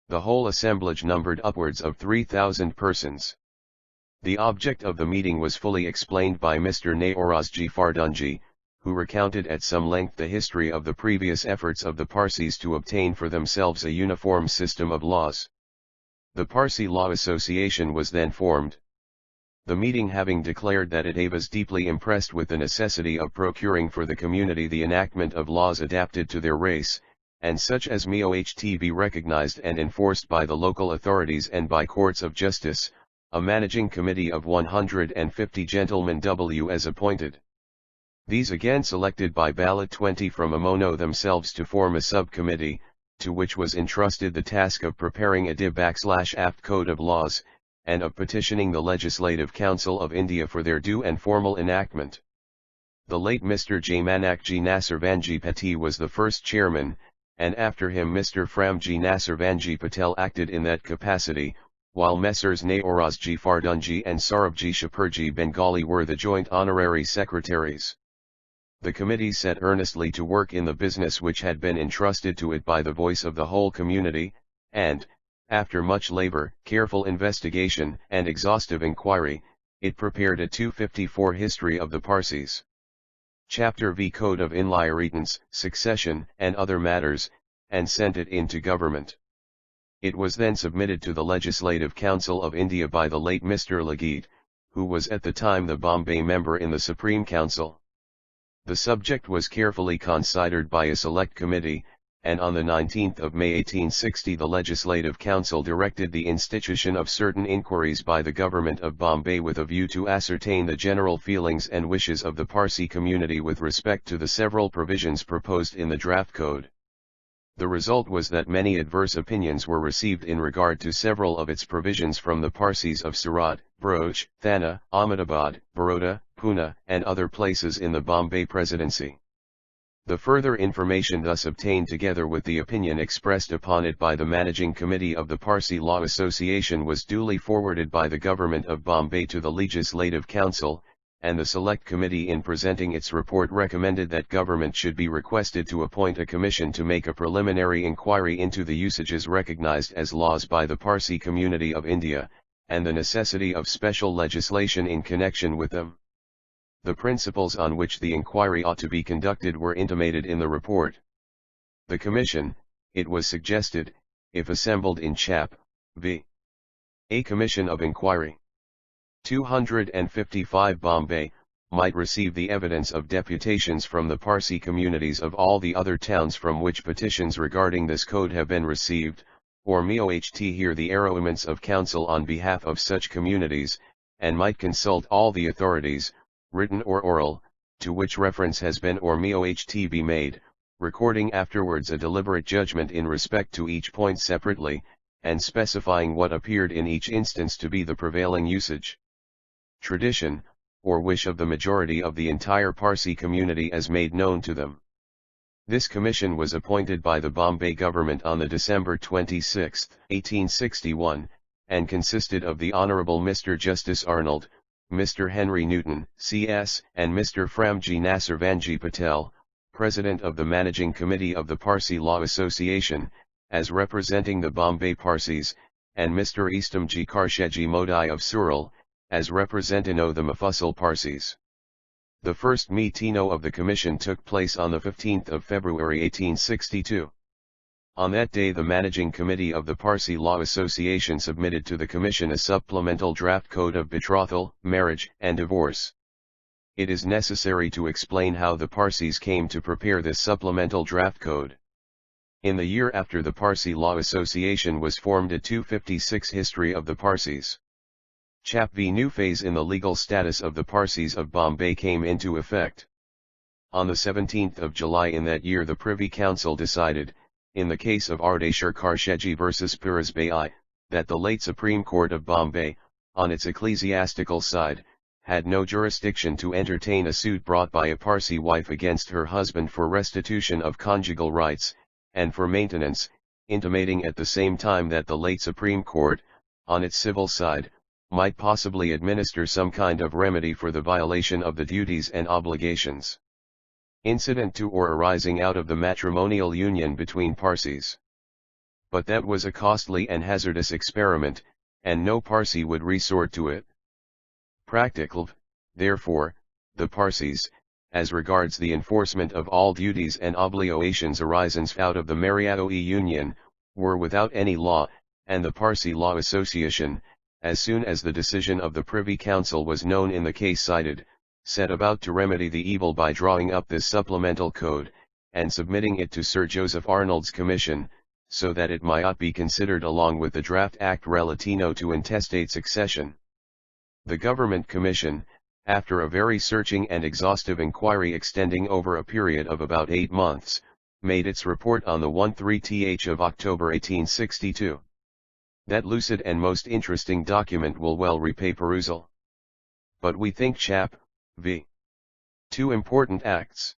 The whole assemblage numbered upwards of 3,000 persons. The object of the meeting was fully explained by Mr. Naorozji Fardunji, who recounted at some length the history of the previous efforts of the Parsis to obtain for themselves a uniform system of laws. The Parsi Law Association was then formed. The meeting having declared that it was deeply impressed with the necessity of procuring for the community the enactment of laws adapted to their race, and such as might be recognized and enforced by the local authorities and by courts of justice, a managing committee of 150 gentlemen was appointed. These again selected by ballot 20 from Amono themselves to form a subcommittee, to which was entrusted the task of preparing a DIB/Aft code of laws, and of petitioning the Legislative Council of India for their due and formal enactment. The late Mr. Jamanakji Nasirvanji Pati was the first chairman, and after him Mr. Framji Nasirvanji Patel acted in that capacity, while Messrs. Naorozji Fardunji and Sarabji Shapurji Bengali were the joint honorary secretaries. The committee set earnestly to work in the business which had been entrusted to it by the voice of the whole community, and, after much labor, careful investigation, and exhaustive inquiry, it prepared a 254 history of the Parsis. Chapter V Code of Inheritance, Succession, and other matters, and sent it into government. It was then submitted to the Legislative Council of India by the late Mr. Lageet, who was at the time the Bombay member in the Supreme Council. The subject was carefully considered by a select committee, and on the 19th of May 1860 the Legislative Council directed the institution of certain inquiries by the Government of Bombay with a view to ascertain the general feelings and wishes of the Parsi community with respect to the several provisions proposed in the draft code. The result was that many adverse opinions were received in regard to several of its provisions from the Parsis of Surat, Broch, Thana, Ahmedabad, Baroda, Pune, and other places in the Bombay Presidency. The further information thus obtained together with the opinion expressed upon it by the Managing Committee of the Parsi Law Association was duly forwarded by the Government of Bombay to the Legislative Council, and the Select Committee in presenting its report recommended that Government should be requested to appoint a commission to make a preliminary inquiry into the usages recognized as laws by the Parsi community of India, and the necessity of special legislation in connection with them. The principles on which the inquiry ought to be conducted were intimated in the report. The commission, it was suggested, if assembled in Chap. V. A commission of inquiry. 255 Bombay, might receive the evidence of deputations from the Parsi communities of all the other towns from which petitions regarding this code have been received, or might hear the arguments of counsel on behalf of such communities, and might consult all the authorities, written or oral, to which reference has been or might be made, recording afterwards a deliberate judgment in respect to each point separately, and specifying what appeared in each instance to be the prevailing usage, tradition, or wish of the majority of the entire Parsi community as made known to them. This commission was appointed by the Bombay government on the December 26, 1861, and consisted of the Honourable Mr. Justice Arnold, Mr. Henry Newton, C.S., and Mr. Framji Nasirvanji Patel, President of the Managing Committee of the Parsi Law Association, as representing the Bombay Parsis, and Mr. Eastamji Karsheji Modi of Sural, as representing the Mufassal Parsis. The first meeting of the commission took place on the 15th of February 1862. On that day the Managing Committee of the Parsi Law Association submitted to the Commission a supplemental draft code of betrothal, marriage, and divorce. It is necessary to explain how the Parsis came to prepare this supplemental draft code. In the year after the Parsi Law Association was formed, a 256 history of the Parsis. Chap V new phase in the legal status of the Parsis of Bombay came into effect. On the 17th of July in that year the Privy Council decided, in the case of Ardeshir Karshegi vs Pirasbai, that the late Supreme Court of Bombay, on its ecclesiastical side, had no jurisdiction to entertain a suit brought by a Parsi wife against her husband for restitution of conjugal rights, and for maintenance, intimating at the same time that the late Supreme Court, on its civil side, might possibly administer some kind of remedy for the violation of the duties and obligations incident to or arising out of the matrimonial union between Parsis. But that was a costly and hazardous experiment, and no Parsi would resort to it. Practical, therefore, the Parsis, as regards the enforcement of all duties and obligations arising out of the marital union, were without any law, and the Parsi Law Association, as soon as the decision of the Privy Council was known in the case cited, set about to remedy the evil by drawing up this supplemental code, and submitting it to Sir Joseph Arnold's commission, so that it might be considered along with the draft Act Relatino to intestate succession. The Government Commission, after a very searching and exhaustive inquiry extending over a period of about 8 months, made its report on the 13th of October 1862. That lucid and most interesting document will well repay perusal. But we think Chap. v. 2 important acts.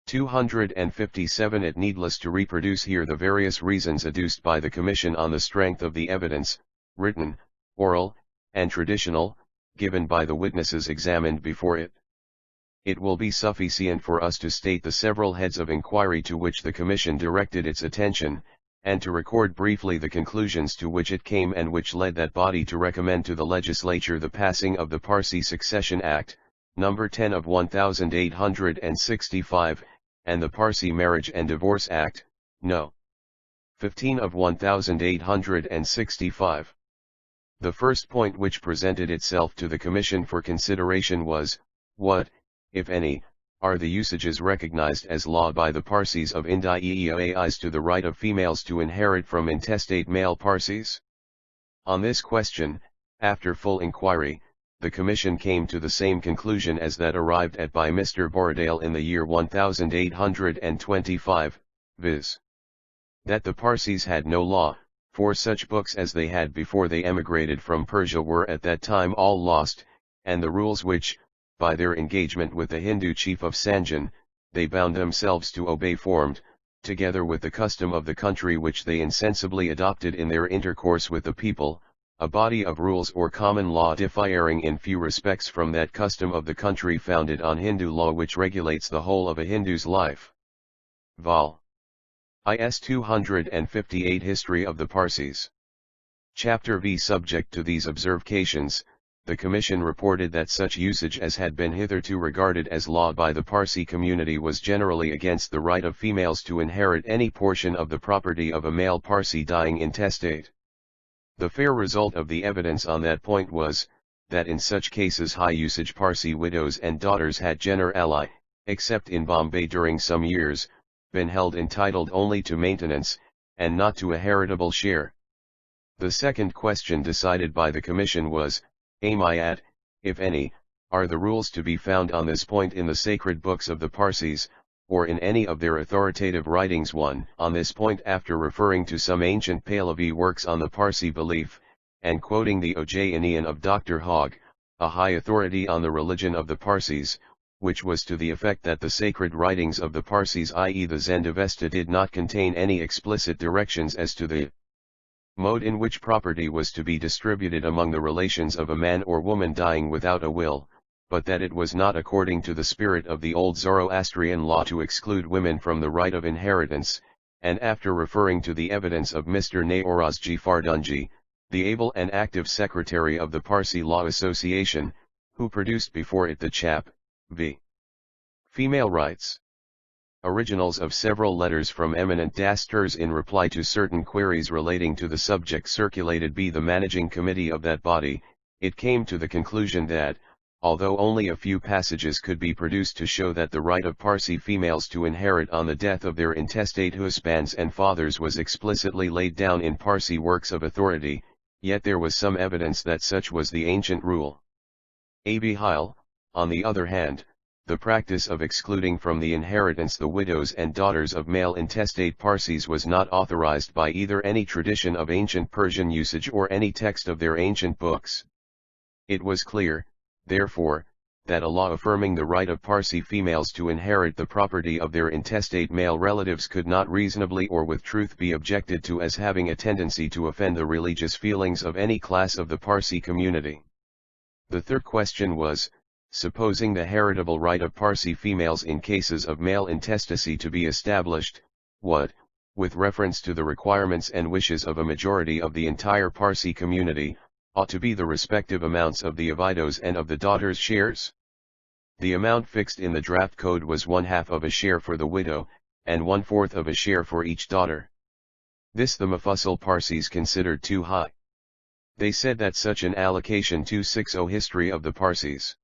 257 It needless to reproduce here the various reasons adduced by the Commission on the strength of the evidence, written, oral, and traditional, given by the witnesses examined before it. It will be sufficient for us to state the several heads of inquiry to which the Commission directed its attention, and to record briefly the conclusions to which it came and which led that body to recommend to the legislature the passing of the Parsi Succession Act, No. 10 of 1865, and the Parsi Marriage and Divorce Act, No. 15 of 1865. The first point which presented itself to the Commission for consideration was, what, if any, are the usages recognized as law by the Parsis of India as to the right of females to inherit from intestate male Parsis? On this question, after full inquiry, the Commission came to the same conclusion as that arrived at by Mr. Borradaile in the year 1825, viz. That the Parsis had no law, for such books as they had before they emigrated from Persia were at that time all lost, and the rules which, by their engagement with the Hindu chief of Sanjan, they bound themselves to obey formed, together with the custom of the country which they insensibly adopted in their intercourse with the people, a body of rules or common law differing in few respects from that custom of the country founded on Hindu law which regulates the whole of a Hindu's life. Vol. Is 258 History of the Parsis. Chapter V. Subject to these observations, the Commission reported that such usage as had been hitherto regarded as law by the Parsi community was generally against the right of females to inherit any portion of the property of a male Parsi dying intestate. The fair result of the evidence on that point was, that in such cases high usage Parsi widows and daughters had generally, except in Bombay during some years, been held entitled only to maintenance, and not to a heritable share. The second question decided by the Commission was, at, if any, are the rules to be found on this point in the sacred books of the Parsis, or in any of their authoritative writings? On this point, after referring to some ancient Pahlavi works on the Parsi belief, and quoting the Ojayanian of Dr. Hogg, a high authority on the religion of the Parsis, which was to the effect that the sacred writings of the Parsis, i.e. the Zendavesta, did not contain any explicit directions as to the mode in which property was to be distributed among the relations of a man or woman dying without a will, but that it was not according to the spirit of the old Zoroastrian law to exclude women from the right of inheritance, and after referring to the evidence of Mr. Naorozji Fardunji, the able and active secretary of the Parsi Law Association, who produced before it the Chap. v. Female Rights. Originals of several letters from eminent dasters in reply to certain queries relating to the subject circulated by the managing committee of that body, it came to the conclusion that, although only a few passages could be produced to show that the right of Parsi females to inherit on the death of their intestate husbands and fathers was explicitly laid down in Parsi works of authority, yet there was some evidence that such was the ancient rule. Abihile, on the other hand, the practice of excluding from the inheritance the widows and daughters of male intestate Parsis was not authorized by either any tradition of ancient Persian usage or any text of their ancient books. It was clear, therefore, that a law affirming the right of Parsi females to inherit the property of their intestate male relatives could not reasonably or with truth be objected to as having a tendency to offend the religious feelings of any class of the Parsi community. The third question was, supposing the heritable right of Parsi females in cases of male intestacy to be established, what, with reference to the requirements and wishes of a majority of the entire Parsi community, ought to be the respective amounts of the widows and of the daughters' shares? The amount fixed in the draft code was 1/2 of a share for the widow, and 1/4 of a share for each daughter. This the Mufassal Parsis considered too high. They said that such an allocation 260 History of the Parsis.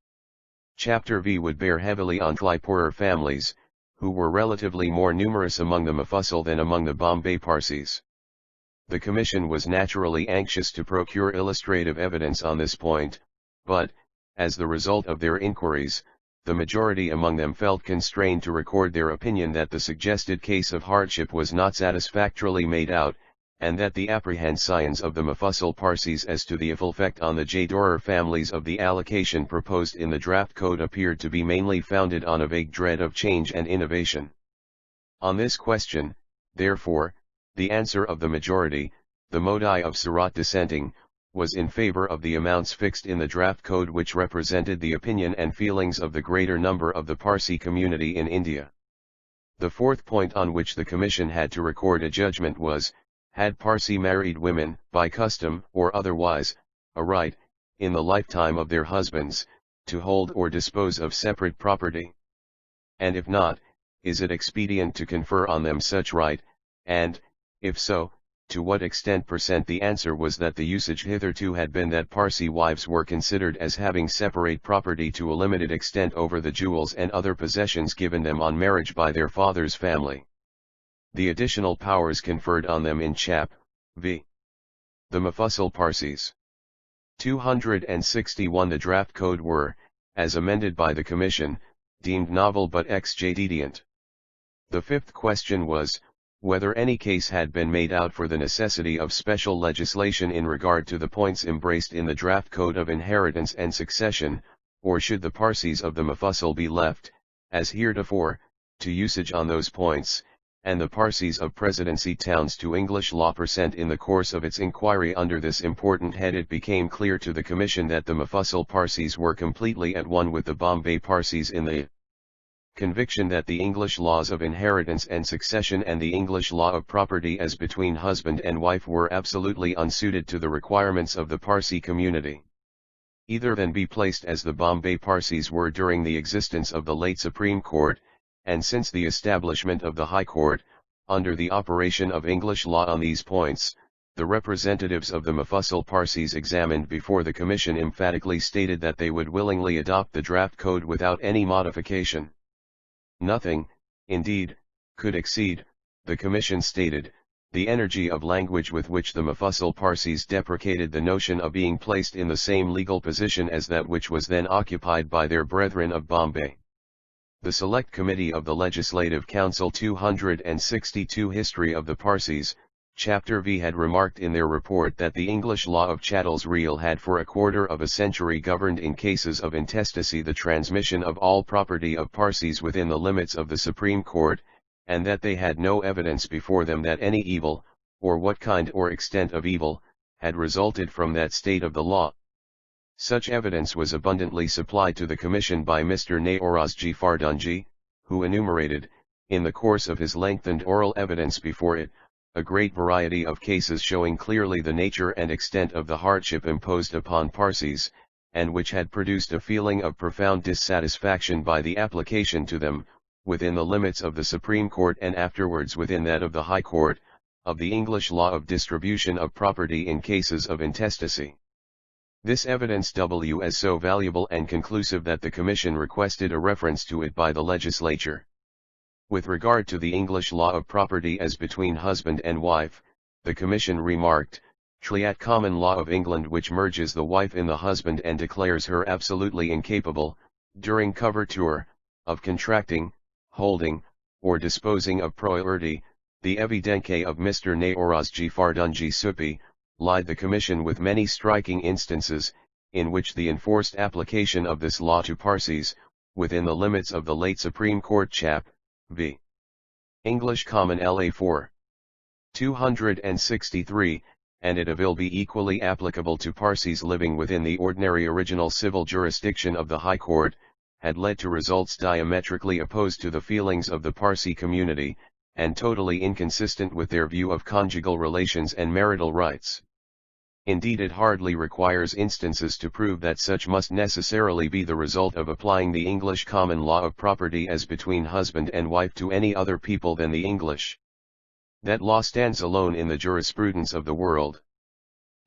Chapter V would bear heavily on poorer families, who were relatively more numerous among the Mufassal than among the Bombay Parsis. The Commission was naturally anxious to procure illustrative evidence on this point, but, as the result of their inquiries, the majority among them felt constrained to record their opinion that the suggested case of hardship was not satisfactorily made out, and that the apprehensions of the Mufassal Parsis as to the effect on the Jador families of the allocation proposed in the draft code appeared to be mainly founded on a vague dread of change and innovation. On this question, therefore, the answer of the majority, the Modi of Surat dissenting, was in favor of the amounts fixed in the draft code, which represented the opinion and feelings of the greater number of the Parsi community in India. The fourth point on which the Commission had to record a judgment was, had Parsi married women, by custom or otherwise, a right, in the lifetime of their husbands, to hold or dispose of separate property? And if not, is it expedient to confer on them such right, and, if so, to what extent? The answer was that the usage hitherto had been that Parsi wives were considered as having separate property to a limited extent over the jewels and other possessions given them on marriage by their father's family. The additional powers conferred on them in Chap. V. The Mufassal Parsis. 261. The draft code were, as amended by the Commission, deemed novel but expedient. The fifth question was, whether any case had been made out for the necessity of special legislation in regard to the points embraced in the draft code of inheritance and succession, or should the Parsis of the Mufassal be left, as heretofore, to usage on those points, and the Parsis of Presidency towns to English law. In the course of its inquiry under this important head, it became clear to the Commission that the Mufassal Parsis were completely at one with the Bombay Parsis in the conviction that the English laws of inheritance and succession and the English law of property as between husband and wife were absolutely unsuited to the requirements of the Parsi community. Either then be placed as the Bombay Parsis were during the existence of the late Supreme Court, and since the establishment of the High Court, under the operation of English law on these points, the representatives of the Mufassal Parsis examined before the Commission emphatically stated that they would willingly adopt the draft code without any modification. Nothing, indeed, could exceed, the Commission stated, the energy of language with which the Mufassal Parsis deprecated the notion of being placed in the same legal position as that which was then occupied by their brethren of Bombay. The Select Committee of the Legislative Council 262 History of the Parsis, Chapter V had remarked in their report that the English law of chattels real had for a quarter of a century governed in cases of intestacy the transmission of all property of Parsis within the limits of the Supreme Court, and that they had no evidence before them that any evil, or what kind or extent of evil, had resulted from that state of the law. Such evidence was abundantly supplied to the Commission by Mr. Naorozji Fardunji, who enumerated, in the course of his lengthened oral evidence before it, a great variety of cases showing clearly the nature and extent of the hardship imposed upon Parsis, and which had produced a feeling of profound dissatisfaction by the application to them, within the limits of the Supreme Court and afterwards within that of the High Court, of the English law of distribution of property in cases of intestacy. This evidence was so valuable and conclusive that the Commission requested a reference to it by the legislature. With regard to the English law of property as between husband and wife, the Commission remarked, Triat common law of England which merges the wife in the husband and declares her absolutely incapable, during coverture, of contracting, holding, or disposing of property, the evidenke of Mr. Naorazji Fardunji Supi, lied the Commission with many striking instances, in which the enforced application of this law to Parsis, within the limits of the late Supreme Court chap. v. English Common LA 4. 263, and it will be equally applicable to Parsis living within the ordinary original civil jurisdiction of the High Court, had led to results diametrically opposed to the feelings of the Parsi community, and totally inconsistent with their view of conjugal relations and marital rights. Indeed, it hardly requires instances to prove that such must necessarily be the result of applying the English common law of property as between husband and wife to any other people than the English. That law stands alone in the jurisprudence of the world.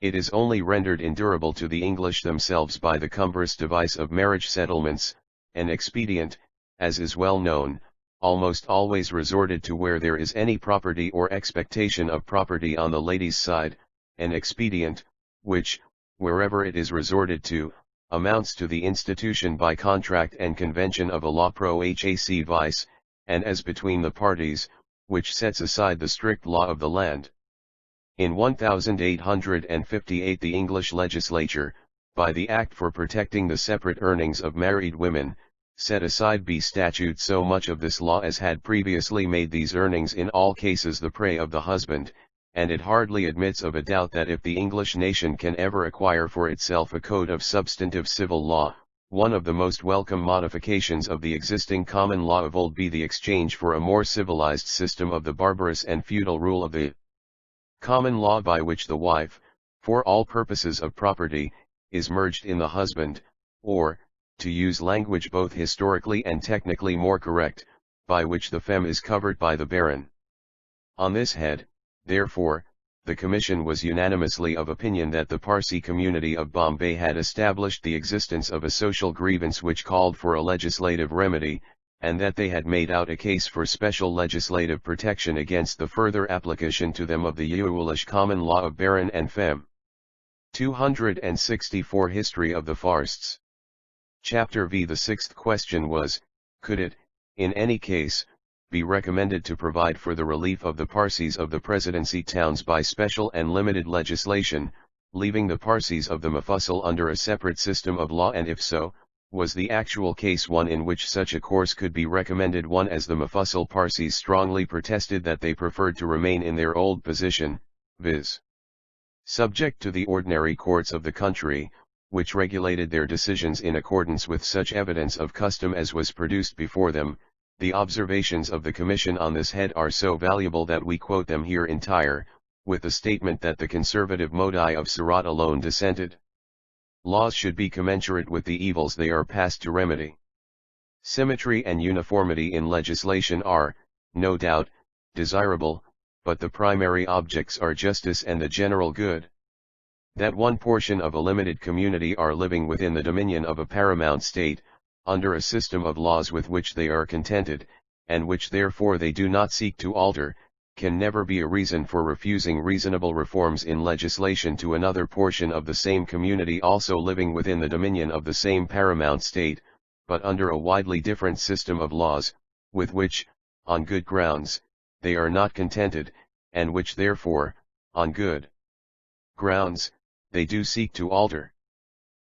It is only rendered endurable to the English themselves by the cumbrous device of marriage settlements, an expedient, as is well known, almost always resorted to where there is any property or expectation of property on the lady's side, an expedient, which, wherever it is resorted to, amounts to the institution by contract and convention of a law pro hac vice, and as between the parties, which sets aside the strict law of the land. In 1858 the English legislature, by the Act for Protecting the Separate Earnings of Married Women, set aside by statute so much of this law as had previously made these earnings in all cases the prey of the husband, and it hardly admits of a doubt that if the English nation can ever acquire for itself a code of substantive civil law, one of the most welcome modifications of the existing common law of old be the exchange for a more civilized system of the barbarous and feudal rule of the common law, by which the wife, for all purposes of property, is merged in the husband, or, to use language both historically and technically more correct, by which the femme is covered by the baron. On this head, therefore, the Commission was unanimously of opinion that the Parsi community of Bombay had established the existence of a social grievance which called for a legislative remedy, and that they had made out a case for special legislative protection against the further application to them of the English common law of baron and femme. 264 History of the Farsts. Chapter V. The sixth question was, could it, in any case, be recommended to provide for the relief of the Parsis of the Presidency towns by special and limited legislation, leaving the Parsis of the Mufassal under a separate system of law, and if so, was the actual case one in which such a course could be recommended, one as the Mufassal Parsis strongly protested that they preferred to remain in their old position, viz. subject to the ordinary courts of the country, which regulated their decisions in accordance with such evidence of custom as was produced before them. The observations of the Commission on this head are so valuable that we quote them here entire, with the statement that the conservative modi of Surat alone dissented. Laws should be commensurate with the evils they are passed to remedy. Symmetry and uniformity in legislation are, no doubt, desirable, but the primary objects are justice and the general good. That one portion of a limited community are living within the dominion of a paramount state, under a system of laws with which they are contented, and which therefore they do not seek to alter, can never be a reason for refusing reasonable reforms in legislation to another portion of the same community also living within the dominion of the same paramount state, but under a widely different system of laws, with which, on good grounds, they are not contented, and which therefore, on good grounds, they do seek to alter.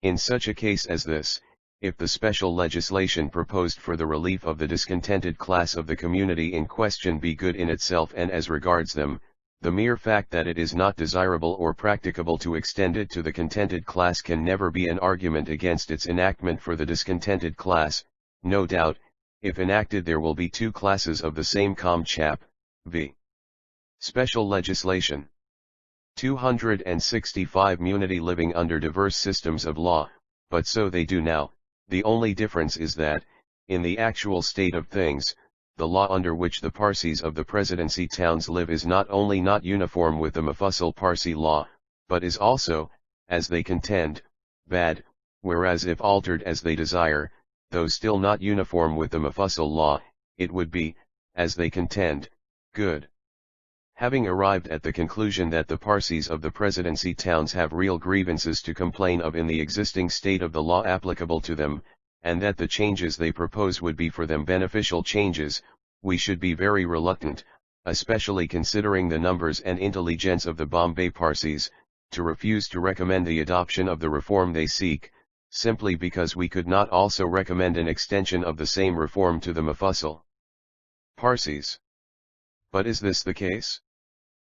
In such a case as this, if the special legislation proposed for the relief of the discontented class of the community in question be good in itself and as regards them, the mere fact that it is not desirable or practicable to extend it to the contented class can never be an argument against its enactment for the discontented class. No doubt, if enacted there will be two classes of the same chap, v. Special legislation. 265 Munity living under diverse systems of law, but so they do now. The only difference is that, in the actual state of things, the law under which the Parsis of the Presidency towns live is not only not uniform with the Mufassal Parsi law, but is also, as they contend, bad, whereas if altered as they desire, though still not uniform with the Mufassal law, it would be, as they contend, good. Having arrived at the conclusion that the Parsis of the Presidency towns have real grievances to complain of in the existing state of the law applicable to them, and that the changes they propose would be for them beneficial changes, we should be very reluctant, especially considering the numbers and intelligence of the Bombay Parsis, to refuse to recommend the adoption of the reform they seek, simply because we could not also recommend an extension of the same reform to the Mufassal Parsis. But is this the case?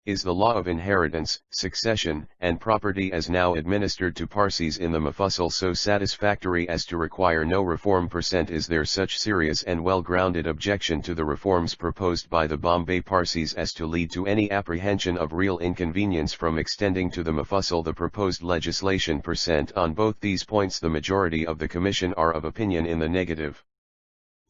Is the law of inheritance, succession, and property as now administered to Parsis in the Mufassal so satisfactory as to require no reform? Is there such serious and well-grounded objection to the reforms proposed by the Bombay Parsis as to lead to any apprehension of real inconvenience from extending to the Mufassal the proposed legislation? On both these points the majority of the Commission are of opinion in the negative.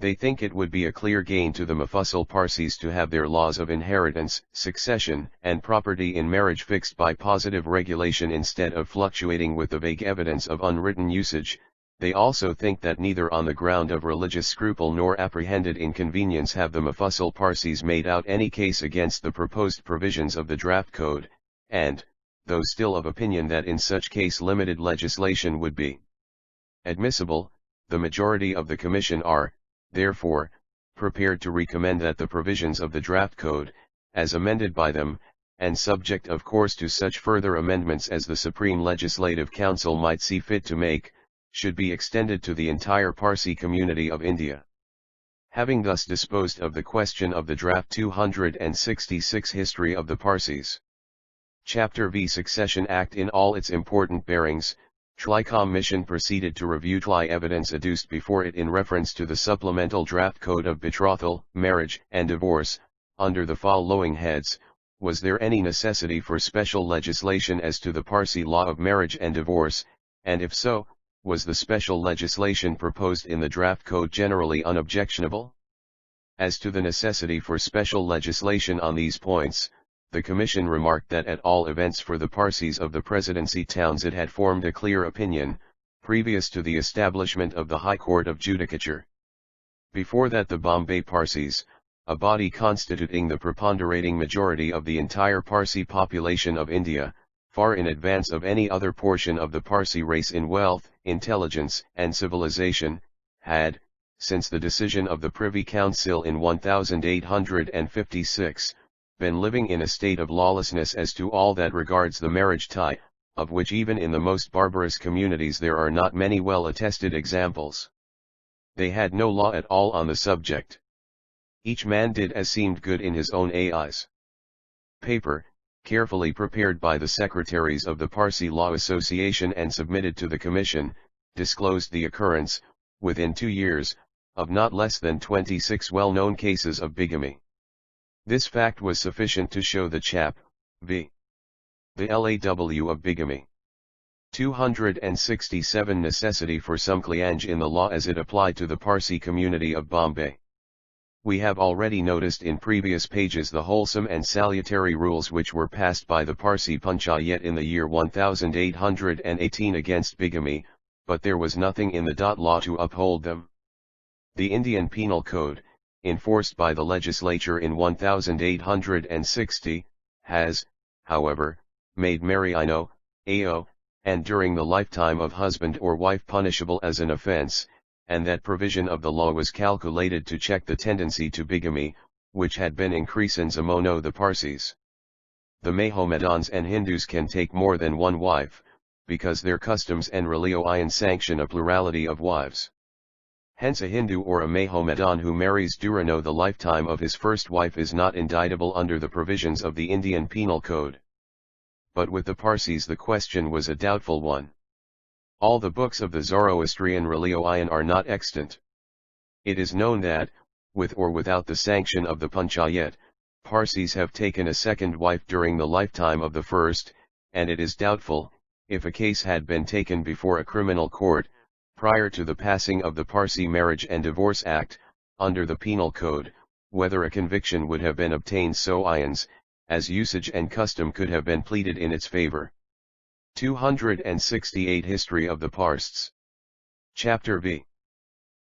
They think it would be a clear gain to the Mufassal Parsis to have their laws of inheritance, succession, and property in marriage fixed by positive regulation instead of fluctuating with the vague evidence of unwritten usage. They also think that neither on the ground of religious scruple nor apprehended inconvenience have the Mufassal Parsis made out any case against the proposed provisions of the draft code, and, though still of opinion that in such case limited legislation would be admissible, the majority of the Commission are, therefore, prepared to recommend that the provisions of the draft code, as amended by them, and subject of course to such further amendments as the Supreme Legislative Council might see fit to make, should be extended to the entire Parsi community of India. Having thus disposed of the question of the draft 266 History of the Parsis. Chapter V Succession Act in all its important bearings, Tlicom Mission proceeded to review Tli evidence adduced before it in reference to the supplemental draft code of betrothal, marriage, and divorce, under the following heads: was there any necessity for special legislation as to the Parsi law of marriage and divorce, and if so, was the special legislation proposed in the draft code generally unobjectionable? As to the necessity for special legislation on these points, the Commission remarked that at all events for the Parsis of the Presidency towns it had formed a clear opinion, previous to the establishment of the High Court of Judicature. Before that the Bombay Parsis, a body constituting the preponderating majority of the entire Parsi population of India, far in advance of any other portion of the Parsi race in wealth, intelligence, and civilization, had, since the decision of the Privy Council in 1856, been living in a state of lawlessness as to all that regards the marriage tie, of which even in the most barbarous communities there are not many well-attested examples. They had no law at all on the subject. Each man did as seemed good in his own eyes. Paper, carefully prepared by the secretaries of the Parsi Law Association and submitted to the Commission, disclosed the occurrence, within 2 years, of not less than 26 well-known cases of bigamy. This fact was sufficient to show the chap, v. the law of bigamy. 267 Necessity for some cliange in the law as it applied to the Parsi community of Bombay. We have already noticed in previous pages the wholesome and salutary rules which were passed by the Parsi Panchayat in the year 1818 against bigamy, but there was nothing in the law to uphold them. The Indian Penal Code, enforced by the legislature in 1860, has, however, made marriage, and during the lifetime of husband or wife punishable as an offence, and that provision of the law was calculated to check the tendency to bigamy, which had been increasing among the Parsis. The Mahomedans and Hindus can take more than one wife, because their customs and religion sanction a plurality of wives. Hence a Hindu or a Mahomedan who marries during the lifetime of his first wife is not indictable under the provisions of the Indian Penal Code. But with the Parsis the question was a doubtful one. All the books of the Zoroastrian religion are not extant. It is known that, with or without the sanction of the Panchayat, Parsis have taken a second wife during the lifetime of the first, and it is doubtful, if a case had been taken before a criminal court, prior to the passing of the Parsi Marriage and Divorce Act, under the Penal Code, whether a conviction would have been obtained so as usage and custom could have been pleaded in its favor. 268 History of the Parsis. Chapter V.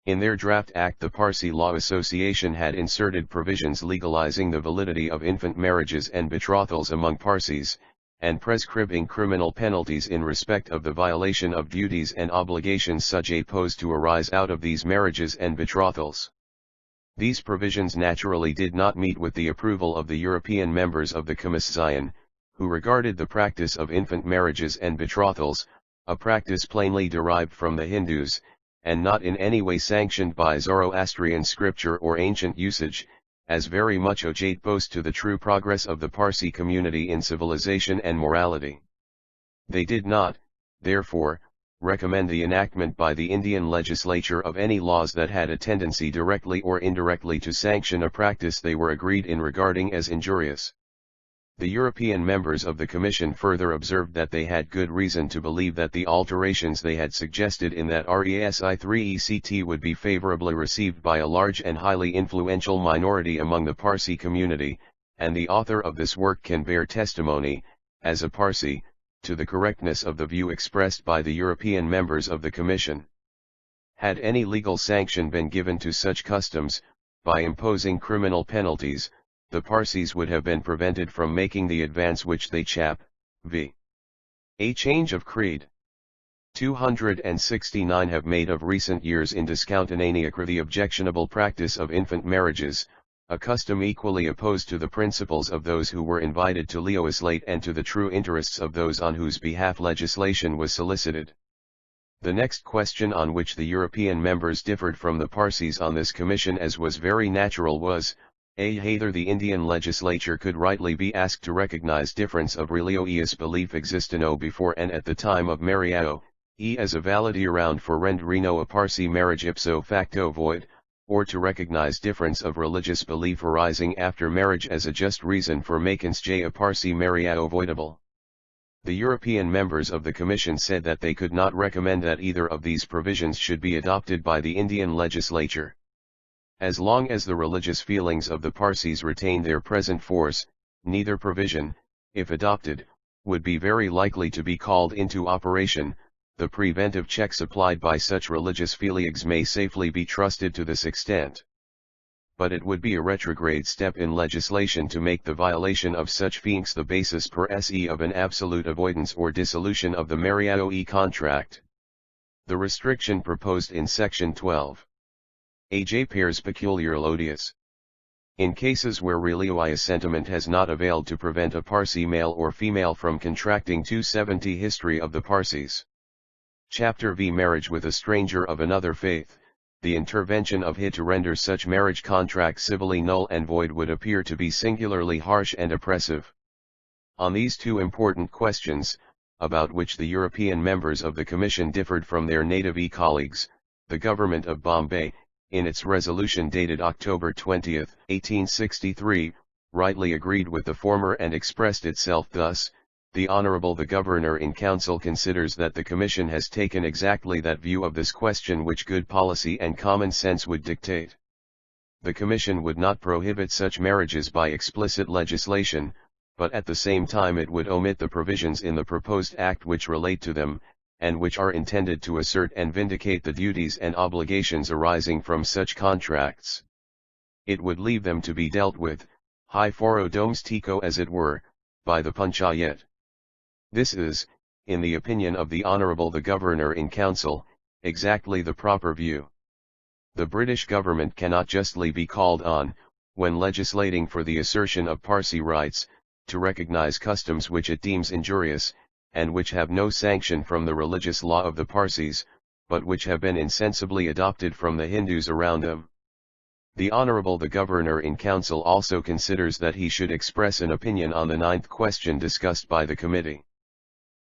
In their draft act the Parsi Law Association had inserted provisions legalizing the validity of infant marriages and betrothals among Parsis, and prescribing criminal penalties in respect of the violation of duties and obligations supposed to arise out of these marriages and betrothals. These provisions naturally did not meet with the approval of the European members of the Commission, who regarded the practice of infant marriages and betrothals, a practice plainly derived from the Hindus, and not in any way sanctioned by Zoroastrian scripture or ancient usage, as very much opposed to the true progress of the Parsi community in civilization and morality. They did not, therefore, recommend the enactment by the Indian legislature of any laws that had a tendency directly or indirectly to sanction a practice they were agreed in regarding as injurious. The European members of the Commission further observed that they had good reason to believe that the alterations they had suggested in that Resi 3ECT would be favorably received by a large and highly influential minority among the Parsi community, and the author of this work can bear testimony, as a Parsi, to the correctness of the view expressed by the European members of the Commission. Had any legal sanction been given to such customs, by imposing criminal penalties, the Parsis would have been prevented from making the advance which they v. A change of creed. 269 have made of recent years in discountenance the objectionable practice of infant marriages, a custom equally opposed to the principles of those who were invited to legislate and to the true interests of those on whose behalf legislation was solicited. The next question on which the European members differed from the Parsis on this commission, as was very natural, was, whether the Indian legislature could rightly be asked to recognize difference of religious belief existino before and at the time of marriage, as a valid ground for rendering a Parsi marriage ipso facto void, or to recognize difference of religious belief arising after marriage as a just reason for making a Parsi marriage voidable. The European members of the Commission said that they could not recommend that either of these provisions should be adopted by the Indian legislature. As long as the religious feelings of the Parsis retained their present force, neither provision, if adopted, would be very likely to be called into operation. The preventive checks applied by such religious feelings may safely be trusted to this extent. But it would be a retrograde step in legislation to make the violation of such feelings the basis per se of an absolute avoidance or dissolution of the marriage contract. The restriction proposed in section 12. Appears peculiarly odious. In cases where religious sentiment has not availed to prevent a Parsi male or female from contracting 270 History of the Parsis. Chapter v. Marriage with a stranger of another faith, the intervention of Hid to render such marriage contract civilly null and void would appear to be singularly harsh and oppressive. On these two important questions, about which the European members of the Commission differed from their native colleagues, the Government of Bombay, in its resolution dated October 20, 1863, rightly agreed with the former and expressed itself thus: the Honourable the Governor-in-Council considers that the Commission has taken exactly that view of this question which good policy and common sense would dictate. The Commission would not prohibit such marriages by explicit legislation, but at the same time it would omit the provisions in the proposed Act which relate to them, and which are intended to assert and vindicate the duties and obligations arising from such contracts. It would leave them to be dealt with, hi foro domestico as it were, by the Panchayat. This is, in the opinion of the Honourable the Governor-in-Council, exactly the proper view. The British government cannot justly be called on, when legislating for the assertion of Parsi rights, to recognise customs which it deems injurious, and which have no sanction from the religious law of the Parsis, but which have been insensibly adopted from the Hindus around them. The Honourable the Governor-in-Council also considers that he should express an opinion on the ninth question discussed by the committee.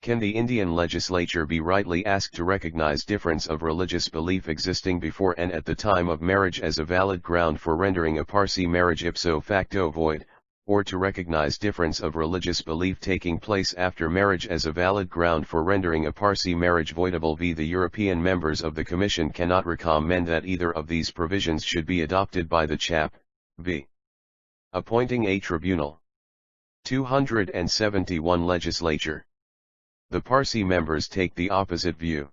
Can the Indian legislature be rightly asked to recognise difference of religious belief existing before and at the time of marriage as a valid ground for rendering a Parsi marriage ipso facto void, or to recognise difference of religious belief taking place after marriage as a valid ground for rendering a Parsi marriage voidable? The European members of the Commission cannot recommend that either of these provisions should be adopted by the chap. v. Appointing a tribunal. 271 Legislature. The Parsi members take the opposite view.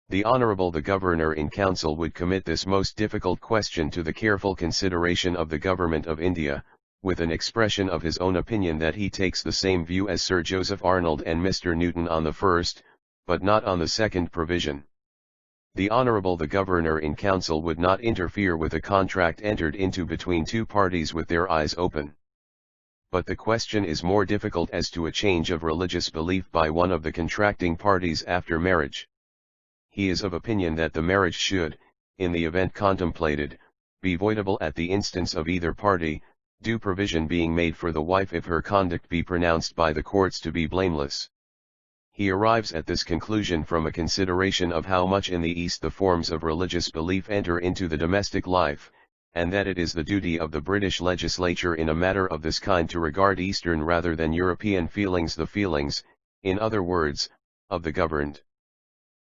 The Honourable the Governor-in-Council would commit this most difficult question to the careful consideration of the Government of India, with an expression of his own opinion that he takes the same view as Sir Joseph Arnold and Mr. Newton on the first, but not on the second provision. The Honourable the Governor in Council would not interfere with a contract entered into between two parties with their eyes open. But the question is more difficult as to a change of religious belief by one of the contracting parties after marriage. He is of opinion that the marriage should, in the event contemplated, be voidable at the instance of either party, due provision being made for the wife if her conduct be pronounced by the courts to be blameless. He arrives at this conclusion from a consideration of how much in the East the forms of religious belief enter into the domestic life, and that it is the duty of the British legislature in a matter of this kind to regard Eastern rather than European feelings the feelings, in other words, of the governed.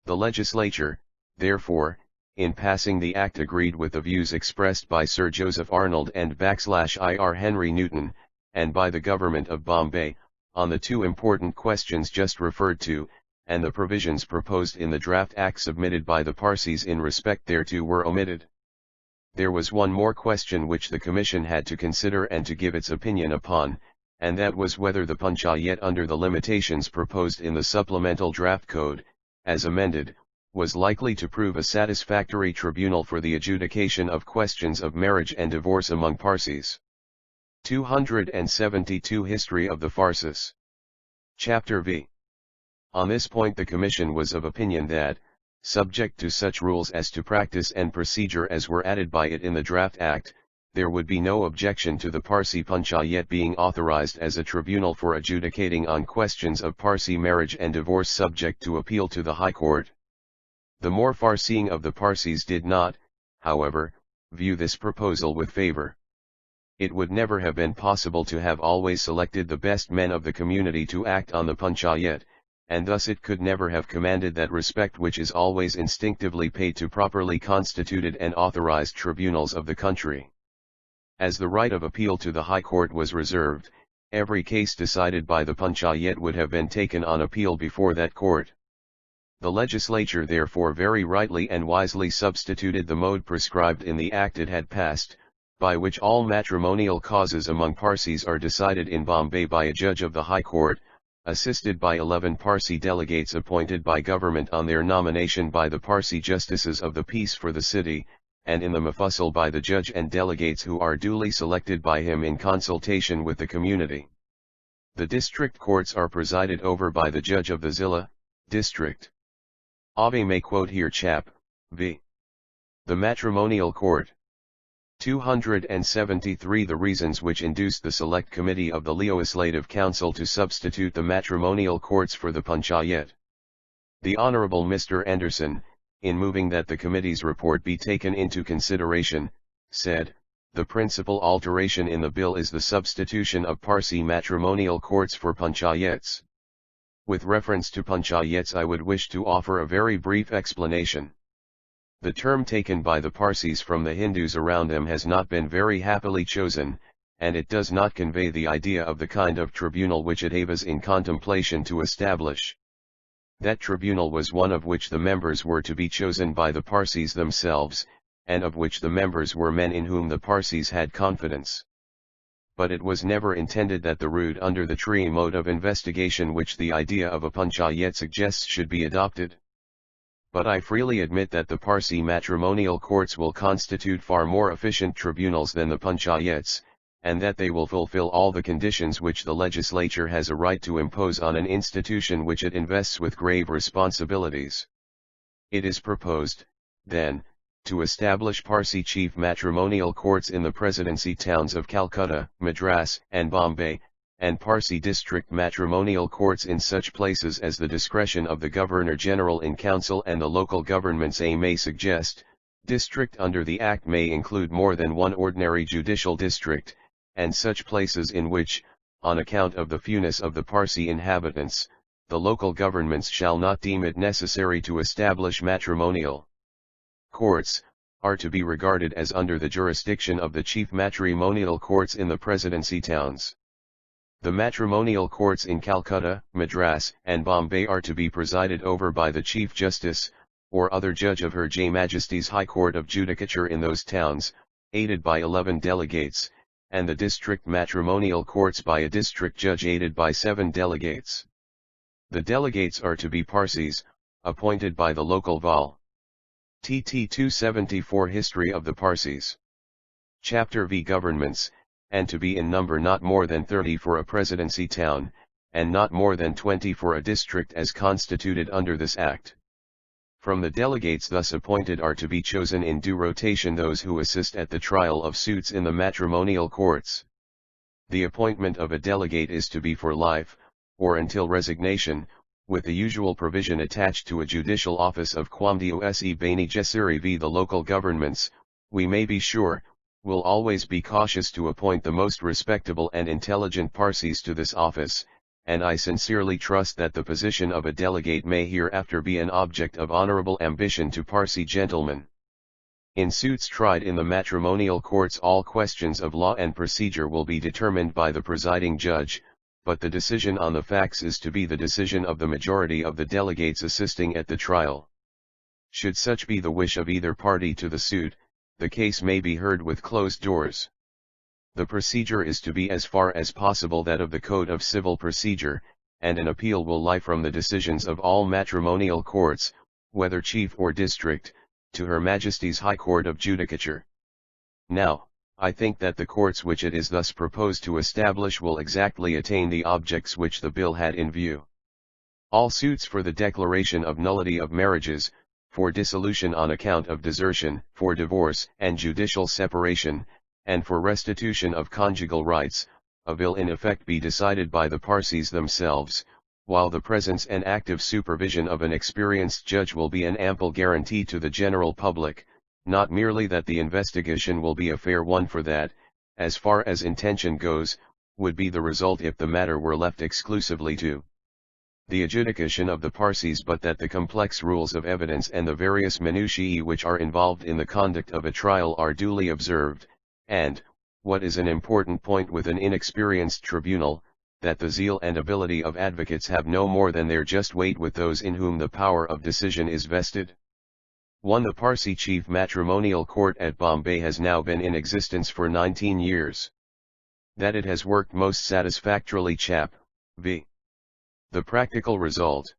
The legislature, therefore, in passing the Act agreed with the views expressed by Sir Joseph Arnold and /Ir Henry Newton, and by the Government of Bombay, on the two important questions just referred to, and the provisions proposed in the draft Act submitted by the Parsis in respect thereto were omitted. There was one more question which the Commission had to consider and to give its opinion upon, and that was whether the Panchayat under the limitations proposed in the supplemental draft code, as amended, was likely to prove a satisfactory tribunal for the adjudication of questions of marriage and divorce among Parsis. 272 History of the Parsis. Chapter V. On this point the Commission was of opinion that, subject to such rules as to practice and procedure as were added by it in the draft Act, there would be no objection to the Parsi Panchayat being authorized as a tribunal for adjudicating on questions of Parsi marriage and divorce subject to appeal to the High Court. The more far-seeing of the Parsis did not, however, view this proposal with favor. It would never have been possible to have always selected the best men of the community to act on the Panchayat, and thus it could never have commanded that respect which is always instinctively paid to properly constituted and authorized tribunals of the country. As the right of appeal to the High Court was reserved, every case decided by the Panchayat would have been taken on appeal before that court. The legislature therefore very rightly and wisely substituted the mode prescribed in the Act it had passed, by which all matrimonial causes among Parsis are decided in Bombay by a judge of the High Court, assisted by 11 Parsi delegates appointed by government on their nomination by the Parsi justices of the peace for the city, and in the Mufassal by the judge and delegates who are duly selected by him in consultation with the community. The district courts are presided over by the judge of the Zilla, district. Ave may quote here chap. V. The matrimonial court. 273 The reasons which induced the Select Committee of the Legislative Council to substitute the matrimonial courts for the Panchayat. The Honourable Mr. Anderson, in moving that the committee's report be taken into consideration, said, "The principal alteration in the bill is the substitution of Parsi matrimonial courts for Panchayats. With reference to Panchayats I would wish to offer a very brief explanation. The term taken by the Parsis from the Hindus around them has not been very happily chosen, and it does not convey the idea of the kind of tribunal which it was in contemplation to establish. That tribunal was one of which the members were to be chosen by the Parsis themselves, and of which the members were men in whom the Parsis had confidence. But it was never intended that the route under the tree mode of investigation which the idea of a Panchayat suggests should be adopted. But I freely admit that the Parsi matrimonial courts will constitute far more efficient tribunals than the Panchayats, and that they will fulfill all the conditions which the legislature has a right to impose on an institution which it invests with grave responsibilities. It is proposed, then, to establish Parsi chief matrimonial courts in the presidency towns of Calcutta, Madras, and Bombay, and Parsi district matrimonial courts in such places as the discretion of the Governor-General in Council and the local governments may suggest. District under the Act may include more than one ordinary judicial district, and such places in which, on account of the fewness of the Parsi inhabitants, the local governments shall not deem it necessary to establish matrimonial courts, are to be regarded as under the jurisdiction of the chief matrimonial courts in the presidency towns. The matrimonial courts in Calcutta, Madras, and Bombay are to be presided over by the Chief Justice, or other judge of Her Majesty's High Court of Judicature in those towns, aided by 11 delegates, and the district matrimonial courts by a district judge aided by 7 delegates. The delegates are to be Parsis, appointed by the local Val. TT 274 History of the Parsis. Chapter V Governments, and to be in number not more than 30 for a presidency town, and not more than 20 for a district as constituted under this Act. From the delegates thus appointed are to be chosen in due rotation those who assist at the trial of suits in the matrimonial courts. The appointment of a delegate is to be for life, or until resignation, with the usual provision attached to a judicial office of Quamdiose Bani Gesiri v. The local governments, we may be sure, will always be cautious to appoint the most respectable and intelligent Parsis to this office, and I sincerely trust that the position of a delegate may hereafter be an object of honorable ambition to Parsi gentlemen. In suits tried in the matrimonial courts all questions of law and procedure will be determined by the presiding judge, but the decision on the facts is to be the decision of the majority of the delegates assisting at the trial. Should such be the wish of either party to the suit, the case may be heard with closed doors. The procedure is to be as far as possible that of the Code of Civil Procedure, and an appeal will lie from the decisions of all matrimonial courts, whether chief or district, to Her Majesty's High Court of Judicature. Now, I think that the courts which it is thus proposed to establish will exactly attain the objects which the bill had in view. All suits for the declaration of nullity of marriages, for dissolution on account of desertion, for divorce and judicial separation, and for restitution of conjugal rights, will in effect be decided by the Parsis themselves, while the presence and active supervision of an experienced judge will be an ample guarantee to the general public, not merely that the investigation will be a fair one for that, as far as intention goes, would be the result if the matter were left exclusively to the adjudication of the Parsis, but that the complex rules of evidence and the various minutiae which are involved in the conduct of a trial are duly observed, and, what is an important point with an inexperienced tribunal, that the zeal and ability of advocates have no more than their just weight with those in whom the power of decision is vested. 1. The Parsi Chief Matrimonial Court at Bombay has now been in existence for 19 years. That it has worked most satisfactorily. Chap. V. The practical result.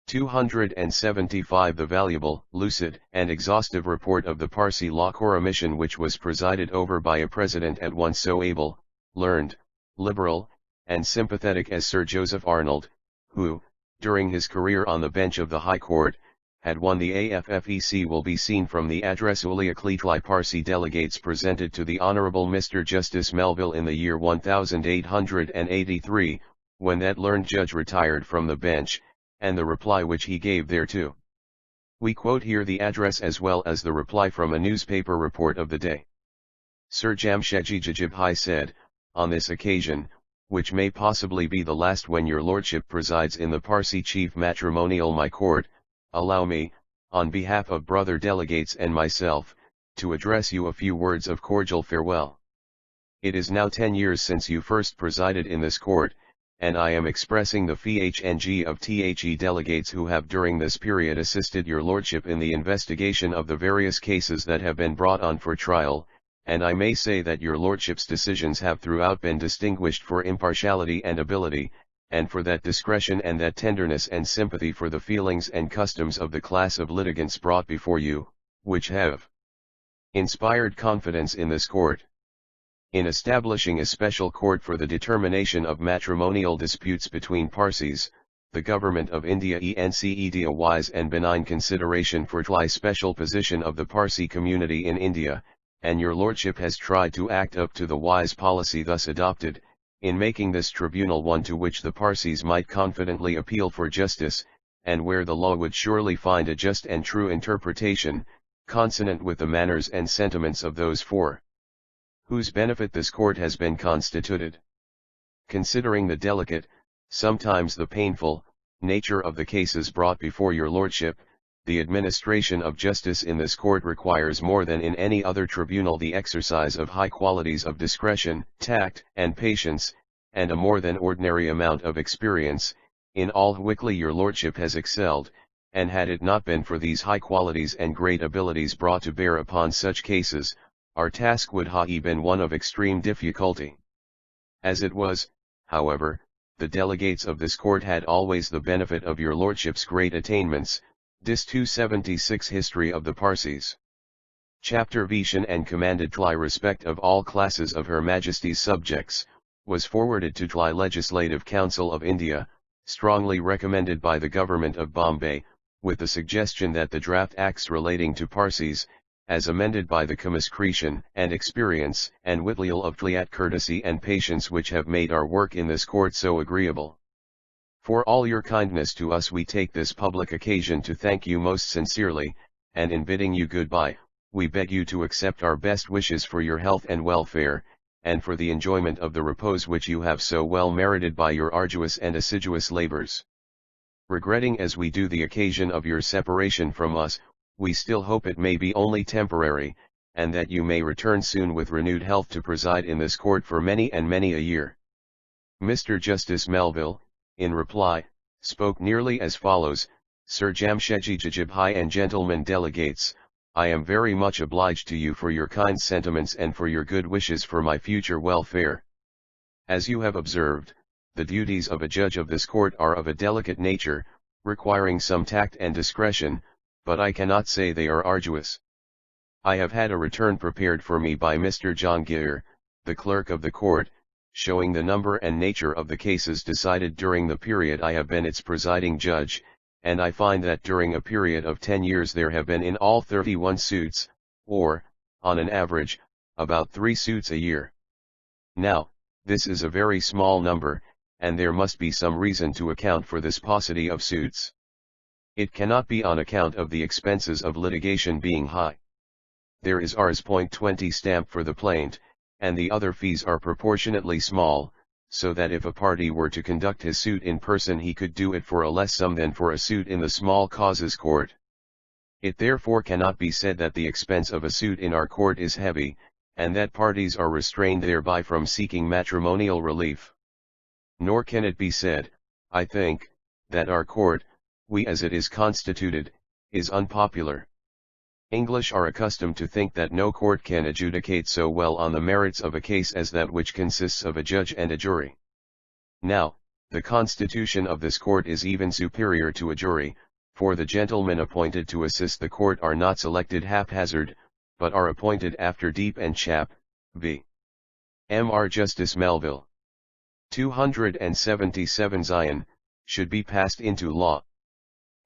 275 The valuable, lucid, and exhaustive report of the Parsi Law Commission, which was presided over by a president at once so able, learned, liberal, and sympathetic as Sir Joseph Arnold, who, during his career on the bench of the High Court, had won the AFFEC, will be seen from the address Uliakleetli Parsi delegates presented to the Honourable Mr. Justice Melville in the year 1883, when that learned judge retired from the bench, and the reply which he gave thereto. We quote here the address as well as the reply from a newspaper report of the day. Sir Jamshedji Jajibhai said, on this occasion, which may possibly be the last when your lordship presides in the Parsi Chief Matrimonial my court, allow me, on behalf of brother delegates and myself, to address you a few words of cordial farewell. It is now 10 years since you first presided in this court, and I am expressing the PHNG of THE delegates who have during this period assisted your lordship in the investigation of the various cases that have been brought on for trial, and I may say that your lordship's decisions have throughout been distinguished for impartiality and ability, and for that discretion and that tenderness and sympathy for the feelings and customs of the class of litigants brought before you, which have inspired confidence in this court. In establishing a special court for the determination of matrimonial disputes between Parsis, the Government of India enced a wise and benign consideration for the special position of the Parsi community in India, and your lordship has tried to act up to the wise policy thus adopted, in making this tribunal one to which the Parsis might confidently appeal for justice, and where the law would surely find a just and true interpretation, consonant with the manners and sentiments of those for whose benefit this court has been constituted. Considering the delicate, sometimes the painful, nature of the cases brought before your lordship, the administration of justice in this court requires more than in any other tribunal the exercise of high qualities of discretion, tact, and patience, and a more than ordinary amount of experience, in all whichly your lordship has excelled, and had it not been for these high qualities and great abilities brought to bear upon such cases, our task would have been one of extreme difficulty. As it was, however, the delegates of this court had always the benefit of your lordship's great attainments. Dis 276 History of the Parsis. Chapter Vishan and commanded tly respect of all classes of Her Majesty's subjects, was forwarded to tly Legislative Council of India, strongly recommended by the Government of Bombay, with the suggestion that the draft acts relating to Parsis, as amended by the commiscretion and experience and witlial of tliat courtesy and patience which have made our work in this court so agreeable. For all your kindness to us we take this public occasion to thank you most sincerely, and in bidding you goodbye, we beg you to accept our best wishes for your health and welfare, and for the enjoyment of the repose which you have so well merited by your arduous and assiduous labors. Regretting as we do the occasion of your separation from us, we still hope it may be only temporary, and that you may return soon with renewed health to preside in this court for many and many a year. Mr. Justice Melville, in reply, spoke nearly as follows: Sir Jamshedji Jajibhai and gentlemen delegates, I am very much obliged to you for your kind sentiments and for your good wishes for my future welfare. As you have observed, the duties of a judge of this court are of a delicate nature, requiring some tact and discretion, but I cannot say they are arduous. I have had a return prepared for me by Mr. John Gear, the clerk of the court, showing the number and nature of the cases decided during the period I have been its presiding judge, and I find that during a period of 10 years there have been in all 31 suits, or, on an average, about 3 suits a year. Now, this is a very small number, and there must be some reason to account for this paucity of suits. It cannot be on account of the expenses of litigation being high. There is Rs.20 stamp for the plaint, and the other fees are proportionately small, so that if a party were to conduct his suit in person he could do it for a less sum than for a suit in the small causes court. It therefore cannot be said that the expense of a suit in our court is heavy, and that parties are restrained thereby from seeking matrimonial relief. Nor can it be said, I think, that our court, we as it is constituted, is unpopular. English are accustomed to think that no court can adjudicate so well on the merits of a case as that which consists of a judge and a jury. Now, the constitution of this court is even superior to a jury, for the gentlemen appointed to assist the court are not selected haphazard, but are appointed after deep and chap, v. Mr. Justice Melville. 277 Zion, should be passed into law.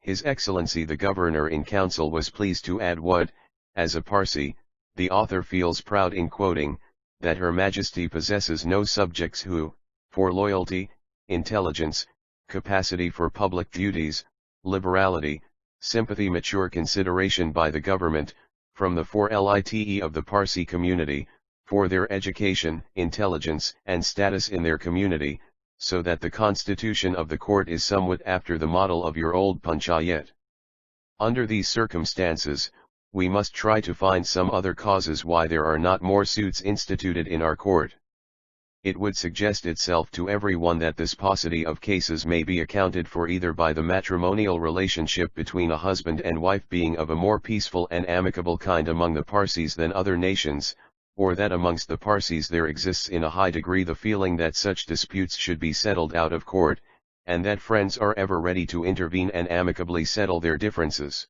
His Excellency the Governor in Council was pleased to add what, as a Parsi, the author feels proud in quoting, that Her Majesty possesses no subjects who, for loyalty, intelligence, capacity for public duties, liberality, sympathy, mature consideration by the government, from the 4lite of the Parsi community, for their education, intelligence, and status in their community, so that the constitution of the court is somewhat after the model of your old Panchayat. Under these circumstances, we must try to find some other causes why there are not more suits instituted in our court. It would suggest itself to everyone that this paucity of cases may be accounted for either by the matrimonial relationship between a husband and wife being of a more peaceful and amicable kind among the Parsis than other nations, or that amongst the Parsis there exists in a high degree the feeling that such disputes should be settled out of court, and that friends are ever ready to intervene and amicably settle their differences.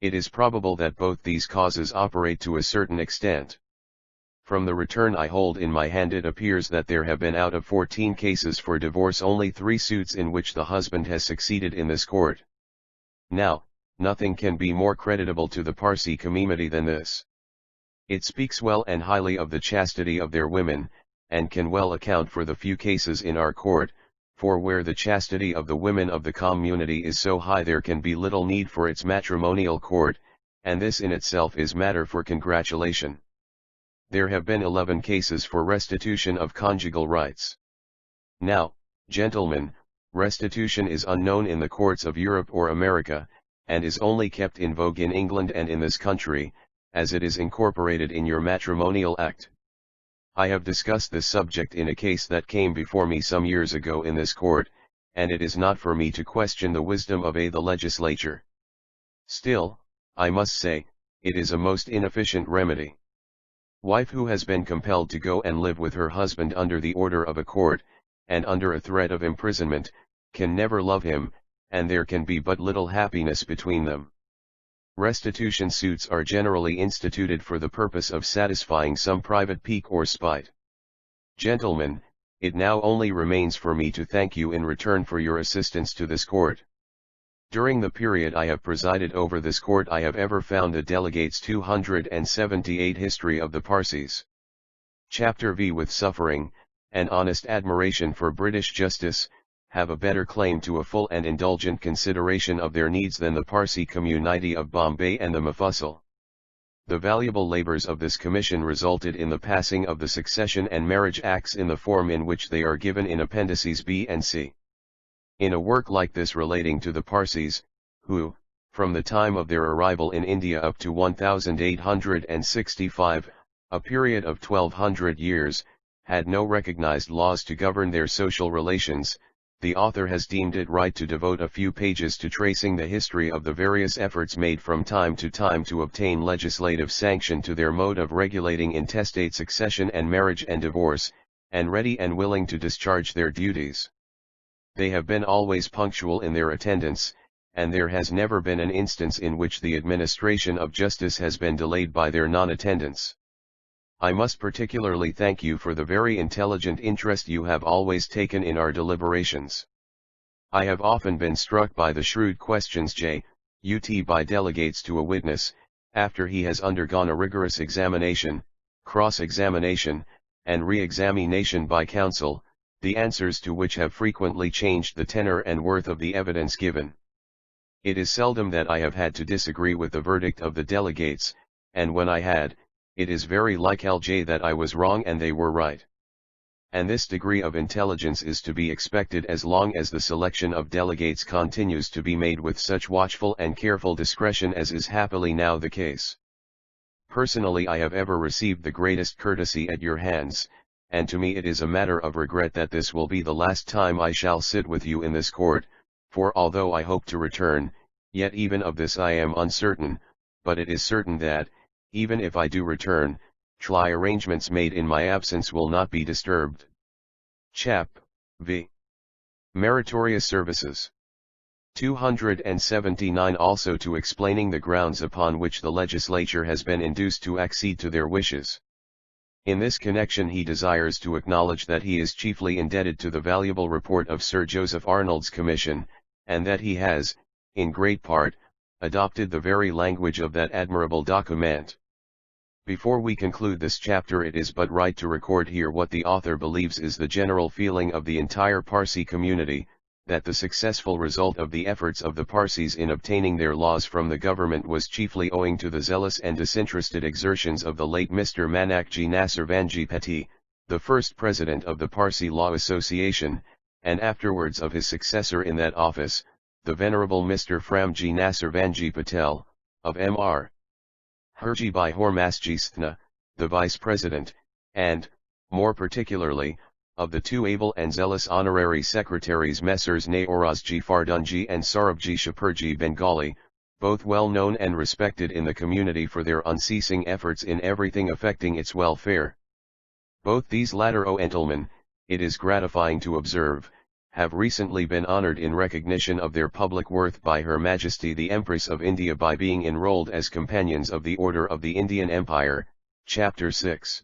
It is probable that both these causes operate to a certain extent. From the return I hold in my hand it appears that there have been out of 14 cases for divorce only 3 suits in which the husband has succeeded in this court. Now, nothing can be more creditable to the Parsi community than this. It speaks well and highly of the chastity of their women, and can well account for the few cases in our court, for where the chastity of the women of the community is so high there can be little need for its matrimonial court, and this in itself is matter for congratulation. There have been 11 cases for restitution of conjugal rights. Now, gentlemen, restitution is unknown in the courts of Europe or America, and is only kept in vogue in England and in this country, as it is incorporated in your matrimonial act. I have discussed this subject in a case that came before me some years ago in this court, and it is not for me to question the wisdom of the legislature. Still, I must say, it is a most inefficient remedy. Wife who has been compelled to go and live with her husband under the order of a court, and under a threat of imprisonment, can never love him, and there can be but little happiness between them. Restitution suits are generally instituted for the purpose of satisfying some private pique or spite. Gentlemen, it now only remains for me to thank you in return for your assistance to this court. During the period I have presided over this court I have ever found the delegates 278 History of the Parsis. Chapter V with suffering, and honest admiration for British justice, have a better claim to a full and indulgent consideration of their needs than the Parsi community of Bombay and the Mufassal. The valuable labors of this commission resulted in the passing of the Succession and Marriage Acts in the form in which they are given in Appendices B and C. In a work like this relating to the Parsis, who, from the time of their arrival in India up to 1865, a period of 1200 years, had no recognized laws to govern their social relations, the author has deemed it right to devote a few pages to tracing the history of the various efforts made from time to obtain legislative sanction to their mode of regulating intestate succession and marriage and divorce, and ready and willing to discharge their duties. They have been always punctual in their attendance, and there has never been an instance in which the administration of justice has been delayed by their non-attendance. I must particularly thank you for the very intelligent interest you have always taken in our deliberations. I have often been struck by the shrewd questions put by delegates to a witness, after he has undergone a rigorous examination, cross-examination, and re-examination by counsel, the answers to which have frequently changed the tenor and worth of the evidence given. It is seldom that I have had to disagree with the verdict of the delegates, and when I had, it is very likely that I was wrong and they were right. And this degree of intelligence is to be expected as long as the selection of delegates continues to be made with such watchful and careful discretion as is happily now the case. Personally I have ever received the greatest courtesy at your hands, and to me it is a matter of regret that this will be the last time I shall sit with you in this court, for although I hope to return, yet even of this I am uncertain, but it is certain that, even if I do return, arrangements made in my absence will not be disturbed. Chap. V. Meritorious Services. 279 Also to explaining the grounds upon which the legislature has been induced to accede to their wishes. In this connection he desires to acknowledge that he is chiefly indebted to the valuable report of Sir Joseph Arnold's Commission, and that he has, in great part, adopted the very language of that admirable document. Before we conclude this chapter it is but right to record here what the author believes is the general feeling of the entire Parsi community, that the successful result of the efforts of the Parsis in obtaining their laws from the government was chiefly owing to the zealous and disinterested exertions of the late Mr. Manakji Nasirvanji Peti, the first president of the Parsi Law Association, and afterwards of his successor in that office, the Venerable Mr. Framji Nasirvanji Patel, of Mr. Herji Bhai Hormasji Sthna, the vice president, and, more particularly, of the two able and zealous honorary secretaries Messrs. Naorozji Fardunji and Sarabji Shapurji Bengali, both well known and respected in the community for their unceasing efforts in everything affecting its welfare. Both these latter gentlemen, it is gratifying to observe, have recently been honored in recognition of their public worth by Her Majesty the Empress of India by being enrolled as Companions of the Order of the Indian Empire. Chapter 6.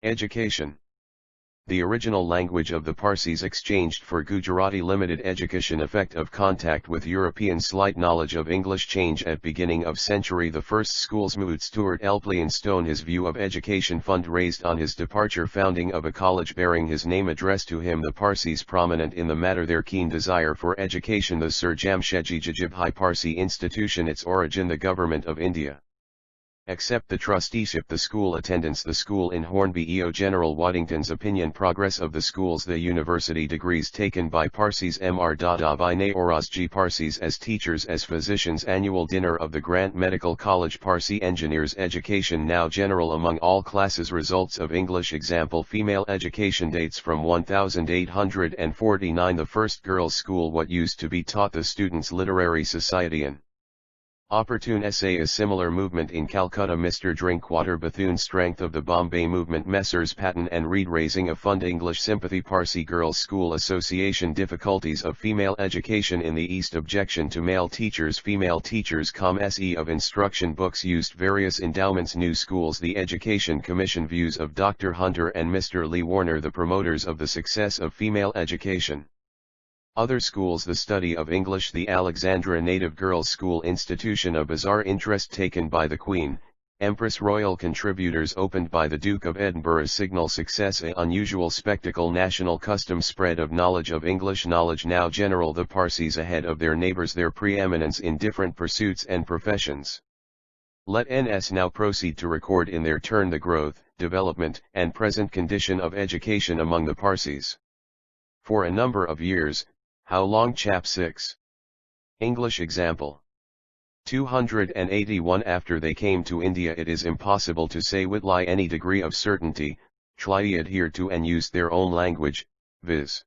Education. The original language of the Parsis exchanged for Gujarati limited education effect of contact with European slight knowledge of English change at beginning of century. The first schools Moot Stuart Elplean Stone his view of education fund raised on his departure founding of a college bearing his name addressed to him the Parsis prominent in the matter their keen desire for education the Sir Jamshedji Jajibhai Parsi institution its origin the government of India. Except the trusteeship the school attendance the school in Hornby EO General Waddington's opinion progress of the schools the university degrees taken by Parsis Mr. Dada by Naorozji Parsis as teachers as physicians annual dinner of the Grant Medical College Parsi engineers education now general among all classes results of English example female education dates from 1849 the first girls' school what used to be taught the students literary society in Opportune essay. A similar movement in Calcutta. Mr. Drinkwater Bethune. Strength of the Bombay movement. Messrs. Patton and Reed. Raising a fund. English sympathy. Parsi Girls' School Association. Difficulties of female education in the East. Objection to male teachers. Female teachers. Se of instruction. Books used. Various endowments. New schools. The Education Commission. Views of Dr. Hunter and Mr. Lee Warner. The promoters of the success of female education. Other schools. The study of English. The Alexandra Native Girls' School Institution. A bizarre interest taken by the Queen, Empress. Royal contributors opened by the Duke of Edinburgh. Signal success. A unusual spectacle. National custom. Spread of knowledge of English. Knowledge now general. The Parsis ahead of their neighbors. Their preeminence in different pursuits and professions. Let NS now proceed to record in their turn the growth, development, and present condition of education among the Parsis. For a number of years. How long? Chap 6. English example. 281. After they came to India, it is impossible to say with any degree of certainty. Tli adhered to and used their own language, viz.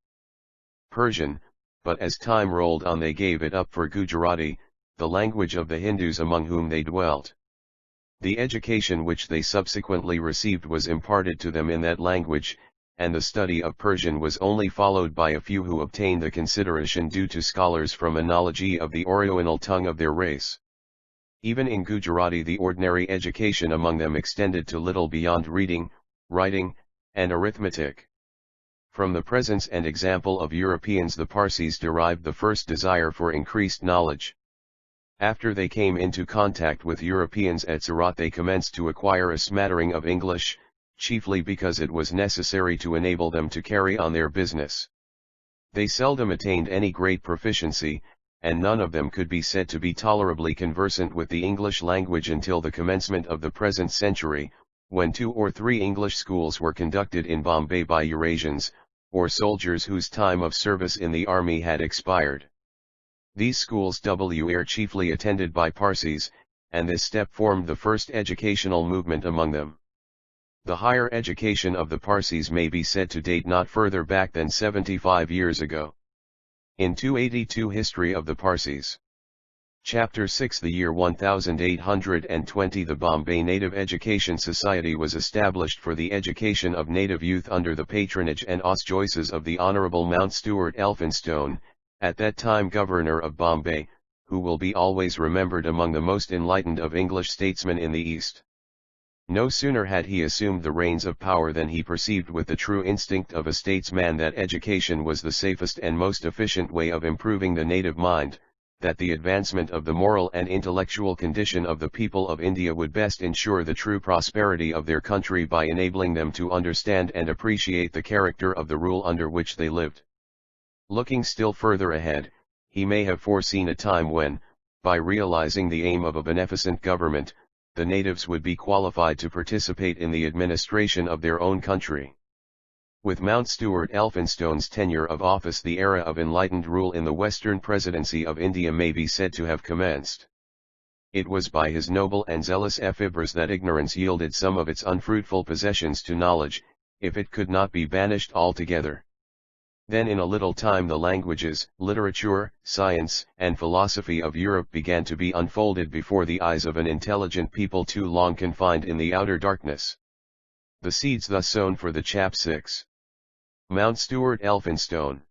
Persian, but as time rolled on they gave it up for Gujarati, the language of the Hindus among whom they dwelt. The education which they subsequently received was imparted to them in that language, and the study of Persian was only followed by a few who obtained the consideration due to scholars from a knowledge of the Oriental tongue of their race. Even in Gujarati the ordinary education among them extended to little beyond reading, writing, and arithmetic. From the presence and example of Europeans the Parsis derived the first desire for increased knowledge. After they came into contact with Europeans at Surat they commenced to acquire a smattering of English, chiefly because it was necessary to enable them to carry on their business. They seldom attained any great proficiency, and none of them could be said to be tolerably conversant with the English language until the commencement of the present century, when 2 or 3 English schools were conducted in Bombay by Eurasians, or soldiers whose time of service in the army had expired. These schools were chiefly attended by Parsis, and this step formed the first educational movement among them. The higher education of the Parsis may be said to date not further back than 75 years ago. In 282 History of the Parsis. Chapter 6 The year 1820 the Bombay Native Education Society was established for the education of native youth under the patronage and auspices of the Honourable Mount Stuart Elphinstone, at that time Governor of Bombay, who will be always remembered among the most enlightened of English statesmen in the East. No sooner had he assumed the reins of power than he perceived with the true instinct of a statesman that education was the safest and most efficient way of improving the native mind, that the advancement of the moral and intellectual condition of the people of India would best ensure the true prosperity of their country by enabling them to understand and appreciate the character of the rule under which they lived. Looking still further ahead, he may have foreseen a time when, by realizing the aim of a beneficent government, the natives would be qualified to participate in the administration of their own country. With Mount Stuart Elphinstone's tenure of office the era of enlightened rule in the Western Presidency of India may be said to have commenced. It was by his noble and zealous efforts that ignorance yielded some of its unfruitful possessions to knowledge, if it could not be banished altogether. Then in a little time the languages, literature, science, and philosophy of Europe began to be unfolded before the eyes of an intelligent people too long confined in the outer darkness. The seeds thus sown for the chap 6. Mount Stuart Elphinstone.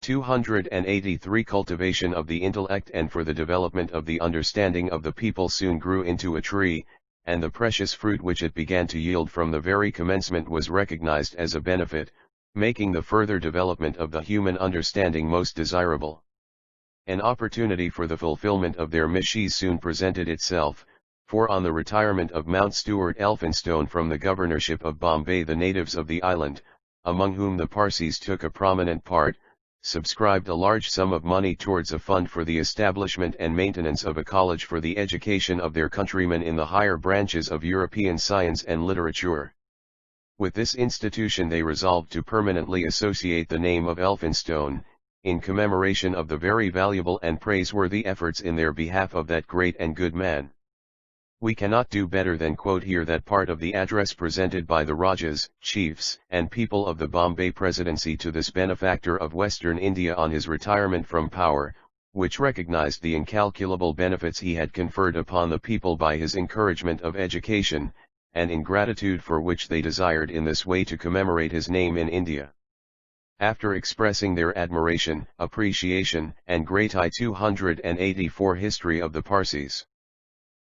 283 Cultivation of the intellect and for the development of the understanding of the people soon grew into a tree, and the precious fruit which it began to yield from the very commencement was recognized as a benefit, making the further development of the human understanding most desirable. An opportunity for the fulfillment of their wishes soon presented itself, for on the retirement of Mount Stuart Elphinstone from the governorship of Bombay the natives of the island, among whom the Parsis took a prominent part, subscribed a large sum of money towards a fund for the establishment and maintenance of a college for the education of their countrymen in the higher branches of European science and literature. With this institution they resolved to permanently associate the name of Elphinstone, in commemoration of the very valuable and praiseworthy efforts in their behalf of that great and good man. We cannot do better than quote here that part of the address presented by the Rajas, chiefs, and people of the Bombay Presidency to this benefactor of Western India on his retirement from power, which recognized the incalculable benefits he had conferred upon the people by his encouragement of education, and in gratitude for which they desired in this way to commemorate his name in India. After expressing their admiration, appreciation, and gratitude 284 History of the Parsis.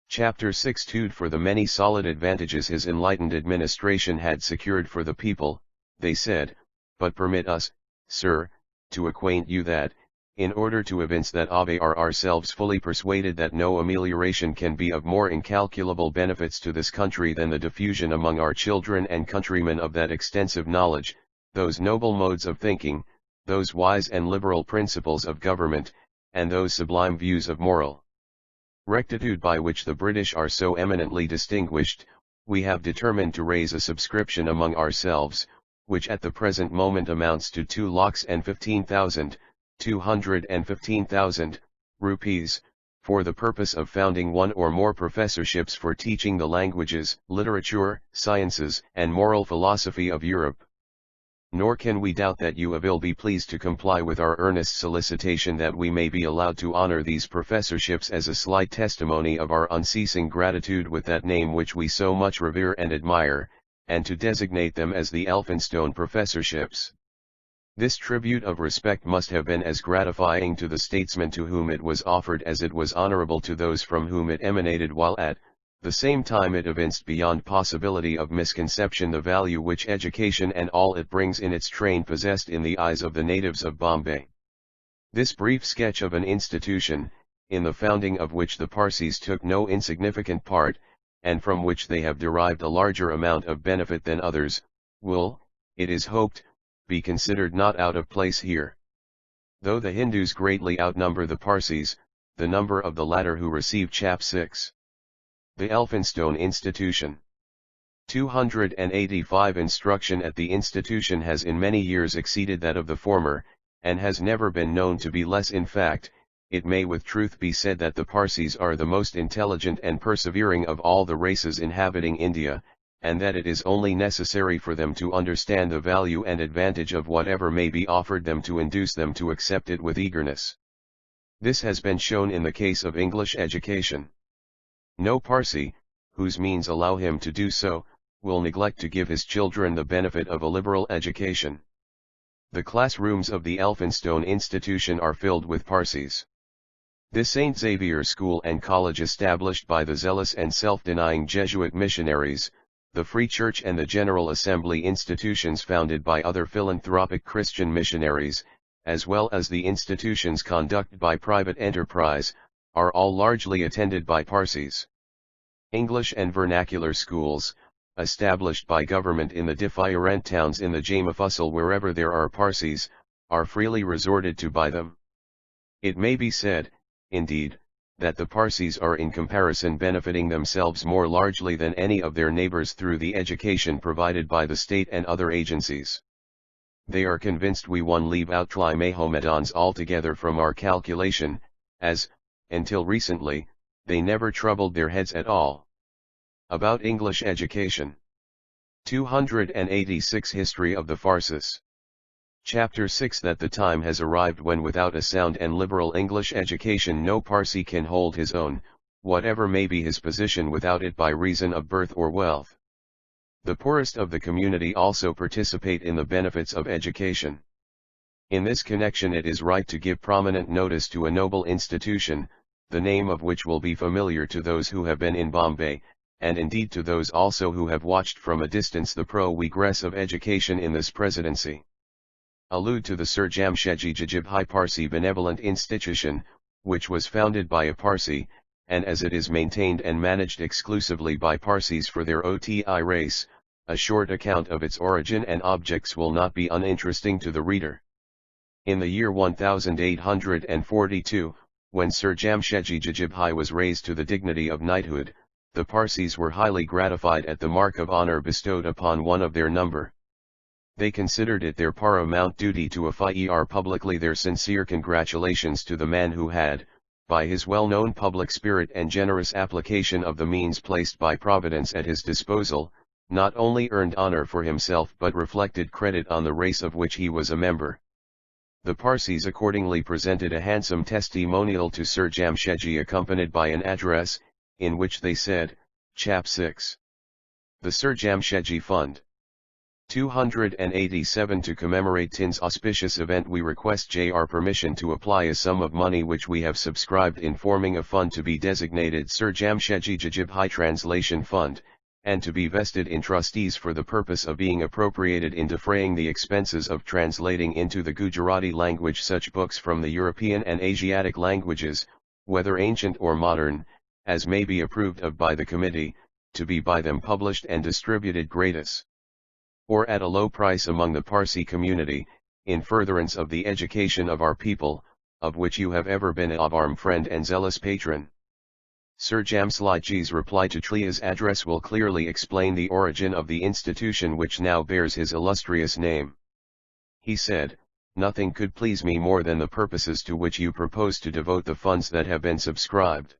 Chapter 6 Tude for the many solid advantages his enlightened administration had secured for the people, they said, but permit us, sir, to acquaint you that, in order to evince that we are ourselves fully persuaded that no amelioration can be of more incalculable benefits to this country than the diffusion among our children and countrymen of that extensive knowledge, those noble modes of thinking, those wise and liberal principles of government, and those sublime views of moral rectitude by which the British are so eminently distinguished, we have determined to raise a subscription among ourselves, which at the present moment amounts to 2,15,000 rupees, for the purpose of founding one or more professorships for teaching the languages, literature, sciences, and moral philosophy of Europe. Nor can we doubt that you will be pleased to comply with our earnest solicitation that we may be allowed to honor these professorships as a slight testimony of our unceasing gratitude with that name which we so much revere and admire, and to designate them as the Elphinstone professorships. This tribute of respect must have been as gratifying to the statesmen to whom it was offered as it was honorable to those from whom it emanated, while at the same time it evinced beyond possibility of misconception the value which education and all it brings in its train possessed in the eyes of the natives of Bombay. This brief sketch of an institution, in the founding of which the Parsis took no insignificant part, and from which they have derived a larger amount of benefit than others, will, it is hoped, be considered not out of place here. Though the Hindus greatly outnumber the Parsis, the number of the latter who receive Chap 6. The Elphinstone Institution. 285 Instruction at the institution has in many years exceeded that of the former, and has never been known to be less. In fact, it may with truth be said that the Parsis are the most intelligent and persevering of all the races inhabiting India, and that it is only necessary for them to understand the value and advantage of whatever may be offered them to induce them to accept it with eagerness. This has been shown in the case of English education. No Parsi, whose means allow him to do so, will neglect to give his children the benefit of a liberal education. The classrooms of the Elphinstone Institution are filled with Parsis. This St. Xavier's School and College, established by the zealous and self-denying Jesuit missionaries, the Free Church and the General Assembly institutions founded by other philanthropic Christian missionaries, as well as the institutions conducted by private enterprise, are all largely attended by Parsis. English and vernacular schools, established by government in the different towns in the Jamafusal wherever there are Parsis, are freely resorted to by them. It may be said, indeed, that the Parsis are in comparison benefiting themselves more largely than any of their neighbors through the education provided by the state and other agencies. They are convinced we leave out Mahomedans altogether from our calculation, as, until recently, they never troubled their heads at all. About English education. 286 History of the Parsis. Chapter 6 That the time has arrived when without a sound and liberal English education no Parsi can hold his own, whatever may be his position without it by reason of birth or wealth. The poorest of the community also participate in the benefits of education. In this connection it is right to give prominent notice to a noble institution, the name of which will be familiar to those who have been in Bombay, and indeed to those also who have watched from a distance the progress of education in this presidency. Allude to the Sir Jamshedji Jajibhai Parsi Benevolent Institution, which was founded by a Parsi, and as it is maintained and managed exclusively by Parsis for their OTI race, a short account of its origin and objects will not be uninteresting to the reader. In the year 1842, when Sir Jamshedji Jajibhai was raised to the dignity of knighthood, the Parsis were highly gratified at the mark of honor bestowed upon one of their number. They considered it their paramount duty to offer publicly their sincere congratulations to the man who had, by his well-known public spirit and generous application of the means placed by Providence at his disposal, not only earned honor for himself but reflected credit on the race of which he was a member. The Parsis accordingly presented a handsome testimonial to Sir Jamshedji accompanied by an address, in which they said, Chap 6. The Sir Jamshedji Fund. 287 To commemorate Tin's auspicious event, we request JR permission to apply a sum of money which we have subscribed in forming a fund to be designated Sir Jamshedji Jajibhai Translation Fund, and to be vested in trustees for the purpose of being appropriated in defraying the expenses of translating into the Gujarati language such books from the European and Asiatic languages, whether ancient or modern, as may be approved of by the committee, to be by them published and distributed gratis, or at a low price among the Parsi community, in furtherance of the education of our people, of which you have ever been a warm friend and zealous patron. Sir Jamshedji's reply to Tlia's address will clearly explain the origin of the institution which now bears his illustrious name. He said, Nothing could please me more than the purposes to which you propose to devote the funds that have been subscribed.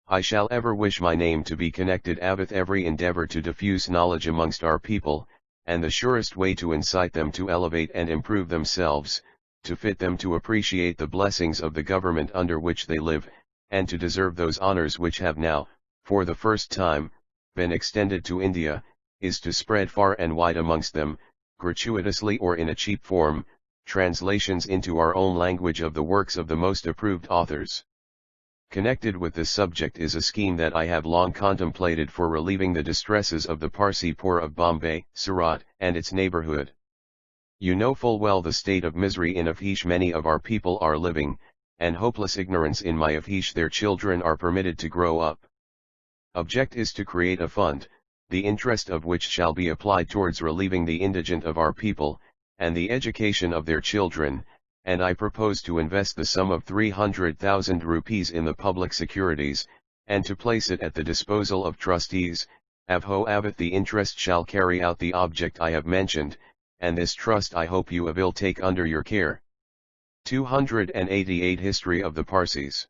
I shall ever wish my name to be connected with every endeavor to diffuse knowledge amongst our people, and the surest way to incite them to elevate and improve themselves, to fit them to appreciate the blessings of the government under which they live, and to deserve those honors which have now, for the first time, been extended to India, is to spread far and wide amongst them, gratuitously or in a cheap form, translations into our own language of the works of the most approved authors. Connected with this subject is a scheme that I have long contemplated for relieving the distresses of the Parsi poor of Bombay, Surat, and its neighborhood. You know full well the state of misery in Afhish many of our people are living, and hopeless ignorance in my Afhish their children are permitted to grow up. Object is to create a fund, the interest of which shall be applied towards relieving the indigent of our people, and the education of their children, and I propose to invest the sum of 300,000 rupees in the public securities, and to place it at the disposal of trustees, avhoavith the interest shall carry out the object I have mentioned, and this trust I hope you will take under your care. 288 History of the Parsis.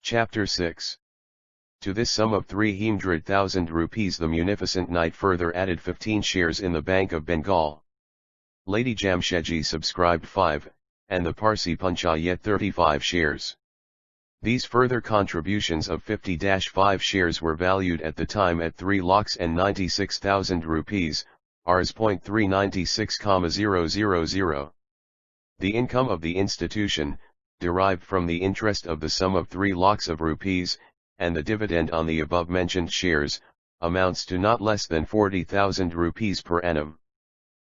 Chapter 6. To this sum of 300,000 rupees the munificent knight further added 15 shares in the Bank of Bengal. Lady Jamshedji subscribed 5, and the Parsi Panchayat 35 shares. These further contributions of 50-5 shares were valued at the time at 3,96,000 rupees, Rs. .396,000. The income of the institution, derived from the interest of the sum of 3 lakhs of rupees, and the dividend on the above-mentioned shares, amounts to not less than 40,000 rupees per annum.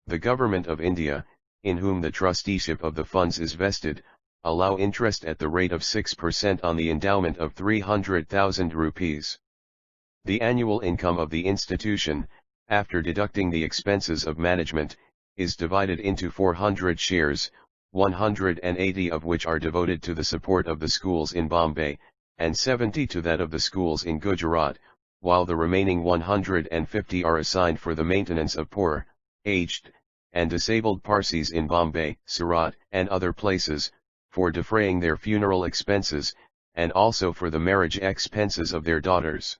The Government of India, in whom the trusteeship of the funds is vested, allow interest at the rate of 6% on the endowment of 300,000 rupees. The annual income of the institution, after deducting the expenses of management, is divided into 400 shares, 180 of which are devoted to the support of the schools in Bombay, and 70 to that of the schools in Gujarat, while the remaining 150 are assigned for the maintenance of poor, aged, and disabled Parsis in Bombay, Surat, and other places, for defraying their funeral expenses, and also for the marriage expenses of their daughters.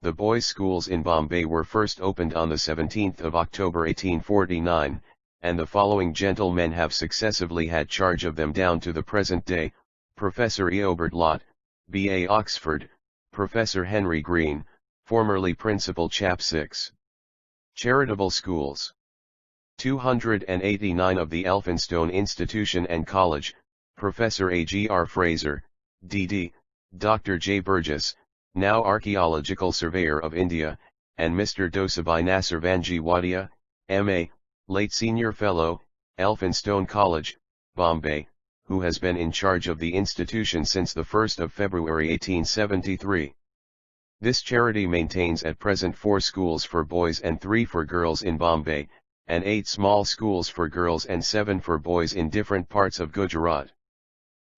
The boys' schools in Bombay were first opened on the 17th of October 1849, and the following gentlemen have successively had charge of them down to the present day: Professor Eobert Lott, B.A. Oxford, Professor Henry Green, formerly Principal Chap 6. Charitable Schools. 289 of the Elphinstone Institution and College, Professor A.G.R. Fraser, D.D., Dr. J. Burgess, now Archaeological Surveyor of India, and Mr. Dosabai Nasir Vanjiwadia, M.A., late Senior Fellow, Elphinstone College, Bombay, who has been in charge of the institution since the 1st of February 1873. This charity maintains at present 4 schools for boys and 3 for girls in Bombay, and 8 small schools for girls and 7 for boys in different parts of Gujarat.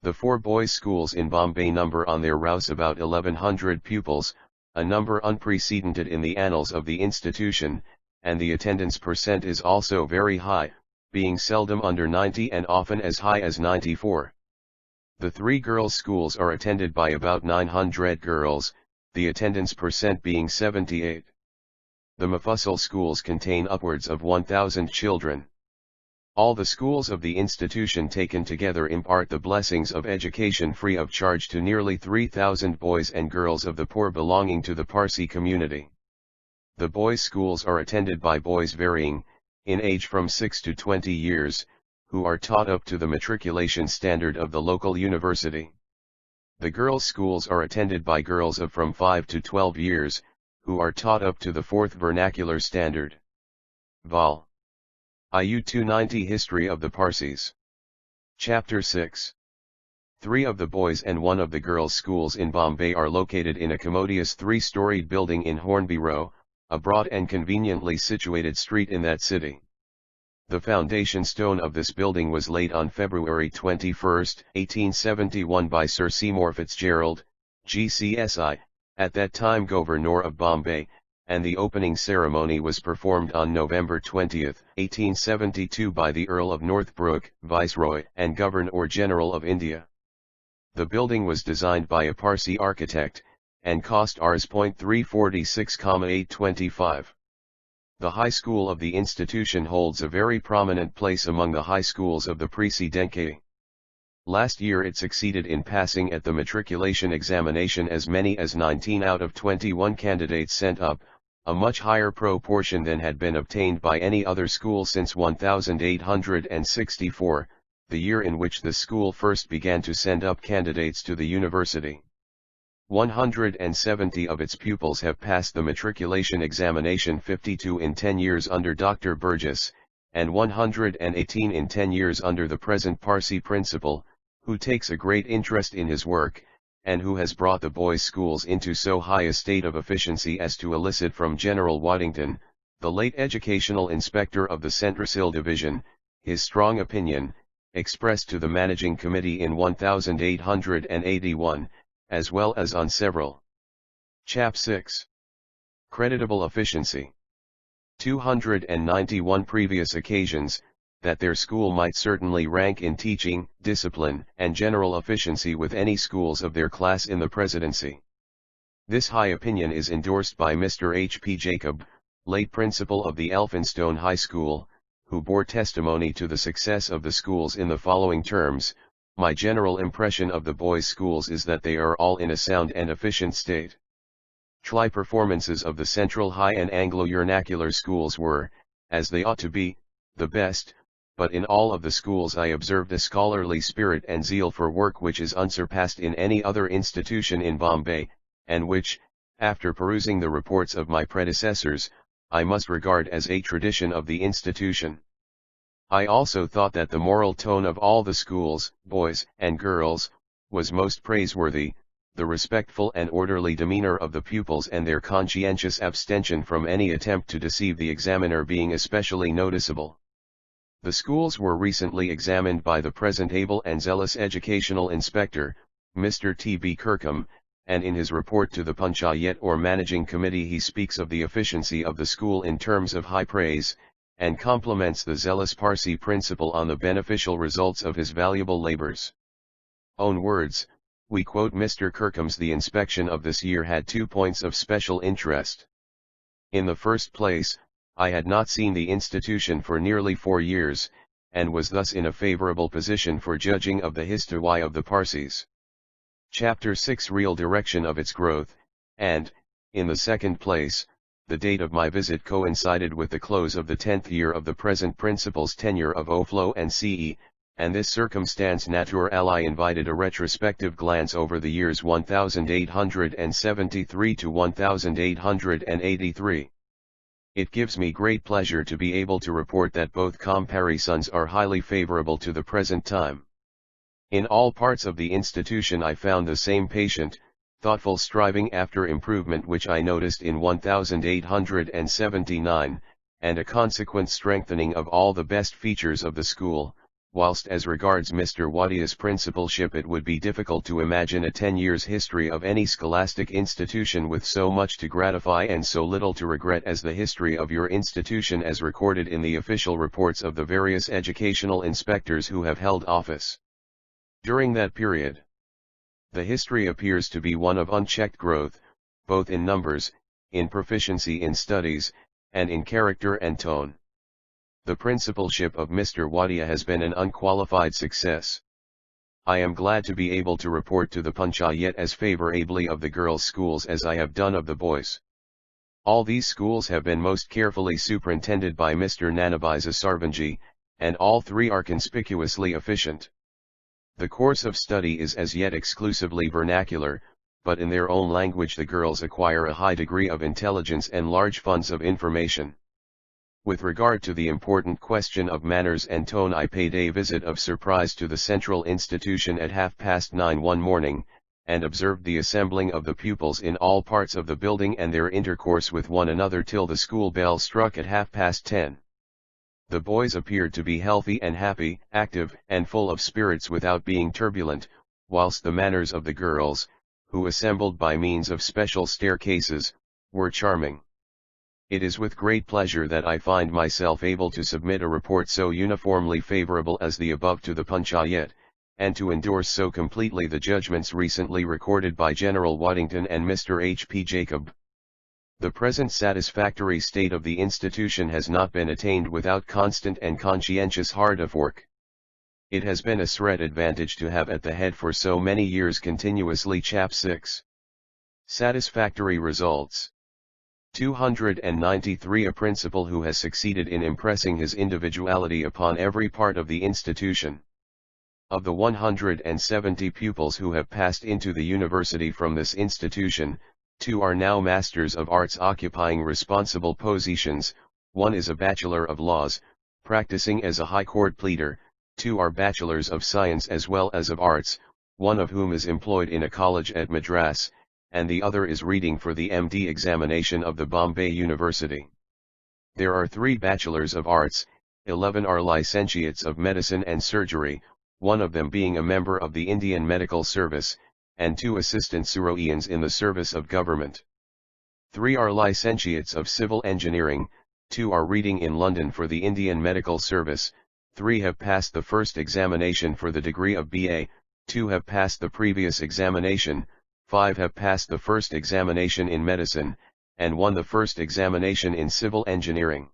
The 4 boys' schools in Bombay number on their rows about 1,100 pupils, a number unprecedented in the annals of the institution, and the attendance percent is also very high, being seldom under 90 and often as high as 94. The 3 girls' schools are attended by about 900 girls, the attendance percent being 78. The Mufassal schools contain upwards of 1,000 children. All the schools of the institution taken together impart the blessings of education free of charge to nearly 3,000 boys and girls of the poor belonging to the Parsi community. The boys' schools are attended by boys varying, in age from 6 to 20 years, who are taught up to the matriculation standard of the local university. The girls' schools are attended by girls of from 5 to 12 years, who are taught up to the 4th vernacular standard. Vol. IU 290 History of the Parsis. Chapter 6. 3 of the boys and 1 of the girls' schools in Bombay are located in a commodious 3-storied building in Hornby Row, a broad and conveniently situated street in that city. The foundation stone of this building was laid on February 21, 1871 by Sir Seymour Fitzgerald, GCSI, at that time Governor of Bombay, and the opening ceremony was performed on November 20, 1872 by the Earl of Northbrook, Viceroy and Governor-General of India. The building was designed by a Parsi architect, and cost Rs.346,825. The high school of the institution holds a very prominent place among the high schools of the preceding decade. Last year it succeeded in passing at the matriculation examination as many as 19 out of 21 candidates sent up, a much higher proportion than had been obtained by any other school since 1864, the year in which the school first began to send up candidates to the university. 170 of its pupils have passed the matriculation examination, 52 in 10 years under Dr. Burgess, and 118 in 10 years under the present Parsi principal, who takes a great interest in his work, and who has brought the boys' schools into so high a state of efficiency as to elicit from General Waddington, the late educational inspector of the Central Division, his strong opinion, expressed to the managing committee in 1881, as well as on several. Chap 6. Creditable efficiency. 291 previous occasions, that their school might certainly rank in teaching, discipline, and general efficiency with any schools of their class in the Presidency. This high opinion is endorsed by Mr. H. P. Jacob, late principal of the Elphinstone High School, who bore testimony to the success of the schools in the following terms: "My general impression of the boys' schools is that they are all in a sound and efficient state. Try performances of the Central High and Anglo-Vernacular schools were, as they ought to be, the best, but in all of the schools I observed a scholarly spirit and zeal for work which is unsurpassed in any other institution in Bombay, and which, after perusing the reports of my predecessors, I must regard as a tradition of the institution. I also thought that the moral tone of all the schools, boys and girls, was most praiseworthy, the respectful and orderly demeanor of the pupils and their conscientious abstention from any attempt to deceive the examiner being especially noticeable. The schools were recently examined by the present able and zealous educational inspector, Mr. T. B. Kirkham, and in his report to the Panchayat or Managing Committee he speaks of the efficiency of the school in terms of high praise, and compliments the zealous Parsi principal on the beneficial results of his valuable labors. Own words, we quote Mr. Kirkham's: "The inspection of this year had 2 points of special interest. In the first place, I had not seen the institution for nearly 4 years, and was thus in a favorable position for judging of the history of the Parsis. Chapter 6 Real direction of its growth, and, in the second place, the date of my visit coincided with the close of the 10th year of the present principal's tenure of OFLO and CE, and this circumstance naturally invited a retrospective glance over the years 1873 to 1883. It gives me great pleasure to be able to report that both comparisons are highly favorable to the present time. In all parts of the institution I found the same patient, thoughtful striving after improvement which I noticed in 1879, and a consequent strengthening of all the best features of the school, whilst as regards Mr. Wadia's principalship it would be difficult to imagine a 10 years' history of any scholastic institution with so much to gratify and so little to regret as the history of your institution as recorded in the official reports of the various educational inspectors who have held office during that period. The history appears to be one of unchecked growth, both in numbers, in proficiency in studies, and in character and tone. The principalship of Mr. Wadia has been an unqualified success. I am glad to be able to report to the Panchayat as favorably of the girls' schools as I have done of the boys. All these schools have been most carefully superintended by Mr. Nanabiza Sarvanji, and all three are conspicuously efficient. The course of study is as yet exclusively vernacular, but in their own language the girls acquire a high degree of intelligence and large funds of information. With regard to the important question of manners and tone, I paid a visit of surprise to the central institution at 9:30 one morning, and observed the assembling of the pupils in all parts of the building and their intercourse with one another till the school bell struck at 10:30. The boys appeared to be healthy and happy, active and full of spirits without being turbulent, whilst the manners of the girls, who assembled by means of special staircases, were charming. It is with great pleasure that I find myself able to submit a report so uniformly favorable as the above to the Panchayat, and to endorse so completely the judgments recently recorded by General Waddington and Mr. H. P. Jacob. The present satisfactory state of the institution has not been attained without constant and conscientious hard work. It has been a sreat advantage to have at the head for so many years continuously Chap 6. Satisfactory results. 293 A principal who has succeeded in impressing his individuality upon every part of the institution. Of the 170 pupils who have passed into the university from this institution, 2 are now Masters of Arts occupying responsible positions, 1 is a Bachelor of Laws, practicing as a High Court pleader, 2 are Bachelors of Science as well as of Arts, 1 of whom is employed in a college at Madras, and the other is reading for the MD examination of the Bombay University. There are 3 Bachelors of Arts, 11 are Licentiates of Medicine and Surgery, 1 of them being a member of the Indian Medical Service, and 2 Assistant Suroians in the service of government. 3 are Licentiates of Civil Engineering, 2 are reading in London for the Indian Medical Service, 3 have passed the first examination for the degree of BA, 2 have passed the previous examination, 5 have passed the first examination in medicine, and 1 the first examination in civil engineering.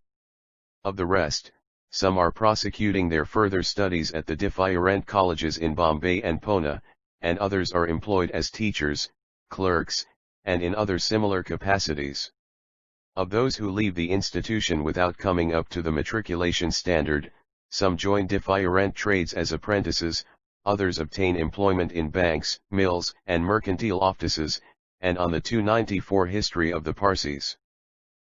Of the rest, some are prosecuting their further studies at the different colleges in Bombay and Pune, and others are employed as teachers, clerks, and in other similar capacities. Of those who leave the institution without coming up to the matriculation standard, some join different trades as apprentices, others obtain employment in banks, mills, and mercantile offices, and on the 294 History of the Parsis.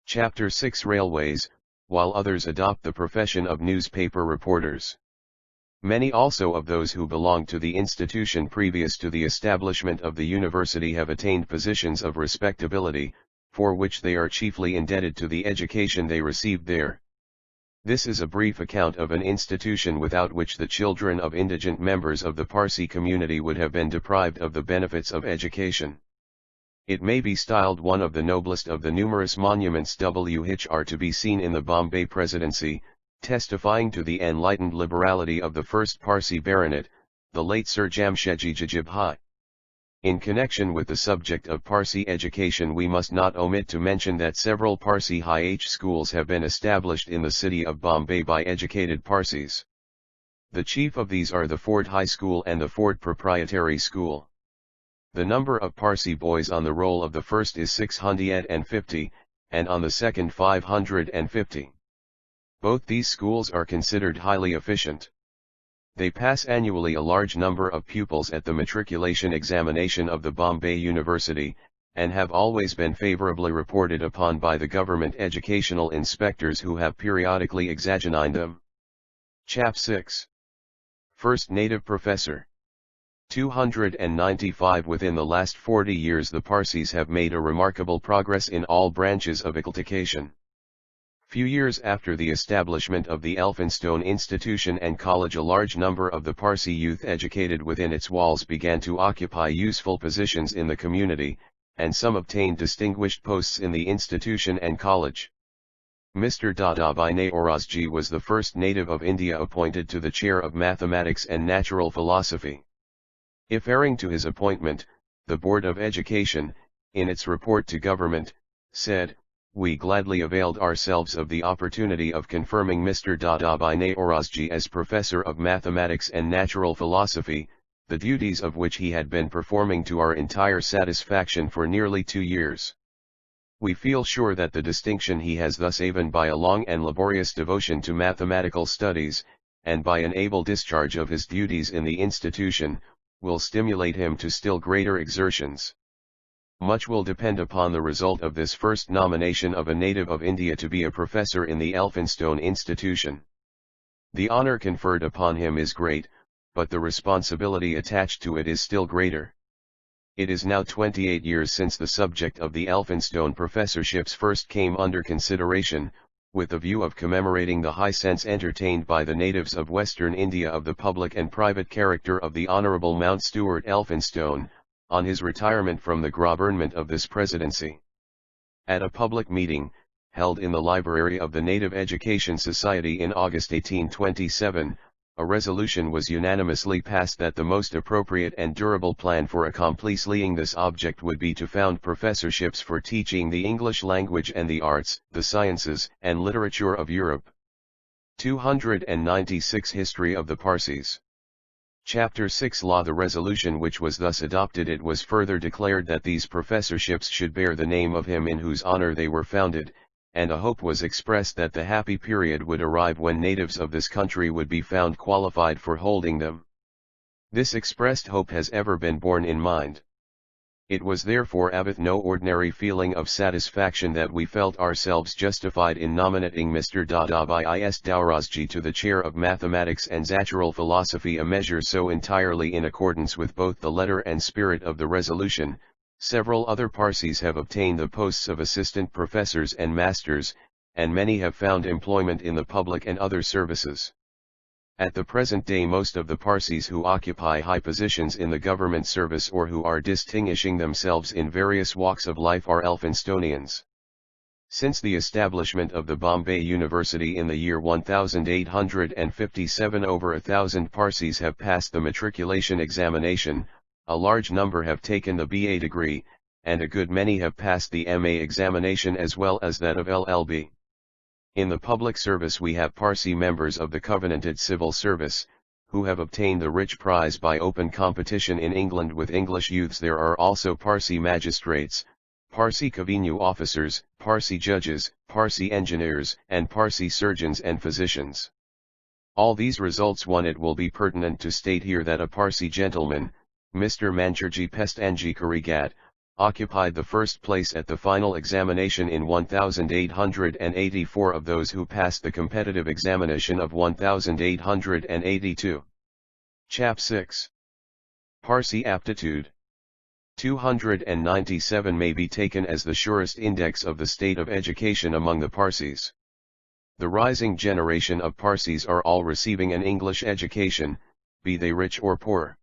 Chapter 6 Railways, while others adopt the profession of newspaper reporters. Many also of those who belong to the institution previous to the establishment of the university have attained positions of respectability, for which they are chiefly indebted to the education they received there. This is a brief account of an institution without which the children of indigent members of the Parsi community would have been deprived of the benefits of education. It may be styled one of the noblest of the numerous monuments which are to be seen in the Bombay Presidency, testifying to the enlightened liberality of the first Parsi baronet, the late Sir Jamshedji Jajibhai. In connection with the subject of Parsi education, we must not omit to mention that several Parsi high schools have been established in the city of Bombay by educated Parsis. The chief of these are the Fort High School and the Fort Proprietary School. The number of Parsi boys on the roll of the first is 650, and on the second 550. Both these schools are considered highly efficient. They pass annually a large number of pupils at the matriculation examination of the Bombay University, and have always been favorably reported upon by the government educational inspectors who have periodically examined them. Chap 6. First Native Professor. 295 Within the last 40 years the Parsis have made a remarkable progress in all branches of education. Few years after the establishment of the Elphinstone Institution and College, a large number of the Parsi youth educated within its walls began to occupy useful positions in the community, and some obtained distinguished posts in the institution and college. Mr. Dadabhai Naorozji was the first native of India appointed to the chair of mathematics and natural philosophy. If owing to his appointment, the Board of Education, in its report to government, said, we gladly availed ourselves of the opportunity of confirming Mr. Dadabhai Naorozji as Professor of Mathematics and Natural Philosophy, the duties of which he had been performing to our entire satisfaction for nearly 2 years. We feel sure that the distinction he has thus attained by a long and laborious devotion to mathematical studies, and by an able discharge of his duties in the institution, will stimulate him to still greater exertions. Much will depend upon the result of this first nomination of a native of India to be a professor in the Elphinstone institution. The honor conferred upon him is great, but the responsibility attached to it is still greater. It is now 28 years since the subject of the Elphinstone professorships first came under consideration, with the view of commemorating the high sense entertained by the natives of Western India of the public and private character of the Honourable Mount Stuart Elphinstone, on his retirement from the government of this presidency. At a public meeting, held in the library of the Native Education Society in August 1827, a resolution was unanimously passed that the most appropriate and durable plan for accomplishing this object would be to found professorships for teaching the English language and the arts, the sciences, and literature of Europe. 296 History of the Parsis. Chapter 6 Law. The resolution which was thus adopted, it was further declared that these professorships should bear the name of him in whose honor they were founded, and a hope was expressed that the happy period would arrive when natives of this country would be found qualified for holding them. This expressed hope has ever been borne in mind. It was therefore with no ordinary feeling of satisfaction that we felt ourselves justified in nominating Mr. Dadabhai Naorozji to the chair of Mathematics and Natural Philosophy, a measure so entirely in accordance with both the letter and spirit of the resolution. Several other Parsis have obtained the posts of assistant professors and masters, and many have found employment in the public and other services. At the present day most of the Parsis who occupy high positions in the government service or who are distinguishing themselves in various walks of life are Elphinstonians. Since the establishment of the Bombay University in the year 1857 over 1,000 Parsis have passed the matriculation examination, a large number have taken the BA degree, and a good many have passed the MA examination as well as that of LLB. In the public service we have Parsi members of the Covenanted Civil Service, who have obtained the rich prize by open competition in England with English youths. There are also Parsi magistrates, Parsi revenue officers, Parsi judges, Parsi engineers, and Parsi surgeons and physicians. All these results one, it will be pertinent to state here that a Parsi gentleman, Mr. Manchurji Pestanji Karigat, occupied the first place at the final examination in 1884 of those who passed the competitive examination of 1882. Chap 6. Parsi Aptitude. 297 may be taken as the surest index of the state of education among the Parsis. The rising generation of Parsis are all receiving an English education, be they rich or poor.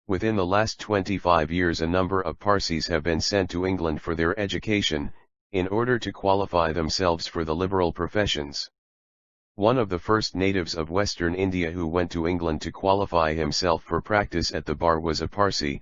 Within the last 25 years a number of Parsis have been sent to England for their education, in order to qualify themselves for the liberal professions. One of the first natives of Western India who went to England to qualify himself for practice at the bar was a Parsi,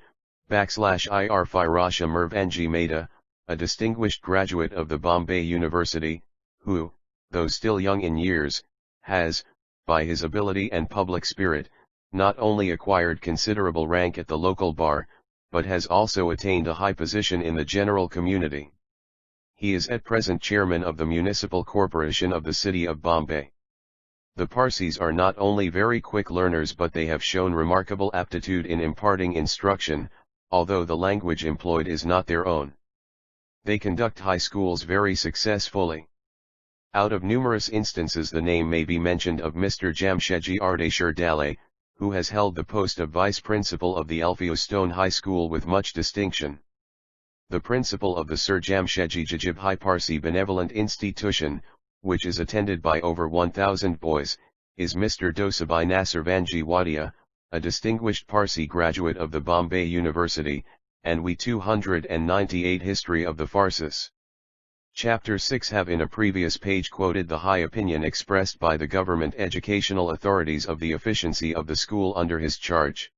Ir Firasha Mervanji Mehta, a distinguished graduate of the Bombay University, who, though still young in years, has, by his ability and public spirit, not only acquired considerable rank at the local bar, but has also attained a high position in the general community. He is at present chairman of the Municipal Corporation of the city of Bombay. The Parsis are not only very quick learners but they have shown remarkable aptitude in imparting instruction, although the language employed is not their own. They conduct high schools very successfully. Out of numerous instances the name may be mentioned of Mr. Jamshedji Ardeshir Dale, who has held the post of vice principal of the Elphinstone High School with much distinction. The principal of the Sir Jamshedji Jajibhai Parsi Benevolent Institution, which is attended by over 1,000 boys, is Mr. Dosabai Nasirvanji Wadia, a distinguished Parsi graduate of the Bombay University, and we 298 History of the Parsis. Chapter 6 have in a previous page quoted the high opinion expressed by the government educational authorities of the efficiency of the school under his charge.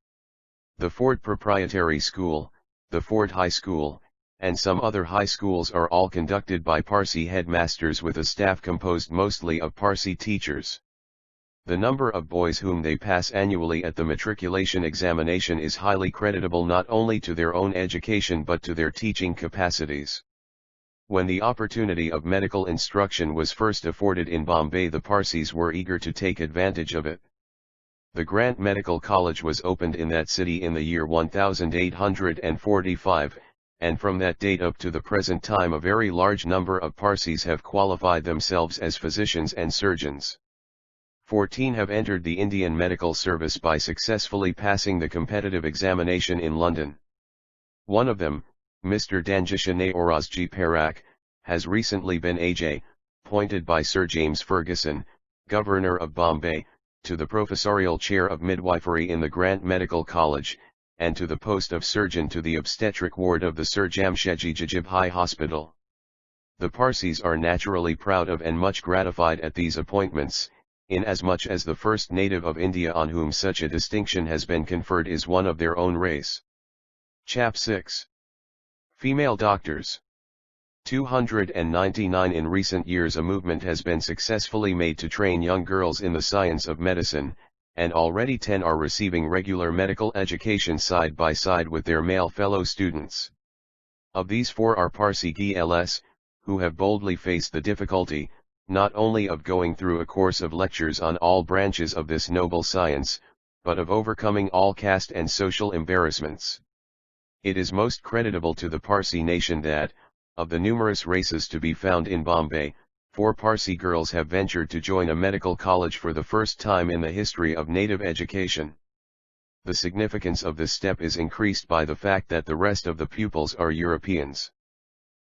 The Ford Proprietary School, the Ford High School, and some other high schools are all conducted by Parsi headmasters with a staff composed mostly of Parsi teachers. The number of boys whom they pass annually at the matriculation examination is highly creditable not only to their own education but to their teaching capacities. When the opportunity of medical instruction was first afforded in Bombay, the Parsis were eager to take advantage of it. The Grant Medical College was opened in that city in the year 1845, and from that date up to the present time a very large number of Parsis have qualified themselves as physicians and surgeons. 14 have entered the Indian medical service by successfully passing the competitive examination in London. One of them, Mr. Danjishane Orozji Parak, has recently been appointed by Sir James Fergusson, Governor of Bombay, to the professorial chair of midwifery in the Grant Medical College, and to the post of surgeon to the obstetric ward of the Sir Jamshedji Jajibhai Hospital. The Parsis are naturally proud of and much gratified at these appointments, inasmuch as the first native of India on whom such a distinction has been conferred is one of their own race. Chap 6. Female Doctors. 299. In recent years a movement has been successfully made to train young girls in the science of medicine, and already 10 are receiving regular medical education side by side with their male fellow students. Of these 4 are Parsi GLS, who have boldly faced the difficulty, not only of going through a course of lectures on all branches of this noble science, but of overcoming all caste and social embarrassments. It is most creditable to the Parsi nation that, of the numerous races to be found in Bombay, 4 Parsi girls have ventured to join a medical college for the first time in the history of native education. The significance of this step is increased by the fact that the rest of the pupils are Europeans.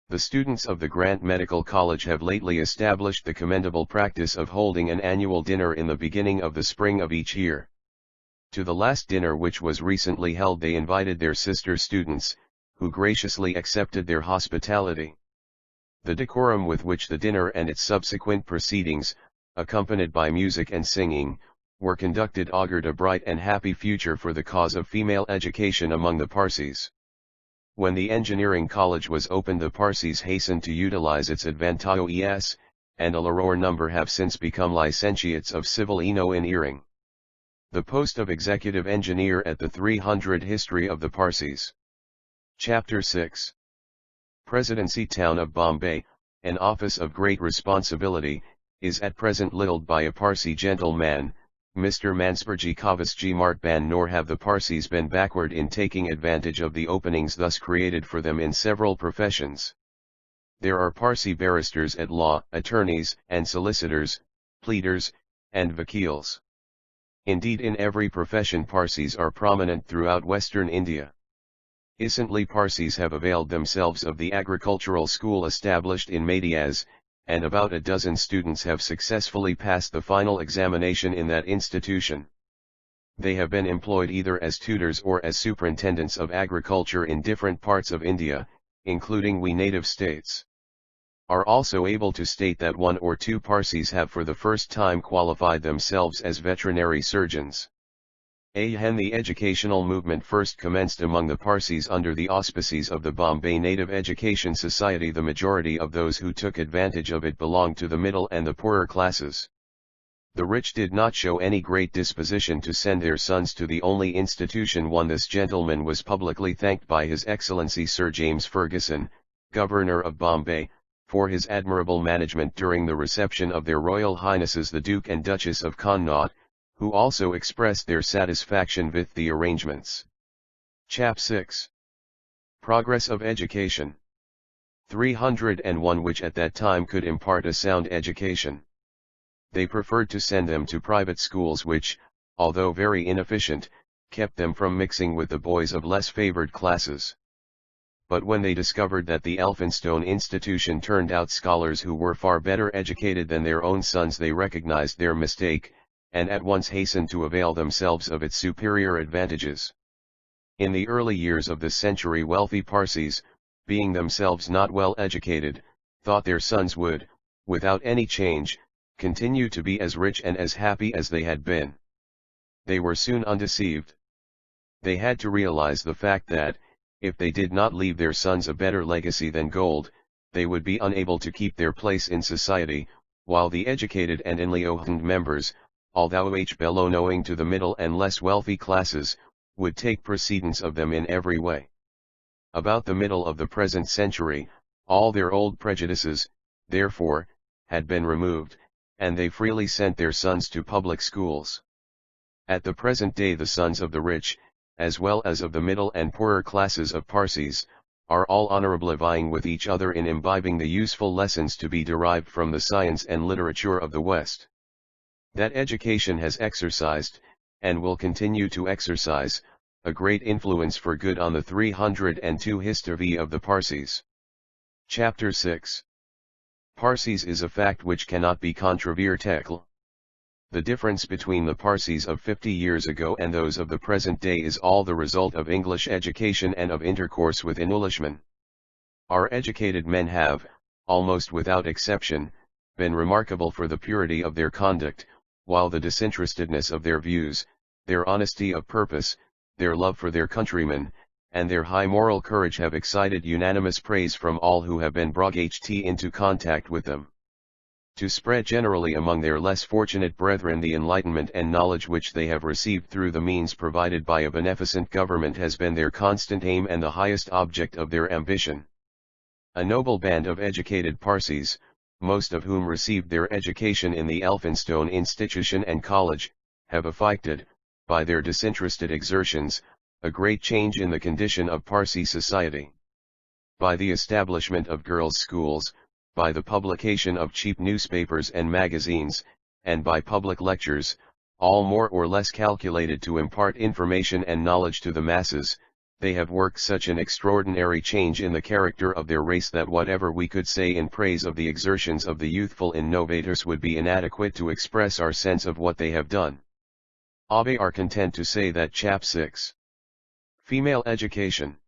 The students of the Grant Medical College have lately established the commendable practice of holding an annual dinner in the beginning of the spring of each year. To the last dinner, which was recently held, they invited their sister students, who graciously accepted their hospitality. The decorum with which the dinner and its subsequent proceedings, accompanied by music and singing, were conducted augured a bright and happy future for the cause of female education among the Parsis. When the engineering college was opened, the Parsis hastened to utilize its advantages, and a larger number have since become licentiates of civil engineering. The post of executive engineer at the 300 History of the Parsis. Chapter 6. Presidency. Town of Bombay, an office of great responsibility, is at present lidled by a Parsi gentleman, Mr. Mansburji Kavasji Martban, nor have the Parsis been backward in taking advantage of the openings thus created for them in several professions. There are Parsi barristers at law, attorneys and solicitors, pleaders, and vakils. Indeed, in every profession Parsis are prominent throughout Western India. Recently Parsis have availed themselves of the agricultural school established in Madiaz, and about a dozen students have successfully passed the final examination in that institution. They have been employed either as tutors or as superintendents of agriculture in different parts of India, including we native states. Are also able to state that 1 or 2 Parsis have for the first time qualified themselves as veterinary surgeons. The educational movement first commenced among the Parsis under the auspices of the Bombay Native Education Society. The majority of those who took advantage of it belonged to the middle and the poorer classes. The rich did not show any great disposition to send their sons to the only institution one. This gentleman was publicly thanked by His Excellency Sir James Fergusson, Governor of Bombay, for his admirable management during the reception of their Royal Highnesses the Duke and Duchess of Connaught, who also expressed their satisfaction with the arrangements. Chap 6. Progress of Education. 301 which at that time could impart a sound education. They preferred to send them to private schools which, although very inefficient, kept them from mixing with the boys of less favored classes. But when they discovered that the Elphinstone institution turned out scholars who were far better educated than their own sons, they recognized their mistake, and at once hastened to avail themselves of its superior advantages. In the early years of this century wealthy Parsis, being themselves not well educated, thought their sons would, without any change, continue to be as rich and as happy as they had been. They were soon undeceived. They had to realize the fact that, if they did not leave their sons a better legacy than gold, they would be unable to keep their place in society, while the educated and enlightened members, although belonging to the middle and less wealthy classes, would take precedence of them in every way. About the middle of the present century, all their old prejudices, therefore, had been removed, and they freely sent their sons to public schools. At the present day the sons of the rich, as well as of the middle and poorer classes of Parsis, are all honorably vying with each other in imbibing the useful lessons to be derived from the science and literature of the West. That education has exercised, and will continue to exercise, a great influence for good on the 302 history of the Parsis. Chapter 6. Parsis is a fact which cannot be controverted. The difference between the Parsis of 50 years ago and those of the present day is all the result of English education and of intercourse with Englishmen. Our educated men have, almost without exception, been remarkable for the purity of their conduct, while the disinterestedness of their views, their honesty of purpose, their love for their countrymen, and their high moral courage have excited unanimous praise from all who have been brought into contact with them. To spread generally among their less fortunate brethren the enlightenment and knowledge which they have received through the means provided by a beneficent government has been their constant aim and the highest object of their ambition. A noble band of educated Parsis, most of whom received their education in the Elphinstone Institution and College, have effected, by their disinterested exertions, a great change in the condition of Parsi society. By the establishment of girls' schools, by the publication of cheap newspapers and magazines, and by public lectures, all more or less calculated to impart information and knowledge to the masses, they have worked such an extraordinary change in the character of their race that whatever we could say in praise of the exertions of the youthful innovators would be inadequate to express our sense of what they have done. We are content to say that Chap 6. Female Education.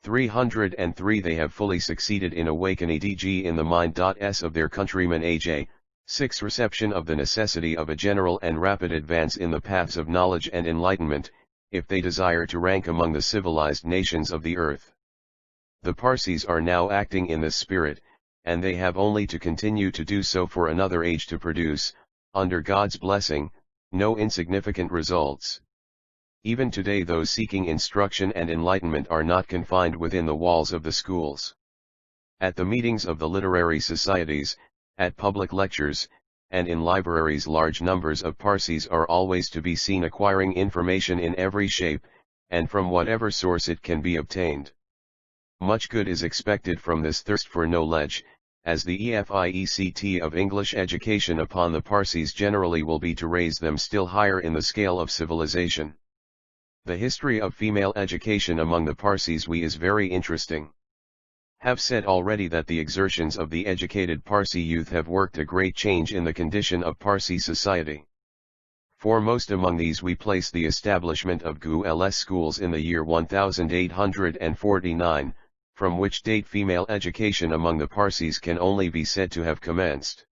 303 They have fully succeeded in awakening DG in the minds of their countrymen. AJ. 6 Reception of the necessity of a general and rapid advance in the paths of knowledge and enlightenment, if they desire to rank among the civilized nations of the earth. The Parsis are now acting in this spirit, and they have only to continue to do so for another age to produce, under God's blessing, no insignificant results. Even today those seeking instruction and enlightenment are not confined within the walls of the schools. At the meetings of the literary societies, at public lectures, and in libraries large numbers of Parsis are always to be seen acquiring information in every shape, and from whatever source it can be obtained. Much good is expected from this thirst for knowledge, as the effect of English education upon the Parsis generally will be to raise them still higher in the scale of civilization. The history of female education among the Parsis is very interesting. Have said already that the exertions of the educated Parsi youth have worked a great change in the condition of Parsi society. Foremost among these we place the establishment of girls' schools in the year 1849, from which date female education among the Parsis can only be said to have commenced.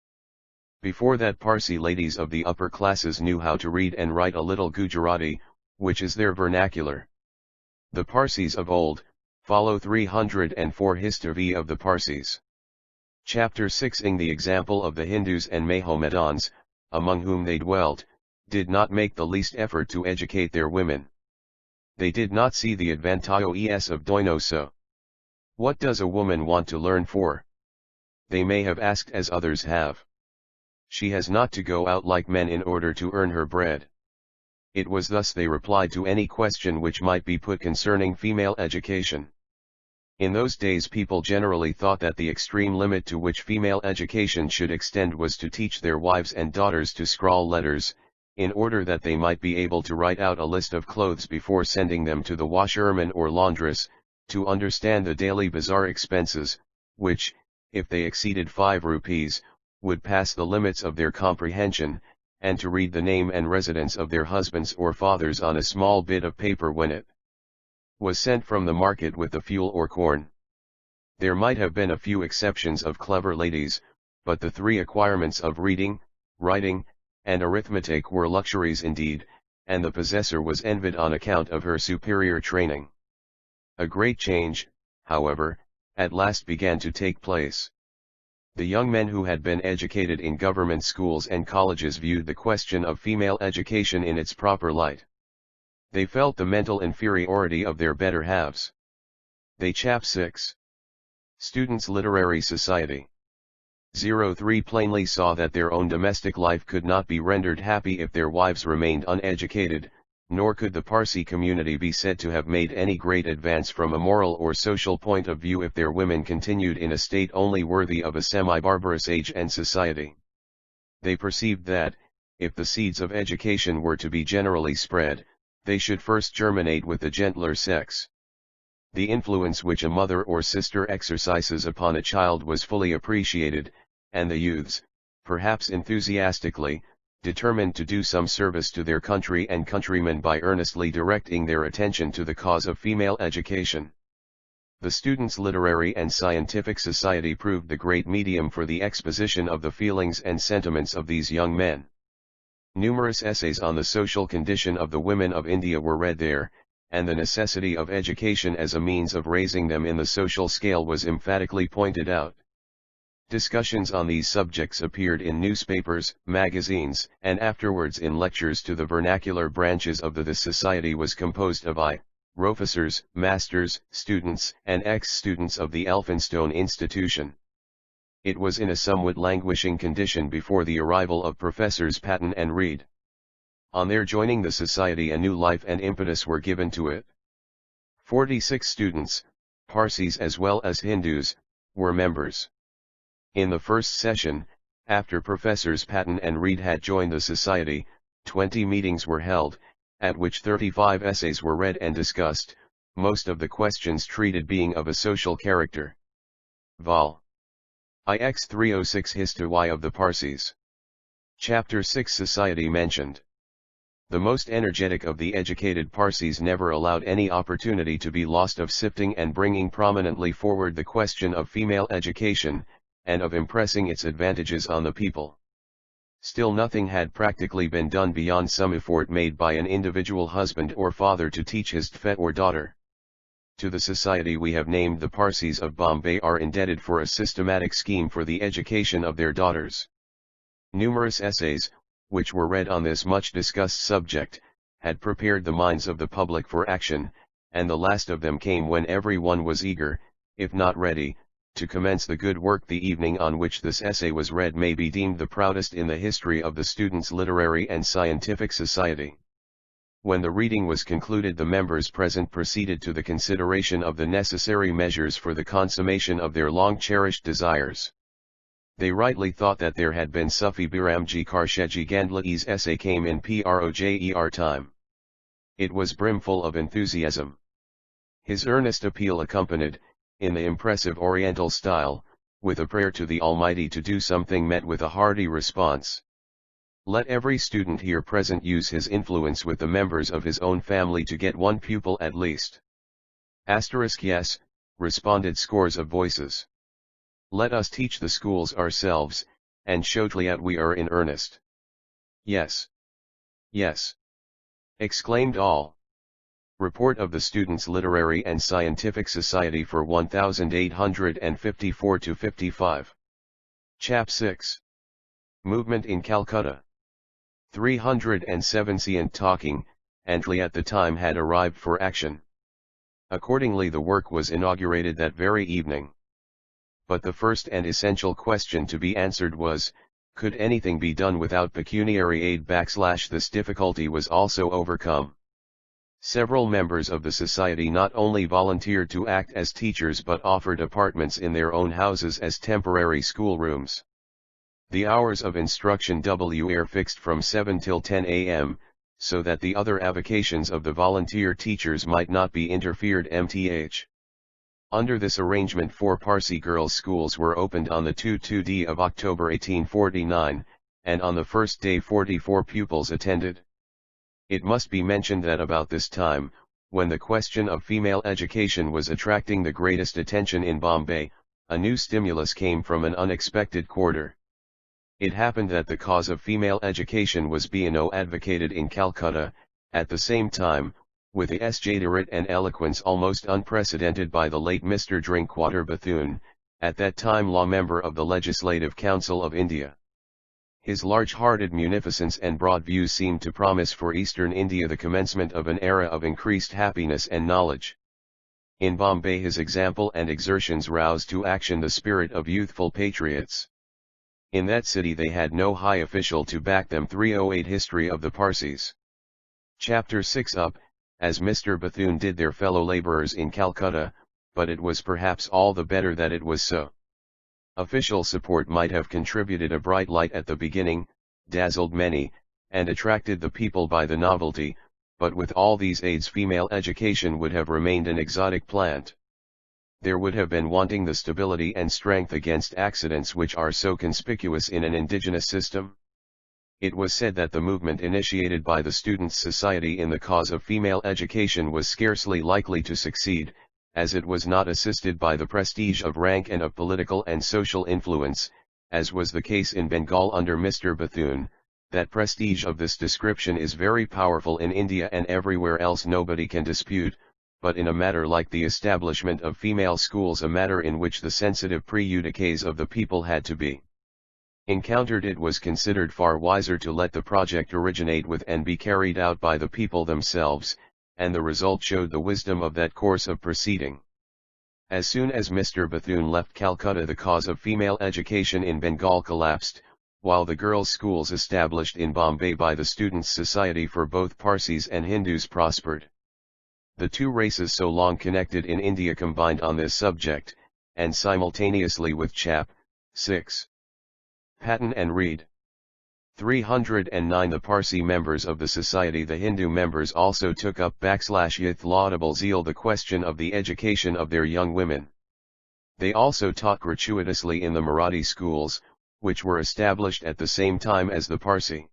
Before that Parsi ladies of the upper classes knew how to read and write a little Gujarati, which is their vernacular. The Parsis of old, follow 304 history of the Parsis. Chapter 6 In the example of the Hindus and Mohammedans, among whom they dwelt, did not make the least effort to educate their women. They did not see the advantages of doing so. What does a woman want to learn for? They may have asked as others have. She has not to go out like men in order to earn her bread. It was thus they replied to any question which might be put concerning female education. In those days people generally thought that the extreme limit to which female education should extend was to teach their wives and daughters to scrawl letters, in order that they might be able to write out a list of clothes before sending them to the washerwoman or laundress, to understand the daily bazaar expenses, which, if they exceeded 5 rupees, would pass the limits of their comprehension, and to read the name and residence of their husbands or fathers on a small bit of paper when it was sent from the market with the fuel or corn. There might have been a few exceptions of clever ladies, but the 3 acquirements of reading, writing, and arithmetic were luxuries indeed, and the possessor was envied on account of her superior training. A great change, however, at last began to take place. The young men who had been educated in government schools and colleges viewed the question of female education in its proper light. They felt the mental inferiority of their better halves. They Chap 6. Students' Literary Society. 03 plainly saw that their own domestic life could not be rendered happy if their wives remained uneducated, nor could the Parsi community be said to have made any great advance from a moral or social point of view if their women continued in a state only worthy of a semi-barbarous age and society. They perceived that, if the seeds of education were to be generally spread, they should first germinate with the gentler sex. The influence which a mother or sister exercises upon a child was fully appreciated, and the youths, perhaps enthusiastically, determined to do some service to their country and countrymen by earnestly directing their attention to the cause of female education. The Students' Literary and Scientific Society proved the great medium for the exposition of the feelings and sentiments of these young men. Numerous essays on the social condition of the women of India were read there, and the necessity of education as a means of raising them in the social scale was emphatically pointed out. Discussions on these subjects appeared in newspapers, magazines, and afterwards in lectures to the vernacular branches of the society was composed of professors, masters, students, and ex-students of the Elphinstone Institution. It was in a somewhat languishing condition before the arrival of Professors Patton and Reed. On their joining the society a new life and impetus were given to it. 46 students, Parsis as well as Hindus, were members. In the first session, after Professors Patton and Reed had joined the society, 20 meetings were held, at which 35 essays were read and discussed, most of the questions treated being of a social character. Vol. IX 306 History of the Parsis. Chapter 6 Society mentioned. The most energetic of the educated Parsis never allowed any opportunity to be lost of sifting and bringing prominently forward the question of female education, and of impressing its advantages on the people. Still nothing had practically been done beyond some effort made by an individual husband or father to teach his tfet or daughter. To the society we have named the Parsis of Bombay are indebted for a systematic scheme for the education of their daughters. Numerous essays, which were read on this much discussed subject, had prepared the minds of the public for action, and the last of them came when every one was eager, if not ready, to commence the good work. The evening on which this essay was read may be deemed the proudest in the history of the Students' Literary and Scientific Society. When the reading was concluded, the members present proceeded to the consideration of the necessary measures for the consummation of their long-cherished desires. They rightly thought that there had been Sufi Biramji Karsheji Gandla's essay came in projer time. It was brimful of enthusiasm. His earnest appeal accompanied, in the impressive Oriental style, with a prayer to the Almighty to do something, met with a hearty response. Let every student here present use his influence with the members of his own family to get one pupil at least. Yes, responded scores of voices. Let us teach the schools ourselves, and show that we are in earnest. Yes. Yes. Exclaimed all. Report of the Students' Literary and Scientific Society for 1854-55. Chap 6. Movement in Calcutta. 307 Scient talking, Antley at the time had arrived for action. Accordingly the work was inaugurated that very evening. But the first and essential question to be answered was, could anything be done without pecuniary aid? This difficulty was also overcome. Several members of the society not only volunteered to act as teachers but offered apartments in their own houses as temporary schoolrooms. The hours of instruction were fixed from 7 till 10 a.m., so that the other avocations of the volunteer teachers might not be interfered mth. Under this arrangement 4 Parsi girls' schools were opened on the 2 of October 1849, and on the first day 44 pupils attended. It must be mentioned that about this time, when the question of female education was attracting the greatest attention in Bombay, a new stimulus came from an unexpected quarter. It happened that the cause of female education was being advocated in Calcutta, at the same time, with a sjaderit and eloquence almost unprecedented by the late Mr. Drinkwater Bethune, at that time law member of the Legislative Council of India. His large-hearted munificence and broad views seemed to promise for Eastern India the commencement of an era of increased happiness and knowledge. In Bombay his example and exertions roused to action the spirit of youthful patriots. In that city they had no high official to back them. 308 History of the Parsis. Chapter 6 Up, as Mr. Bethune did their fellow labourers in Calcutta, but it was perhaps all the better that it was so. Official support might have contributed a bright light at the beginning, dazzled many, and attracted the people by the novelty, but with all these aids female education would have remained an exotic plant. There would have been wanting the stability and strength against accidents which are so conspicuous in an indigenous system. It was said that the movement initiated by the Students' Society in the cause of female education was scarcely likely to succeed, as it was not assisted by the prestige of rank and of political and social influence, as was the case in Bengal under Mr. Bethune. That prestige of this description is very powerful in India and everywhere else nobody can dispute, but in a matter like the establishment of female schools, a matter in which the sensitive prejudices of the people had to be encountered, it was considered far wiser to let the project originate with and be carried out by the people themselves, and the result showed the wisdom of that course of proceeding. As soon as Mr. Bethune left Calcutta the cause of female education in Bengal collapsed, while the girls' schools established in Bombay by the Students' Society for both Parsis and Hindus prospered. The two races so long connected in India combined on this subject, and simultaneously with Chap. 6. Patten and Reed. 309 The Parsi members of the society. The Hindu members also took up with laudable zeal the question of the education of their young women. They also taught gratuitously in the Marathi schools, which were established at the same time as the Parsi.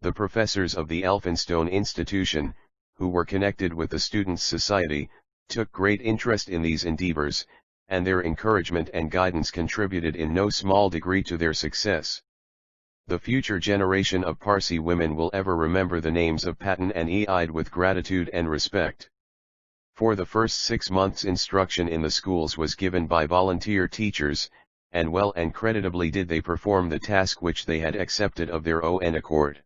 The professors of the Elphinstone Institution, who were connected with the Students' Society, took great interest in these endeavors, and their encouragement and guidance contributed in no small degree to their success. The future generation of Parsi women will ever remember the names of Patten and Eid with gratitude and respect. For the first 6 months instruction in the schools was given by volunteer teachers, and well and creditably did they perform the task which they had accepted of their own accord.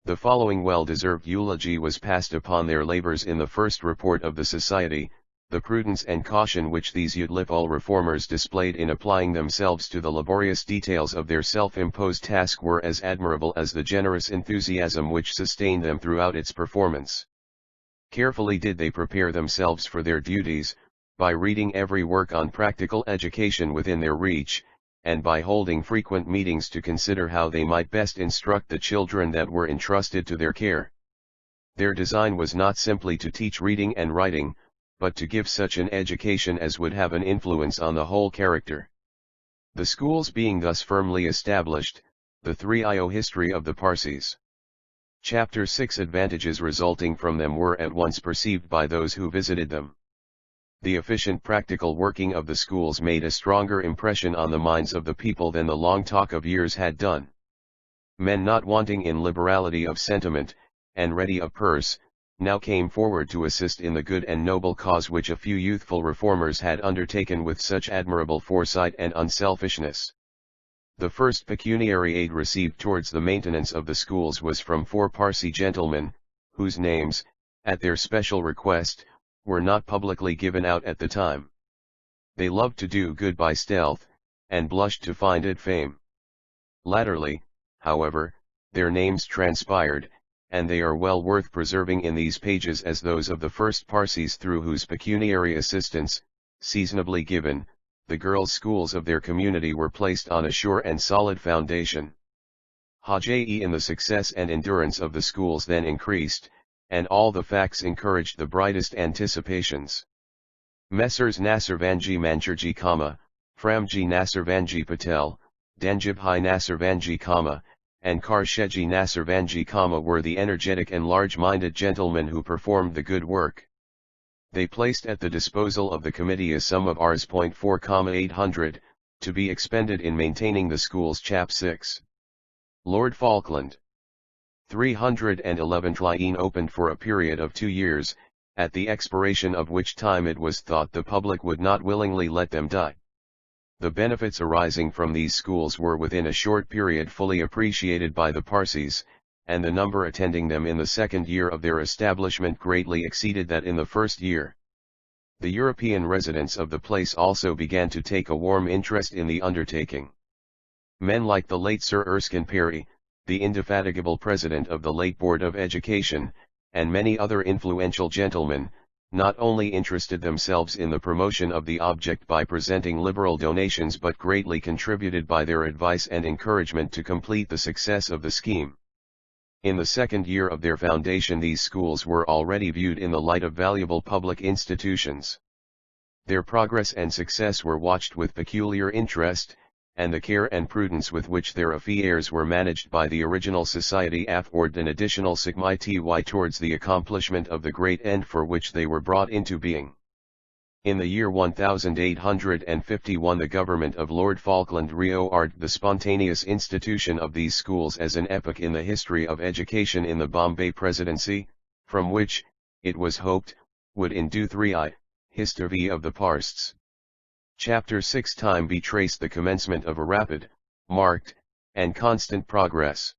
The following well-deserved eulogy was passed upon their labors in the first report of the Society. The prudence and caution which these youthful reformers displayed in applying themselves to the laborious details of their self-imposed task were as admirable as the generous enthusiasm which sustained them throughout its performance. Carefully did they prepare themselves for their duties, by reading every work on practical education within their reach, and by holding frequent meetings to consider how they might best instruct the children that were entrusted to their care. Their design was not simply to teach reading and writing, but to give such an education as would have an influence on the whole character. The schools being thus firmly established, the 3io History of the Parsis. Chapter 6 Advantages resulting from them were at once perceived by those who visited them. The efficient practical working of the schools made a stronger impression on the minds of the people than the long talk of years had done. Men not wanting in liberality of sentiment, and ready of purse, now came forward to assist in the good and noble cause which a few youthful reformers had undertaken with such admirable foresight and unselfishness. The first pecuniary aid received towards the maintenance of the schools was from 4 Parsi gentlemen, whose names, at their special request, were not publicly given out at the time. They loved to do good by stealth, and blushed to find it fame. Latterly, however, their names transpired, and they are well worth preserving in these pages as those of the first Parsis through whose pecuniary assistance, seasonably given, the girls' schools of their community were placed on a sure and solid foundation. Haji in the success and endurance of the schools then increased, and all the facts encouraged the brightest anticipations. Messrs. Nasirvanji Manchurji, Framji Nasirvanji Patel, Danjibhai Nasirvanji, and Karsheji Nasirvanji, were the energetic and large-minded gentlemen who performed the good work. They placed at the disposal of the committee a sum of Rs.4,800, to be expended in maintaining the schools. Chap 6. Lord Falkland. 311 Tlaien opened for a period of 2 years, at the expiration of which time it was thought the public would not willingly let them die. The benefits arising from these schools were within a short period fully appreciated by the Parsis, and the number attending them in the second year of their establishment greatly exceeded that in the first year. The European residents of the place also began to take a warm interest in the undertaking. Men like the late Sir Erskine Perry, the indefatigable president of the late Board of Education, and many other influential gentlemen, not only interested themselves in the promotion of the object by presenting liberal donations but greatly contributed by their advice and encouragement to complete the success of the scheme. In the second year of their foundation these schools were already viewed in the light of valuable public institutions. Their progress and success were watched with peculiar interest, and the care and prudence with which their affairs were managed by the original society afforded an additional sigma towards the accomplishment of the great end for which they were brought into being. In the year 1851 the government of Lord Falkland reordered the spontaneous institution of these schools as an epoch in the history of education in the Bombay Presidency, from which, it was hoped, would ensue history of the Parsis. Chapter 6 Time be traced the commencement of a rapid, marked, and constant progress.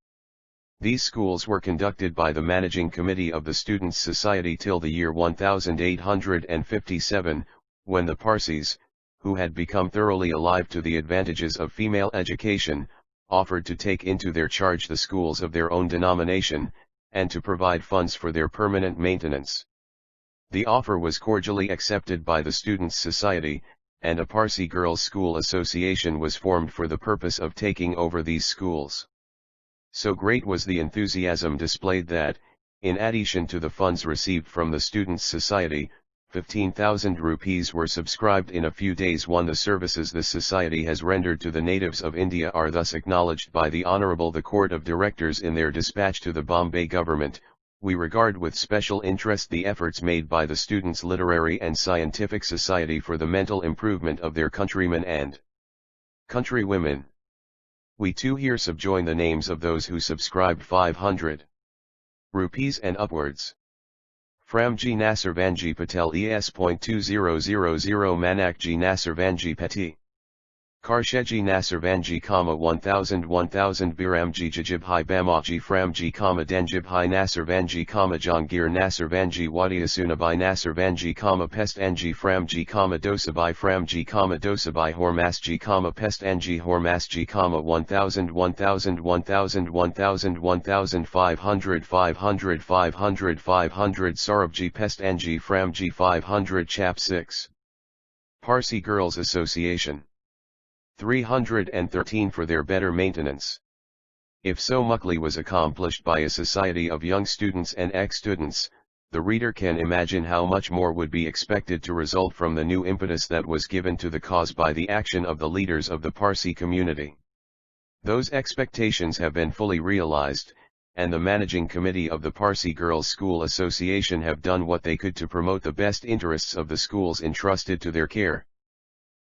These schools were conducted by the managing committee of the Students' Society till the year 1857, when the Parsis, who had become thoroughly alive to the advantages of female education, offered to take into their charge the schools of their own denomination, and to provide funds for their permanent maintenance. The offer was cordially accepted by the Students' Society, and a Parsi Girls' School Association was formed for the purpose of taking over these schools. So great was the enthusiasm displayed that, in addition to the funds received from the Students' Society, 15,000 rupees were subscribed in a few days. The services the Society has rendered to the natives of India are thus acknowledged by the Honourable the Court of Directors in their dispatch to the Bombay Government. We regard with special interest the efforts made by the Students' Literary and Scientific Society for the mental improvement of their countrymen and countrywomen. We too here subjoin the names of those who subscribed 500 rupees and upwards. Framji Nasirvanji Patel ES.2000 Manakji Nasirvanji Peti Karsheji Nasirvanji, 1000 Biramji Jajibhai Bamaji Framji, Denjibhai Nasirvanji, Jangir Nasirvanji Wadiasunabai Nasirvanji, Pestanji Framji, Dosabai Framji, Dosabai Hormasji, Pestanji Hormasji, 1000 1000 1000 1000 1500 500 500 500 Sarabji Pestanji Framji 500 Chap 6 Parsi Girls Association 313 for their better maintenance. If so muchly was accomplished by a society of young students and ex-students, the reader can imagine how much more would be expected to result from the new impetus that was given to the cause by the action of the leaders of the Parsi community. Those expectations have been fully realized, and the managing committee of the Parsi Girls' School Association have done what they could to promote the best interests of the schools entrusted to their care.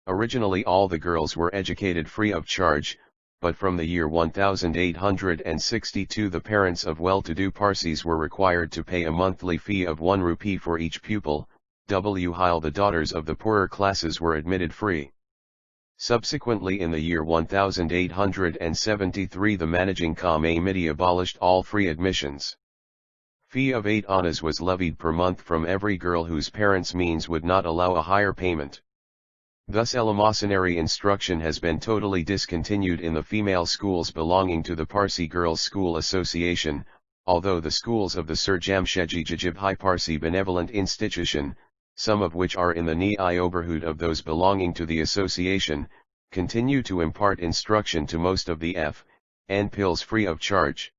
Originally all the girls were educated free of charge, but from the year 1862 the parents of well-to-do Parsis were required to pay a monthly fee of 1 rupee for each pupil, while the daughters of the poorer classes were admitted free. Subsequently in the year 1873 the managing committee abolished all free admissions. Fee of 8 annas was levied per month from every girl whose parents' means would not allow a higher payment. Thus eleemosynary instruction has been totally discontinued in the female schools belonging to the Parsi Girls' School Association, although the schools of the Sir Jamshedji Jajibhai Parsi Benevolent Institution, some of which are in the neighborhood of those belonging to the association, continue to impart instruction to most of the F.N. pills free of charge.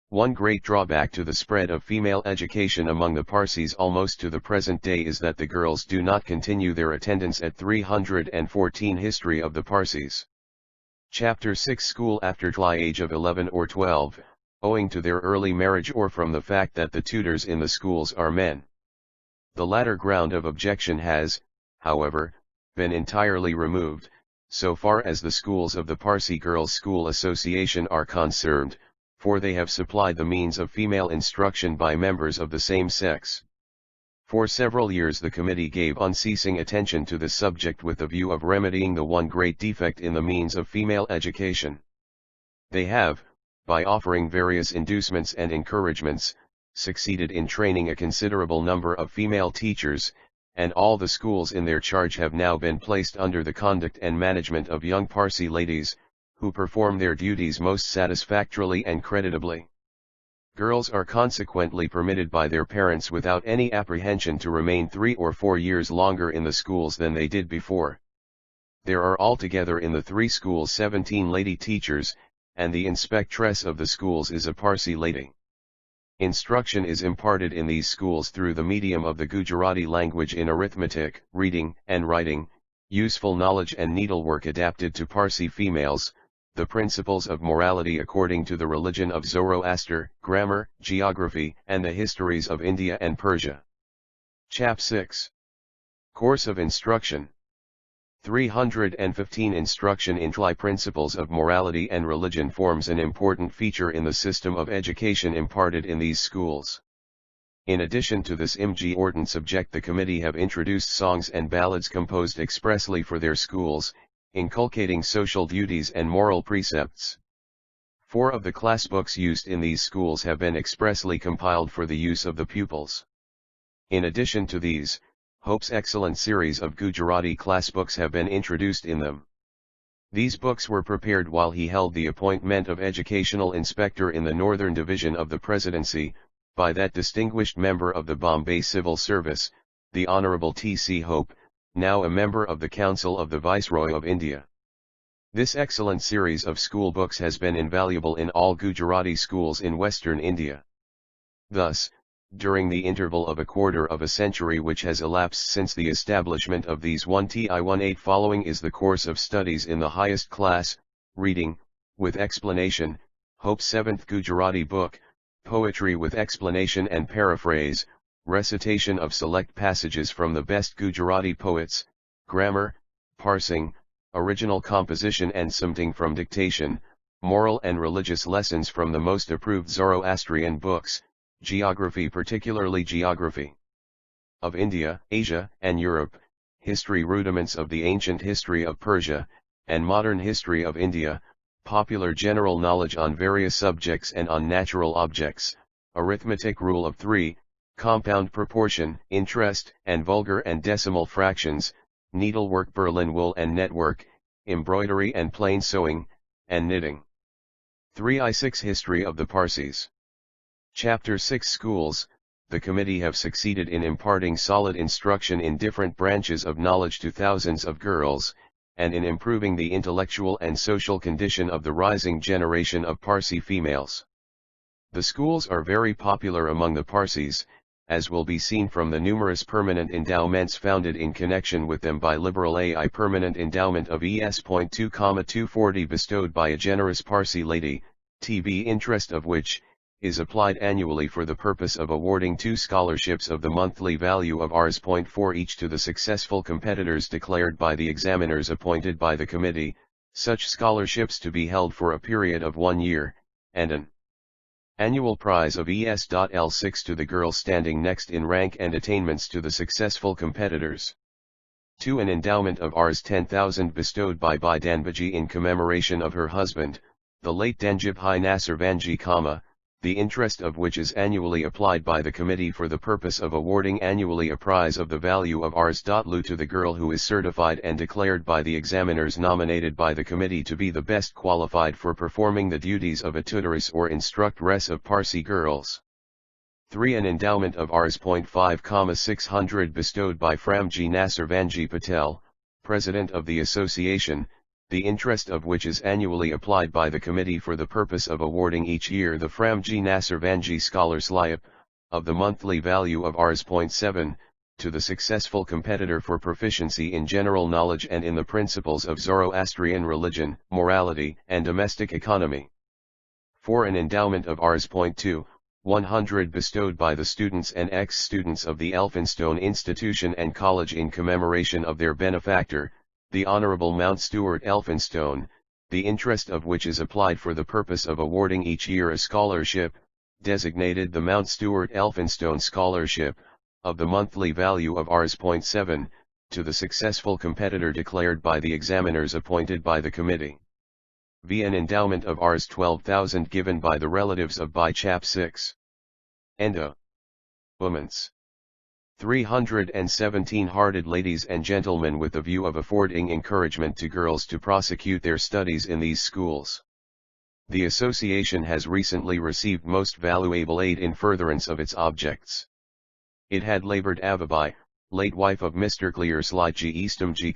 One great drawback to the spread of female education among the Parsis almost to the present day is that the girls do not continue their attendance at 314 History of the Parsis. Chapter 6 School after the age of 11 or 12, owing to their early marriage or from the fact that the tutors in the schools are men. The latter ground of objection has, however, been entirely removed, so far as the schools of the Parsi Girls' School Association are concerned, for they have supplied the means of female instruction by members of the same sex. For several years the committee gave unceasing attention to this subject with the view of remedying the one great defect in the means of female education. They have, by offering various inducements and encouragements, succeeded in training a considerable number of female teachers, and all the schools in their charge have now been placed under the conduct and management of young Parsi ladies, who perform their duties most satisfactorily and creditably. Girls are consequently permitted by their parents without any apprehension to remain 3 or 4 years longer in the schools than they did before. There are altogether in the 3 schools 17 lady teachers, and the inspectress of the schools is a Parsi lady. Instruction is imparted in these schools through the medium of the Gujarati language in arithmetic, reading and writing, useful knowledge and needlework adapted to Parsi females, the principles of morality according to the religion of Zoroaster, grammar, geography, and the histories of India and Persia. Chap 6. Course of Instruction. 315 Instruction in principles of morality and religion forms an important feature in the system of education imparted in these schools. In addition to this important subject, the committee have introduced songs and ballads composed expressly for their schools, inculcating social duties and moral precepts. 4 of the class books used in these schools have been expressly compiled for the use of the pupils. In addition to these, Hope's excellent series of Gujarati class books have been introduced in them. These books were prepared while he held the appointment of Educational Inspector in the Northern Division of the Presidency, by that distinguished member of the Bombay Civil Service, the Honourable T.C. Hope, now a member of the Council of the Viceroy of India. This excellent series of school books has been invaluable in all Gujarati schools in Western India. Thus, during the interval of a quarter of a century which has elapsed since the establishment of these 1T18 following is the course of studies in the highest class, reading, with explanation, Hope's 7th Gujarati book, poetry with explanation and paraphrase, recitation of select passages from the best Gujarati poets, grammar, parsing, original composition and something from dictation, moral and religious lessons from the most approved Zoroastrian books, geography particularly geography of India, Asia, and Europe, history rudiments of the ancient history of Persia, and modern history of India, popular general knowledge on various subjects and on natural objects, arithmetic rule of 3, compound proportion, interest, and vulgar and decimal fractions, needlework Berlin wool and network, embroidery and plain sewing, and knitting. 3I6 History of the Parsis. Chapter 6 Schools. The committee have succeeded in imparting solid instruction in different branches of knowledge to thousands of girls, and in improving the intellectual and social condition of the rising generation of Parsi females. The schools are very popular among the Parsis, as will be seen from the numerous permanent endowments founded in connection with them by Liberal AI permanent endowment of ES.2,240 bestowed by a generous Parsi lady, TB interest of which, is applied annually for the purpose of awarding 2 scholarships of the monthly value of Rs.4 each to the successful competitors declared by the examiners appointed by the committee, such scholarships to be held for a period of 1 year, and an annual prize of ES.L6 to the girl standing next in rank and attainments to the successful competitors. 2. An endowment of Rs 10,000 bestowed by Danbaji in commemoration of her husband, the late Danjibhai Nasirvanji, the interest of which is annually applied by the committee for the purpose of awarding annually a prize of the value of Rs.Lu to the girl who is certified and declared by the examiners nominated by the committee to be the best qualified for performing the duties of a tutoress or instructress of Parsi girls. 3. An endowment of Rs.5,600 bestowed by Framji Nasirvanji Patel, President of the Association, the interest of which is annually applied by the committee for the purpose of awarding each year the Framji Nasirvanji Scholarship, of the monthly value of Rs.7, to the successful competitor for proficiency in general knowledge and in the principles of Zoroastrian religion, morality, and domestic economy. 4. An endowment of Rs.2, 100 bestowed by the students and ex-students of the Elphinstone Institution and College in commemoration of their benefactor, the Honourable Mount Stuart Elphinstone, the interest of which is applied for the purpose of awarding each year a scholarship, designated the Mount Stuart Elphinstone Scholarship, of the monthly value of Rs.7, to the successful competitor declared by the examiners appointed by the committee. V. An endowment of Rs. 12,000 given by the relatives of by Chap 6. Endo. Women's. 317 hearted ladies and gentlemen with the view of affording encouragement to girls to prosecute their studies in these schools. The association has recently received most valuable aid in furtherance of its objects. It had labored Avabai, late wife of Mr. Clearslide G. Eastham G.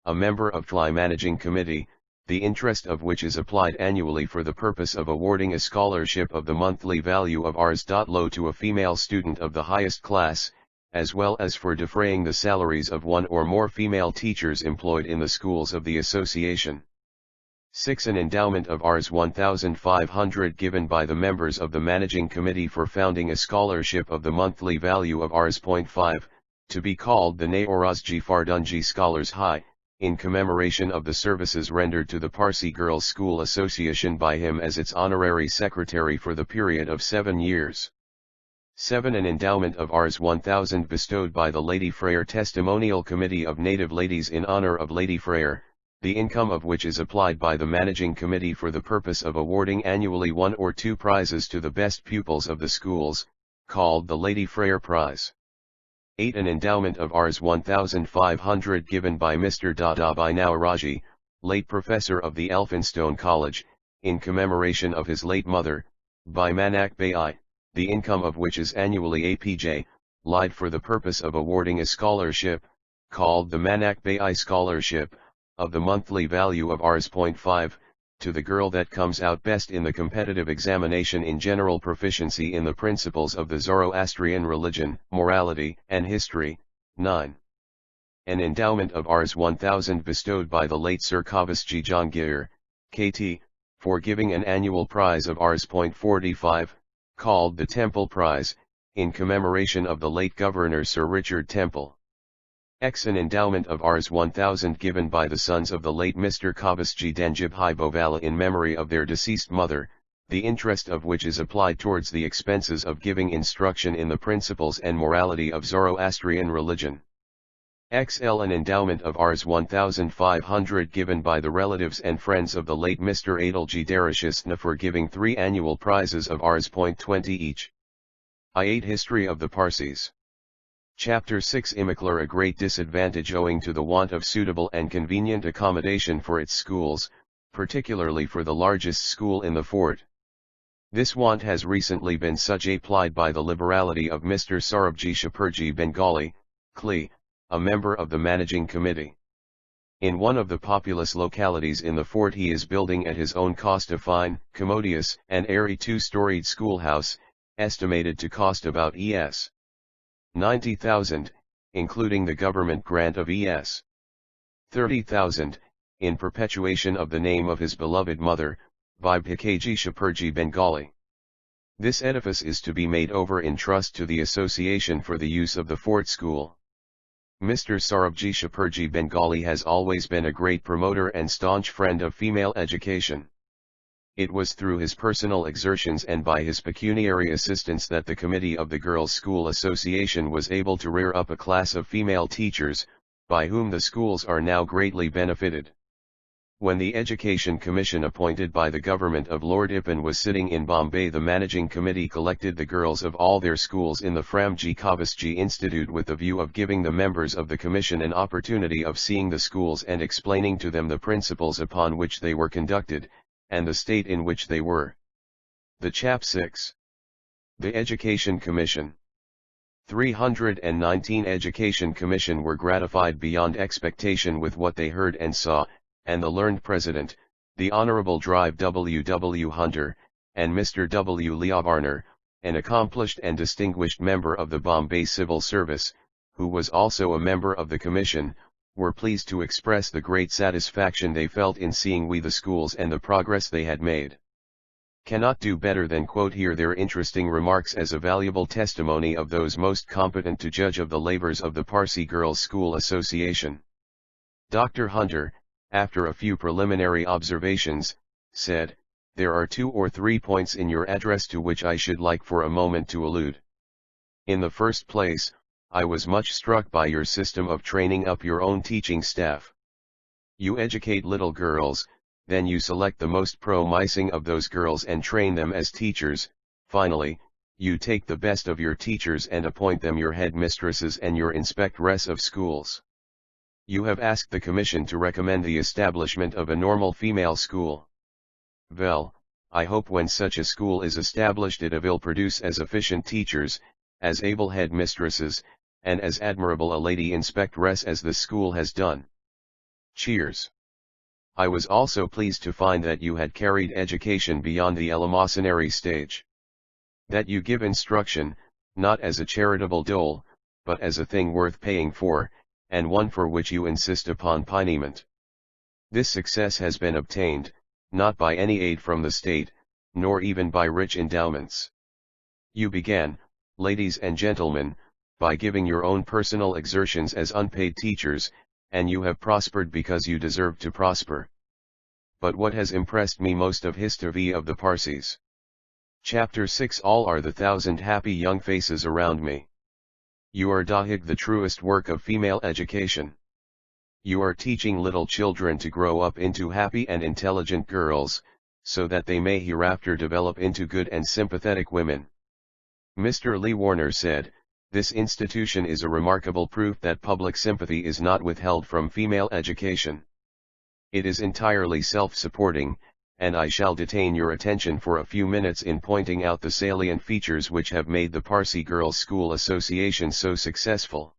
A member of TLI Managing Committee, the interest of which is applied annually for the purpose of awarding a scholarship of the monthly value of Rs.Lo to a female student of the highest class, as well as for defraying the salaries of one or more female teachers employed in the schools of the association. 6. An endowment of Rs. 1,500 given by the members of the Managing Committee for founding a scholarship of the monthly value of Rs.5, to be called the Naorazji Fardunji Scholars High, in commemoration of the services rendered to the Parsi Girls' School Association by him as its honorary secretary for the period of 7 years. 7. An endowment of Rs. 1,000 bestowed by the Lady Frere Testimonial Committee of Native Ladies in honor of Lady Frere, the income of which is applied by the Managing Committee for the purpose of awarding annually 1 or 2 prizes to the best pupils of the schools, called the Lady Frere Prize. 8. An endowment of Rs. 1,500 given by Mr. Dadabai Naoraji, late professor of the Elphinstone College, in commemoration of his late mother, by Manak Bai, the income of which is annually APJ, lied for the purpose of awarding a scholarship, called the Manak Bai Scholarship, of the monthly value of Rs.5, to the girl that comes out best in the competitive examination in general proficiency in the principles of the Zoroastrian religion, morality, and history. 9. An endowment of Rs. 1,000 bestowed by the late Sir Kavasji Jangir, KT, for giving an annual prize of Rs.45, called the Temple Prize, in commemoration of the late Governor Sir Richard Temple. X. An endowment of Rs. 1,000 given by the sons of the late Mr. Kavasji Denjibhai Bovala in memory of their deceased mother, the interest of which is applied towards the expenses of giving instruction in the principles and morality of Zoroastrian religion. XL. An endowment of Rs. 1,500 given by the relatives and friends of the late Mr. Adilji Darashistna for giving 3 annual prizes of Rs.20 each. I8. History of the Parsis. Chapter 6. Immokalar, a great disadvantage owing to the want of suitable and convenient accommodation for its schools, particularly for the largest school in the fort. This want has recently been such applied by the liberality of Mr. Sarabji Shapurji Bengali, Kli, a member of the Managing Committee. In one of the populous localities in the fort he is building at his own cost a fine, commodious, and airy 2-storied schoolhouse, estimated to cost about Es. 90,000, including the government grant of Es. 30,000, in perpetuation of the name of his beloved mother, by Bhikaji Shapurji Bengali. This edifice is to be made over in trust to the association for the use of the fort school. Mr. Sarabji Shapurji Bengali has always been a great promoter and staunch friend of female education. It was through his personal exertions and by his pecuniary assistance that the committee of the Girls' School Association was able to rear up a class of female teachers, by whom the schools are now greatly benefited. When the Education Commission appointed by the government of Lord Ipan was sitting in Bombay, the Managing Committee collected the girls of all their schools in the Framji Kavasji Institute with the view of giving the members of the commission an opportunity of seeing the schools and explaining to them the principles upon which they were conducted, and the state in which they were. The Chap 6. The Education Commission. 319 Education Commission were gratified beyond expectation with what they heard and saw, and the learned President, the Honorable Drive W. W. Hunter, and Mr. W. Leovarner, an accomplished and distinguished member of the Bombay Civil Service, who was also a member of the Commission, were pleased to express the great satisfaction they felt in seeing we the schools and the progress they had made. Cannot do better than quote here their interesting remarks as a valuable testimony of those most competent to judge of the labors of the Parsi Girls' School Association. Dr. Hunter, after a few preliminary observations, said, "There are 2 or 3 points in your address to which I should like for a moment to allude. In the first place, I was much struck by your system of training up your own teaching staff. You educate little girls, then you select the most promising of those girls and train them as teachers. Finally, you take the best of your teachers and appoint them your headmistresses and your inspectress of schools. You have asked the Commission to recommend the establishment of a normal female school. Well, I hope when such a school is established it will produce as efficient teachers, as able headmistresses, and as admirable a lady inspectress as the school has done." Cheers. I was also pleased to find that you had carried education beyond the eleemosynary stage. That you give instruction, not as a charitable dole, but as a thing worth paying for, and one for which you insist upon payment. This success has been obtained, not by any aid from the state, nor even by rich endowments. You began, ladies and gentlemen, by giving your own personal exertions as unpaid teachers, and you have prospered because you deserved to prosper. But what has impressed me most of history of the Parsis? Chapter 6. All are the thousand happy young faces around me. You are doing the truest work of female education. You are teaching little children to grow up into happy and intelligent girls, so that they may hereafter develop into good and sympathetic women. Mr. Lee Warner said, "This institution is a remarkable proof that public sympathy is not withheld from female education. It is entirely self-supporting, and I shall detain your attention for a few minutes in pointing out the salient features which have made the Parsi Girls' School Association so successful.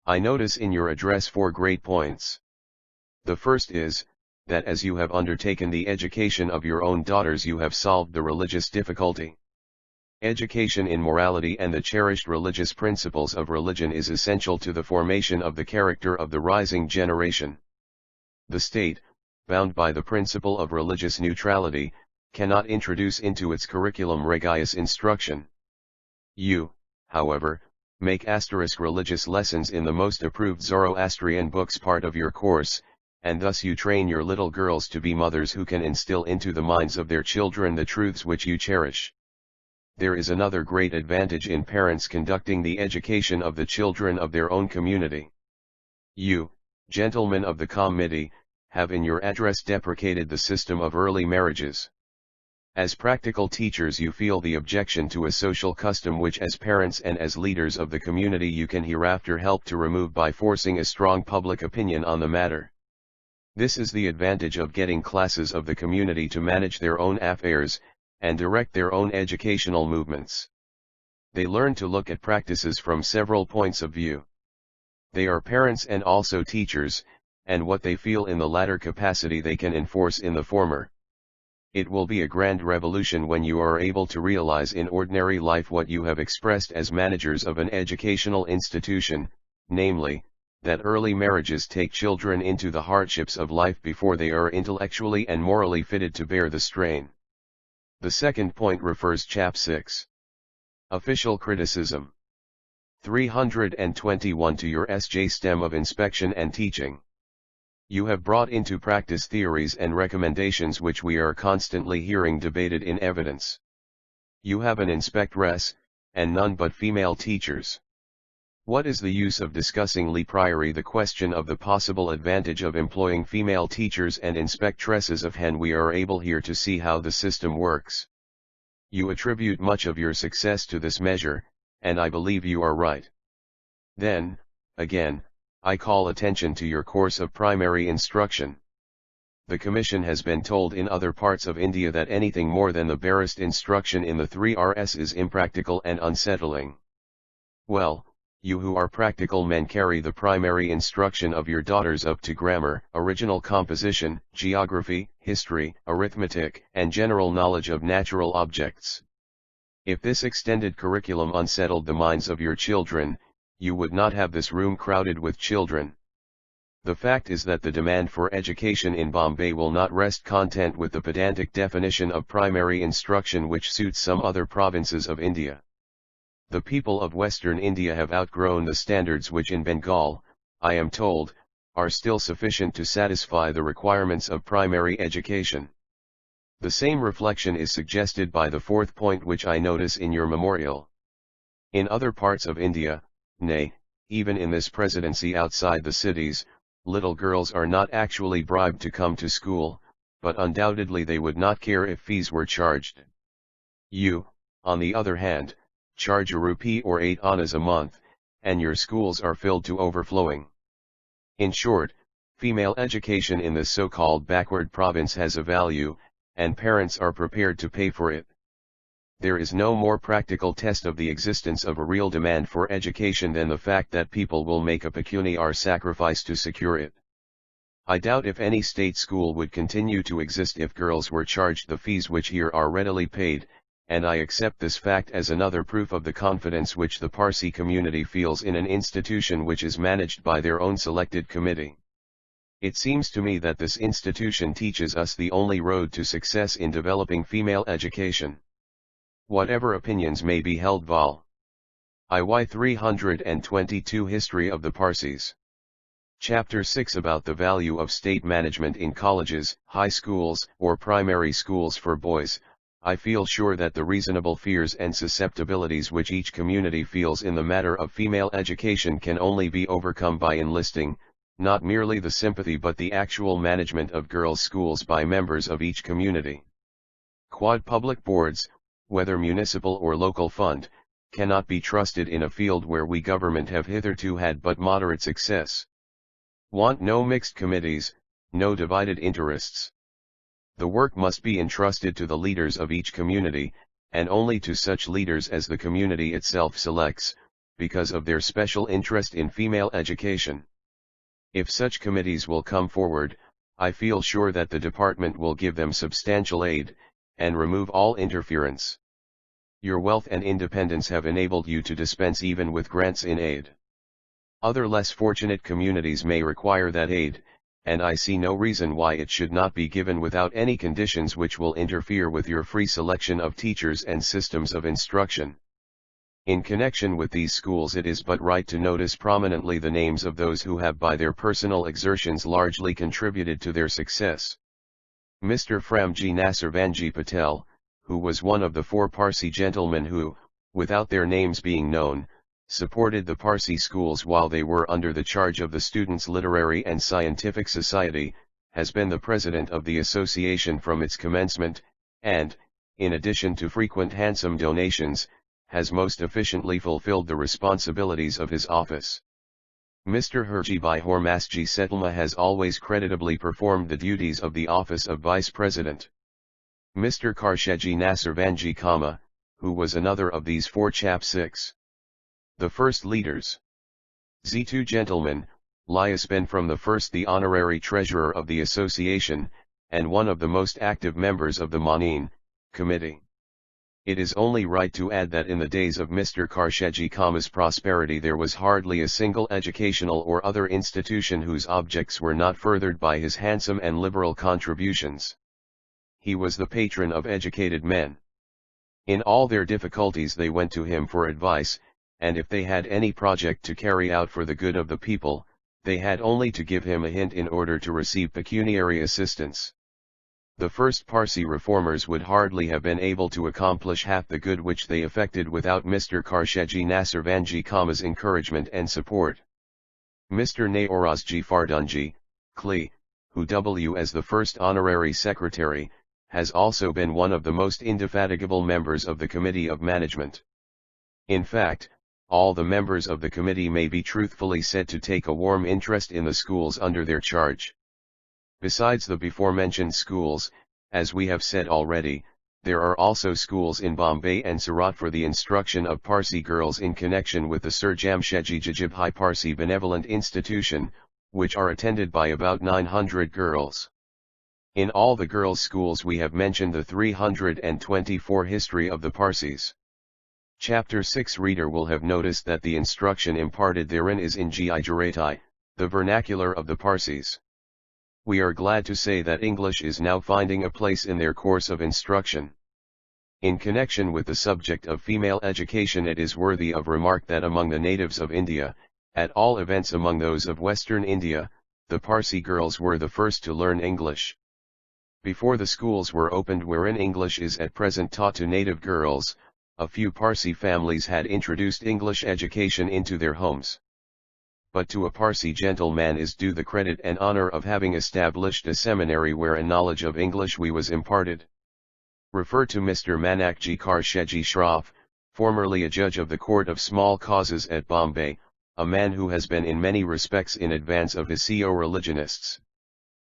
I notice in your address 4 great points. The first is, that as you have undertaken the education of your own daughters you have solved the religious difficulty. Education in morality and the cherished religious principles of religion is essential to the formation of the character of the rising generation. The state, bound by the principle of religious neutrality, cannot introduce into its curriculum religious instruction. You, however, make religious lessons in the most approved Zoroastrian books part of your course, and thus you train your little girls to be mothers who can instill into the minds of their children the truths which you cherish. There is another great advantage in parents conducting the education of the children of their own community. You, gentlemen of the committee, have in your address deprecated the system of early marriages. As practical teachers you feel the objection to a social custom which as parents and as leaders of the community you can hereafter help to remove by forcing a strong public opinion on the matter. This is the advantage of getting classes of the community to manage their own affairs, and direct their own educational movements. They learn to look at practices from several points of view. They are parents and also teachers, and what they feel in the latter capacity they can enforce in the former. It will be a grand revolution when you are able to realize in ordinary life what you have expressed as managers of an educational institution, namely, that early marriages take children into the hardships of life before they are intellectually and morally fitted to bear the strain. The second point refers chap 6. Official criticism. 321 to your S.J. stem of inspection and teaching. You have brought into practice theories and recommendations which we are constantly hearing debated in evidence. You have an inspectress, and none but female teachers. What is the use of discussing a priori the question of the possible advantage of employing female teachers and inspectresses if we are able here to see how the system works? You attribute much of your success to this measure, and I believe you are right. Then, again, I call attention to your course of primary instruction. The Commission has been told in other parts of India that anything more than the barest instruction in the 3 Rs is impractical and unsettling. Well, you who are practical men carry the primary instruction of your daughters up to grammar, original composition, geography, history, arithmetic, and general knowledge of natural objects. If this extended curriculum unsettled the minds of your children, you would not have this room crowded with children. The fact is that the demand for education in Bombay will not rest content with the pedantic definition of primary instruction which suits some other provinces of India. The people of Western India have outgrown the standards which in Bengal, I am told, are still sufficient to satisfy the requirements of primary education. The same reflection is suggested by the fourth point which I notice in your memorial. In other parts of India, nay, even in this presidency outside the cities, little girls are not actually bribed to come to school, but undoubtedly they would not care if fees were charged. You, on the other hand, charge ₹1 or 8 annas a month, and your schools are filled to overflowing. In short, female education in this so-called backward province has a value, and parents are prepared to pay for it. There is no more practical test of the existence of a real demand for education than the fact that people will make a pecuniary sacrifice to secure it. I doubt if any state school would continue to exist if girls were charged the fees which here are readily paid, and I accept this fact as another proof of the confidence which the Parsi community feels in an institution which is managed by their own selected committee. It seems to me that this institution teaches us the only road to success in developing female education. Whatever opinions may be held, Vol. IY 322 History of the Parsis. Chapter 6 about the value of state management in colleges, high schools, or primary schools for boys. I feel sure that the reasonable fears and susceptibilities which each community feels in the matter of female education can only be overcome by enlisting, not merely the sympathy but the actual management of girls' schools by members of each community. Quad public boards, whether municipal or local fund, cannot be trusted in a field where we government have hitherto had but moderate success. Want no mixed committees, no divided interests. The work must be entrusted to the leaders of each community, and only to such leaders as the community itself selects, because of their special interest in female education. If such committees will come forward, I feel sure that the department will give them substantial aid, and remove all interference. Your wealth and independence have enabled you to dispense even with grants in aid. Other less fortunate communities may require that aid, and I see no reason why it should not be given without any conditions which will interfere with your free selection of teachers and systems of instruction. In connection with these schools, it is but right to notice prominently the names of those who have by their personal exertions largely contributed to their success. Mr. Framji Nasirvanji Patel, who was one of the 4 Parsi gentlemen who, without their names being known, supported the Parsi schools while they were under the charge of the Students' Literary and Scientific Society, has been the president of the association from its commencement, and, in addition to frequent handsome donations, has most efficiently fulfilled the responsibilities of his office. Mr. Herjibhai Hormasji Setlma has always creditably performed the duties of the office of vice president. Mr. Karsheji Nasirvanji Kama, who was another of these 4 chap 6. The first leaders. Z2 gentlemen, Lias been from the first the honorary treasurer of the association, and one of the most active members of the Manin committee. It is only right to add that in the days of Mr. Karsheji Kama's prosperity there was hardly a single educational or other institution whose objects were not furthered by his handsome and liberal contributions. He was the patron of educated men. In all their difficulties they went to him for advice, and if they had any project to carry out for the good of the people, they had only to give him a hint in order to receive pecuniary assistance. The first Parsi reformers would hardly have been able to accomplish half the good which they effected without Mr. Karsheji Nasirvanji Kama's encouragement and support. Mr. Naorazji Fardunji, Kli, who W as the first honorary secretary, has also been one of the most indefatigable members of the Committee of Management. In fact, all the members of the committee may be truthfully said to take a warm interest in the schools under their charge. Besides the before-mentioned schools, as we have said already, there are also schools in Bombay and Surat for the instruction of Parsi girls in connection with the Sir Jamshedji Jajibhai Parsi Benevolent Institution, which are attended by about 900 girls. In all the girls' schools we have mentioned the 324 History of the Parsis. Chapter 6 reader will have noticed that the instruction imparted therein is in Gujarati, the vernacular of the Parsis. We are glad to say that English is now finding a place in their course of instruction. In connection with the subject of female education, it is worthy of remark that among the natives of India, at all events among those of Western India, the Parsi girls were the first to learn English. Before the schools were opened wherein English is at present taught to native girls, a few Parsi families had introduced English education into their homes. But to a Parsi gentleman is due the credit and honor of having established a seminary where a knowledge of English was imparted. Refer to Mr. Manakji Karsheji Shroff, formerly a judge of the Court of Small Causes at Bombay, a man who has been in many respects in advance of his co-religionists.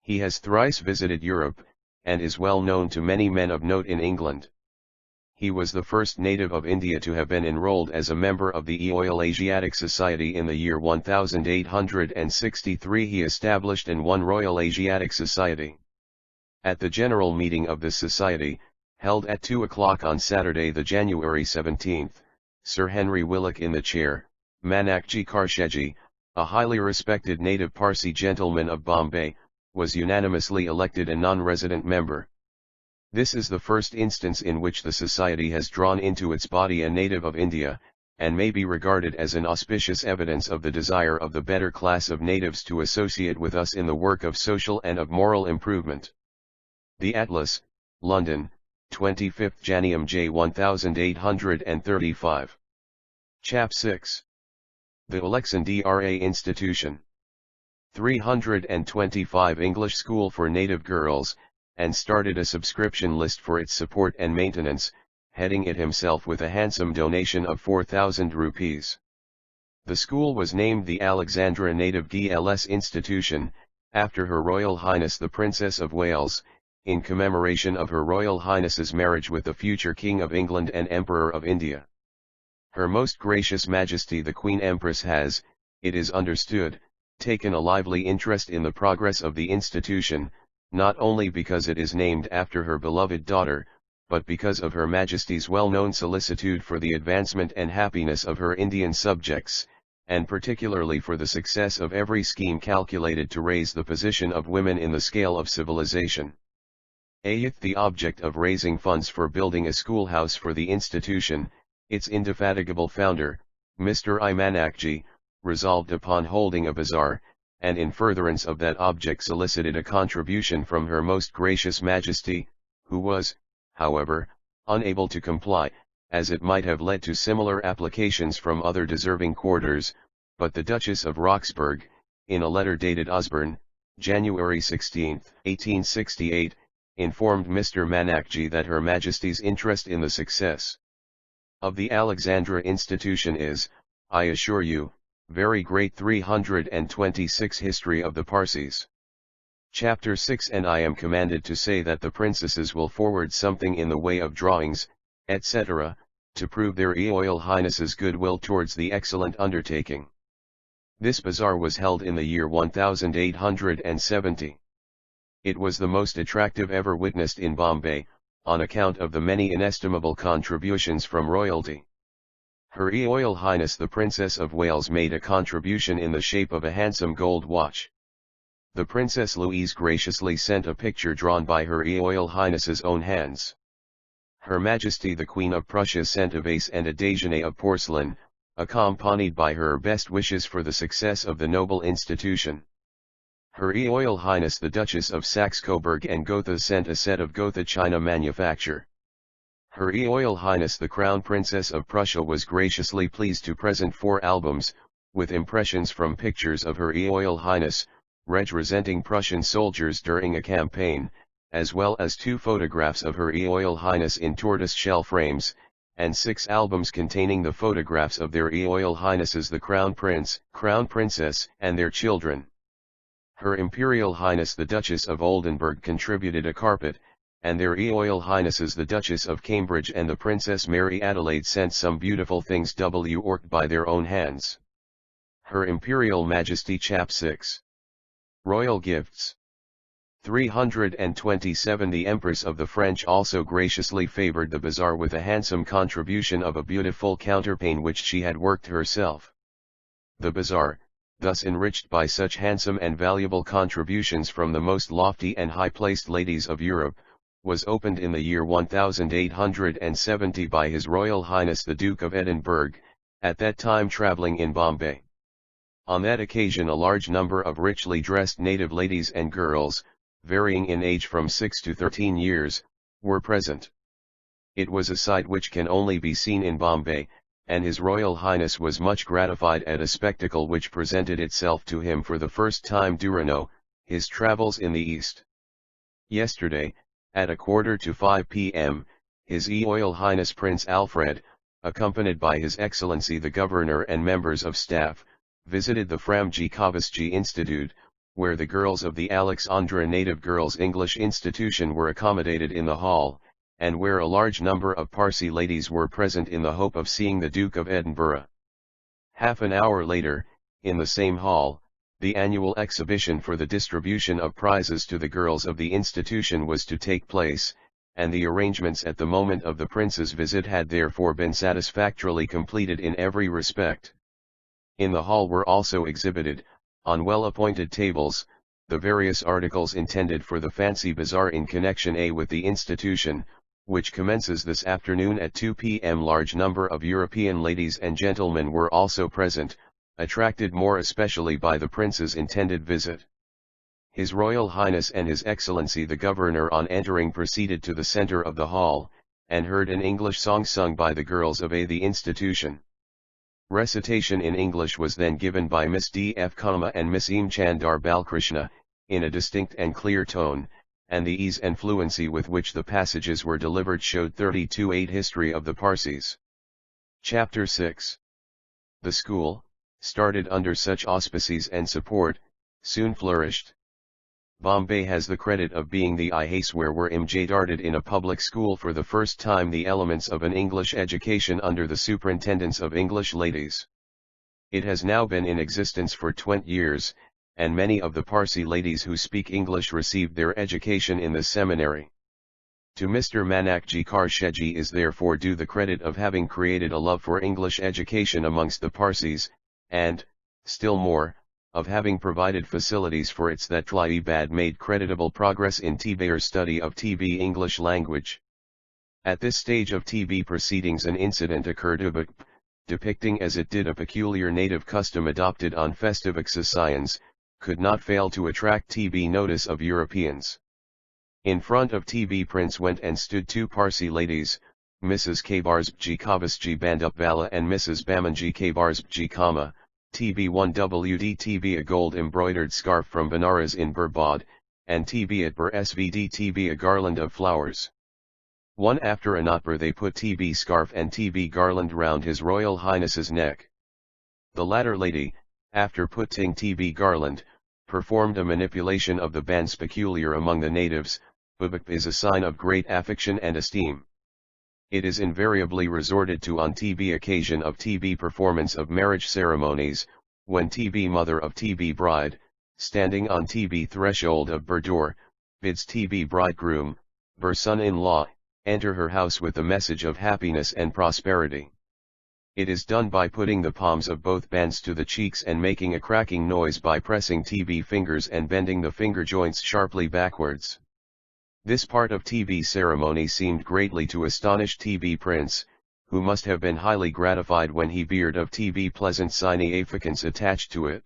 He has thrice visited Europe, and is well known to many men of note in England. He was the first native of India to have been enrolled as a member of the Royal Asiatic Society in the year 1863. He established and won Royal Asiatic Society. At the general meeting of this society, held at 2 o'clock on Saturday the January 17th, Sir Henry Willock in the chair, Manakji Karsheji, a highly respected native Parsi gentleman of Bombay, was unanimously elected a non-resident member. This is the first instance in which the society has drawn into its body a native of India, and may be regarded as an auspicious evidence of the desire of the better class of natives to associate with us in the work of social and of moral improvement. The Atlas, London, 25th Janium J 1835. Chap 6. The Alexandra Institution. 325 English School for Native Girls, and started a subscription list for its support and maintenance, heading it himself with a handsome donation of 4,000 rupees. The school was named the Alexandra Native Girls Institution, after Her Royal Highness the Princess of Wales, in commemoration of Her Royal Highness's marriage with the future King of England and Emperor of India. Her Most Gracious Majesty the Queen Empress has, it is understood, taken a lively interest in the progress of the institution, not only because it is named after her beloved daughter, but because of Her Majesty's well-known solicitude for the advancement and happiness of her Indian subjects, and particularly for the success of every scheme calculated to raise the position of women in the scale of civilization. The object of raising funds for building a schoolhouse for the institution, its indefatigable founder, Mr. I. Manakji, resolved upon holding a bazaar, and in furtherance of that object solicited a contribution from Her Most Gracious Majesty, who was, however, unable to comply, as it might have led to similar applications from other deserving quarters, but the Duchess of Roxburgh, in a letter dated Osborne, January 16, 1868, informed Mr. Manakji that Her Majesty's interest in the success of the Alexandra Institution is, I assure you, very great. 326 History of the Parsis. Chapter 6. And I am commanded to say that the princesses will forward something in the way of drawings, etc., to prove their Royal Highness's goodwill towards the excellent undertaking. This bazaar was held in the year 1870. It was the most attractive ever witnessed in Bombay, on account of the many inestimable contributions from royalty. Her Royal Highness the Princess of Wales made a contribution in the shape of a handsome gold watch. The Princess Louise graciously sent a picture drawn by Her Royal Highness's own hands. Her Majesty the Queen of Prussia sent a vase and a déjeuner of porcelain, accompanied by her best wishes for the success of the noble institution. Her Royal Highness the Duchess of Saxe-Coburg and Gotha sent a set of Gotha china manufacture. Her Royal Highness the Crown Princess of Prussia was graciously pleased to present 4 albums, with impressions from pictures of Her Royal Highness, representing Prussian soldiers during a campaign, as well as 2 photographs of Her Royal Highness in tortoise-shell frames, and 6 albums containing the photographs of their Royal Highnesses the Crown Prince, Crown Princess, and their children. Her Imperial Highness the Duchess of Oldenburg contributed a carpet, and their Royal Highnesses the Duchess of Cambridge and the Princess Mary Adelaide sent some beautiful things worked by their own hands. Her Imperial Majesty. Chap 6. Royal Gifts. 327 The Empress of the French also graciously favored the bazaar with a handsome contribution of a beautiful counterpane which she had worked herself. The bazaar, thus enriched by such handsome and valuable contributions from the most lofty and high-placed ladies of Europe, was opened in the year 1870 by His Royal Highness the Duke of Edinburgh, at that time travelling in Bombay. On that occasion a large number of richly dressed native ladies and girls, varying in age from 6 to 13 years, were present. It was a sight which can only be seen in Bombay, and His Royal Highness was much gratified at a spectacle which presented itself to him for the first time during his travels in the East. Yesterday, at 4:45 p.m., His Royal Highness Prince Alfred, accompanied by His Excellency the Governor and members of staff, visited the Framji Kavasji Institute, where the girls of the Alexandra Native Girls English Institution were accommodated in the hall, and where a large number of Parsi ladies were present in the hope of seeing the Duke of Edinburgh. Half an hour later, in the same hall, the annual exhibition for the distribution of prizes to the girls of the institution was to take place, and the arrangements at the moment of the prince's visit had therefore been satisfactorily completed in every respect. In the hall were also exhibited, on well-appointed tables, the various articles intended for the fancy bazaar in connection with the institution, which commences this afternoon at 2 p.m. Large number of European ladies and gentlemen were also present, attracted more especially by the prince's intended visit. His Royal Highness and His Excellency the Governor on entering proceeded to the center of the hall, and heard an English song sung by the girls of the institution. Recitation in English was then given by Miss D. F. Kama and Miss Eam Chandar Balkrishna, in a distinct and clear tone, and the ease and fluency with which the passages were delivered showed 32-8 History of the Parsis. Chapter 6. The school, started under such auspices and support, soon flourished. Bombay has the credit of being the place where were imjarted in a public school for the first time the elements of an English education under the superintendence of English ladies. It has now been in existence for 20 years, and many of the Parsi ladies who speak English received their education in this seminary. To Mr. Manakji Karsheji is therefore due the credit of having created a love for English education amongst the Parsis, and, still more, of having provided facilities for its that Tlaibad made creditable progress in TB's study of TB English language. At this stage of TB proceedings an incident occurred depicting as it did a peculiar native custom adopted on festive occasions, could not fail to attract TB notice of Europeans. In front of TB Prince went and stood two Parsi ladies, Mrs. Kabarsbji Kavasji Bandupvala and Mrs. Bamanji Kabarsbji Kama, TB1WD TB a gold embroidered scarf from Benares in Berbad, and TB at Bur SVD TB a garland of flowers. One after another they put TB scarf and TB garland round His Royal Highness's neck. The latter lady, after putting TB garland, performed a manipulation of the bands peculiar among the natives, bubak is a sign of great affection and esteem. It is invariably resorted to on TB occasion of TB performance of marriage ceremonies, when TB mother of TB bride, standing on TB threshold of Bur door, bids TB bridegroom, Bur son-in-law, enter her house with the message of happiness and prosperity. It is done by putting the palms of both bands to the cheeks and making a cracking noise by pressing TB fingers and bending the finger joints sharply backwards. This part of TB ceremony seemed greatly to astonish TB Prince, who must have been highly gratified when he heard of TB pleasant significance attached to it.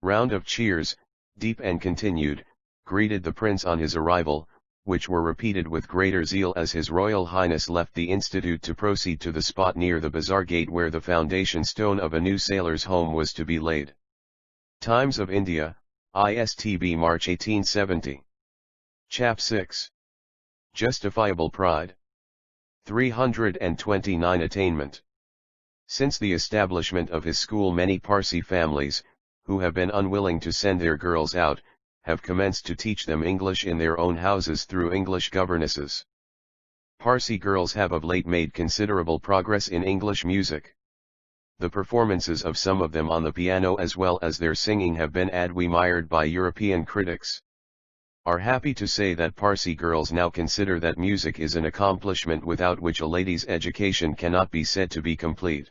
Round of cheers, deep and continued, greeted the Prince on his arrival, which were repeated with greater zeal as His Royal Highness left the Institute to proceed to the spot near the bazaar gate where the foundation stone of a new sailor's home was to be laid. Times of India, ISTB March 1870. Chap 6. Justifiable Pride. 329 Attainment. Since the establishment of his school many Parsi families, who have been unwilling to send their girls out, have commenced to teach them English in their own houses through English governesses. Parsi girls have of late made considerable progress in English music. The performances of some of them on the piano as well as their singing have been admired by European critics. Are happy to say that Parsi girls now consider that music is an accomplishment without which a lady's education cannot be said to be complete.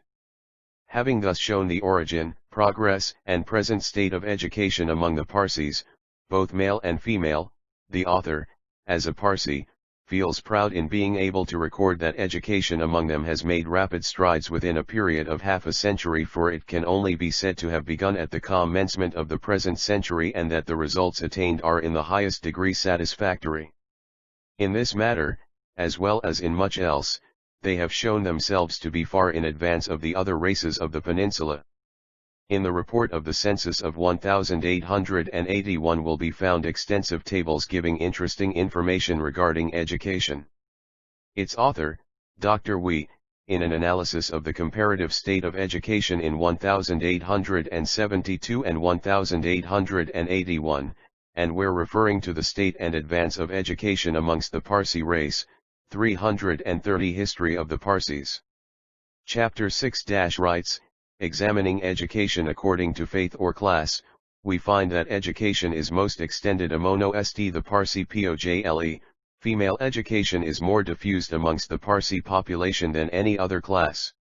Having thus shown the origin, progress, and present state of education among the Parsis, both male and female, the author, as a Parsi, feels proud in being able to record that education among them has made rapid strides within a period of half a century, for it can only be said to have begun at the commencement of the present century, and that the results attained are in the highest degree satisfactory. In this matter, as well as in much else, they have shown themselves to be far in advance of the other races of the peninsula. In the report of the census of 1881 will be found extensive tables giving interesting information regarding education. Its author, Dr. Wee, in an analysis of the comparative state of education in 1872 and 1881, and where referring to the state and advance of education amongst the Parsi race, 330 History of the Parsis. Chapter 6 writes, examining education according to faith or class, we find that education is most extended among the Parsi Pojle, female education is more diffused amongst the Parsi population than any other class.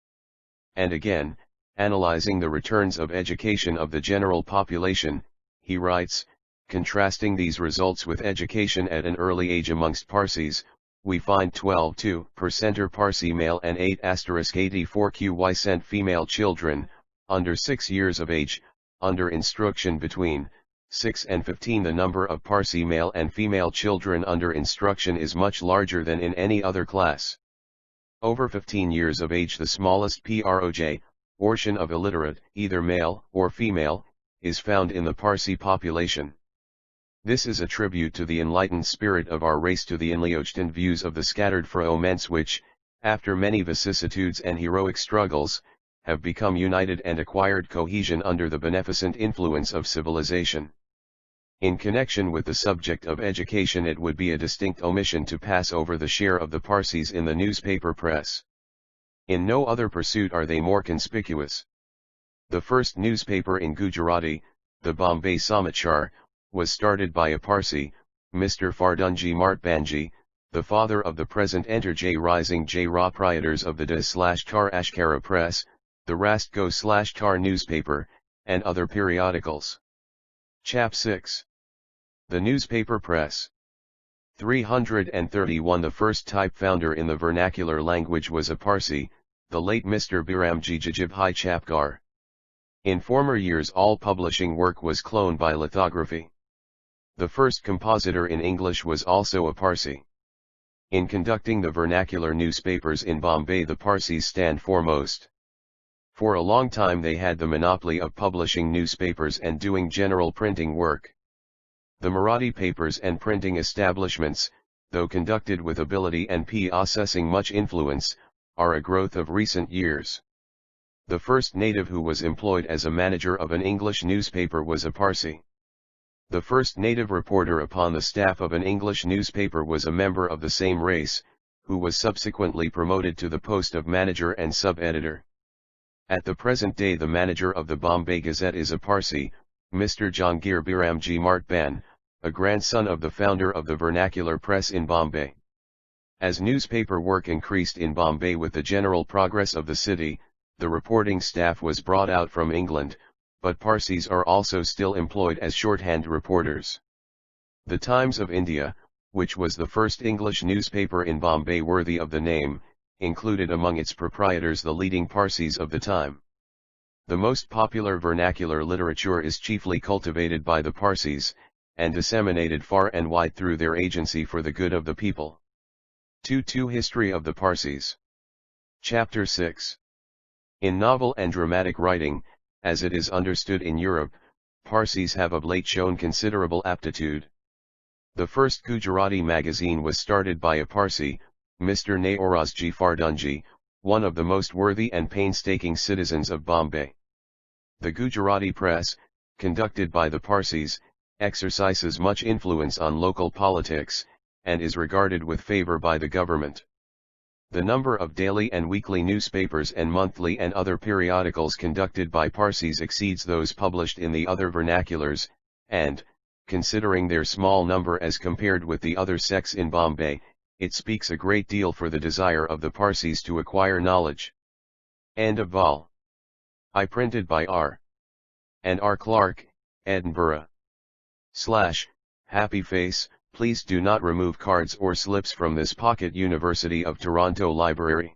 And again, analyzing the returns of education of the general population, he writes, contrasting these results with education at an early age amongst Parsis, we find 12.2% Parsi male and 8*84% female children, under 6 years of age, under instruction between 6 and 15. The number of Parsi male and female children under instruction is much larger than in any other class. Over 15 years of age, the smallest portion of illiterate, either male or female, is found in the Parsi population. This is a tribute to the enlightened spirit of our race, to the enlightened views of the scattered fragments which, after many vicissitudes and heroic struggles, have become united and acquired cohesion under the beneficent influence of civilization. In connection with the subject of education, it would be a distinct omission to pass over the share of the Parsis in the newspaper press. In no other pursuit are they more conspicuous. The first newspaper in Gujarati, the Bombay Samachar, was started by a Parsi, Mr. Fardunji Martbanji, the father of the present enterprising proprietors of the De/Tar Ashkara Press, the Rastko/Tar newspaper, and other periodicals. Chap 6. The Newspaper Press. 331. The first type founder in the vernacular language was a Parsi, the late Mr. Biramji Jajibhai Chapgar. In former years all publishing work was cloned by lithography. The first compositor in English was also a Parsi. In conducting the vernacular newspapers in Bombay, the Parsis stand foremost. For a long time they had the monopoly of publishing newspapers and doing general printing work. The Marathi papers and printing establishments, though conducted with ability and possessing much influence, are a growth of recent years. The first native who was employed as a manager of an English newspaper was a Parsi. The first native reporter upon the staff of an English newspaper was a member of the same race, who was subsequently promoted to the post of manager and sub-editor. At the present day the manager of the Bombay Gazette is a Parsi, Mr. Jahangir Biramji Martban, a grandson of the founder of the vernacular press in Bombay. As newspaper work increased in Bombay with the general progress of the city, the reporting staff was brought out from England, but Parsis are also still employed as shorthand reporters. The Times of India, which was the first English newspaper in Bombay worthy of the name, included among its proprietors the leading Parsis of the time. The most popular vernacular literature is chiefly cultivated by the Parsis, and disseminated far and wide through their agency for the good of the people. 2. History of the Parsis. Chapter 6. In novel and dramatic writing, as it is understood in Europe, Parsis have of late shown considerable aptitude. The first Gujarati magazine was started by a Parsi, Mr. Naorozji Fardunji, one of the most worthy and painstaking citizens of Bombay. The Gujarati press, conducted by the Parsis, exercises much influence on local politics, and is regarded with favor by the government. The number of daily and weekly newspapers and monthly and other periodicals conducted by Parsis exceeds those published in the other vernaculars, and, considering their small number as compared with the other sects in Bombay, it speaks a great deal for the desire of the Parsis to acquire knowledge. End of vol. I printed by R. and R. Clark, Edinburgh. / Happy Face, Please do not remove cards or slips from this Pocket University of Toronto library.